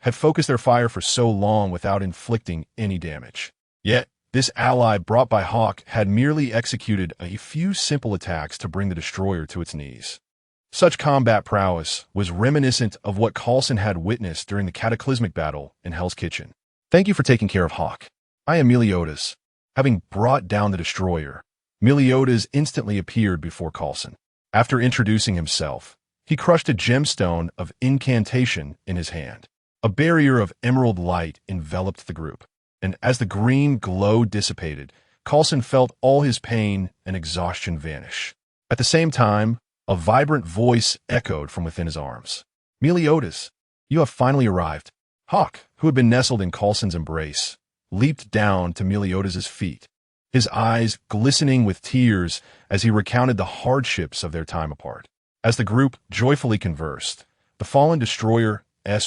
had focused their fire for so long without inflicting any damage. Yet, this ally brought by Hawk had merely executed a few simple attacks to bring the destroyer to its knees. Such combat prowess was reminiscent of what Coulson had witnessed during the cataclysmic battle in Hell's Kitchen. Thank you for taking care of Hawk. I am Meliodas. Having brought down the destroyer, Meliodas instantly appeared before Coulson. After introducing himself, he crushed a gemstone of incantation in his hand. A barrier of emerald light enveloped the group, and as the green glow dissipated, Coulson felt all his pain and exhaustion vanish. At the same time, a vibrant voice echoed from within his arms. Meliodas, you have finally arrived. Hawk, who had been nestled in Coulson's embrace, leaped down to Meliodas' feet, his eyes glistening with tears as he recounted the hardships of their time apart. As the group joyfully conversed, the fallen destroyer's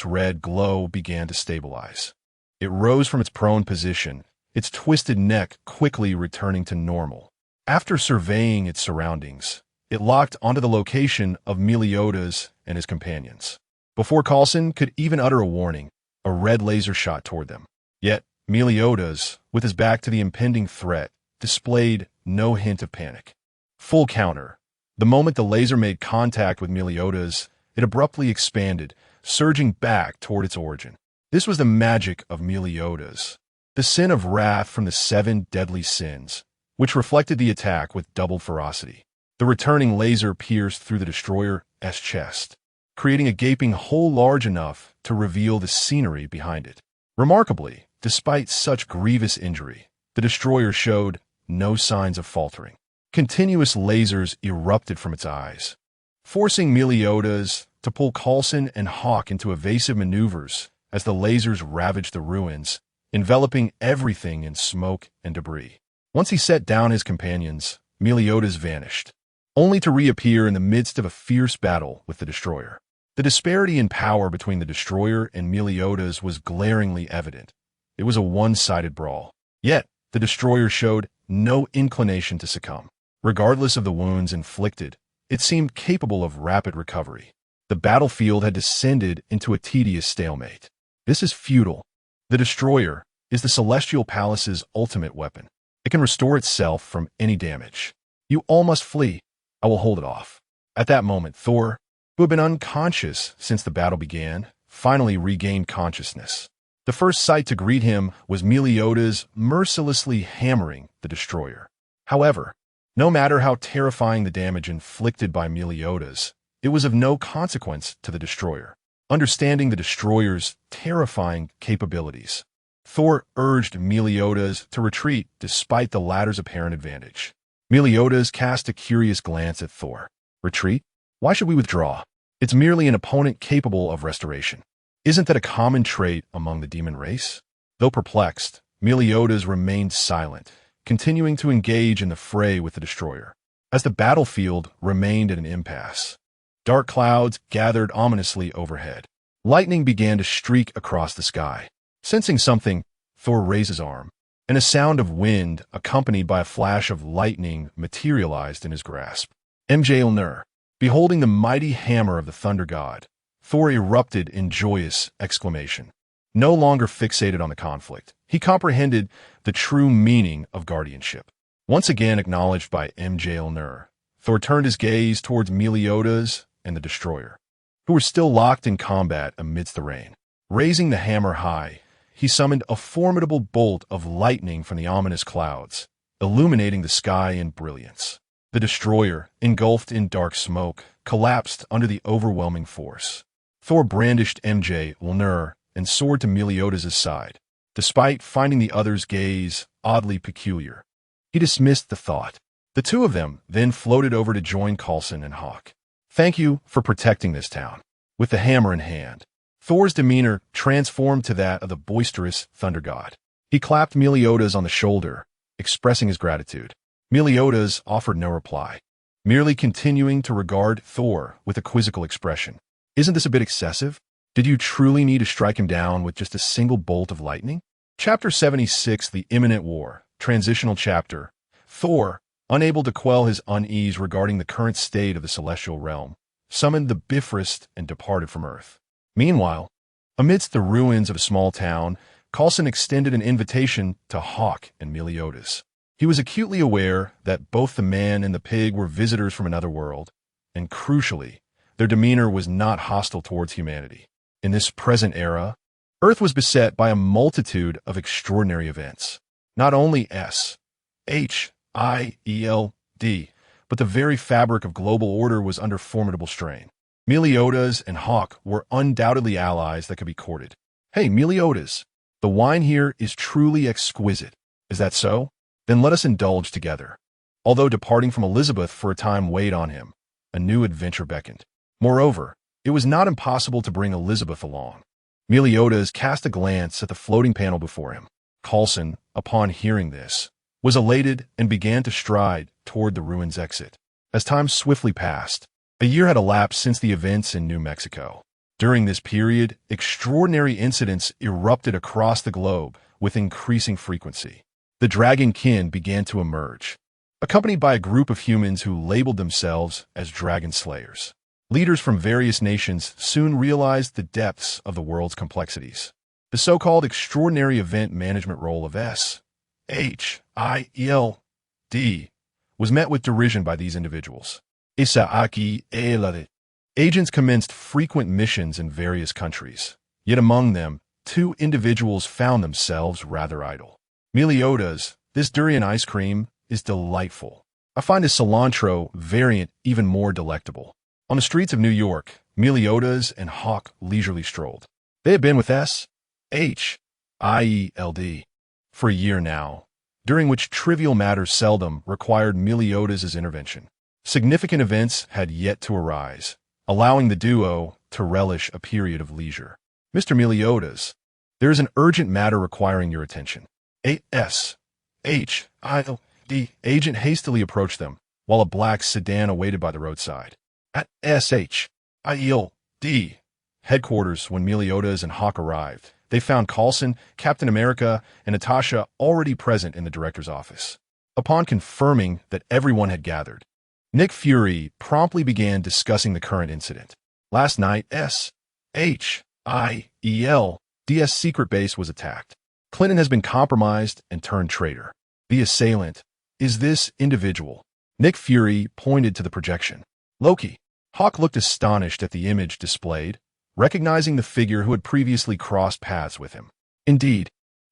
red glow began to stabilize. It rose from its prone position, its twisted neck quickly returning to normal. After surveying its surroundings, it locked onto the location of Meliodas and his companions. Before Coulson could even utter a warning, a red laser shot toward them. Yet, Meliodas, with his back to the impending threat, displayed no hint of panic. Full counter. The moment the laser made contact with Meliodas, it abruptly expanded, surging back toward its origin. This was the magic of Meliodas, the sin of wrath from the 7 deadly sins, which reflected the attack with doubled ferocity. The returning laser pierced through the destroyer's chest, creating a gaping hole large enough to reveal the scenery behind it. Remarkably, despite such grievous injury, the destroyer showed no signs of faltering. Continuous lasers erupted from its eyes, forcing Meliodas to pull Coulson and Hawk into evasive maneuvers as the lasers ravaged the ruins, enveloping everything in smoke and debris. Once he set down his companions, Meliodas vanished, only to reappear in the midst of a fierce battle with the destroyer. The disparity in power between the destroyer and Meliodas was glaringly evident. It was a one-sided brawl. Yet, the destroyer showed no inclination to succumb. Regardless of the wounds inflicted, it seemed capable of rapid recovery. The battlefield had descended into a tedious stalemate. This is futile. The destroyer is the Celestial Palace's ultimate weapon. It can restore itself from any damage. You all must flee. I will hold it off. At that moment, Thor, who had been unconscious since the battle began, finally regained consciousness. The first sight to greet him was Meliodas mercilessly hammering the destroyer. However, no matter how terrifying the damage inflicted by Meliodas, it was of no consequence to the destroyer. Understanding the destroyer's terrifying capabilities, Thor urged Meliodas to retreat despite the latter's apparent advantage. Meliodas cast a curious glance at Thor. Retreat? Why should we withdraw? It's merely an opponent capable of restoration. Isn't that a common trait among the demon race? Though perplexed, Meliodas remained silent, continuing to engage in the fray with the destroyer. As the battlefield remained at an impasse, dark clouds gathered ominously overhead. Lightning began to streak across the sky. Sensing something, Thor raised his arm, and a sound of wind accompanied by a flash of lightning materialized in his grasp. Mjolnir. Beholding the mighty hammer of the thunder god, Thor erupted in joyous exclamation. No longer fixated on the conflict, he comprehended the true meaning of guardianship. Once again acknowledged by Mjolnir, Thor turned his gaze towards Meliodas and the destroyer, who were still locked in combat amidst the rain. Raising the hammer high, he summoned a formidable bolt of lightning from the ominous clouds, illuminating the sky in brilliance. The destroyer, engulfed in dark smoke, collapsed under the overwhelming force. Thor brandished Mjolnir and soared to Meliodas' side. Despite finding the other's gaze oddly peculiar, he dismissed the thought. The two of them then floated over to join Coulson and Hawk. "Thank you for protecting this town." With the hammer in hand, Thor's demeanor transformed to that of the boisterous thunder god. He clapped Meliodas on the shoulder, expressing his gratitude. Meliodas offered no reply, merely continuing to regard Thor with a quizzical expression. "Isn't this a bit excessive? Did you truly need to strike him down with just a single bolt of lightning?" Chapter 76, The Imminent War, Transitional Chapter. Thor, unable to quell his unease regarding the current state of the celestial realm, summoned the Bifrost and departed from Earth. Meanwhile, amidst the ruins of a small town, Coulson extended an invitation to Hawk and Meliodas. He was acutely aware that both the man and the pig were visitors from another world, and crucially, their demeanor was not hostile towards humanity. In this present era, Earth was beset by a multitude of extraordinary events. Not only S-H-I-E-L-D, but the very fabric of global order was under formidable strain. Meliodas and Hawk were undoubtedly allies that could be courted. "Hey, Meliodas, the wine here is truly exquisite. Is that so? Then let us indulge together." Although departing from Elizabeth for a time weighed on him, a new adventure beckoned. Moreover, it was not impossible to bring Elizabeth along. Meliodas cast a glance at the floating panel before him. Coulson, upon hearing this, was elated and began to stride toward the ruins' exit. As time swiftly passed, a year had elapsed since the events in New Mexico. During this period, extraordinary incidents erupted across the globe with increasing frequency. The dragon kin began to emerge, accompanied by a group of humans who labeled themselves as dragon slayers. Leaders from various nations soon realized the depths of the world's complexities. The so-called extraordinary event management role of S-H-I-E-L-D was met with derision by these individuals. Agents commenced frequent missions in various countries, yet among them, two individuals found themselves rather idle. "Meliodas, this durian ice cream is delightful. I find a cilantro variant even more delectable." On the streets of New York, Meliodas and Hawk leisurely strolled. They had been with S-H-I-E-L-D for a year now, during which trivial matters seldom required Meliodas' intervention. Significant events had yet to arise, allowing the duo to relish a period of leisure. "Mr. Meliodas, there is an urgent matter requiring your attention." S-H-I-L-D agent hastily approached them, while a black sedan awaited by the roadside. At S-H-I-E-L-D headquarters, when Meliodas and Hawk arrived, they found Coulson, Captain America, and Natasha already present in the director's office. Upon confirming that everyone had gathered, Nick Fury promptly began discussing the current incident. Last night, S-H-I-E-L-D's secret base was attacked. Clinton has been compromised and turned traitor. The assailant is this individual. Nick Fury pointed to the projection. "Loki." Hawk looked astonished at the image displayed, recognizing the figure who had previously crossed paths with him. "Indeed,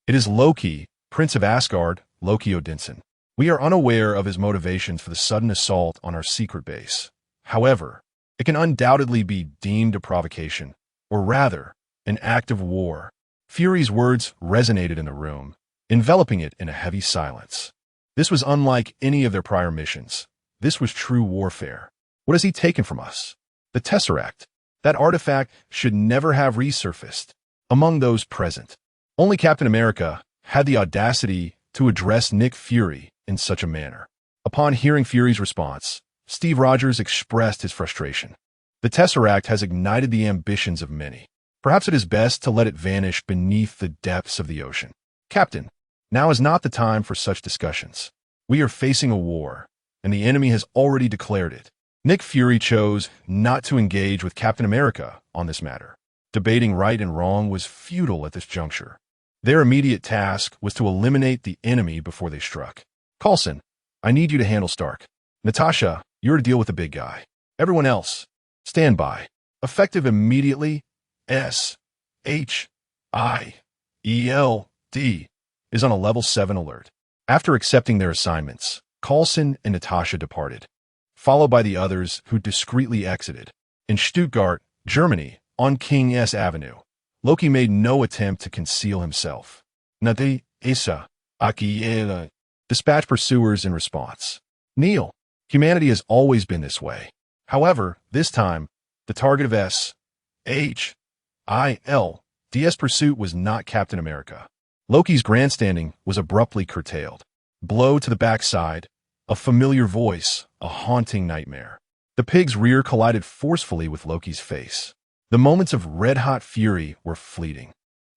it is Loki, Prince of Asgard, Loki Odinson. We are unaware of his motivations for the sudden assault on our secret base. However, it can undoubtedly be deemed a provocation, or rather, an act of war." Fury's words resonated in the room, enveloping it in a heavy silence. This was unlike any of their prior missions. This was true warfare. "What has he taken from us?" "The Tesseract." That artifact should never have resurfaced. Among those present, only Captain America had the audacity to address Nick Fury in such a manner. Upon hearing Fury's response, Steve Rogers expressed his frustration. The Tesseract has ignited the ambitions of many. Perhaps it is best to let it vanish beneath the depths of the ocean. Captain, now is not the time for such discussions. We are facing a war, and the enemy has already declared it. Nick Fury chose not to engage with Captain America on this matter. Debating right and wrong was futile at this juncture. Their immediate task was to eliminate the enemy before they struck. Coulson, I need you to handle Stark. Natasha, you're to deal with the big guy. Everyone else, stand by. Effective immediately, SHIELD is on a level 7 alert. After accepting their assignments, Coulson and Natasha departed, followed by the others who discreetly exited. In Stuttgart, Germany, on King S Avenue, Loki made no attempt to conceal himself. Nade Esa Akiela. Dispatch pursuers in response. Kneel. Humanity has always been this way. However, this time, the target of SHIELD's pursuit was not Captain America. Loki's grandstanding was abruptly curtailed. Blow to the backside, a familiar voice, a haunting nightmare. The pig's rear collided forcefully with Loki's face. The moments of red-hot fury were fleeting.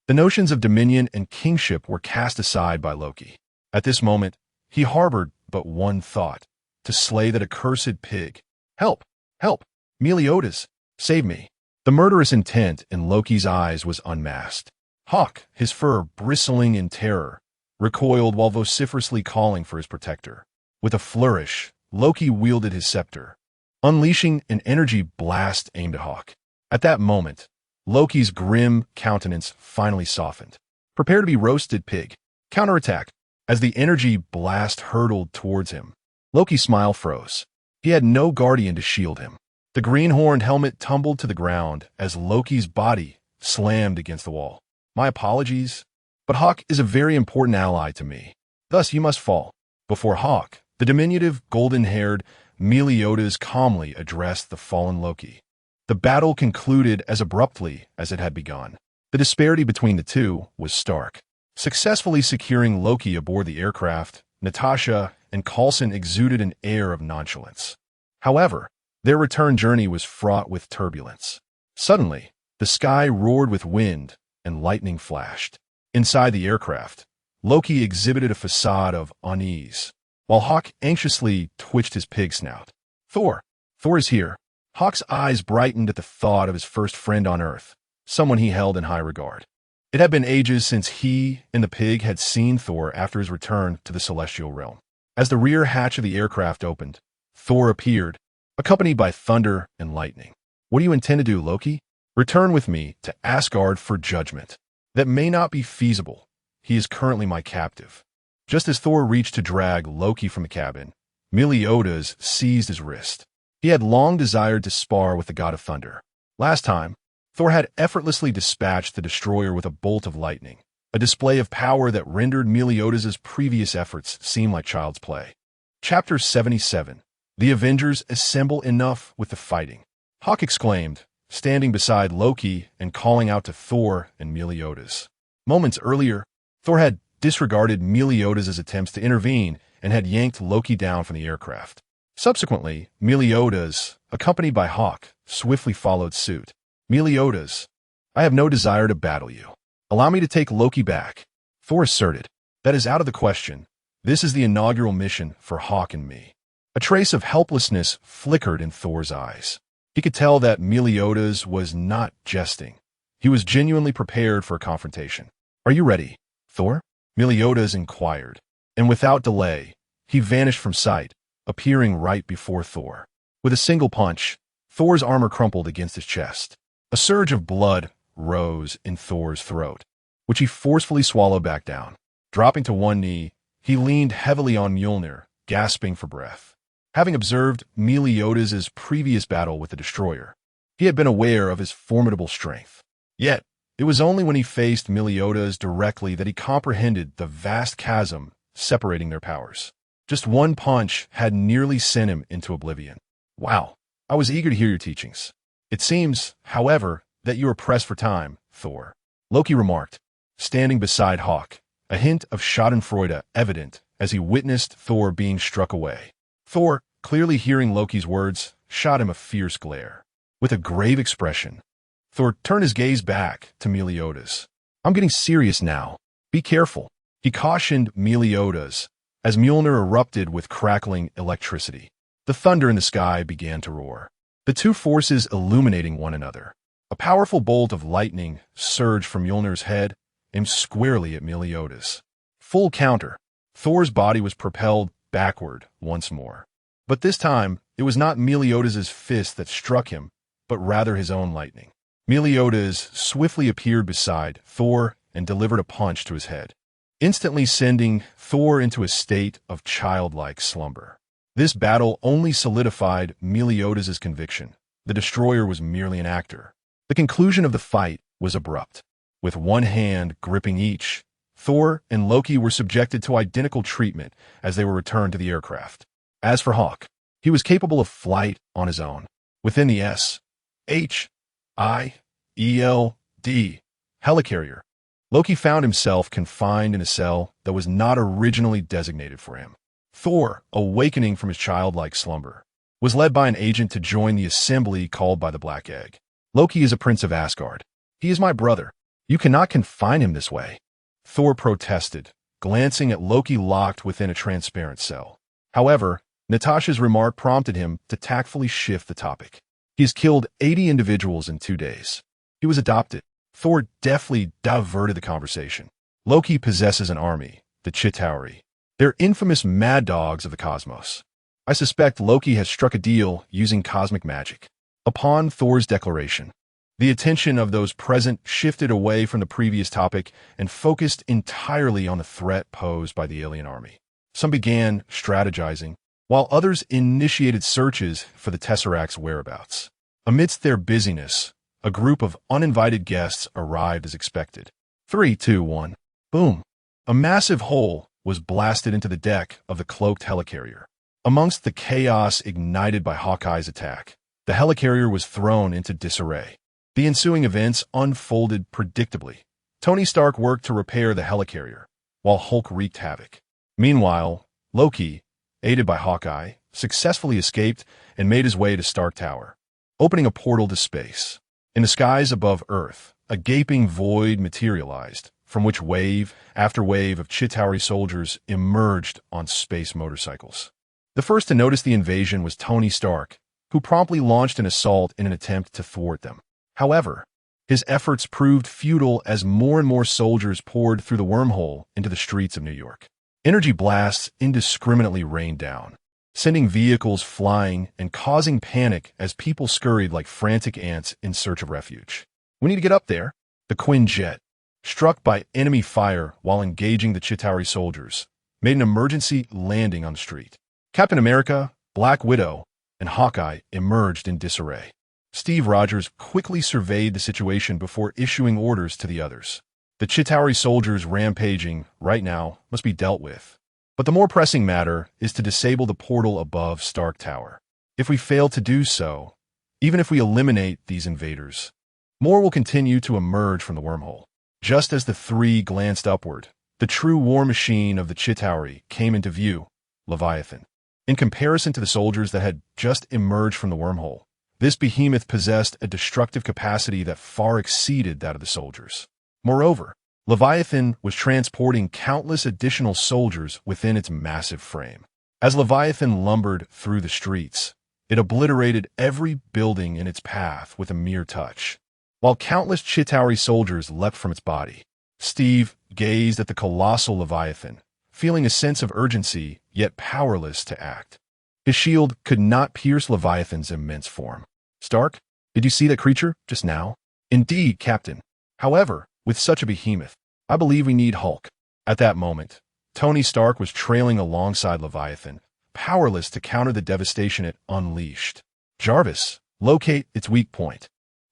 The notions of dominion and kingship were cast aside by Loki. At this moment, he harbored but one thought: to slay that accursed pig. Help! Help! Meliodas! Save me! The murderous intent in Loki's eyes was unmasked. Hawk, his fur bristling in terror, recoiled while vociferously calling for his protector. With a flourish, Loki wielded his scepter, unleashing an energy blast aimed at Hawk. At that moment, Loki's grim countenance finally softened. Prepare to be roasted, pig. Counterattack. As the energy blast hurtled towards him, Loki's smile froze. He had no guardian to shield him. The green-horned helmet tumbled to the ground as Loki's body slammed against the wall. My apologies, but Hawk is a very important ally to me. Thus you must fall. Before Hawk, the diminutive, golden-haired Meliodas calmly addressed the fallen Loki. The battle concluded as abruptly as it had begun. The disparity between the two was stark. Successfully securing Loki aboard the aircraft, Natasha and Coulson exuded an air of nonchalance. However, their return journey was fraught with turbulence. Suddenly, the sky roared with wind and lightning flashed. Inside the aircraft, Loki exhibited a facade of unease, while Hawk anxiously twitched his pig snout. Thor is here. Hawk's eyes brightened at the thought of his first friend on Earth, someone he held in high regard. It had been ages since he and the pig had seen Thor after his return to the celestial realm. As the rear hatch of the aircraft opened, Thor appeared, accompanied by thunder and lightning. What do you intend to do, Loki? Return with me to Asgard for judgment. That may not be feasible. He is currently my captive. Just as Thor reached to drag Loki from the cabin, Meliodas seized his wrist. He had long desired to spar with the god of thunder. Last time, Thor had effortlessly dispatched the destroyer with a bolt of lightning, a display of power that rendered Meliodas' previous efforts seem like child's play. Chapter 77. The Avengers assemble enough with the fighting. Hawk exclaimed, standing beside Loki and calling out to Thor and Meliodas. Moments earlier, Thor had disregarded Meliodas' attempts to intervene and had yanked Loki down from the aircraft. Subsequently, Meliodas, accompanied by Hawk, swiftly followed suit. Meliodas, I have no desire to battle you. Allow me to take Loki back. Thor asserted. That is out of the question. This is the inaugural mission for Hawk and me. A trace of helplessness flickered in Thor's eyes. He could tell that Meliodas was not jesting. He was genuinely prepared for a confrontation. Are you ready, Thor? Meliodas inquired, and without delay, he vanished from sight, appearing right before Thor. With a single punch, Thor's armor crumpled against his chest. A surge of blood rose in Thor's throat, which he forcefully swallowed back down. Dropping to one knee, he leaned heavily on Mjolnir, gasping for breath. Having observed Meliodas' previous battle with the destroyer, he had been aware of his formidable strength. Yet, it was only when he faced Meliodas directly that he comprehended the vast chasm separating their powers. Just one punch had nearly sent him into oblivion. Wow, I was eager to hear your teachings. It seems, however, that you are pressed for time, Thor. Loki remarked, standing beside Hawk, a hint of schadenfreude evident as he witnessed Thor being struck away. Thor, clearly hearing Loki's words, shot him a fierce glare. With a grave expression, Thor turned his gaze back to Meliodas. I'm getting serious now. Be careful, he cautioned Meliodas as Mjolnir erupted with crackling electricity. The thunder in the sky began to roar, the two forces illuminating one another. A powerful bolt of lightning surged from Mjolnir's head, aimed squarely at Meliodas. Full counter. Thor's body was propelled backward once more. But this time, it was not Meliodas' fist that struck him, but rather his own lightning. Meliodas swiftly appeared beside Thor and delivered a punch to his head, instantly sending Thor into a state of childlike slumber. This battle only solidified Meliodas' conviction. The destroyer was merely an actor. The conclusion of the fight was abrupt. With one hand gripping each, Thor and Loki were subjected to identical treatment as they were returned to the aircraft. As for Hawk, he was capable of flight on his own. Within the S.H.I.E.L.D. helicarrier, Loki found himself confined in a cell that was not originally designated for him. Thor, awakening from his childlike slumber, was led by an agent to join the assembly called by the Black Egg. Loki is a prince of Asgard. He is my brother. You cannot confine him this way. Thor protested, glancing at Loki locked within a transparent cell. However, Natasha's remark prompted him to tactfully shift the topic. He has killed 80 individuals in 2 days. He was adopted. Thor deftly diverted the conversation. Loki possesses an army, the Chitauri. They're infamous mad dogs of the cosmos. I suspect Loki has struck a deal using cosmic magic. Upon Thor's declaration, the attention of those present shifted away from the previous topic and focused entirely on the threat posed by the alien army. Some began strategizing, while others initiated searches for the Tesseract's whereabouts. Amidst their busyness, a group of uninvited guests arrived as expected. 3, 2, 1. Boom. A massive hole was blasted into the deck of the cloaked helicarrier. Amongst the chaos ignited by Hawkeye's attack, the helicarrier was thrown into disarray. The ensuing events unfolded predictably. Tony Stark worked to repair the helicarrier, while Hulk wreaked havoc. Meanwhile, Loki, aided by Hawkeye, successfully escaped and made his way to Stark Tower, opening a portal to space. In the skies above Earth, a gaping void materialized, from which wave after wave of Chitauri soldiers emerged on space motorcycles. The first to notice the invasion was Tony Stark, who promptly launched an assault in an attempt to thwart them. However, his efforts proved futile as more and more soldiers poured through the wormhole into the streets of New York. Energy blasts indiscriminately rained down, sending vehicles flying and causing panic as people scurried like frantic ants in search of refuge. We need to get up there. The Quinjet, struck by enemy fire while engaging the Chitauri soldiers, made an emergency landing on the street. Captain America, Black Widow, and Hawkeye emerged in disarray. Steve Rogers quickly surveyed the situation before issuing orders to the others. The Chitauri soldiers rampaging right now must be dealt with. But the more pressing matter is to disable the portal above Stark Tower. If we fail to do so, even if we eliminate these invaders, more will continue to emerge from the wormhole. Just as the three glanced upward, the true war machine of the Chitauri came into view, Leviathan. In comparison to the soldiers that had just emerged from the wormhole, this behemoth possessed a destructive capacity that far exceeded that of the soldiers. Moreover, Leviathan was transporting countless additional soldiers within its massive frame. As Leviathan lumbered through the streets, it obliterated every building in its path with a mere touch. While countless Chitauri soldiers leapt from its body, Steve gazed at the colossal Leviathan, feeling a sense of urgency, yet powerless to act. His shield could not pierce Leviathan's immense form. Stark, did you see that creature just now? Indeed, Captain. However, with such a behemoth, I believe we need Hulk. At that moment, Tony Stark was trailing alongside Leviathan, powerless to counter the devastation it unleashed. Jarvis, locate its weak point.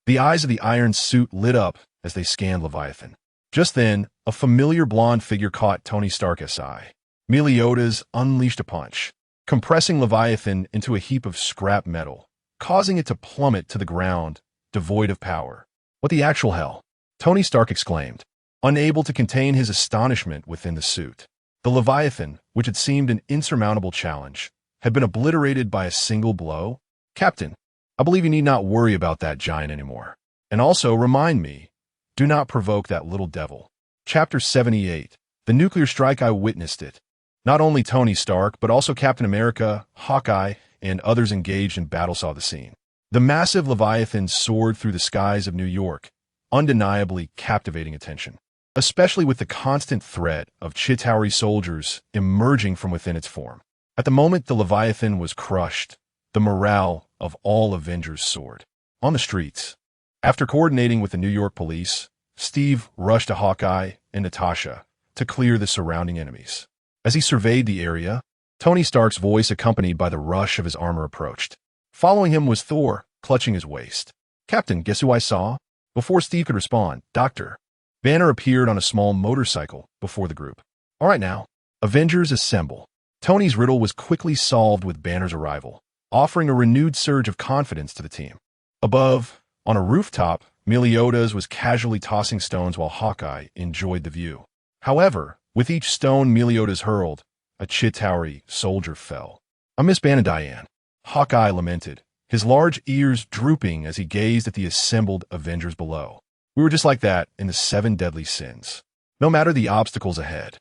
The eyes of the iron suit lit up as they scanned Leviathan. Just then, a familiar blonde figure caught Tony Stark's eye. Meliodas unleashed a punch, compressing Leviathan into a heap of scrap metal, causing it to plummet to the ground devoid of power. What the actual hell? Tony Stark exclaimed, unable to contain his astonishment within the suit. The Leviathan, which had seemed an insurmountable challenge, had been obliterated by a single blow. Captain, I believe you need not worry about that giant anymore. And also remind me, do not provoke that little devil. Chapter 78. The nuclear strike. I witnessed it. Not only Tony Stark, but also Captain America, Hawkeye, and others engaged in battle saw the scene. The massive Leviathan soared through the skies of New York, undeniably captivating attention, especially with the constant threat of Chitauri soldiers emerging from within its form. At the moment the Leviathan was crushed, the morale of all Avengers soared. On the streets, after coordinating with the New York police, Steve rushed to Hawkeye and Natasha to clear the surrounding enemies. As he surveyed the area, Tony Stark's voice, accompanied by the rush of his armor, approached. Following him was Thor, clutching his waist. Captain, guess who I saw? Before Steve could respond, Dr. Banner appeared on a small motorcycle before the group. All right now, Avengers assemble. Tony's riddle was quickly solved with Banner's arrival, offering a renewed surge of confidence to the team. Above, on a rooftop, Meliodas was casually tossing stones while Hawkeye enjoyed the view. However, with each stone Meliodas hurled, a Chitauri soldier fell. I miss Banadian, Hawkeye lamented, his large ears drooping as he gazed at the assembled Avengers below. We were just like that in the 7 deadly sins. No matter the obstacles ahead,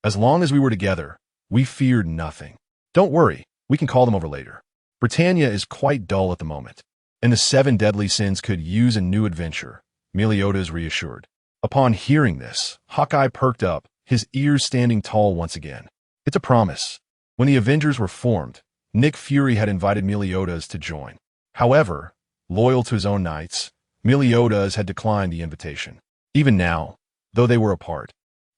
as long as we were together, we feared nothing. Don't worry, we can call them over later. Britannia is quite dull at the moment, and the 7 deadly sins could use a new adventure, Meliodas reassured. Upon hearing this, Hawkeye perked up, his ears standing tall once again. It's a promise. When the Avengers were formed, Nick Fury had invited Meliodas to join. However, loyal to his own knights, Meliodas had declined the invitation. Even now, though they were apart,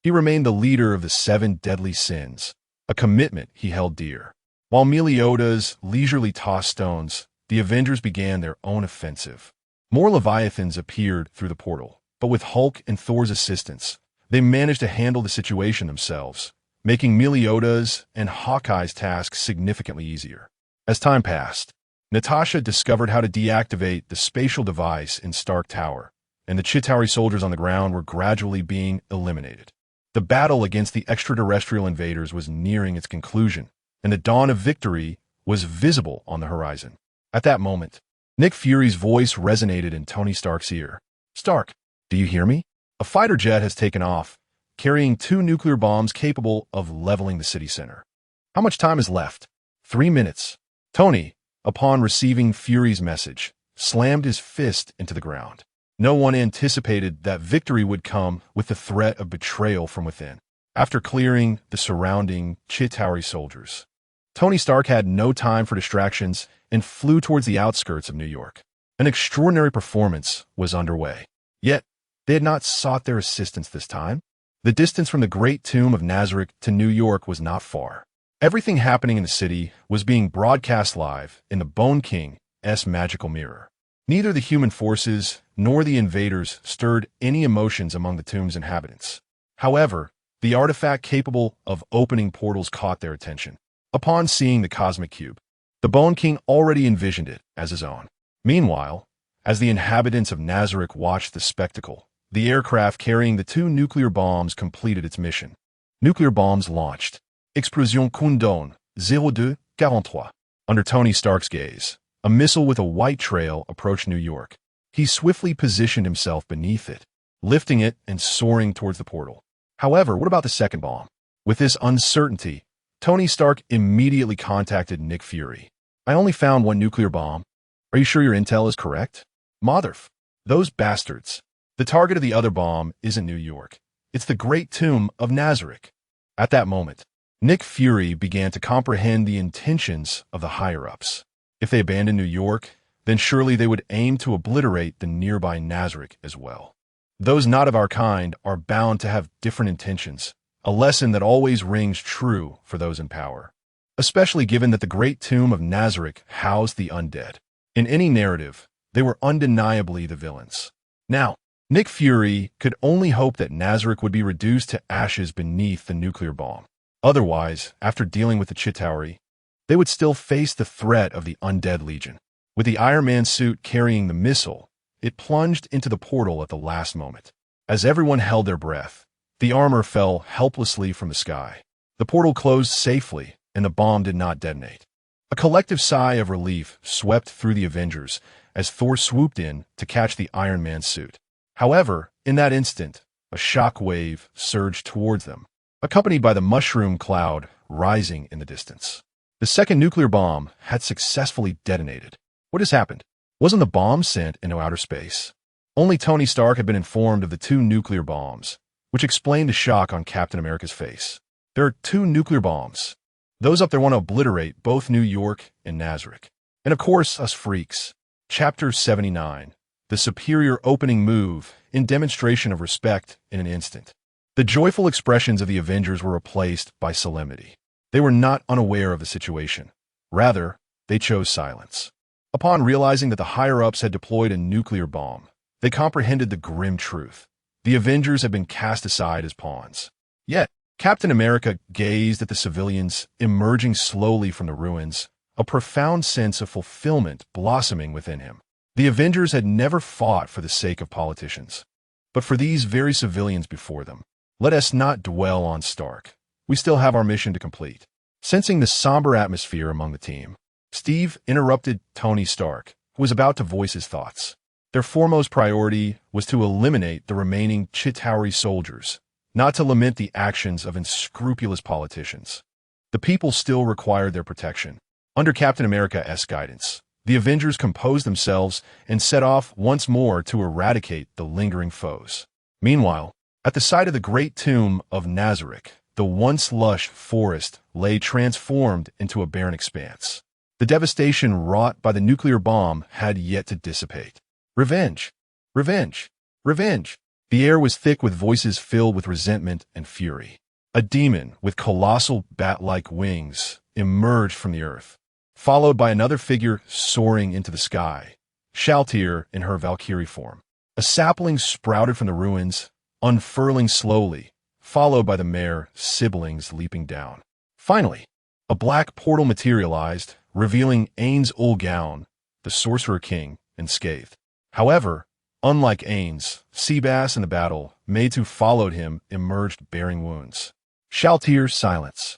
he remained the leader of the 7 deadly sins, a commitment he held dear. While Meliodas leisurely tossed stones, the Avengers began their own offensive. More Leviathans appeared through the portal, but with Hulk and Thor's assistance, they managed to handle the situation themselves, making Meliodas and Hawkeye's task significantly easier. As time passed, Natasha discovered how to deactivate the spatial device in Stark Tower, and the Chitauri soldiers on the ground were gradually being eliminated. The battle against the extraterrestrial invaders was nearing its conclusion, and the dawn of victory was visible on the horizon. At that moment, Nick Fury's voice resonated in Tony Stark's ear. Stark, do you hear me? A fighter jet has taken off, carrying 2 nuclear bombs capable of leveling the city center. How much time is left? 3 minutes. Tony, upon receiving Fury's message, slammed his fist into the ground. No one anticipated that victory would come with the threat of betrayal from within. After clearing the surrounding Chitauri soldiers, Tony Stark had no time for distractions and flew towards the outskirts of New York. An extraordinary performance was underway. Yet, they had not sought their assistance this time. The distance from the great tomb of Nazareth to New York was not far. Everything happening in the city was being broadcast live in the Bone King's magical mirror. Neither the human forces nor the invaders stirred any emotions among the tomb's inhabitants. However, the artifact capable of opening portals caught their attention. Upon seeing the cosmic cube, the Bone King already envisioned it as his own. Meanwhile, as the inhabitants of Nazareth watched the spectacle, the aircraft carrying the 2 nuclear bombs completed its mission. Nuclear bombs launched. Explosion Kundon 0243. Under Tony Stark's gaze, a missile with a white trail approached New York. He swiftly positioned himself beneath it, lifting it and soaring towards the portal. However, what about the second bomb? With this uncertainty, Tony Stark immediately contacted Nick Fury. I only found 1 nuclear bomb. Are you sure your intel is correct? Motherf. Those bastards. The target of the other bomb isn't New York. It's the great tomb of Nazareth. At that moment, Nick Fury began to comprehend the intentions of the higher-ups. If they abandoned New York, then surely they would aim to obliterate the nearby Nazareth as well. Those not of our kind are bound to have different intentions, a lesson that always rings true for those in power, especially given that the great tomb of Nazareth housed the undead. In any narrative, they were undeniably the villains. Now, Nick Fury could only hope that Nazareth would be reduced to ashes beneath the nuclear bomb. Otherwise, after dealing with the Chitauri, they would still face the threat of the Undead Legion. With the Iron Man suit carrying the missile, it plunged into the portal at the last moment. As everyone held their breath, the armor fell helplessly from the sky. The portal closed safely, and the bomb did not detonate. A collective sigh of relief swept through the Avengers as Thor swooped in to catch the Iron Man suit. However, in that instant, a shock wave surged towards them, accompanied by the mushroom cloud rising in the distance. The second nuclear bomb had successfully detonated. What has happened? Wasn't the bomb sent into outer space? Only Tony Stark had been informed of the 2 nuclear bombs, which explained the shock on Captain America's face. There are 2 nuclear bombs. Those up there want to obliterate both New York and Nazarick. And of course, us freaks. Chapter 79. The superior opening move in demonstration of respect in an instant. The joyful expressions of the Avengers were replaced by solemnity. They were not unaware of the situation. Rather, they chose silence. Upon realizing that the higher-ups had deployed a nuclear bomb, they comprehended the grim truth. The Avengers had been cast aside as pawns. Yet, Captain America gazed at the civilians emerging slowly from the ruins, a profound sense of fulfillment blossoming within him. The Avengers had never fought for the sake of politicians, but for these very civilians before them. Let us not dwell on Stark. We still have our mission to complete. Sensing the somber atmosphere among the team, Steve interrupted Tony Stark, who was about to voice his thoughts. Their foremost priority was to eliminate the remaining Chitauri soldiers, not to lament the actions of unscrupulous politicians. The people still required their protection. Under Captain America's guidance, the Avengers composed themselves and set off once more to eradicate the lingering foes. Meanwhile, at the site of the great tomb of Nazarick, the once lush forest lay transformed into a barren expanse. The devastation wrought by the nuclear bomb had yet to dissipate. Revenge! Revenge! Revenge! The air was thick with voices filled with resentment and fury. A demon with colossal bat-like wings emerged from the earth, followed by another figure soaring into the sky, Shaltir in her Valkyrie form. A sapling sprouted from the ruins, unfurling slowly, followed by the mare siblings leaping down. Finally, a black portal materialized, revealing Ainz Ooal Gown, the Sorcerer King, unscathed. However, unlike Ainz, Seabass in the battle, maids who followed him emerged bearing wounds. Shaltir's silence.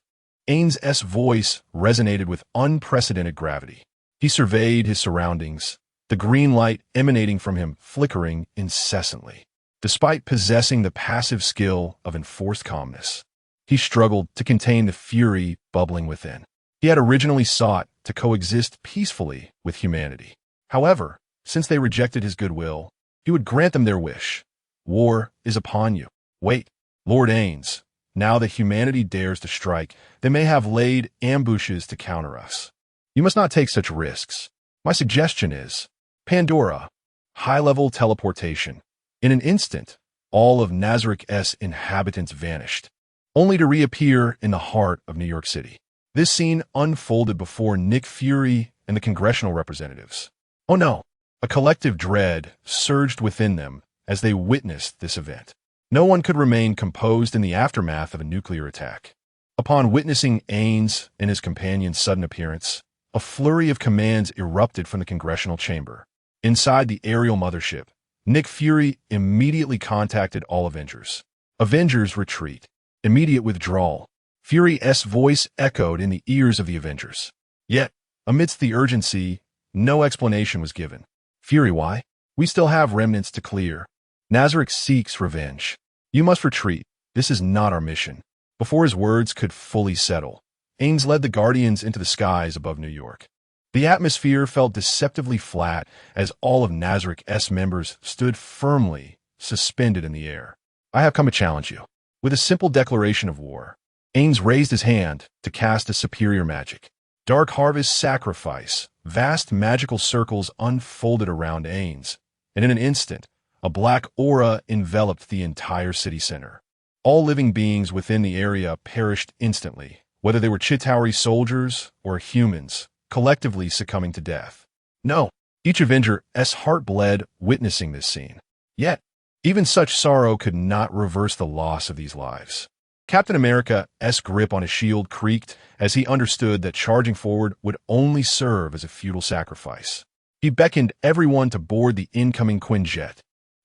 Ainz's voice resonated with unprecedented gravity. He surveyed his surroundings, the green light emanating from him flickering incessantly. Despite possessing the passive skill of enforced calmness, he struggled to contain the fury bubbling within. He had originally sought to coexist peacefully with humanity. However, since they rejected his goodwill, he would grant them their wish. War is upon you. Wait, Lord Ainz, now that humanity dares to strike, they may have laid ambushes to counter us. You must not take such risks. My suggestion is Pandora, high-level teleportation. In an instant, all of Nazarick's inhabitants vanished, only to reappear in the heart of New York City. This scene unfolded before Nick Fury and the congressional representatives. Oh no! A collective dread surged within them as they witnessed this event. No one could remain composed in the aftermath of a nuclear attack. Upon witnessing Ainz and his companion's sudden appearance, a flurry of commands erupted from the congressional chamber. Inside the aerial mothership, Nick Fury immediately contacted all Avengers. Avengers retreat. Immediate withdrawal. Fury's voice echoed in the ears of the Avengers. Yet, amidst the urgency, no explanation was given. Fury, why? We still have remnants to clear. Nazarick seeks revenge. You must retreat. This is not our mission. Before his words could fully settle, Ainz led the Guardians into the skies above New York. The atmosphere felt deceptively flat as all of Nazarick's members stood firmly, suspended in the air. I have come to challenge you. With a simple declaration of war, Ainz raised his hand to cast a superior magic. Dark Harvest Sacrifice. Vast magical circles unfolded around Ainz, and in an instant, a black aura enveloped the entire city center. All living beings within the area perished instantly, whether they were Chitauri soldiers or humans, collectively succumbing to death. No, each Avenger's heart bled witnessing this scene. Yet, even such sorrow could not reverse the loss of these lives. Captain America's grip on his shield creaked as he understood that charging forward would only serve as a futile sacrifice. He beckoned everyone to board the incoming Quinjet,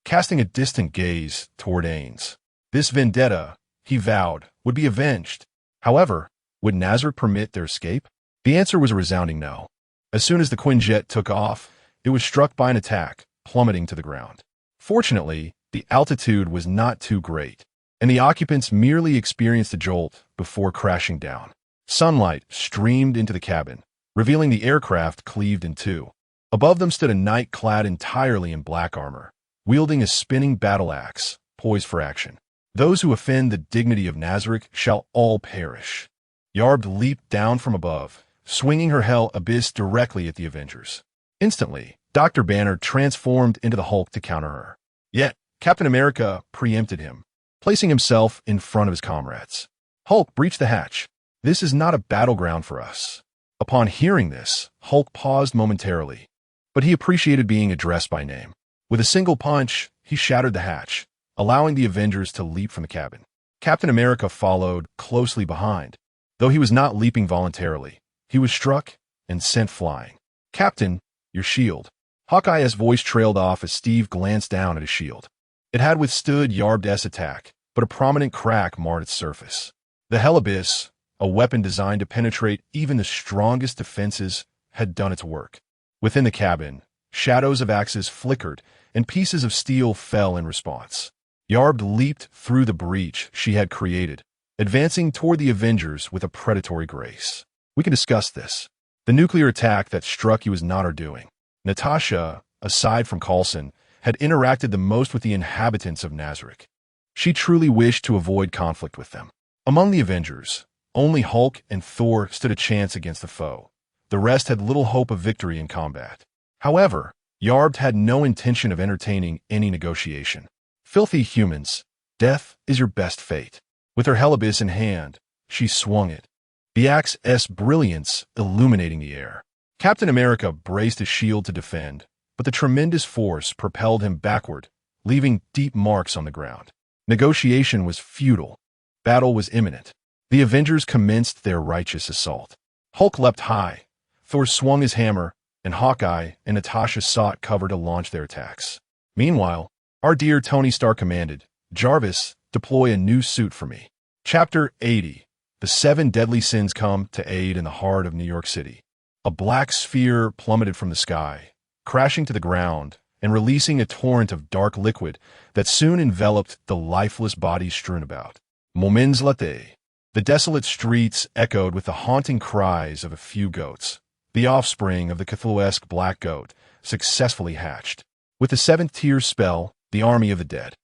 casting a distant gaze toward Ainz. This vendetta, he vowed, would be avenged. However, would Nazarick permit their escape? The answer was a resounding no. As soon as the Quinjet took off, it was struck by an attack, plummeting to the ground. Fortunately, the altitude was not too great, and the occupants merely experienced a jolt before crashing down. Sunlight streamed into the cabin, revealing the aircraft cleaved in two. Above them stood a knight clad entirely in black armor, wielding a spinning battle axe, poised for action. Those who offend the dignity of Nazarick shall all perish. Yarb leaped down from above, swinging her hell abyss directly at the Avengers. Instantly, Dr. Banner transformed into the Hulk to counter her. Yet, Captain America preempted him, placing himself in front of his comrades. Hulk breached the hatch. This is not a battleground for us. Upon hearing this, Hulk paused momentarily, but he appreciated being addressed by name. With a single punch, he shattered the hatch, allowing the Avengers to leap from the cabin. Captain America followed closely behind. Though he was not leaping voluntarily, he was struck and sent flying. Captain, your shield. Hawkeye's voice trailed off as Steve glanced down at his shield. It had withstood Yarb's attack, but a prominent crack marred its surface. The Hell Abyss, a weapon designed to penetrate even the strongest defenses, had done its work. Within the cabin, shadows of axes flickered, and pieces of steel fell in response. Yarb leaped through the breach she had created, advancing toward the Avengers with a predatory grace. We can discuss this. The nuclear attack that struck you was not our doing. Natasha, aside from Coulson, had interacted the most with the inhabitants of Nazarick. She truly wished to avoid conflict with them. Among the Avengers, only Hulk and Thor stood a chance against the foe. The rest had little hope of victory in combat. However, Yarb had no intention of entertaining any negotiation. Filthy humans, death is your best fate. With her Hell Abyss in hand, she swung it, the axe's brilliance illuminating the air. Captain America braced his shield to defend, but the tremendous force propelled him backward, leaving deep marks on the ground. Negotiation was futile. Battle was imminent. The Avengers commenced their righteous assault. Hulk leapt high, Thor swung his hammer, and Hawkeye and Natasha sought cover to launch their attacks. Meanwhile, our dear Tony Stark commanded, Jarvis, deploy a new suit for me. Chapter 80. The 7 Deadly Sins come to aid in the heart of New York City. A black sphere plummeted from the sky, crashing to the ground and releasing a torrent of dark liquid that soon enveloped the lifeless bodies strewn about. Moments later, the desolate streets echoed with the haunting cries of a few goats, the offspring of the Cthulhu-esque black goat, successfully hatched. With the 7th tier spell, the army of the dead.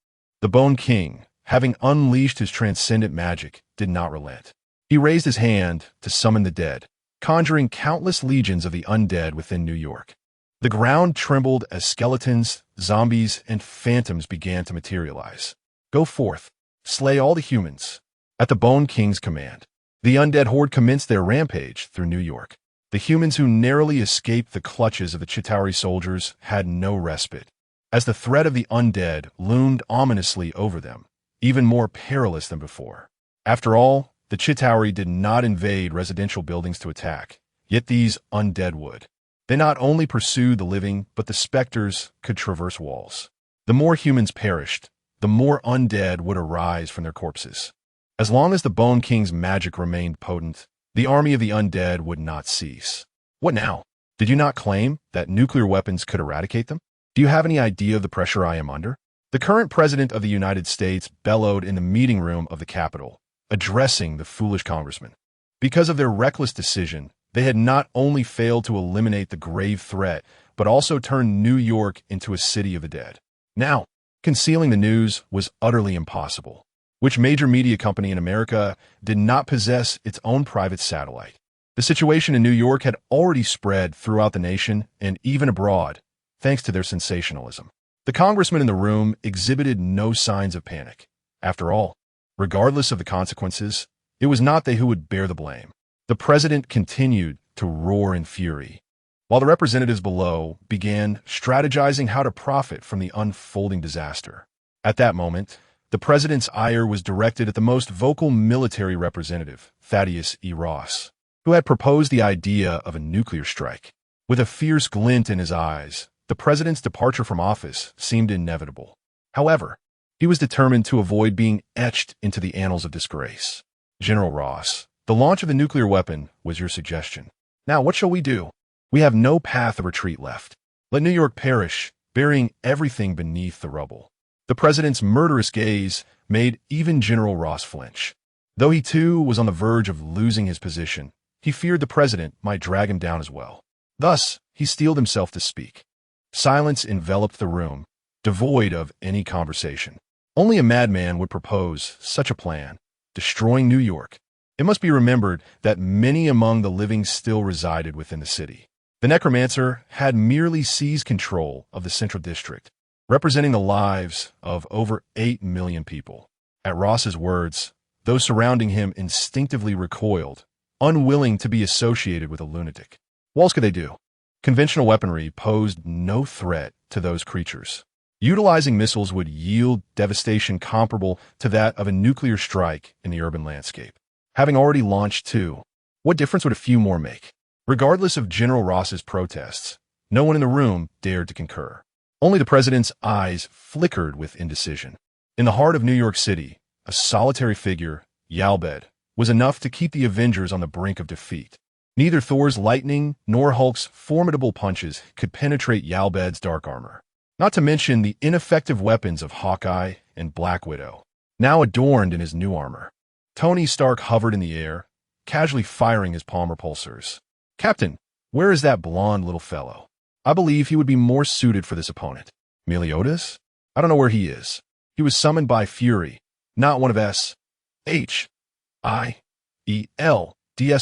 The Bone King, having unleashed his transcendent magic, did not relent. He raised his hand to summon the dead, conjuring countless legions of the undead within New York. The ground trembled as skeletons, zombies, and phantoms began to materialize. Go forth, slay all the humans. At the Bone King's command, the undead horde commenced their rampage through New York. The humans who narrowly escaped the clutches of the Chitauri soldiers had no respite, as the threat of the undead loomed ominously over them, even more perilous than before. After all, the Chitauri did not invade residential buildings to attack, yet these undead would. They not only pursued the living, but the specters could traverse walls. The more humans perished, the more undead would arise from their corpses. As long as the Bone King's magic remained potent, the army of the undead would not cease. What now? Did you not claim that nuclear weapons could eradicate them? Do you have any idea of the pressure I am under? The current president of the United States bellowed in the meeting room of the Capitol, addressing the foolish congressman. Because of their reckless decision, they had not only failed to eliminate the grave threat, but also turned New York into a city of the dead. Now, concealing the news was utterly impossible. Which major media company in America did not possess its own private satellite? The situation in New York had already spread throughout the nation and even abroad, thanks to their sensationalism. The congressman in the room exhibited no signs of panic. After all, regardless of the consequences, it was not they who would bear the blame. The president continued to roar in fury, while the representatives below began strategizing how to profit from the unfolding disaster. At that moment, the president's ire was directed at the most vocal military representative, Thaddeus E. Ross, who had proposed the idea of a nuclear strike. With a fierce glint in his eyes, the president's departure from office seemed inevitable. However, he was determined to avoid being etched into the annals of disgrace. General Ross, the launch of the nuclear weapon was your suggestion. Now, what shall we do? We have no path of retreat left. Let New York perish, burying everything beneath the rubble. The president's murderous gaze made even General Ross flinch. Though he too was on the verge of losing his position, he feared the president might drag him down as well. Thus, he steeled himself to speak. Silence enveloped the room, devoid of any conversation. Only a madman would propose such a plan, destroying New York. It must be remembered that many among the living still resided within the city. The necromancer had merely seized control of the central district, representing the lives of over 8 million people. At Ross's words, those surrounding him instinctively recoiled, unwilling to be associated with a lunatic. What else could they do? Conventional weaponry posed no threat to those creatures. Utilizing missiles would yield devastation comparable to that of a nuclear strike in the urban landscape. Having already launched 2, what difference would a few more make? Regardless of General Ross's protests, no one in the room dared to concur. Only the president's eyes flickered with indecision. In the heart of New York City, a solitary figure, Yalbed, was enough to keep the Avengers on the brink of defeat. Neither Thor's lightning nor Hulk's formidable punches could penetrate Yalbed's dark armor. Not to mention the ineffective weapons of Hawkeye and Black Widow, now adorned in his new armor. Tony Stark hovered in the air, casually firing his palm repulsors. Captain, where is that blonde little fellow? I believe he would be more suited for this opponent. Meliodas? I don't know where he is. He was summoned by Fury, not one of S.H.I.E.L.D.S.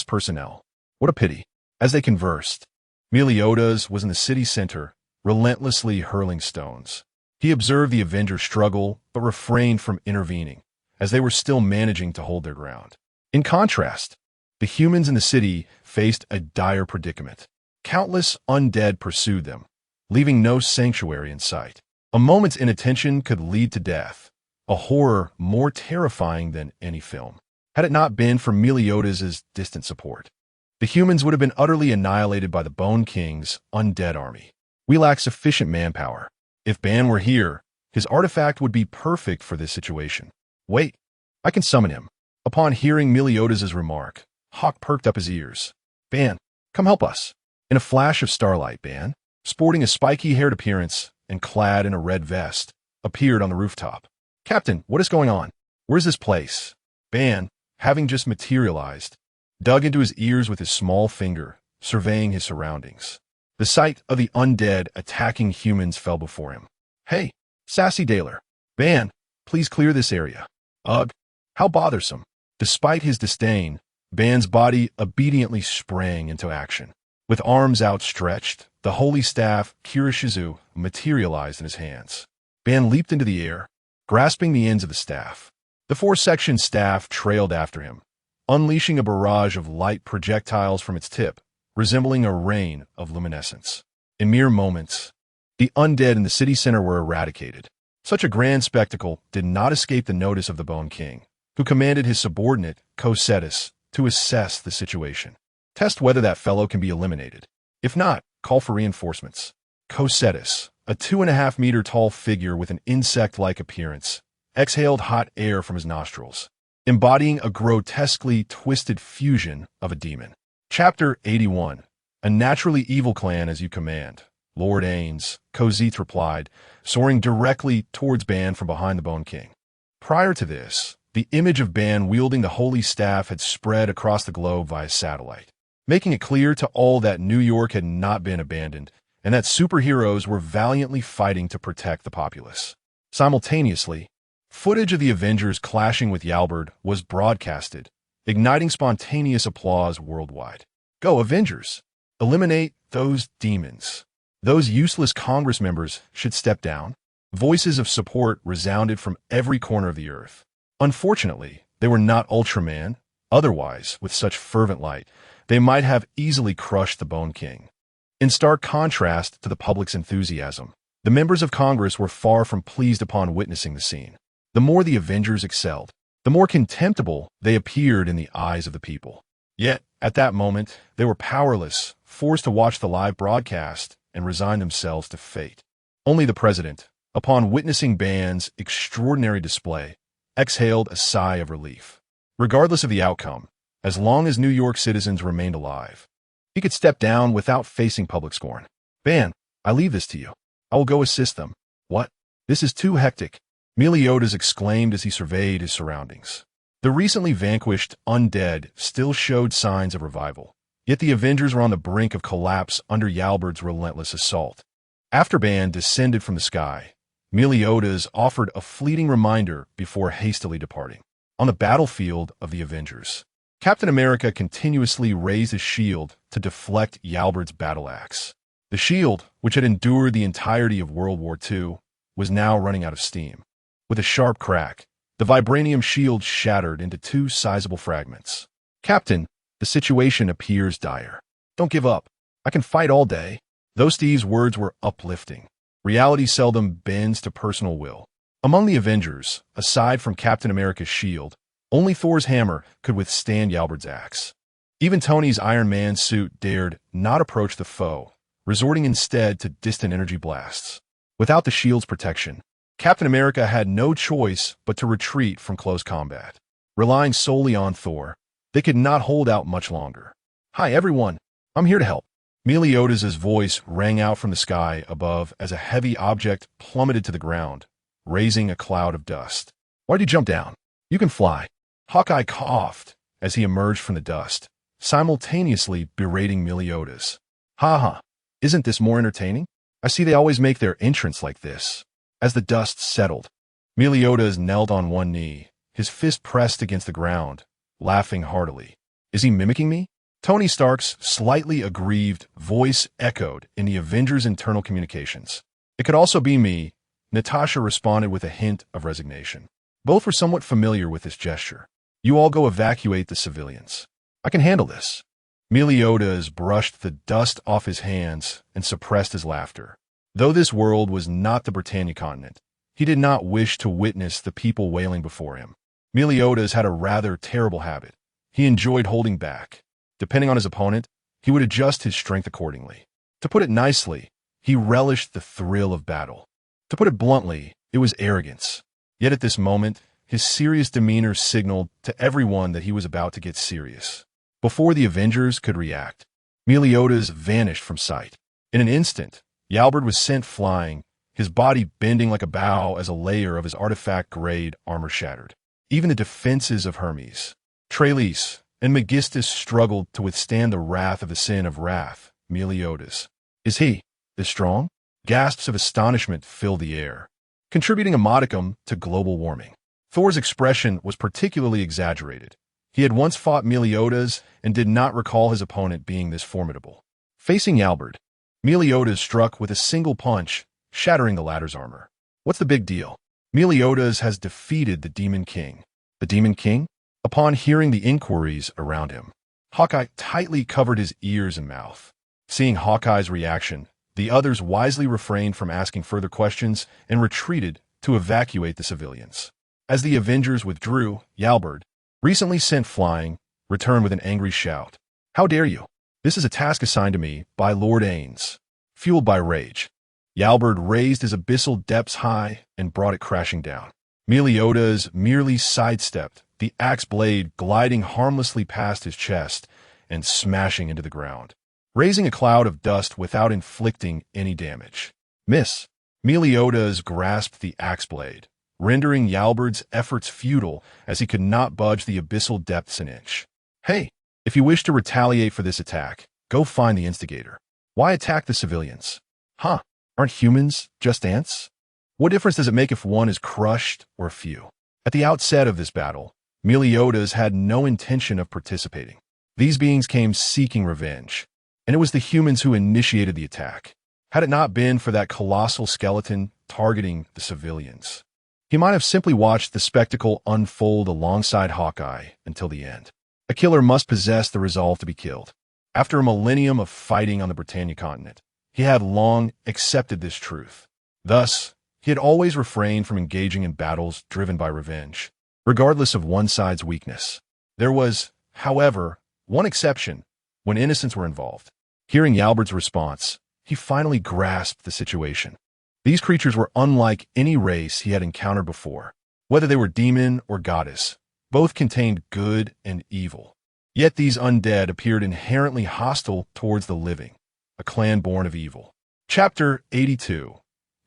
personnel. What a pity. As they conversed, Meliodas was in the city center, relentlessly hurling stones. He observed the Avengers struggle, but refrained from intervening, as they were still managing to hold their ground. In contrast, the humans in the city faced a dire predicament. Countless undead pursued them, leaving no sanctuary in sight. A moment's inattention could lead to death, a horror more terrifying than any film. Had it not been for Meliodas' distant support, the humans would have been utterly annihilated by the Bone King's undead army. We lack sufficient manpower. If Ban were here, his artifact would be perfect for this situation. Wait, I can summon him. Upon hearing Meliodas' remark, Hawk perked up his ears. Ban, come help us. In a flash of starlight, Ban, sporting a spiky-haired appearance and clad in a red vest, appeared on the rooftop. Captain, what is going on? Where's this place? Ban, having just materialized, dug into his ears with his small finger, surveying his surroundings. The sight of the undead attacking humans fell before him. Hey, sassy Daler. Ban, please clear this area. Ugh, how bothersome. Despite his disdain, Ban's body obediently sprang into action. With arms outstretched, the holy staff, Kirishizu, materialized in his hands. Ban leaped into the air, grasping the ends of the staff. The 4-section staff trailed after him, unleashing a barrage of light projectiles from its tip, resembling a rain of luminescence. In mere moments, the undead in the city center were eradicated. Such a grand spectacle did not escape the notice of the Bone King, who commanded his subordinate, Cosetus, to assess the situation. Test whether that fellow can be eliminated. If not, call for reinforcements. Cosetus, a 2.5-meter tall figure with an insect-like appearance, exhaled hot air from his nostrils, embodying a grotesquely twisted fusion of a demon. Chapter 81. A naturally evil clan as you command. Lord Ainz, Kozith replied, soaring directly towards Ban from behind the Bone King. Prior to this, the image of Ban wielding the holy staff had spread across the globe via satellite, making it clear to all that New York had not been abandoned and that superheroes were valiantly fighting to protect the populace. Simultaneously, footage of the Avengers clashing with Yalberd was broadcasted, igniting spontaneous applause worldwide. Go, Avengers! Eliminate those demons. Those useless Congress members should step down. Voices of support resounded from every corner of the earth. Unfortunately, they were not Ultraman. Otherwise, with such fervent light, they might have easily crushed the Bone King. In stark contrast to the public's enthusiasm, the members of Congress were far from pleased upon witnessing the scene. The more the Avengers excelled, the more contemptible they appeared in the eyes of the people. Yet, at that moment, they were powerless, forced to watch the live broadcast and resign themselves to fate. Only the president, upon witnessing Ban's extraordinary display, exhaled a sigh of relief. Regardless of the outcome, as long as New York citizens remained alive, he could step down without facing public scorn. Ban, I leave this to you. I will go assist them. What? This is too hectic, Meliodas exclaimed as he surveyed his surroundings. The recently vanquished undead still showed signs of revival, yet the Avengers were on the brink of collapse under Yalburd's relentless assault. After Ban descended from the sky, Meliodas offered a fleeting reminder before hastily departing. On the battlefield of the Avengers, Captain America continuously raised his shield to deflect Yalburd's battle axe. The shield, which had endured the entirety of World War II, was now running out of steam. With a sharp crack, the vibranium shield shattered into two sizable fragments. Captain, the situation appears dire. Don't give up. I can fight all day. Though Steve's words were uplifting, reality seldom bends to personal will. Among the Avengers, aside from Captain America's shield, only Thor's hammer could withstand Yalburd's axe. Even Tony's Iron Man suit dared not approach the foe, resorting instead to distant energy blasts. Without the shield's protection, Captain America had no choice but to retreat from close combat. Relying solely on Thor, they could not hold out much longer. Hi everyone, I'm here to help. Meliodas' voice rang out from the sky above as a heavy object plummeted to the ground, raising a cloud of dust. Why'd you jump down? You can fly. Hawkeye coughed as he emerged from the dust, simultaneously berating Meliodas. Ha ha, isn't this more entertaining? I see they always make their entrance like this. As the dust settled, Meliodas knelt on one knee, his fist pressed against the ground, laughing heartily. Is he mimicking me? Tony Stark's slightly aggrieved voice echoed in the Avengers' internal communications. It could also be me, Natasha responded with a hint of resignation. Both were somewhat familiar with this gesture. You all go evacuate the civilians. I can handle this. Meliodas brushed the dust off his hands and suppressed his laughter. Though this world was not the Britannia continent, he did not wish to witness the people wailing before him. Meliodas had a rather terrible habit. He enjoyed holding back. Depending on his opponent, he would adjust his strength accordingly. To put it nicely, he relished the thrill of battle. To put it bluntly, it was arrogance. Yet at this moment, his serious demeanor signaled to everyone that he was about to get serious. Before the Avengers could react, Meliodas vanished from sight. In an instant, Yalburd was sent flying, his body bending like a bow as a layer of his artifact-grade armor shattered. Even the defenses of Hermes, Tralles, and Megistus struggled to withstand the wrath of the sin of wrath, Meliodas. Is he this strong? Gasps of astonishment filled the air, contributing a modicum to global warming. Thor's expression was particularly exaggerated. He had once fought Meliodas and did not recall his opponent being this formidable. Facing Yalburd, Meliodas struck with a single punch, shattering the latter's armor. What's the big deal? Meliodas has defeated the Demon King. The Demon King? Upon hearing the inquiries around him, Hawkeye tightly covered his ears and mouth. Seeing Hawkeye's reaction, the others wisely refrained from asking further questions and retreated to evacuate the civilians. As the Avengers withdrew, Yalburd, recently sent flying, returned with an angry shout. How dare you? This is a task assigned to me by Lord Ainz. Fueled by rage, Yalburd raised his abyssal depths high and brought it crashing down. Meliodas merely sidestepped, the axe blade gliding harmlessly past his chest and smashing into the ground, raising a cloud of dust without inflicting any damage. Miss. Meliodas grasped the axe blade, rendering Yalburd's efforts futile as he could not budge the abyssal depths an inch. Hey, if you wish to retaliate for this attack, go find the instigator. Why attack the civilians? Huh, aren't humans just ants? What difference does it make if one is crushed or a few? At the outset of this battle, Meliodas had no intention of participating. These beings came seeking revenge, and it was the humans who initiated the attack. Had it not been for that colossal skeleton targeting the civilians, he might have simply watched the spectacle unfold alongside Hawkeye until the end. A killer must possess the resolve to be killed. After a millennium of fighting on the Britannia continent, he had long accepted this truth. Thus, he had always refrained from engaging in battles driven by revenge, regardless of one side's weakness. There was, however, one exception: when innocents were involved. Hearing Yalbert's response, he finally grasped the situation. These creatures were unlike any race he had encountered before. Whether they were demon or goddess, both contained good and evil. Yet these undead appeared inherently hostile towards the living, a clan born of evil. Chapter 82.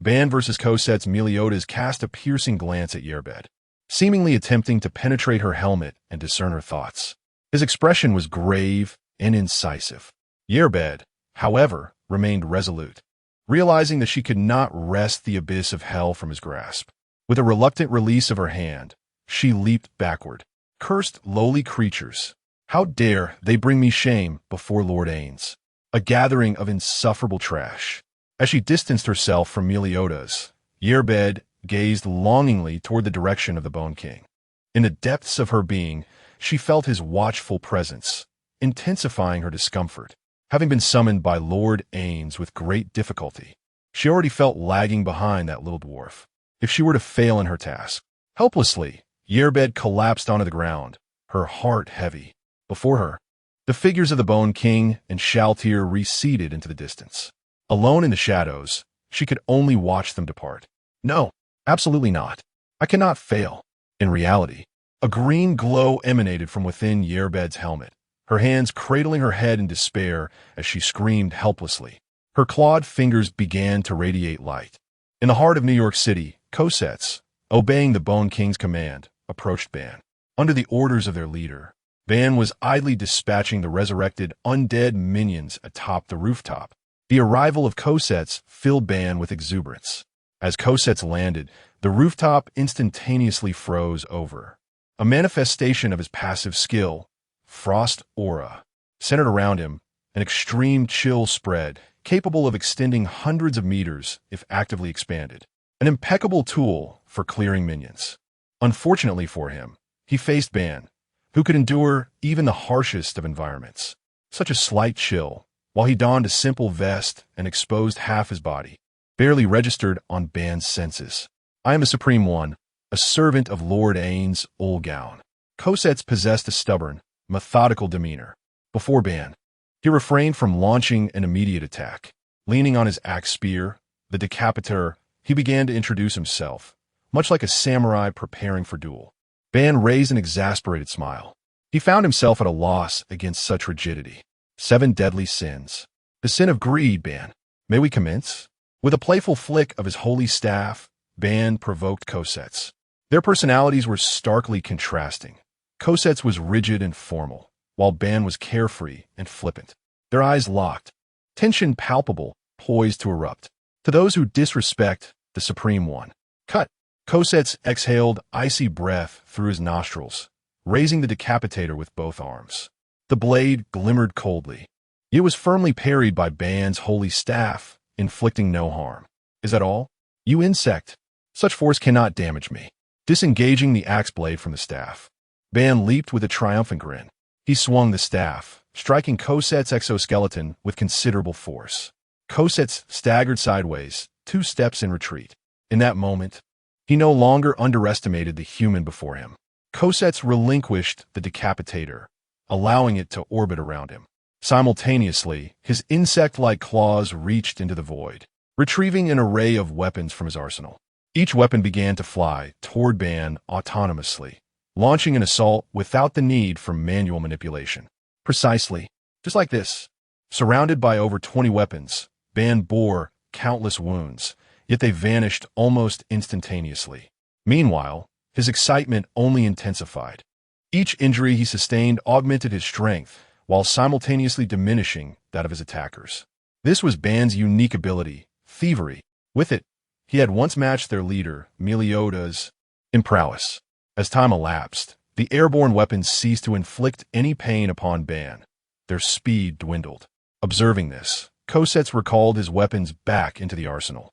Ban vs. Cosette's Meliodas cast a piercing glance at Yerbed, seemingly attempting to penetrate her helmet and discern her thoughts. His expression was grave and incisive. Yerbed, however, remained resolute, realizing that she could not wrest the abyss of hell from his grasp. With a reluctant release of her hand, she leaped backward. Cursed lowly creatures! How dare they bring me shame before Lord Ainz? A gathering of insufferable trash. As she distanced herself from Meliodas, Yerbed gazed longingly toward the direction of the Bone King. In the depths of her being, she felt his watchful presence, intensifying her discomfort. Having been summoned by Lord Ainz with great difficulty, she already felt lagging behind that little dwarf. If she were to fail in her task, helplessly, Yerbed collapsed onto the ground, her heart heavy. Before her, the figures of the Bone King and Shaltir receded into the distance. Alone in the shadows, she could only watch them depart. No, absolutely not. I cannot fail. In reality, a green glow emanated from within Yerbed's helmet, her hands cradling her head in despair as she screamed helplessly. Her clawed fingers began to radiate light. In the heart of New York City, Cosettes, obeying the Bone King's command, approached Ban. Under the orders of their leader, Ban was idly dispatching the resurrected undead minions atop the rooftop. The arrival of Cosettes filled Ban with exuberance. As Cosettes landed, the rooftop instantaneously froze over. A manifestation of his passive skill, Frost Aura, centered around him, an extreme chill spread, capable of extending hundreds of meters if actively expanded. An impeccable tool for clearing minions. Unfortunately for him, he faced Ban, who could endure even the harshest of environments. Such a slight chill, while he donned a simple vest and exposed half his body, barely registered on Ban's senses. I am a Supreme One, a servant of Lord Ainz Ooal Gown. Cosettes possessed a stubborn, methodical demeanor. Before Ban, he refrained from launching an immediate attack. Leaning on his axe spear, the decapitator, he began to introduce himself, much like a samurai preparing for duel. Ban raised an exasperated smile. He found himself at a loss against such rigidity. 7 deadly sins. The sin of greed, Ban. May we commence? With a playful flick of his holy staff, Ban provoked Cosettes. Their personalities were starkly contrasting. Cosettes was rigid and formal, while Ban was carefree and flippant. Their eyes locked, tension palpable, poised to erupt. To those who disrespect the Supreme One, cut. Cosettes exhaled icy breath through his nostrils, raising the decapitator with both arms. The blade glimmered coldly. It was firmly parried by Ban's holy staff, inflicting no harm. Is that all? You insect! Such force cannot damage me. Disengaging the axe blade from the staff, Ban leaped with a triumphant grin. He swung the staff, striking Cosette's exoskeleton with considerable force. Cosettes staggered sideways, 2 steps in retreat. In that moment, he no longer underestimated the human before him. Cosettes relinquished the decapitator, allowing it to orbit around him. Simultaneously, his insect-like claws reached into the void, retrieving an array of weapons from his arsenal. Each weapon began to fly toward Ban autonomously, launching an assault without the need for manual manipulation. Precisely, just like this. Surrounded by over 20 weapons, Ban bore countless wounds, yet they vanished almost instantaneously. Meanwhile, his excitement only intensified. Each injury he sustained augmented his strength, while simultaneously diminishing that of his attackers. This was Ban's unique ability, thievery. With it, he had once matched their leader, Meliodas, in prowess. As time elapsed, the airborne weapons ceased to inflict any pain upon Ban. Their speed dwindled. Observing this, Cosettes recalled his weapons back into the arsenal.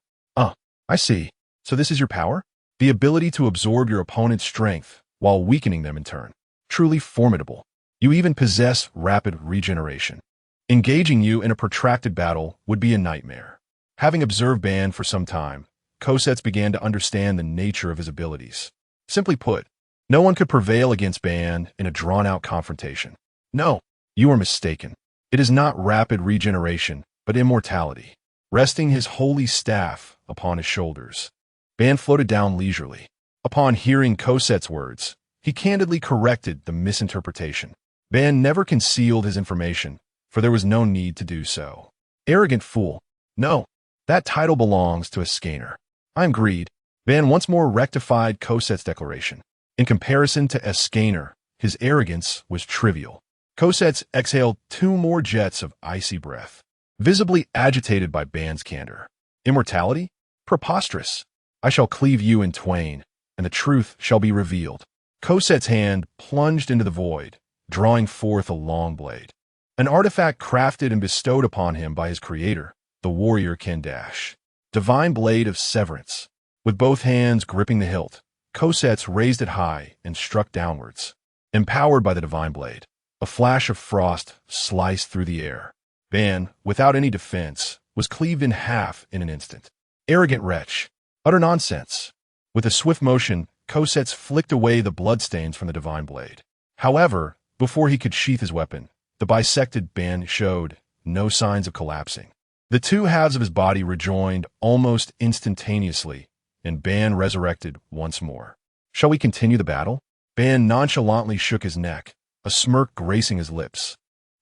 I see. So this is your power? The ability to absorb your opponent's strength while weakening them in turn. Truly formidable. You even possess rapid regeneration. Engaging you in a protracted battle would be a nightmare. Having observed Ban for some time, Cosettes began to understand the nature of his abilities. Simply put, no one could prevail against Ban in a drawn-out confrontation. No, you are mistaken. It is not rapid regeneration, but immortality. Resting his holy staff upon his shoulders, Ban floated down leisurely. Upon hearing Cosette's words, he candidly corrected the misinterpretation. Ban never concealed his information, for there was no need to do so. Arrogant fool. No, that title belongs to a skeiner. I'm Greed. Ban once more rectified Cosette's declaration. In comparison to a skeiner, his arrogance was trivial. Cosette exhaled 2 more jets of icy breath, visibly agitated by Ban's candor. Immortality? Preposterous. I shall cleave you in twain, and the truth shall be revealed. Cosette's hand plunged into the void, drawing forth a long blade. An artifact crafted and bestowed upon him by his creator, the warrior Kandash. Divine blade of severance. With both hands gripping the hilt, Cosette raised it high and struck downwards. Empowered by the divine blade, a flash of frost sliced through the air. Ban, without any defense, was cleaved in half in an instant. Arrogant wretch. Utter nonsense. With a swift motion, Cosette flicked away the bloodstains from the divine blade. However, before he could sheath his weapon, the bisected Ban showed no signs of collapsing. The 2 halves of his body rejoined almost instantaneously, and Ban resurrected once more. Shall we continue the battle? Ban nonchalantly shook his neck, a smirk gracing his lips.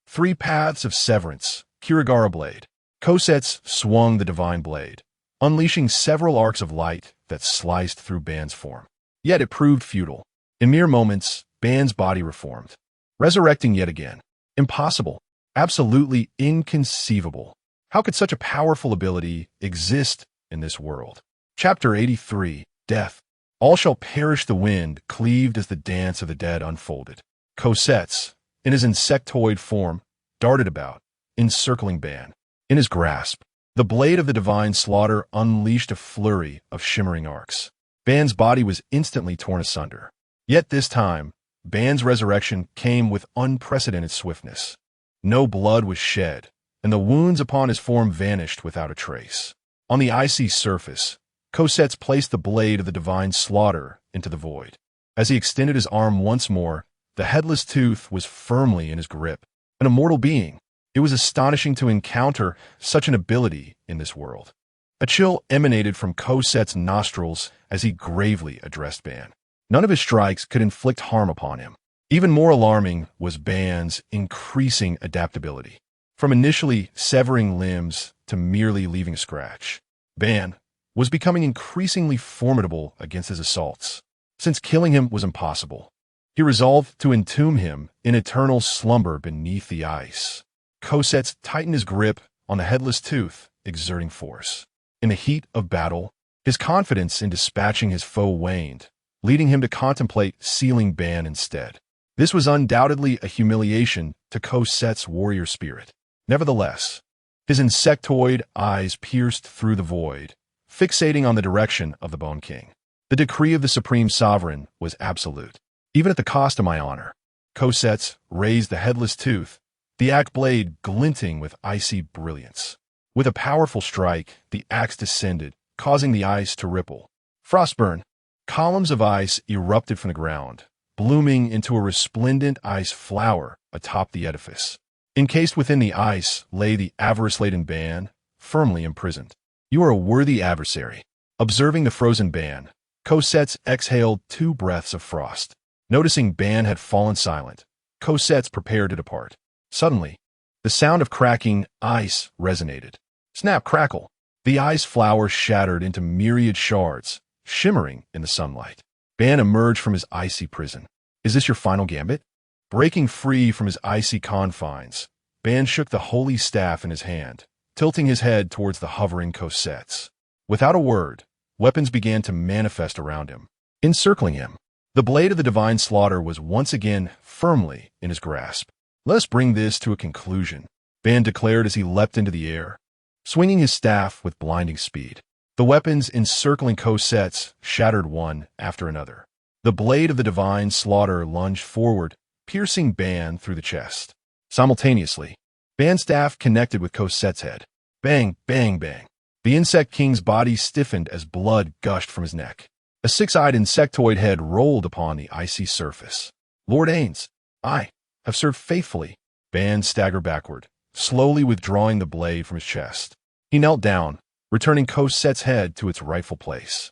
3 paths of severance, Kirigara blade. Cosette swung the divine blade, unleashing several arcs of light that sliced through Ban's form. Yet it proved futile. In mere moments, Ban's body reformed, resurrecting yet again. Impossible. Absolutely inconceivable. How could such a powerful ability exist in this world? Chapter 83, Death. All shall perish. The wind cleaved as the dance of the dead unfolded. Cosette, in his insectoid form, darted about, encircling Ban. In his grasp, the blade of the divine slaughter unleashed a flurry of shimmering arcs. Ban's body was instantly torn asunder. Yet this time, Ban's resurrection came with unprecedented swiftness. No blood was shed, and the wounds upon his form vanished without a trace. On the icy surface, Cosette placed the blade of the divine slaughter into the void. As he extended his arm once more, the headless tooth was firmly in his grip. An immortal being. It was astonishing to encounter such an ability in this world. A chill emanated from Cosette's nostrils as he gravely addressed Ban. None of his strikes could inflict harm upon him. Even more alarming was Ban's increasing adaptability. From initially severing limbs to merely leaving a scratch, Ban was becoming increasingly formidable against his assaults. Since killing him was impossible, he resolved to entomb him in eternal slumber beneath the ice. Cosette tightened his grip on the headless tooth, exerting force. In the heat of battle, his confidence in dispatching his foe waned, leading him to contemplate sealing Ban instead. This was undoubtedly a humiliation to Cosette's warrior spirit. Nevertheless, his insectoid eyes pierced through the void, fixating on the direction of the Bone King. The decree of the Supreme Sovereign was absolute. Even at the cost of my honor, Cosette raised the headless tooth, the axe blade glinting with icy brilliance. With a powerful strike, the axe descended, causing the ice to ripple. Frostburn. Columns of ice erupted from the ground, blooming into a resplendent ice flower atop the edifice. Encased within the ice lay the avarice-laden Ban, firmly imprisoned. You are a worthy adversary. Observing the frozen Ban, Cosette exhaled 2 breaths of frost. Noticing Ban had fallen silent, Cosette prepared to depart. Suddenly, the sound of cracking ice resonated. Snap, crackle. The ice flower shattered into myriad shards, shimmering in the sunlight. Ban emerged from his icy prison. Is this your final gambit? Breaking free from his icy confines, Ban shook the holy staff in his hand, tilting his head towards the hovering Cosette. Without a word, weapons began to manifest around him, encircling him. The blade of the divine slaughter was once again firmly in his grasp. Let us bring this to a conclusion, Ban declared as he leapt into the air, swinging his staff with blinding speed. The weapons encircling Cosette shattered one after another. The blade of the divine slaughter lunged forward, piercing Ban through the chest. Simultaneously, Ban's staff connected with Cosette's head. Bang, bang, bang. The insect king's body stiffened as blood gushed from his neck. A 6-eyed insectoid head rolled upon the icy surface. Lord Ainz, I have served faithfully. Ban staggered backward, slowly withdrawing the blade from his chest. He knelt down, returning Cosette's head to its rightful place.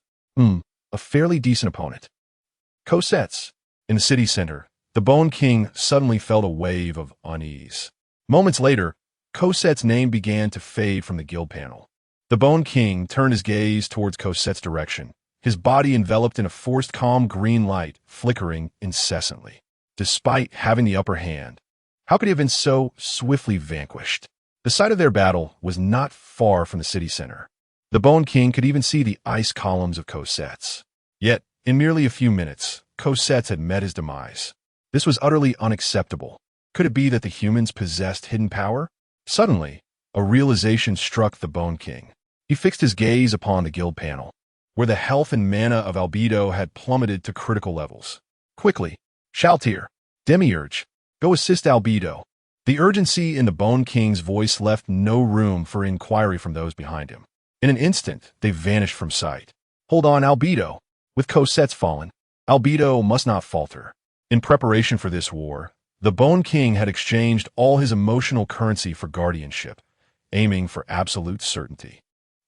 A fairly decent opponent. Cosette's. In the city center, the Bone King suddenly felt a wave of unease. Moments later, Cosette's name began to fade from the guild panel. The Bone King turned his gaze towards Cosette's direction, his body enveloped in a forced calm green light, flickering incessantly. Despite having the upper hand, how could he have been so swiftly vanquished? The site of their battle was not far from the city center. The Bone King could even see the ice columns of Cosette's. Yet, in merely a few minutes, Cosette's had met his demise. This was utterly unacceptable. Could it be that the humans possessed hidden power? Suddenly, a realization struck the Bone King. He fixed his gaze upon the guild panel, where the health and mana of Albedo had plummeted to critical levels. Quickly, Shaltir, Demiurge, go assist Albedo. The urgency in the Bone King's voice left no room for inquiry from those behind him. In an instant, they vanished from sight. Hold on, Albedo. With Cosette's fallen, Albedo must not falter. In preparation for this war, the Bone King had exchanged all his emotional currency for guardianship, aiming for absolute certainty.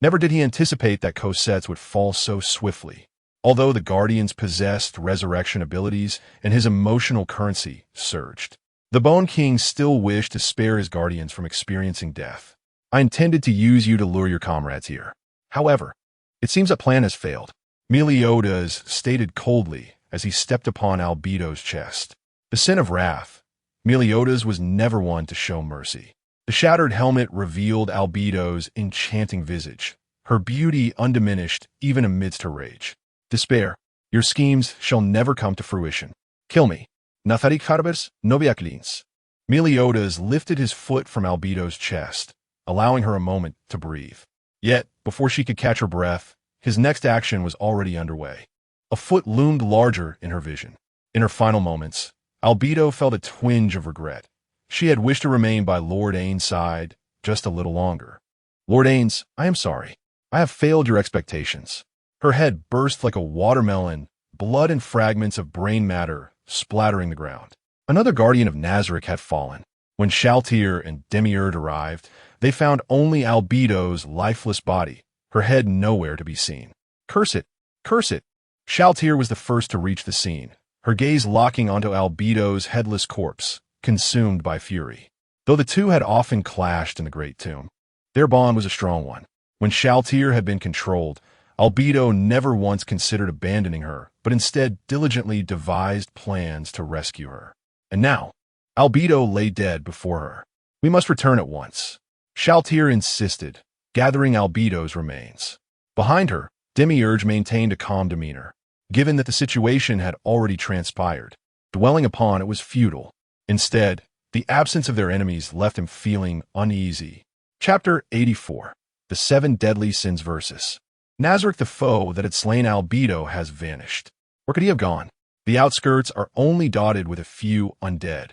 Never did he anticipate that Cosette's would fall so swiftly. Although the Guardians possessed resurrection abilities and his emotional currency surged, the Bone King still wished to spare his Guardians from experiencing death. I intended to use you to lure your comrades here. However, it seems that plan has failed, Meliodas stated coldly as he stepped upon Albedo's chest. The sin of wrath, Meliodas was never one to show mercy. The shattered helmet revealed Albedo's enchanting visage, her beauty undiminished even amidst her rage. Despair, your schemes shall never come to fruition. Kill me. Natharikarbes noviaklins. Meliodas lifted his foot from Albedo's chest, allowing her a moment to breathe. Yet, before she could catch her breath, his next action was already underway. A foot loomed larger in her vision. In her final moments, Albedo felt a twinge of regret. She had wished to remain by Lord Ainz's side just a little longer. Lord Ainz, I am sorry. I have failed your expectations. Her head burst like a watermelon, blood and fragments of brain matter splattering the ground. Another guardian of Nazarick had fallen. When Shaltir and Demiurge arrived, they found only Albedo's lifeless body, her head nowhere to be seen. Curse it! Curse it! Shaltir was the first to reach the scene, her gaze locking onto Albedo's headless corpse, consumed by fury. Though the two had often clashed in the Great Tomb, their bond was a strong one. When Shaltir had been controlled, Albedo never once considered abandoning her, but instead diligently devised plans to rescue her. And now, Albedo lay dead before her. We must return at once. Shaltir insisted, gathering Albedo's remains. Behind her, Demiurge maintained a calm demeanor. Given that the situation had already transpired, dwelling upon it was futile. Instead, the absence of their enemies left him feeling uneasy. Chapter 84. The 7 Deadly Sins Versus. Nazarick the foe that had slain Albedo has vanished. Where could he have gone? The outskirts are only dotted with a few undead,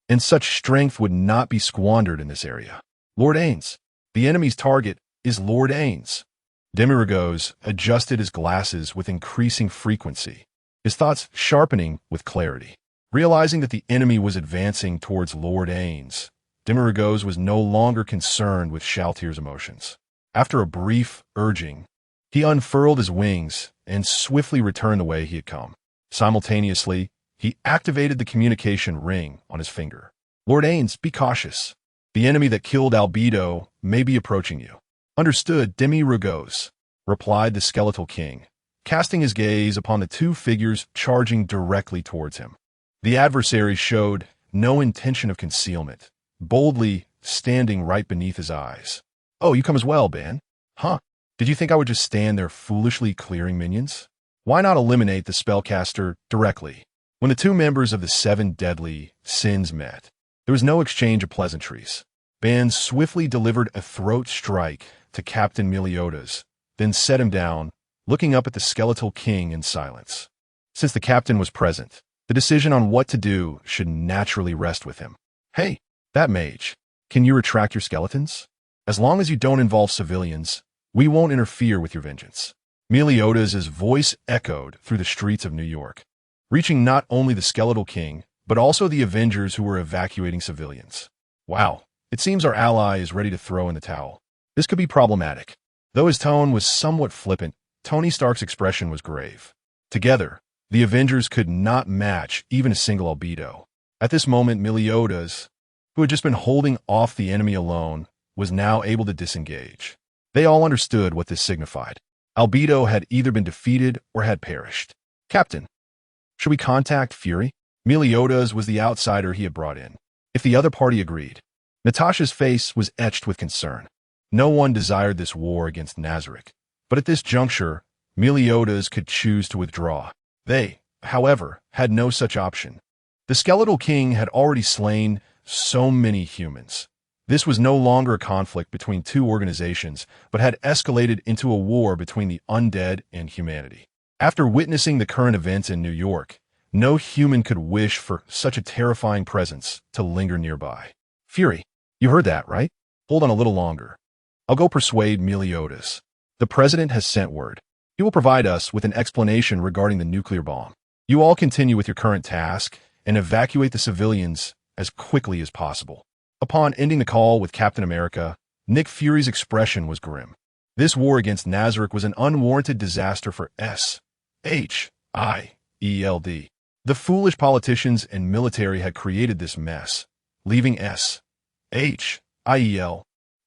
and such strength would not be squandered in this area. Lord Ainz. The enemy's target is Lord Ainz. Demiurge adjusted his glasses with increasing frequency, his thoughts sharpening with clarity. Realizing that the enemy was advancing towards Lord Ainz, Demiurge was no longer concerned with Shaltir's emotions. After a brief urging, he unfurled his wings and swiftly returned the way he had come. Simultaneously, he activated the communication ring on his finger. Lord Ainz, be cautious. The enemy that killed Albedo may be approaching you. Understood, Demiurge, replied the skeletal king, casting his gaze upon the two figures charging directly towards him. The adversary showed no intention of concealment, boldly standing right beneath his eyes. Oh, you come as well, Ban. Huh? Did you think I would just stand there foolishly clearing minions? Why not eliminate the spellcaster directly? When the two members of the 7 Deadly Sins met, there was no exchange of pleasantries. Ban swiftly delivered a throat strike to Captain Meliodas, then set him down, looking up at the skeletal king in silence. Since the captain was present, the decision on what to do should naturally rest with him. Hey, that mage, can you retract your skeletons? As long as you don't involve civilians, we won't interfere with your vengeance. Meliodas' voice echoed through the streets of New York, reaching not only the skeletal king, but also the Avengers who were evacuating civilians. Wow, It seems our ally is ready to throw in the towel. This could be problematic. Though his tone was somewhat flippant, Tony Stark's expression was grave. Together, the Avengers could not match even a single albedo. At this moment, Meliodas, who had just been holding off the enemy alone, was now able to disengage. They all understood what this signified. Albedo had either been defeated or had perished. Captain, should we contact Fury? Meliodas was the outsider he had brought in. If the other party agreed, Natasha's face was etched with concern. No one desired this war against Nazarick, but at this juncture, Meliodas could choose to withdraw. They, however, had no such option. The Skeletal King had already slain so many humans. This was no longer a conflict between two organizations, but had escalated into a war between the undead and humanity. After witnessing the current events in New York, no human could wish for such a terrifying presence to linger nearby. Fury, you heard that, right? Hold on a little longer. I'll go persuade Meliodas. The president has sent word. He will provide us with an explanation regarding the nuclear bomb. You all continue with your current task and evacuate the civilians as quickly as possible. Upon ending the call with Captain America, Nick Fury's expression was grim. This war against Nazarick was an unwarranted disaster for SHIELD. The foolish politicians and military had created this mess, leaving SHIELD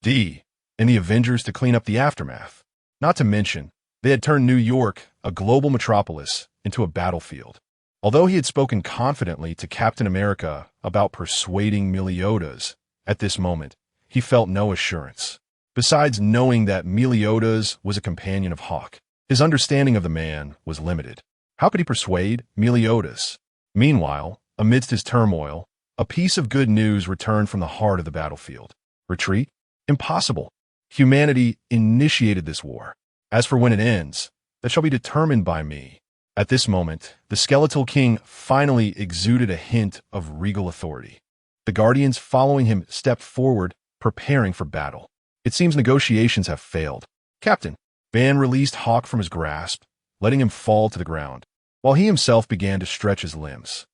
and the Avengers to clean up the aftermath. Not to mention, they had turned New York, a global metropolis, into a battlefield. Although he had spoken confidently to Captain America about persuading Meliodas, at this moment, he felt no assurance. Besides knowing that Meliodas was a companion of Hawk, his understanding of the man was limited. How could he persuade Meliodas? Meanwhile, amidst his turmoil, a piece of good news returned from the heart of the battlefield. Retreat? Impossible. Humanity initiated this war. As for when it ends, that shall be determined by me. At this moment, the Skeletal King finally exuded a hint of regal authority. The Guardians following him stepped forward, preparing for battle. It seems negotiations have failed. Captain, Ban released Hawk from his grasp, letting him fall to the ground, while he himself began to stretch his limbs.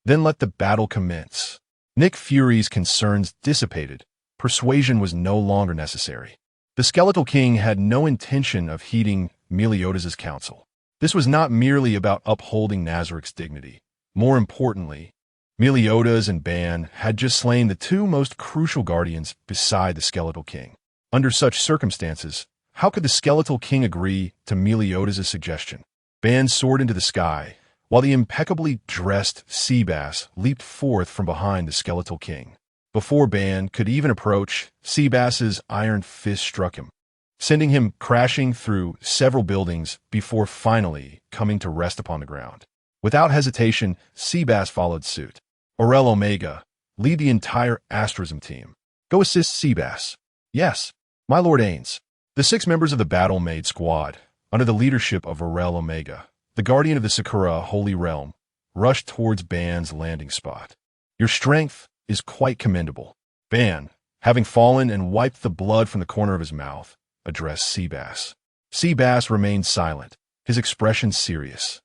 Then let the battle commence. Nick Fury's concerns dissipated. Persuasion was no longer necessary. The Skeletal King had no intention of heeding Meliodas' counsel. This was not merely about upholding Nazarick's dignity. More importantly, Meliodas and Ban had just slain the two most crucial Guardians beside the Skeletal King. Under such circumstances, how could the Skeletal King agree to Meliodas' suggestion? Ban soared into the sky, while the impeccably dressed Seabass leaped forth from behind the Skeletal King. Before Ban could even approach, Seabass's iron fist struck him, sending him crashing through several buildings before finally coming to rest upon the ground. Without hesitation, Seabass followed suit. Orel Omega, lead the entire Astrosm team. Go assist Seabass. Yes, my Lord Ainz. The 6 members of the Battle Maid Squad, under the leadership of Orel Omega, the guardian of the Sakura Holy Realm, rushed towards Ban's landing spot. Your strength is quite commendable. Ban, having fallen and wiped the blood from the corner of his mouth, addressed Seabass. Seabass remained silent, his expression serious,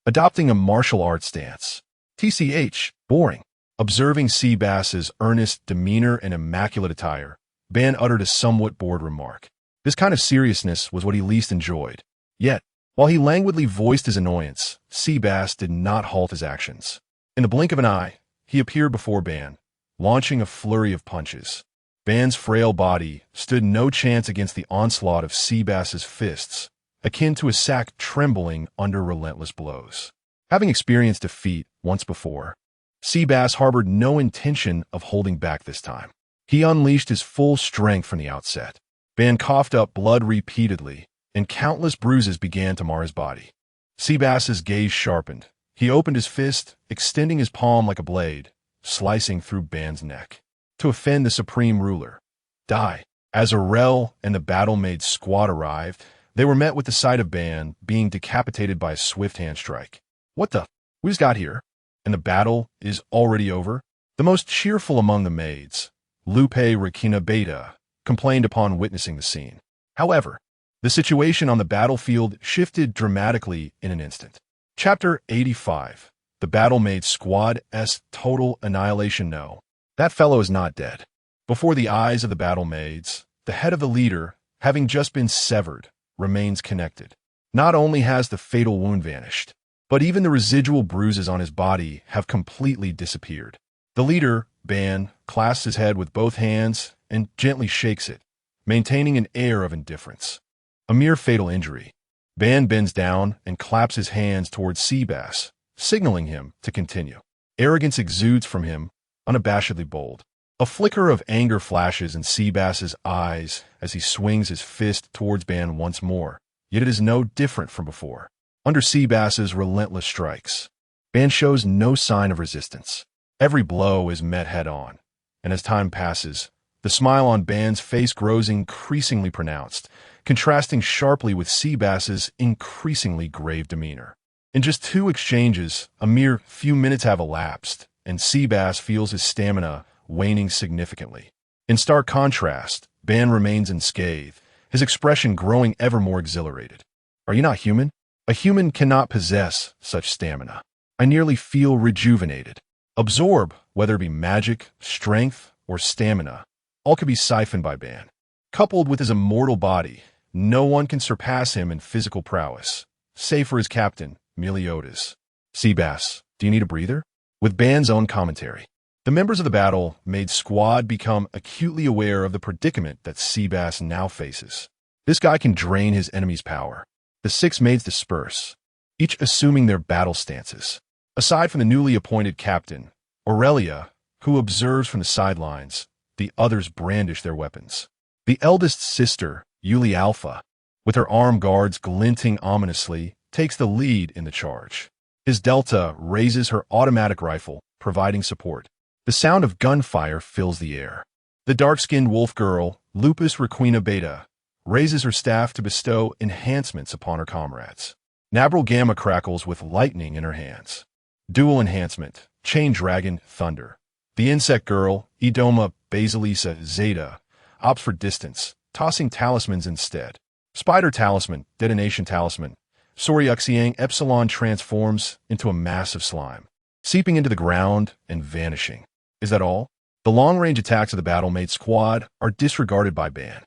adopting a martial arts stance. TCH, boring. Observing Seabass's earnest demeanor and immaculate attire, Ban uttered a somewhat bored remark. This kind of seriousness was what he least enjoyed. Yet, while he languidly voiced his annoyance, Seabass did not halt his actions. In the blink of an eye, he appeared before Ban, launching a flurry of punches. Ban's frail body stood no chance against the onslaught of Seabass's fists, akin to a sack trembling under relentless blows. Having experienced defeat once before, Seabass harbored no intention of holding back this time. He unleashed his full strength from the outset. Ban coughed up blood repeatedly, and countless bruises began to mar his body. Seabass's gaze sharpened. He opened his fist, extending his palm like a blade, slicing through Ban's neck. To offend the Supreme Ruler. Die. As Orel and the Battle-Maid Squad arrived, they were met with the sight of Ban being decapitated by a swift hand strike. What the? We just got here, and the battle is already over? The most cheerful among the maids, Lupe Rakina Beta, complained upon witnessing the scene. However, the situation on the battlefield shifted dramatically in an instant. Chapter 85. The Battle-Maid Squad's total annihilation. No, that fellow is not dead. Before the eyes of the battle maids, the head of the leader, having just been severed, remains connected. Not only has the fatal wound vanished, but even the residual bruises on his body have completely disappeared. The leader, Ban, clasps his head with both hands and gently shakes it, maintaining an air of indifference. A mere fatal injury. Ban bends down and claps his hands towards Seabass, signaling him to continue. Arrogance exudes from him, unabashedly bold. A flicker of anger flashes in Seabass's eyes as he swings his fist towards Ban once more, yet it is no different from before. Under Seabass's relentless strikes, Ban shows no sign of resistance. Every blow is met head-on, and as time passes, the smile on Ban's face grows increasingly pronounced, contrasting sharply with Seabass's increasingly grave demeanor. In just 2 exchanges, a mere few minutes have elapsed, and Seabass feels his stamina waning significantly. In stark contrast, Ban remains unscathed, his expression growing ever more exhilarated. Are you not human? A human cannot possess such stamina. I nearly feel rejuvenated. Absorb, whether it be magic, strength, or stamina, all can be siphoned by Ban. Coupled with his immortal body, no one can surpass him in physical prowess, save for his captain, Meliodas. Seabass, do you need a breather? With Ban's own commentary, the members of the battle-made squad become acutely aware of the predicament that Seabass now faces. This guy can drain his enemy's power. The 6 maids disperse, each assuming their battle stances. Aside from the newly appointed captain, Aurelia, who observes from the sidelines, the others brandish their weapons. The eldest sister, Yuli Alpha, with her armed guards glinting ominously, takes the lead in the charge. His Delta raises her automatic rifle, providing support. The sound of gunfire fills the air. The dark-skinned wolf girl, Lupus Requina Beta, raises her staff to bestow enhancements upon her comrades. Nabral Gamma crackles with lightning in her hands. Dual enhancement, Chain Dragon Thunder. The insect girl, Idoma Basilisa Zeta, opts for distance, tossing talismans instead. Spider Talisman, Detonation Talisman. Soryuxiang Epsilon transforms into a massive slime, seeping into the ground and vanishing. Is that all? The long-range attacks of the battle-made squad are disregarded by Ban.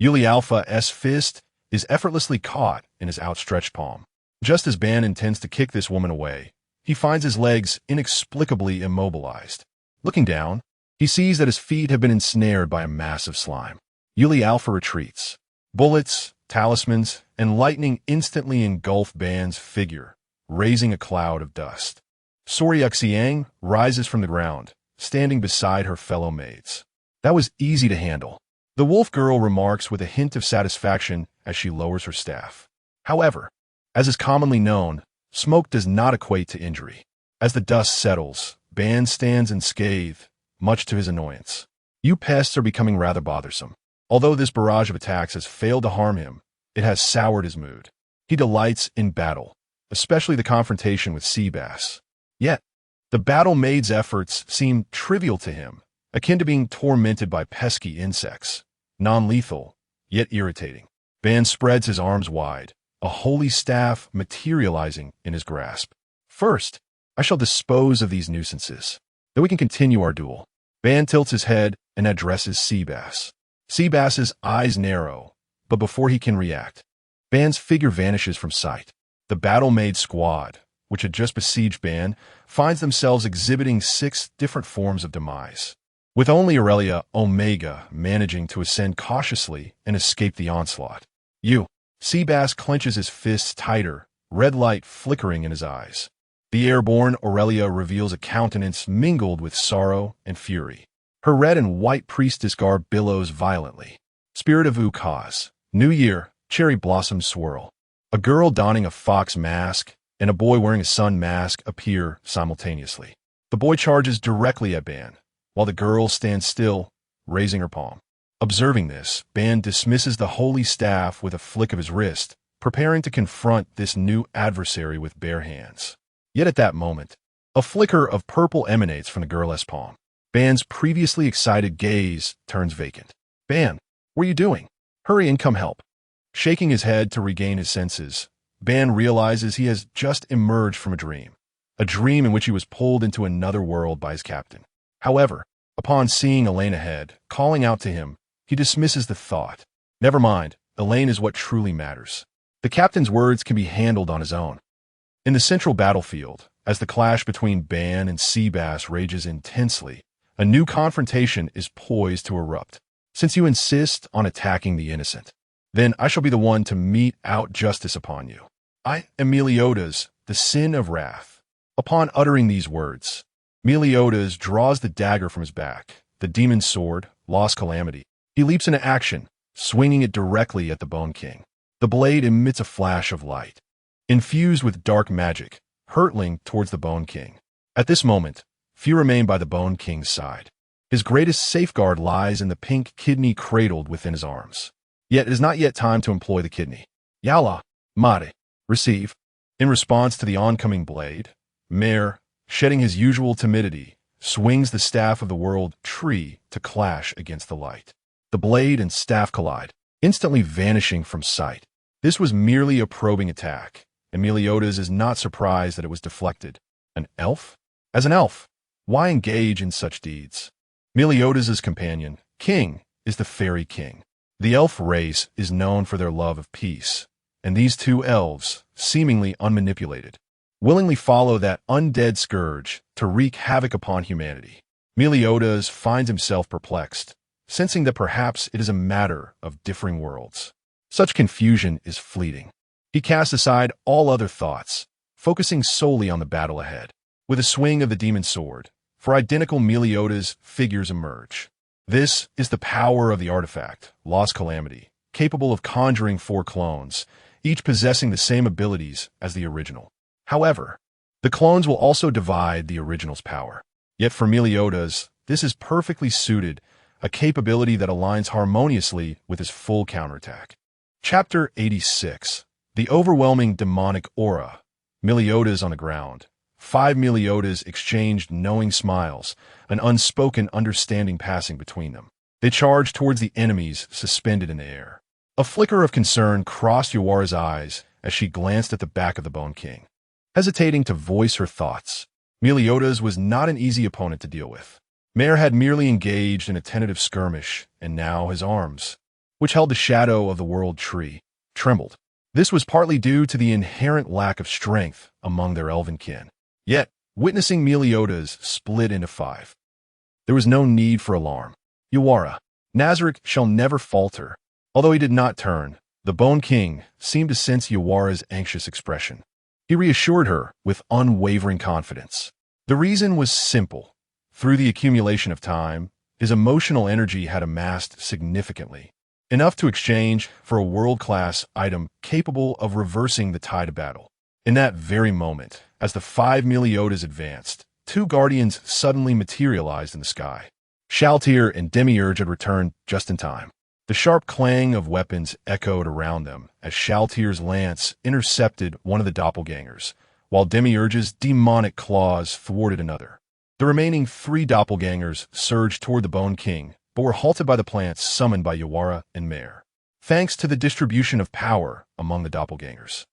Yuli Alpha's fist is effortlessly caught in his outstretched palm. Just as Ban intends to kick this woman away, he finds his legs inexplicably immobilized. Looking down, he sees that his feet have been ensnared by a massive slime. Yuli Alpha retreats. Bullets, talismans, and lightning instantly engulf Ban's figure, raising a cloud of dust. Soryuxiang rises from the ground, standing beside her fellow maids. That was easy to handle, the wolf girl remarks with a hint of satisfaction as she lowers her staff. However, as is commonly known, smoke does not equate to injury. As the dust settles, Ban stands unscathed, much to his annoyance. You pests are becoming rather bothersome. Although this barrage of attacks has failed to harm him, it has soured his mood. He delights in battle, especially the confrontation with Seabass. Yet, the battle-maid's efforts seem trivial to him, akin to being tormented by pesky insects, non-lethal, yet irritating. Ban spreads his arms wide, a holy staff materializing in his grasp. First, I shall dispose of these nuisances. Then we can continue our duel. Ban tilts his head and addresses Seabass. Seabass's eyes narrow, but before he can react, Ban's figure vanishes from sight. The battle-made squad, which had just besieged Ban, finds themselves exhibiting 6 different forms of demise, with only Aurelia Omega managing to ascend cautiously and escape the onslaught. Seabass clenches his fists tighter, red light flickering in his eyes. The airborne Aurelia reveals a countenance mingled with sorrow and fury. Her red and white priestess garb billows violently. Spirit of Ukaz, New Year, Cherry Blossom Swirl. A girl donning a fox mask and a boy wearing a sun mask appear simultaneously. The boy charges directly at Ban, while the girl stands still, raising her palm. Observing this, Ban dismisses the holy staff with a flick of his wrist, preparing to confront this new adversary with bare hands. Yet at that moment, a flicker of purple emanates from the girl's palm. Ban's previously excited gaze turns vacant. Ban, what are you doing? Hurry and come help. Shaking his head to regain his senses, Ban realizes he has just emerged from a dream in which he was pulled into another world by his captain. However, Upon seeing Elaine ahead, calling out to him, he dismisses the thought. Never mind, Elaine is what truly matters. The captain's words can be handled on his own. In the central battlefield, as the clash between Ban and Seabass rages intensely, a new confrontation is poised to erupt. Since you insist on attacking the innocent, then I shall be the one to mete out justice upon you. I am Meliodas, the sin of wrath. Upon uttering these words, Meliodas draws the dagger from his back, the demon's sword, Lost Calamity. He leaps into action, swinging it directly at the Bone King. The blade emits a flash of light, infused with dark magic, hurtling towards the Bone King. At this moment, few remain by the Bone King's side. His greatest safeguard lies in the pink kidney cradled within his arms. Yet it is not yet time to employ the kidney. Yalla, mare, receive. In response to the oncoming blade, Mare, shedding his usual timidity, swings the staff of the world tree to clash against the light. The blade and staff collide, instantly vanishing from sight. This was merely a probing attack, and Meliodas is not surprised that it was deflected. An elf? As an elf, why engage in such deeds? Meliodas' companion, King, is the Fairy King. The elf race is known for their love of peace, and these two elves, seemingly unmanipulated, willingly follow that undead scourge to wreak havoc upon humanity. Meliodas finds himself perplexed, sensing that perhaps it is a matter of differing worlds. Such confusion is fleeting. He casts aside all other thoughts, focusing solely on the battle ahead. With a swing of the demon's sword, for identical Meliodas figures emerge. This is the power of the artifact, Lost Calamity, capable of conjuring 4 clones, each possessing the same abilities as the original. However, the clones will also divide the original's power. Yet for Meliodas, this is perfectly suited, a capability that aligns harmoniously with his full counterattack. Chapter 86. The Overwhelming Demonic Aura. Meliodas on the ground. 5 Meliodas exchanged knowing smiles, an unspoken understanding passing between them. They charged towards the enemies suspended in the air. A flicker of concern crossed Yawara's eyes as she glanced at the back of the Bone King. Hesitating to voice her thoughts, Meliodas was not an easy opponent to deal with. Mare had merely engaged in a tentative skirmish, and now his arms, which held the shadow of the world tree, trembled. This was partly due to the inherent lack of strength among their elven kin. Yet, witnessing Meliodas split into 5, there was no need for alarm. Yawara, Nazarick shall never falter. Although he did not turn, the Bone King seemed to sense Yawara's anxious expression. He reassured her with unwavering confidence. The reason was simple. Through the accumulation of time, his emotional energy had amassed significantly, enough to exchange for a world-class item capable of reversing the tide of battle. In that very moment, as the 5 Meliodas advanced, 2 guardians suddenly materialized in the sky. Shaltir and Demiurge had returned just in time. The sharp clang of weapons echoed around them as Shaltir's lance intercepted one of the doppelgangers, while Demiurge's demonic claws thwarted another. The remaining 3 doppelgangers surged toward the Bone King, but were halted by the plants summoned by Yawara and Mare. Thanks to the distribution of power among the doppelgangers,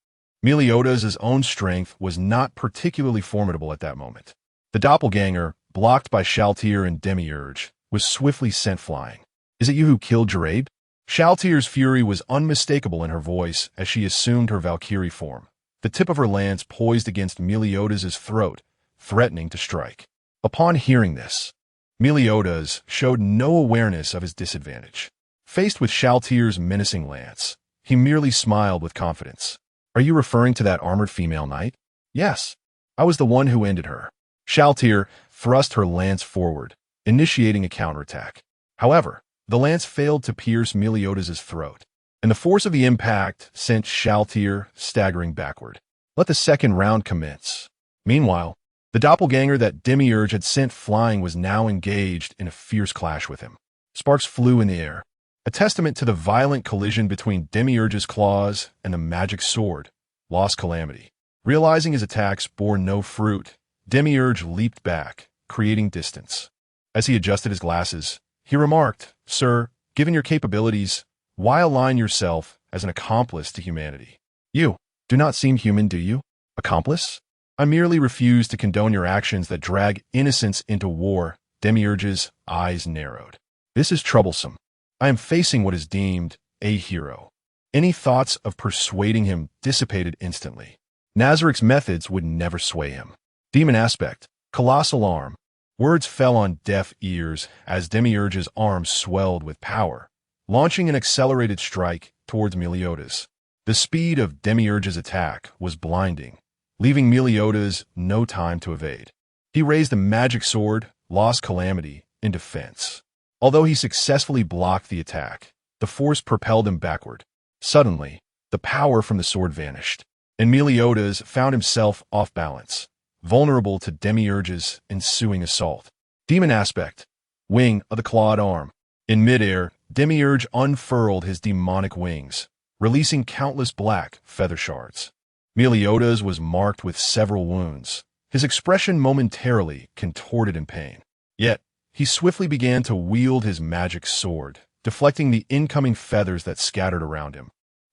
Meliodas' own strength was not particularly formidable at that moment. The doppelganger, blocked by Shaltir and Demiurge, was swiftly sent flying. "Is it you who killed Jarabe?" Shaltir's fury was unmistakable in her voice as she assumed her Valkyrie form, the tip of her lance poised against Meliodas' throat, threatening to strike. Upon hearing this, Meliodas showed no awareness of his disadvantage. Faced with Shaltir's menacing lance, he merely smiled with confidence. "Are you referring to that armored female knight?" "Yes. I was the one who ended her." Shaltir thrust her lance forward, initiating a counterattack. However, the lance failed to pierce Meliodas' throat, and the force of the impact sent Shaltir staggering backward. Let the second round commence. Meanwhile, the doppelganger that Demiurge had sent flying was now engaged in a fierce clash with him. Sparks flew in the air, a testament to the violent collision between Demiurge's claws and the magic sword, Lost Calamity. Realizing his attacks bore no fruit, Demiurge leaped back, creating distance. As he adjusted his glasses, he remarked, "Sir, given your capabilities, why align yourself as an accomplice to humanity? You do not seem human, do you? Accomplice? I merely refuse to condone your actions that drag innocents into war, Demiurge's eyes narrowed. This is troublesome. I am facing what is deemed a hero. Any thoughts of persuading him dissipated instantly. Nazarik's methods would never sway him. Demon aspect, colossal arm. Words fell on deaf ears as Demiurge's arm swelled with power, launching an accelerated strike towards Meliodas. The speed of Demiurge's attack was blinding, leaving Meliodas no time to evade. He raised a magic sword, lost Calamity, in defense. Although he successfully blocked the attack, the force propelled him backward. Suddenly, the power from the sword vanished, and Meliodas found himself off balance, vulnerable to Demiurge's ensuing assault. Demon aspect, wing of the clawed arm. In midair, Demiurge unfurled his demonic wings, releasing countless black feather shards. Meliodas was marked with several wounds, his expression momentarily contorted in pain. Yet, he swiftly began to wield his magic sword, deflecting the incoming feathers that scattered around him.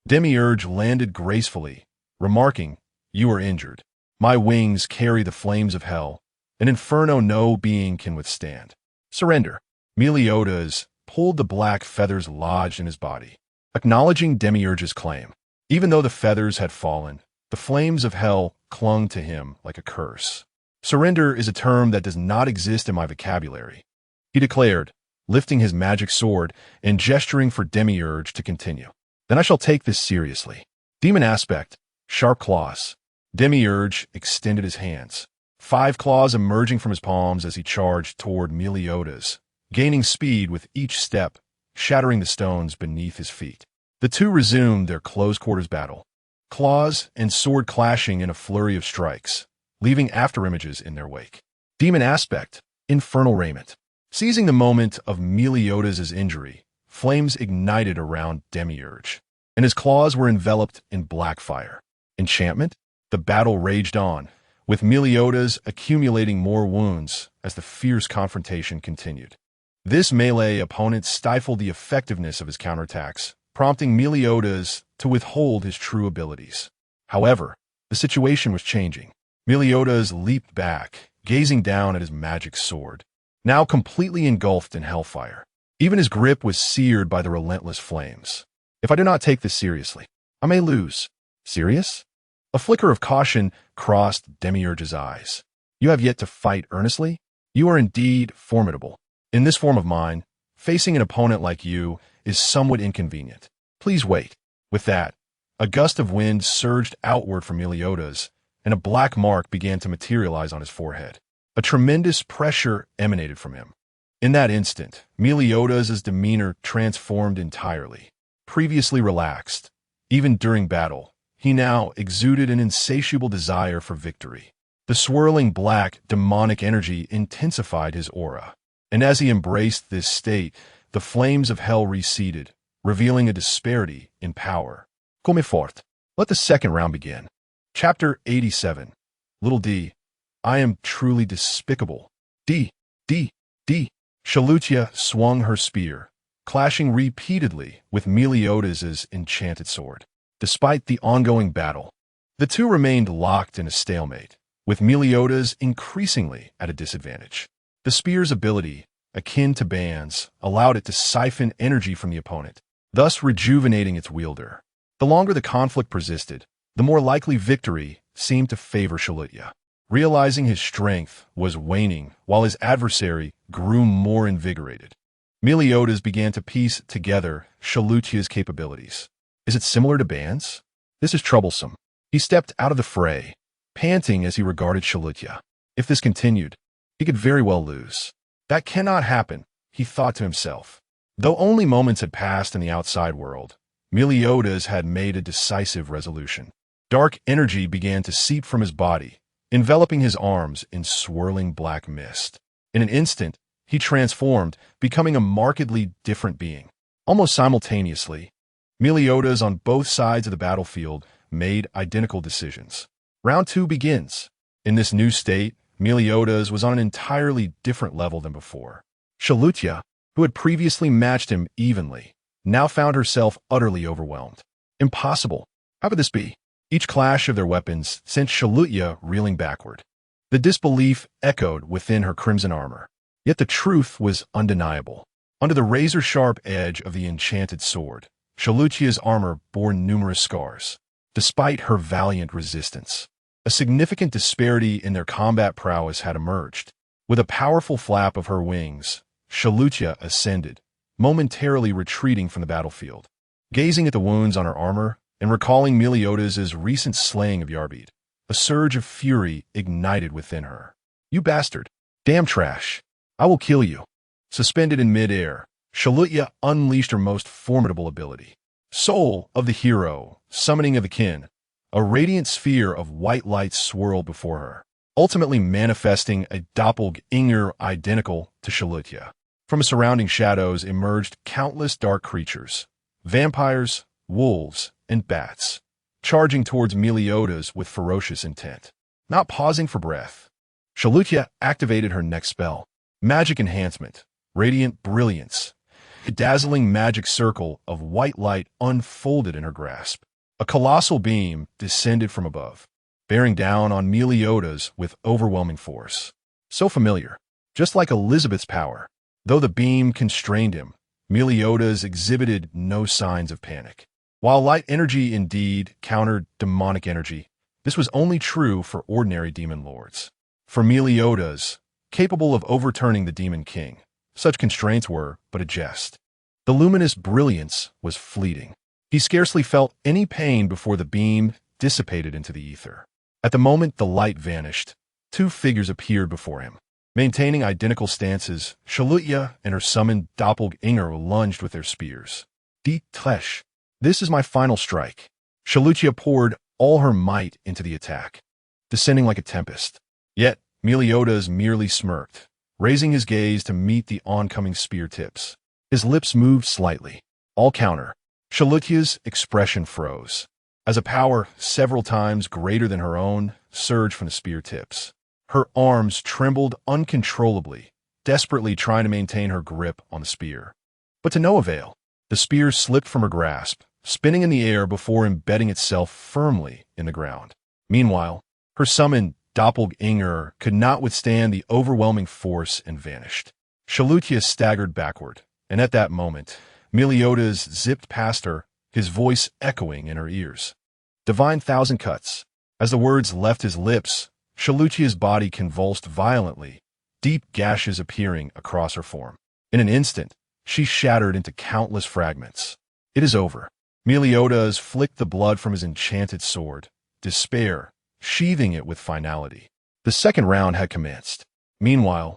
Demiurge landed gracefully, remarking, "You are injured. My wings carry the flames of hell, an inferno no being can withstand. Surrender." Meliodas pulled the black feathers lodged in his body, acknowledging Demiurge's claim. Even though the feathers had fallen, the flames of hell clung to him like a curse. "Surrender is a term that does not exist in my vocabulary," he declared, lifting his magic sword and gesturing for Demiurge to continue. "Then I shall take this seriously." Demon aspect, sharp claws. Demiurge extended his hands, 5 claws emerging from his palms as he charged toward Meliodas, gaining speed with each step, shattering the stones beneath his feet. The two resumed their close-quarters battle, claws and sword clashing in a flurry of strikes, leaving afterimages in their wake. Demon aspect, infernal raiment. Seizing the moment of Meliodas' injury, flames ignited around Demiurge, and his claws were enveloped in black fire. Enchantment? The battle raged on, with Meliodas accumulating more wounds as the fierce confrontation continued. This melee opponent stifled the effectiveness of his counterattacks, prompting Meliodas to withhold his true abilities. However, the situation was changing. Meliodas leaped back, gazing down at his magic sword, now completely engulfed in hellfire. Even his grip was seared by the relentless flames. "If I do not take this seriously, I may lose." "Serious?" A flicker of caution crossed Demiurge's eyes. "You have yet to fight earnestly? You are indeed formidable. In this form of mine, facing an opponent like you is somewhat inconvenient. Please wait." With that, a gust of wind surged outward from Meliodas, and a black mark began to materialize on his forehead. A tremendous pressure emanated from him. In that instant, Meliodas' demeanor transformed entirely. Previously relaxed, even during battle, he now exuded an insatiable desire for victory. The swirling black, demonic energy intensified his aura, and as he embraced this state, the flames of hell receded, revealing a disparity in power. Come forth. Let the second round begin. Chapter 87. Little D. I am truly despicable. D. Shalutia swung her spear, clashing repeatedly with Meliodas' enchanted sword. Despite the ongoing battle, the two remained locked in a stalemate, with Meliodas increasingly at a disadvantage. The spear's ability, akin to bands, allowed it to siphon energy from the opponent, thus rejuvenating its wielder. The longer the conflict persisted, the more likely victory seemed to favor Shalutia. Realizing his strength was waning while his adversary grew more invigorated, Meliodas began to piece together Shalutia's capabilities. Is it similar to bands? This is troublesome. He stepped out of the fray, panting as he regarded Shalutia. If this continued, he could very well lose. That cannot happen, he thought to himself. Though only moments had passed in the outside world, Meliodas had made a decisive resolution. Dark energy began to seep from his body, enveloping his arms in swirling black mist. In an instant, he transformed, becoming a markedly different being. Almost simultaneously, Meliodas on both sides of the battlefield made identical decisions. Round 2 begins. In this new state, Meliodas was on an entirely different level than before. Shalutia, who had previously matched him evenly, now found herself utterly overwhelmed. Impossible. How could this be? Each clash of their weapons sent Shalutia reeling backward. The disbelief echoed within her crimson armor. Yet the truth was undeniable. Under the razor-sharp edge of the enchanted sword, Chalutia's armor bore numerous scars. Despite her valiant resistance, a significant disparity in their combat prowess had emerged. With a powerful flap of her wings, Chalutia ascended, momentarily retreating from the battlefield. Gazing at the wounds on her armor and recalling Meliodas' recent slaying of Yarbid, a surge of fury ignited within her. "You bastard! Damn trash! I will kill you!" Suspended in mid-air, Chalutia unleashed her most formidable ability. Soul of the Hero, Summoning of the Kin. A radiant sphere of white light swirled before her, ultimately manifesting a doppelganger identical to Chalutia. From surrounding shadows emerged countless dark creatures, vampires, wolves, and bats, charging towards Meliodas with ferocious intent. Not pausing for breath, Chalutia activated her next spell, Magic Enhancement, Radiant Brilliance. A dazzling magic circle of white light unfolded in her grasp. A colossal beam descended from above, bearing down on Meliodas with overwhelming force. So familiar, just like Elizabeth's power. Though the beam constrained him, Meliodas exhibited no signs of panic. While light energy indeed countered demonic energy, this was only true for ordinary demon lords. For Meliodas, capable of overturning the Demon King, such constraints were but a jest. The luminous brilliance was fleeting. He scarcely felt any pain before the beam dissipated into the ether. At the moment the light vanished, two figures appeared before him. Maintaining identical stances, Chalutia and her summoned doppelganger lunged with their spears. Die Tlesh. This is my final strike. Chalutia poured all her might into the attack, descending like a tempest. Yet Meliodas merely smirked, raising his gaze to meet the oncoming spear tips. His lips moved slightly. All counter. Chalutia's expression froze, as a power several times greater than her own surged from the spear tips. Her arms trembled uncontrollably, desperately trying to maintain her grip on the spear. But to no avail. The spear slipped from her grasp, spinning in the air before embedding itself firmly in the ground. Meanwhile, her summoned doppelganger could not withstand the overwhelming force and vanished. Chalutia staggered backward, and at that moment, Meliodas zipped past her, his voice echoing in her ears. "Divine thousand cuts." As the words left his lips, Chalutia's body convulsed violently, deep gashes appearing across her form. In an instant, she shattered into countless fragments. "It is over." Meliodas flicked the blood from his enchanted sword, despair sheathing it with finality. The second round had commenced. Meanwhile,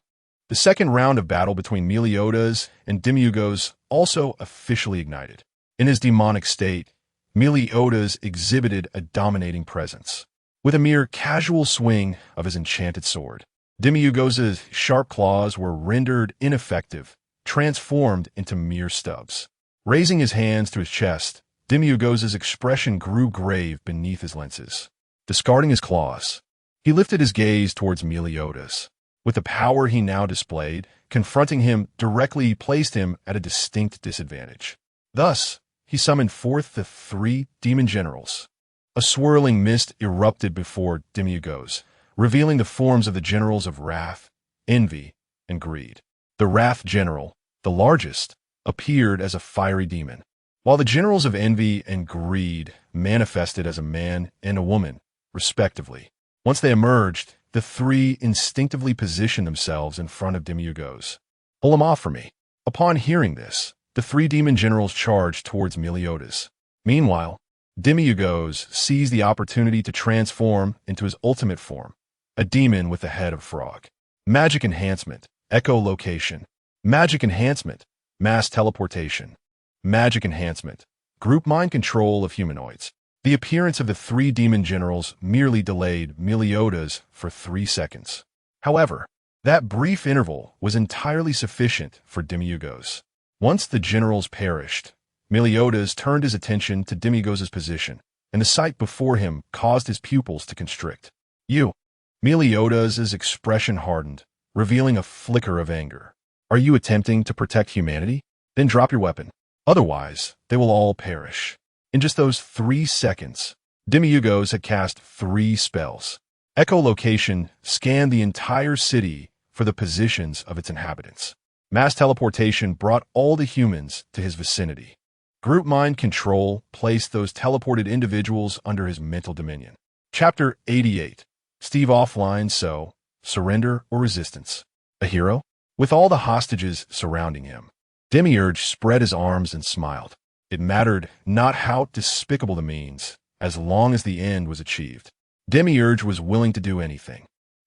the second round of battle between Meliodas and Demiurgos also officially ignited. In his demonic state, Meliodas exhibited a dominating presence. With a mere casual swing of his enchanted sword, Demiurgos' sharp claws were rendered ineffective, transformed into mere stubs. Raising his hands to his chest, Demiurgos' expression grew grave beneath his lenses. Discarding his claws, he lifted his gaze towards Meliodas. With the power he now displayed, confronting him directly placed him at a distinct disadvantage. Thus, he summoned forth the three demon generals. A swirling mist erupted before Demiurgos, revealing the forms of the generals of wrath, envy, and greed. The wrath general, the largest, appeared as a fiery demon, while the generals of envy and greed manifested as a man and a woman, respectively. Once they emerged, the three instinctively positioned themselves in front of Demiurgos. "Pull him off for me." Upon hearing this, the three demon generals charged towards Meliodas. Meanwhile, Demiurgos seized the opportunity to transform into his ultimate form, a demon with the head of a frog. Magic Enhancement, Echolocation. Magic Enhancement, Mass Teleportation. Magic Enhancement, Group Mind Control of Humanoids. The appearance of the three demon generals merely delayed Meliodas for 3 seconds. However, that brief interval was entirely sufficient for Demiurgos. Once the generals perished, Meliodas turned his attention to Demiurgos' position, and the sight before him caused his pupils to constrict. "You." Meliodas' expression hardened, revealing a flicker of anger. "Are you attempting to protect humanity? Then drop your weapon. Otherwise, they will all perish." In just those 3 seconds, Demiurgos had cast 3 spells. Echolocation scanned the entire city for the positions of its inhabitants. Mass teleportation brought all the humans to his vicinity. Group mind control placed those teleported individuals under his mental dominion. Chapter 88. Steve offline, so surrender or resistance. A hero? With all the hostages surrounding him, Demiurge spread his arms and smiled. It mattered not how despicable the means, as long as the end was achieved. Demiurge was willing to do anything.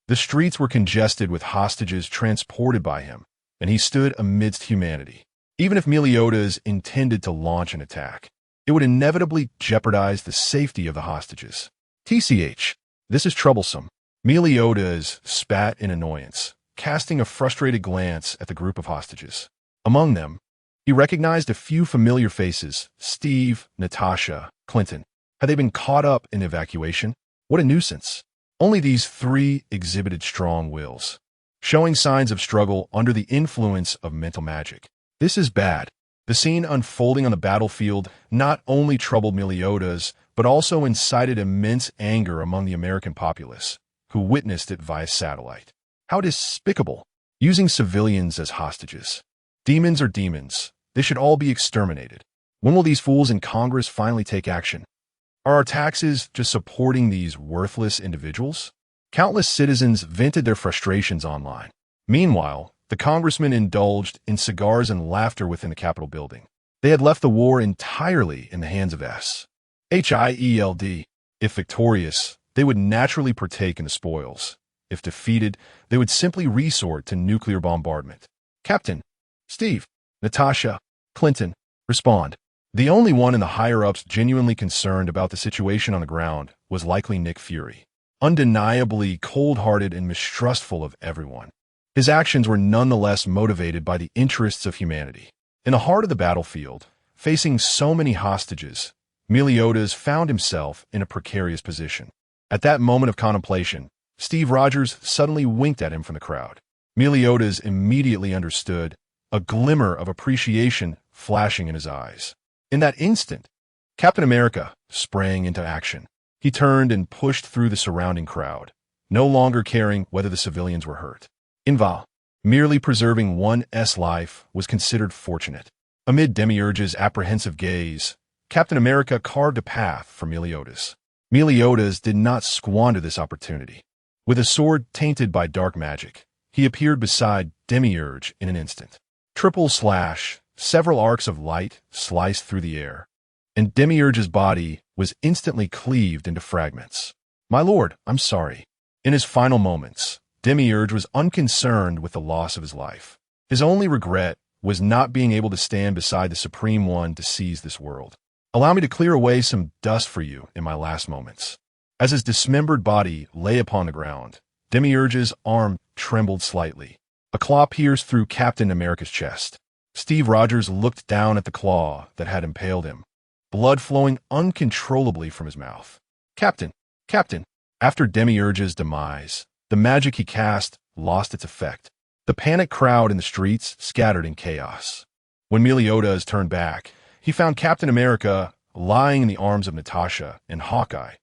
The streets were congested with hostages transported by him, and he stood amidst humanity. Even if Meliodas intended to launch an attack, it would inevitably jeopardize the safety of the hostages. TCH, this is troublesome. Meliodas spat in annoyance, casting a frustrated glance at the group of hostages. Among them, he recognized a few familiar faces: Steve, Natasha, Clinton. Had they been caught up in evacuation? What a nuisance. Only these three exhibited strong wills, showing signs of struggle under the influence of mental magic. This is bad. The scene unfolding on the battlefield not only troubled Meliodas, but also incited immense anger among the American populace, who witnessed it via satellite. How despicable! Using civilians as hostages. Demons are demons. They should all be exterminated. When will these fools in Congress finally take action? Are our taxes just supporting these worthless individuals? Countless citizens vented their frustrations online. Meanwhile, the congressmen indulged in cigars and laughter within the Capitol building. They had left the war entirely in the hands of Hield. If victorious, they would naturally partake in the spoils. If defeated, they would simply resort to nuclear bombardment. Captain, Steve, Natasha, Clinton, respond. The only one in the higher-ups genuinely concerned about the situation on the ground was likely Nick Fury, undeniably cold-hearted and mistrustful of everyone. His actions were nonetheless motivated by the interests of humanity. In the heart of the battlefield, facing so many hostages, Meliodas found himself in a precarious position. At that moment of contemplation, Steve Rogers suddenly winked at him from the crowd. Meliodas immediately understood, a glimmer of appreciation flashing in his eyes. In that instant, Captain America sprang into action. He turned and pushed through the surrounding crowd, no longer caring whether the civilians were hurt. Ainz Ooal, merely preserving one's life was considered fortunate. Amid Demiurge's apprehensive gaze, Captain America carved a path for Meliodas. Meliodas did not squander this opportunity. With a sword tainted by dark magic, he appeared beside Demiurge in an instant. Triple slash, several arcs of light sliced through the air, and Demiurge's body was instantly cleaved into fragments. My lord, I'm sorry. In his final moments, Demiurge was unconcerned with the loss of his life. His only regret was not being able to stand beside the Supreme One to seize this world. Allow me to clear away some dust for you in my last moments. As his dismembered body lay upon the ground, Demiurge's arm trembled slightly. A claw pierced through Captain America's chest. Steve Rogers looked down at the claw that had impaled him, blood flowing uncontrollably from his mouth. Captain! After Demiurge's demise, the magic he cast lost its effect. The panicked crowd in the streets scattered in chaos. When Meliodas turned back, he found Captain America lying in the arms of Natasha and Hawkeye,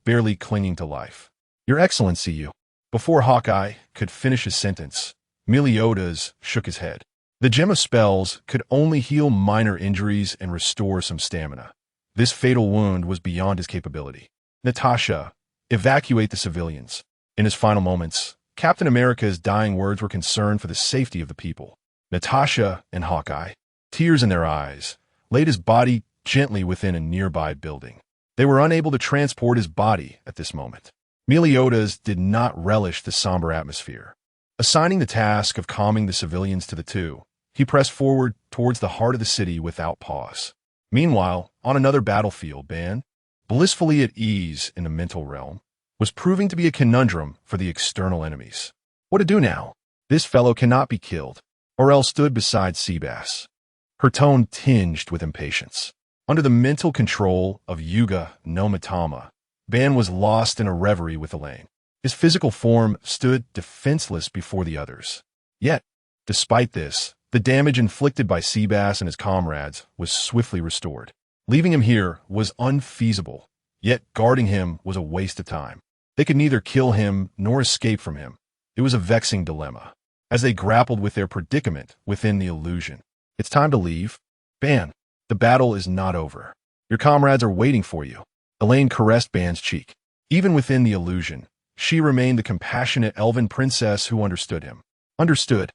barely clinging to life. Your Excellency, you. Before Hawkeye could finish his sentence, Meliodas shook his head. The gem of spells could only heal minor injuries and restore some stamina. This fatal wound was beyond his capability. Natasha, evacuate the civilians. In his final moments, Captain America's dying words were concerned for the safety of the people. Natasha and Hawkeye, tears in their eyes, laid his body gently within a nearby building. They were unable to transport his body at this moment. Meliodas did not relish the somber atmosphere. Assigning the task of calming the civilians to the two, he pressed forward towards the heart of the city without pause. Meanwhile, on another battlefield, Ban, blissfully at ease in the mental realm, was proving to be a conundrum for the external enemies. What to do now? This fellow cannot be killed. Orel stood beside Seabass, her tone tinged with impatience. Under the mental control of Yuga no Mitama, Ban was lost in a reverie with Elaine. His physical form stood defenseless before the others. Yet, despite this, the damage inflicted by Seabass and his comrades was swiftly restored. Leaving him here was unfeasible, yet guarding him was a waste of time. They could neither kill him nor escape from him. It was a vexing dilemma. as they grappled with their predicament within the illusion. It's time to leave. Ban, the battle is not over. Your comrades are waiting for you. Elaine caressed Ban's cheek. Even within the illusion, she remained the compassionate elven princess who understood him. Understood.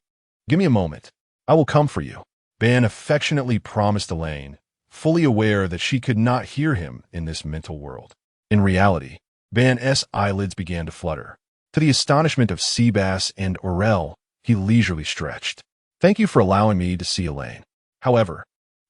Give me a moment. I will come for you. Ban affectionately promised Elaine, fully aware that she could not hear him in this mental world. In reality, Ban's eyelids began to flutter. To the astonishment of Seabass and Aurel, he leisurely stretched. Thank you for allowing me to see Elaine. However,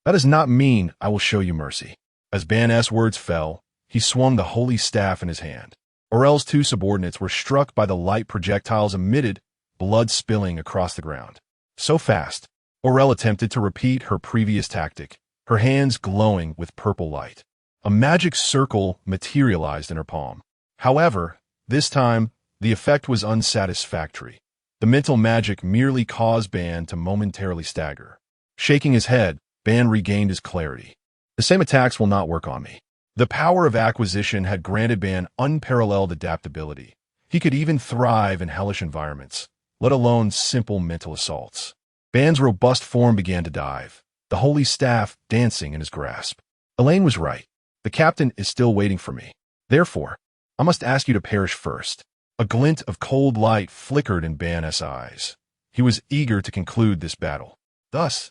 that does not mean I will show you mercy. As Ban's words fell, he swung the holy staff in his hand. Aurel's two subordinates were struck by the light projectiles emitted, blood spilling across the ground. So fast, Aurel attempted to repeat her previous tactic, her hands glowing with purple light. A magic circle materialized in her palm. However, this time, the effect was unsatisfactory. The mental magic merely caused Ban to momentarily stagger. Shaking his head, Ban regained his clarity. The same attacks will not work on me. The power of acquisition had granted Ban unparalleled adaptability. He could even thrive in hellish environments, let alone simple mental assaults. Ban's robust form began to dive, the holy staff dancing in his grasp. Elaine was right. The captain is still waiting for me. Therefore, I must ask you to perish first. A glint of cold light flickered in Ban's eyes. He was eager to conclude this battle. Thus,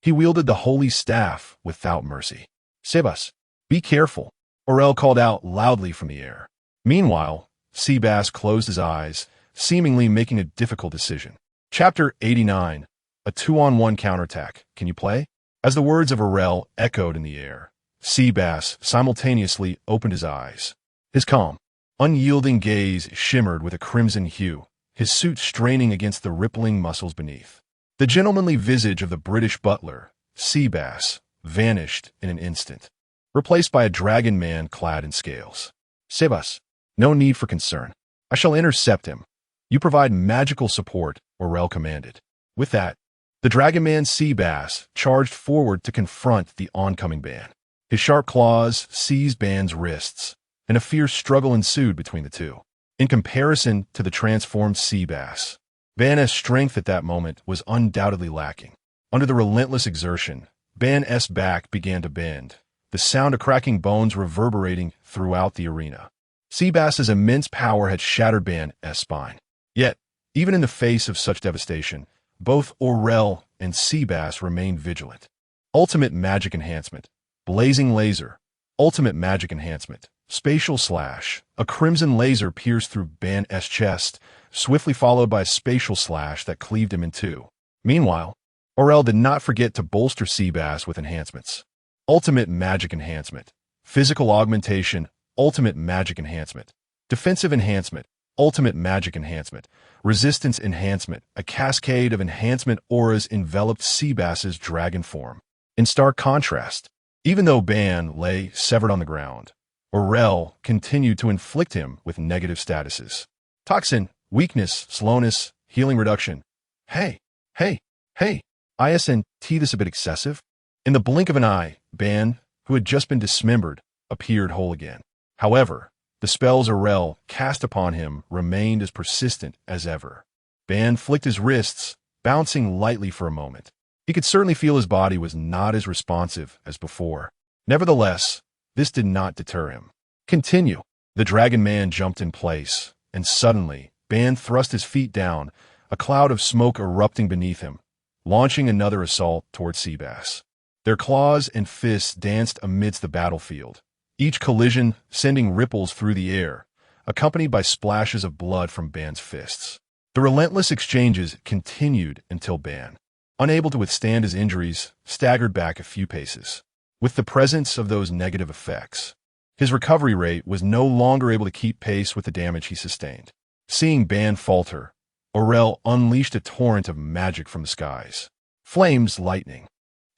he wielded the holy staff without mercy. Sebas, be careful, Aurel called out loudly from the air. Meanwhile, Seabass closed his eyes, seemingly making a difficult decision. Chapter 89, a 2-on-1 counterattack. Can you play? As the words of Aurel echoed in the air, Seabass simultaneously opened his eyes. His calm, unyielding gaze shimmered with a crimson hue, his suit straining against the rippling muscles beneath. The gentlemanly visage of the British butler, Seabass, vanished in an instant, replaced by a dragon man clad in scales. Sebas, no need for concern. I shall intercept him. You provide magical support, Aurel commanded. With that, the dragon man Seabass charged forward to confront the oncoming Ban. His sharp claws seized Ban's wrists, and a fierce struggle ensued between the two. In comparison to the transformed Seabass, Ban's strength at that moment was undoubtedly lacking. Under the relentless exertion, Ban's back began to bend, the sound of cracking bones reverberating throughout the arena. Seabass's immense power had shattered Ban's spine. Yet, even in the face of such devastation, both Aurel and Seabass remained vigilant. Ultimate magic enhancement. Blazing laser. Ultimate magic enhancement. Spatial slash. A crimson laser pierced through Ban's chest, swiftly followed by a spatial slash that cleaved him in two. Meanwhile, Aurel did not forget to bolster Seabass with enhancements. Ultimate magic enhancement. Physical augmentation. Ultimate magic enhancement. Defensive enhancement. Ultimate magic enhancement. Resistance enhancement. A cascade of enhancement auras enveloped Seabass's dragon form. In stark contrast, even though Ban lay severed on the ground, Aurel continued to inflict him with negative statuses. Toxin, weakness, slowness, healing reduction. Hey, Aizen, this a bit excessive? In the blink of an eye, Ban, who had just been dismembered, appeared whole again. However, the spells Aurel cast upon him remained as persistent as ever. Ban flicked his wrists, bouncing lightly for a moment. He could certainly feel his body was not as responsive as before. Nevertheless, this did not deter him. Continue. The dragon man jumped in place, and suddenly, Ban thrust his feet down, a cloud of smoke erupting beneath him, launching another assault toward Seabass. Their claws and fists danced amidst the battlefield, each collision sending ripples through the air, accompanied by splashes of blood from Ban's fists. The relentless exchanges continued until Ban, unable to withstand his injuries, staggered back a few paces. With the presence of those negative effects, his recovery rate was no longer able to keep pace with the damage he sustained. Seeing Ban falter, Aurel unleashed a torrent of magic from the skies. Flames, lightning,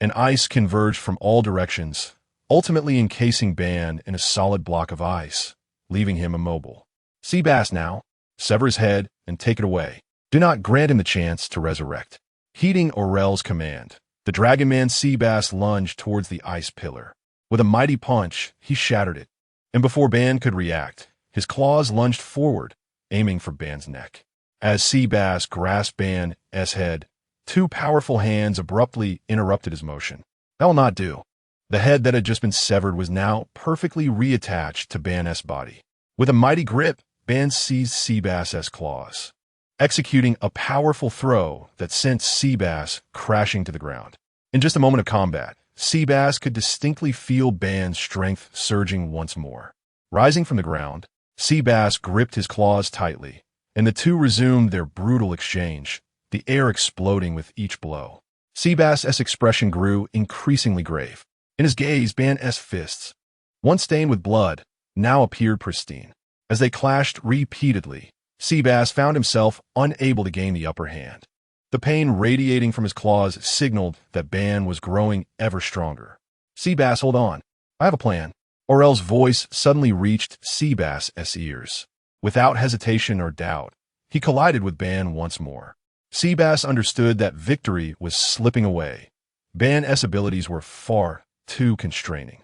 and ice converged from all directions, ultimately encasing Ban in a solid block of ice, leaving him immobile. Seabass now, sever his head and take it away. Do not grant him the chance to resurrect. Heeding Aurel's command, the dragon man Seabass lunged towards the ice pillar. With a mighty punch, he shattered it, and before Ban could react, his claws lunged forward, aiming for Ban's neck. As Seabass grasped Ban's head, two powerful hands abruptly interrupted his motion. That will not do. The head that had just been severed was now perfectly reattached to Ban's body. With a mighty grip, Ban seized Seabass's claws, executing a powerful throw that sent Seabass crashing to the ground. In just a moment of combat, Seabass could distinctly feel Ban's strength surging once more. Rising from the ground, Seabass gripped his claws tightly, and the two resumed their brutal exchange, the air exploding with each blow. Seabass's expression grew increasingly grave. In his gaze, Ban's fists, once stained with blood, now appeared pristine. As they clashed repeatedly, Seabass found himself unable to gain the upper hand. The pain radiating from his claws signaled that Ban was growing ever stronger. Seabass, hold on. I have a plan. Orel's voice suddenly reached Seabass's ears. Without hesitation or doubt, he collided with Ban once more. Seabass understood that victory was slipping away. Ban's abilities were far too constraining.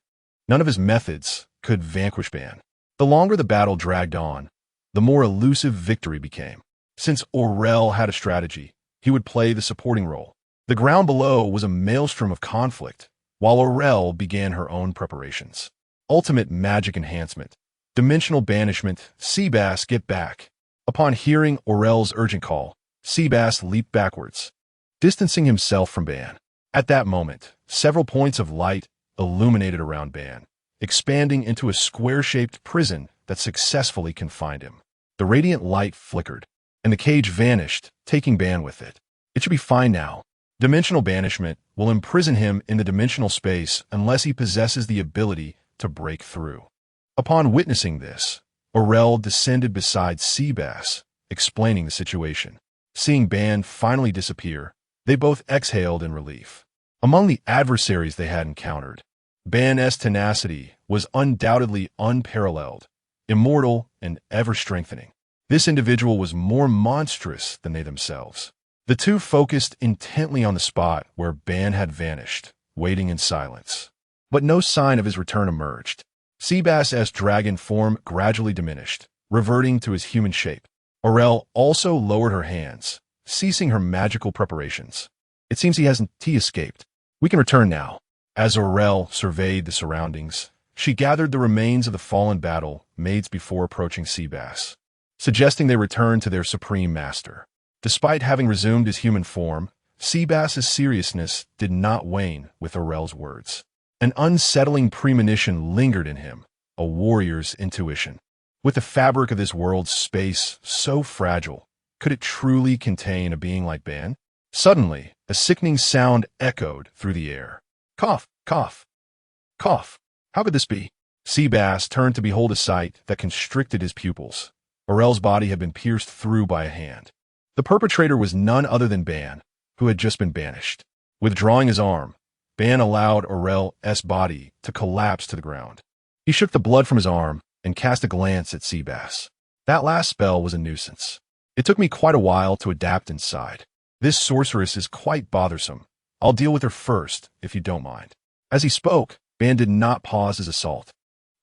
None of his methods could vanquish Ban. The longer the battle dragged on, the more elusive victory became. Since Orel had a strategy, he would play the supporting role. The ground below was a maelstrom of conflict, while Orel began her own preparations. Ultimate magic enhancement. Dimensional banishment. Seabass, get back. Upon hearing Orel's urgent call, Seabass leaped backwards, distancing himself from Ban. At that moment, several points of light illuminated around Ban, expanding into a square-shaped prison that successfully confined him. The radiant light flickered, and the cage vanished, taking Ban with it. It should be fine now. Dimensional banishment will imprison him in the dimensional space unless he possesses the ability to break through. Upon witnessing this, Orel descended beside Seabass, explaining the situation. Seeing Ban finally disappear, they both exhaled in relief. Among the adversaries they had encountered, Ban's tenacity was undoubtedly unparalleled, immortal, and ever-strengthening. This individual was more monstrous than they themselves. The two focused intently on the spot where Ban had vanished, waiting in silence. But no sign of his return emerged. Seabass's dragon form gradually diminished, reverting to his human shape. Orel also lowered her hands, ceasing her magical preparations. It seems he escaped. We can return now. As Orel surveyed the surroundings, she gathered the remains of the fallen battle maids before approaching Seabass, suggesting they return to their supreme master. Despite having resumed his human form, Seabass's seriousness did not wane with Orel's words. An unsettling premonition lingered in him, a warrior's intuition. With the fabric of this world's space so fragile, could it truly contain a being like Ban? Suddenly, a sickening sound echoed through the air. Cough, cough, cough. How could this be? Seabass turned to behold a sight that constricted his pupils. Orel's body had been pierced through by a hand. The perpetrator was none other than Ban, who had just been banished. Withdrawing his arm, Ban allowed Orel's body to collapse to the ground. He shook the blood from his arm and cast a glance at Seabass. That last spell was a nuisance. It took me quite a while to adapt inside. This sorceress is quite bothersome. I'll deal with her first, if you don't mind. As he spoke, Ban did not pause his assault.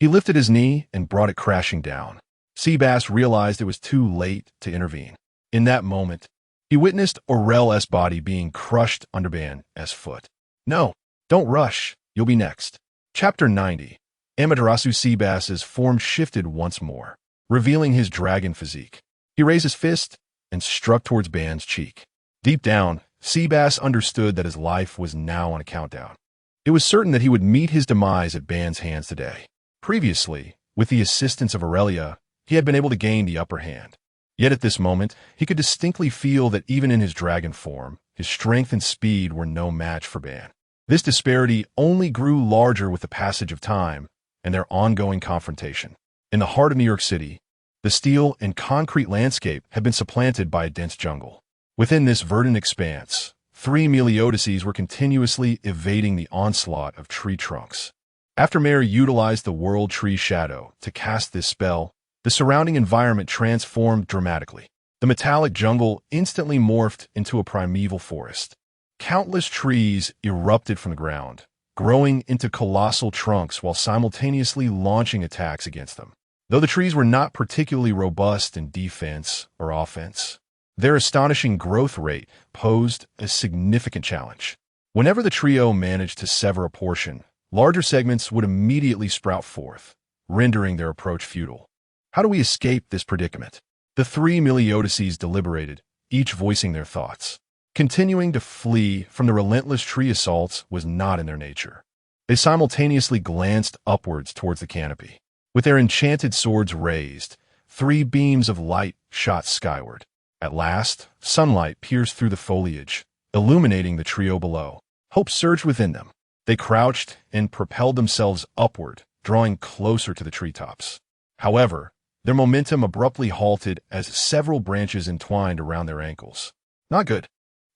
He lifted his knee and brought it crashing down. Seabass realized it was too late to intervene. In that moment, he witnessed Orel's body being crushed under Ban's foot. No, don't rush. You'll be next. Chapter 90. Amaterasu. Seabass's form shifted once more, revealing his dragon physique. He raised his fist and struck towards Ban's cheek. Deep down, Seabass understood that his life was now on a countdown. It was certain that he would meet his demise at Ban's hands today. Previously, with the assistance of Aurelia, he had been able to gain the upper hand. Yet at this moment, he could distinctly feel that even in his dragon form, his strength and speed were no match for Ban. This disparity only grew larger with the passage of time and their ongoing confrontation. In the heart of New York City, the steel and concrete landscape had been supplanted by a dense jungle. Within this verdant expanse, three Meliodaces were continuously evading the onslaught of tree trunks. After Mare utilized the World Tree Shadow to cast this spell, the surrounding environment transformed dramatically. The metallic jungle instantly morphed into a primeval forest. Countless trees erupted from the ground, growing into colossal trunks while simultaneously launching attacks against them. Though the trees were not particularly robust in defense or offense, Their astonishing growth rate posed a significant challenge. Whenever the trio managed to sever a portion, larger segments would immediately sprout forth, rendering their approach futile. How do we escape this predicament? The three Meliodases deliberated, each voicing their thoughts. Continuing to flee from the relentless tree assaults was not in their nature. They simultaneously glanced upwards towards the canopy. With their enchanted swords raised, three beams of light shot skyward. At last, sunlight pierced through the foliage, illuminating the trio below. Hope surged within them. They crouched and propelled themselves upward, drawing closer to the treetops. However, their momentum abruptly halted as several branches entwined around their ankles. Not good.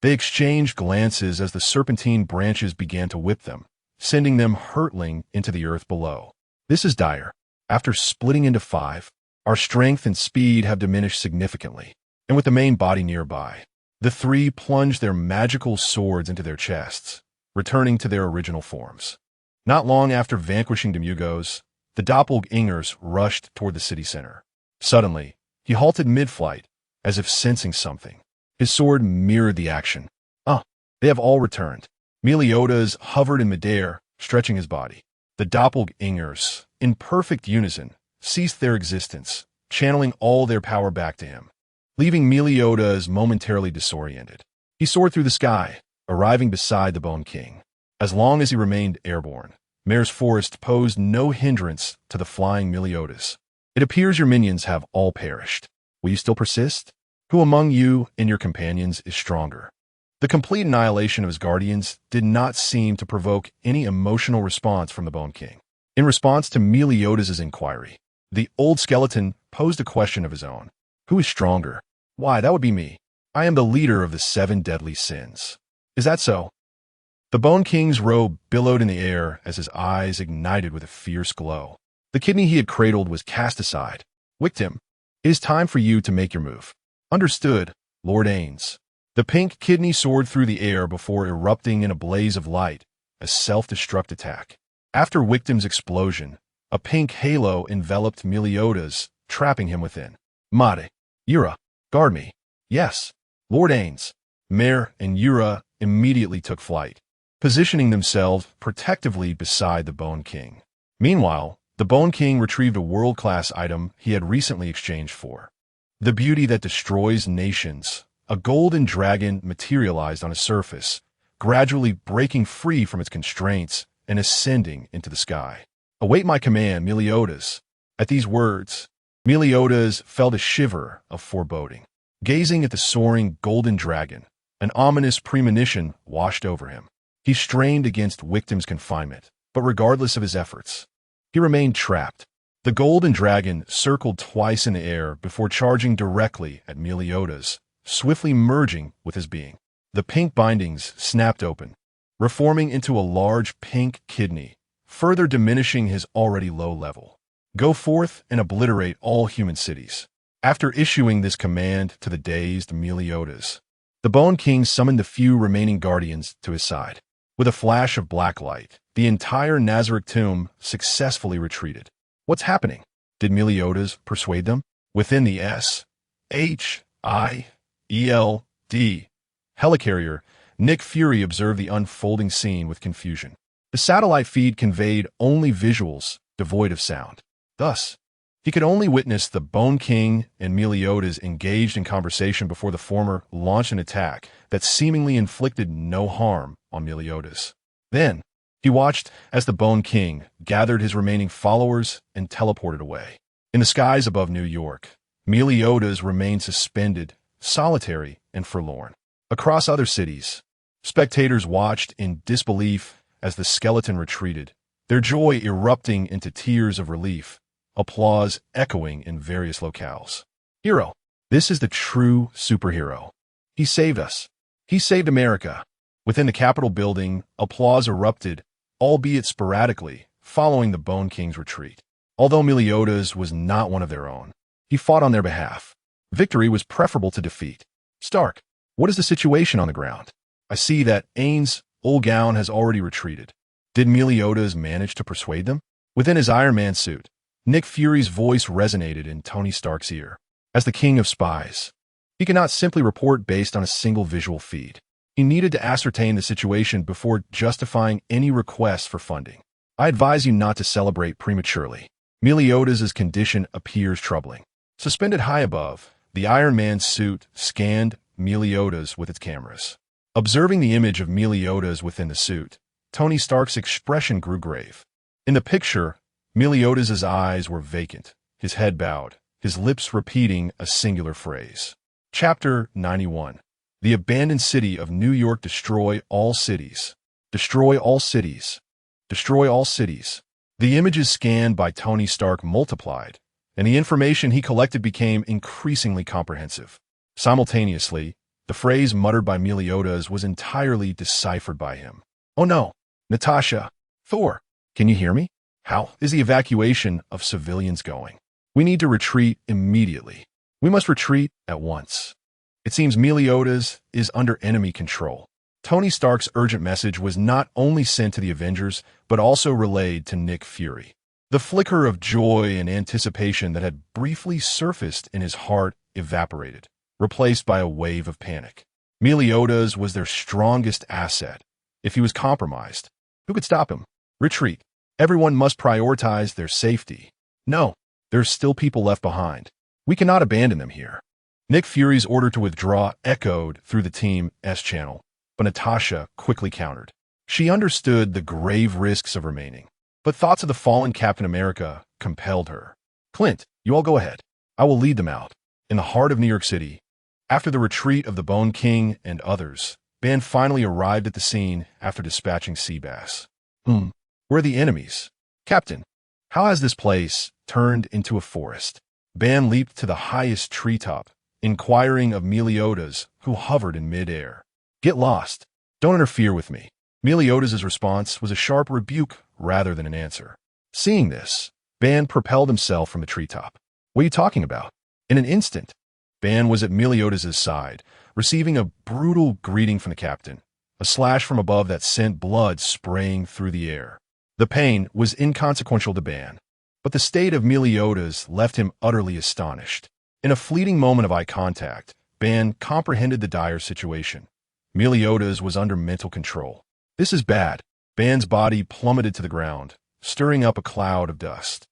They exchanged glances as the serpentine branches began to whip them, sending them hurtling into the earth below. This is dire. After splitting into five, our strength and speed have diminished significantly, and with the main body nearby, the three plunged their magical swords into their chests, returning to their original forms. Not long after vanquishing Demugos, the doppelgangers rushed toward the city center. Suddenly, he halted mid-flight, as if sensing something. His sword mirrored the action. They have all returned. Meliodas hovered in midair, stretching his body. The doppelgangers, in perfect unison, ceased their existence, channeling all their power back to him, leaving Meliodas momentarily disoriented. He soared through the sky, arriving beside the Bone King. As long as he remained airborne, Mare's Forest posed no hindrance to the flying Meliodas. It appears your minions have all perished. Will you still persist? Who among you and your companions is stronger? The complete annihilation of his guardians did not seem to provoke any emotional response from the Bone King. In response to Meliodas' inquiry, the old skeleton posed a question of his own. Who is stronger? Why, that would be me. I am the leader of the 7 deadly sins. Is that so? The Bone King's robe billowed in the air as his eyes ignited with a fierce glow. The kidney he had cradled was cast aside. Victim, it is time for you to make your move. Understood, Lord Ainz. The pink kidney soared through the air before erupting in a blaze of light, a self-destruct attack. After Victim's explosion, a pink halo enveloped Meliodas, trapping him within. Mate, Yura, guard me. Yes, Lord Ainz. Mare and Yura immediately took flight, positioning themselves protectively beside the Bone King. Meanwhile, the Bone King retrieved a world-class item he had recently exchanged for. The beauty that destroys nations. A golden dragon materialized on his surface, gradually breaking free from its constraints and ascending into the sky. Await my command, Meliodas. At these words, Meliodas felt a shiver of foreboding. Gazing at the soaring golden dragon, an ominous premonition washed over him. He strained against Victim's confinement, but regardless of his efforts, he remained trapped. The golden dragon circled twice in the air before charging directly at Meliodas, swiftly merging with his being. The pink bindings snapped open, reforming into a large pink kidney, further diminishing his already low level. Go forth and obliterate all human cities. After issuing this command to the dazed Meliodas, the Bone King summoned the few remaining guardians to his side. With a flash of black light, the entire Nazarick tomb successfully retreated. What's happening? Did Meliodas persuade them? Within the S.H.I.E.L.D. helicarrier, Nick Fury observed the unfolding scene with confusion. The satellite feed conveyed only visuals, devoid of sound. Thus, he could only witness the Bone King and Meliodas engaged in conversation before the former launched an attack that seemingly inflicted no harm on Meliodas. Then, he watched as the Bone King gathered his remaining followers and teleported away. In the skies above New York, Meliodas remained suspended, solitary and forlorn. Across other cities, spectators watched in disbelief as the skeleton retreated, their joy erupting into tears of relief, applause echoing in various locales. Hero, this is the true superhero. He saved us. He saved America. Within the Capitol building, applause erupted, albeit sporadically, following the Bone King's retreat. Although Meliodas was not one of their own, he fought on their behalf. Victory was preferable to defeat. Stark, what is the situation on the ground? I see that Ainz Ooal Gown has already retreated. Did Meliodas manage to persuade them? Within his Iron Man suit, Nick Fury's voice resonated in Tony Stark's ear. As the king of spies, He could not simply report based on a single visual feed. He needed to ascertain the situation before justifying any requests for funding. I advise you not to celebrate prematurely. Meliodas' condition appears troubling. Suspended high above, the Iron Man's suit scanned Meliodas with its cameras. Observing the image of Meliodas within the suit, Tony Stark's expression grew grave. In the picture, Meliodas' eyes were vacant, his head bowed, his lips repeating a singular phrase. Chapter 91. The abandoned city of New York. Destroy all cities. Destroy all cities. Destroy all cities. The images scanned by Tony Stark multiplied, and the information he collected became increasingly comprehensive. Simultaneously, the phrase muttered by Meliodas was entirely deciphered by him. Oh no, Natasha, Thor, can you hear me? How is the evacuation of civilians going? We need to retreat immediately. We must retreat at once. It seems Meliodas is under enemy control. Tony Stark's urgent message was not only sent to the Avengers, but also relayed to Nick Fury. The flicker of joy and anticipation that had briefly surfaced in his heart evaporated, replaced by a wave of panic. Meliodas was their strongest asset. If he was compromised, who could stop him? Retreat. Everyone must prioritize their safety. No, there's still people left behind. We cannot abandon them here. Nick Fury's order to withdraw echoed through the Team S channel, but Natasha quickly countered. She understood the grave risks of remaining, but thoughts of the fallen Captain America compelled her. Clint, you all go ahead. I will lead them out. In the heart of New York City, after the retreat of the Bone King and others, Ban finally arrived at the scene after dispatching Seabass. Where are the enemies? Captain, how has this place turned into a forest? Ban leaped to the highest treetop, inquiring of Meliodas, who hovered in midair. Get lost. Don't interfere with me. Meliodas' response was a sharp rebuke rather than an answer. Seeing this, Ban propelled himself from the treetop. What are you talking about? In an instant, Ban was at Meliodas' side, receiving a brutal greeting from the captain, a slash from above that sent blood spraying through the air. The pain was inconsequential to Ban, but the state of Meliodas left him utterly astonished. In a fleeting moment of eye contact, Ban comprehended the dire situation. Meliodas was under mental control. This is bad. Ban's body plummeted to the ground, stirring up a cloud of dust.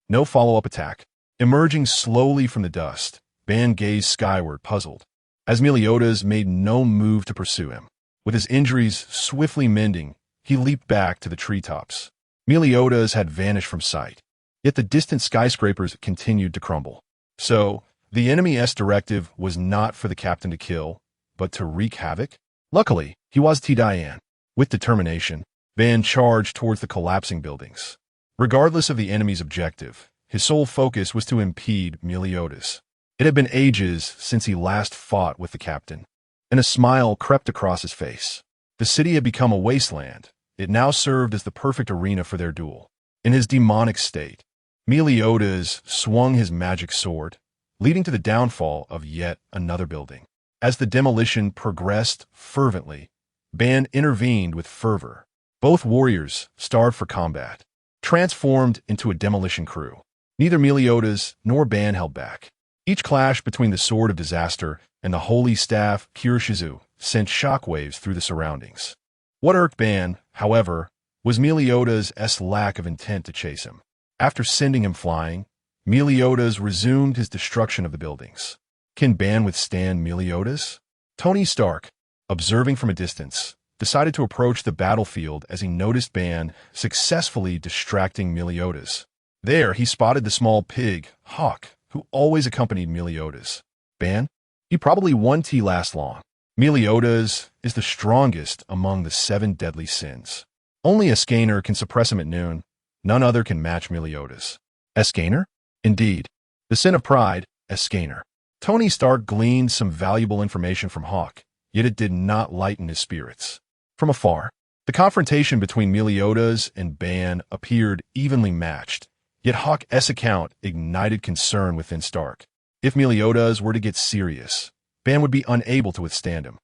No follow-up attack. Emerging slowly from the dust, Ban gazed skyward, puzzled, as Meliodas made no move to pursue him. With his injuries swiftly mending, he leaped back to the treetops. Meliodas had vanished from sight, yet the distant skyscrapers continued to crumble. So, the enemy's directive was not for the captain to kill, but to wreak havoc? Luckily, he was T-Diane. With determination, Ban charged towards the collapsing buildings. Regardless of the enemy's objective, his sole focus was to impede Meliodas. It had been ages since he last fought with the captain, and a smile crept across his face. The city had become a wasteland. It now served as the perfect arena for their duel. In his demonic state, Meliodas swung his magic sword, leading to the downfall of yet another building. As the demolition progressed fervently, Ban intervened with fervor. Both warriors, starved for combat, transformed into a demolition crew. Neither Meliodas nor Ban held back. Each clash between the Sword of Disaster and the Holy Staff Kirishizu sent shockwaves through the surroundings. What irked Ban, however, was Meliodas' lack of intent to chase him. After sending him flying, Meliodas resumed his destruction of the buildings. Can Ban withstand Meliodas? Tony Stark, observing from a distance, decided to approach the battlefield as he noticed Ban successfully distracting Meliodas. There, he spotted the small pig, Hawk, who always accompanied Meliodas. Ban? He probably won't last long. Meliodas is the strongest among the 7 deadly sins. Only Escaner can suppress him at noon. None other can match Meliodas. Escaner? Indeed. The sin of pride, Escaner. Tony Stark gleaned some valuable information from Hawk, yet it did not lighten his spirits. From afar, the confrontation between Meliodas and Ban appeared evenly matched, yet Hawk's account ignited concern within Stark. If Meliodas were to get serious, Ban would be unable to withstand him.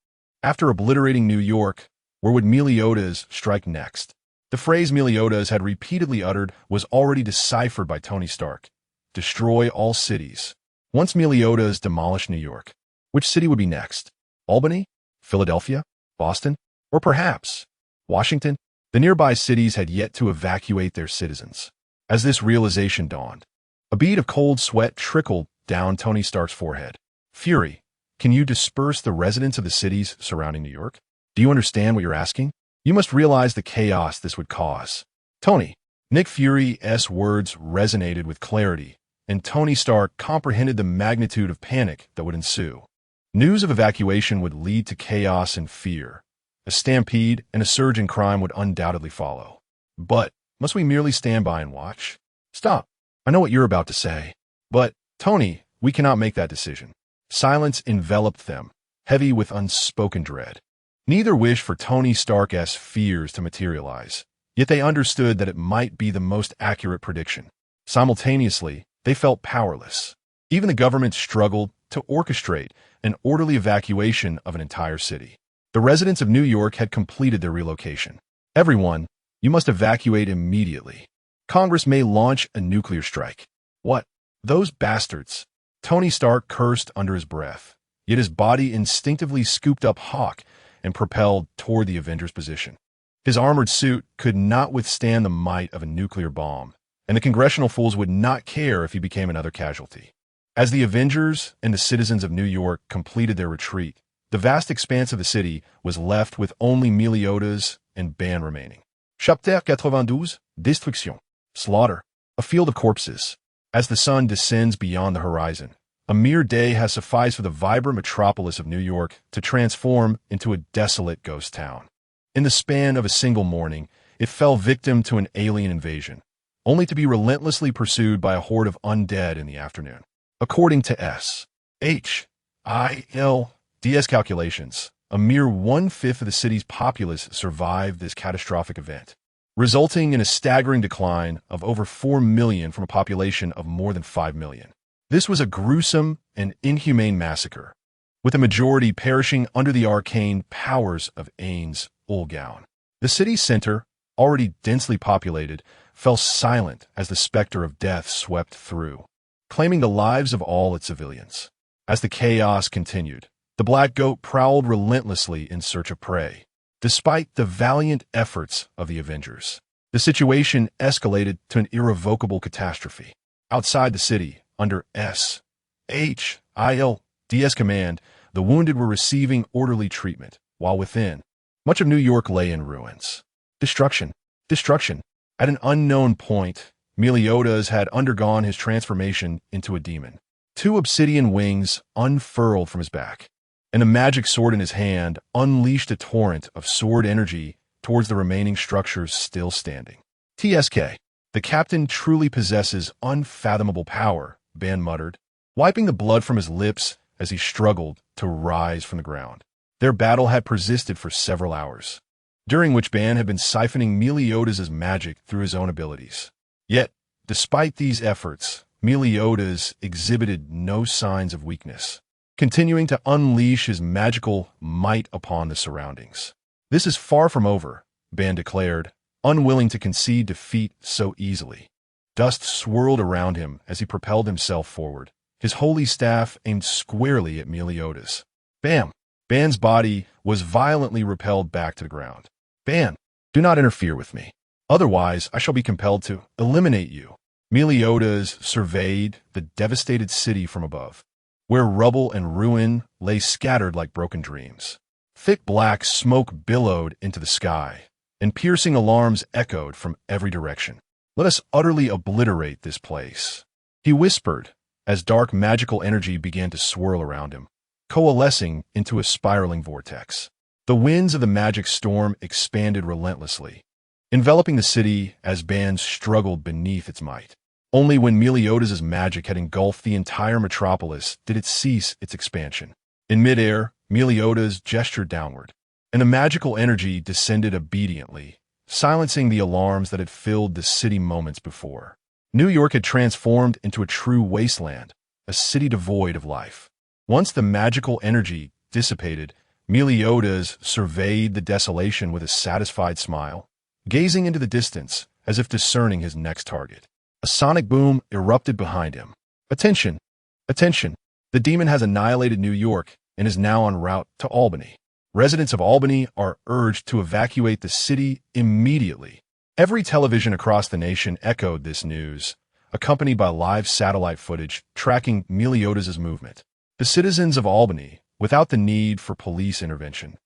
After obliterating New York, where would Meliodas strike next? The phrase Meliodas had repeatedly uttered was already deciphered by Tony Stark. Destroy all cities. Once Meliodas demolished New York, Which city would be next? Albany? Philadelphia? Boston? Or perhaps Washington? The nearby cities had yet to evacuate their citizens. As this realization dawned, a bead of cold sweat trickled down Tony Stark's forehead. Fury, can you disperse the residents of the cities surrounding New York? Do you understand what you're asking? You must realize the chaos this would cause. Tony, Nick Fury's words resonated with clarity, and Tony Stark comprehended the magnitude of panic that would ensue. News of evacuation would lead to chaos and fear. A stampede and a surge in crime would undoubtedly follow. But must we merely stand by and watch? Stop. I know what you're about to say. But, Tony, we cannot make that decision. Silence enveloped them, heavy with unspoken dread. Neither wished for Tony Stark's fears to materialize, yet they understood that it might be the most accurate prediction. Simultaneously, they felt powerless. Even the government struggled to orchestrate an orderly evacuation of an entire city. The residents of New York had completed their relocation. Everyone, you must evacuate immediately. Congress may launch a nuclear strike. What? Those bastards! Tony Stark cursed under his breath, yet his body instinctively scooped up Hawk and propelled toward the Avengers' position. His armored suit could not withstand the might of a nuclear bomb, and the congressional fools would not care if he became another casualty. As the Avengers and the citizens of New York completed their retreat, the vast expanse of the city was left with only Meliodas and Ban remaining. Chapitre 92, Destruction. Slaughter. A field of corpses. As the sun descends beyond the horizon, a mere day has sufficed for the vibrant metropolis of New York to transform into a desolate ghost town. In the span of a single morning, it fell victim to an alien invasion, only to be relentlessly pursued by a horde of undead in the afternoon. According to S.H.I.L.D.'s calculations, a mere one-fifth of the city's populace survived this catastrophic event, resulting in a staggering decline of over 4 million from a population of more than 5 million. This was a gruesome and inhumane massacre, with a majority perishing under the arcane powers of Ainz Ooal Gown. The city's center, already densely populated, fell silent as the specter of death swept through, claiming the lives of all its civilians. As the chaos continued, the Black Goat prowled relentlessly in search of prey. Despite the valiant efforts of the Avengers, the situation escalated to an irrevocable catastrophe. Outside the city, under S.H.I.L.D.'s command, the wounded were receiving orderly treatment, while within, much of New York lay in ruins. Destruction. Destruction. At an unknown point, Meliodas had undergone his transformation into a demon. 2 obsidian wings unfurled from his back, and a magic sword in his hand unleashed a torrent of sword energy towards the remaining structures still standing. TSK. The captain truly possesses unfathomable power, Ban muttered, wiping the blood from his lips as he struggled to rise from the ground. Their battle had persisted for several hours, during which Ban had been siphoning Meliodas' magic through his own abilities. Yet, despite these efforts, Meliodas exhibited no signs of weakness, continuing to unleash his magical might upon the surroundings. This is far from over, Ban declared, unwilling to concede defeat so easily. Dust swirled around him as he propelled himself forward, his holy staff aimed squarely at Meliodas. Bam! Ban's body was violently repelled back to the ground. Ban, do not interfere with me. Otherwise, I shall be compelled to eliminate you. Meliodas surveyed the devastated city from above, where rubble and ruin lay scattered like broken dreams. Thick black smoke billowed into the sky, and piercing alarms echoed from every direction. Let us utterly obliterate this place, he whispered, as dark magical energy began to swirl around him, coalescing into a spiraling vortex. The winds of the magic storm expanded relentlessly, enveloping the city as Ban struggled beneath its might. Only when Meliodas' magic had engulfed the entire metropolis did it cease its expansion. In midair, Meliodas gestured downward, and the magical energy descended obediently, silencing the alarms that had filled the city moments before. New York had transformed into a true wasteland, a city devoid of life. Once the magical energy dissipated, Meliodas surveyed the desolation with a satisfied smile, gazing into the distance as if discerning his next target. A sonic boom erupted behind him. Attention! Attention! The demon has annihilated New York and is now en route to Albany. Residents of Albany are urged to evacuate the city immediately. Every television across the nation echoed this news, accompanied by live satellite footage tracking Meliodas' movement. The citizens of Albany, without the need for police intervention,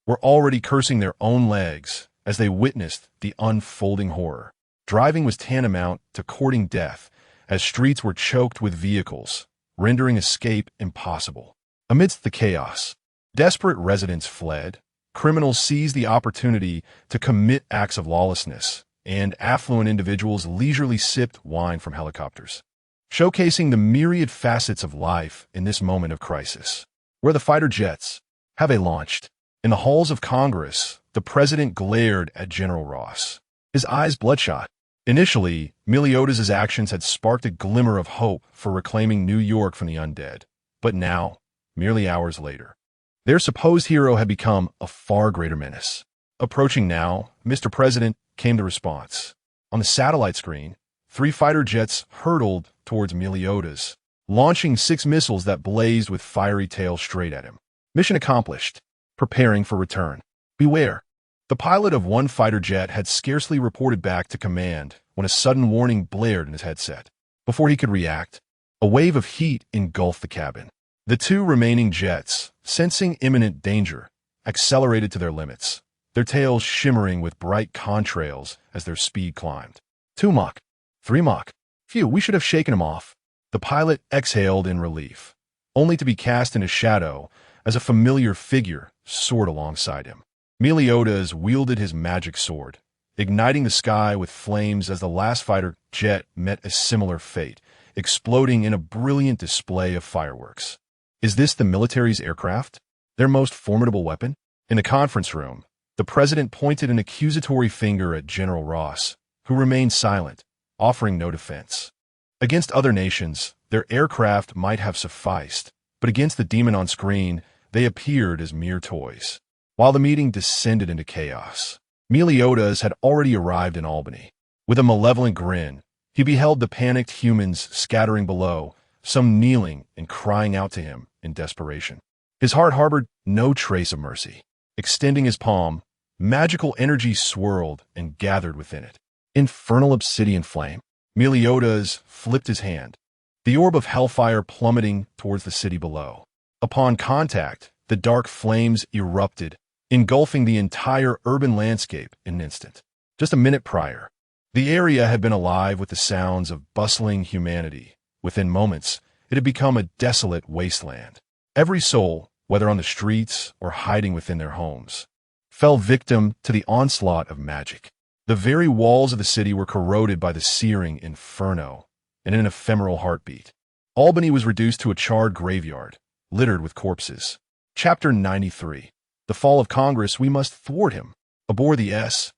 were already cursing their own legs as they witnessed the unfolding horror. Driving was tantamount to courting death, as streets were choked with vehicles, rendering escape impossible. Amidst the chaos, desperate residents fled, criminals seized the opportunity to commit acts of lawlessness, and affluent individuals leisurely sipped wine from helicopters, showcasing the myriad facets of life in this moment of crisis. Where the fighter jets have launched. In the halls of Congress, the president glared at General Ross, his eyes bloodshot. Initially, Meliodas' actions had sparked a glimmer of hope for reclaiming New York from the undead. But now, merely hours later, their supposed hero had become a far greater menace. Approaching now, Mr. President, came the response. On the satellite screen, 3 fighter jets hurtled towards Meliodas, launching 6 missiles that blazed with fiery tails straight at him. Mission accomplished. Preparing for return. Beware. The pilot of one fighter jet had scarcely reported back to command when a sudden warning blared in his headset. Before he could react, a wave of heat engulfed the cabin. The 2 remaining jets, sensing imminent danger, accelerated to their limits, their tails shimmering with bright contrails as their speed climbed. 2 Mach. 3 Mach. Phew, we should have shaken him off. The pilot exhaled in relief, only to be cast into shadow as a familiar figure soared alongside him. Meliodas wielded his magic sword, igniting the sky with flames as the last fighter jet met a similar fate, exploding in a brilliant display of fireworks. Is this the military's aircraft? Their most formidable weapon? In the conference room, the president pointed an accusatory finger at General Ross, who remained silent, offering no defense. Against other nations, their aircraft might have sufficed, but against the demon on screen, they appeared as mere toys. While the meeting descended into chaos, Meliodas had already arrived in Albany. With a malevolent grin, he beheld the panicked humans scattering below, some kneeling and crying out to him in desperation. His heart harbored no trace of mercy. Extending his palm, magical energy swirled and gathered within it. Infernal obsidian flame. Meliodas flipped his hand, the orb of hellfire plummeting towards the city below. Upon contact, the dark flames erupted, engulfing the entire urban landscape in an instant. Just a minute prior, the area had been alive with the sounds of bustling humanity. Within moments, it had become a desolate wasteland. Every soul, whether on the streets or hiding within their homes, fell victim to the onslaught of magic. The very walls of the city were corroded by the searing inferno, and in an ephemeral heartbeat, Albany was reduced to a charred graveyard, littered with corpses. Chapter 93. The Fall of Congress. We must thwart him. Aboard the S.H.I.E.L.D.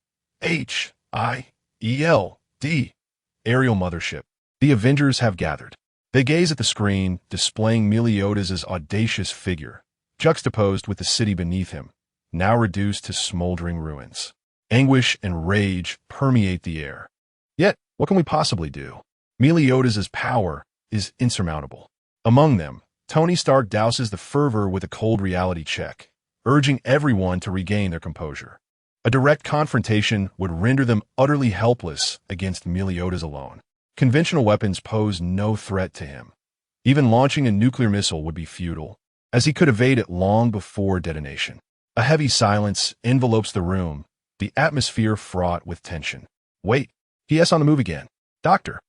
aerial mothership, the Avengers have gathered. They gaze at the screen, displaying Meliodas' audacious figure, juxtaposed with the city beneath him, now reduced to smoldering ruins. Anguish and rage permeate the air. Yet, what can we possibly do? Meliodas' power is insurmountable. Among them, Tony Stark douses the fervor with a cold reality check, urging everyone to regain their composure. A direct confrontation would render them utterly helpless against Meliodas alone. Conventional weapons pose no threat to him. Even launching a nuclear missile would be futile, as he could evade it long before detonation. A heavy silence envelopes the room, the atmosphere fraught with tension. Wait, he's on the move again. Doctor.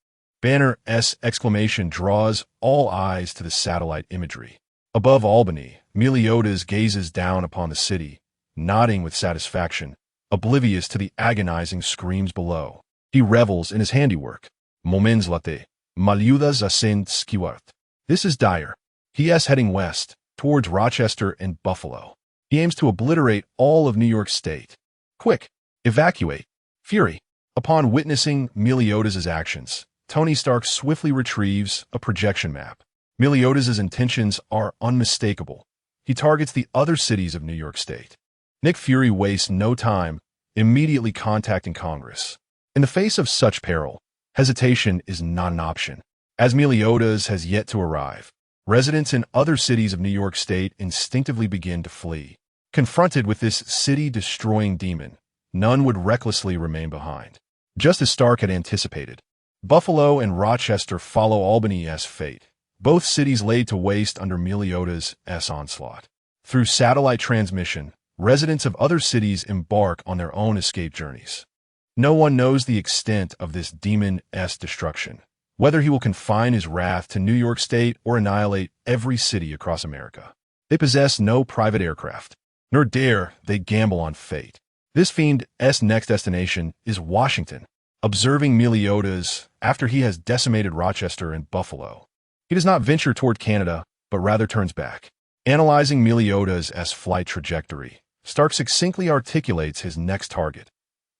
Banner S exclamation draws all eyes to the satellite imagery. Above Albany, Meliodas gazes down upon the city, nodding with satisfaction, oblivious to the agonizing screams below. He revels in his handiwork. Moments late, Maludas ascend skiwart. This is dire. He is heading west, towards Rochester and Buffalo. He aims to obliterate all of New York State. Quick, evacuate. Fury. Upon witnessing Meliodas' actions, Tony Stark swiftly retrieves a projection map. Meliodas' intentions are unmistakable. He targets the other cities of New York State. Nick Fury wastes no time, immediately contacting Congress. In the face of such peril, hesitation is not an option. As Meliodas has yet to arrive, Residents in other cities of New York State instinctively begin to flee. Confronted with this city-destroying demon, none would recklessly remain behind. Just as Stark had anticipated, Buffalo and Rochester follow Albany's fate, both cities laid to waste under Meliodas' onslaught. Through satellite transmission, residents of other cities embark on their own escape journeys. No one knows the extent of this demon's destruction, whether he will confine his wrath to New York State or annihilate every city across America. They possess no private aircraft, nor dare they gamble on fate. This fiend's next destination is Washington, observing Meliodas after he has decimated Rochester and Buffalo. He does not venture toward Canada, but rather turns back. Analyzing Meliodas' flight trajectory, Stark succinctly articulates his next target.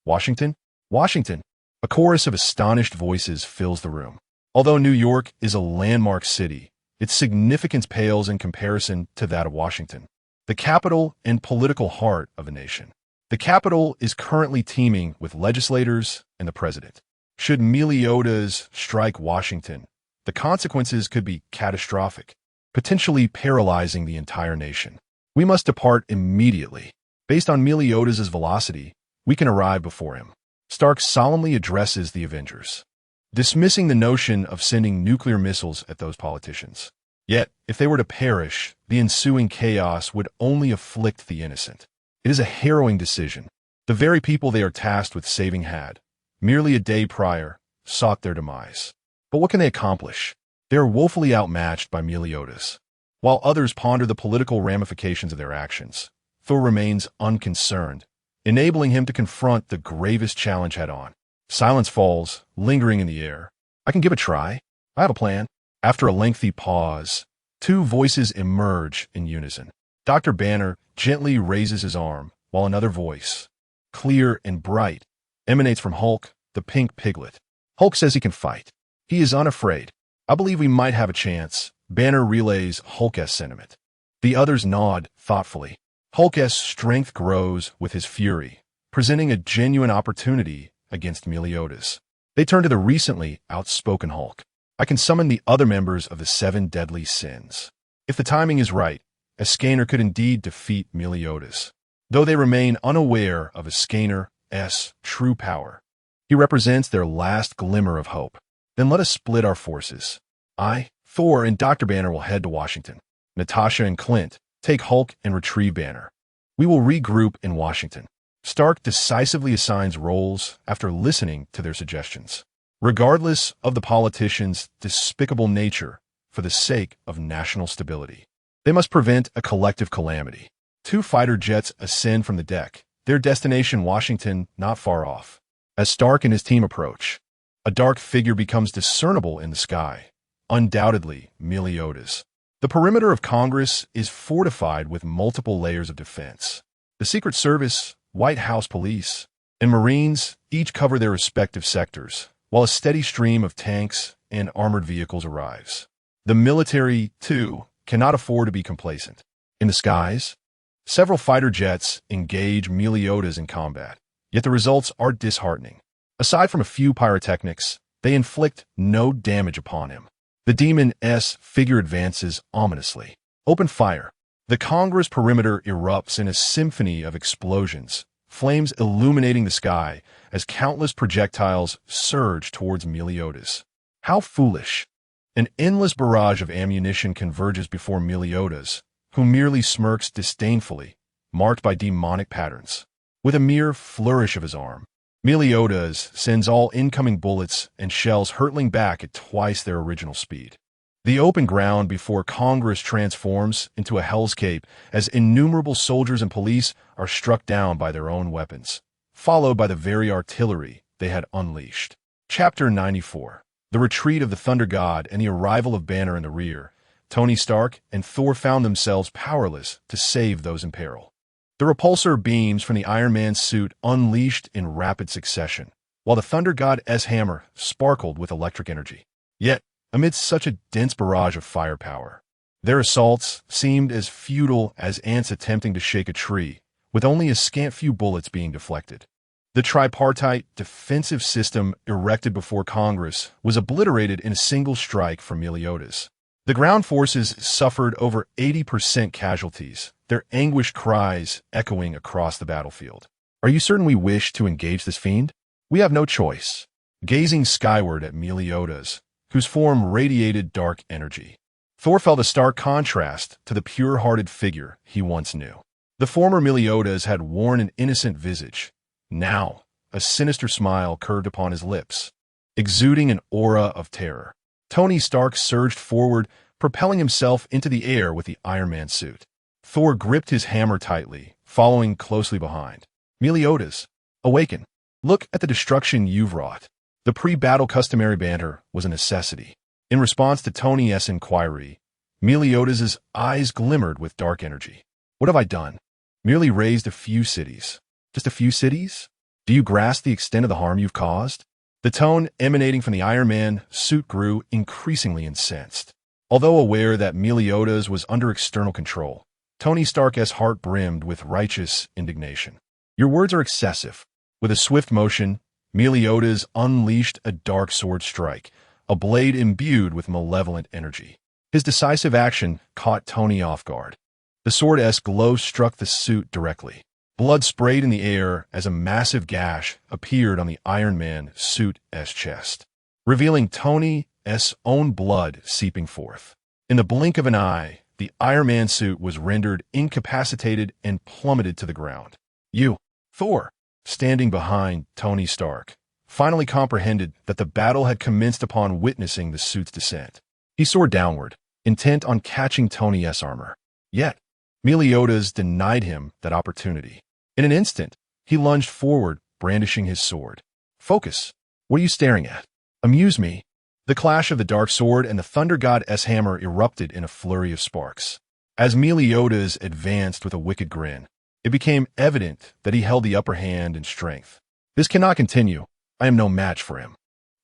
Washington? Washington! A chorus of astonished voices fills the room. Although New York is a landmark city, its significance pales in comparison to that of Washington, the capital and political heart of a nation. The capital is currently teeming with legislators and the president. Should Meliodas strike Washington, the consequences could be catastrophic, potentially paralyzing the entire nation. We must depart immediately. Based on Meliodas' velocity, we can arrive before him. Stark solemnly addresses the Avengers, dismissing the notion of sending nuclear missiles at those politicians. Yet, if they were to perish, the ensuing chaos would only afflict the innocent. It is a harrowing decision. The very people they are tasked with saving had, merely a day prior, sought their demise. But what can they accomplish? They are woefully outmatched by Meliodas. While others ponder the political ramifications of their actions, Thor remains unconcerned, enabling him to confront the gravest challenge head-on. Silence falls, lingering in the air. I can give a try. I have a plan. After a lengthy pause, two voices emerge in unison. Dr. Banner gently raises his arm, while another voice, clear and bright, emanates from Hulk, the pink piglet. Hulk says he can fight. He is unafraid. I believe we might have a chance. Banner relays Hulk's sentiment. The others nod thoughtfully. Hulk's strength grows with his fury, presenting a genuine opportunity against Meliodas. They turn to the recently outspoken Hulk. I can summon the other members of the 7 deadly sins. If the timing is right, Escaner could indeed defeat Meliodas, though they remain unaware of Escaner's true power. He represents their last glimmer of hope. Then let us split our forces. I, Thor, and Dr. Banner will head to Washington. Natasha and Clint take Hulk and retrieve Banner. We will regroup in Washington. Stark decisively assigns roles after listening to their suggestions, regardless of the politicians' despicable nature, for the sake of national stability. They must prevent a collective calamity. 2 fighter jets ascend from the deck, their destination Washington not far off. As Stark and his team approach, a dark figure becomes discernible in the sky, undoubtedly Meliodas. The perimeter of Congress is fortified with multiple layers of defense. The Secret Service, White House Police, and Marines each cover their respective sectors, while a steady stream of tanks and armored vehicles arrives. The military, too, cannot afford to be complacent. In the skies, several fighter jets engage Meliodas in combat, yet the results are disheartening. Aside from a few pyrotechnics, they inflict no damage upon him. The demon's figure advances ominously. Open fire. The Congress perimeter erupts in a symphony of explosions, flames illuminating the sky as countless projectiles surge towards Meliodas. How foolish! An endless barrage of ammunition converges before Meliodas, who merely smirks disdainfully, marked by demonic patterns. With a mere flourish of his arm, Meliodas sends all incoming bullets and shells hurtling back at twice their original speed. The open ground before Congress transforms into a hellscape as innumerable soldiers and police are struck down by their own weapons, followed by the very artillery they had unleashed. Chapter 94. The retreat of the Thunder God and the arrival of Banner in the rear. Tony Stark and Thor found themselves powerless to save those in peril. The repulsor beams from the Iron Man's suit unleashed in rapid succession, while the Thunder God's hammer sparkled with electric energy. Yet, amidst such a dense barrage of firepower, their assaults seemed as futile as ants attempting to shake a tree, with only a scant few bullets being deflected. The tripartite defensive system erected before Congress was obliterated in a single strike from Meliodas. The ground forces suffered over 80% casualties, their anguished cries echoing across the battlefield. Are you certain we wish to engage this fiend? We have no choice. Gazing skyward at Meliodas, whose form radiated dark energy, Thor felt a stark contrast to the pure-hearted figure he once knew. The former Meliodas had worn an innocent visage. Now, a sinister smile curved upon his lips, exuding an aura of terror. Tony Stark surged forward, propelling himself into the air with the Iron Man suit. Thor gripped his hammer tightly, following closely behind. Meliodas, awaken. Look at the destruction you've wrought. The pre-battle customary banter was a necessity. In response to Tony's inquiry, Meliodas' eyes glimmered with dark energy. What have I done? Merely razed a few cities. Just a few cities? Do you grasp the extent of the harm you've caused? The tone emanating from the Iron Man suit grew increasingly incensed. Although aware that Meliodas was under external control, Tony Stark's heart brimmed with righteous indignation. Your words are excessive. With a swift motion, Meliodas unleashed a dark sword strike, a blade imbued with malevolent energy. His decisive action caught Tony off guard. The sword's glow struck the suit directly. Blood sprayed in the air as a massive gash appeared on the Iron Man suit's chest, revealing Tony's own blood seeping forth. In the blink of an eye, the Iron Man suit was rendered incapacitated and plummeted to the ground. Thor, standing behind Tony Stark, finally comprehended that the battle had commenced upon witnessing the suit's descent. He soared downward, intent on catching Tony's armor. Yet, Meliodas denied him that opportunity. In an instant, he lunged forward, brandishing his sword. Focus. What are you staring at? Amuse me. The clash of the dark sword and the thunder god's hammer erupted in a flurry of sparks. As Meliodas advanced with a wicked grin, it became evident that he held the upper hand in strength. This cannot continue. I am no match for him.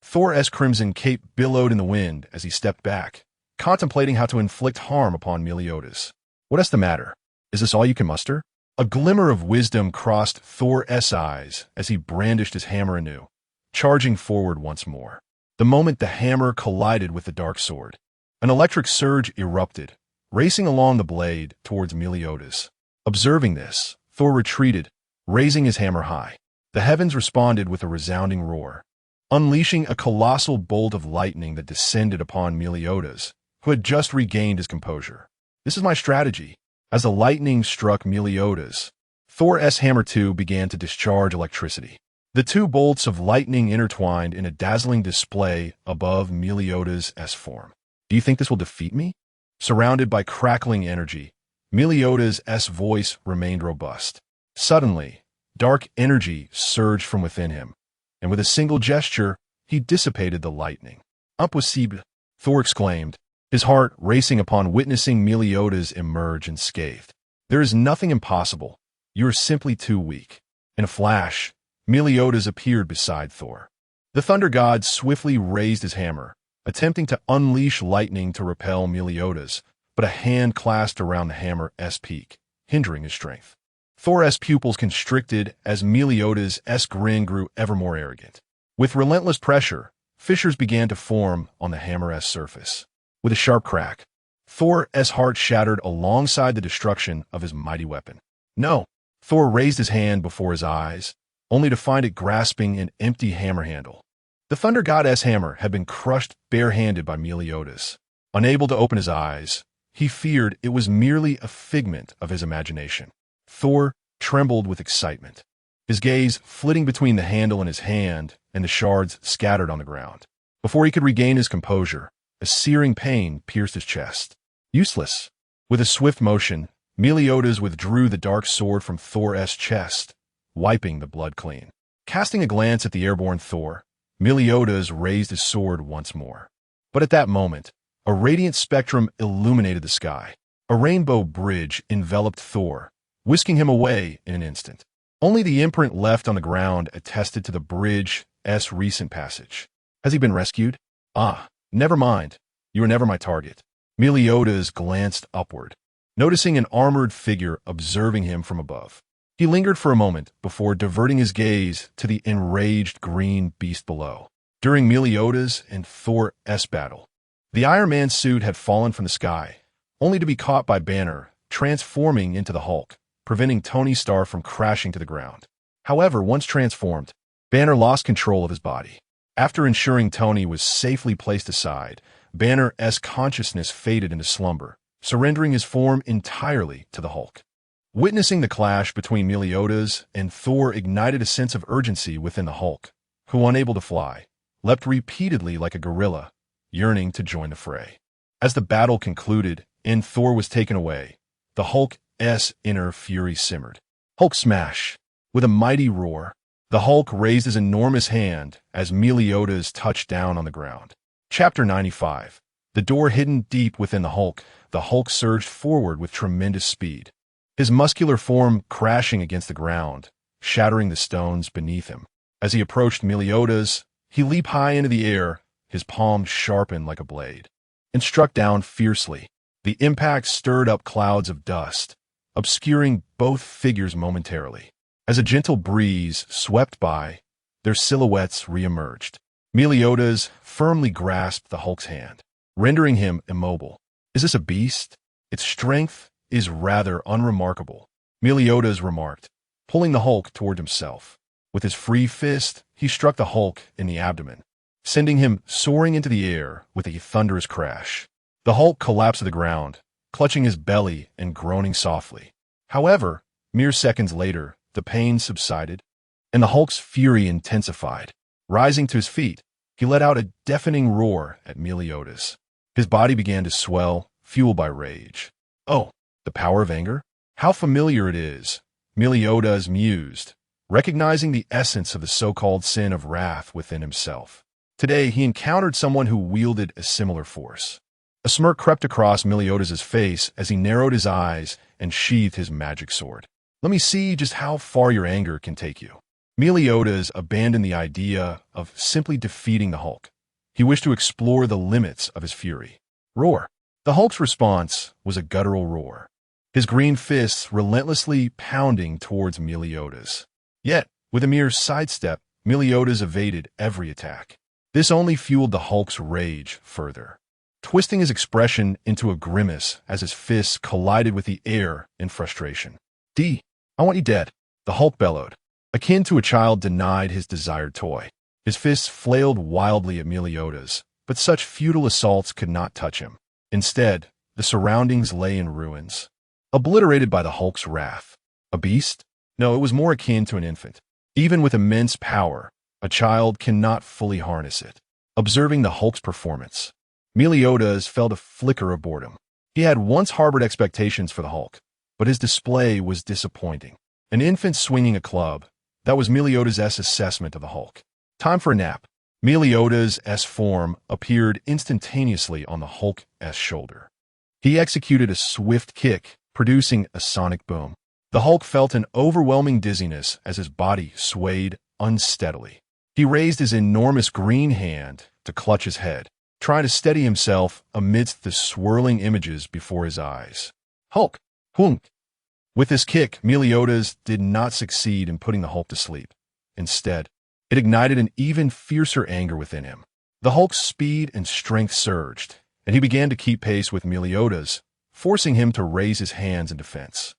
Thor's crimson cape billowed in the wind as he stepped back, contemplating how to inflict harm upon Meliodas. What is the matter? Is this all you can muster? A glimmer of wisdom crossed Thor's eyes as he brandished his hammer anew, charging forward once more. The moment the hammer collided with the dark sword, an electric surge erupted, racing along the blade towards Meliodas. Observing this, Thor retreated, raising his hammer high. The heavens responded with a resounding roar, unleashing a colossal bolt of lightning that descended upon Meliodas, who had just regained his composure. This is my strategy. As the lightning struck Meliodas, Thor's hammer too began to discharge electricity. The two bolts of lightning intertwined in a dazzling display above Meliodas' form. Do you think this will defeat me? Surrounded by crackling energy, Meliodas' voice remained robust. Suddenly, dark energy surged from within him, and with a single gesture, he dissipated the lightning. Impossible, Thor exclaimed, his heart racing upon witnessing Meliodas emerge unscathed. There is nothing impossible. You are simply too weak. In a flash, Meliodas appeared beside Thor. The thunder god swiftly raised his hammer, attempting to unleash lightning to repel Meliodas, but a hand clasped around the hammer's peak, hindering his strength. Thor's pupils constricted as Meliodas' grin grew ever more arrogant. With relentless pressure, fissures began to form on the hammer's surface. With a sharp crack, Thor's heart shattered alongside the destruction of his mighty weapon. No! Thor raised his hand before his eyes, only to find it grasping an empty hammer handle. The thunder god's hammer had been crushed bare-handed by Meliodas. Unable to open his eyes, he feared it was merely a figment of his imagination. Thor trembled with excitement, his gaze flitting between the handle in his hand and the shards scattered on the ground. Before he could regain his composure, a searing pain pierced his chest. Useless. With a swift motion, Meliodas withdrew the dark sword from Thor's chest, wiping the blood clean. Casting a glance at the airborne Thor, Meliodas raised his sword once more. But at that moment, a radiant spectrum illuminated the sky. A rainbow bridge enveloped Thor, whisking him away in an instant. Only the imprint left on the ground attested to the bridge's recent passage. Has he been rescued? Ah, never mind. You were never my target. Meliodas glanced upward, noticing an armored figure observing him from above. He lingered for a moment before diverting his gaze to the enraged green beast below. During Meliodas and Thor's battle, The Iron Man suit had fallen from the sky, only to be caught by Banner, transforming into the Hulk, preventing Tony Stark from crashing to the ground. However, once transformed, Banner lost control of his body. After ensuring Tony was safely placed aside, Banner's consciousness faded into slumber, surrendering his form entirely to the Hulk. Witnessing the clash between Meliodas and Thor ignited a sense of urgency within the Hulk, who, unable to fly, leapt repeatedly like a gorilla, yearning to join the fray. As the battle concluded and Thor was taken away, the Hulk's inner fury simmered. Hulk smash! With a mighty roar, the Hulk raised his enormous hand as Meliodas touched down on the ground. Chapter 95. The door hidden deep within the Hulk surged forward with tremendous speed, his muscular form crashing against the ground, shattering the stones beneath him. As he approached Meliodas, he leaped high into the air, his palm sharpened like a blade, and struck down fiercely. The impact stirred up clouds of dust, obscuring both figures momentarily. As a gentle breeze swept by, their silhouettes re-emerged. Meliodas firmly grasped the Hulk's hand, rendering him immobile. Is this a beast? Its strength is rather unremarkable, Meliodas remarked, pulling the Hulk toward himself. With his free fist, he struck the Hulk in the abdomen, sending him soaring into the air with a thunderous crash. The Hulk collapsed to the ground, clutching his belly and groaning softly. However, mere seconds later, the pain subsided, and the Hulk's fury intensified. Rising to his feet, he let out a deafening roar at Meliodas. His body began to swell, fueled by rage. Oh, the power of anger? How familiar it is, Meliodas mused, recognizing the essence of the so-called sin of wrath within himself. Today, he encountered someone who wielded a similar force. A smirk crept across Meliodas' face as he narrowed his eyes and sheathed his magic sword. Let me see just how far your anger can take you. Meliodas abandoned the idea of simply defeating the Hulk. He wished to explore the limits of his fury. Roar! The Hulk's response was a guttural roar, his green fists relentlessly pounding towards Meliodas. Yet, with a mere sidestep, Meliodas evaded every attack. This only fueled the Hulk's rage further, twisting his expression into a grimace as his fists collided with the air in frustration. I want you dead, the Hulk bellowed, akin to a child denied his desired toy. His fists flailed wildly at Meliodas, but such futile assaults could not touch him. Instead, the surroundings lay in ruins, obliterated by the Hulk's wrath. A beast? No, it was more akin to an infant. Even with immense power, a child cannot fully harness it. Observing the Hulk's performance, Meliodas felt a flicker of boredom. He had once harbored expectations for the Hulk, but his display was disappointing. An infant swinging a club, that was Meliodas' assessment of the Hulk. Time for a nap. Meliodas' form appeared instantaneously on the Hulk's shoulder. He executed a swift kick, producing a sonic boom. The Hulk felt an overwhelming dizziness as his body swayed unsteadily. He raised his enormous green hand to clutch his head, trying to steady himself amidst the swirling images before his eyes. Hulk! Hunk! With this kick, Meliodas did not succeed in putting the Hulk to sleep. Instead, it ignited an even fiercer anger within him. The Hulk's speed and strength surged, and he began to keep pace with Meliodas, forcing him to raise his hands in defense.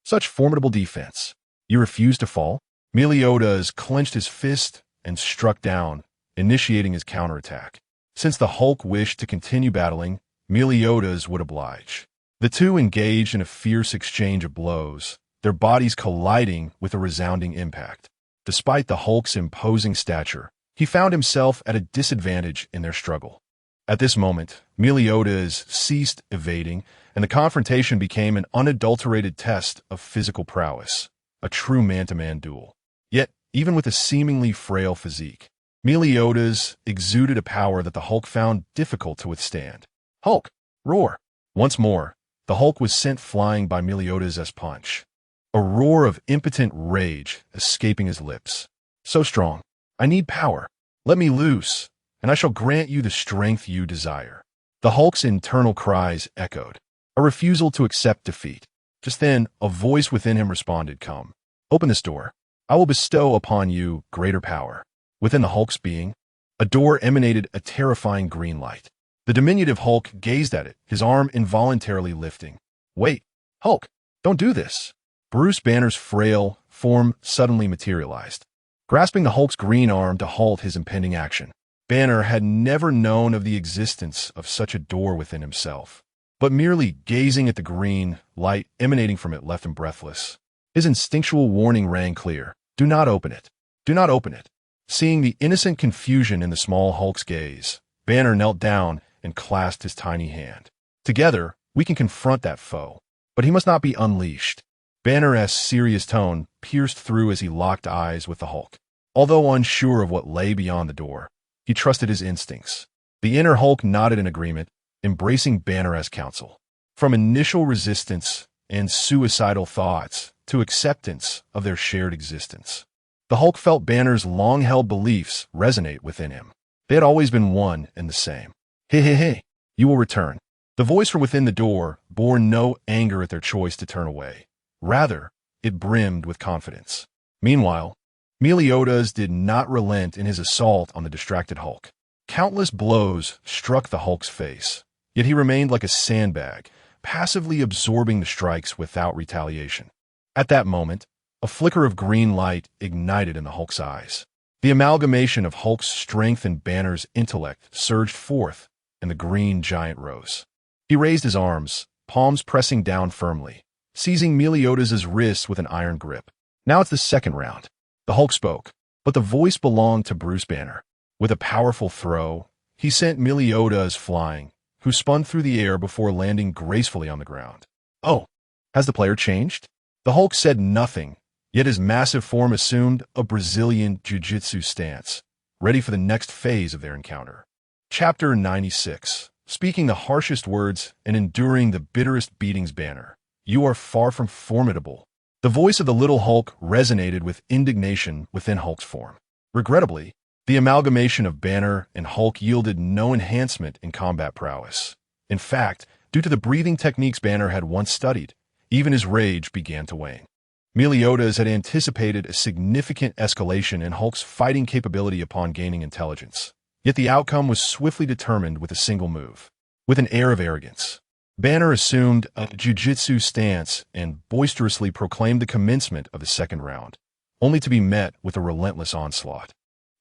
Such formidable defense. You refuse to fall? Meliodas clenched his fist and struck down, initiating his counterattack. Since the Hulk wished to continue battling, Meliodas would oblige. The two engaged in a fierce exchange of blows, their bodies colliding with a resounding impact. Despite the Hulk's imposing stature, he found himself at a disadvantage in their struggle. At this moment, Meliodas ceased evading, and the confrontation became an unadulterated test of physical prowess, a true man-to-man duel. Yet, even with a seemingly frail physique, Meliodas exuded a power that the Hulk found difficult to withstand. Hulk! Roar! Once more, the Hulk was sent flying by Meliodas' punch, a roar of impotent rage escaping his lips. So strong. I need power. Let me loose, and I shall grant you the strength you desire. The Hulk's internal cries echoed, a refusal to accept defeat. Just then, a voice within him responded, Come. Open this door. I will bestow upon you greater power. Within the Hulk's being, a door emanated a terrifying green light. The diminutive Hulk gazed at it, his arm involuntarily lifting. Wait, Hulk, don't do this. Bruce Banner's frail form suddenly materialized, grasping the Hulk's green arm to halt his impending action. Banner had never known of the existence of such a door within himself, but merely gazing at the green light emanating from it left him breathless. His instinctual warning rang clear. Do not open it. Do not open it. Seeing the innocent confusion in the small Hulk's gaze, Banner knelt down and clasped his tiny hand. Together, we can confront that foe, but he must not be unleashed. Banner's serious tone pierced through as he locked eyes with the Hulk. Although unsure of what lay beyond the door, he trusted his instincts. The inner Hulk nodded in agreement, embracing Banner's counsel. From initial resistance and suicidal thoughts to acceptance of their shared existence, the Hulk felt Banner's long-held beliefs resonate within him. They had always been one and the same. Hey, you will return. The voice from within the door bore no anger at their choice to turn away. Rather, it brimmed with confidence. Meanwhile, Meliodas did not relent in his assault on the distracted Hulk. Countless blows struck the Hulk's face, yet he remained like a sandbag, passively absorbing the strikes without retaliation. At that moment, a flicker of green light ignited in the Hulk's eyes. The amalgamation of Hulk's strength and Banner's intellect surged forth, and the green giant rose. He raised his arms, palms pressing down firmly, seizing Meliodas' wrists with an iron grip. Now it's the second round. The Hulk spoke, but the voice belonged to Bruce Banner. With a powerful throw, he sent Meliodas flying, who spun through the air before landing gracefully on the ground. Oh, has the player changed? The Hulk said nothing, yet his massive form assumed a Brazilian jiu-jitsu stance, ready for the next phase of their encounter. Chapter 96. Speaking the harshest words and enduring the bitterest beatings, Banner. You are far from formidable. The voice of the little Hulk resonated with indignation within Hulk's form. Regrettably, the amalgamation of Banner and Hulk yielded no enhancement in combat prowess. In fact, due to the breathing techniques Banner had once studied, even his rage began to wane. Meliodas had anticipated a significant escalation in Hulk's fighting capability upon gaining intelligence. Yet the outcome was swiftly determined with a single move. With an air of arrogance, Banner assumed a jiu-jitsu stance and boisterously proclaimed the commencement of the second round, only to be met with a relentless onslaught.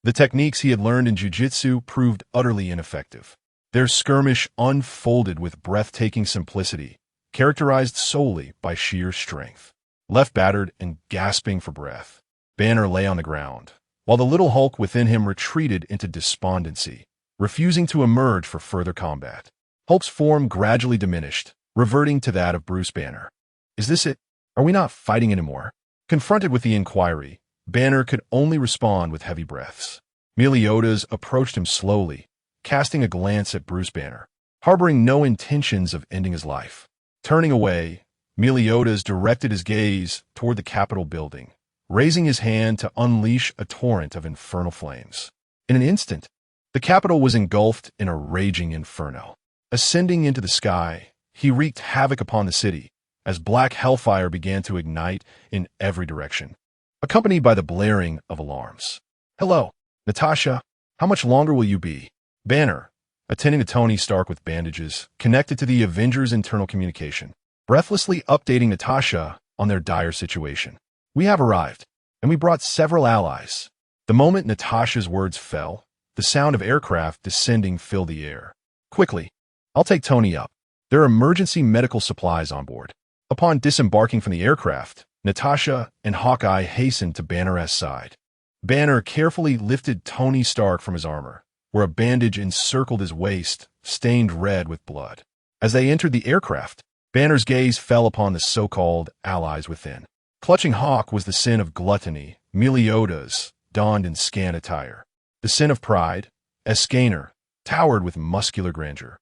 The techniques he had learned in jiu-jitsu proved utterly ineffective. Their skirmish unfolded with breathtaking simplicity, characterized solely by sheer strength. Left battered and gasping for breath, Banner lay on the ground, while the little Hulk within him retreated into despondency, refusing to emerge for further combat. Hulk's form gradually diminished, reverting to that of Bruce Banner. Is this it? Are we not fighting anymore? Confronted with the inquiry, Banner could only respond with heavy breaths. Meliodas approached him slowly, casting a glance at Bruce Banner, harboring no intentions of ending his life. Turning away, Meliodas directed his gaze toward the Capitol building, raising his hand to unleash a torrent of infernal flames. In an instant, the Capitol was engulfed in a raging inferno. Ascending into the sky, he wreaked havoc upon the city as black hellfire began to ignite in every direction, accompanied by the blaring of alarms. Hello, Natasha. How much longer will you be? Banner, attending to Tony Stark with bandages, connected to the Avengers' internal communication, breathlessly updating Natasha on their dire situation. We have arrived, and we brought several allies. The moment Natasha's words fell, the sound of aircraft descending filled the air. Quickly, I'll take Tony up. There are emergency medical supplies on board. Upon disembarking from the aircraft, Natasha and Hawkeye hastened to Banner's side. Banner carefully lifted Tony Stark from his armor, where a bandage encircled his waist, stained red with blood. As they entered the aircraft, Banner's gaze fell upon the so-called allies within. Clutching Hawk was the sin of gluttony, Meliodas, donned in scant attire. The sin of pride, Escaner, towered with muscular grandeur,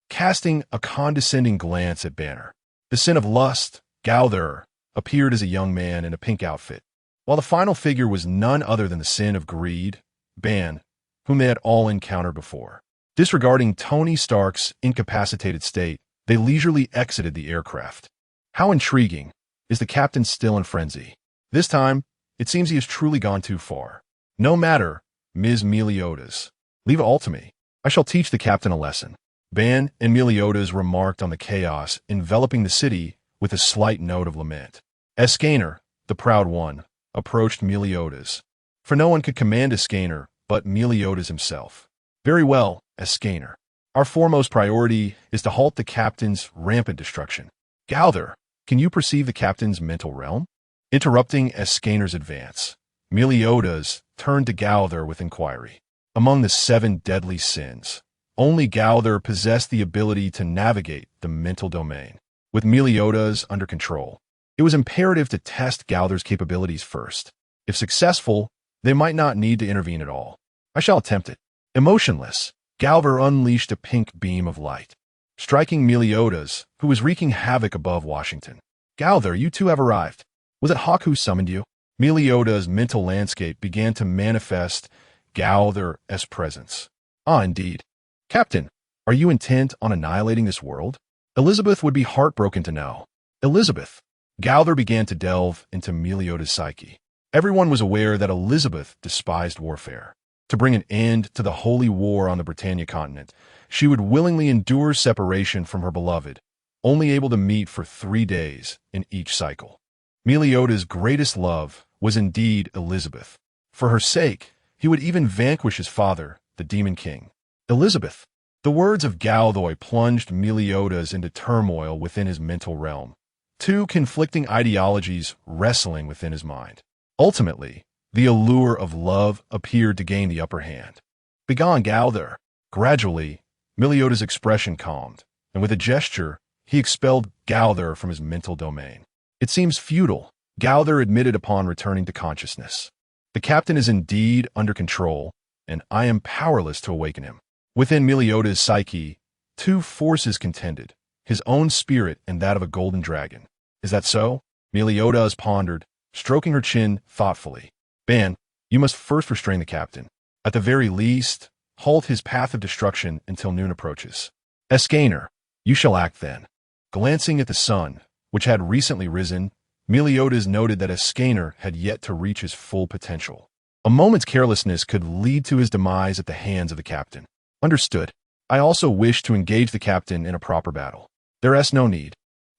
casting a condescending glance at Banner. The sin of lust, Gauther, appeared as a young man in a pink outfit, while the final figure was none other than the sin of greed, Ban, whom they had all encountered before. Disregarding Tony Stark's incapacitated state, they leisurely exited the aircraft. How intriguing. Is the captain still in frenzy? This time, it seems he has truly gone too far. No matter, Ms. Meliodas. Leave it all to me. I shall teach the captain a lesson. Ban and Meliodas remarked on the chaos enveloping the city with a slight note of lament. Escanor, the proud one, approached Meliodas, for no one could command Escanor but Meliodas himself. Very well, Escanor. Our foremost priority is to halt the captain's rampant destruction. Gowther, can you perceive the captain's mental realm? Interrupting Escanor's advance, Meliodas turned to Gowther with inquiry. Among the 7 deadly sins, only Gowther possessed the ability to navigate the mental domain. With Meliodas under control, it was imperative to test Gowther's capabilities first. If successful, they might not need to intervene at all. I shall attempt it. Emotionless, Gowther unleashed a pink beam of light, striking Meliodas, who was wreaking havoc above Washington. Gowther, you too have arrived. Was it Hawk who summoned you? Meliodas' mental landscape began to manifest Gowther's presence. Ah, indeed. Captain, are you intent on annihilating this world? Elizabeth would be heartbroken to know. Elizabeth. Gowther began to delve into Meliodas' psyche. Everyone was aware that Elizabeth despised warfare. To bring an end to the holy war on the Britannia continent, she would willingly endure separation from her beloved, only able to meet for 3 days in each cycle. Meliodas' greatest love was indeed Elizabeth. For her sake, he would even vanquish his father, the Demon King. Elizabeth. The words of Gowther plunged Meliodas into turmoil within his mental realm, 2 conflicting ideologies wrestling within his mind. Ultimately, the allure of love appeared to gain the upper hand. Begone, Gowther. Gradually, Meliodas' expression calmed, and with a gesture, he expelled Gowther from his mental domain. It seems futile, Gowther admitted upon returning to consciousness. The captain is indeed under control, and I am powerless to awaken him. Within Meliodas' psyche, 2 forces contended, his own spirit and that of a golden dragon. Is that so? Meliodas pondered, stroking her chin thoughtfully. Ban, you must first restrain the captain. At the very least, halt his path of destruction until noon approaches. Escanor, you shall act then. Glancing at the sun, which had recently risen, Meliodas noted that Escanor had yet to reach his full potential. A moment's carelessness could lead to his demise at the hands of the captain. Understood. I also wish to engage the captain in a proper battle. There is no need.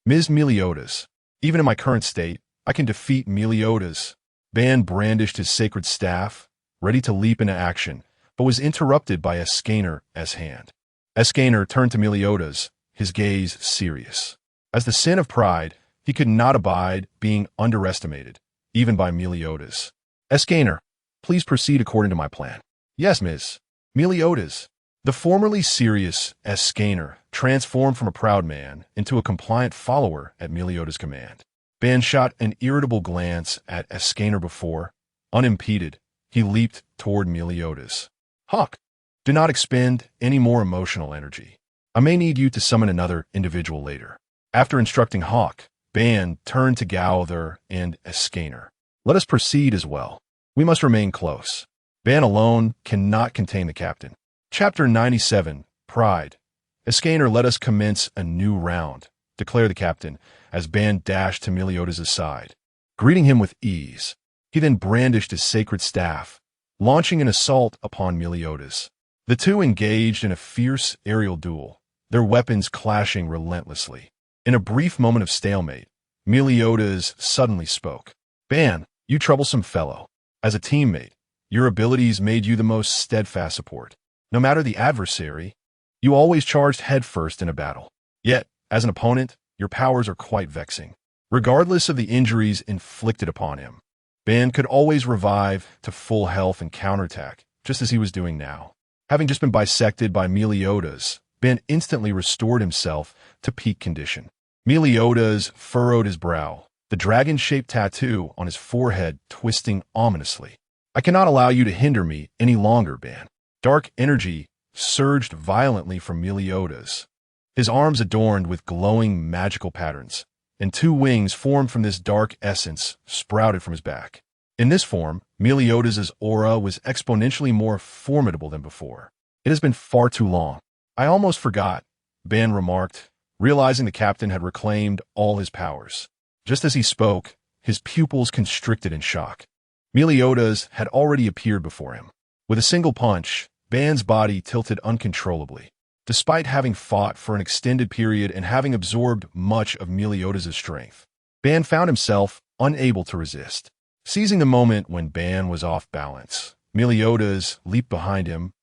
Ms. Meliodas, even in my current state, I can defeat Meliodas. Ban brandished his sacred staff, ready to leap into action, but was interrupted by Escanor's hand. Escanor turned to Meliodas, his gaze serious. As the sin of pride, he could not abide being underestimated, even by Meliodas. Escanor, please proceed according to my plan. Yes, Ms. Meliodas. The formerly serious Escanor transformed from a proud man into a compliant follower at Meliodas' command. Ban shot an irritable glance at Escanor before, unimpeded, he leaped toward Meliodas. Hawk, do not expend any more emotional energy. I may need you to summon another individual later. After instructing Hawk, Ban turned to Gowther and Escanor. Let us proceed as well. We must remain close. Ban alone cannot contain the captain. Chapter 97, Pride. Escanor, let us commence a new round, declared the captain, as Ban dashed to Meliodas' side. Greeting him with ease, he then brandished his sacred staff, launching an assault upon Meliodas. The 2 engaged in a fierce aerial duel, their weapons clashing relentlessly. In a brief moment of stalemate, Meliodas suddenly spoke. Ban, you troublesome fellow. As a teammate, your abilities made you the most steadfast support. No matter the adversary, you always charged headfirst in a battle. Yet, as an opponent, your powers are quite vexing. Regardless of the injuries inflicted upon him, Ban could always revive to full health and counterattack, just as he was doing now. Having just been bisected by Meliodas, Ban instantly restored himself to peak condition. Meliodas furrowed his brow, the dragon-shaped tattoo on his forehead twisting ominously. I cannot allow you to hinder me any longer, Ban. Dark energy surged violently from Meliodas, his arms adorned with glowing magical patterns, and 2 wings formed from this dark essence sprouted from his back. In this form, Meliodas' aura was exponentially more formidable than before. It has been far too long. I almost forgot, Ban remarked, realizing the captain had reclaimed all his powers. Just as he spoke, his pupils constricted in shock. Meliodas had already appeared before him. With a single punch, Ban's body tilted uncontrollably, Despite having fought for an extended period and having absorbed much of Meliodas' strength, Ban found himself unable to resist. Seizing the moment when Ban was off balance, Meliodas leaped behind him,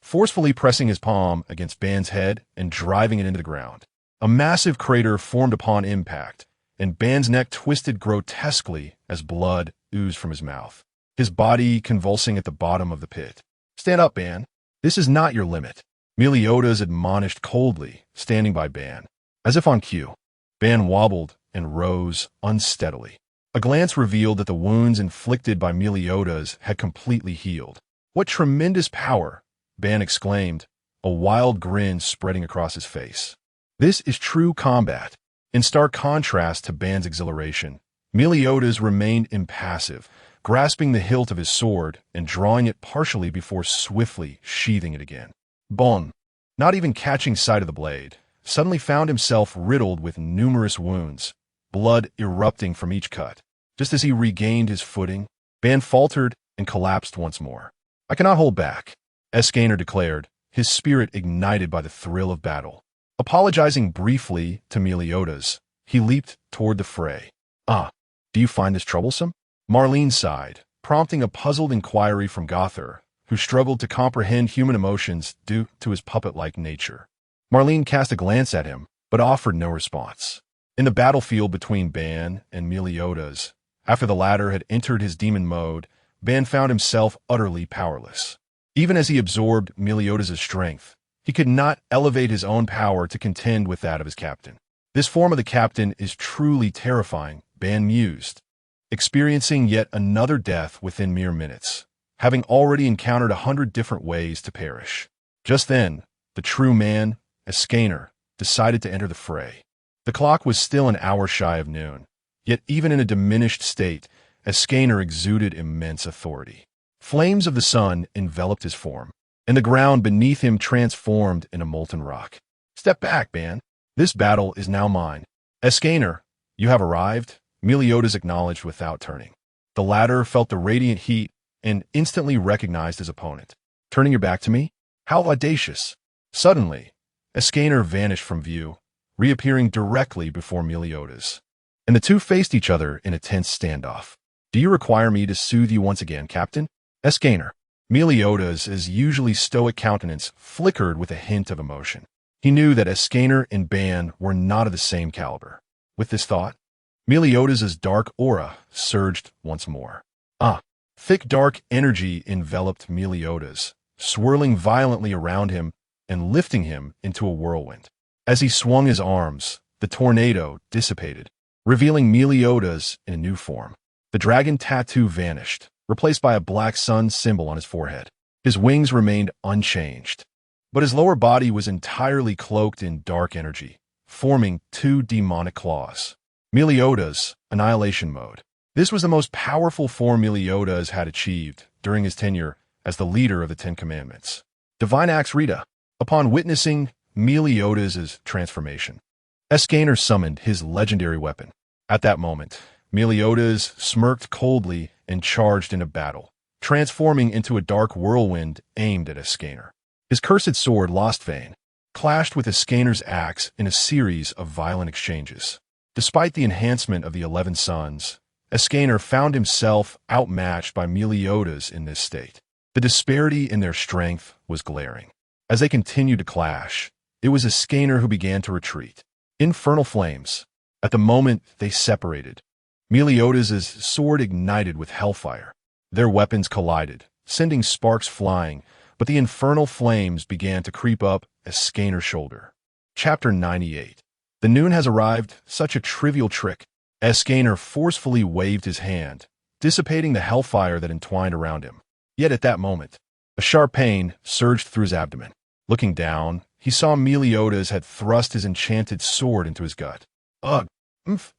forcefully pressing his palm against Ban's head and driving it into the ground. A massive crater formed upon impact, and Ban's neck twisted grotesquely as blood oozed from his mouth, his body convulsing at the bottom of the pit. "Stand up, Ban. This is not your limit," Meliodas admonished coldly, standing by Ban. As if on cue, Ban wobbled and rose unsteadily. A glance revealed that the wounds inflicted by Meliodas had completely healed. "What tremendous power!" Ban exclaimed, a wild grin spreading across his face. "This is true combat." In stark contrast to Ban's exhilaration, Meliodas remained impassive, grasping the hilt of his sword and drawing it partially before swiftly sheathing it again. Bon, not even catching sight of the blade, suddenly found himself riddled with numerous wounds, blood erupting from each cut. Just as he regained his footing, Ban faltered and collapsed once more. "I cannot hold back," Aizen declared, his spirit ignited by the thrill of battle. Apologizing briefly to Meliodas, he leaped toward the fray. Do you find this troublesome?" Marlene sighed, prompting a puzzled inquiry from Gother, who struggled to comprehend human emotions due to his puppet-like nature. Marlene cast a glance at him, but offered no response. In the battlefield between Ban and Meliodas, after the latter had entered his demon mode, Ban found himself utterly powerless. Even as he absorbed Meliodas' strength, he could not elevate his own power to contend with that of his captain. "This form of the captain is truly terrifying," Ban mused, experiencing yet another death within mere minutes, having already encountered 100 different ways to perish. Just then, the true man, Aizen, decided to enter the fray. The clock was still an hour shy of noon, yet even in a diminished state, Aizen exuded immense authority. Flames of the sun enveloped his form, and the ground beneath him transformed into molten rock. "Step back, Ban. This battle is now mine." "Aizen, you have arrived," Meliodas acknowledged without turning. The latter felt the radiant heat and instantly recognized his opponent. "Turning your back to me? How audacious!" Suddenly, Aizen vanished from view, reappearing directly before Meliodas, and the two faced each other in a tense standoff. "Do you require me to soothe you once again, Captain?" Aizen. Meliodas' usually stoic countenance flickered with a hint of emotion. He knew that Aizen and Ban were not of the same caliber. With this thought, Meliodas' dark aura surged once more. Thick dark energy enveloped Meliodas, swirling violently around him and lifting him into a whirlwind. As he swung his arms, the tornado dissipated, revealing Meliodas in a new form. The dragon tattoo vanished, replaced by a black sun symbol on his forehead. His wings remained unchanged, but his lower body was entirely cloaked in dark energy, forming 2 demonic claws. Meliodas, Annihilation Mode. This was the most powerful form Meliodas had achieved during his tenure as the leader of the 10 Commandments. Divine Axe Rita. Upon witnessing Meliodas' transformation, Aizen summoned his legendary weapon. At that moment, Meliodas smirked coldly and charged into battle, transforming into a dark whirlwind aimed at Aizen. His cursed sword, Lost Vein, clashed with Aizen's axe in a series of violent exchanges. Despite the enhancement of the 11 suns, Aizen found himself outmatched by Meliodas in this state. The disparity in their strength was glaring. As they continued to clash, it was Aizen who began to retreat. Infernal flames. At the moment they separated, Meliodas' sword ignited with hellfire. Their weapons collided, sending sparks flying, but the infernal flames began to creep up Aizen's shoulder. Chapter 98. The noon has arrived, such a trivial trick. Aizen forcefully waved his hand, dissipating the hellfire that entwined around him. Yet at that moment, a sharp pain surged through his abdomen. Looking down, he saw Meliodas had thrust his enchanted sword into his gut. "Ugh,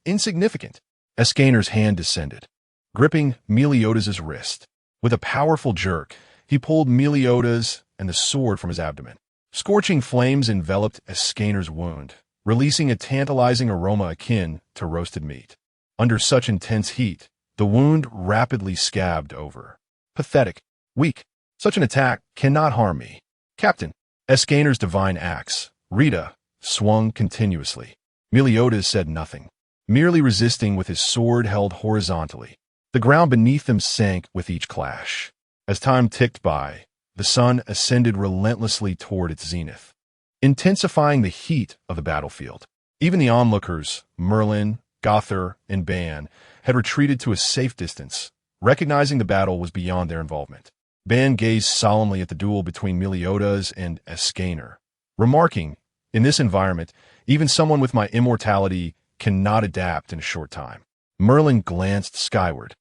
insignificant." Aizen's hand descended, gripping Meliodas' wrist. With a powerful jerk, he pulled Meliodas and the sword from his abdomen. Scorching flames enveloped Aizen's wound, releasing a tantalizing aroma akin to roasted meat. Under such intense heat, the wound rapidly scabbed over. "Pathetic. Weak. Such an attack cannot harm me." "Captain," Escaner's divine axe, Rita, swung continuously. Meliodas said nothing, merely resisting with his sword held horizontally. The ground beneath them sank with each clash. As time ticked by, the sun ascended relentlessly toward its zenith, intensifying the heat of the battlefield. Even the onlookers, Merlin, Gother, and Ban, had retreated to a safe distance, recognizing the battle was beyond their involvement. Ban gazed solemnly at the duel between Meliodas and Escaner, remarking, "In this environment, even someone with my immortality cannot adapt in a short time." Merlin glanced skyward,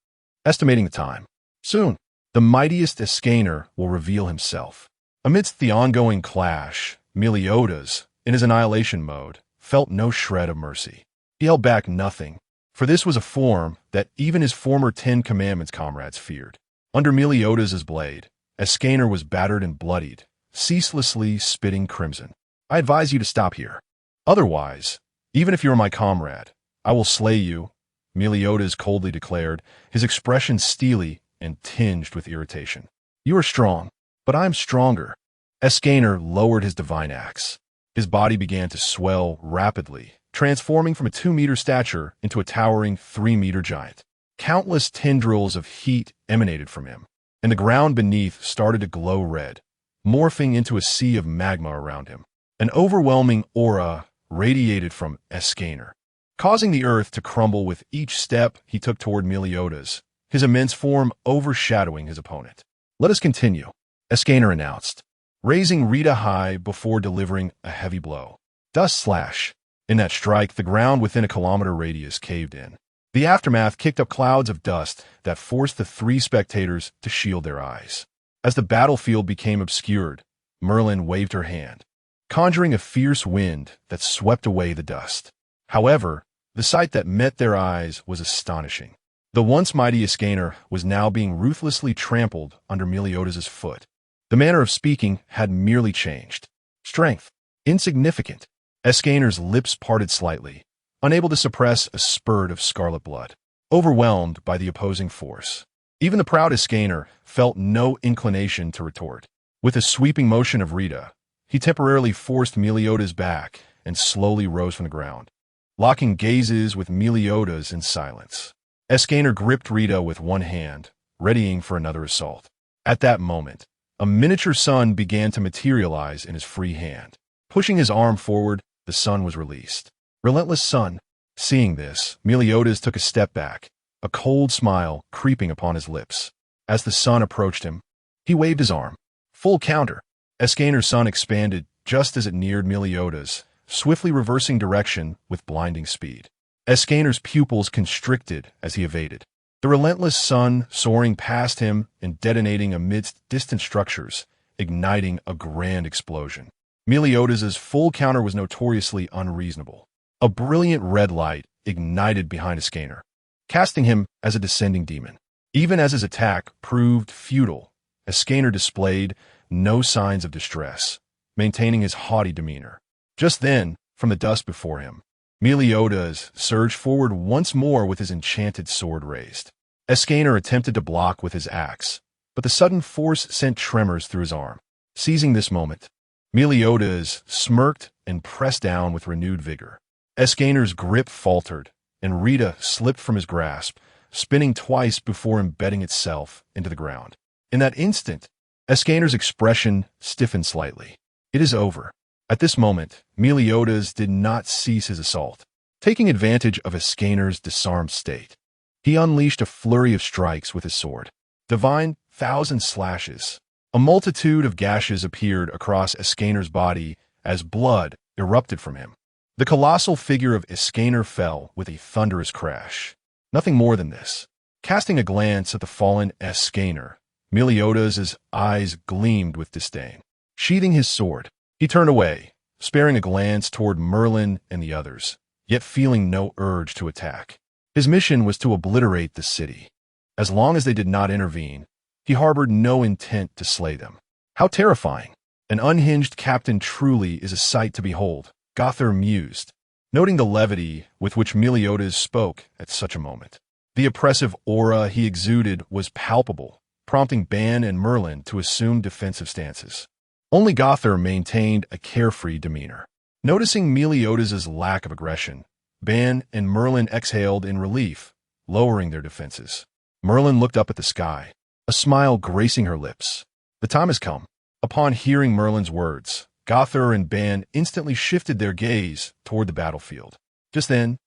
estimating the time. Soon, the mightiest Escaner will reveal himself. Amidst the ongoing clash, Meliodas, in his annihilation mode, felt no shred of mercy. He held back nothing, for this was a form that even his former 10 Commandments comrades feared. Under Meliodas's blade, Escaner was battered and bloodied, ceaselessly spitting crimson. "I advise you to stop here. Otherwise, even if you are my comrade, I will slay you," Meliodas coldly declared, his expression steely and tinged with irritation. "You are strong, but I am stronger." Escaner lowered his divine axe. His body began to swell rapidly, transforming from a 2-meter stature into a towering 3-meter giant. Countless tendrils of heat emanated from him, and the ground beneath started to glow red, morphing into a sea of magma around him. An overwhelming aura radiated from Escaner, causing the earth to crumble with each step he took toward Meliodas, his immense form overshadowing his opponent. "Let us continue," Escaner announced, raising Rita high before delivering a heavy blow. Dust slash. In that strike, the ground within a kilometer radius caved in. The aftermath kicked up clouds of dust that forced the 3 spectators to shield their eyes. As the battlefield became obscured, Merlin waved her hand, conjuring a fierce wind that swept away the dust. However, the sight that met their eyes was astonishing. The once mighty Escaner was now being ruthlessly trampled under Meliodas's foot. The manner of speaking had merely changed. Strength. Insignificant. Escaner's lips parted slightly, unable to suppress a spurt of scarlet blood, overwhelmed by the opposing force. Even the proud Escaner felt no inclination to retort. With a sweeping motion of Rita, he temporarily forced Meliodas back and slowly rose from the ground, locking gazes with Meliodas in silence. Escaner gripped Rita with one hand, readying for another assault. At that moment, a miniature sun began to materialize in his free hand. Pushing his arm forward, the sun was released. Relentless sun. Seeing this, Meliodas took a step back, a cold smile creeping upon his lips. As the sun approached him, he waved his arm. Full counter. Escaner's sun expanded just as it neared Meliodas, swiftly reversing direction with blinding speed. Escaner's pupils constricted as he evaded. The relentless sun soaring past him and detonating amidst distant structures, igniting a grand explosion. Meliodas's full counter was notoriously unreasonable. A brilliant red light ignited behind Escaner, casting him as a descending demon. Even as his attack proved futile, Escaner displayed no signs of distress, maintaining his haughty demeanor. Just then, from the dust before him, Meliodas surged forward once more with his enchanted sword raised. Escaner attempted to block with his axe, but the sudden force sent tremors through his arm. Seizing this moment, Meliodas smirked and pressed down with renewed vigor. Escaner's grip faltered, and Rita slipped from his grasp, spinning twice before embedding itself into the ground. In that instant, Escaner's expression stiffened slightly. "It is over." At this moment, Meliodas did not cease his assault. Taking advantage of Escaner's disarmed state, he unleashed a flurry of strikes with his sword. Divine 1,000 slashes. A multitude of gashes appeared across Escaner's body as blood erupted from him. The colossal figure of Escaner fell with a thunderous crash. Nothing more than this. Casting a glance at the fallen Escaner, Meliodas's eyes gleamed with disdain. Sheathing his sword, he turned away, sparing a glance toward Merlin and the others, yet feeling no urge to attack. His mission was to obliterate the city. As long as they did not intervene, he harbored no intent to slay them. How terrifying! An unhinged captain truly is a sight to behold, Gother mused, noting the levity with which Meliodas spoke at such a moment. The oppressive aura he exuded was palpable, prompting Ban and Merlin to assume defensive stances. Only Gother maintained a carefree demeanor. Noticing Meliodas' lack of aggression, Ban and Merlin exhaled in relief, lowering their defenses. Merlin looked up at the sky, a smile gracing her lips. The time has come. Upon hearing Merlin's words, Gother and Ban instantly shifted their gaze toward the battlefield. Just then,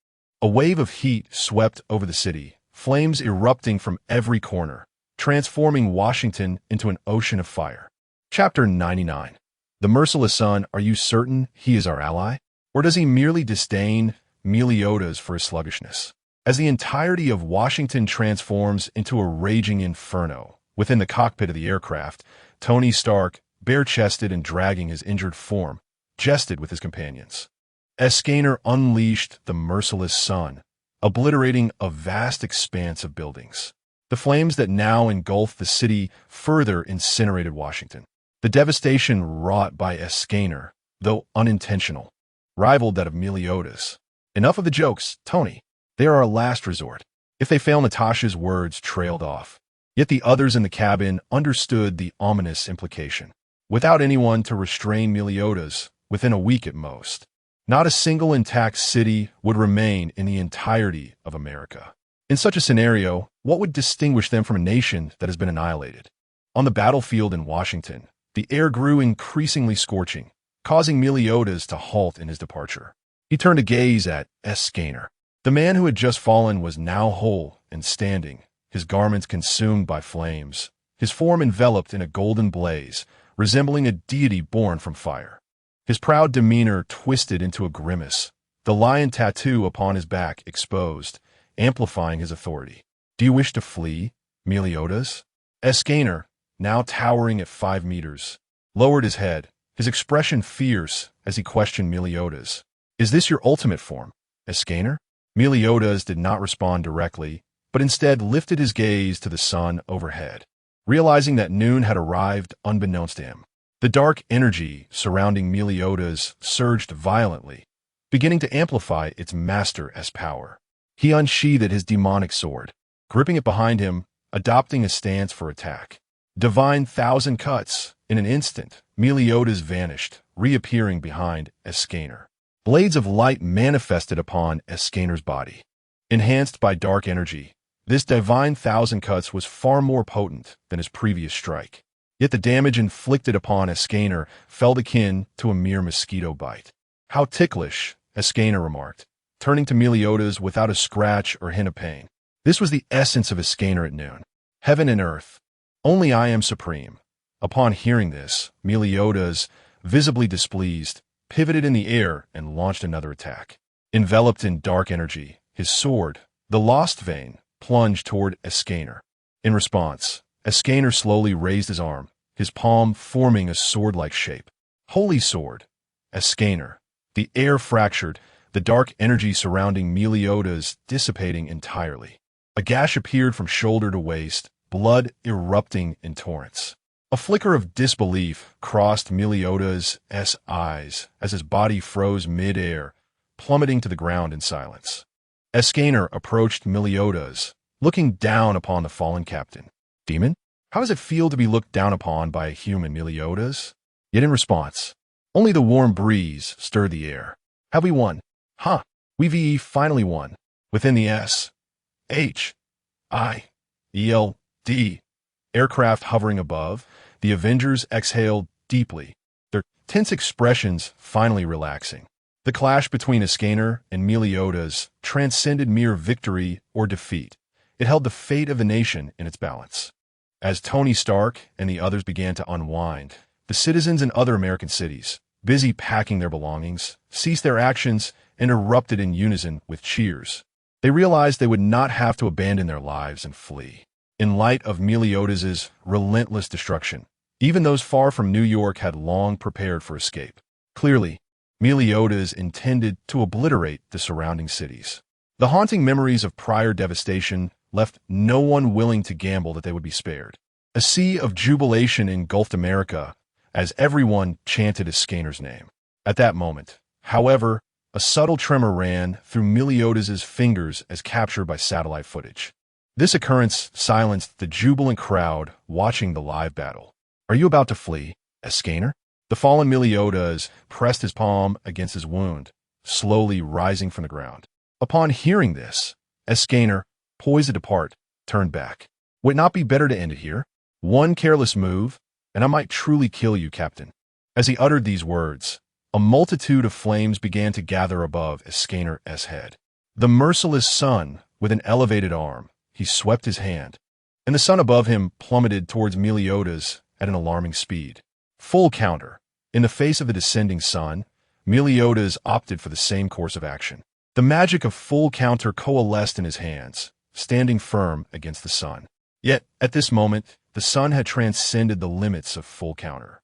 a wave of heat swept over the city, flames erupting from every corner, transforming Washington into an ocean of fire. Chapter 99. The merciless sun, are you certain he is our ally? Or does he merely disdain Meliodas for his sluggishness? As the entirety of Washington transforms into a raging inferno, within the cockpit of the aircraft, Tony Stark, bare-chested and dragging his injured form, jested with his companions. Escanor unleashed the merciless sun, obliterating a vast expanse of buildings. The flames that now engulfed the city further incinerated Washington. The devastation wrought by Escanor, though unintentional, rivaled that of Meliodas. Enough of the jokes, Tony. They are our last resort. If they fail, Natasha's words trailed off. Yet the others in the cabin understood the ominous implication. Without anyone to restrain Meliodas, within a week at most, not a single intact city would remain in the entirety of America. In such a scenario, what would distinguish them from a nation that has been annihilated? On the battlefield in Washington, the air grew increasingly scorching, causing Meliodas to halt in his departure. He turned to gaze at Escanor. The man who had just fallen was now whole and standing, his garments consumed by flames, his form enveloped in a golden blaze, resembling a deity born from fire. His proud demeanor twisted into a grimace, the lion tattoo upon his back exposed, amplifying his authority. Do you wish to flee, Meliodas? Escanor, now towering at 5 meters, lowered his head, his expression fierce as he questioned Meliodas. Is this your ultimate form, Escanor? Meliodas did not respond directly, but instead lifted his gaze to the sun overhead, realizing that noon had arrived unbeknownst to him. The dark energy surrounding Meliodas surged violently, beginning to amplify its master-s power. He unsheathed his demonic sword, gripping it behind him, adopting a stance for attack. Divine thousand cuts. In an instant, Meliodas vanished, reappearing behind Escanor. Blades of light manifested upon Escanor's body. Enhanced by dark energy, this divine thousand cuts was far more potent than his previous strike. Yet the damage inflicted upon Escanor felt akin to a mere mosquito bite. How ticklish, Escanor remarked, turning to Meliodas without a scratch or hint of pain. This was the essence of Escanor at noon. Heaven and earth. Only I am supreme. Upon hearing this, Meliodas, visibly displeased, pivoted in the air and launched another attack. Enveloped in dark energy, his sword, the Lost Vein, plunged toward Escanor. In response, Escanor slowly raised his arm, his palm forming a sword-like shape. Holy sword! Escanor. The air fractured, the dark energy surrounding Meliodas dissipating entirely. A gash appeared from shoulder to waist, blood erupting in torrents. A flicker of disbelief crossed Meliodas' eyes as his body froze mid-air, plummeting to the ground in silence. Escanor approached Meliodas, looking down upon the fallen captain. Demon? How does it feel to be looked down upon by a human, Meliodas? Yet in response, only the warm breeze stirred the air. Have we won? Huh, we've finally won. Within the S.H.I.E.L.D. aircraft hovering above, the Avengers exhaled deeply, their tense expressions finally relaxing. The clash between Escanor and Meliodas transcended mere victory or defeat. It held the fate of the nation in its balance. As Tony Stark and the others began to unwind, the citizens in other American cities, busy packing their belongings, ceased their actions and erupted in unison with cheers. They realized they would not have to abandon their lives and flee. In light of Meliodas' relentless destruction, even those far from New York had long prepared for escape. Clearly, Meliodas intended to obliterate the surrounding cities. The haunting memories of prior devastation left no one willing to gamble that they would be spared. A sea of jubilation engulfed America as everyone chanted Escanor's name. At that moment, however, a subtle tremor ran through Meliodas' fingers as captured by satellite footage. This occurrence silenced the jubilant crowd watching the live battle. Are you about to flee, Escanor? The fallen Meliodas pressed his palm against his wound, slowly rising from the ground. Upon hearing this, Escanor, poised to depart, turned back. Would it not be better to end it here? One careless move, and I might truly kill you, Captain. As he uttered these words, a multitude of flames began to gather above Escanor's head. The merciless sun, with an elevated arm, he swept his hand, and the sun above him plummeted towards Meliodas at an alarming speed. Full counter. In the face of the descending sun, Meliodas opted for the same course of action. The magic of full counter coalesced in his hands, standing firm against the sun. Yet, at this moment, the sun had transcended the limits of full counter.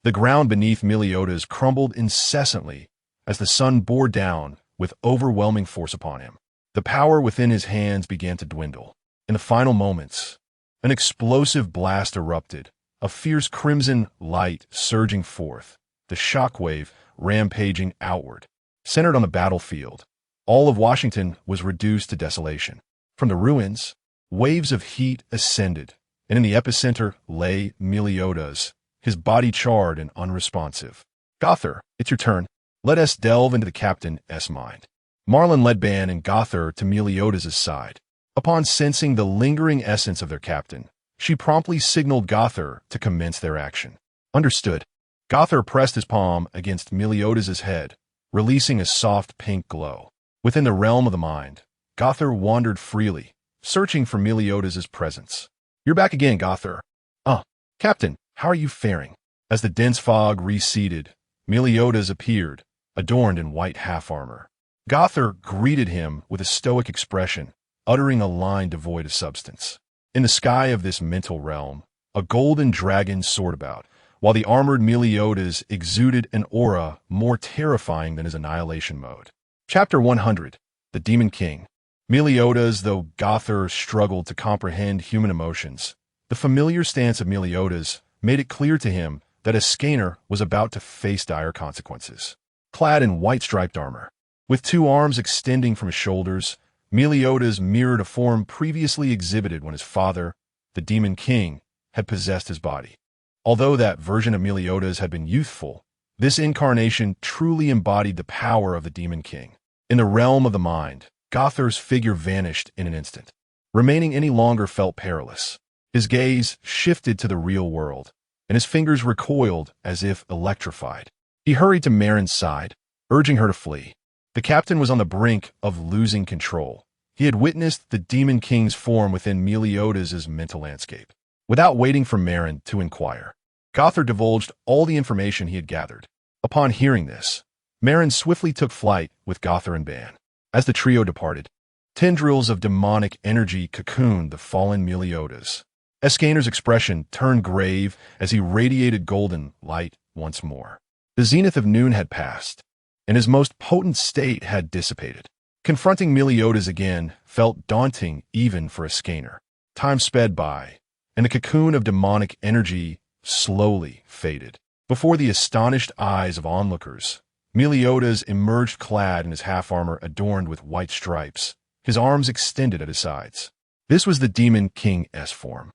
The ground beneath Meliodas crumbled incessantly as the sun bore down with overwhelming force upon him. The power within his hands began to dwindle. In the final moments, an explosive blast erupted, a fierce crimson light surging forth, the shockwave rampaging outward. Centered on the battlefield, all of Washington was reduced to desolation. From the ruins, waves of heat ascended, and in the epicenter lay Meliodas, his body charred and unresponsive. Gothar, it's your turn. Let us delve into the captain's mind. Marlin led Ban and Gothar to Meliodas' side. Upon sensing the lingering essence of their captain, she promptly signaled Gothar to commence their action. Understood. Gothar pressed his palm against Meliodas' head, releasing a soft pink glow. Within the realm of the mind, Gothar wandered freely, searching for Meliodas' presence. You're back again, Gothar. Captain, how are you faring? As the dense fog receded, Meliodas appeared, adorned in white half-armor. Gothar greeted him with a stoic expression, uttering a line devoid of substance. In the sky of this mental realm, a golden dragon soared about, while the armored Meliodas exuded an aura more terrifying than his annihilation mode. Chapter 100. The Demon King. Meliodas, though Gothar struggled to comprehend human emotions, the familiar stance of Meliodas made it clear to him that Escanor was about to face dire consequences. Clad in white-striped armor, with two arms extending from his shoulders, Meliodas mirrored a form previously exhibited when his father, the Demon King, had possessed his body. Although that version of Meliodas had been youthful, this incarnation truly embodied the power of the Demon King. In the realm of the mind, Gothar's figure vanished in an instant. Remaining any longer felt perilous. His gaze shifted to the real world, and his fingers recoiled as if electrified. He hurried to Marin's side, urging her to flee. The captain was on the brink of losing control. He had witnessed the Demon King's form within Meliodas' mental landscape. Without waiting for Marin to inquire, Gothar divulged all the information he had gathered. Upon hearing this, Marin swiftly took flight with Gothar and Ban. As the trio departed, tendrils of demonic energy cocooned the fallen Meliodas. Escanor's expression turned grave as he radiated golden light once more. The zenith of noon had passed, and his most potent state had dissipated. Confronting Meliodas again felt daunting even for Escanor. Time sped by, and the cocoon of demonic energy slowly faded. Before the astonished eyes of onlookers, Meliodas emerged clad in his half-armor adorned with white stripes, his arms extended at his sides. This was the Demon King's form,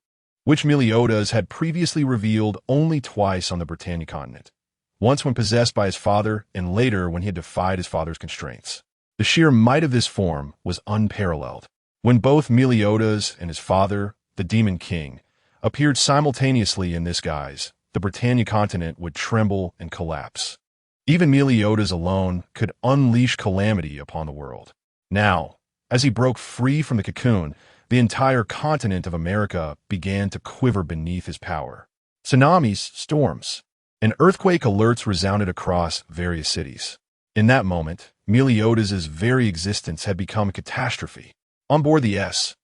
which Meliodas had previously revealed only twice on the Britannia continent, once when possessed by his father and later when he had defied his father's constraints. The sheer might of this form was unparalleled. When both Meliodas and his father, the Demon King, appeared simultaneously in this guise, the Britannia continent would tremble and collapse. Even Meliodas alone could unleash calamity upon the world. Now, as he broke free from the cocoon, the entire continent of America began to quiver beneath his power. Tsunamis, storms, and earthquake alerts resounded across various cities. In that moment, Meliodas' very existence had become a catastrophe. On board the S.H.I.E.L.D.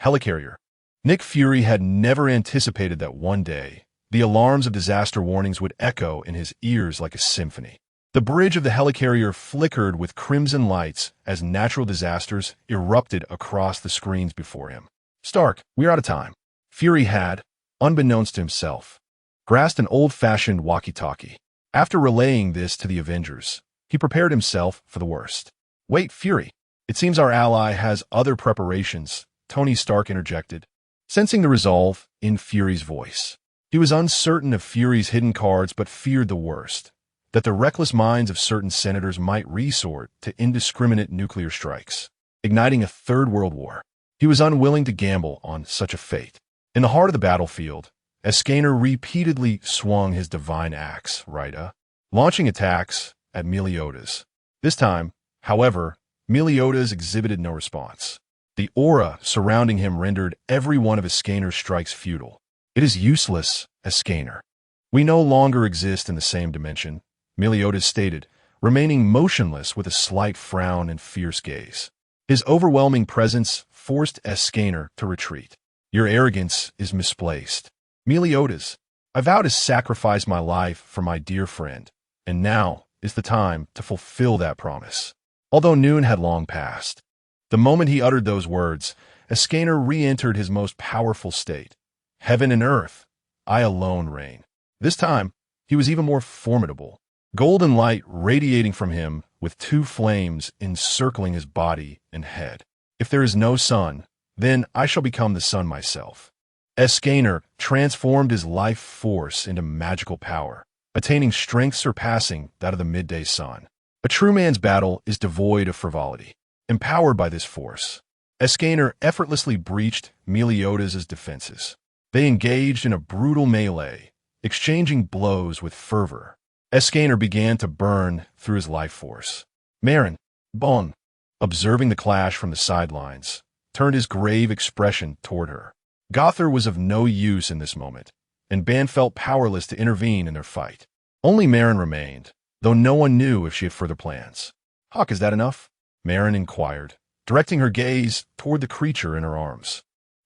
helicarrier, Nick Fury had never anticipated that one day, the alarms of disaster warnings would echo in his ears like a symphony. The bridge of the helicarrier flickered with crimson lights as natural disasters erupted across the screens before him. Stark, we're out of time. Fury had, unbeknownst to himself, grasped an old-fashioned walkie-talkie. After relaying this to the Avengers, he prepared himself for the worst. Wait, Fury. It seems our ally has other preparations, Tony Stark interjected, sensing the resolve in Fury's voice. He was uncertain of Fury's hidden cards but feared the worst, that the reckless minds of certain senators might resort to indiscriminate nuclear strikes, igniting a third world war. He was unwilling to gamble on such a fate. In the heart of the battlefield, Escanor repeatedly swung his divine axe, Raida, launching attacks at Meliodas. This time, however, Meliodas exhibited no response. The aura surrounding him rendered every one of Escanor's strikes futile. "It is useless, Escanor. We no longer exist in the same dimension," Meliodas stated, remaining motionless with a slight frown and fierce gaze. His overwhelming presence forced Escanor to retreat. "Your arrogance is misplaced. Meliodas, I vow to sacrifice my life for my dear friend, and now is the time to fulfill that promise." Although noon had long passed, the moment he uttered those words, Escanor re-entered his most powerful state. Heaven and earth, I alone reign. This time, he was even more formidable. Golden light radiating from him with two flames encircling his body and head. "If there is no sun, then I shall become the sun myself." Escanor transformed his life force into magical power, attaining strength surpassing that of the midday sun. A true man's battle is devoid of frivolity. Empowered by this force, Escanor effortlessly breached Meliodas' defenses. They engaged in a brutal melee, exchanging blows with fervor. Escanor began to burn through his life force. Marin, Bon, observing the clash from the sidelines, turned his grave expression toward her. Gothar was of no use in this moment, and Ban felt powerless to intervene in their fight. Only Marin remained, though no one knew if she had further plans. "Hawk, is that enough?" Marin inquired, directing her gaze toward the creature in her arms.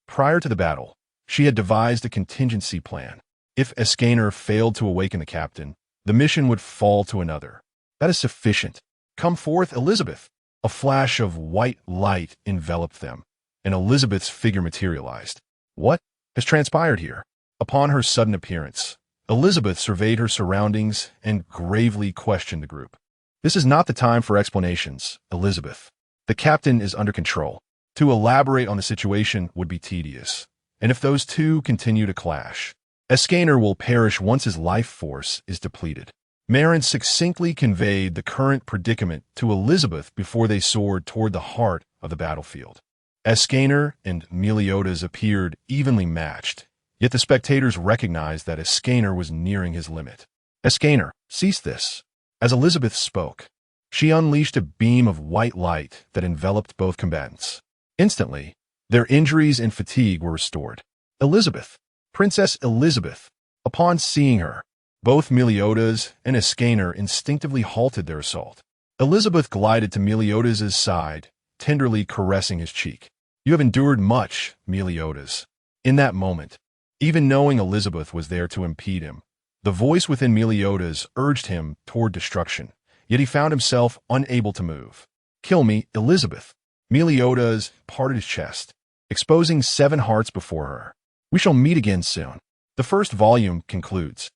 Prior to the battle, she had devised a contingency plan. If Escanor failed to awaken the captain, the mission would fall to another. "That is sufficient. Come forth, Elizabeth." A flash of white light enveloped them, and Elizabeth's figure materialized. What has transpired here? Upon her sudden appearance, Elizabeth surveyed her surroundings and gravely questioned the group. "This is not the time for explanations, Elizabeth. The captain is under control. To elaborate on the situation would be tedious, and if those two continue to clash, Escanor will perish once his life force is depleted." Marin succinctly conveyed the current predicament to Elizabeth before they soared toward the heart of the battlefield. Escanor and Meliodas appeared evenly matched, yet the spectators recognized that Escanor was nearing his limit. "Escanor, cease this." As Elizabeth spoke, she unleashed a beam of white light that enveloped both combatants. Instantly, their injuries and fatigue were restored. "Elizabeth, Princess Elizabeth." Upon seeing her, both Meliodas and Escanor instinctively halted their assault. Elizabeth glided to Meliodas' side, tenderly caressing his cheek. "You have endured much, Meliodas." In that moment, even knowing Elizabeth was there to impede him, the voice within Meliodas urged him toward destruction, yet he found himself unable to move. "Kill me, Elizabeth." Meliodas parted his chest, exposing 7 hearts before her. "We shall meet again soon." The first volume concludes.